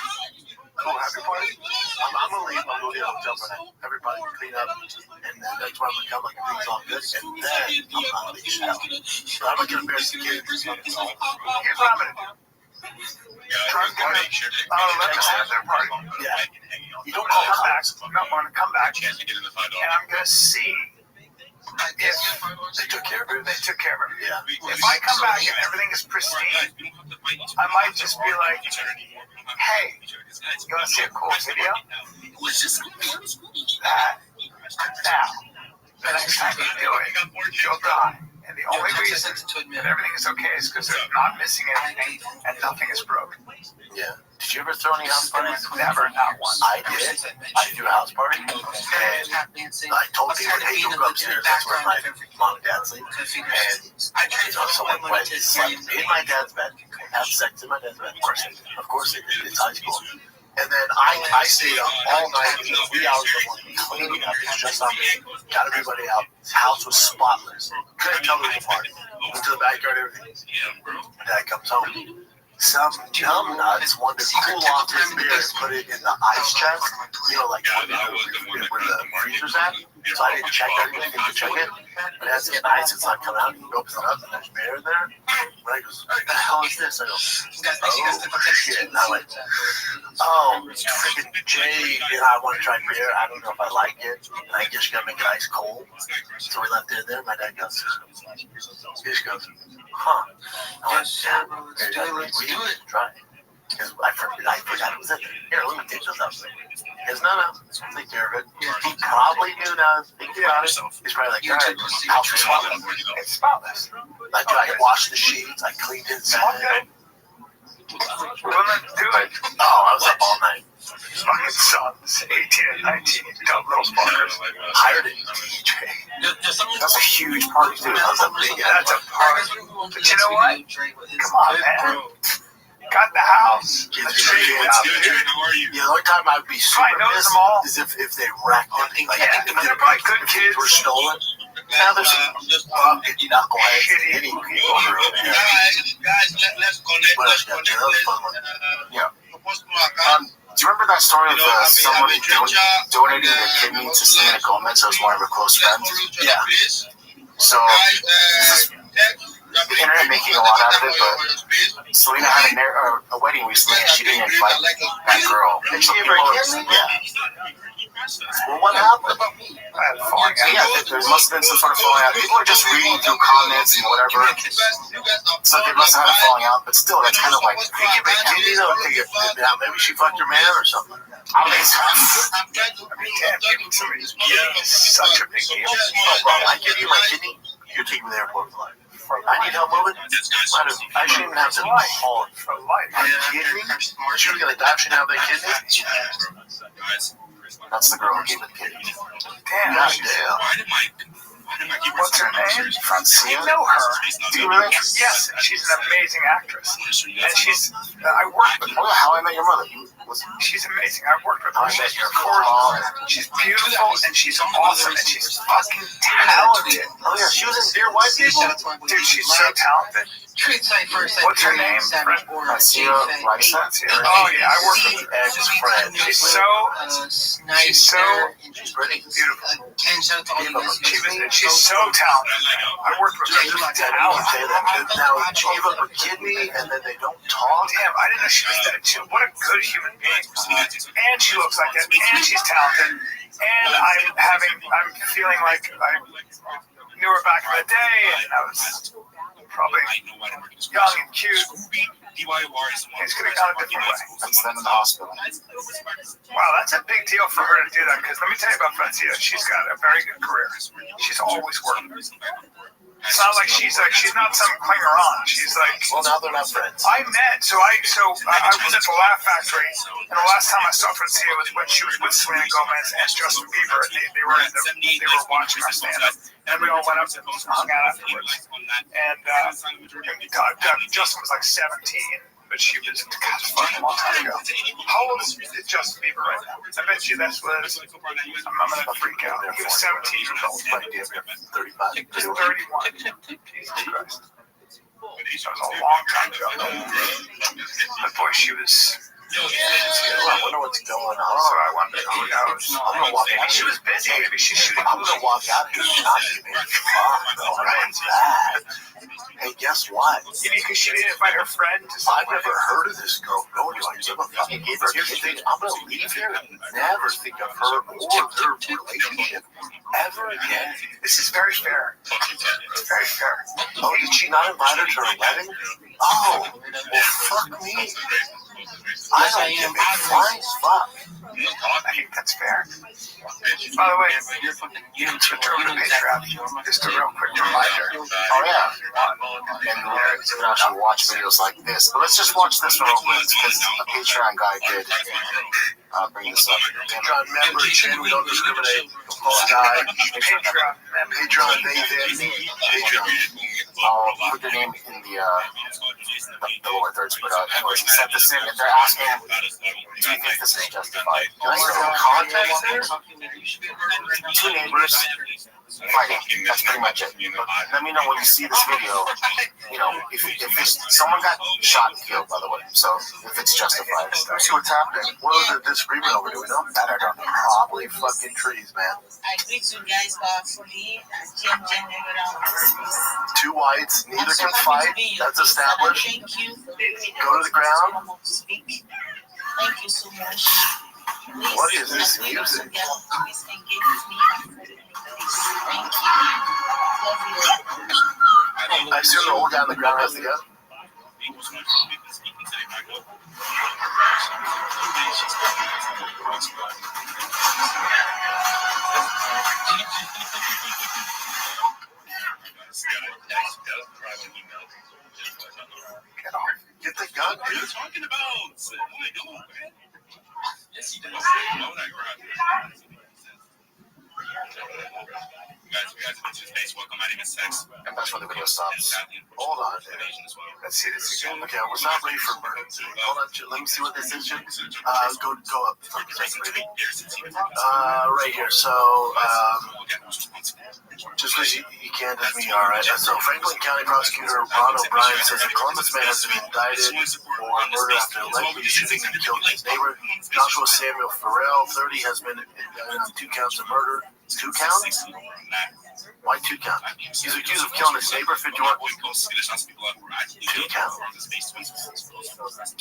Cool, happy party. I'm gonna leave. I'm gonna go get a hotel for that. Everybody clean up, and then that's where I'm gonna come. Like everything's all good, and then I'm gonna leave out. So I'm not gonna embarrass the kids. Here's what I'm gonna do. Try to make sure let them have their party. Yeah. You don't call come back. cops. No, I'm gonna come back, and I'm gonna see if they took care of it. They took care of it. Yeah. If I come back and everything is pristine, I might just be like, hey, you want to see a cool video? That, now, the next time you do it, you'll die. And the only reason that everything is okay is because they're not missing anything and nothing is broken. Yeah. Did you ever throw any house parties? Never, not once. I did. I threw a house party, and I told people, hey, don't go upstairs. That's where my mom and dad sleep. And someone went and slept in my dad's bed, have sex in my dad's bed. Of course they did. It's high school. And then I stayed up all night in the 3 hours of work, cleaning up. It's just on me. Got everybody out. His house was spotless. Couldn't tell me the party. Went to the backyard, everything. My dad comes home. Some dumb nuts wanted to cool off his beer and put it in the ice chest. You know, like where the freezer's at. So I didn't check everything. Didn't check it. But as it's ice, it's not coming out. He opens it up and there's beer in there. And I goes, what the hell is this? I go, oh shit. And I went, oh, freaking Jay, I want to try beer. I don't know if I like it. And I just gotta make it ice cold. So we left it in there. My dad goes, he just goes, huh. I went, yeah, we do it. Try it. Because I forgot it was in there. Here, let me take those out. He goes, no, I'll take care of it. He probably knew now, thinking about it. He's probably like, all right, house was spotless. It's spotless. I washed the sheets, I cleaned his bed. Women do it. Oh, I was up all night. Fucking sons, 18 and 19, dumb little fuckers. Hired a DJ. That's a huge party, too. That's a big That's a party. But you know what? Come on, man. Got the house. Yeah, the only time I would be super pissed is if they wrecked everything. Like, yeah, they're probably good kids. Were stolen. Now there's some knuckleheads hitting people. Guys, let's connect. Let's connect. Yeah. Do you remember that story of someone donating their kidney to Selena Gomez as one of her close friends? Yeah. So, this is the internet making a lot out of it, but Selena had a wedding recently and she didn't invite that girl. And she gave her a kiss? Yeah. Well, what happened? Yeah, there must have been some sort of falling out. People are just reading through comments and whatever. So they must have had a falling out, but still, that's kind of like, hey, give me a kidney, though. Maybe she fucked her man or something. I mean, damn, giving somebody such a big deal. Oh, bro, I give you my kidney, you're taking me to the airport for life. I need help moving. I shouldn't even have to haul it for life. Are you kidding me? She was going to die if she didn't have that kidney? That's the girl who gave it the kidney. Damn. What's her name? Francine? You know her. Do you really? Yes, she's an amazing actress. And she's, I worked with her. Oh, How I Met Your Mother. She's amazing. I worked with her. How I Met Your Mother. She's beautiful and she's awesome and she's fucking talented. Oh, yeah, she was in Dear White People? Dude, she's so talented. Truth site first. What's her name? Francia Rice. Oh yeah, I worked with Edge's friend. She's pretty beautiful. She's so talented. I worked with her. Now she gave up her kidney, and then they don't talk. Damn, I didn't know she was that too. What a good human being. And she looks like it. And she's talented. And I'm feeling like I knew her back in the day, and I was probably young and cute. He's going to go a different way. That's them in the hospital. Wow, that's a big deal for her to do that, because let me tell you about Francia. She's got a very good career. She's always working. It's not like she's not some clinger on. She's like, well, now they're not friends. I was at the Laugh Factory, and the last time I saw Francia was when she was with Selena Gomez and Justin Bieber. They were watching our stand-up, and we all went up and hung out afterwards. And Justin was like 17. But she was fucking a long time ago. How old is Justin Bieber right now? I bet you that's what it is. I'm gonna freak out. He was 17 years old. 35. He's 31. Jesus Christ. That was a long time ago. But boy, she was. I wonder what's going on. So I wonder who knows. I'm gonna walk out. Maybe she was busy. Maybe she's shooting. I'm gonna walk out here and not give a fuck. That's bad. Hey, guess what? You mean because she didn't invite her friend to I've never heard of this girl. No one like give a fuck. He gave her a kid. I'm gonna leave here and never think of her or their relationship ever again. This is very fair. It's very fair. Oh, did she not invite her to her wedding? Oh, well, fuck me. I don't give a flying fuck. I think that's fair. By the way, you can switch over to Patreon. Just a real quick reminder. Oh, yeah. And you can actually watch videos like this. But let's just watch this one real quick because a Patreon guy did bring this up. Patreon member, Chin, we don't discriminate. Guy, Patreon, David, Patreon. I'll put your name in the lower thirds. But anyways, he sent this in and they're asking him, do you think this is justified? Can I get context there? Two neighbors fighting. That's pretty much it. Let me know when you see this video, if someone got shot and killed, by the way, so if it's justified. Let's see what's happening. What was the disagreement over? Do we know? That I don't know. Probably fucking trees, man. I greet you guys powerfully. Two whites, neither can fight. That's established. Thank you. Go to the ground. Thank you so much. What is this music? Please engage with me. Thank you. Love you. I assume the old guy on the ground has to go. Get the gun, dude. What are you talking about? Oh my God, man. Yes, he does. No, that crap. You guys have been to space. Welcome. My name is Sex. And that's when the video stops. Hold on, dude. Let's see this again. Okay, I was not ready for murder. Hold on, let me see what this is. Go up. Right here. So, just because you can't with me, all right. So, Franklin County Prosecutor Ron O'Brien says a Columbus man has been indicted for murder after allegedly shooting and killing his neighbor. Joshua Samuel Farrell, 30, has been indicted on 2 counts of murder. 2 counts? Why 2 counts? He's accused of killing his neighbor, 51. 2 counts.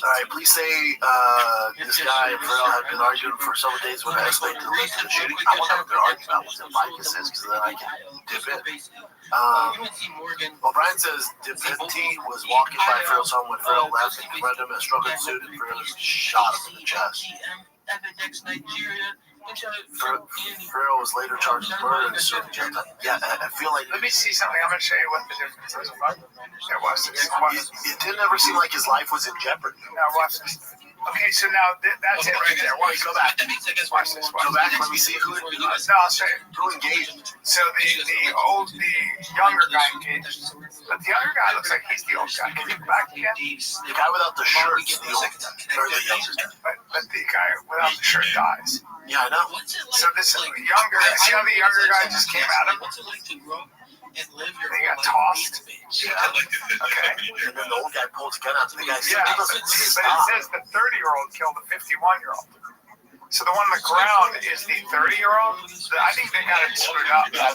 Alright, police say this guy and Farrell have been arguing for several days when I explained to the shooting. I wonder what they're arguing about, what the Micah says, because then I can dip in. O'Brien says Dipinti was walking by Farrell's home when Farrell left and confronted him in a struggle suit and Farrell shot him in the chest. Farrell was later charged with murder and served jail time. Yeah, I feel like. Let me see something. I'm going to show you what the difference is. Yeah, watch this. It didn't ever seem like his life was in jeopardy. Now, watch this. Okay, so now that's it right there. Go back. Watch this. Go back. Let me see who. No, I'll show you. Who engaged? So the younger guy engaged, but the other guy looks like he's the old guy. Can you go back again? The guy without the shirt is the old guy. But the guy without the shirt dies. Yeah, I know. So this is younger. See how the younger guy just came at him? and live your They whole got life. tossed. Yeah. Okay. And then the old guy pulls a gun out to the guy. Yeah, but it says the 30-year-old killed the 51-year-old. So the one on the ground is the 30-year-old. I think they got it screwed up. Yeah,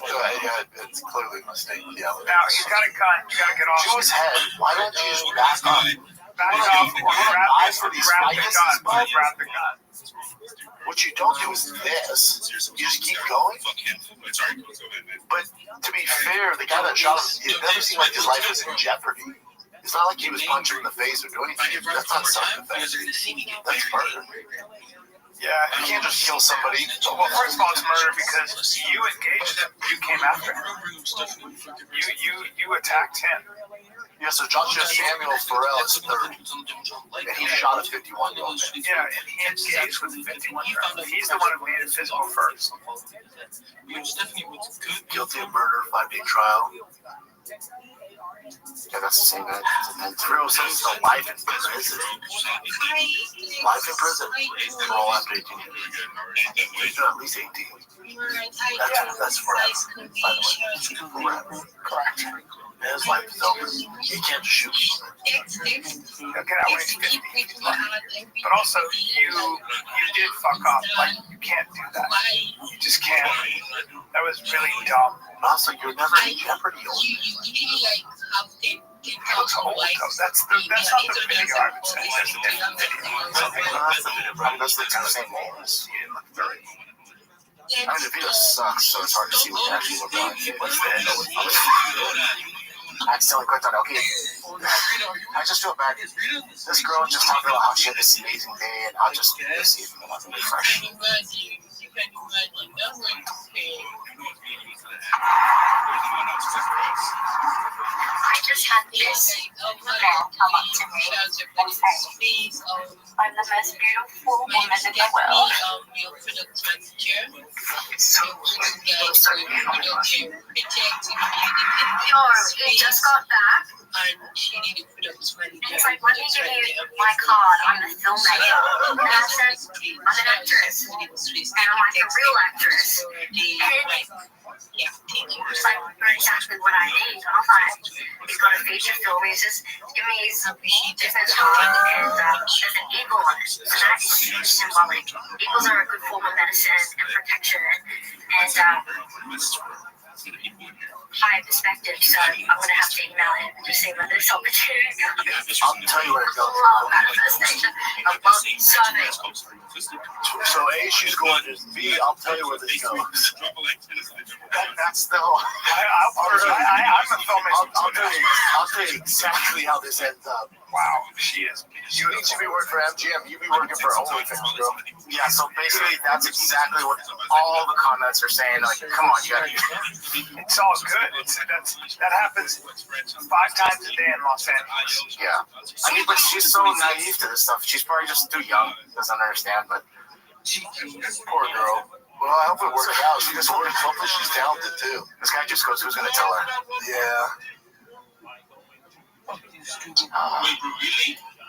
it's clearly a mistake. Yeah. Now he's got a gun. You got to get off. To his head. Why don't you just back up? Back up. Grab the gun. What you don't do is this. You just keep going. But to be fair, the guy that shot him, it never seemed like his life was in jeopardy. It's not like he was punching him in the face or doing anything. That's not self-defense. That's murder. Yeah, you can't just kill somebody. Well, first of all, it's murder because you engaged him. You came after him. You attacked him. Yeah, so Joshua Samuel Farrell is third, and he shot a 51-year-old man. Yeah, and he engaged with the 51-year-old. He's the one who made it physical first. Guilty of murder, 5-day trial. Yeah, that's the same guy. Farrell says no life in prison. Life in prison. Parole after 18. He's at least 18. That's forever, by the way. Forever. Correct. His life is over. He can't just shoot people. He'll get out when he's 50. But also, you did fuck up. Like, you can't do that. You just can't. That was really dumb. Also, you're never in jeopardy. He looks old, though. That's not the video, I would say. That's a different video. That's the kind of same names. I mean, the video sucks, so it's hard to see what they actually look like. What's this? I accidentally clicked on OK. I just feel bad. This girl just talked about how she had this amazing day, and I'll just see if I'm nothing fresh. I just had this man come up to me and say, I'm the most beautiful woman in the world. So, he just got back. He's like, let me give you my card. I'm a filmmaker. And I said, I'm an actress. And I'm like a real actress. And he's like, you're exactly what I need. I'm like, he's got a feature film. He's just give me his business card, and there's an eagle on it. So that is huge symbolic. Eagles are a good form of medicine and protection. And high perspective, so I'm going to have to email him and just say about this opportunity. I'll tell you where it goes. I love serving. So A, she's gorgeous. B, I'll tell you where this goes. That's the whole. I'm a filmmaker. I'll tell you exactly how this ends up. Wow, she is. You need to be working for MGM. You be working for OnlyFans, bro. Yeah, so basically, that's exactly what all the comments are saying. Like, come on, you gotta. It's all good. That happens 5 times a day in Los Angeles. Yeah. I mean, but she's so naive to this stuff. She's probably just too young. Doesn't understand, but. Poor girl. Well, I hope it works out. She just works. Hopefully, she's talented too. This guy just goes, who's gonna tell her? Yeah.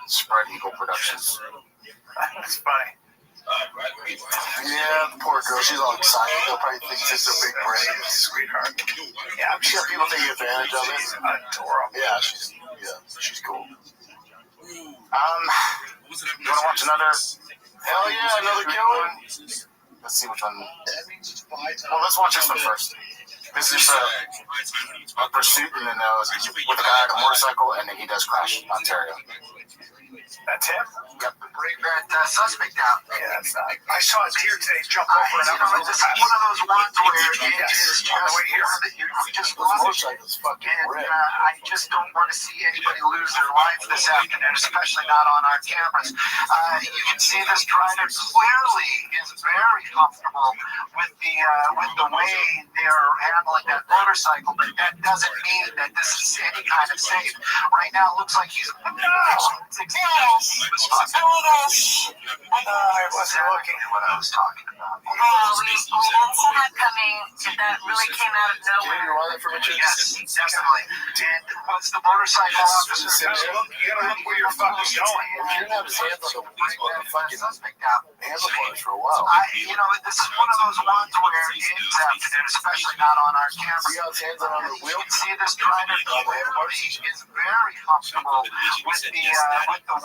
Spread Eagle Productions. That's funny. Yeah, the poor girl. She's all excited. They'll probably think it's a big break. Sweetheart. Yeah, she got people taking advantage of it. Adorable. Yeah, she's cool. You wanna watch another? Hell yeah, another killer. Let's see which one. Well, let's watch this one first. This is a pursuit, and then with a guy on a motorcycle, and then he does crash in Ontario. That's him? Yep. Bring that suspect out. Yeah, that's not. I saw a deer today jump over another It's one of those ones where it is on the way here. You just lost it. And I just don't want to see anybody lose their life this afternoon, especially not on our cameras. You can see this driver clearly is very comfortable with the way they're handling that motorcycle, but that doesn't mean that this is any kind of safe. Right now, it looks like he's. I wasn't looking at what I was talking about. Well, we had someone coming that really came out of nowhere. You want information? Yes, definitely. And what's the motorcycle officer said? Look, you gotta look where you're fucking going. Well, you didn't have his hands on the fucking handlebars for a while. This is one of those ones where and especially not on our camera. See how his hands are on the wheel? See this driver is very comfortable with the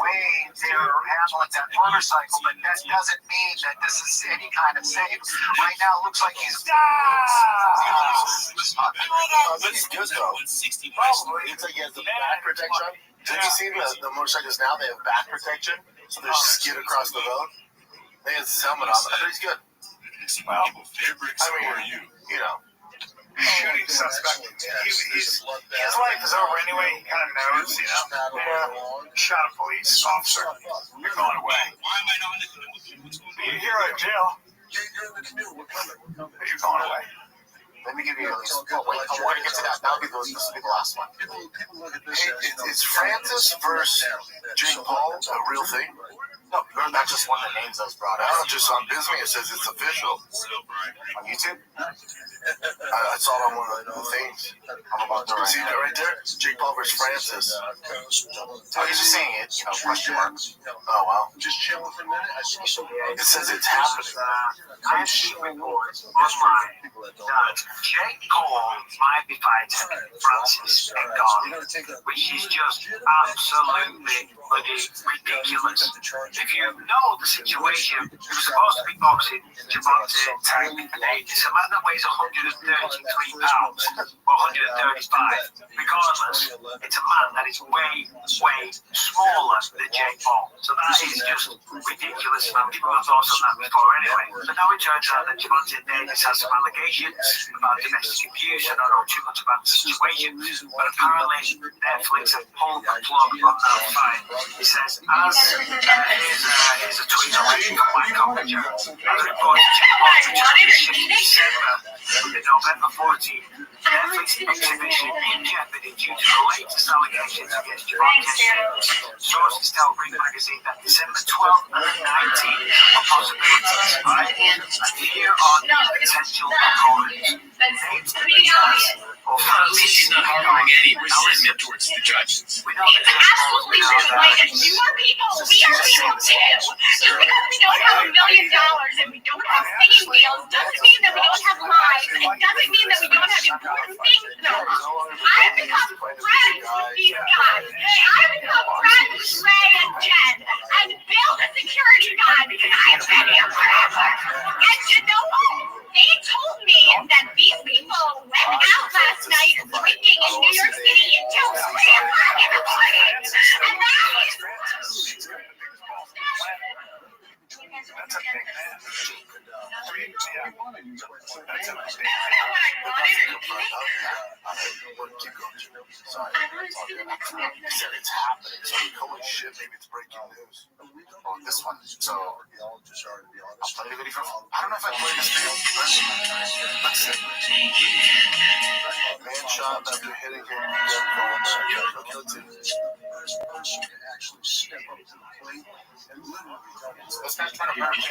way they're handling that motorcycle, but that doesn't mean that this is any kind of safe. Right now, it looks like he's. This is good though. Probably. It's like he has the back protection. Did you see the motorcycles now? They have back protection, so they skid across the road. They have his helmet on, but he's good. Well, shooting suspect. His life is over anyway. He kind of knows, Yeah. Shot a police officer. You're going away. Why am I not in the canoe? You're here in jail. You're in the canoe. We're coming. You're going away. Let me give you at least. I want to get to that. This will be the last one. Is Francis versus Jake Paul a real thing? No, not just one of the names that was brought out. Just on Bisme, it says it's official. On YouTube? I saw it on one of the things. I'm about to see that right there? Jake Paul versus Francis. You're just saying it, question marks. Oh, well. Just chilling for a minute. It says it's happening. I'm seeing reports online that Jake Paul might be fighting Francis Ngannou, which is just absolutely bloody ridiculous. If you know the situation, it was supposed to be boxing Javante Tank Davis, a man that weighs 133 pounds or 135. Regardless, it's a man that is way, way smaller than Jake Paul. So that is just ridiculous, man. People have thoughts on that before anyway. But now it turns out that Javante Davis has some allegations about domestic abuse. I don't know too much about the situation, but apparently Netflix have pulled the plug on that fight. He says, here's a tweet from my commentator. As reported, Jake Paul returned in December, November 14th. Netflix exhibition in jeopardy due to the latest allegations against Javante. Sources tell Ring Magazine that December 12th and 19th are possibilities, right? And here are the potential opponents. At least he's not harboring any resentment towards the judges. Absolutely right. Like, you are people. We are people too. Just because we don't have $1 million and we don't have singing deals doesn't mean that we don't have lives. It doesn't mean that we don't have important things going on. I've become friends with these guys. I've become friends with Ray and Jen and Bill, the security guy, because I have been here forever. And you know what? They told me that these people went out last night drinking in New York City until 3 o'clock in the morning. And that is... That's a big man. It's happening. So holy shit, maybe it's breaking news. Oh, this one. So I'll play the video. I don't know if I played this video. Let's see. Man shot after hitting him. This guy's trying to burn him.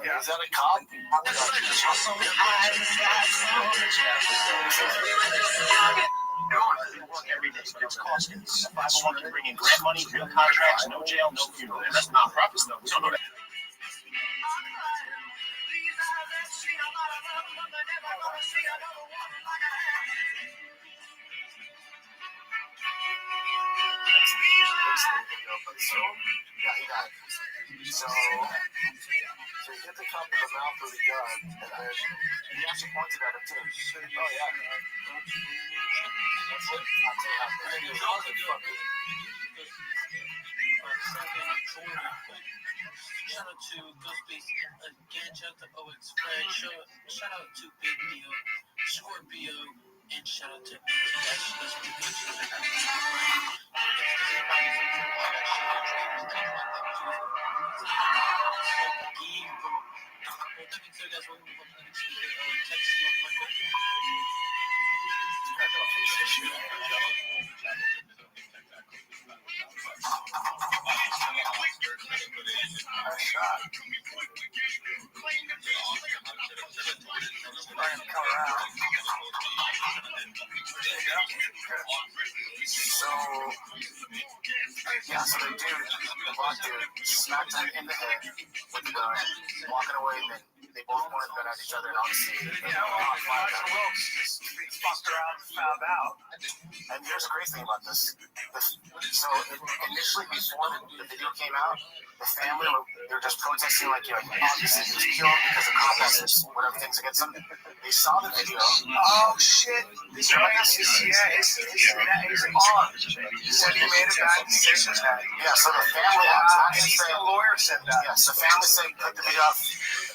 Yeah, is that a cop? Every day, it's costing. 501 can bring in grant money, real contracts, no jail, no funeral. And that's non-profit stuff. We don't know that. So he hit the cop in the mouth with a gun, and then he actually pointed at him too. Oh yeah. That's it. I'll tell you how. And then he was all the fucking. Shout out to Ghostface again, shout out to OX Fred, shout out to Big Neo, Scorpio, and shout out to Yeah, so the black dude, smacked him in the head with the gun, walking away, and then they both pointed the gun at each other, and obviously, Marshall Wilkes just fucked around and found out. And here's the crazy thing about this. So initially, before the video came out, the family they were just protesting, like, obviously he was killed because the cop has whatever things against him. They saw the video. Oh shit! He's on. He said he made a bad decision. Yeah, so the family the lawyer said that. Yes, the family said put the video up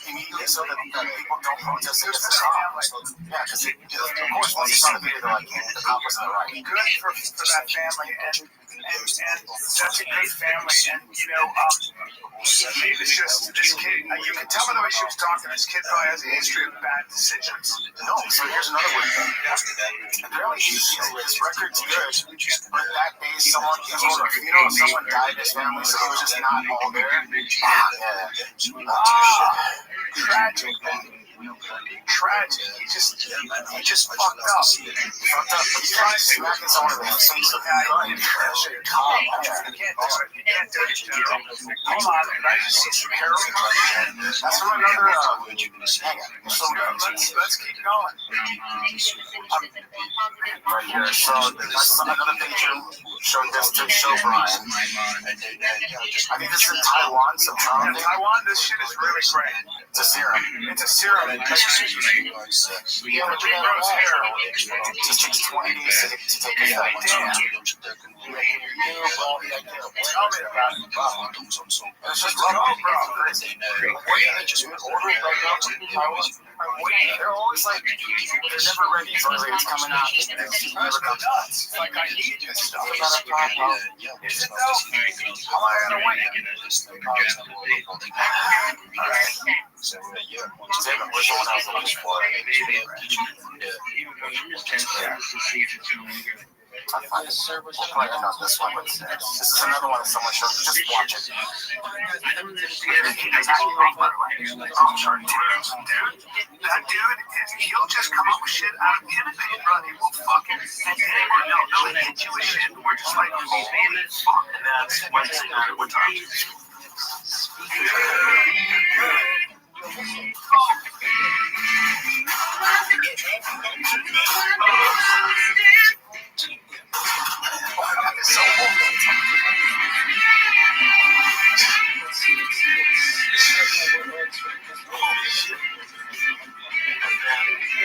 immediately so that people don't protest against the cop. Yeah, because of course once they saw the video, they're like, the cop was in the right. Good for that family, and such a great family, and it's just this kid. You can tell by the way she was talking. This kid probably has a history of bad decisions. No, so here's another weird thing. Apparently, his record's good, but that day someone died in his family, so he was just not all there. Tragic. Tragic. He just fucked up. He fucked up. He's trying to smack someone in the face with a gun. You can't do it. Hold on, did I just see some heroin? That's from another. Hang on. Let's keep going. Right here. So that's another picture. Showed this to show Brian. I think this is in Taiwan. So in Taiwan, this shit is really great. It's a serum. It's a serum. Yeah, but Primrose hair. It just takes 20 days to take effect. Damn. Tell me about it. It's just crazy. They're always like, they're never ready. It's always like it's coming out. It never comes out. Like, I need this stuff. Is it though? How am I gonna wait? We'll play not this one, but this is another one that someone showed. Just watch it. That dude, he'll just come up with shit out of anything, bro. He will fucking no, they hit you with shit. We're just like, holy fuck. And that's Wednesday night. What time?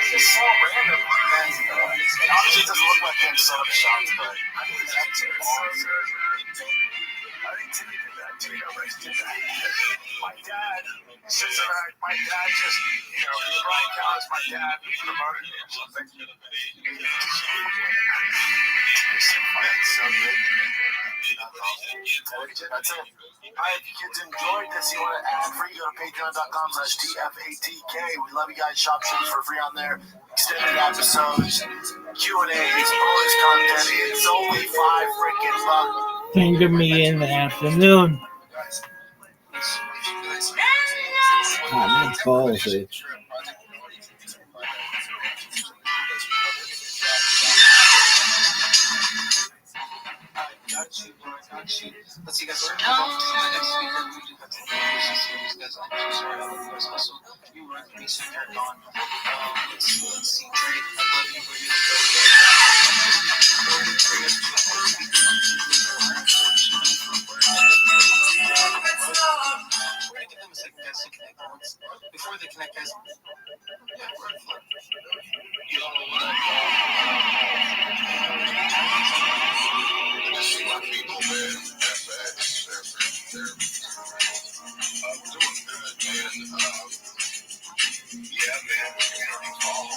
It's so random. Obviously, it doesn't look like him set up shots, but I think that's it. I think Timmy did that. Timmy already did that. My dad sits around. My dad just, Brian Callis, my dad promoted me or something. So good. That's it. Alright, if you kids enjoyed this, you want to add free, go to patreon.com/TFATK. We love you guys. Shop shoes for free on there. Extended episodes, Q&As, bonus content. It's only $5 Came to me in the afternoon. My balls itch. Let's see, guys. We're going to move on to the next speaker. We do have some questions here. These guys, I'm so sorry about the first hustle. You were with me, so you're gone. Let's see, Drake. I love you. We're going to give them a second, guys, to connect once. Before they connect, guys. Yeah, we're on the floor. Yo, what up, My people, man, they're doing good, man. Yeah, man,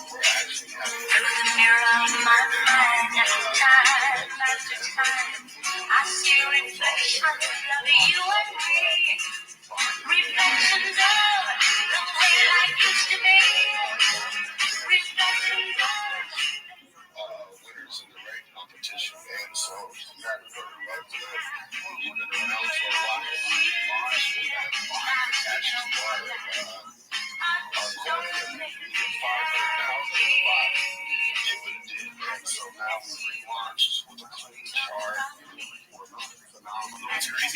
we're actually having I look in the mirror of my mind every time, after time. I see a reflection of you and me. Reflections of the way life used to be. Reflections of winners in the right competition, man. So you got to put a love to it. You've been around for a while. We have attached to our corner. We get 500,000 in the box. It would have did, man. So now we relaunched with a clean chart.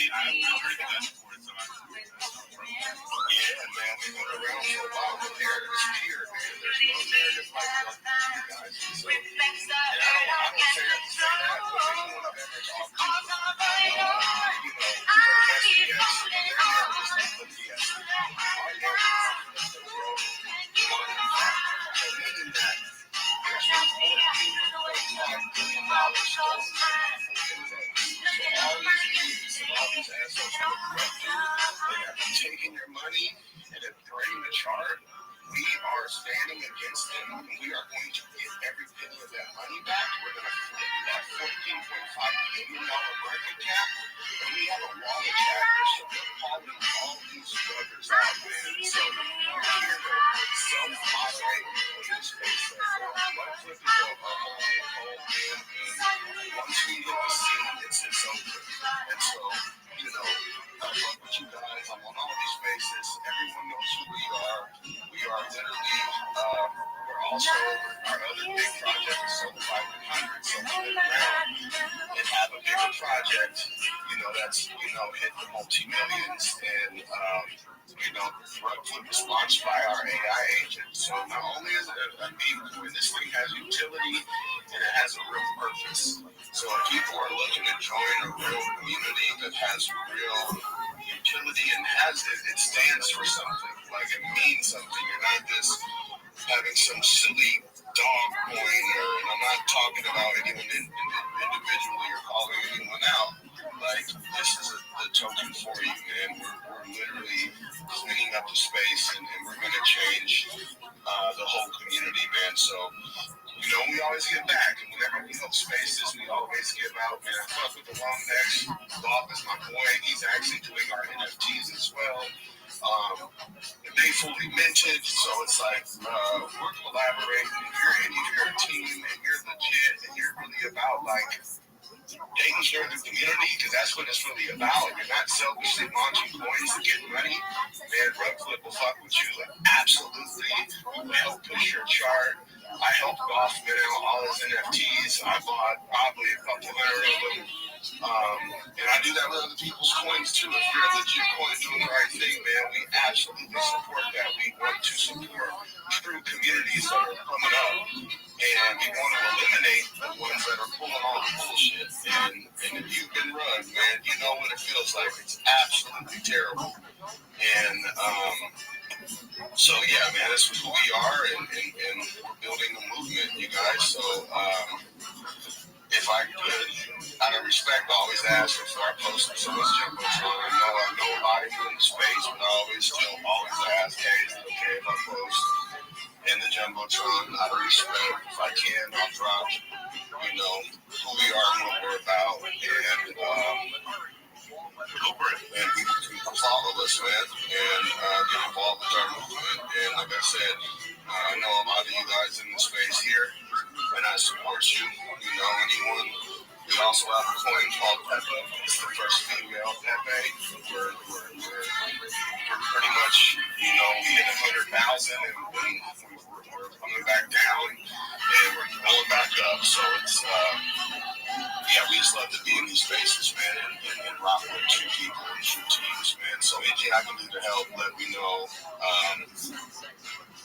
See, I've never heard of that before, so Yeah, man, we've been around for a while. The narrative's here, man. There's no narrative like that for you guys. So, and I don't say that to say that, but anyone I've ever talked to, taking your money and threading the chart, we are standing against them. We are going to get every penny of that money back. We're going to flip that $14.5 billion market cap, and we have a wallet tracker. So we're calling all these buggers out, man. So we're here to self-moderate in this space. One flip is a whole man. And once we hit the scene, it's over. And so, you know, I love with you guys. I'm on all these spaces. Everyone knows who we are. We are literally, we're also, our other big project is Soul 500. So we're around and have a bigger project, you know, that's, you know, hit the multi-millions. And, you know, Rutherford was launched by our AI agent. So not only is it a meme coin, this thing has utility and it has a real purpose. So if people are looking to join a real community that has real utility and has it, it stands for something. Like it means something. You're not just having some silly dog coin, and I'm not talking about anyone individually or calling anyone out. Like, this is a token for you, man. We're literally cleaning up the space, and we're going to change the whole community, man. So, you know, we always give back. And whenever we hold spaces, we always give out, man. I fuck with the long necks. Bob is my boy. He's actually doing our NFTs as well. They fully minted, so it's like we're collaborating. If you're a team and you're legit and you're really about like taking care of the community, because that's what it's really about. You're not selfishly launching coins to get money. Man, Rutherford will fuck with you. Absolutely. We will help push your chart. I helped Goff get out all his NFTs. I bought probably a couple hundred of them. And I do that with other people's coins too. If you're a legit coin doing the right thing, man, we absolutely support that. We want to support true communities that are coming up. And we want to eliminate the ones that are pulling all the bullshit. And if you've been run, man, you know what it feels like. It's absolutely terrible. And so, yeah, man, this is who we are, and we're building a movement, you guys. So, if I could, out of respect, always ask before I post someone's Jumbotron. I know a lot of you in the space, but I always ask, hey, is it okay if I post in the Jumbotron? Out of respect, if I can, I'll drop, you know, who we are and what we're about, and go for it. And people follow us, man, and get involved with our movement. And like I said, I know a lot of you guys in the space here, and I support you. You know, anyone. We also have a coin called Peppa. It's the first female Pepe. We're pretty much, you know, we hit 100,000 and we're coming back down and we're going back up. So it's, yeah, we just love to be in these spaces, man, and rock with true people and true teams, man. So anything I can do to help, let me know.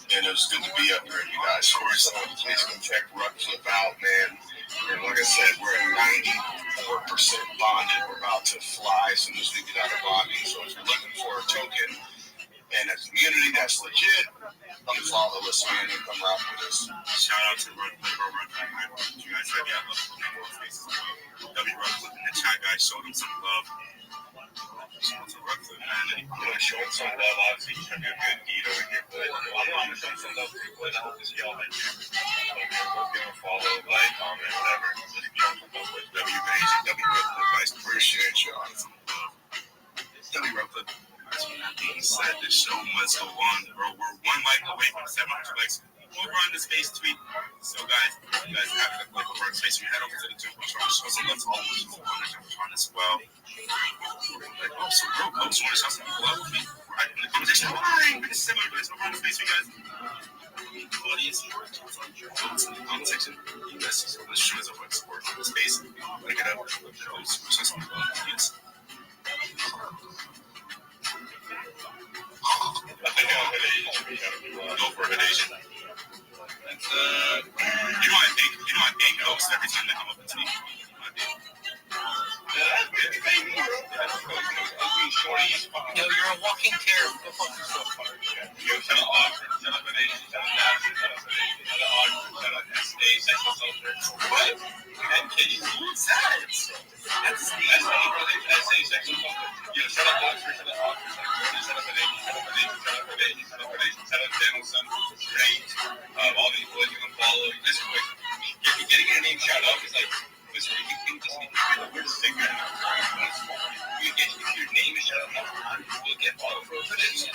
And it was good to be up here with you guys. So please come check Rutherford out, man. And like I said, we're at 94% bonded. We're about to fly as soon as we get out of bonding. So if you're looking for a token and a community that's legit, come follow us, man, and come rock with us. Shout out to Rutherford. You guys have your love spaces. W Rutherford in the chat, guys. Show them some love. Shout out to Rutherford, man. And you want to show them some love, obviously, you can do a good deed over here. But I want to show some love to people, and I hope to see y'all in here. Go give them a follow, like, comment, whatever. Just give them a with W Rutherford, guys. Appreciate y'all. W Rutherford. With that being said, the show must go on, bro. We're one like away from 700 likes over on the space tweet. So, guys, you guys have to click over on space. You head over to the Jumbotron. Show some love to all those who are on the Jumbotron as well. Like, oh, so bro, I just want to shout some people out with me. Right in the conversation. Why? We're just 700 likes over on the space, you guys. Audience, votes in the comment section. You guys see some of the shows over on the space. Like it up. Show some love, audience. go for a vacation. That's I bake ghosts every time they come up to me. Yo, you're a walking terror. Go fuck yourself. Shut up, Oxford. Shut up, Nation. Shut up, Nazi. Shut up, Nation. Shut up, Oxford. Shut up, SA, sexual soldier. What? And kitties. What's that? That's SA, brother. SA, sexual soldier. Yeah, shut up, Oxford. Shut up, Oxford. Shut up, Nation. Shut up, Nation. Shut up, Nation. Shut up, Nation. Shut up, Nation. Shut up, Danielson. Straight. All these boys you can follow. Listen, quick. Getting your name shout out is like, listen, you can just we're the singer. You get your name is shout out. You'll get followed for this.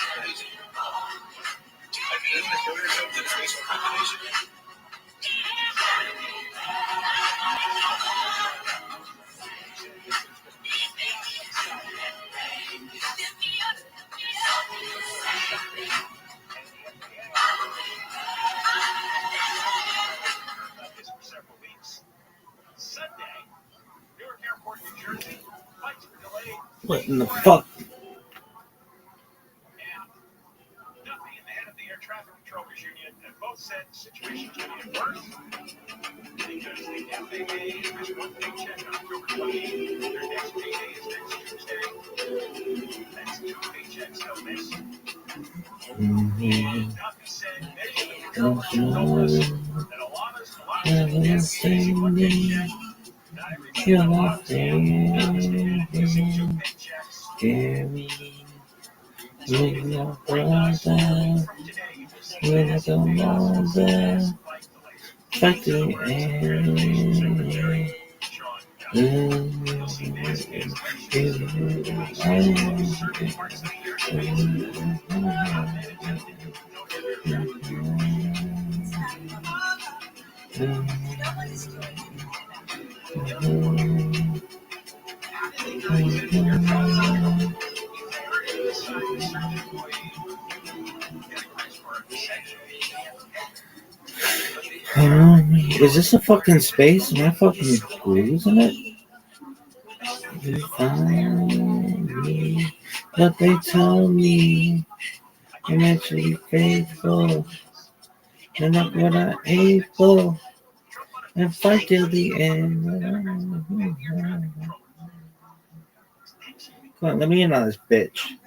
Several weeks. Sunday, Newark Airport, New Jersey. Flights were delayed. What in the fuck? Nothing in the head of the Air Traffic Controllers Union, and both said the situation could get worse because the FAA has one paycheck on October 28th. Their next payday is next Tuesday. That's two paychecks they'll miss. Nothing said many of the controllers told us that a lot of them get one paycheck. Not everybody missing two paychecks. With your brother, with your mother, back to the is this a fucking space? Am I fucking losing it? You find me, but they tell me I'm actually faithful. And not what I ate for. And fight till the end. Come on, let me in on this bitch.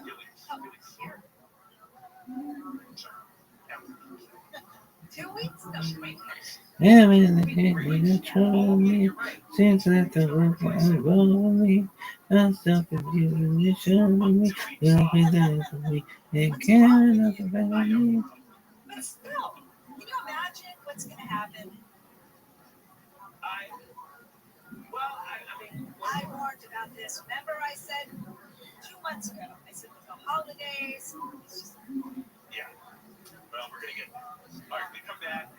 Yeah, I mean, they can't control me. Since that the work I'm going, I'm still confused. You show me, you'll be there for me. And can't nothing about me. But still, can you imagine what's going to happen? I warned about this. Remember I said 2 months ago, I said with the holidays, it's just... Yeah. Well, we're going to get there. All right, we come back.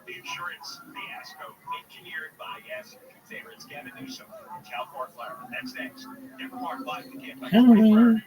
The insurance fiasco engineered by, yes, favorites Gavin Newsom in Cal Far Florida. That's next. Never Mark Live the campaign.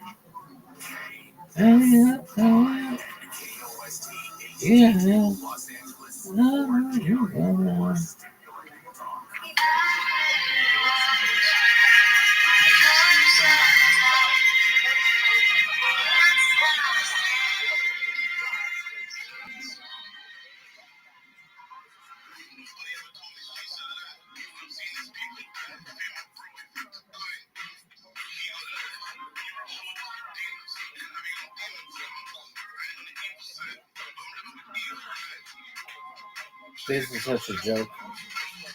This is such a joke.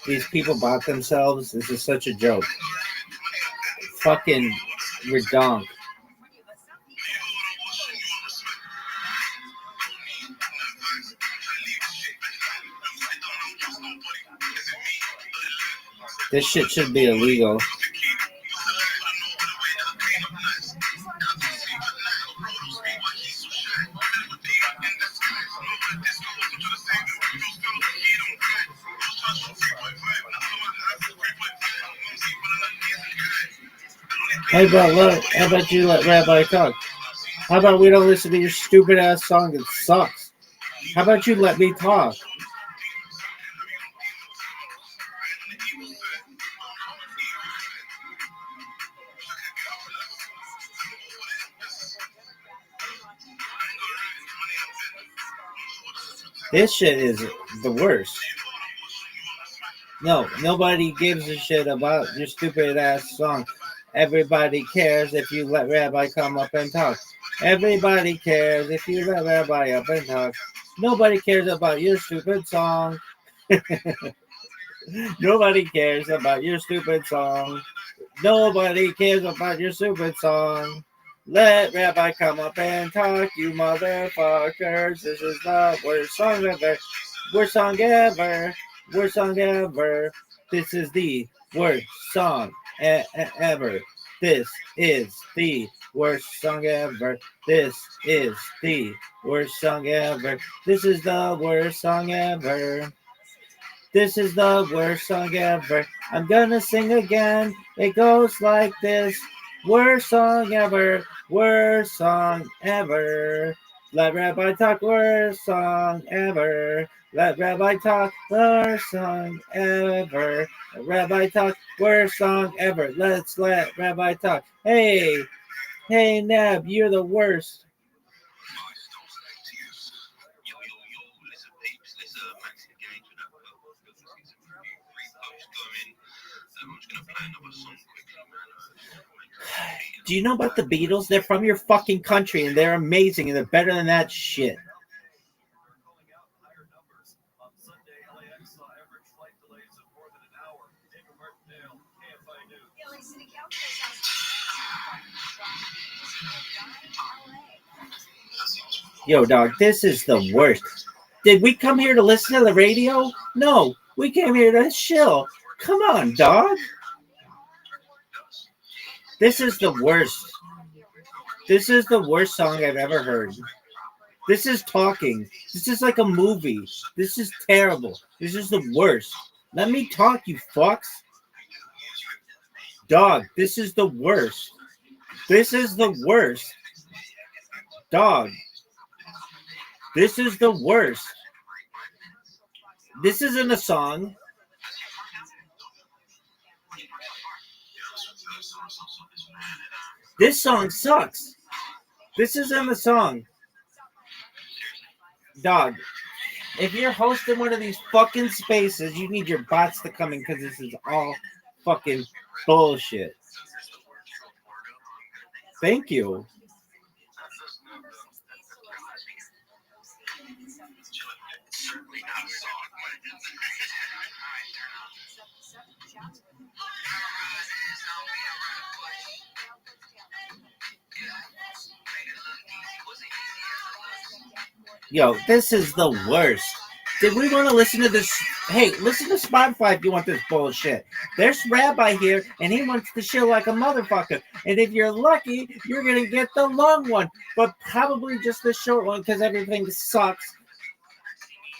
These people bought themselves. This is such a joke. Fucking redonk. This shit should be illegal. Hey, bro, look, how about you let Rabbi talk? How about we don't listen to your stupid ass song? It sucks. How about you let me talk? This shit is the worst. No, nobody gives a shit about your stupid ass song. Everybody cares if you let Rabbi come up and talk. Everybody cares if you let Rabbi up and talk. Nobody cares about your stupid song. Nobody cares about your stupid song. Nobody cares about your stupid song. Let Rabbi come up and talk, you motherfuckers. This is the worst song ever. Worst song ever. Worst song ever. This is the worst song ever. This is the worst song ever. This is the worst song ever. This is the worst song ever. This is the worst song ever. I'm gonna sing again. It goes like this. Worst song ever. Worst song ever. Let Rabbi talk. Worst song ever. Let Rabbi talk. Worst song ever. Let Rabbi talk. Worst song ever. Let's let Rabbi talk. Hey, hey, Neb, you're the worst. Do you know about the Beatles? They're from your fucking country and they're amazing and they're better than that shit. Yo, dog, this is the worst. Did we come here to listen to the radio? No, we came here to chill. Come on, dog. This is the worst. This is the worst song I've ever heard. This is talking. This is like a movie. This is terrible. This is the worst. Let me talk, you fucks. Dog, this is the worst. This is the worst. Dog. This is the worst. This isn't a song. This song sucks. This isn't a song. Dog, if you're hosting one of these fucking spaces, you need your bots to come in because this is all fucking bullshit. Thank you. Yo, this is the worst. Did we want to listen to this? Hey, listen to Spotify if you want this bullshit. There's Rabbi here, and he wants to chill like a motherfucker. And if you're lucky, you're going to get the long one, but probably just the short one because everything sucks.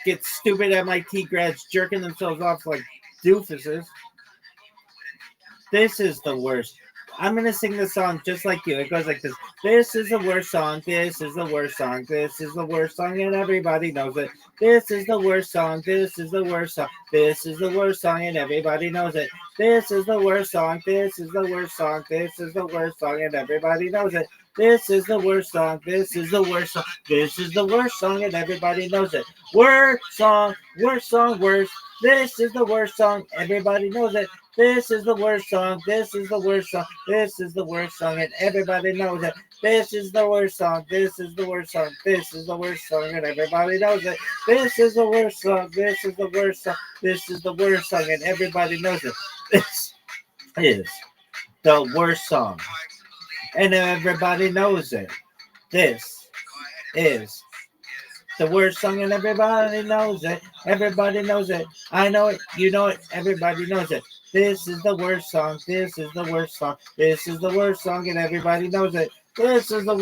Get stupid MIT grads jerking themselves off like doofuses. This is the worst. I'm going to sing the song just like you. It goes like this. This is the worst song. This is the worst song. This is the worst song, and everybody knows it. This is the worst song. This is the worst song. This is the worst song, and everybody knows it. This is the worst song. This is the worst song. This is the worst song, and everybody knows it. This is the worst song. This is the worst song. This is the worst song, and everybody knows it. Worst song. Worst song. Worst. This is the worst song. Everybody knows it. This is the worst song. This is the worst song. This is the worst song, and everybody knows it. This is the worst song. This is the worst song. This is the worst song, and everybody knows it. This is the worst song. This is the worst song. This is the worst song, and everybody knows it. This is the worst song, and everybody knows it. This is the worst song, and everybody knows it. Everybody knows it. I know it. You know it. Everybody knows it. This is the worst song. This is the worst song. This is the worst song, and everybody knows it. This is the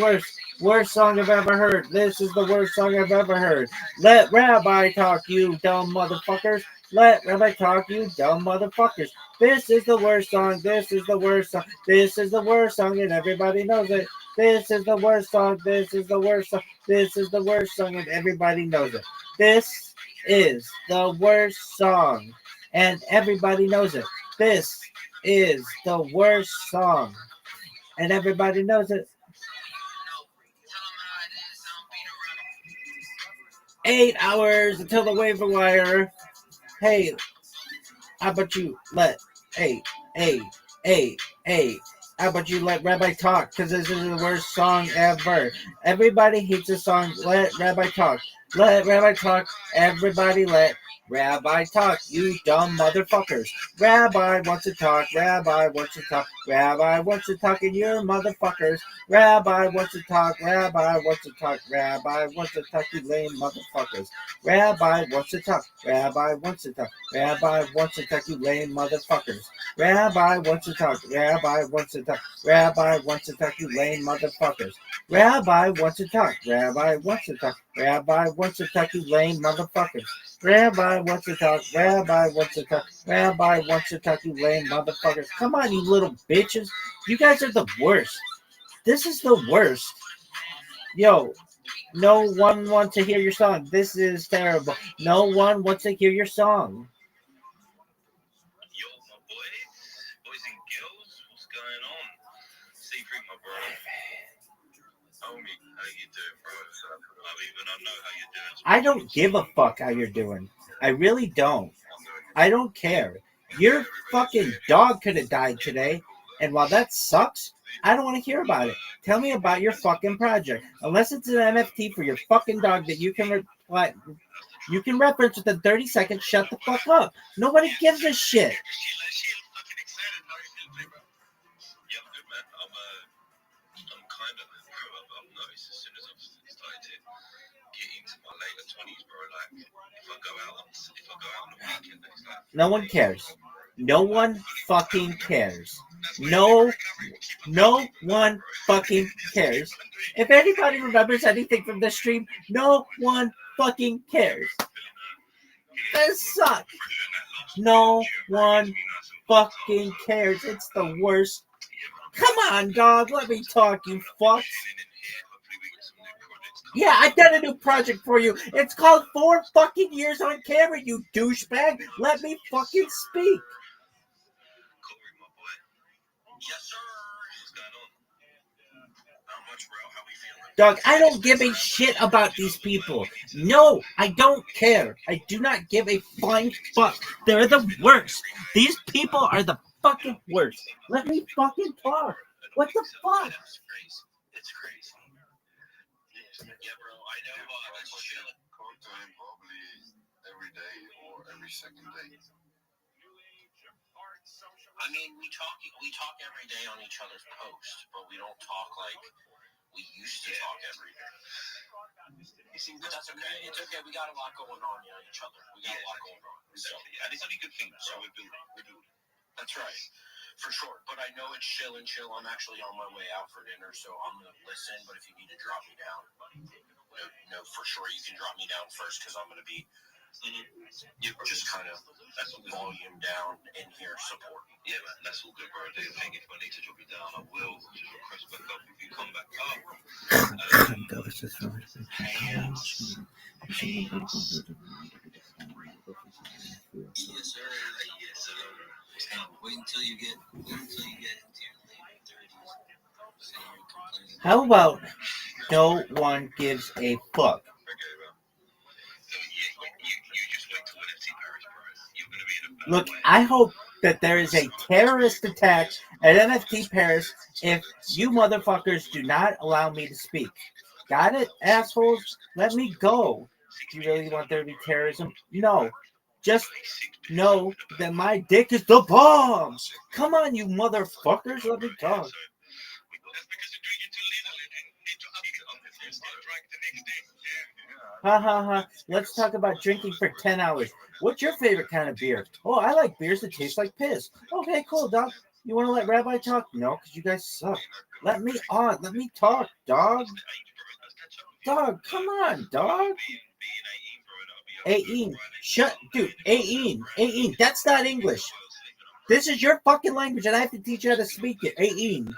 worst song I've ever heard. This is the worst song I've ever heard. Let Rabbi talk, you dumb motherfuckers. Let Rabbi talk, you dumb motherfuckers. This is the worst song. This is the worst song. This is the worst song, and everybody knows it. This is the worst song. This is the worst song. This is the worst song, and everybody knows it. This is the worst song, and everybody knows it. This is the worst song, and everybody knows it. 8 hours until the waiver wire. Hey, how about you let hey, hey, how about you let Rabbi talk? Because this is the worst song ever. Everybody hates the song. Let Rabbi talk. Let Rabbi talk. Everybody let Rabbi talk. You dumb motherfuckers. Rabbi wants to talk. Rabbi wants to talk. Rabbi wants to talk, and you're motherfuckers. Rabbi wants to talk. Rabbi wants to talk. Rabbi wants to talk, you lame motherfuckers. Rabbi wants to talk. Rabbi wants to talk. Rabbi wants to talk, you lame motherfuckers. Rabbi wants to talk. Rabbi wants to talk. Rabbi wants to talk, you lame motherfuckers. Rabbi wants to talk. Rabbi wants to talk. Rabbi wants to talk, you lame motherfuckers. Rabbi wants to talk. Rabbi wants to talk. Rabbi wants to talk, you lame motherfuckers. Come on, you little bitches. You guys are the worst. This is the worst. Yo, no one wants to hear your song. This is terrible. No one wants to hear your song. Yo, my boys and girls, what's going on? Secret, my bro. Homie, how you doing, bro? I know how you're doing. I don't give a fuck how you're doing. I really don't. I don't care. Your fucking dog could have died today, and while that sucks, I don't want to hear about it. Tell me about your fucking project. Unless it's an NFT for your fucking dog that you can reference within 30 seconds, shut the fuck up. Nobody gives a shit. Yeah, I'm good, man. I'm kind of, I've noticed as soon as I've started to get into my later 20s, bro, like, if I go out on the weekend, it's like... No one cares. No one fucking cares. No one fucking cares. If anybody remembers anything from this stream, no one fucking cares. This sucks. No one fucking cares. It's the worst. Come on, dog. Let me talk, you fucks. Yeah, I've done a new project for you. It's called 4 fucking Years on Camera, you douchebag. Let me fucking speak. Dog, I don't give a shit about these people. No, I don't care. I do not give a flying fuck. They're the worst. These people are the fucking worst. Let me fucking talk. What the fuck? It's crazy. Yeah, bro, I know that's chill. Talk to him probably every day or every second day. I mean, we talk every day on each other's posts, but we don't talk like we used to talk every day. But that's okay. It's okay. We got a lot going on, each other. We got a lot going on. So, and it's only good things, so we're building. That's right. For sure. But I know it's chill. I'm actually on my way out for dinner, so I'm going to listen. But if you need to drop me down, no, for sure you can drop me down first because I'm going to be just kind of volume down in here supporting. Yeah, man, that's all good, bro. Do you think if I need to drop you down, I will. Just request back up if you come back up. Yes, sir. Wait until you get into your late 30s. How about no one gives a fuck? Look, I hope that there is a terrorist attack at NFT Paris if you motherfuckers do not allow me to speak. Got it, assholes? Let me go. Do you really want there to be terrorism? No. Just know that my dick is the bomb. Come on, you motherfuckers. Let me talk. Ha ha ha. Let's talk about drinking for 10 hours. What's your favorite kind of beer? Oh, I like beers that taste like piss. Okay, cool, dog. You want to let Rabbi talk? No, because you guys suck. Let me on. Let me talk, dog. Dog, come on, dog. 18. Shut, dude. 18. That's not English. This is your fucking language, and I have to teach you how to speak it. 18.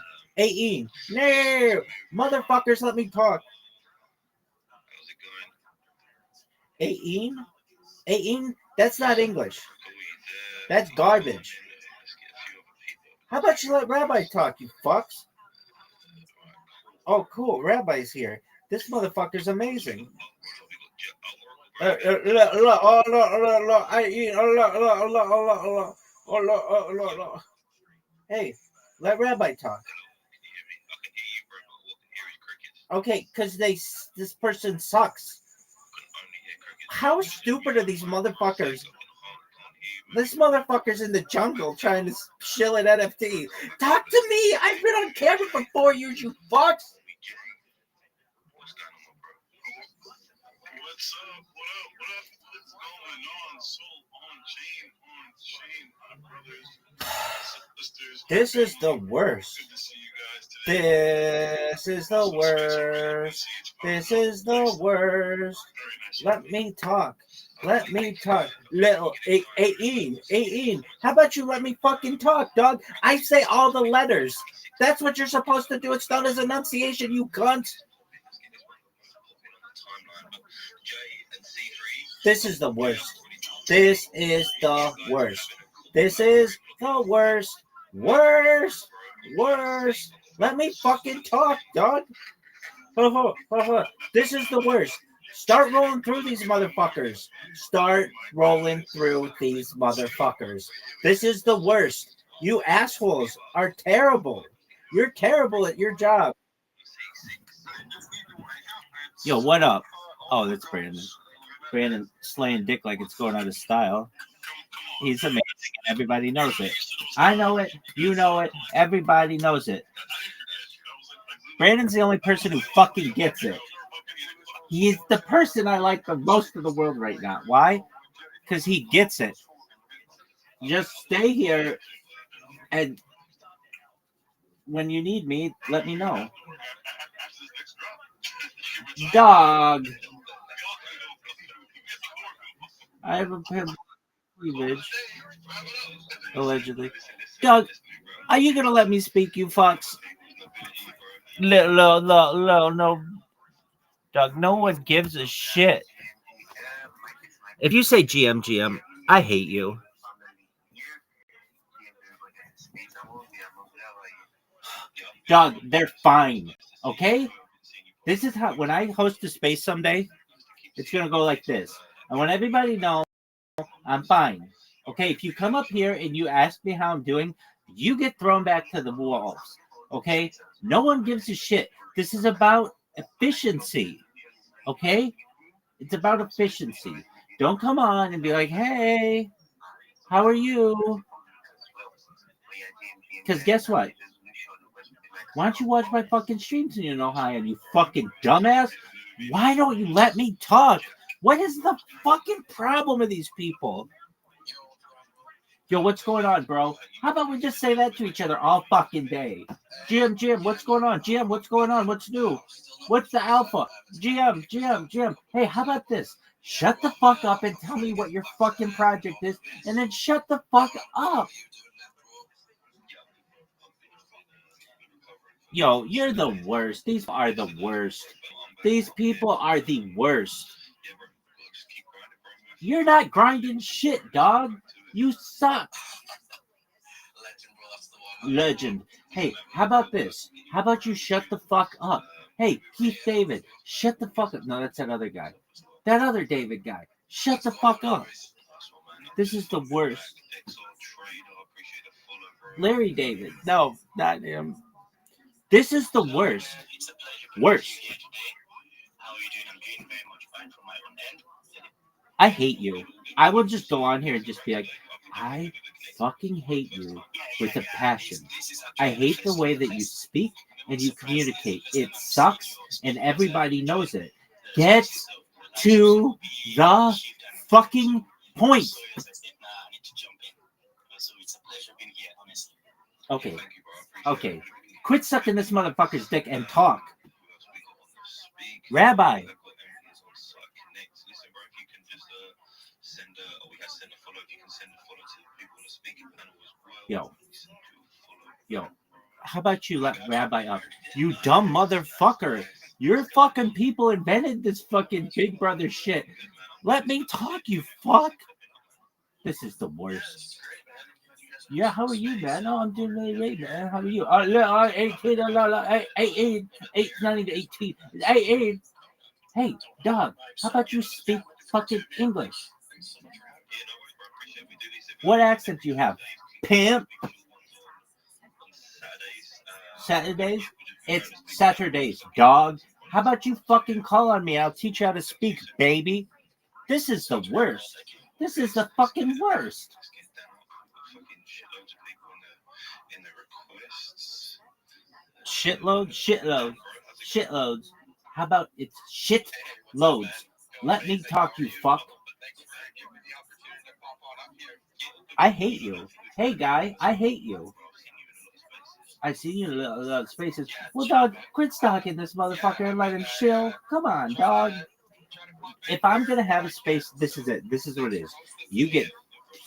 No. Motherfuckers, let me talk. 18? That's not English. That's garbage. How about you let Rabbi talk, you fucks? Oh, cool. Rabbi's here. This motherfucker's amazing. Look, I eat look. Hey, let Rabbi talk. Okay, because this person sucks. How stupid are these motherfuckers? This motherfucker's in the jungle trying to shill an NFT. Talk to me! I've been on camera for 4 years, you fucks! What's up? What up? What's going on? Soul on chain, my brothers, sisters. This is the worst. This is the worst. This is the worst. Let me talk. Let me talk. Little Aeen. How about you let me fucking talk, dog? I say all the letters. That's what you're supposed to do. It's known as enunciation, you cunt. This is the worst. This is the worst. This is the worst. Worst. Let me fucking talk, dog. This is the worst. Start rolling through these motherfuckers. Start rolling through these motherfuckers. This is the worst. You assholes are terrible. You're terrible at your job. Yo, what up? Oh, that's Brandon. Brandon slaying dick like it's going out of style. He's amazing. Everybody knows it. I know it. You know it. Everybody knows it. Brandon's the only person who fucking gets it. He's the person I like the most in the world right now. Why? Because he gets it. Just stay here, and when you need me, let me know. Dog. I have a cleavage. Allegedly. Dog, are you gonna let me speak, you fucks? No. Dog, no one gives a shit. If you say GM, I hate you. Dog, they're fine. Okay? This is how, when I host a space someday, it's gonna go like this. I want everybody to know I'm fine. Okay, if you come up here and you ask me how I'm doing, you get thrown back to the walls. Okay? No one gives a shit. This is about efficiency. Okay? It's about efficiency. Don't come on and be like, hey, how are you? Because guess what? Why don't you watch my fucking streams and you know how I am, you fucking dumbass? Why don't you let me talk? What is the fucking problem with these people? Yo, what's going on, bro? How about we just say that to each other all fucking day? GM, what's going on? GM, what's going on? What's new? What's the alpha? GM. Hey, how about this? Shut the fuck up and tell me what your fucking project is, and then shut the fuck up. Yo, you're the worst. These are the worst. These people are the worst. You're not grinding shit, dog. You suck. Legend. Hey, how about this? How about you shut the fuck up? Hey, Keith David, shut the fuck up. No, that's that other guy. That other David guy. Shut the fuck up. This is the worst. Larry David. No, not him. This is the worst. Worst. I hate you. I will just go on here and just be like, I fucking hate you with a passion. I hate the way that you speak and you communicate. It sucks and everybody knows it. Get to the fucking point. Okay. Quit sucking this motherfucker's dick and talk. Rabbi. Yo, how about you let Rabbi up? You dumb motherfucker. Your fucking people invented this fucking Big Brother shit. Let me talk, you fuck. This is the worst. Yeah, how are you, man? Oh, I'm doing really great, man. How are you? 18, 9 to 18. Hey, dog, how about you speak fucking English. What accent do you have? Pimp? Saturdays? It's Saturdays, dog. How about you fucking call on me? I'll teach you how to speak, baby. This is the worst. This is the fucking worst. Shitloads. How about it's shitloads? Let me talk, you fuck. I hate you. Hey, guy, I hate you. I see you in little spaces. Well, dog, quit stalking this motherfucker and let him chill. Come on, dog. If I'm going to have a space, this is it. This is what it is. You get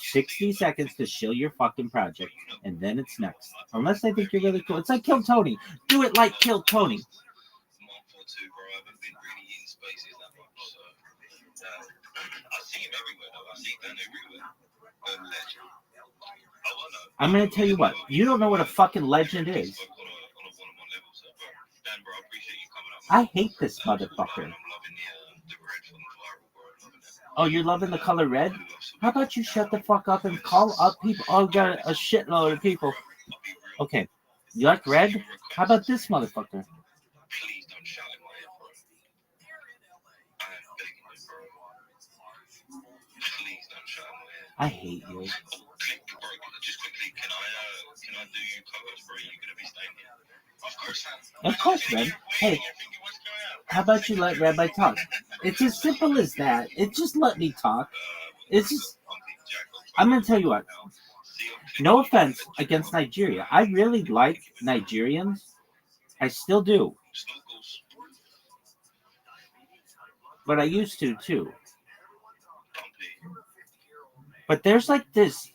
60 seconds to shill your fucking project, and then it's next. Unless I think you're really cool. It's like Kill Tony. Do it like Kill Tony. I'm going to tell you what. You don't know what a fucking legend is. I hate this motherfucker. Oh, you're loving the color red? How about you shut the fuck up and call up people? Oh, got a shitload of people. Okay. You like red? How about this motherfucker? I hate you. Of course, Red. Hey, how about you let Rabbi talk? It's as simple as that. It just let me talk. It's just. I'm gonna tell you what. No offense against Nigeria. I really like Nigerians. I still do. But I used to too. But there's like this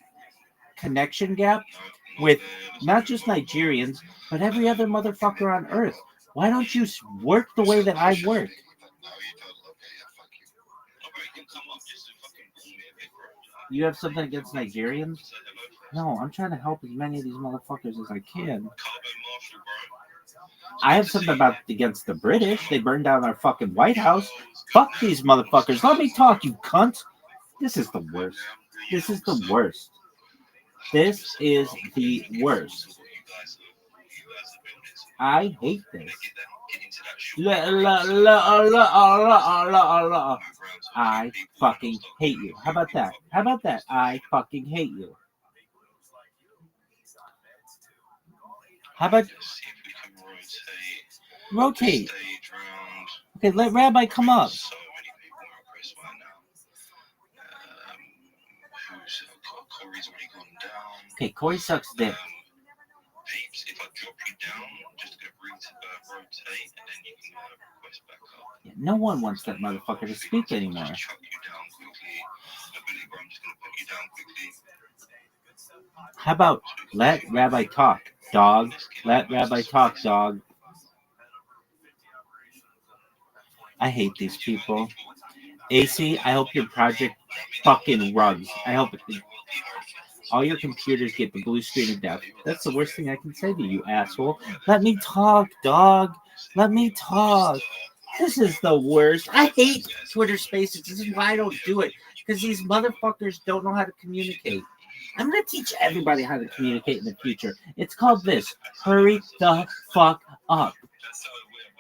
connection gap with not just Nigerians, but every other motherfucker on earth. Why don't you work the way that I work? You have something against Nigerians? No, I'm trying to help as many of these motherfuckers as I can. I have something against the British. They burned down our fucking White House. Fuck these motherfuckers. Let me talk, you cunt. This is the worst. This is the worst. This is the worst. I hate this. I fucking hate you. How about that? How about that? I fucking hate you. How about rotate? Okay, let Rabbi come up. Okay, Corey sucks dick. Yeah, no one wants that motherfucker to speak anymore. How about let Rabbi talk, dog? Let Rabbi talk, dog. I hate these people. AC, I hope your project fucking runs. I hope all your computers get the blue screen of death. That's the worst thing I can say to you, asshole. Let me talk, dog. Let me talk. This is the worst. I hate Twitter Spaces. This is why I don't do it. Because these motherfuckers don't know how to communicate. I'm going to teach everybody how to communicate in the future. It's called this. Hurry the fuck up.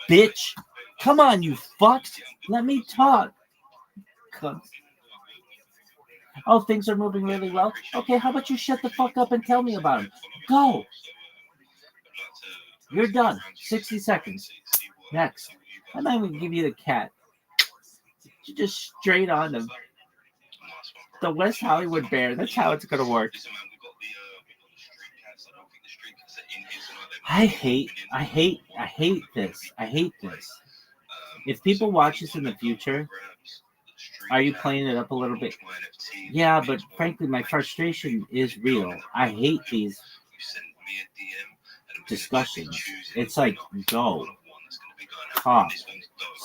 Bitch. Come on, you fucks. Let me talk. Oh, things are moving really well? Okay, how about you shut the fuck up and tell me about them? Go. You're done. 60 seconds. Next. I might even give you the cat. You just straight on them. The West Hollywood Bear. That's how it's going to work. I hate this. I hate this. If people watch this in the future, are you playing it up a little bit? Yeah, but frankly, my frustration is real. I hate these discussions. It's like, go, talk,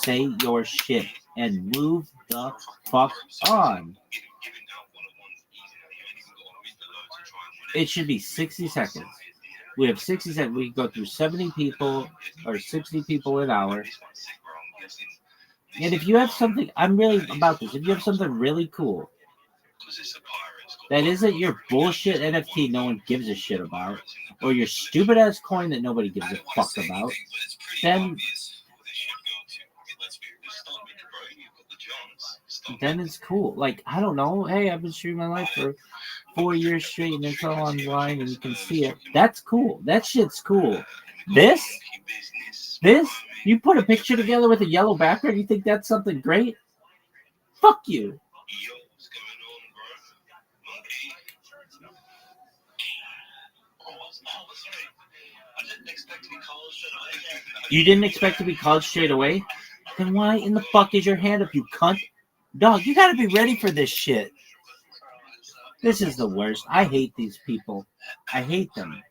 say your shit, and move the fuck on. It should be 60 seconds. We have 60 seconds. We can go through 70 people or 60 people an hour. And if you have something, I'm really about this. If you have something really cool that isn't your bullshit NFT no one gives a shit about, or your stupid ass coin that nobody gives a fuck about, then it's cool. Like, I don't know. Hey, I've been streaming my life for 4 years straight and it's all online and you can see it. That's cool. That shit's cool. This, you put a picture together with a yellow background, you think that's something great? Fuck you. You didn't expect to be called straight away? Then why in the fuck is your hand up, you cunt? Dog, you gotta be ready for this shit. This is the worst. I hate these people. I hate them.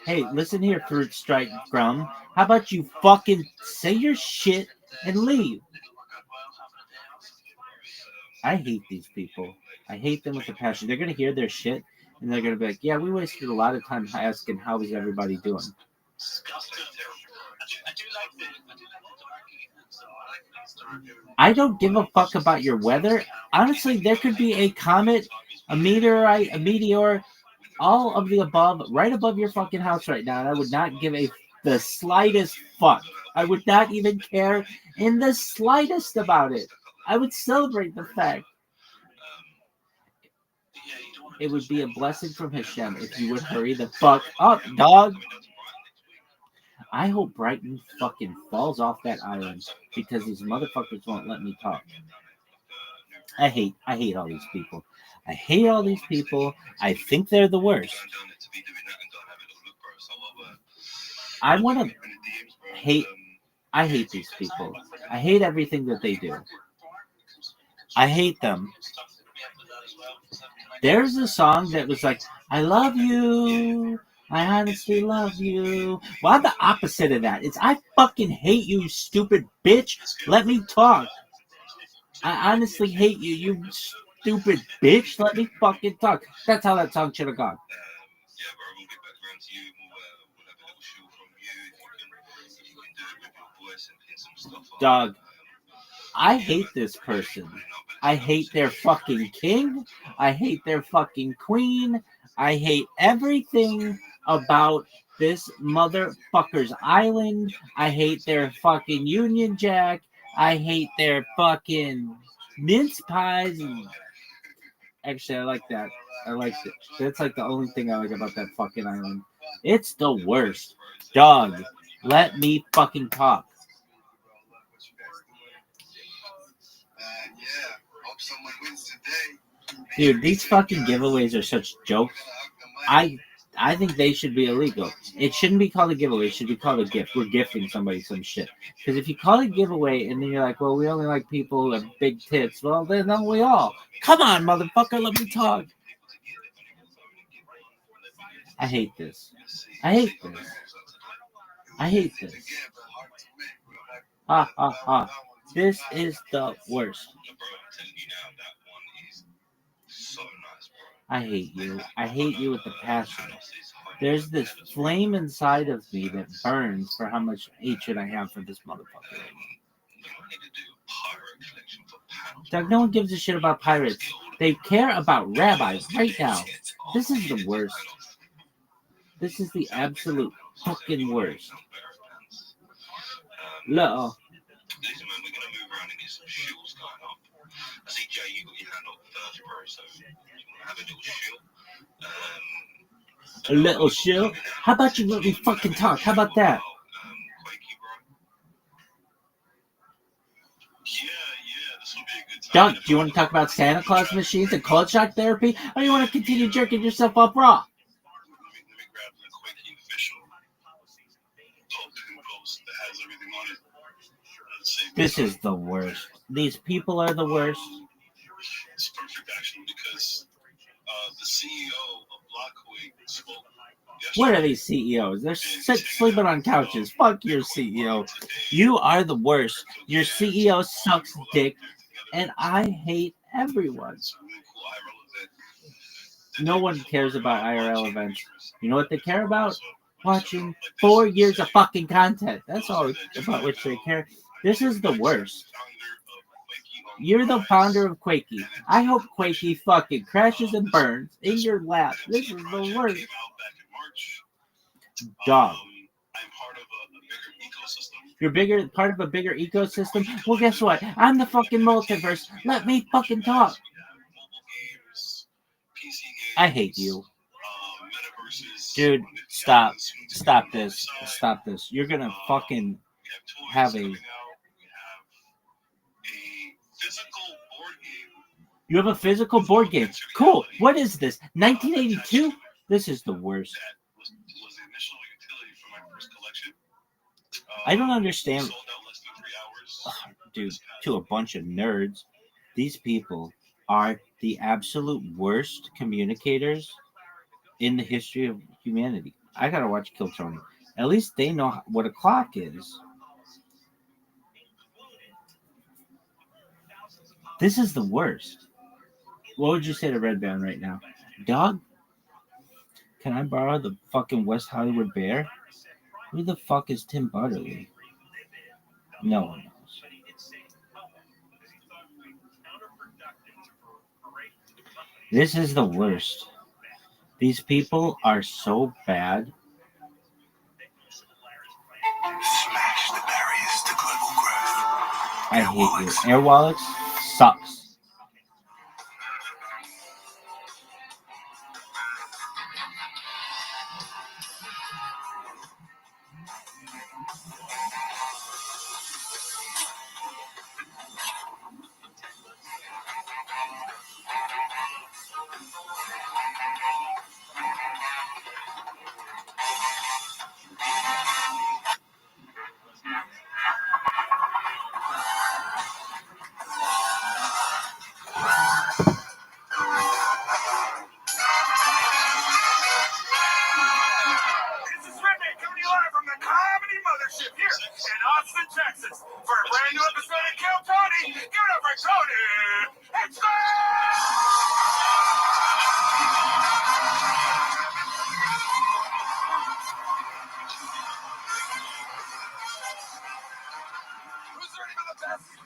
Hey, listen here, Fruit Strike Grum. How about you fucking say your shit and leave? I hate these people. I hate them with a passion. They're gonna hear their shit and they're gonna be like, yeah, we wasted a lot of time asking how is everybody doing. I don't give a fuck about your weather. Honestly, there could be a comet, a meteorite, a meteor, all of the above, right above your fucking house right now, and I would not give the slightest fuck. I would not even care in the slightest about it. I would celebrate the fact. It would be a blessing from Hashem if you would hurry the fuck up, dog. I hope Brighton fucking falls off that island because these motherfuckers won't let me talk. I hate all these people. I hate all these people. I think they're the worst. I hate these people. I hate everything that they do. I hate them. There's a song that was like, I love you. I honestly love you. Well, I'm the opposite of that. It's I fucking hate you, stupid bitch. Let me talk. I honestly hate you, you stupid bitch. Let me fucking talk. That's how that song should have gone. Dog, I hate this person. I hate their fucking king. I hate their fucking queen. I hate everything about this motherfucker's island. I hate their fucking Union Jack. I hate their fucking mince pies. Actually, I like that. I like it. That's like the only thing I like about that fucking island. It's the worst. Dog, let me fucking talk. Dude, these fucking giveaways are such jokes. I think they should be illegal. It shouldn't be called a giveaway. It should be called a gift. We're gifting somebody some shit. Because if you call it a giveaway and then you're like, well, we only like people who have big tits, well, then don't we all? Come on, motherfucker, let me talk. I hate this. I hate this. I hate this. Ha ha ha. This is the worst. I hate you. I hate you with a passion. There's this flame inside of me that burns for how much hatred I have for this motherfucker right now. Doug, no one gives a shit about pirates. They care about rabbis right now. This is the worst. This is the absolute fucking worst. Look. I see Jay, you got your hand up first, bro. So you want to have a little chill? A little chill? How about you let me fucking talk? How about that? Doug, do you want to talk about Santa Claus machines and cold shock therapy, or you want to continue jerking yourself off raw? This is the worst. These people are the worst. It's perfect, actually, because the CEO of Blockquake spoke. What are these CEOs? They're sleeping on couches. Fuck your CEO. You are the worst. Your CEO sucks dick, and I hate everyone. No one cares about IRL events. You know what they care about? watching 4 years of fucking content. That's all about which they care. This is the worst. You're the founder of Quakey. I hope Quakey fucking crashes and burns in your lap. This is the worst. Dog. You're part of a bigger ecosystem. Well, guess what? I'm the fucking multiverse. Let me fucking talk. I hate you. Dude, stop. Stop this. Stop this. You're gonna fucking have a... You have a physical board game. Cool. What is this? 1982? This is the worst. I don't understand. Dude, to a bunch of nerds, these people are the absolute worst communicators in the history of humanity. I gotta watch Kill Tony. At least they know what a clock is. This is the worst. What would you say to Red Band right now? Dog, can I borrow the fucking West Hollywood Bear? Who the fuck is Tim Butterly? No one knows. This is the worst. These people are so bad. Smash the barriers to global growth. I hate you. Air Wallets sucks.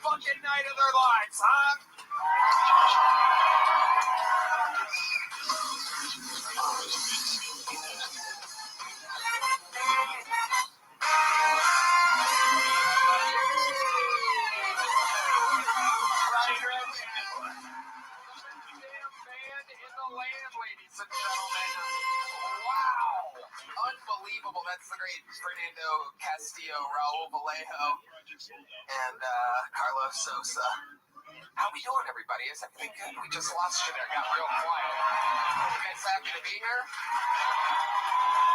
Fucking night of their lives, huh? Ladies and gentlemen, wow, unbelievable. That's the great Fernando Castillo, Raul Vallejo, and Carlos Sosa. How we doing, everybody? Is everything good? We just lost you there. Got real quiet. You guys happy to be here?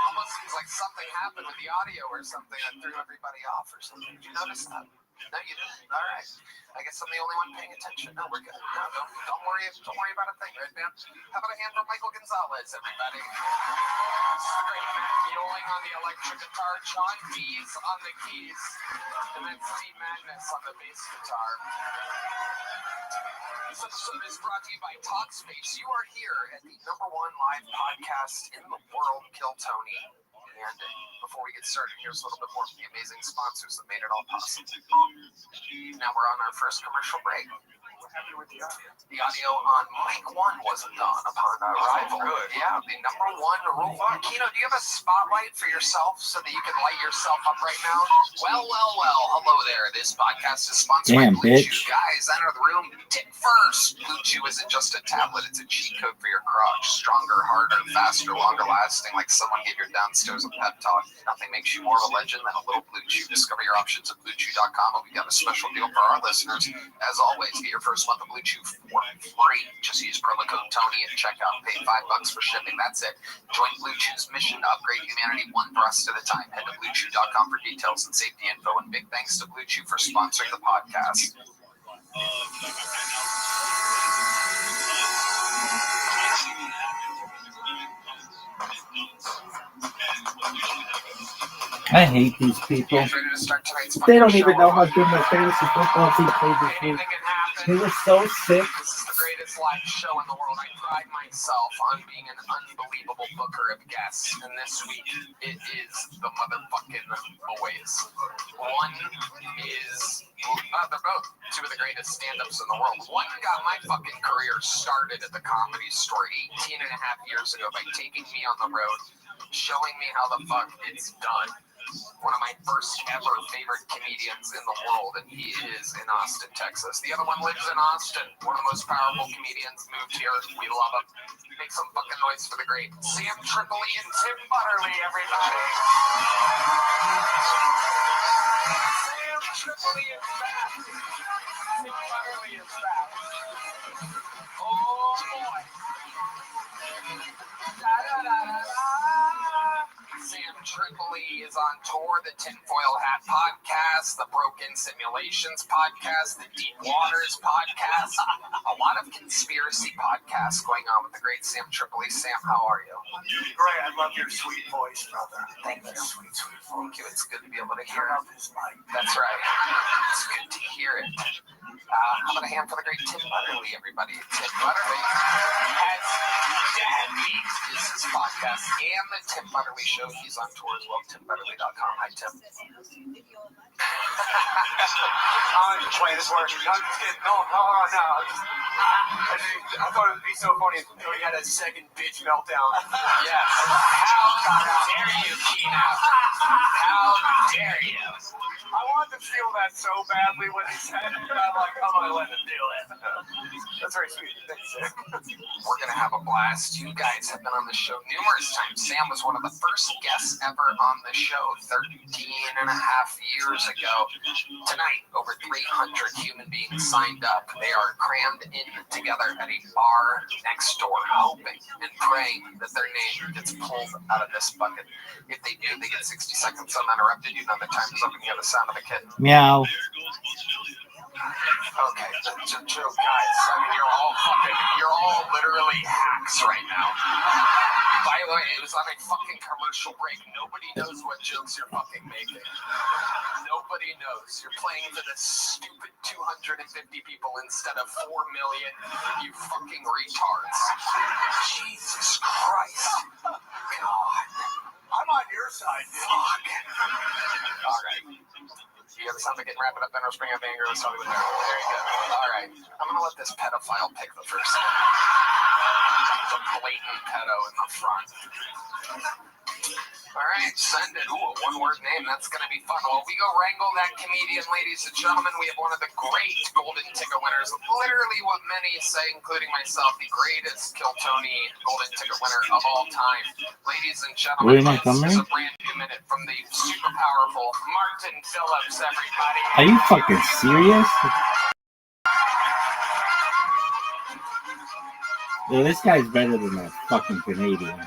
Almost seems like something happened with the audio or something that threw everybody off or something. Did you notice that? No, you didn't. All right. I guess I'm the only one paying attention. No, we're good. No, don't worry about a thing, right, man? How about a hand for Michael Gonzalez, everybody? This is the great Matt Mueling on the electric guitar, John Dees on the keys, and then Steve Magnus on the bass guitar. This episode is brought to you by Talkspace. You are here at the #1 live podcast in the world, Kill Tony. And before we get started, here's a little bit more from the amazing sponsors that made it all possible. Now we're on our first commercial break. What happened with the audio? The audio on mic 1 wasn't on upon arrival. Good. Yeah, the #1 rule. Kino, do you have a spotlight for yourself so that you can light yourself up right now? Well. Hello there. This podcast is sponsored by Blue Chew. Guys, enter the room. Tip first. Blue Chew isn't just a tablet. It's a cheat code for your crotch. Stronger, harder, faster, longer lasting. Like someone gave your downstairs a pep talk. Nothing makes you more of a legend than a little Blue Chew. Discover your options at BlueChew.com. And we got a special deal for our listeners. As always, get your first month of Blue Chew for free. Just use promo code Tony at checkout. Pay $5 for shipping. That's it. Join Blue Chew's mission to upgrade humanity one thrust at a time. Head to BlueChew.com for details and safety info. And big thanks to Blue Chew for sponsoring the podcast. I hate these people. They don't even know how good my fantasy football team played this week. They were so sick. This is the greatest live show in the world. I pride myself on being an unbelievable booker of guests, and this week it is the motherfucking boys. One is, they're both two of the greatest stand-ups in the world. One got my fucking career started at the Comedy Store 18 and a half years ago by taking me on the road, showing me how the fuck it's done. One of my first ever favorite comedians in the world, and he is in Austin, Texas. The other one lives in Austin. One of the most powerful comedians, moved here. We love him. Make some fucking noise for the great Sam Tripoli and Tim Butterly, everybody. Sam Tripoli is back. Tim Butterly is back. Oh boy. Sam Tripoli is on tour, the Tinfoil Hat Podcast, the Broken Simulations Podcast, the Deep Waters Podcast, a lot of conspiracy podcasts going on with the great Sam Tripoli. Sam, how are you? Great, I love your sweet voice, brother. Thank you. Sweet, sweet voice. Thank you. It's good to be able to hear Turn it. up his mic. That's right. It's good to hear it. How about a hand for the great Tim Butterly, everybody? Tim Butterly has Dad Week is his podcast and the Tim Butterly Show. He's on tour as well. TimButterly.com. Hi, Tim. I'm just playing this word. I'm just kidding. No. I thought it would be so funny if he had a second bitch meltdown. Yes. How dare you, Keno? How dare you? I wanted to feel that so badly when he said it, but I'm like, I'm gonna let him do it. That's very sweet. Thanks, Sam. We're going to have a blast. You guys have been on the show numerous times. Sam was one of the first guests ever on the show 13 and a half years ago. Tonight, over 300 human beings signed up. They are crammed in together at a bar next door, hoping and praying that their name gets pulled out of this bucket. If they do, they get 60 seconds uninterrupted. You know the time is up and you have the sound of a kitten. Meow. Okay, joke, guys. I mean, you're all literally hacks right now. By the way, it was on a fucking commercial break. Nobody knows what jokes you're fucking making. Nobody knows. You're playing for the stupid 250 people instead of 4 million, you fucking retards. Jesus Christ. God. I'm on your side, dude. Fuck. All right. You have something getting wrapped up in our spring of anger. Let's start with there. There you go. All right. I'm going to let this pedophile pick the first one. The blatant pedo in the front. All right, send it. Ooh, a one-word name. That's going to be fun. While we go wrangle that comedian, ladies and gentlemen, we have one of the great golden ticket winners. Literally what many say, including myself, the greatest Kill Tony golden ticket winner of all time. Ladies and gentlemen, this is a brand new minute from the super powerful Martin Phillips, everybody. Are you fucking serious? Yeah, this guy's better than that fucking Canadian.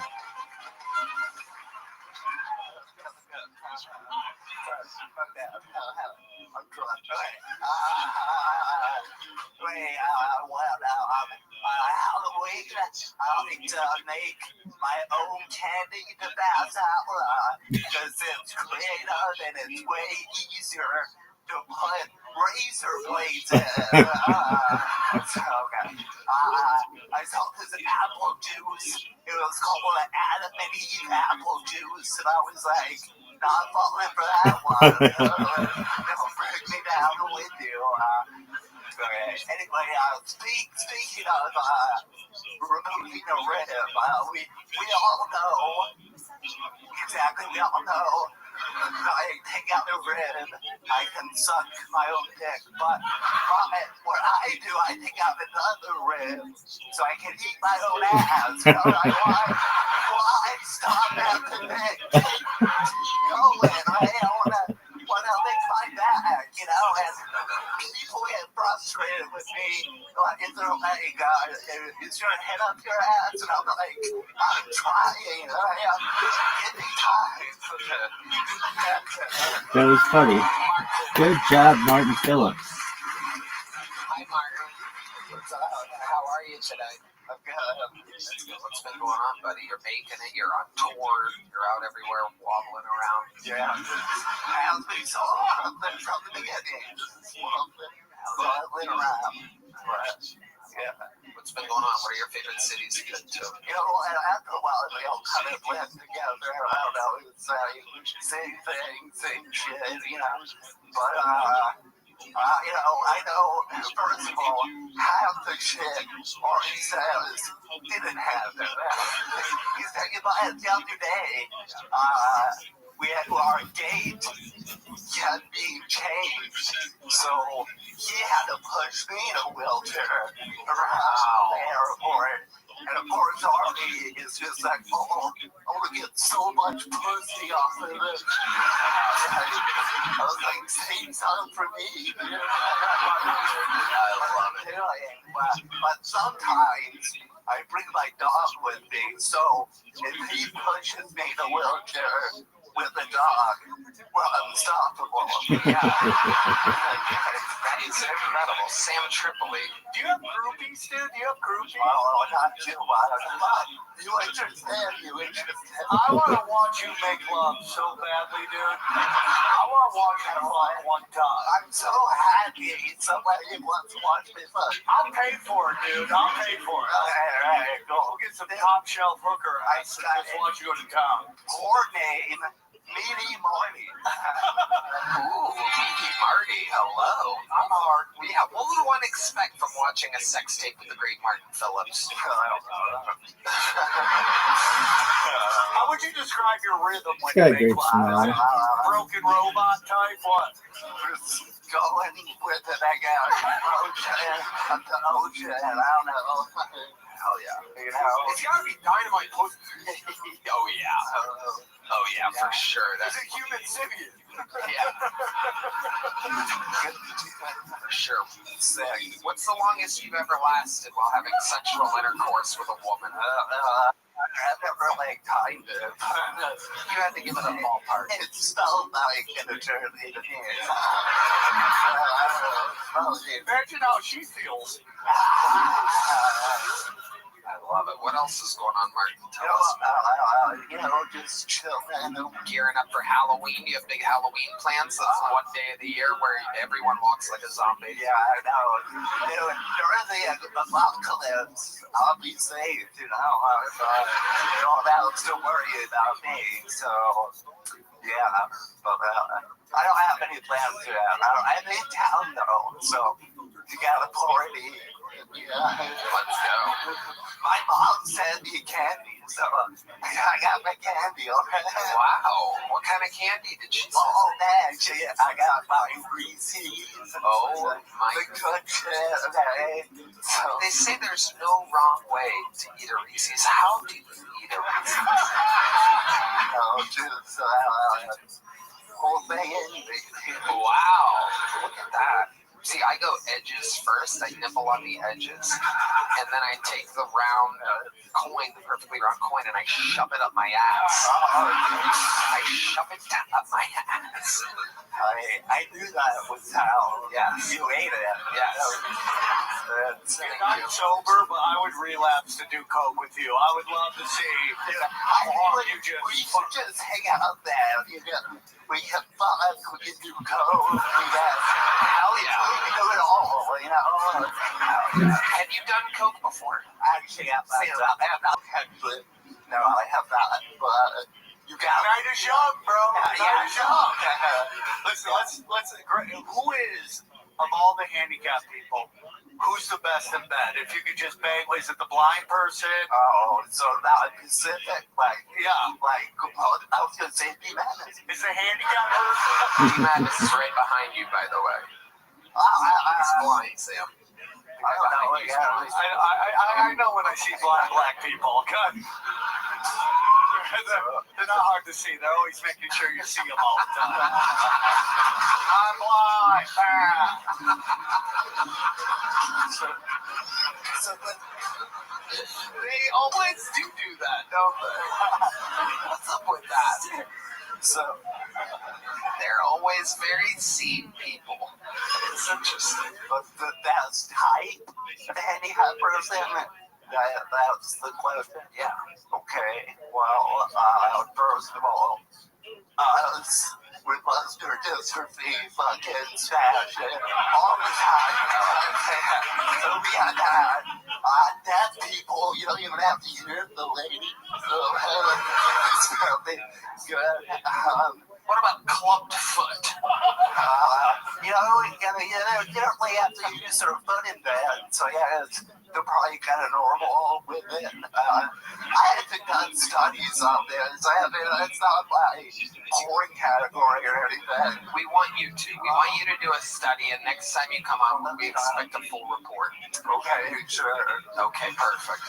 Halloween, I like to make my own candy to pass out because it's creative and it's way easier to put razor blades in. Okay. I saw this apple juice. It was called Adam and Eve apple juice, and I was like, not falling for that one. Don't break me down with you. Okay. Anyway, speaking of removing a rib, we all know exactly. We all know. I take out a rib, I can suck my own dick, but what I do, I take out another rib so I can eat my own ass. You know, why stop at the neck? Going, I wanna lick my back, you know, and people get frustrated with me. Like, is there like, is your head up your ass? And I'm like, I'm trying. Give me time. That was funny. Good job, Martin Phillips. Hi, Martin. How are you today? I'm good. What's been going on, buddy? You're making it. You're on tour. You're out everywhere wobbling around. Yeah. I've been so hard from the beginning. Wobbling around. Yeah. What's been going on? What are your favorite cities you've been to? After a while, they all kind of blend together. I don't know. It's same thing, same shit, But, I know, first of all, half the shit Ari says didn't happen. He's talking about the other day, we had our gate kept being changed, so he had to push me in a wheelchair around the airport. And of course, Ari is just like, oh, I want to get so much pussy off of it. I was like, same time for me. I love it. But sometimes I bring my dog with me, so if he pushes me in a wheelchair with the dog, we're unstoppable. Yeah. That is incredible. Sam Tripoli. Do you have groupies, dude? Do you have groupies? Oh, not too much. You understand? I want to watch you make love so badly, dude. I want to watch you fuck one time. I'm so happy somebody wants to watch me fuck. I'll pay for it, dude. I'll pay for it. All right, go get some top shelf hooker. I just want you to go to town. Poor name. Meaty Marty. Ooh, Meaty Marty. Hello. I'm hard. Yeah, what would one expect from watching a sex tape with the great Martin Phillips? How would you describe your rhythm when Got a you make great smile. broken robot type? What? Just going with it, I guess. I don't know. Hell yeah. It's gotta be dynamite pussy. Oh, yeah. Oh, yeah, for sure. That's a human simian. Yeah. For sure. What's the longest you've ever lasted while having sexual intercourse with a woman? I've never timed it. You had to give it a ballpark. It felt like an eternity to me. Imagine how she feels. I love it. What else is going on, Martin? Tell us. Just chilling. Gearing up for Halloween. Do you have big Halloween plans? That's one day of the year where everyone walks like a zombie. Yeah, I know. During the apocalypse, I'll be safe, no one else to worry about me. So, yeah. But I don't have any plans to that. I'm in town, though, so you got a party. Yeah. Let's go. My mom sent me candy, so I got my candy already. Wow. What kind of candy did she send? Oh, man. I got my Reese's. Oh, my the good shit, okay? So, they say there's no wrong way to eat a Reese's. How do you eat a Reese's? Just whole thing in me. Wow. Look at that. See, I go edges first. I nibble on the edges, and then I take the round coin, the perfectly round coin, and I shove it up my ass. I shove it down up my ass. I knew that was how you ate it. Yes. You're not sober, but I would relapse to do coke with you. I would love to see how hard you just... We should just hang out there. We have fun. We can do coke. Hell yeah. We can do it all, Have you done coke before? Actually, I have not. No, I have not. But you got night is young, bro. Night is young. Listen, who is, of all the handicapped people, who's the best in bed? If you could just bang, is it the blind person? Oh, so that would be specific. I was going to say D-Madness. Is the handicapped person? D-Madness is right behind you, by the way. He's blind, Sam. I know when I see blind black people. God. They're not hard to see. They're always making sure you see them all the time. I'm blind. They always do that, don't they? What's up with that? So they're always very seeing people. It's interesting, but that's tight. Any person. That's the question. Yeah. Okay. Well, first of all, us with muscular dystrophy fucking smash it all the time. So we had that. deaf people, you don't even have to hear the lady. What about clubbed foot? You don't really have to use their foot in bed. So yeah, they're probably kind of normal women. I haven't done studies on this. It's not my boring category or anything. We want you to. We want you to do a study, and next time you come on, we expect a full report. Okay, sure. Okay, perfect.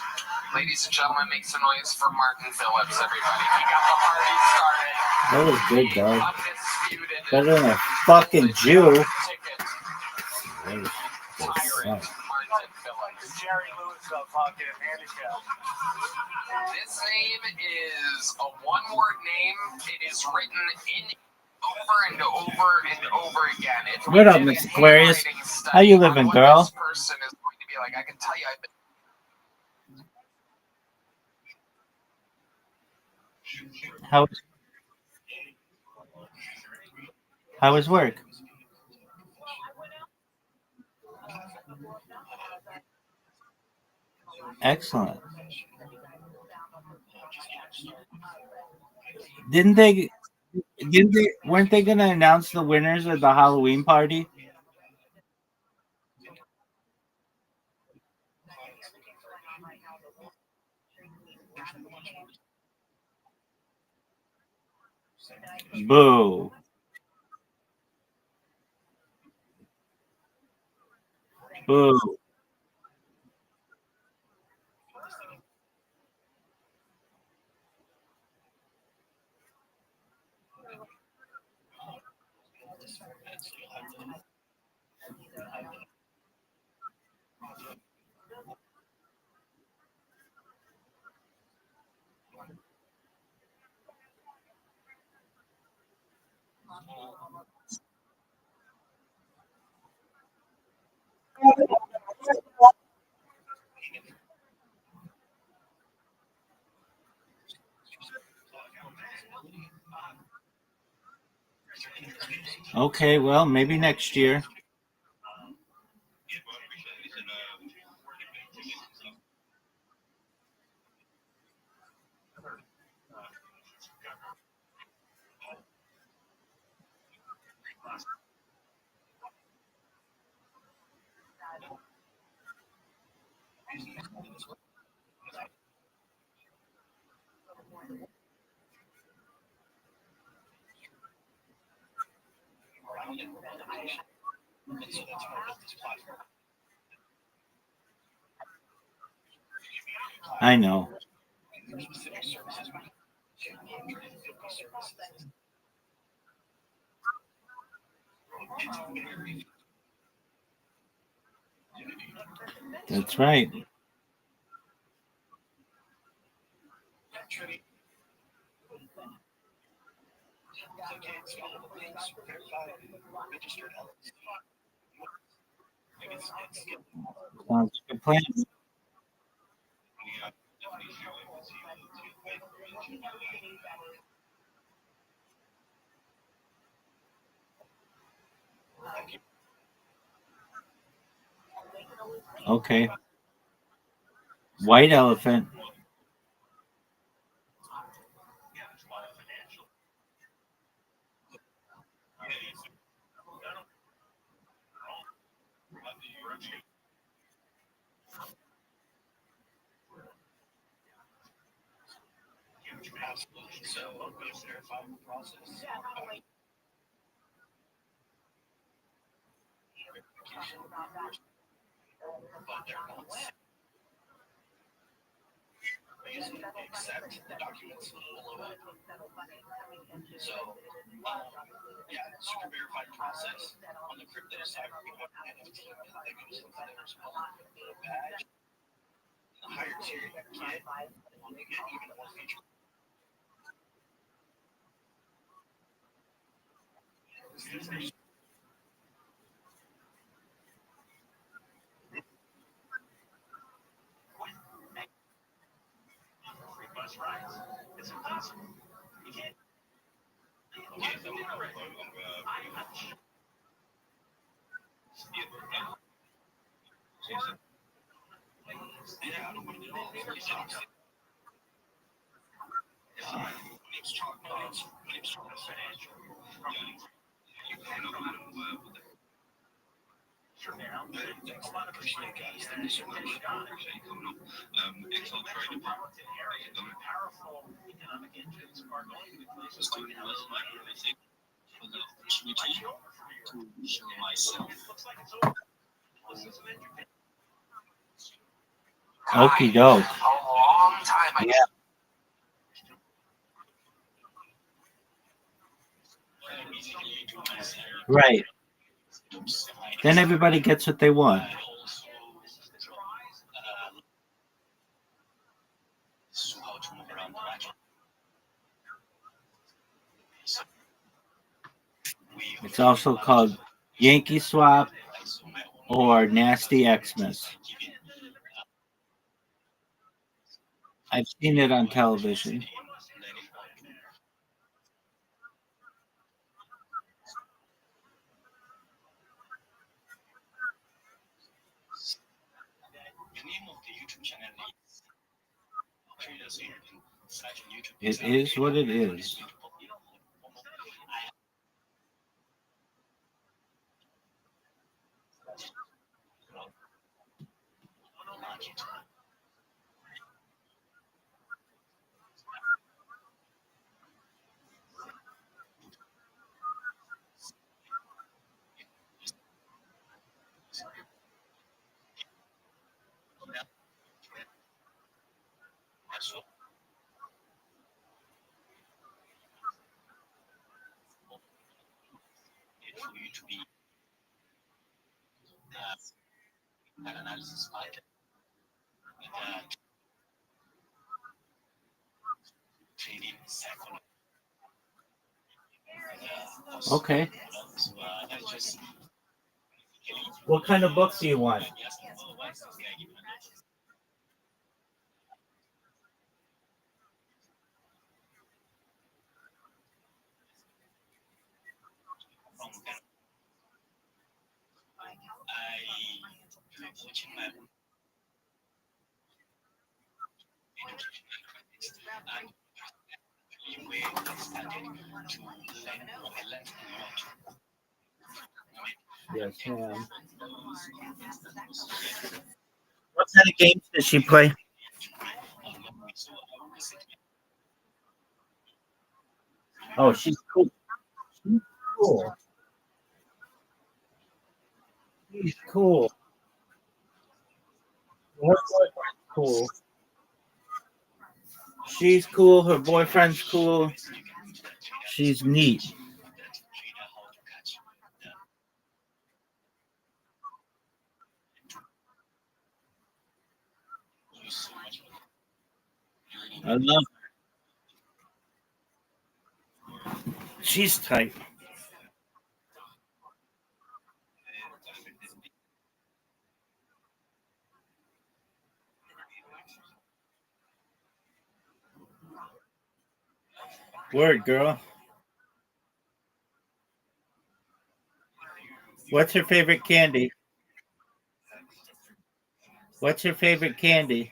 Ladies and gentlemen, make some noise for Martin Phillips, everybody. He got the party started. That was good, dog. Undisputed. Better than a fucking Jew. Jerry Lewis of fucking handicap. This name is a one-word name. It is written in over and over and over again. What up, Miss Aquarius? How you living, girl? This person is going to be like, I can tell you, How was work? Excellent. Weren't they gonna announce the winners of the Halloween party? Boo. Boo. Okay, well, maybe next year. I know. That's right. Sounds like a good plan. Okay. White elephant. Super verified process on the crypto side. We have an NFT that goes into their small badge. The higher tier you get, you get even more features. It's impossible. You can't. Okie doke. Yeah. Right. Then everybody gets what they want. It's also called Yankee Swap or Nasty Xmas. I've seen it on television. It is what it is. Okay. What kind of books do you want? Yes, ma'am. What kind of games does she play? Oh, she's cool. She's cool. She's cool. Her boyfriend's cool. She's cool. Her boyfriend's cool. She's neat. I love her. She's tight. Word, girl. What's her favorite candy? What's her favorite candy?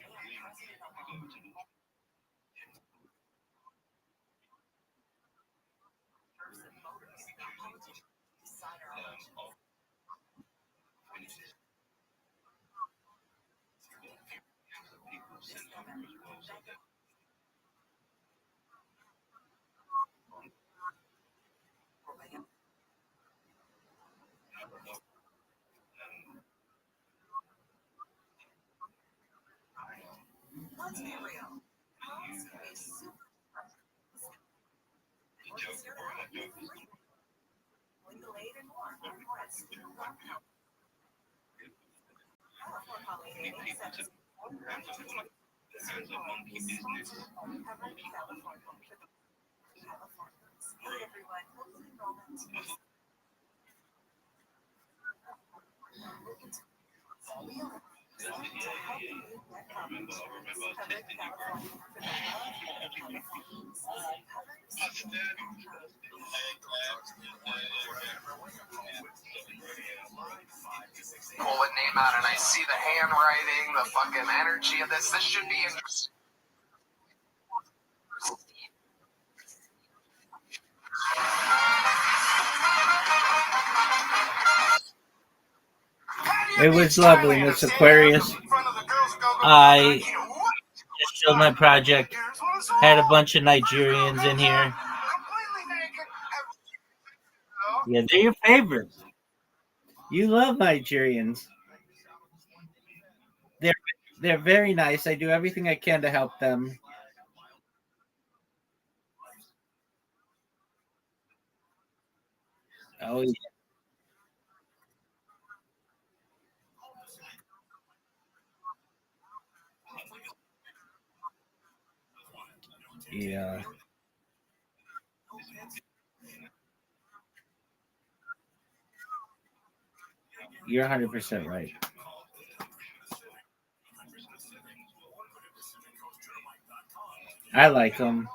name out and I see the handwriting, the fucking energy of this should be interesting. It was lovely, Miss Aquarius. I just showed my project. Had a bunch of Nigerians in here. Yeah, they're your favorites. You love Nigerians. They're very nice. I do everything I can to help them. Oh yeah. You're 100% right. I like them.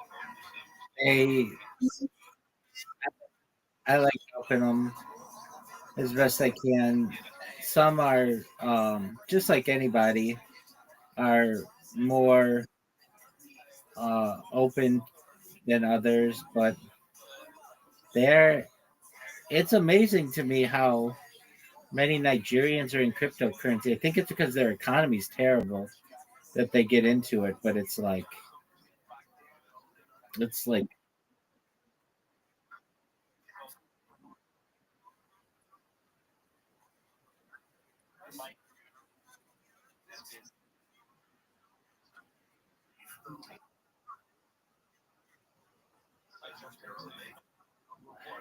They, I like helping them as best I can. Some are just like anybody are more open than others, but they're. It's amazing to me how many Nigerians are in cryptocurrency. I think it's because their economy's terrible that they get into it, but it's like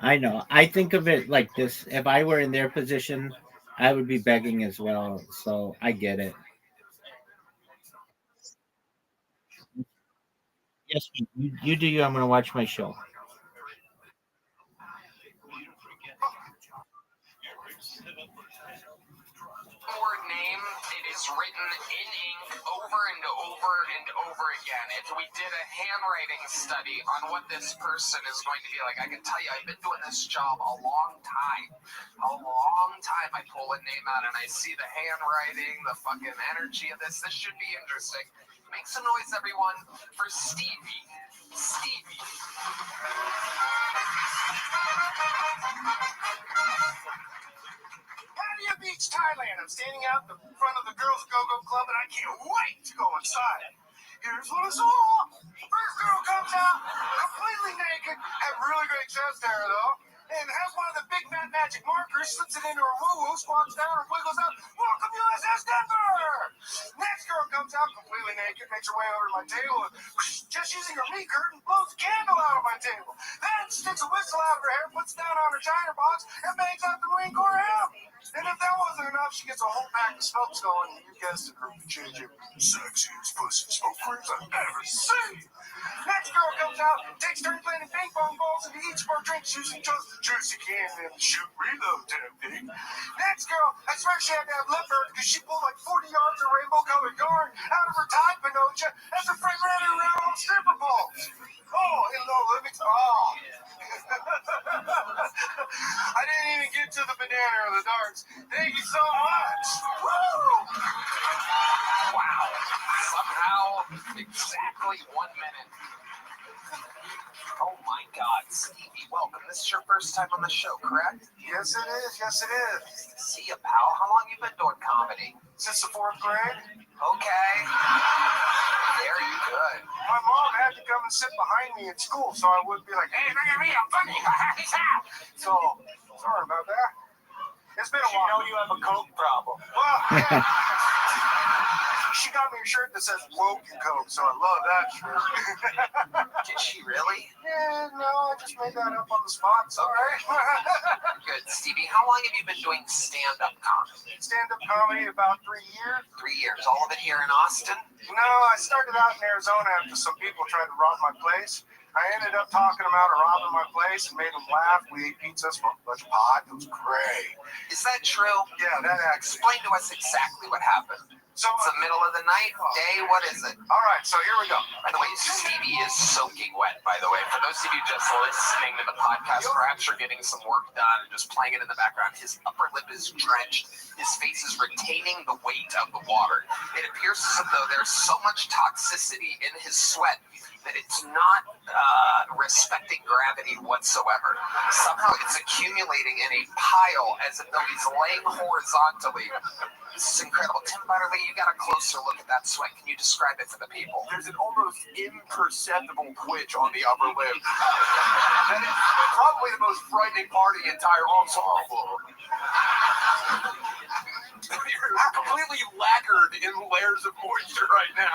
I know. I think of it like this. If I were in their position, I would be begging as well. So I get it. Yes, you do you. I'm going to watch my show. Word name, it is written in ink over and over and over again. If we did a handwriting study on what this person is going to be like, I can tell you, I've been doing this job a long time. A long time. I pull a name out and I see the handwriting, the fucking energy of this. This should be interesting. Make some noise, everyone, for Stevie. Stevie. Pattaya Beach, Thailand. I'm standing out in the front of the Girls Go-Go Club, and I can't wait to go inside. Here's what I saw. First girl comes out, completely naked, have really great chest hair, though, and has one of the big fat magic markers, slips it into her woo-woo, squats down, and wiggles out. Welcome, USS Denver! Next girl comes out, completely naked, makes her way over to my table, and just using her meat curtain, blows a candle out of my table. Then sticks a whistle out of her hair, puts it down on her china box, and bangs out the Marine Corps hymn. And if that wasn't enough, she gets a whole pack of smokes going, and you guessed it, her JJ, sexiest pussy smoke rings I've ever seen. Next girl comes out, takes turns planting ping pong balls into each of our drinks using just the juicy can and shoot reload technique. Next girl, I swear she had to have lip hurt because she pulled like 40 yards of rainbow colored yarn out of her tie panocha as the friend ran her around on stripper balls. Oh, hello, let me I didn't even get to the banana or the darts. Thank you so much. Woo! Wow. Somehow, exactly 1 minute. Oh my God, Stevie, welcome. This is your first time on the show, correct? Yes, it is. Yes, it is. See you, pal. How long you been doing comedy? Since the 4th grade. Okay. Very good. My mom had to come and sit behind me in school so I wouldn't be like, hey, look at me, I'm funny. So, sorry about that. It's been a while. You know you have a coke problem. Well, yeah. She got me a shirt that says woke and coke, so I love that shirt. Did she really? Yeah, no, I just made that up on the spot. Sorry. Good. Stevie, how long have you been doing stand-up comedy? Stand-up comedy about 3 years. 3 years. All of it here in Austin? No, I started out in Arizona after some people tried to rob my place. I ended up talking them out of robbing my place and made them laugh. We ate pizza, smoked a bunch of pot. It was great. Is that true? Yeah, that actually. Explain to us exactly what happened. So it's the middle of the night, day, what is it? All right, so here we go. By the way, Stevie is soaking wet, by the way. For those of you just listening to the podcast, perhaps you're getting some work done and just playing it in the background. His upper lip is drenched. His face is retaining the weight of the water. It appears as though there's so much toxicity in his sweat that it's not respecting gravity whatsoever. Somehow it's accumulating in a pile as if though he's laying horizontally. This is incredible. Tim Butterly, you got a closer look at that sweat. Can you describe it for the people? There's an almost imperceptible twitch on the upper lip. That is probably the most frightening part of the entire ensemble. You're completely lacquered in layers of moisture right now.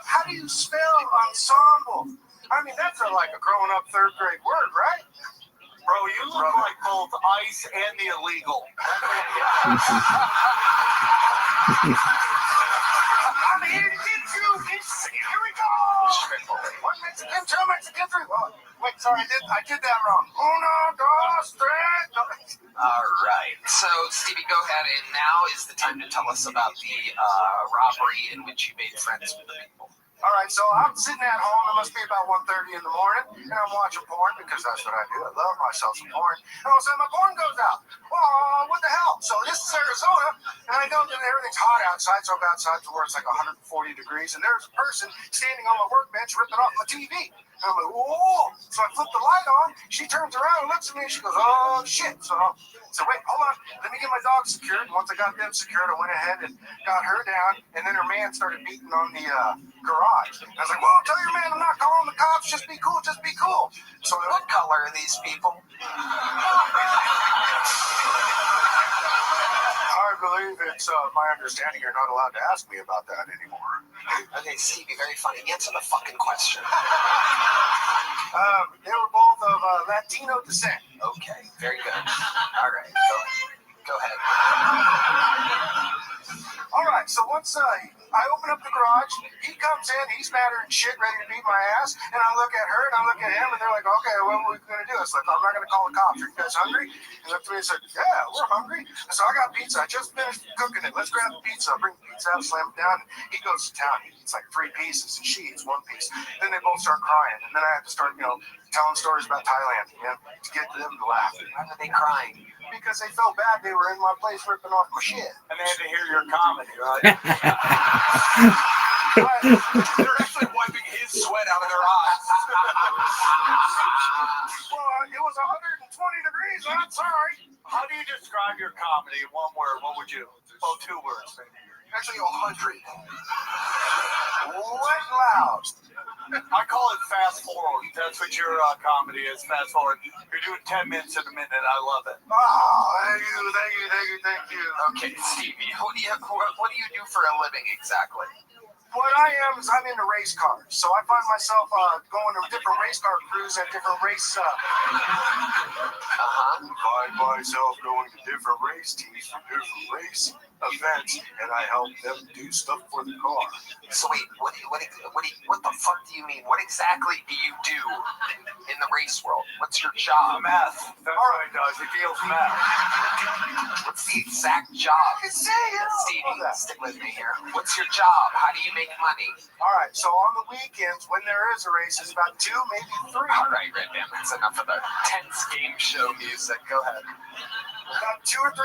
How do you spell ensemble? I mean, that's like a grown-up third grade word, right? Bro, you look like both ICE and the illegal. I'm here to get you. Here we go. One Mexican, two Mexican, three. Oh, wait, sorry, I did that wrong. Uno, dos, tres. No. All right. So, Stevie, go ahead. And now is the time to tell us about the robbery in which you made friends with the people. All right, so I'm sitting at home. It must be about 1:30 in the morning, and I'm watching porn because that's what I do. I love myself some porn. And all of a sudden, my porn goes out. Well, what the hell? So this is Arizona, and I go, and everything's hot outside, so I go outside to where it's like 140 degrees, and there's a person standing on my workbench ripping off my TV. And I'm like, whoa! So I flip the light on. She turns around and looks at me, and she goes, oh, shit. So wait, hold on. Let me get my dog secured. Once I got them secured, I went ahead and got her down, and then her man started beating on the garage. I was like, well, tell your man I'm not calling the cops. Just be cool. Just be cool. So what color are these people? I believe it's my understanding you're not allowed to ask me about that anymore. Okay, Stevie, very funny. Answer the fucking question. They were both of Latino descent. Okay, very good. All right, go ahead. All right, so once I open up the garage, he comes in, he's madder than shit, ready to beat my ass, and I look at her and I look at him, and they're like, okay, what are we going to do? It's like, I'm not going to call the cops. Are you guys hungry? He looked at me and said, yeah, we're hungry. So I got pizza. I just finished cooking it. Let's grab the pizza. I bring the pizza out, slam it down. He goes to town. He eats like 3 pieces, and she eats 1 piece. Then they both start crying, and then I have to start, telling stories about Thailand, to get them to laugh. Why are they crying? Because they felt bad they were in my place ripping off my shit. And they had to hear your comedy, right? They're actually wiping his sweat out of their eyes. Well, it was 120 degrees. I'm sorry. How do you describe your comedy in one word? What would you? Well, 2 words, maybe. Actually, 100. What loud? I call it fast forward. That's what your comedy is, fast forward. You're doing 10 minutes in a minute. I love it. Oh, thank you. Okay, Stevie, what do you do for a living exactly? What I am is I'm into race cars. So I find myself going to different race car crews at different race. Find myself going to different race teams for different race events, and I help them do stuff for the car. So wait, what the fuck do you mean? What exactly do you do in the race world? What's your job? Math. That's what he does. He deals math. What's the exact job? Stevie, stick with me here. What's your job? How do you make money? All right, so on the weekends, when there is a race, it's about 2, maybe 3. All right, Red Band, that's enough of the tense game show music. Go ahead. About 2 or 3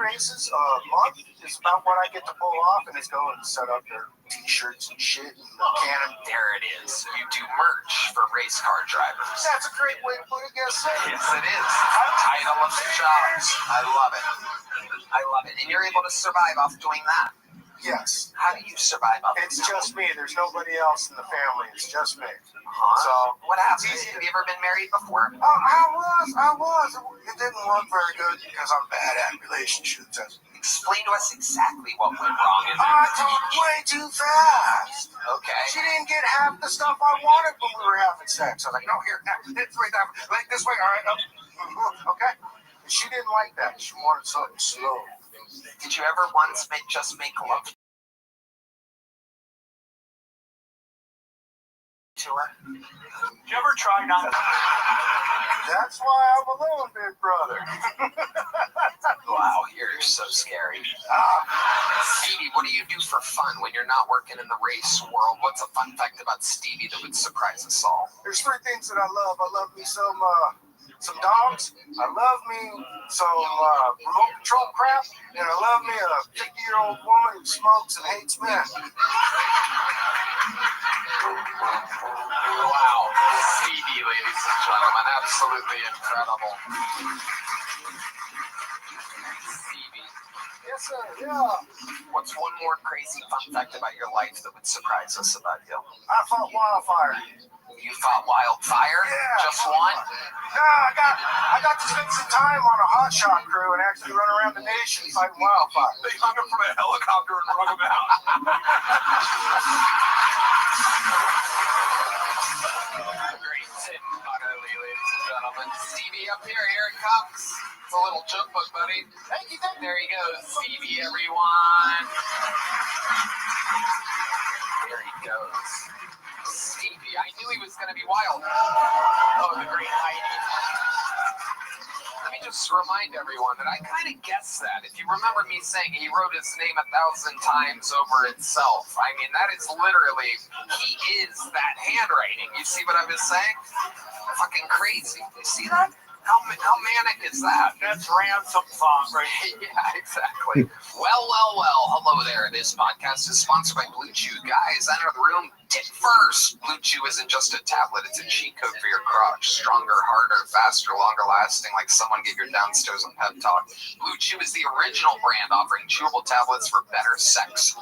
races a month is about what I get to pull off, and it's going to set up their t-shirts and shit and the cannon. There it is. You do merch for race car drivers. That's a great way to put it, guess. Yes, it is. Title of the job. I love it. I love it. And you're able to survive off doing that. Yes. How do you survive off It's just me. There's nobody else in the family. It's just me. So what happened? Have you ever been married before? I was. It didn't work very good because I'm bad at relationships. Explain to us exactly what went wrong. I talked way too fast. Okay. She didn't get half the stuff I wanted when we were having sex. I was like, no, here, this way, like this way, all right, okay. She didn't like that. She wanted something slow. Did you ever once just make love to her? Did you ever try not to? That's why I'm alone, big brother. Wow, you're so scary. Stevie, what do you do for fun when you're not working in the race world? What's a fun fact about Stevie that would surprise us all? There's 3 things that I love. I love me some dogs. I love me some remote control crap, and I love me a 50-year-old woman who smokes and hates men. Wow, Stevie, ladies and gentlemen, absolutely incredible. Stevie. Yes, sir. Yeah. What's one more crazy fun fact about your life that would surprise us about you? I fought wildfire. You fought wildfire? Yeah. Just one? No, I got to spend some time on a hotshot crew and actually run around the nation fighting wildfire. They hung him from a helicopter and rung him out. Great Tim Butterly, ladies and gentlemen. Stevie up here it comes. It's a little joke book, buddy. Thank you. There he goes, Stevie, everyone. There he goes. Stevie, I knew he was going to be wild. Oh, the great Heidi. Let me just remind everyone that I kind of guessed that. If you remember me saying he wrote his name 1,000 times over itself, I mean, that is literally, he is that handwriting. You see what I was saying? Fucking crazy. You see that? How manic is that? That's ransom thought, right? Yeah, exactly. Well. Hello there. This podcast is sponsored by Blue Chew. Guys, enter the room. Tip first. Blue Chew isn't just a tablet. It's a cheat code for your crotch. Stronger, harder, faster, longer lasting, like someone gave your downstairs a pep talk. Blue Chew is the original brand offering chewable tablets for better sex.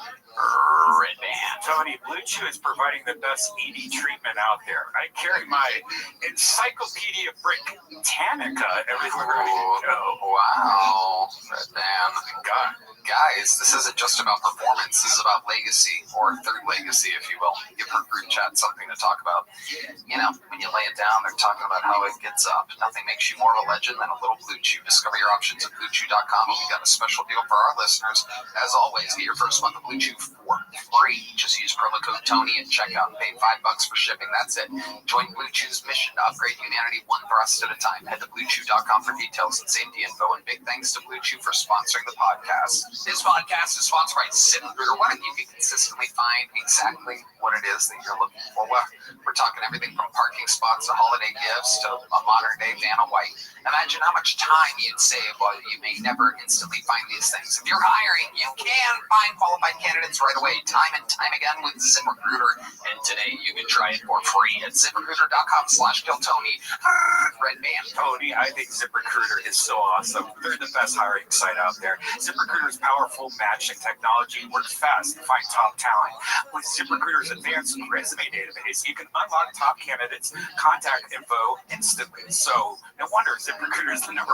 Red band. Tony, Blue Chew is providing the best ED treatment out there. I carry my Encyclopedia Britannica everywhere I go. Wow. Red band. God. Guys, this isn't just about performance. This is about legacy, or third legacy, if you will. Give her group chat something to talk about. You know, when you lay it down, they're talking about how it gets up. Nothing makes you more of a legend than a little Blue Chew. Discover your options at BlueChew.com. We got a special deal for our listeners. As always, get your first month of Blue Chew for free. Just use promo code Tony at checkout and pay $5 for shipping. That's it. Join Blue Chew's mission to upgrade humanity one thrust at a time. Head to BlueChew.com for details and safety info. And big thanks to Blue Chew for sponsoring the podcast. This podcast is sponsored by ZipRecruiter. What if you can consistently find exactly what it is that you're looking for? Well, we're talking everything from parking spots to holiday gifts to a modern-day Vanna White. Imagine how much time you'd save while you may never instantly find these things. If you're hiring, you can find qualified candidates right away, time and time again with ZipRecruiter. And today you can try it for free at ZipRecruiter.com/KillTony. Red band. Tony, I think ZipRecruiter is so awesome. They're the best hiring site out there. ZipRecruiter's powerful matching technology works fast to find top talent. With ZipRecruiter's advanced resume database, you can unlock top candidates' contact info instantly. So, no wonder ZipRecruiter is the #1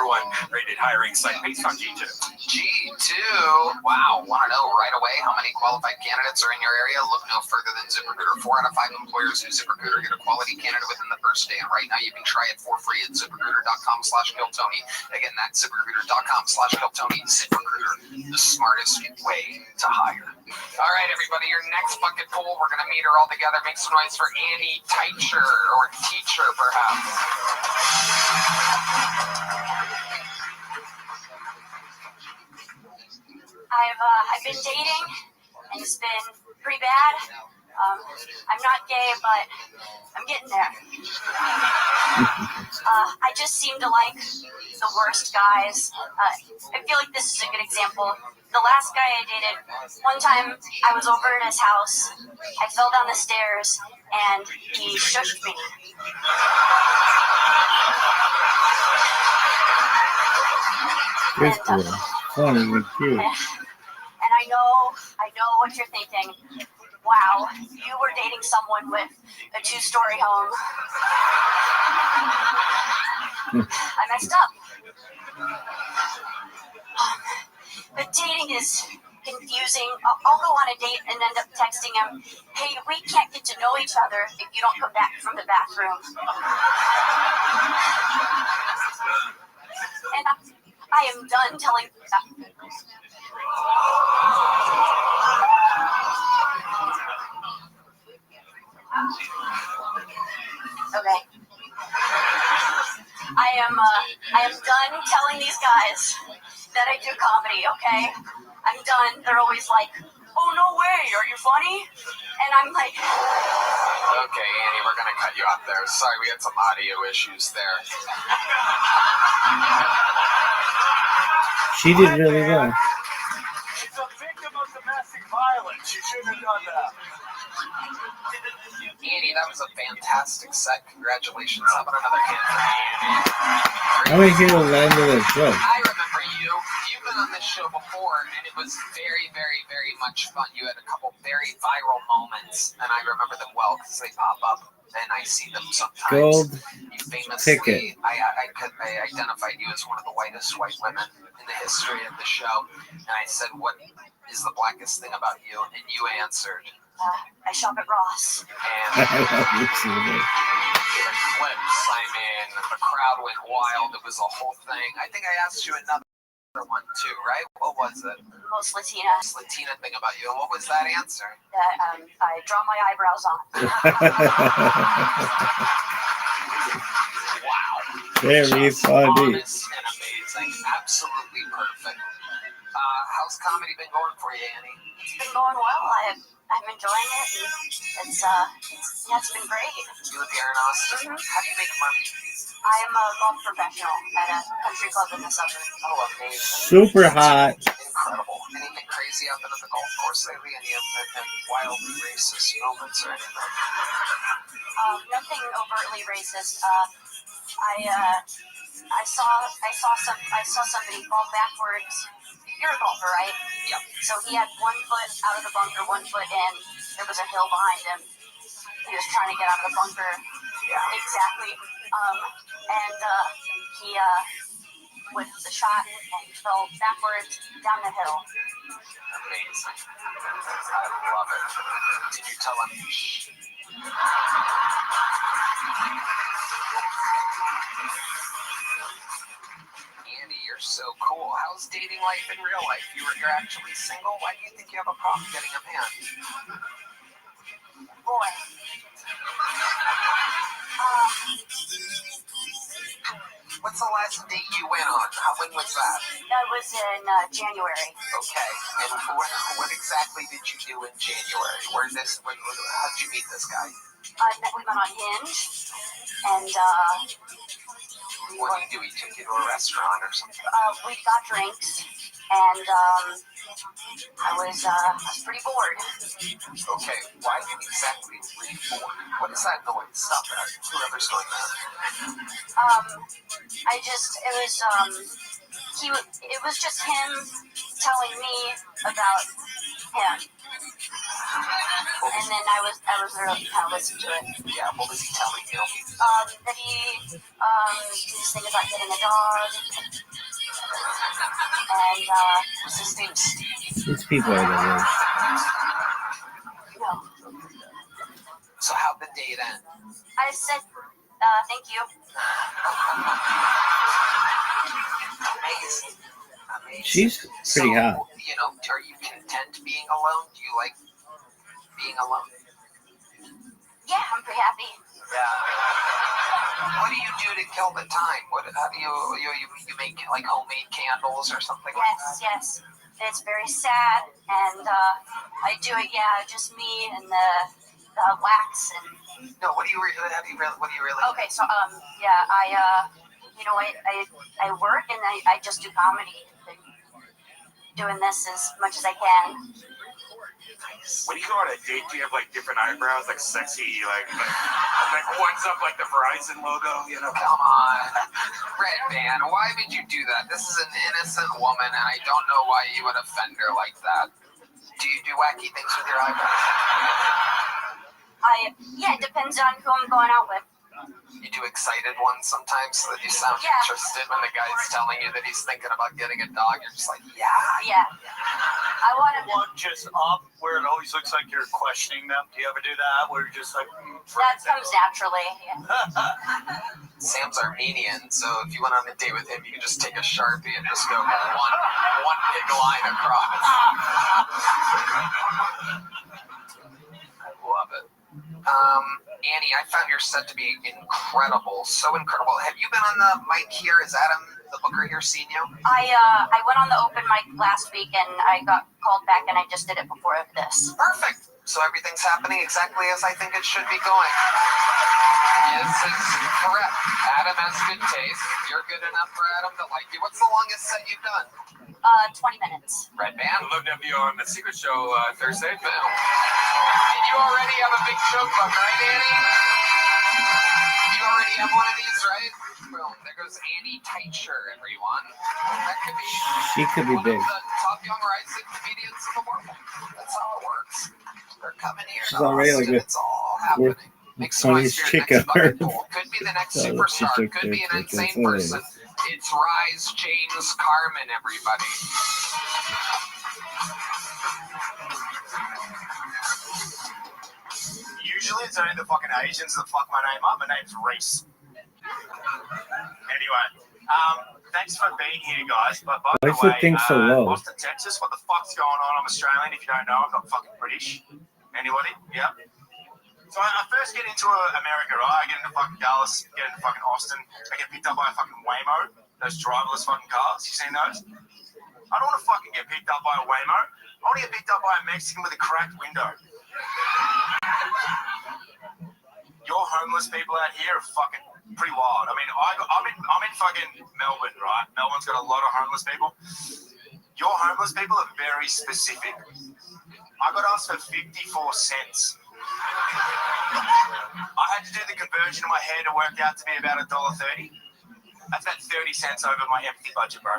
rated hiring site based on G2. G2? Wow. Want to know right away how many qualified candidates are in your area? Look no further than ZipRecruiter. 4 out of 5 employers who ZipRecruiter get a quality candidate within the first day. And right now you can try it for free at ZipRecruiter.com/KillTony. Again, that's ZipRecruiter.com/KillTony. ZipRecruiter, the smartest way to hire. All right, everybody, your next bucket pool, we're going to meet her all together. Make some noise for Annie Teacher, or Teacher, perhaps. I've been dating, and it's been pretty bad. I'm not gay, but I'm getting there. I just seem to like the worst guys. I feel like this is a good example. The last guy I dated, one time I was over at his house, I fell down the stairs, and he shushed me. Funny and cute. And I know what you're thinking. Wow, you were dating someone with a 2-story home. I messed up. But dating is confusing. I'll go on a date and end up texting him, hey, we can't get to know each other if you don't come back from the bathroom. And I am done telling Okay. I am done telling these guys that I do comedy, okay? I'm done. They're always like, oh, no way, are you funny? And I'm like... Okay, Annie, we're going to cut you off there. Sorry, we had some audio issues there. She did really well. She's a victim of domestic violence. You shouldn't have done that. Annie, that was a fantastic set. Congratulations. How about another hand for Annie? I want to hear the end of the show. I remember you. You've been on this show before, and it was very, very, very much fun. You had a couple very viral moments, and I remember them well because they pop up, and I see them sometimes. Gold You famously, ticket. I identified you as one of the whitest white women in the history of the show, and I said, what is the blackest thing about you? And you answered, I shop at Ross. and the clips, I mean, the crowd went wild. It was a whole thing. I think I asked you another one too, right? What was it? Most Latina. This Latina thing about you. And what was that answer? That I draw my eyebrows on. Wow. Very Just funny. honest and amazing. Absolutely perfect. How's comedy been going for you, Annie? It's been going well. I'm enjoying it. And it's been great. You live here in Austin? Mm-hmm. How do you make money? I am a golf professional at a country club in the suburbs. Oh, amazing. Super hot. Incredible. Anything crazy happened at the golf course lately? Any wildly racist moments or anything? Nothing overtly racist. I saw somebody fall backwards. You're a golfer, right? Yep. So he had 1 foot out of the bunker, 1 foot in. There was a hill behind him. He was trying to get out of the bunker. Yeah. Exactly. He with the shot and fell backwards down the hill. Amazing. I love it. Did you tell him? Andy, you're so cool. How's dating life in real life? You're actually single? Why do you think you have a problem getting a man? Boy. What's the last date you went on? When was that? That was in January. Okay. And what exactly did you do in January? How'd you meet this guy? We went on Hinge, and what did you do? He took you to a restaurant or something? We got drinks, and I was pretty bored. Okay, why exactly were you bored? What is that noise? Stop that. Whoever's doing that. It was just him telling me about him. And then I was really kind of listening to it. Yeah, what was he telling you? That he was thinking about getting a dog. And was his name Steve? These people are the worst. No. So how'd the date end? I said, thank you. Amazing. She's pretty hot. You know, are you content being alone? Do you like being alone? Yeah, I'm pretty happy. Yeah. What do you do to kill the time? How do you make like homemade candles or something like that? Yes. It's very sad, and I do it. Yeah, just me and the wax and. No, what do you really? Okay, so I work and I just do comedy. Been doing this as much as I can. When you go on a date, do you have like different eyebrows, like sexy, like one's up like the Verizon logo, you know? Come on, Red Band, why would you do that? This is an innocent woman, and I don't know why you would offend her like that. Do you do wacky things with your eyebrows? It depends on who I'm going out with. You do excited ones sometimes so that you sound interested when the guy's telling you that he's thinking about getting a dog. You're just like, yeah. I want to. One just up where it always looks like you're questioning them. Do you ever do that? Where you're just like. That comes naturally. Sam's Armenian, so if you went on a date with him, you could just take a Sharpie and just go one big line across. I love it. Annie, I found your set to be incredible. So incredible. Have you been on the mic here? Is Adam the booker here seen you? I went on the open mic last week and I got called back and I just did it before this. Perfect. So everything's happening exactly as I think it should be going. This is correct. Adam has good taste. You're good enough for Adam to like you. What's the longest set you've done? 20 minutes. Red Band? I love to have you on the Secret Show Thursday. Boom. And you already have a big joke book, right, Annie? You already have one of these, right? Boom. There goes Annie Teicher, everyone. That could be She could be one big. of the top young rising comedians in the world. That's how it works. They're coming here. She's already like a it's all happening. funniest chick ever. Could be the next superstar. Could be an insane person. It's Rise James Carmen, everybody. Usually it's only the fucking Asians that fuck my name up. My name's Reese. Anyway, thanks for being here, guys. But by the Why is the way, thing so low? Austin, Texas, what the fuck's going on? I'm Australian. If you don't know, I'm not fucking British. Anybody? Yeah. So I first get into America, right? I get into fucking Dallas, get into fucking Austin. I get picked up by a fucking Waymo, those driverless fucking cars. You seen those? I don't want to fucking get picked up by a Waymo. I want to get picked up by a Mexican with a cracked window. Your homeless people out here are fucking pretty wild. I mean, I'm in fucking Melbourne, right? Melbourne's got a lot of homeless people. Your homeless people are very specific. I got asked for 54 cents. I had to do the conversion in my head. It worked out to be about $1.30. That's about 30 cents over my empty budget, bro.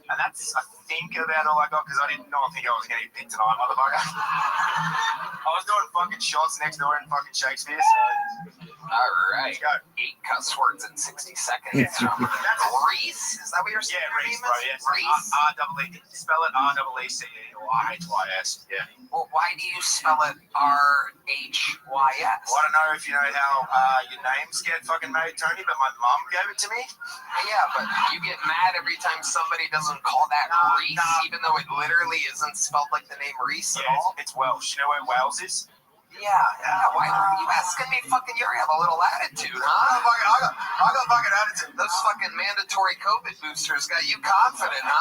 And that's, I think, about all I got because I did not think I was going to get picked tonight, motherfucker. I was doing fucking shots next door in fucking Shakespeare, so. All right. Let's go. 8 cuss words in 60 seconds. Yeah. That's Reese? Is that what you're saying? Yeah, Reese, bro. Yes. Reese? R-E-E. Spell it R-E-E-C-E or R-H-Y-S. Yeah. Well, why do you spell it R-H-Y-S? Well, I don't know if you know how your names get fucking made, Tony, but my mum gave it to me. Yeah, but you get mad every time somebody doesn't call that Reese, even though it literally isn't spelled like the name Reese at all. It's Welsh. You know where Wales is? Yeah. Why are you asking me? Fucking, you have a little attitude, huh? I got fucking attitude. Those fucking mandatory COVID boosters got you confident, huh?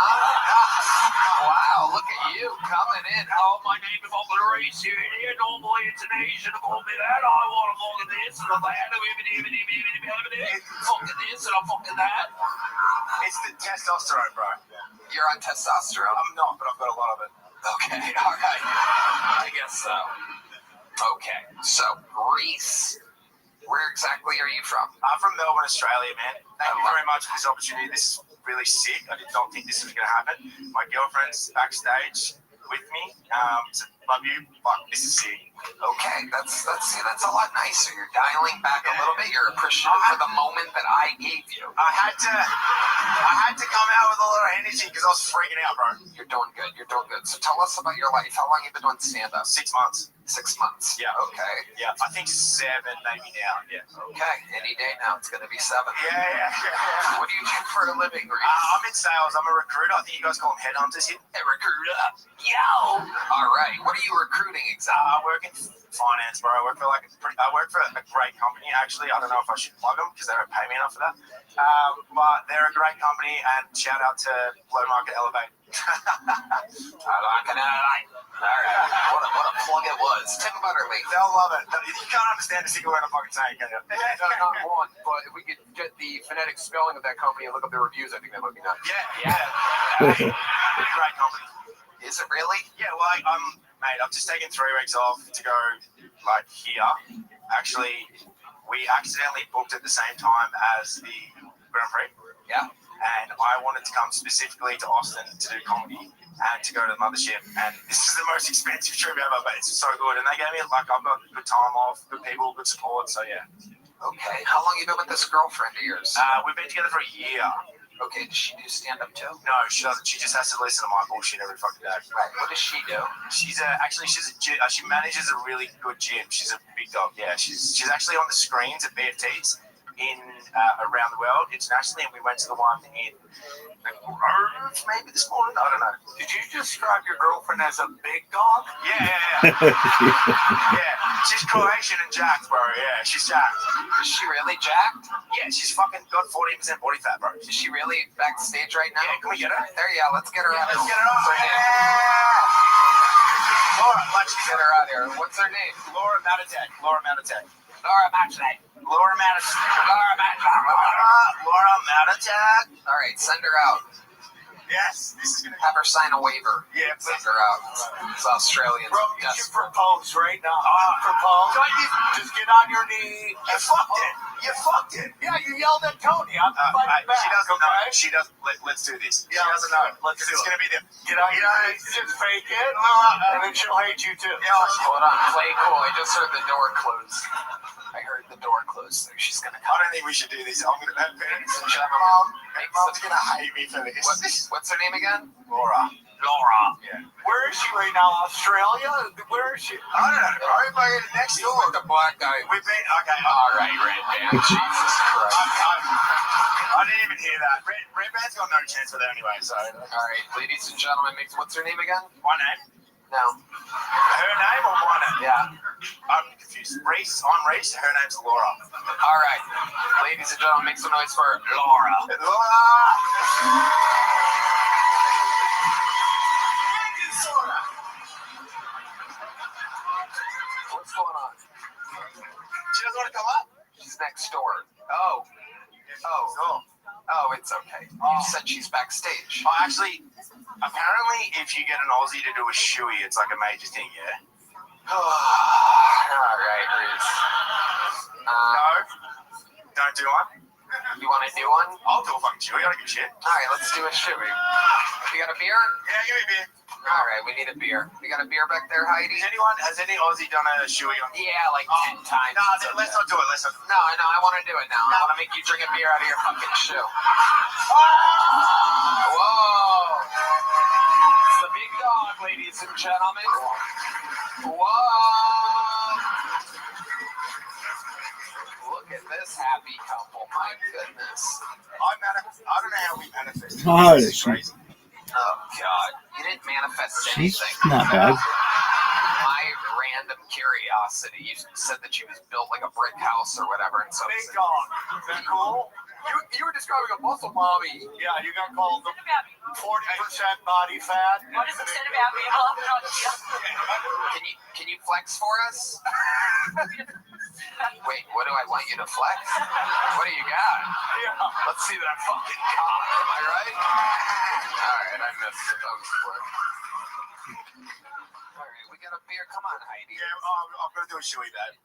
Wow, look at you coming in. Oh, my name is fucking Reese. Here, normally it's an Asian to call me that. I want to fucking this and that. Fucking this and I'm fucking that. It's the testosterone, bro. You're on testosterone? I'm not, but I've got a lot of it. Okay, all right. I guess so. Okay, so Reese, where exactly are you from? I'm from Melbourne, Australia, man. Thank you very much for this opportunity. This is really sick. I did not think this was going to happen. My girlfriend's backstage with me. So love you. Fuck, this is sick. Okay, that's a lot nicer. You're dialing back a little bit. You're appreciative for the moment that I gave you. I had to come out with a lot of energy because I was freaking out, bro. You're doing good. So tell us about your life. How long have you been doing stand-up? 6 months. 6 months. Yeah. Okay. Yeah, I think 7 maybe now. Yeah. Okay. Any day now, it's gonna be 7. Yeah. What do you do for a living, Reese? I'm in sales. I'm a recruiter. I think you guys call them headhunters here. A recruiter. Yo. All right. What are you recruiting exactly? I work in finance, bro. I work for a great company. Actually, I don't know if I should plug them because they don't pay me enough for that. But they're a great company, and shout out to Low Market Elevate. All right. What a plug it was. Tim Butterly. They'll love it. You can't understand a single word I'm fucking saying, can you? No, not one, but if we could get the phonetic spelling of that company and look up their reviews, I think that would be nice. Yeah. Great company. Is it really? Yeah, well, I've just taken 3 weeks off to go, here. Actually, we accidentally booked at the same time as the Grand Prix. Yeah. And I wanted to come specifically to Austin to do comedy and to go to the mothership. And this is the most expensive trip ever, but it's so good. And they gave me, I've got good time off, good people, good support, so yeah. Okay. How long you been with this girlfriend of yours? We've been together for a year. Okay, does she do stand-up too? No, she doesn't. She just has to listen to my bullshit every fucking day. Right. What does she do? She manages a really good gym. She's a big dog. Yeah, she's actually on the screens at BFTs, in around the world internationally, and we went to the one in Rhodes maybe this morning. I don't know. Did you describe your girlfriend as a big dog? Yeah. She's Croatian and jacked, bro. Yeah, she's jacked. Is she really jacked? Yeah, she's fucking got 14% body fat, bro. Is she really backstage right now? Yeah, can we get her? There you go. Let's get her out. Let's get her on. Laura, let's get her out here. What's her name? Laura Matatek. Laura Matatek. All right, send her out. Yes, this is gonna have her sign a waiver. Yeah, send her out. It's Australian. Bro, you should propose right now. Propose. Just get on your knee. You fucked it. You fucked it. Yeah, you yelled at Tony. I'm fighting back. She doesn't know. She doesn't. Let's do this. She doesn't know. Let's do It's it. gonna be the. Get on your knees. Just fake it. And then she'll hate you too. Hold on. Play cool. I just heard the door close. I heard the door close. So she's gonna come. I don't think we should do this. I'm gonna. Mom's gonna hate me for this. What's her name again? Laura. Yeah. Where is she right now? Australia? Where is she? I don't know. Right next door. With the black guy. We've been okay. All right, Red Band. Jesus Christ. I didn't even hear that. Red Band's got no chance with it anyway. So. All right, ladies and gentlemen, what's her name again? My name. No. Her name or my name? Yeah. I'm confused. Reese. I'm Reese. Her name's Laura. All right, ladies and gentlemen, make some noise for Laura. What's going on? She doesn't want to come up? She's next door. Oh, it's okay. You said she's backstage. Oh, actually, apparently, if you get an Aussie to do a shoey, it's like a major thing, yeah? All right, Reese. No, don't do one. You want to do one? I'll do a fucking shoey. I don't give a shit. All right, let's do a shoey. You got a beer? Yeah, give me a beer. All right, we need a beer. You got a beer back there, Heidi? Has any Aussie done a shoey on? Yeah, like 10 times. No, let's not do it. No, I want to do it now. I want to make you drink a beer out of your fucking shoe. Whoa! It's the big dog, ladies and gentlemen. Whoa! Look at this happy couple. My goodness. I don't know how we manifest. How is she? Oh, God. You didn't manifest She's anything. not bad. My random curiosity. You said that she was built like a brick house or whatever. And so Big dog. Is that cool? You were describing a muscle mommy. Yeah, you got called the 40% body fat. What is it said about me? I'll have no idea. Can you flex for us? Wait, what do I want you to flex? What do you got? Yeah. Let's see that fucking cock. Am I right? All right, I missed it. That was quick. All right, we got a beer. Come on, Heidi. Yeah, I'm going to do a shoey, babe.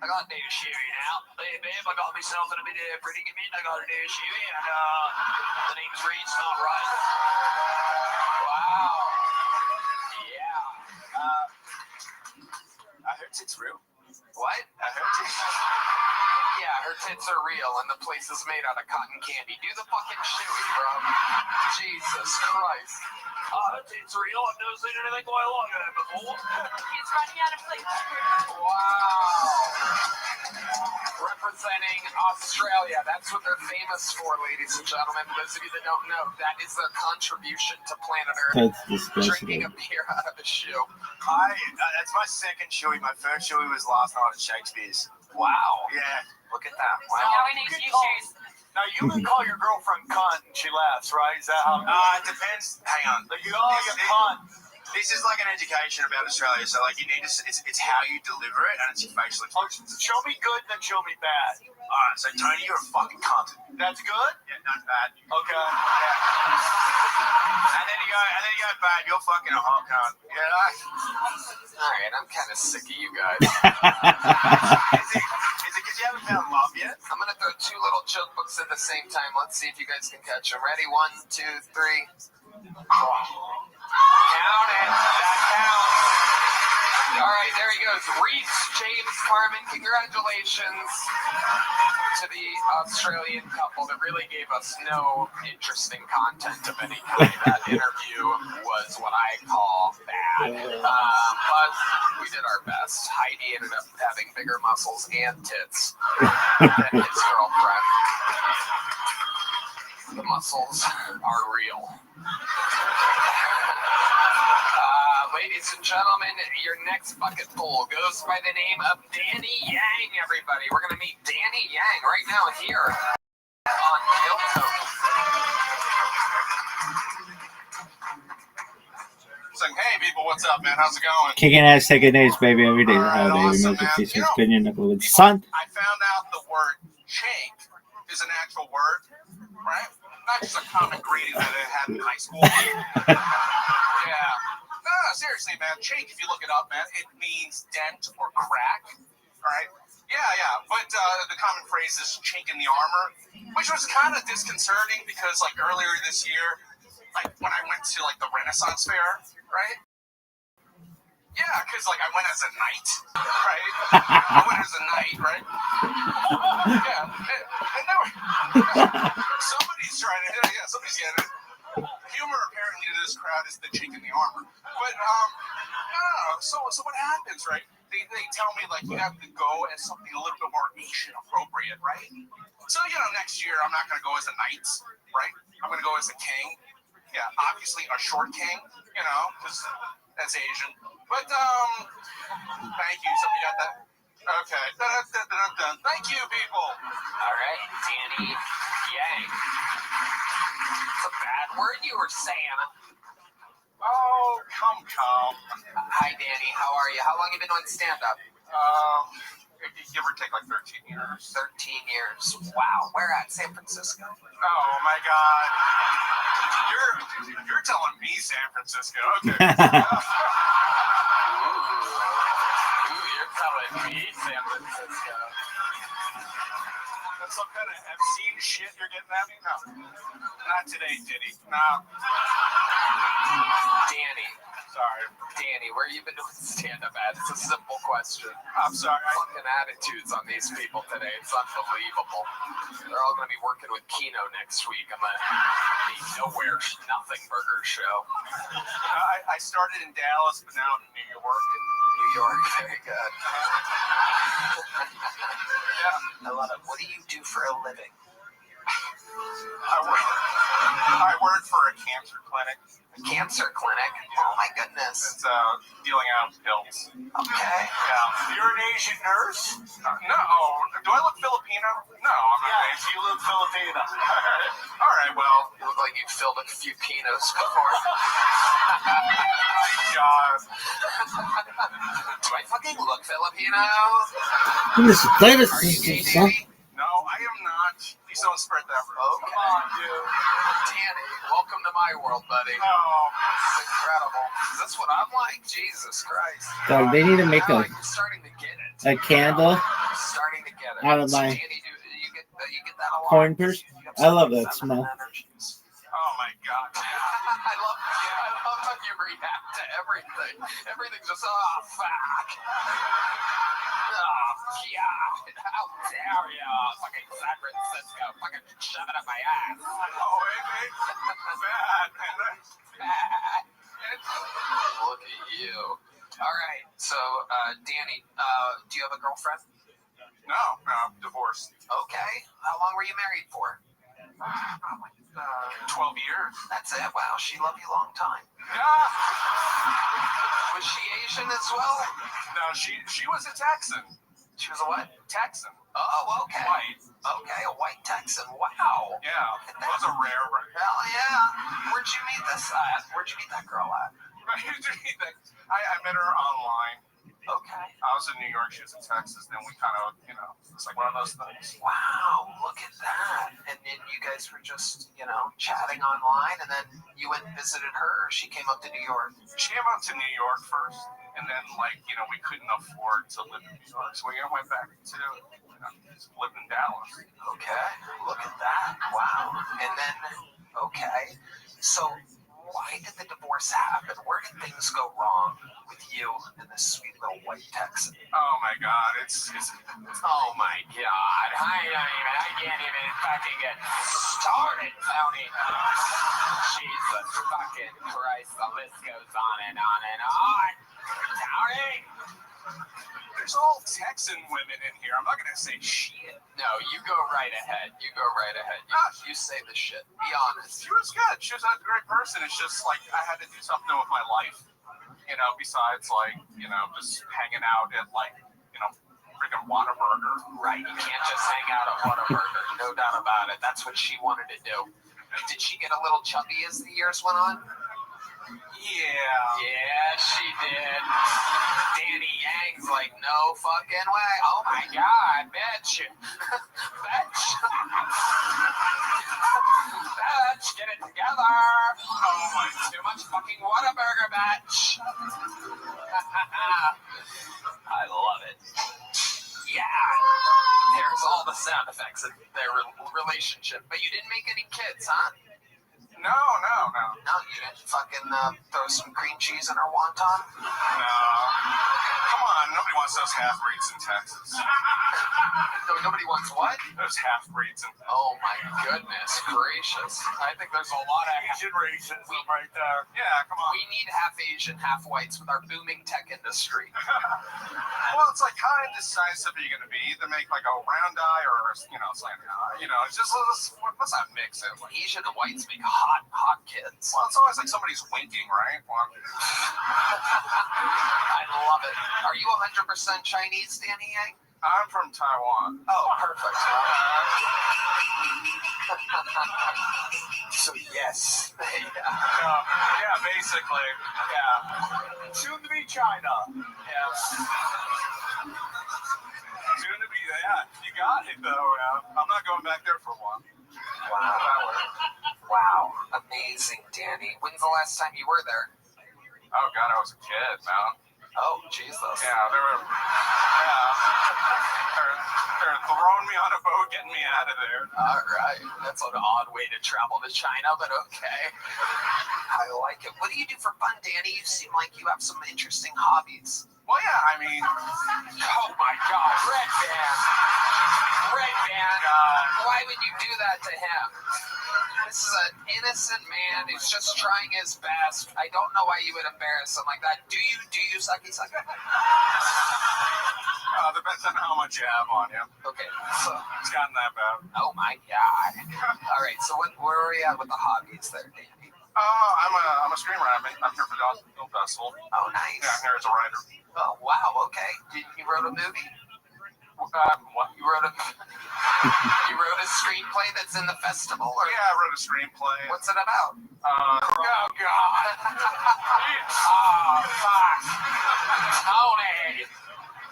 I got a new shoey now. Hey, babe, I got myself in a bit of predicament. I got a new shoey, and the name's Reed's not right. Wow. Yeah. I heard it's real. What? I heard it's. Yeah, her tits are real, and the place is made out of cotton candy. Do the fucking shoey, bro. Jesus Christ. Her tits are real. I've never seen anything quite like that before. He's running out of plates. Wow. Representing Australia. That's what they're famous for, ladies and gentlemen. For those of you that don't know, that is their contribution to planet Earth. That's disgusting. Drinking a beer out of a shoe. That's my second shoey. My first shoey was last night at Shakespeare's. Wow. Yeah. Look at that. So now we need new shoes. Now, you can call your girlfriend cunt and she laughs, right? Is that how It depends. Hang on. Like, you you cunt. This is like an education about Australia. So, like, you need to. It's how you deliver it, and it's your facial expression. Show me good, then show me bad. Alright, so Tony, you're a fucking cunt. That's good? Yeah, that's bad. Okay. Yeah. And then you go bad. You're fucking a hot cunt. Yeah. All right, I'm kind of sick of you guys. Is it because you haven't found love yet? I'm gonna throw two little joke books at the same time. Let's see if you guys can catch them. Ready? 1, 2, 3. Count it. That counts. All right, there he goes. Reese, James, Carmen, congratulations to the Australian couple that really gave us no interesting content of any kind. That interview was what I call bad. But we did our best. Heidi ended up having bigger muscles and tits than his girlfriend. muscles are real. Ladies and gentlemen, your next bucket full goes by the name of Danny Yang, everybody. We're going to meet Danny Yang right now here on Kilto. It's like, hey, people, what's up, man? How's it going? Kicking ass, taking names, baby. Every day is a holiday. Awesome, Remember to man. feast You with know, good in your knuckle with the sun. I found out the word chink is an actual word, right? Not just a common greeting that I had in high school. Yeah. No, seriously, man. Chink, if you look it up, man, it means dent or crack, right? Yeah. But the common phrase is chink in the armor, which was kind of disconcerting because, like, earlier this year, like, when I went to, like, the Renaissance Fair, right? Yeah, because, like, I went as a knight, right? I went as a knight, right? Yeah. And there were, somebody's trying to, somebody's getting it. Humor, apparently, to this crowd is the chink in the armor. But, so what happens, right? They tell me, like, you have to go as something a little bit more Asian appropriate, right? So, next year, I'm not going to go as a knight, right? I'm going to go as a king. Yeah, obviously a short king, because that's Asian. But, thank you. Somebody got that? Okay. Dun. Thank you, people. All right, Danny Yang. It's a bad word you were saying. Oh, come. Hi, Danny. How are you? How long have you been doing stand-up? Give or take like 13 years. 13 years. Wow. Where at? San Francisco? Oh, my God. You're telling me San Francisco. Okay. Ooh, you're telling me San Francisco. That's some kind of Epstein shit you're getting at me? No. Not today, Diddy. No. Danny. Sorry. Danny, where you been doing stand-up at? It's a simple question. I'm sorry. Fucking attitudes on these people today. It's unbelievable. They're all going to be working with Kino next week on the Nowhere Nothing Burger show. I started in Dallas, but now I'm in New York. New York, very good. Yeah. I love it. What do you do for a living? I work for a cancer clinic. A cancer clinic? Oh my goodness. It's dealing out pills. Okay. Yeah. You're an Asian nurse? No. Do I look Filipino? No, I'm not Yes, Asian. you look Filipino. All right, well. You look like you've filled a few Pinos before. My God. Do I fucking look Filipino? Davis, Are you gay, Danny? No, I am not. Please don't spread that rumor. Oh, come on, dude. Danny, welcome to my world, buddy. Oh. It's incredible. That's what I'm like. Jesus Christ. Dog, they need to make I'm starting to get it. a candle Starting to get it. out of my Danny, you get that a lot? corn purse. I love that smell. Oh, my God. I love how you react to everything. Everything's just, oh, fuck. Oh, God. How dare you? Fucking San Francisco. Fucking shove it up my ass. Oh, wait. Bad, man. Bad. Look at you. All right. So, Danny, do you have a girlfriend? No, divorced. Okay. How long were you married for? 12 years. That's it. Wow, she loved you a long time. Yeah. Was she Asian as well? No, she was a Texan. She was a what? Texan. Oh, okay. White. Okay, a white Texan. Wow. Yeah. That was a rare. Hell yeah. Where'd you meet this at? Where'd you meet that girl at? I met her online. Okay. I was in New York, she was in Texas, then we kind of, it's like one of those things. Wow, look at that. And then you guys were just, chatting online, and then you went and visited her, or she came up to New York? She came up to New York first, and then, we couldn't afford to live in New York, so we went back to, live in Dallas. Okay, look at that. Wow. And then, okay, so why did the divorce happen? Where did things go wrong with you and this sweet little white Texan? Oh my God, it's oh my God, I can't even fucking get started, Tony. Jesus fucking Christ, the list goes on and on and on. Tony! There's all Texan women in here. I'm not gonna say shit. No, you go right ahead. You You say the shit. Be honest. She was good. She was a great person. It's just like I had to do something with my life, besides just hanging out at freaking Whataburger. Right. You can't just hang out at Whataburger. No doubt about it. That's what she wanted to do. Did she get a little chubby as the years went on? Yeah, she did. Danny Yang's like, no fucking way. Oh my god, bitch. Bitch. Bitch, get it together. Oh my, too much fucking Whataburger, bitch. I love it. Yeah. There's all the sound effects of their relationship. But you didn't make any kids, huh? No. No, you didn't fucking throw some cream cheese in her wonton? No. Come on, nobody wants those half-breeds in Texas. No, nobody wants what? Those half-breeds in Texas. Oh my goodness gracious. I think there's a lot of Asian racism right there. Yeah, come on. We need half Asian, half whites with our booming tech industry. Well, it's like, how indecisive are you going to be? Either make like a round eye or, slant eye. It's just, let's not mix it. Asian and whites make hot kids. Well, it's always like somebody's winking, right? Well, I love it. Are you 100% Chinese, Danny Yang? I'm from Taiwan. Oh, perfect. So, yes. Yeah, basically. Yeah. Soon to be China. Yeah. Soon to be that. You got it, though. Yeah. I'm not going back there for one. Wow. Amazing, Danny. When's the last time you were there? Oh, God, I was a kid, man. Oh, Jesus. Yeah, they're throwing me on a boat, getting me out of there. All right. That's an odd way to travel to China, but okay. I like it. What do you do for fun, Danny? You seem like you have some interesting hobbies. Well, yeah, I mean... Oh, my God. Red Band. Why would you do that to him? This is an innocent man who's just trying his best. I don't know why you would embarrass him like that. Do you sucky? Depends on how much you have on you. Okay, so it's gotten that bad. Oh my God! All right, so where are we at with the hobbies there, Danny? I'm a screenwriter. I'm here for the film festival. Oh, nice. Yeah, I'm here as a writer. Oh wow, okay. You wrote a movie? What? You wrote a screenplay that's in the festival? Or? Yeah, I wrote a screenplay. What's it about? Oh, God. Oh, fuck. Tony,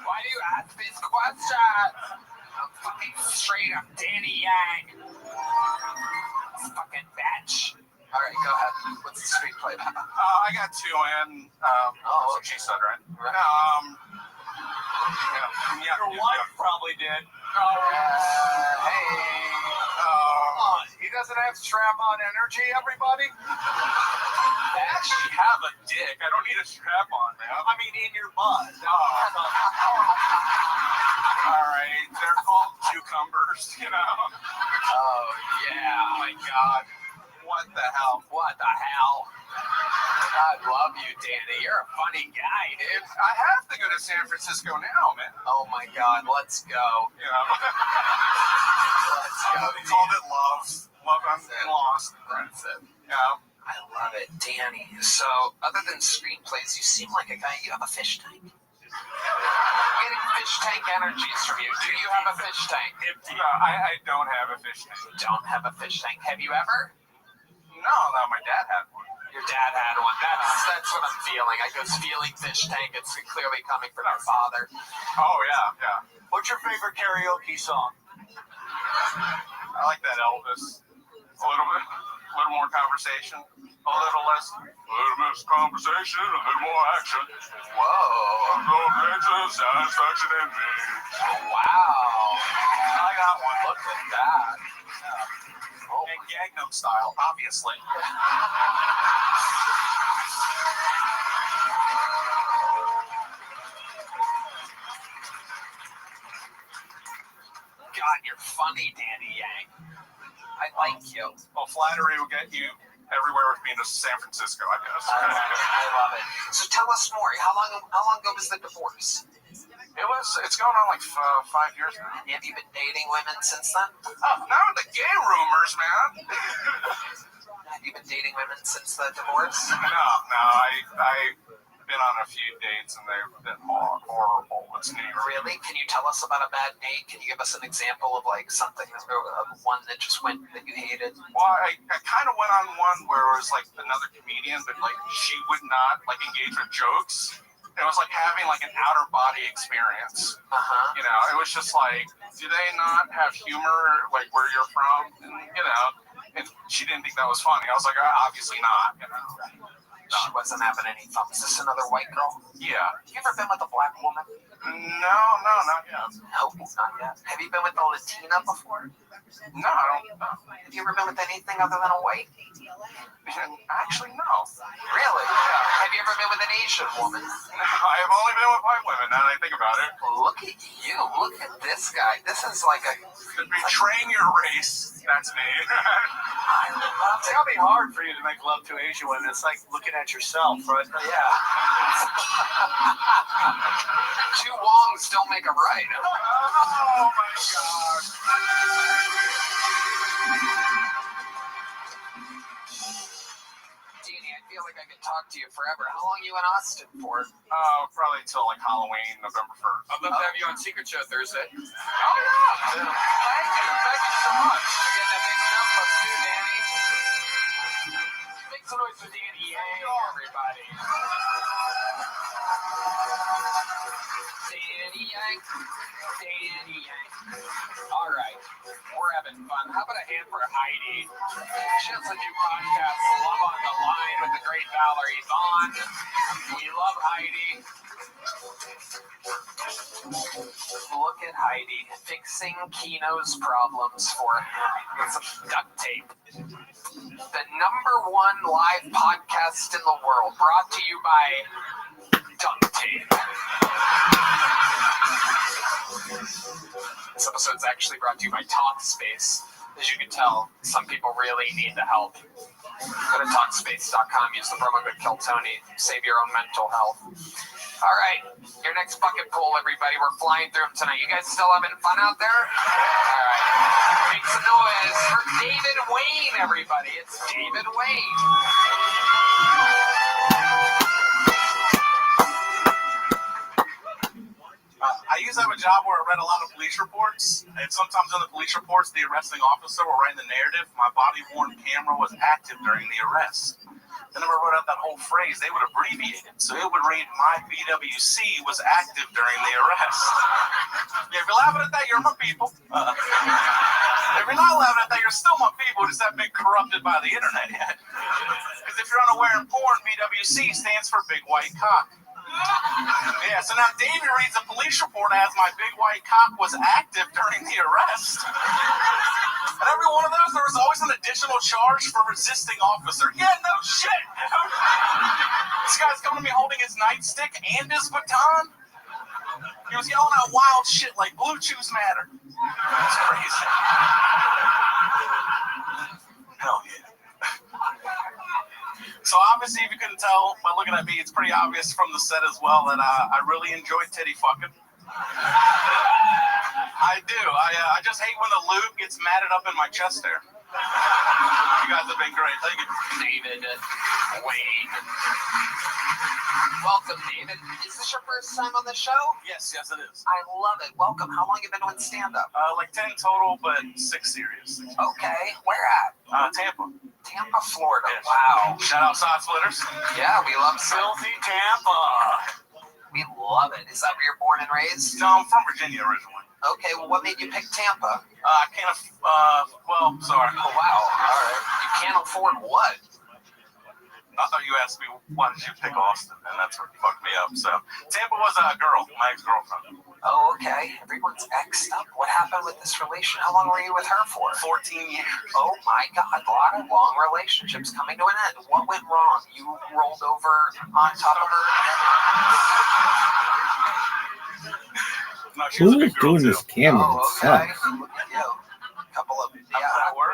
why do you ask these questions? I'm fucking straight up Danny Yang. Fucking bitch. All right, go ahead. What's the screenplay about? I got two in. That's what she said, right? Your wife probably did. Hey. He doesn't have strap-on energy, everybody? I actually have a dick. I don't need a strap-on, man. I mean, in your butt. All right. They're called cucumbers, Oh, yeah. Oh, my God. What the hell? I love you, Danny. You're a funny guy, dude. I have to go to San Francisco now, man. Oh, my God. Let's go. Let's go. They called it love. Love and lost. That's it. Yeah. I love it, Danny. So, other than screenplays, you seem like a guy. You have a fish tank. I'm getting fish tank energies from you. Do you have a fish tank? No, I don't have a fish tank. You don't have a fish tank. Have you ever? No, my dad had one. Your dad had one. That's what I'm feeling. I was feeling fish tank. It's clearly coming from your father. Oh, yeah. What's your favorite karaoke song? I like that Elvis. A little more conversation. A little less conversation, a little more action. Whoa. No picture, satisfaction in me. Wow. I got one. Look at that. Oh, and Gangnam Style, obviously. God, you're funny, Danny Yang. I like you. Well, flattery will get you everywhere with me in San Francisco, I guess. I love it. So tell us more. How long ago was the divorce? It's going on like 5 years now. Have you been dating women since then? Oh, now with the gay rumors, man. Have you been dating women since the divorce? No, I've been on a few dates and they've been horrible. It's neat. Really? Can you tell us about a bad date? Can you give us an example of like something, one that just went that you hated? Well, I kind of went on one where it was like another comedian, but like she would not like engage with jokes. It was like having like an outer body experience. You know, it was just like, do they not have humor like where you're from? And, you know, and she didn't think that was funny. I was like, obviously not. You know. She wasn't having any fun. Is this another white girl? Yeah. You ever been with a black woman? No, not yet. No, not yet. Have you been with a Latina before? No, I don't know. Have you ever been with anything other than a white? Actually, no. Really? Yeah. Have you ever been with an Asian woman? No, I have only been with white women, now that I think about it. Look at you. Look at this guy. This is like a... Betraying your race. That's me. It's gotta be hard for you to make love to Asian women. It's like looking at yourself, right? Yeah. Two wrongs don't make a right. Oh my God. Danny, I feel like I could talk to you forever. How long are you in Austin for? Probably till like Halloween, November 1st. I'd love to have you on Secret Show Thursday. Oh yeah. Thank you so much. We're getting a big jump up too, Danny. Make some noise for Danny Yang, everybody. Danny Yang. Danny Yang. All right. We're having fun. How about a hand for Heidi? She has a new podcast, Love on the Line, with the great Valerie Vaughn. We love Heidi. Look at Heidi fixing Kino's problems for him with some duct tape. The #1 live podcast in the world, brought to you by duct tape. This episode's actually brought to you by Talkspace. As you can tell, some people really need the help. Go to Talkspace.com, use the promo code KillTony, save your own mental health. All right, your next bucket pool, everybody. We're flying through them tonight. You guys still having fun out there? All right. Make some noise for David Wayne, everybody. It's David Wayne. I used to have a job where I read a lot of police reports, and sometimes in the police reports, the arresting officer will write in the narrative, my body-worn camera was active during the arrest. They never wrote out that whole phrase. They would abbreviate it. So it would read, my BWC was active during the arrest. Yeah, if you're laughing at that, you're my people. If you're not laughing at that, you're still my people. Just haven't been corrupted by the internet yet. Because if you're unaware in porn, BWC stands for Big White Cock. Yeah, so now Davey reads a police report as my big white cock was active during the arrest. And every one of those, there was always an additional charge for resisting officer. Yeah, no shit. This guy's coming to me holding his nightstick and his baton. He was yelling out wild shit like blue chews matter. It's crazy. Hell yeah. So obviously, if you couldn't tell by looking at me, it's pretty obvious from the set as well that I really enjoy titty fucking. I do. I just hate when the lube gets matted up in my chest hair. You guys have been great. Thank you. David Wayne. Welcome, David. Is this your first time on the show? Yes, it is. I love it. Welcome. How long have you been doing stand-up? Like 10 total, but 6 series. Okay. Where at? Tampa. Tampa, Florida. Yes. Wow. Shout out Side Splitters. Yeah, we love Filthy Tampa. We love it. Is that where you're born and raised? No, I'm from Virginia originally. Okay, well, what made you pick Tampa? I can't sorry. Oh, wow. All right. You can't afford what? I thought you asked me, why did you pick Austin? And that's what fucked me up. So, Tampa was a girl, my ex-girlfriend. Oh, okay. Everyone's X'd up. What happened with this relation? How long were you with her for? 14 years. Oh, my God. A lot of long relationships coming to an end. What went wrong? You rolled over on top of her? No, she was Who is doing this camera? Oh, okay. Look at you. Couple of... Yeah,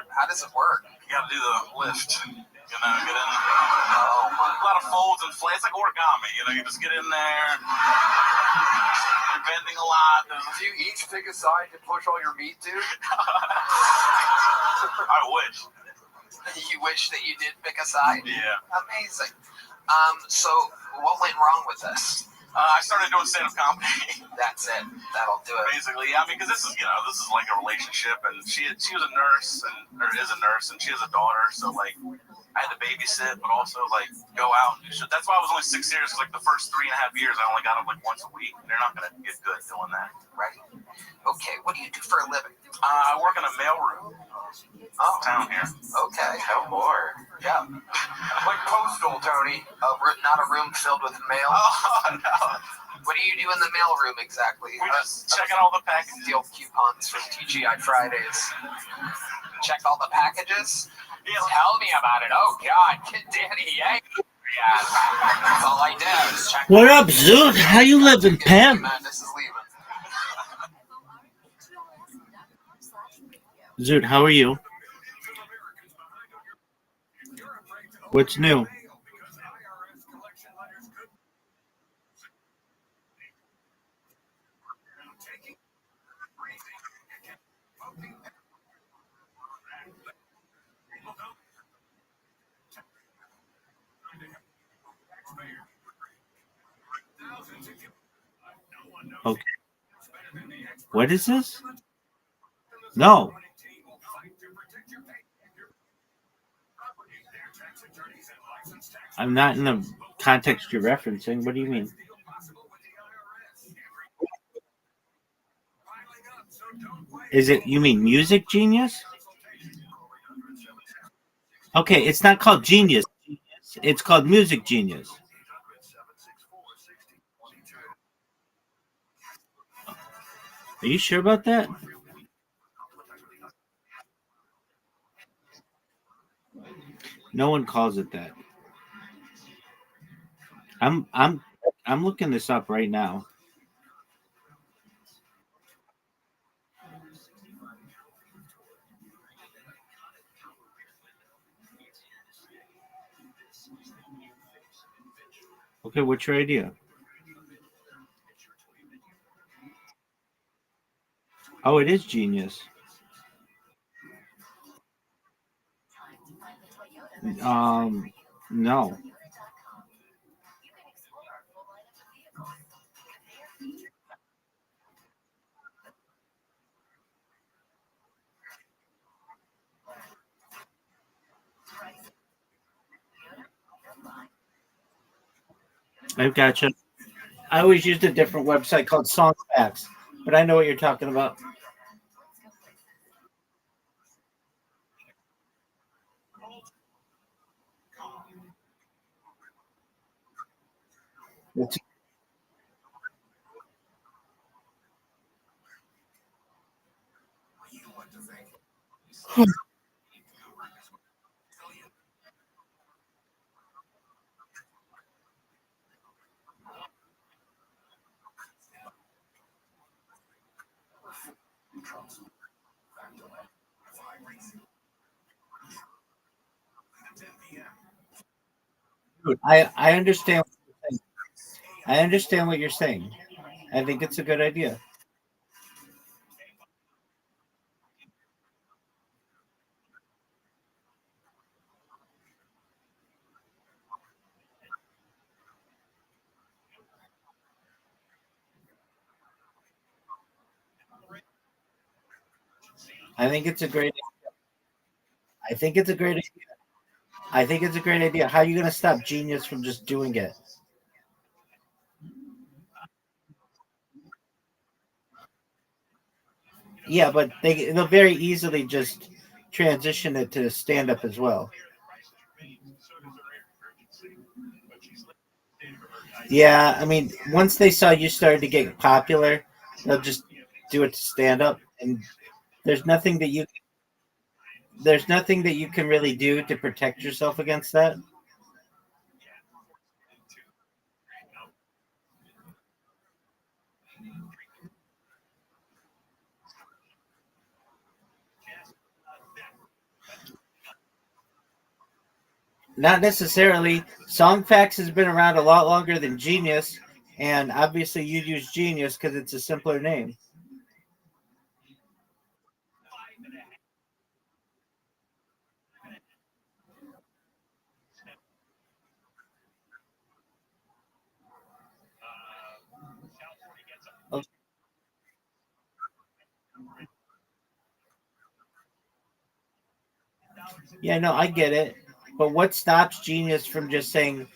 how does it work? You gotta do the lift. You know, get in. Oh, my. A lot of folds and flats. It's like origami. You know, you just get in there. You're bending a lot. Do you each pick a side to push all your meat to? I wish. You wish that you did pick a side? Yeah. Amazing. So what went wrong with this? I started doing stand-up comedy. That's it. That'll do it. Basically, I mean, because this is like a relationship, and she was a nurse, or is a nurse, and she has a daughter, so like I had to babysit, but also like go out and do shit. That's why I was only 6 years, because like the first 3.5 years, I only got up like once a week. They're not gonna get good doing that. Right. Okay. What do you do for a living? I work in a mailroom. Down here. Okay. Tell more. Yeah. Like postal, Tony. Not a room filled with mail. Oh no. What do you do in the mail room exactly? We're just checking all the packages. Steal coupons for TGI Fridays. Check all the packages? Yeah. Tell me about it. Oh, God. Get Danny Yang. Yeah. That's all I do is check. What up, Zoot? How you living, Pam? Madness is leaving. Zoot, how are you? What's new? Okay. What is this? No. I'm not in the context you're referencing. What do you mean? Is it, you mean Music Genius? Okay, it's not called Genius. It's called Music Genius. Are you sure about that? No one calls it that. I'm looking this up right now. Okay, what's your idea? Oh, it is Genius. No. I've got you. I always used a different website called Songfacts, but I know what you're talking about. It's, I understand. I understand what you're saying. I think it's a good idea. I think it's a great. I think it's a great idea. I think it's a great idea. How are you going to stop Genius from just doing it? Yeah, but they'll very easily just transition it to stand up as well. Yeah, I mean, once they saw you started to get popular, they'll just do it to stand up, and there's nothing that you there's nothing that you can really do to protect yourself against that. Not necessarily. Songfax has been around a lot longer than Genius, And obviously, you'd use Genius because it's a simpler name. Okay. Yeah, no, I get it. But what stops Genius from just saying,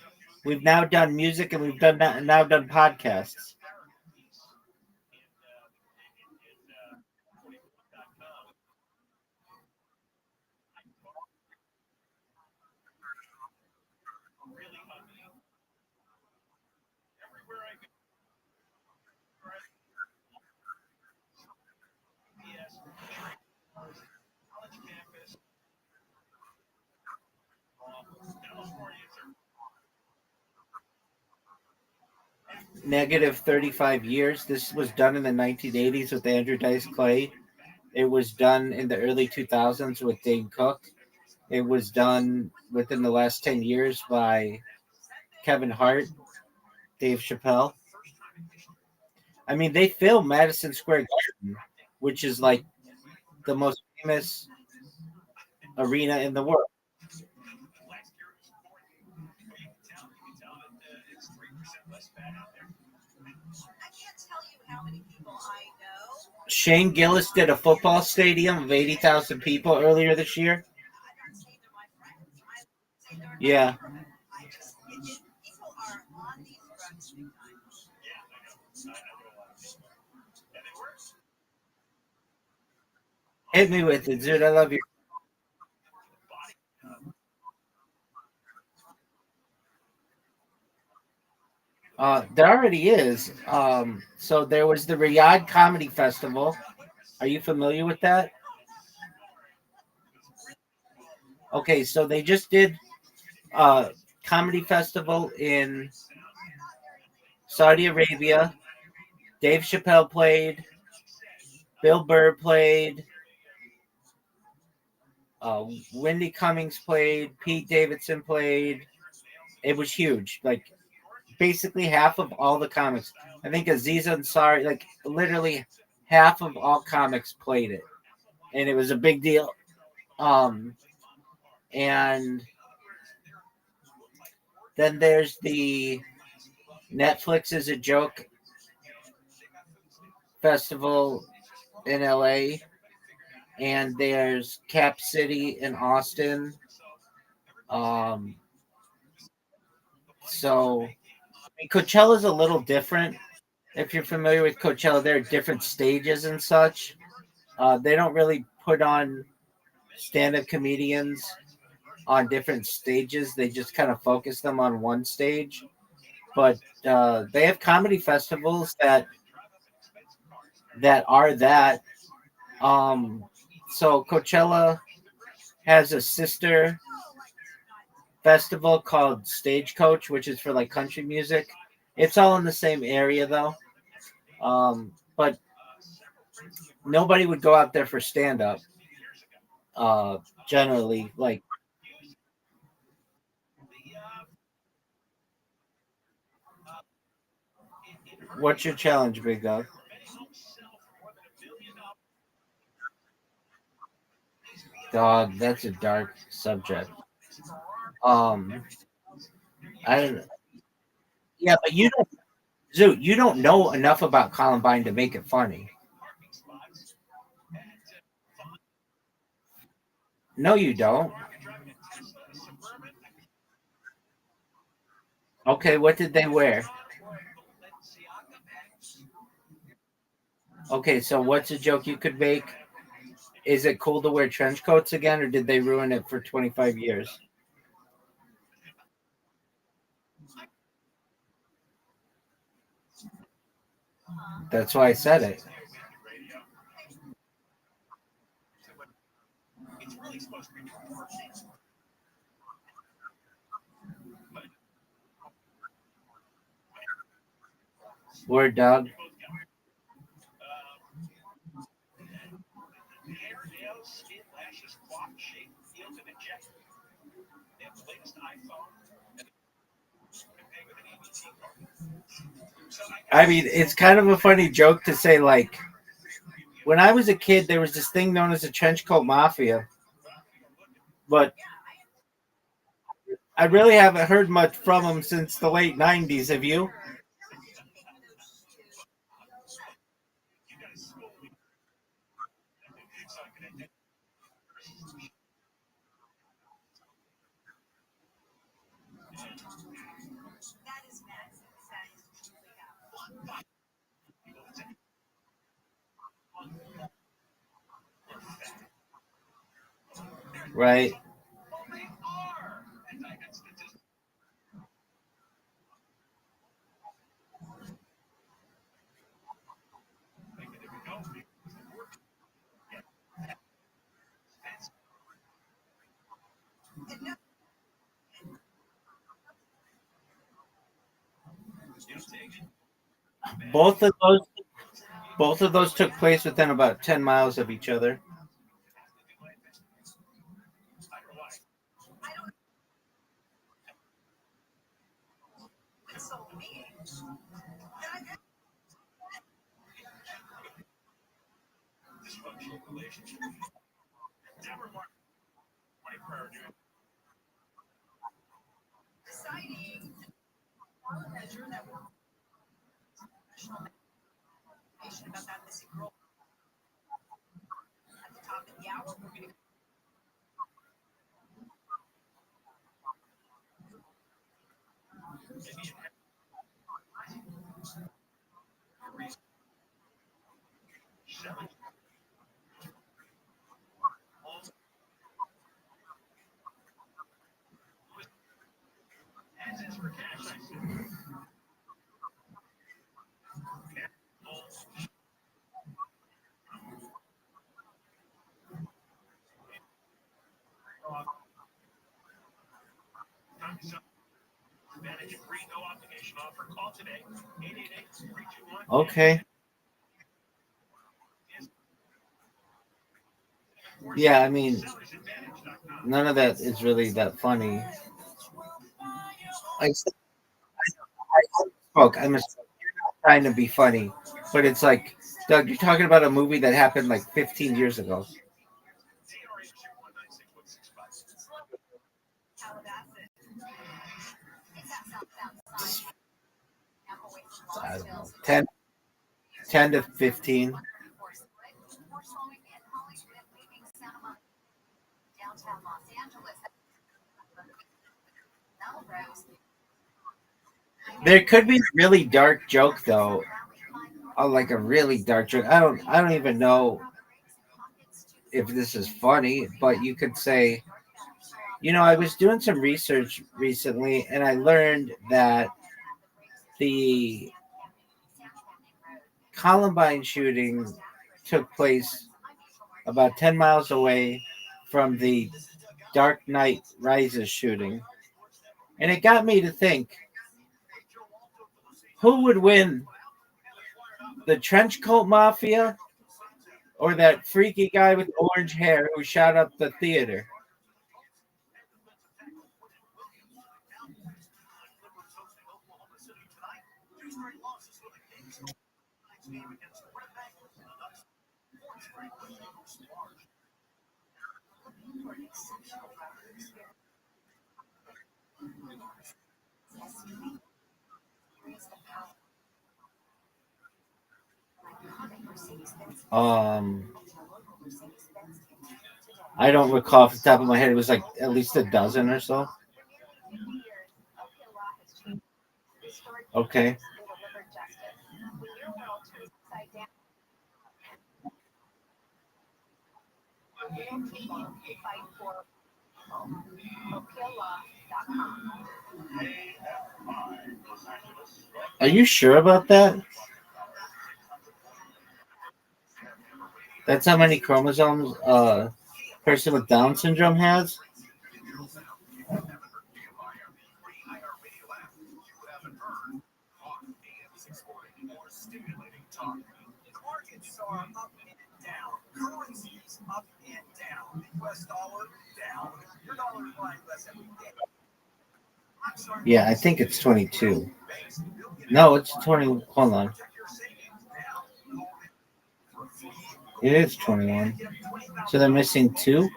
we've now done music and we've done that, and now done podcasts? Negative 35 years. This was done in the 1980s with Andrew Dice Clay. It was done in the early 2000s with Dane Cook. It was done within the last 10 years by Kevin Hart, Dave Chappelle. I mean, they filmed Madison Square Garden, which is like the most famous arena in the world. Shane Gillis did a football stadium of 80,000 people earlier this year. Yeah. Hit me with it, dude. I love you. There already is. So there was the Riyadh Comedy Festival. Are you familiar with that? Okay, so they just did a comedy festival in Saudi Arabia. Dave Chappelle played. Bill Burr played. Wendy Cummings played. Pete Davidson played. It was huge. Like basically half of all the comics. I think Aziz Ansari, like literally half of all comics played it, and it was a big deal. Um, and then there's the Netflix is a Joke festival in LA, and there's Cap City in Austin. Um, so I mean, Coachella's a little different. If you're familiar with Coachella, there are different stages and such. They don't really put on stand-up comedians on different stages. They just kind of focus them on one stage. But they have comedy festivals that are that. Um, so Coachella has a sister festival called Stagecoach, which is for like country music. It's all in the same area though. But nobody would go out there for stand up. Generally, like, what's your challenge, Big Dog? Dog, that's a dark subject. Um, I don't. Yeah, but you don't, Zoo. You don't know enough about Columbine to make it funny. No, you don't. Okay, what did they wear? Okay, so what's a joke you could make? Is it cool to wear trench coats again, or did they ruin it for 25 years? That's why I said it. Word, dog. I mean, it's kind of a funny joke to say, like, when I was a kid, there was this thing known as the trench coat mafia, but I really haven't heard much from them since the late 90s. Have you? Right. Both of those both of those took place within about 10 miles of each other. Okay. Yeah, I mean, none of that is really that funny. I spoke. I'm just trying to be funny, but it's like, Doug, you're talking about a movie that happened like 15 years ago. I don't know, 10 to 15. There could be a really dark joke though, like a really dark joke. I don't even know if this is funny, but you could say, I was doing some research recently and I learned that the Columbine shooting took place about 10 miles away from the Dark Knight Rises shooting. And it got me to think, who would win, the trench coat mafia or that freaky guy with orange hair who shot up the theater? Um, I don't recall off the top of my head. It was like at least a dozen or so. Okay. Are you sure about that? That's how many chromosomes a person with Down syndrome has? The markets are up and down. Currencies up and down. The US dollar down. Your dollar is buying less every day. Yeah, I think it's 22. No, it's 20. Hold on. It is 21. So they're missing two?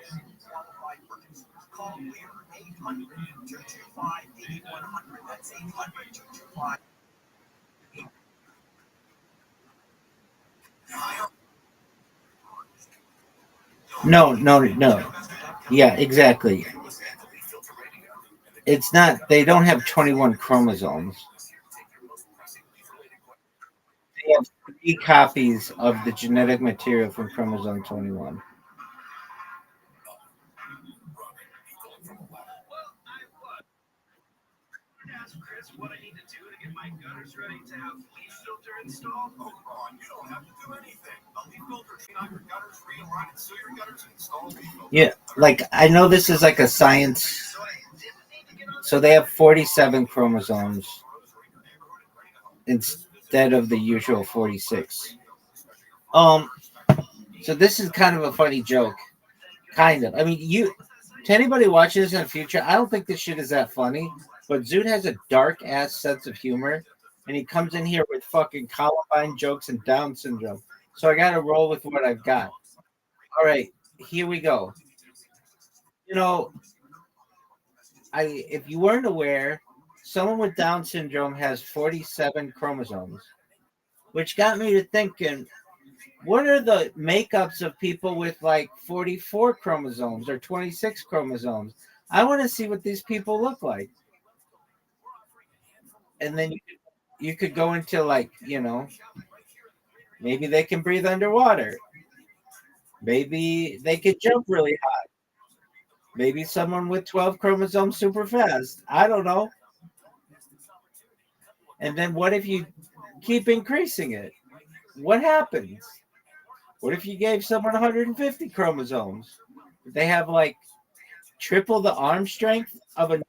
No, no, no. Yeah, exactly. It's not, they don't have 21 chromosomes. They have 3 copies of the genetic material from chromosome 21. Yeah, like I know this is like a science. So they have 47 chromosomes instead of the usual 46. Um, so this is kind of a funny joke. Kind of. I mean, to anybody watching this in the future, I don't think this shit is that funny. But Zoot has a dark ass sense of humor, and he comes in here with fucking Columbine jokes and Down syndrome. So I gotta roll with what I've got. All right, here we go. You know, if you weren't aware, someone with Down syndrome has 47 chromosomes, which got me to thinking, what are the makeups of people with like 44 chromosomes or 26 chromosomes? I want to see what these people look like. And then you could go into like, maybe they can breathe underwater. Maybe they could jump really high. Maybe someone with 12 chromosomes super fast. I don't know. And then what if you keep increasing it? What happens? What if you gave someone 150 chromosomes? They have like triple the arm strength of a.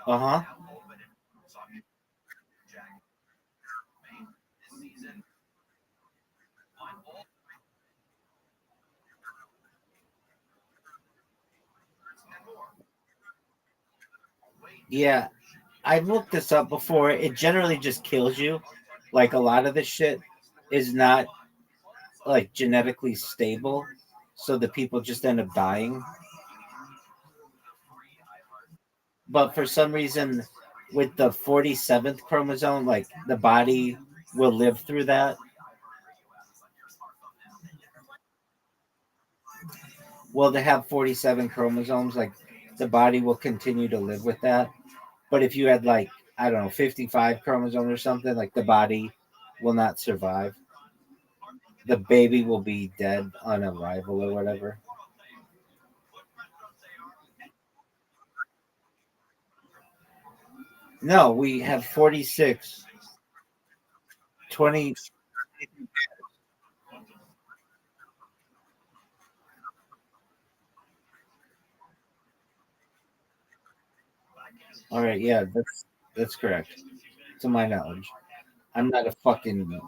Uh-huh. Yeah, I've looked this up before. It generally just kills you. Like a lot of this shit is not like genetically stable, so the people just end up dying. But for some reason, with the 47th chromosome, like the body will live through that. Well, to have 47 chromosomes, like the body will continue to live with that. But if you had like, I don't know, 55 chromosomes or something, like the body will not survive. The baby will be dead on arrival or whatever. No, we have 46, 20. All right, yeah, that's correct. To my knowledge. I'm not a fucking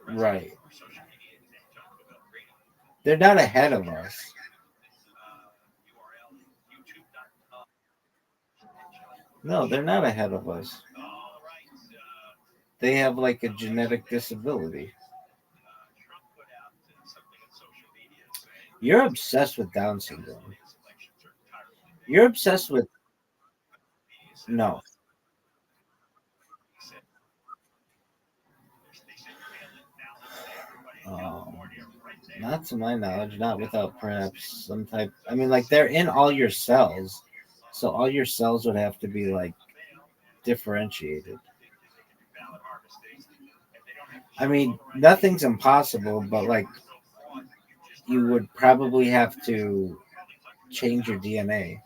right. They're not ahead of us. No, they're not ahead of us. They have like a genetic disability. You're obsessed with Down syndrome. You're obsessed with no. Um, Not to my knowledge, not without perhaps some type. I mean, like they're in all your cells, so all your cells would have to be like differentiated. I mean, nothing's impossible, but like you would probably have to change your DNA.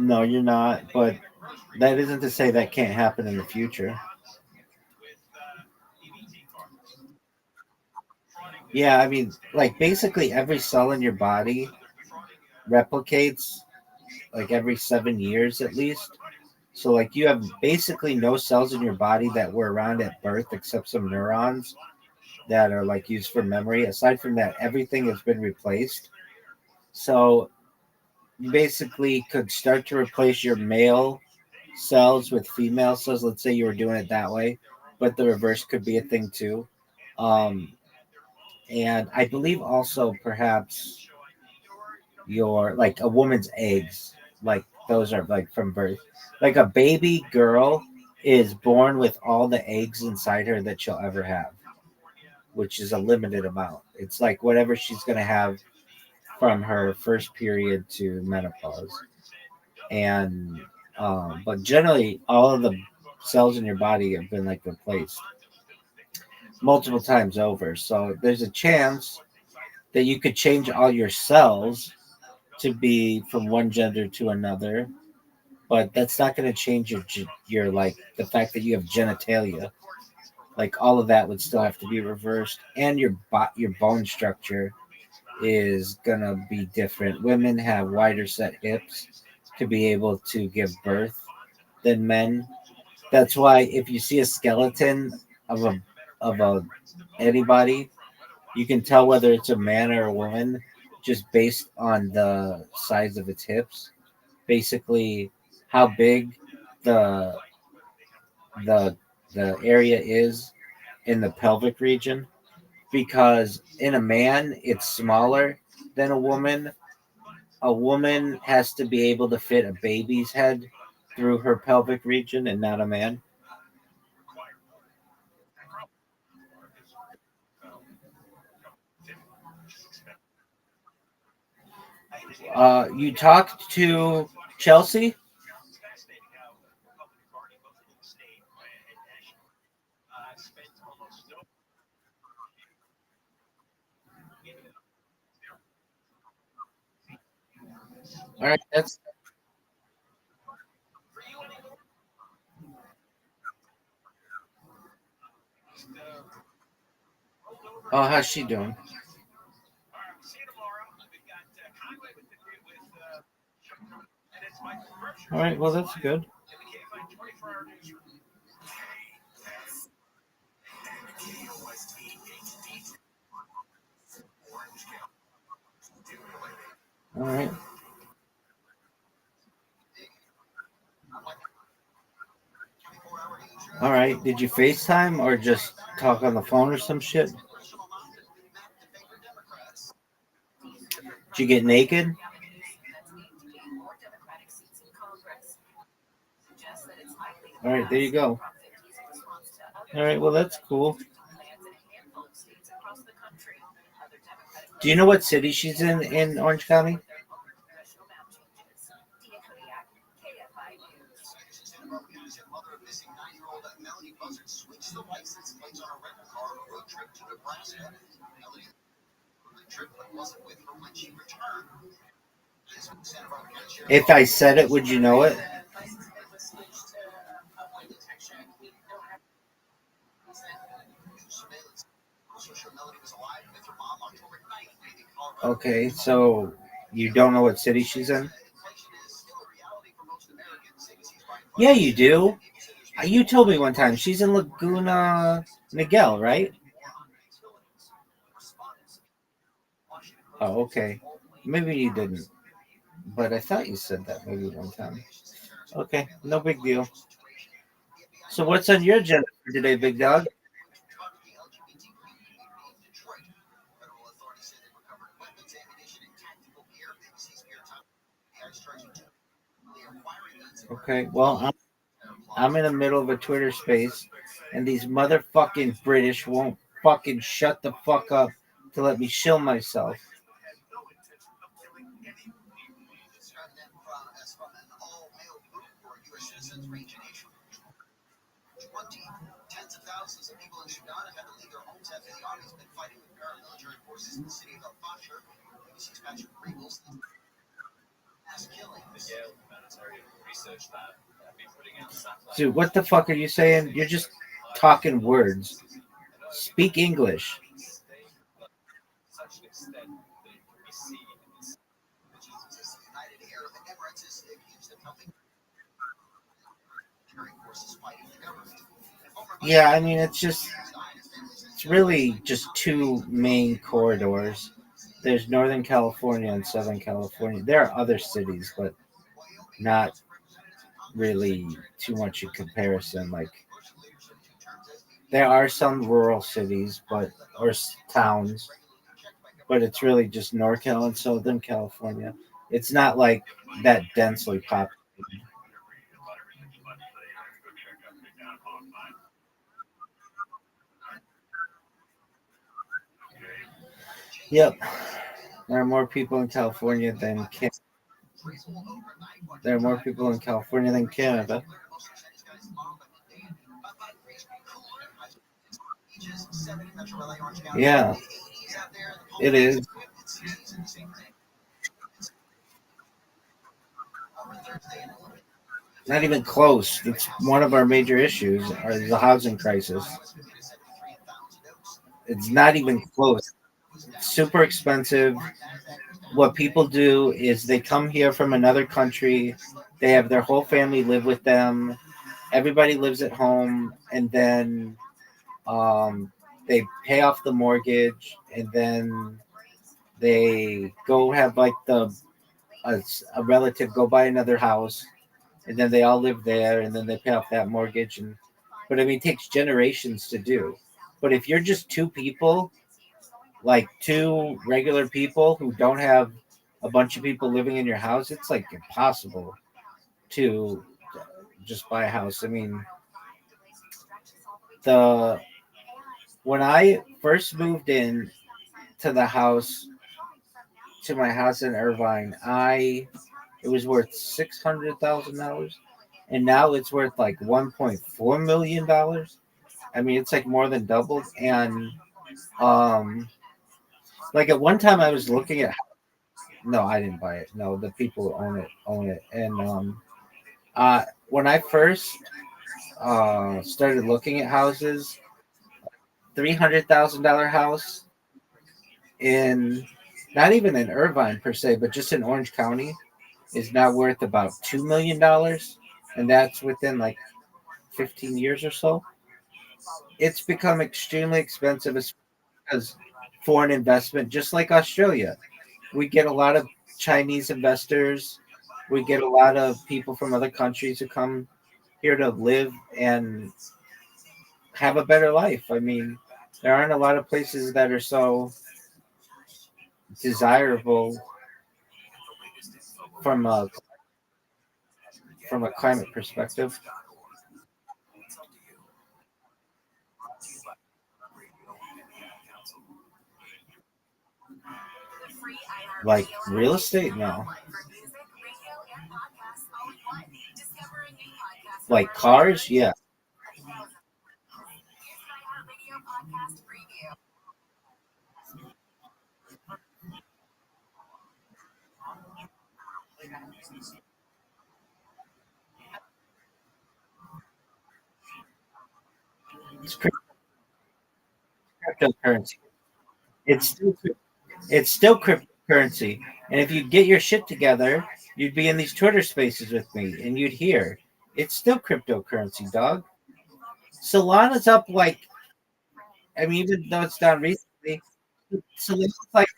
No, you're not. But that isn't to say that can't happen in the future. Yeah, I mean, like basically every cell in your body replicates like every 7 years at least. So like you have basically no cells in your body that were around at birth except some neurons that are like used for memory. Aside from that, everything has been replaced. So you basically could start to replace your male cells with female cells. Let's say you were doing it that way, but the reverse could be a thing too. Um, and I believe also perhaps your like a woman's eggs, like those are like from birth. Like a baby girl is born with all the eggs inside her that she'll ever have, which is a limited amount. It's like whatever she's gonna have from her first period to menopause. And but generally all of the cells in your body have been like replaced multiple times over. So there's a chance that you could change all your cells to be from one gender to another, but that's not going to change your like the fact that you have genitalia. Like all of that would still have to be reversed, and your bone structure is gonna be different. Women have wider set hips to be able to give birth than men. That's why if you see a skeleton of a anybody, you can tell whether it's a man or a woman just based on the size of its hips. Basically, how big the the the area is in the pelvic region. Because in a man, it's smaller than a woman. A woman has to be able to fit a baby's head through her pelvic region, and not a man. You talked to Chelsea. All right, that's. Oh, how's she doing? All right, well that's good. All right, all right. Did you FaceTime or just talk on the phone or some shit? Did you get naked? All right, there you go. All right, well that's cool. Do you know what city she's in Orange County? If I said it, would you know it? Okay, so you don't know what city she's in? Yeah, you do. You told me one time she's in Laguna Niguel, right? Oh, okay. Maybe you didn't, but I thought you said that maybe one time. Okay, no big deal. So what's on your agenda for today, big dog? Okay, well I'm in the middle of a Twitter space, and these motherfucking British won't fucking shut the fuck up to let me shill myself. Dude, what the fuck are you saying? You're just talking words. Speak English. Yeah, I mean, it's really just two main corridors. There's Northern California and Southern California. There are other cities, but not really too much in comparison. Like, there are some rural cities, towns, but it's really just NorCal and Southern California. It's not like that densely populated. Yep, there are more people in California than there are more people in California than Canada. Yeah, it is. Not even close. It's one of our major issues, are the housing crisis. It's not even close. It's super expensive. What people do is they come here from another country. They have their whole family live with them. Everybody lives at home, and then they pay off the mortgage, and then they go have like a relative go buy another house, and then they all live there, and then they pay off that mortgage. And but I mean, it takes generations to do. But if you're just two people, like two regular people who don't have a bunch of people living in your house, it's like impossible to just buy a house. I mean, the when I first moved in to my house in Irvine, I it was worth $600,000, and now it's worth like $1.4 million. I mean, it's like more than doubled. And um, like at one time, I was looking at. No, I didn't buy it. No, the people who own it. And when I first started looking at houses, $300,000 house in not even in Irvine per se, but just in Orange County is now worth about $2 million, and that's within like 15 years or so. It's become extremely expensive because foreign investment, just like Australia, we get a lot of Chinese investors. We get a lot of people from other countries who come here to live and have a better life. I mean, there aren't a lot of places that are so desirable from a climate perspective. Like real estate, no. Like cars, yeah. It's cryptocurrency. It's still, it's still cryptocurrency. And if you get your shit together, you'd be in these Twitter spaces with me, and you'd hear it's still cryptocurrency, dog. Solana's up like, I mean, even though it's down recently, Solana's like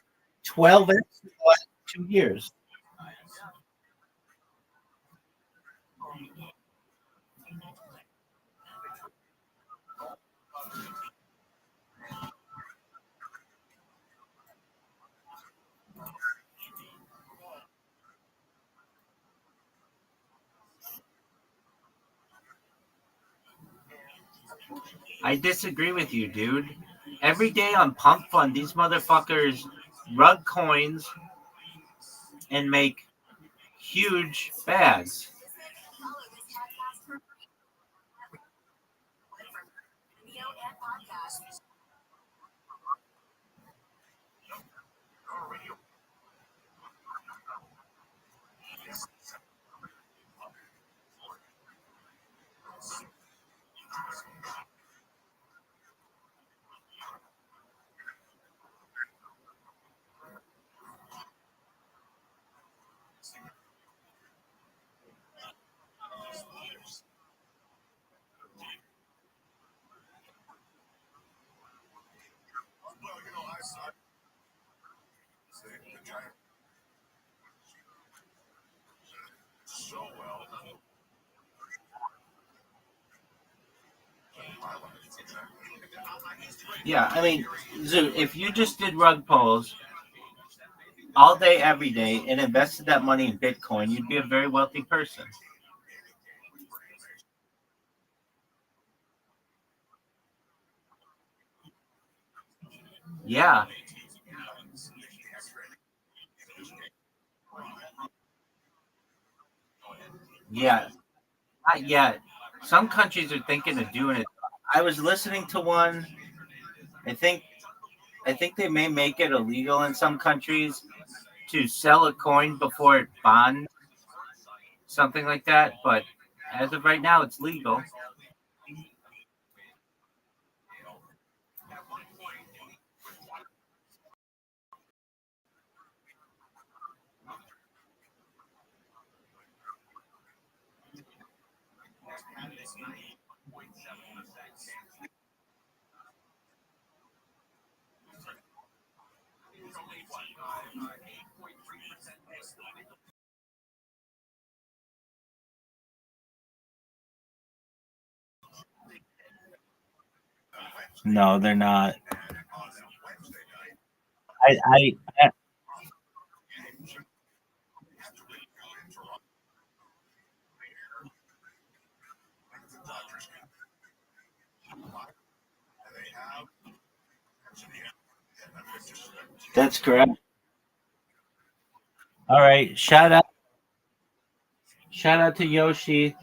12x in the last 2 years. I disagree with you, dude. Every day on Pump Fund, these motherfuckers rug coins and make huge bags. Yeah, I mean, Zoo, if you just did rug pulls all day, every day, and invested that money in Bitcoin, you'd be a very wealthy person. Yeah. Yeah. Not yet. Some countries are thinking of doing it. I was listening to one. I think I think they may make it illegal in some countries to sell a coin before it bonds, something like that. But as of right now, it's legal. No, they're not. I that's correct. All right. Shout out to Yoshi.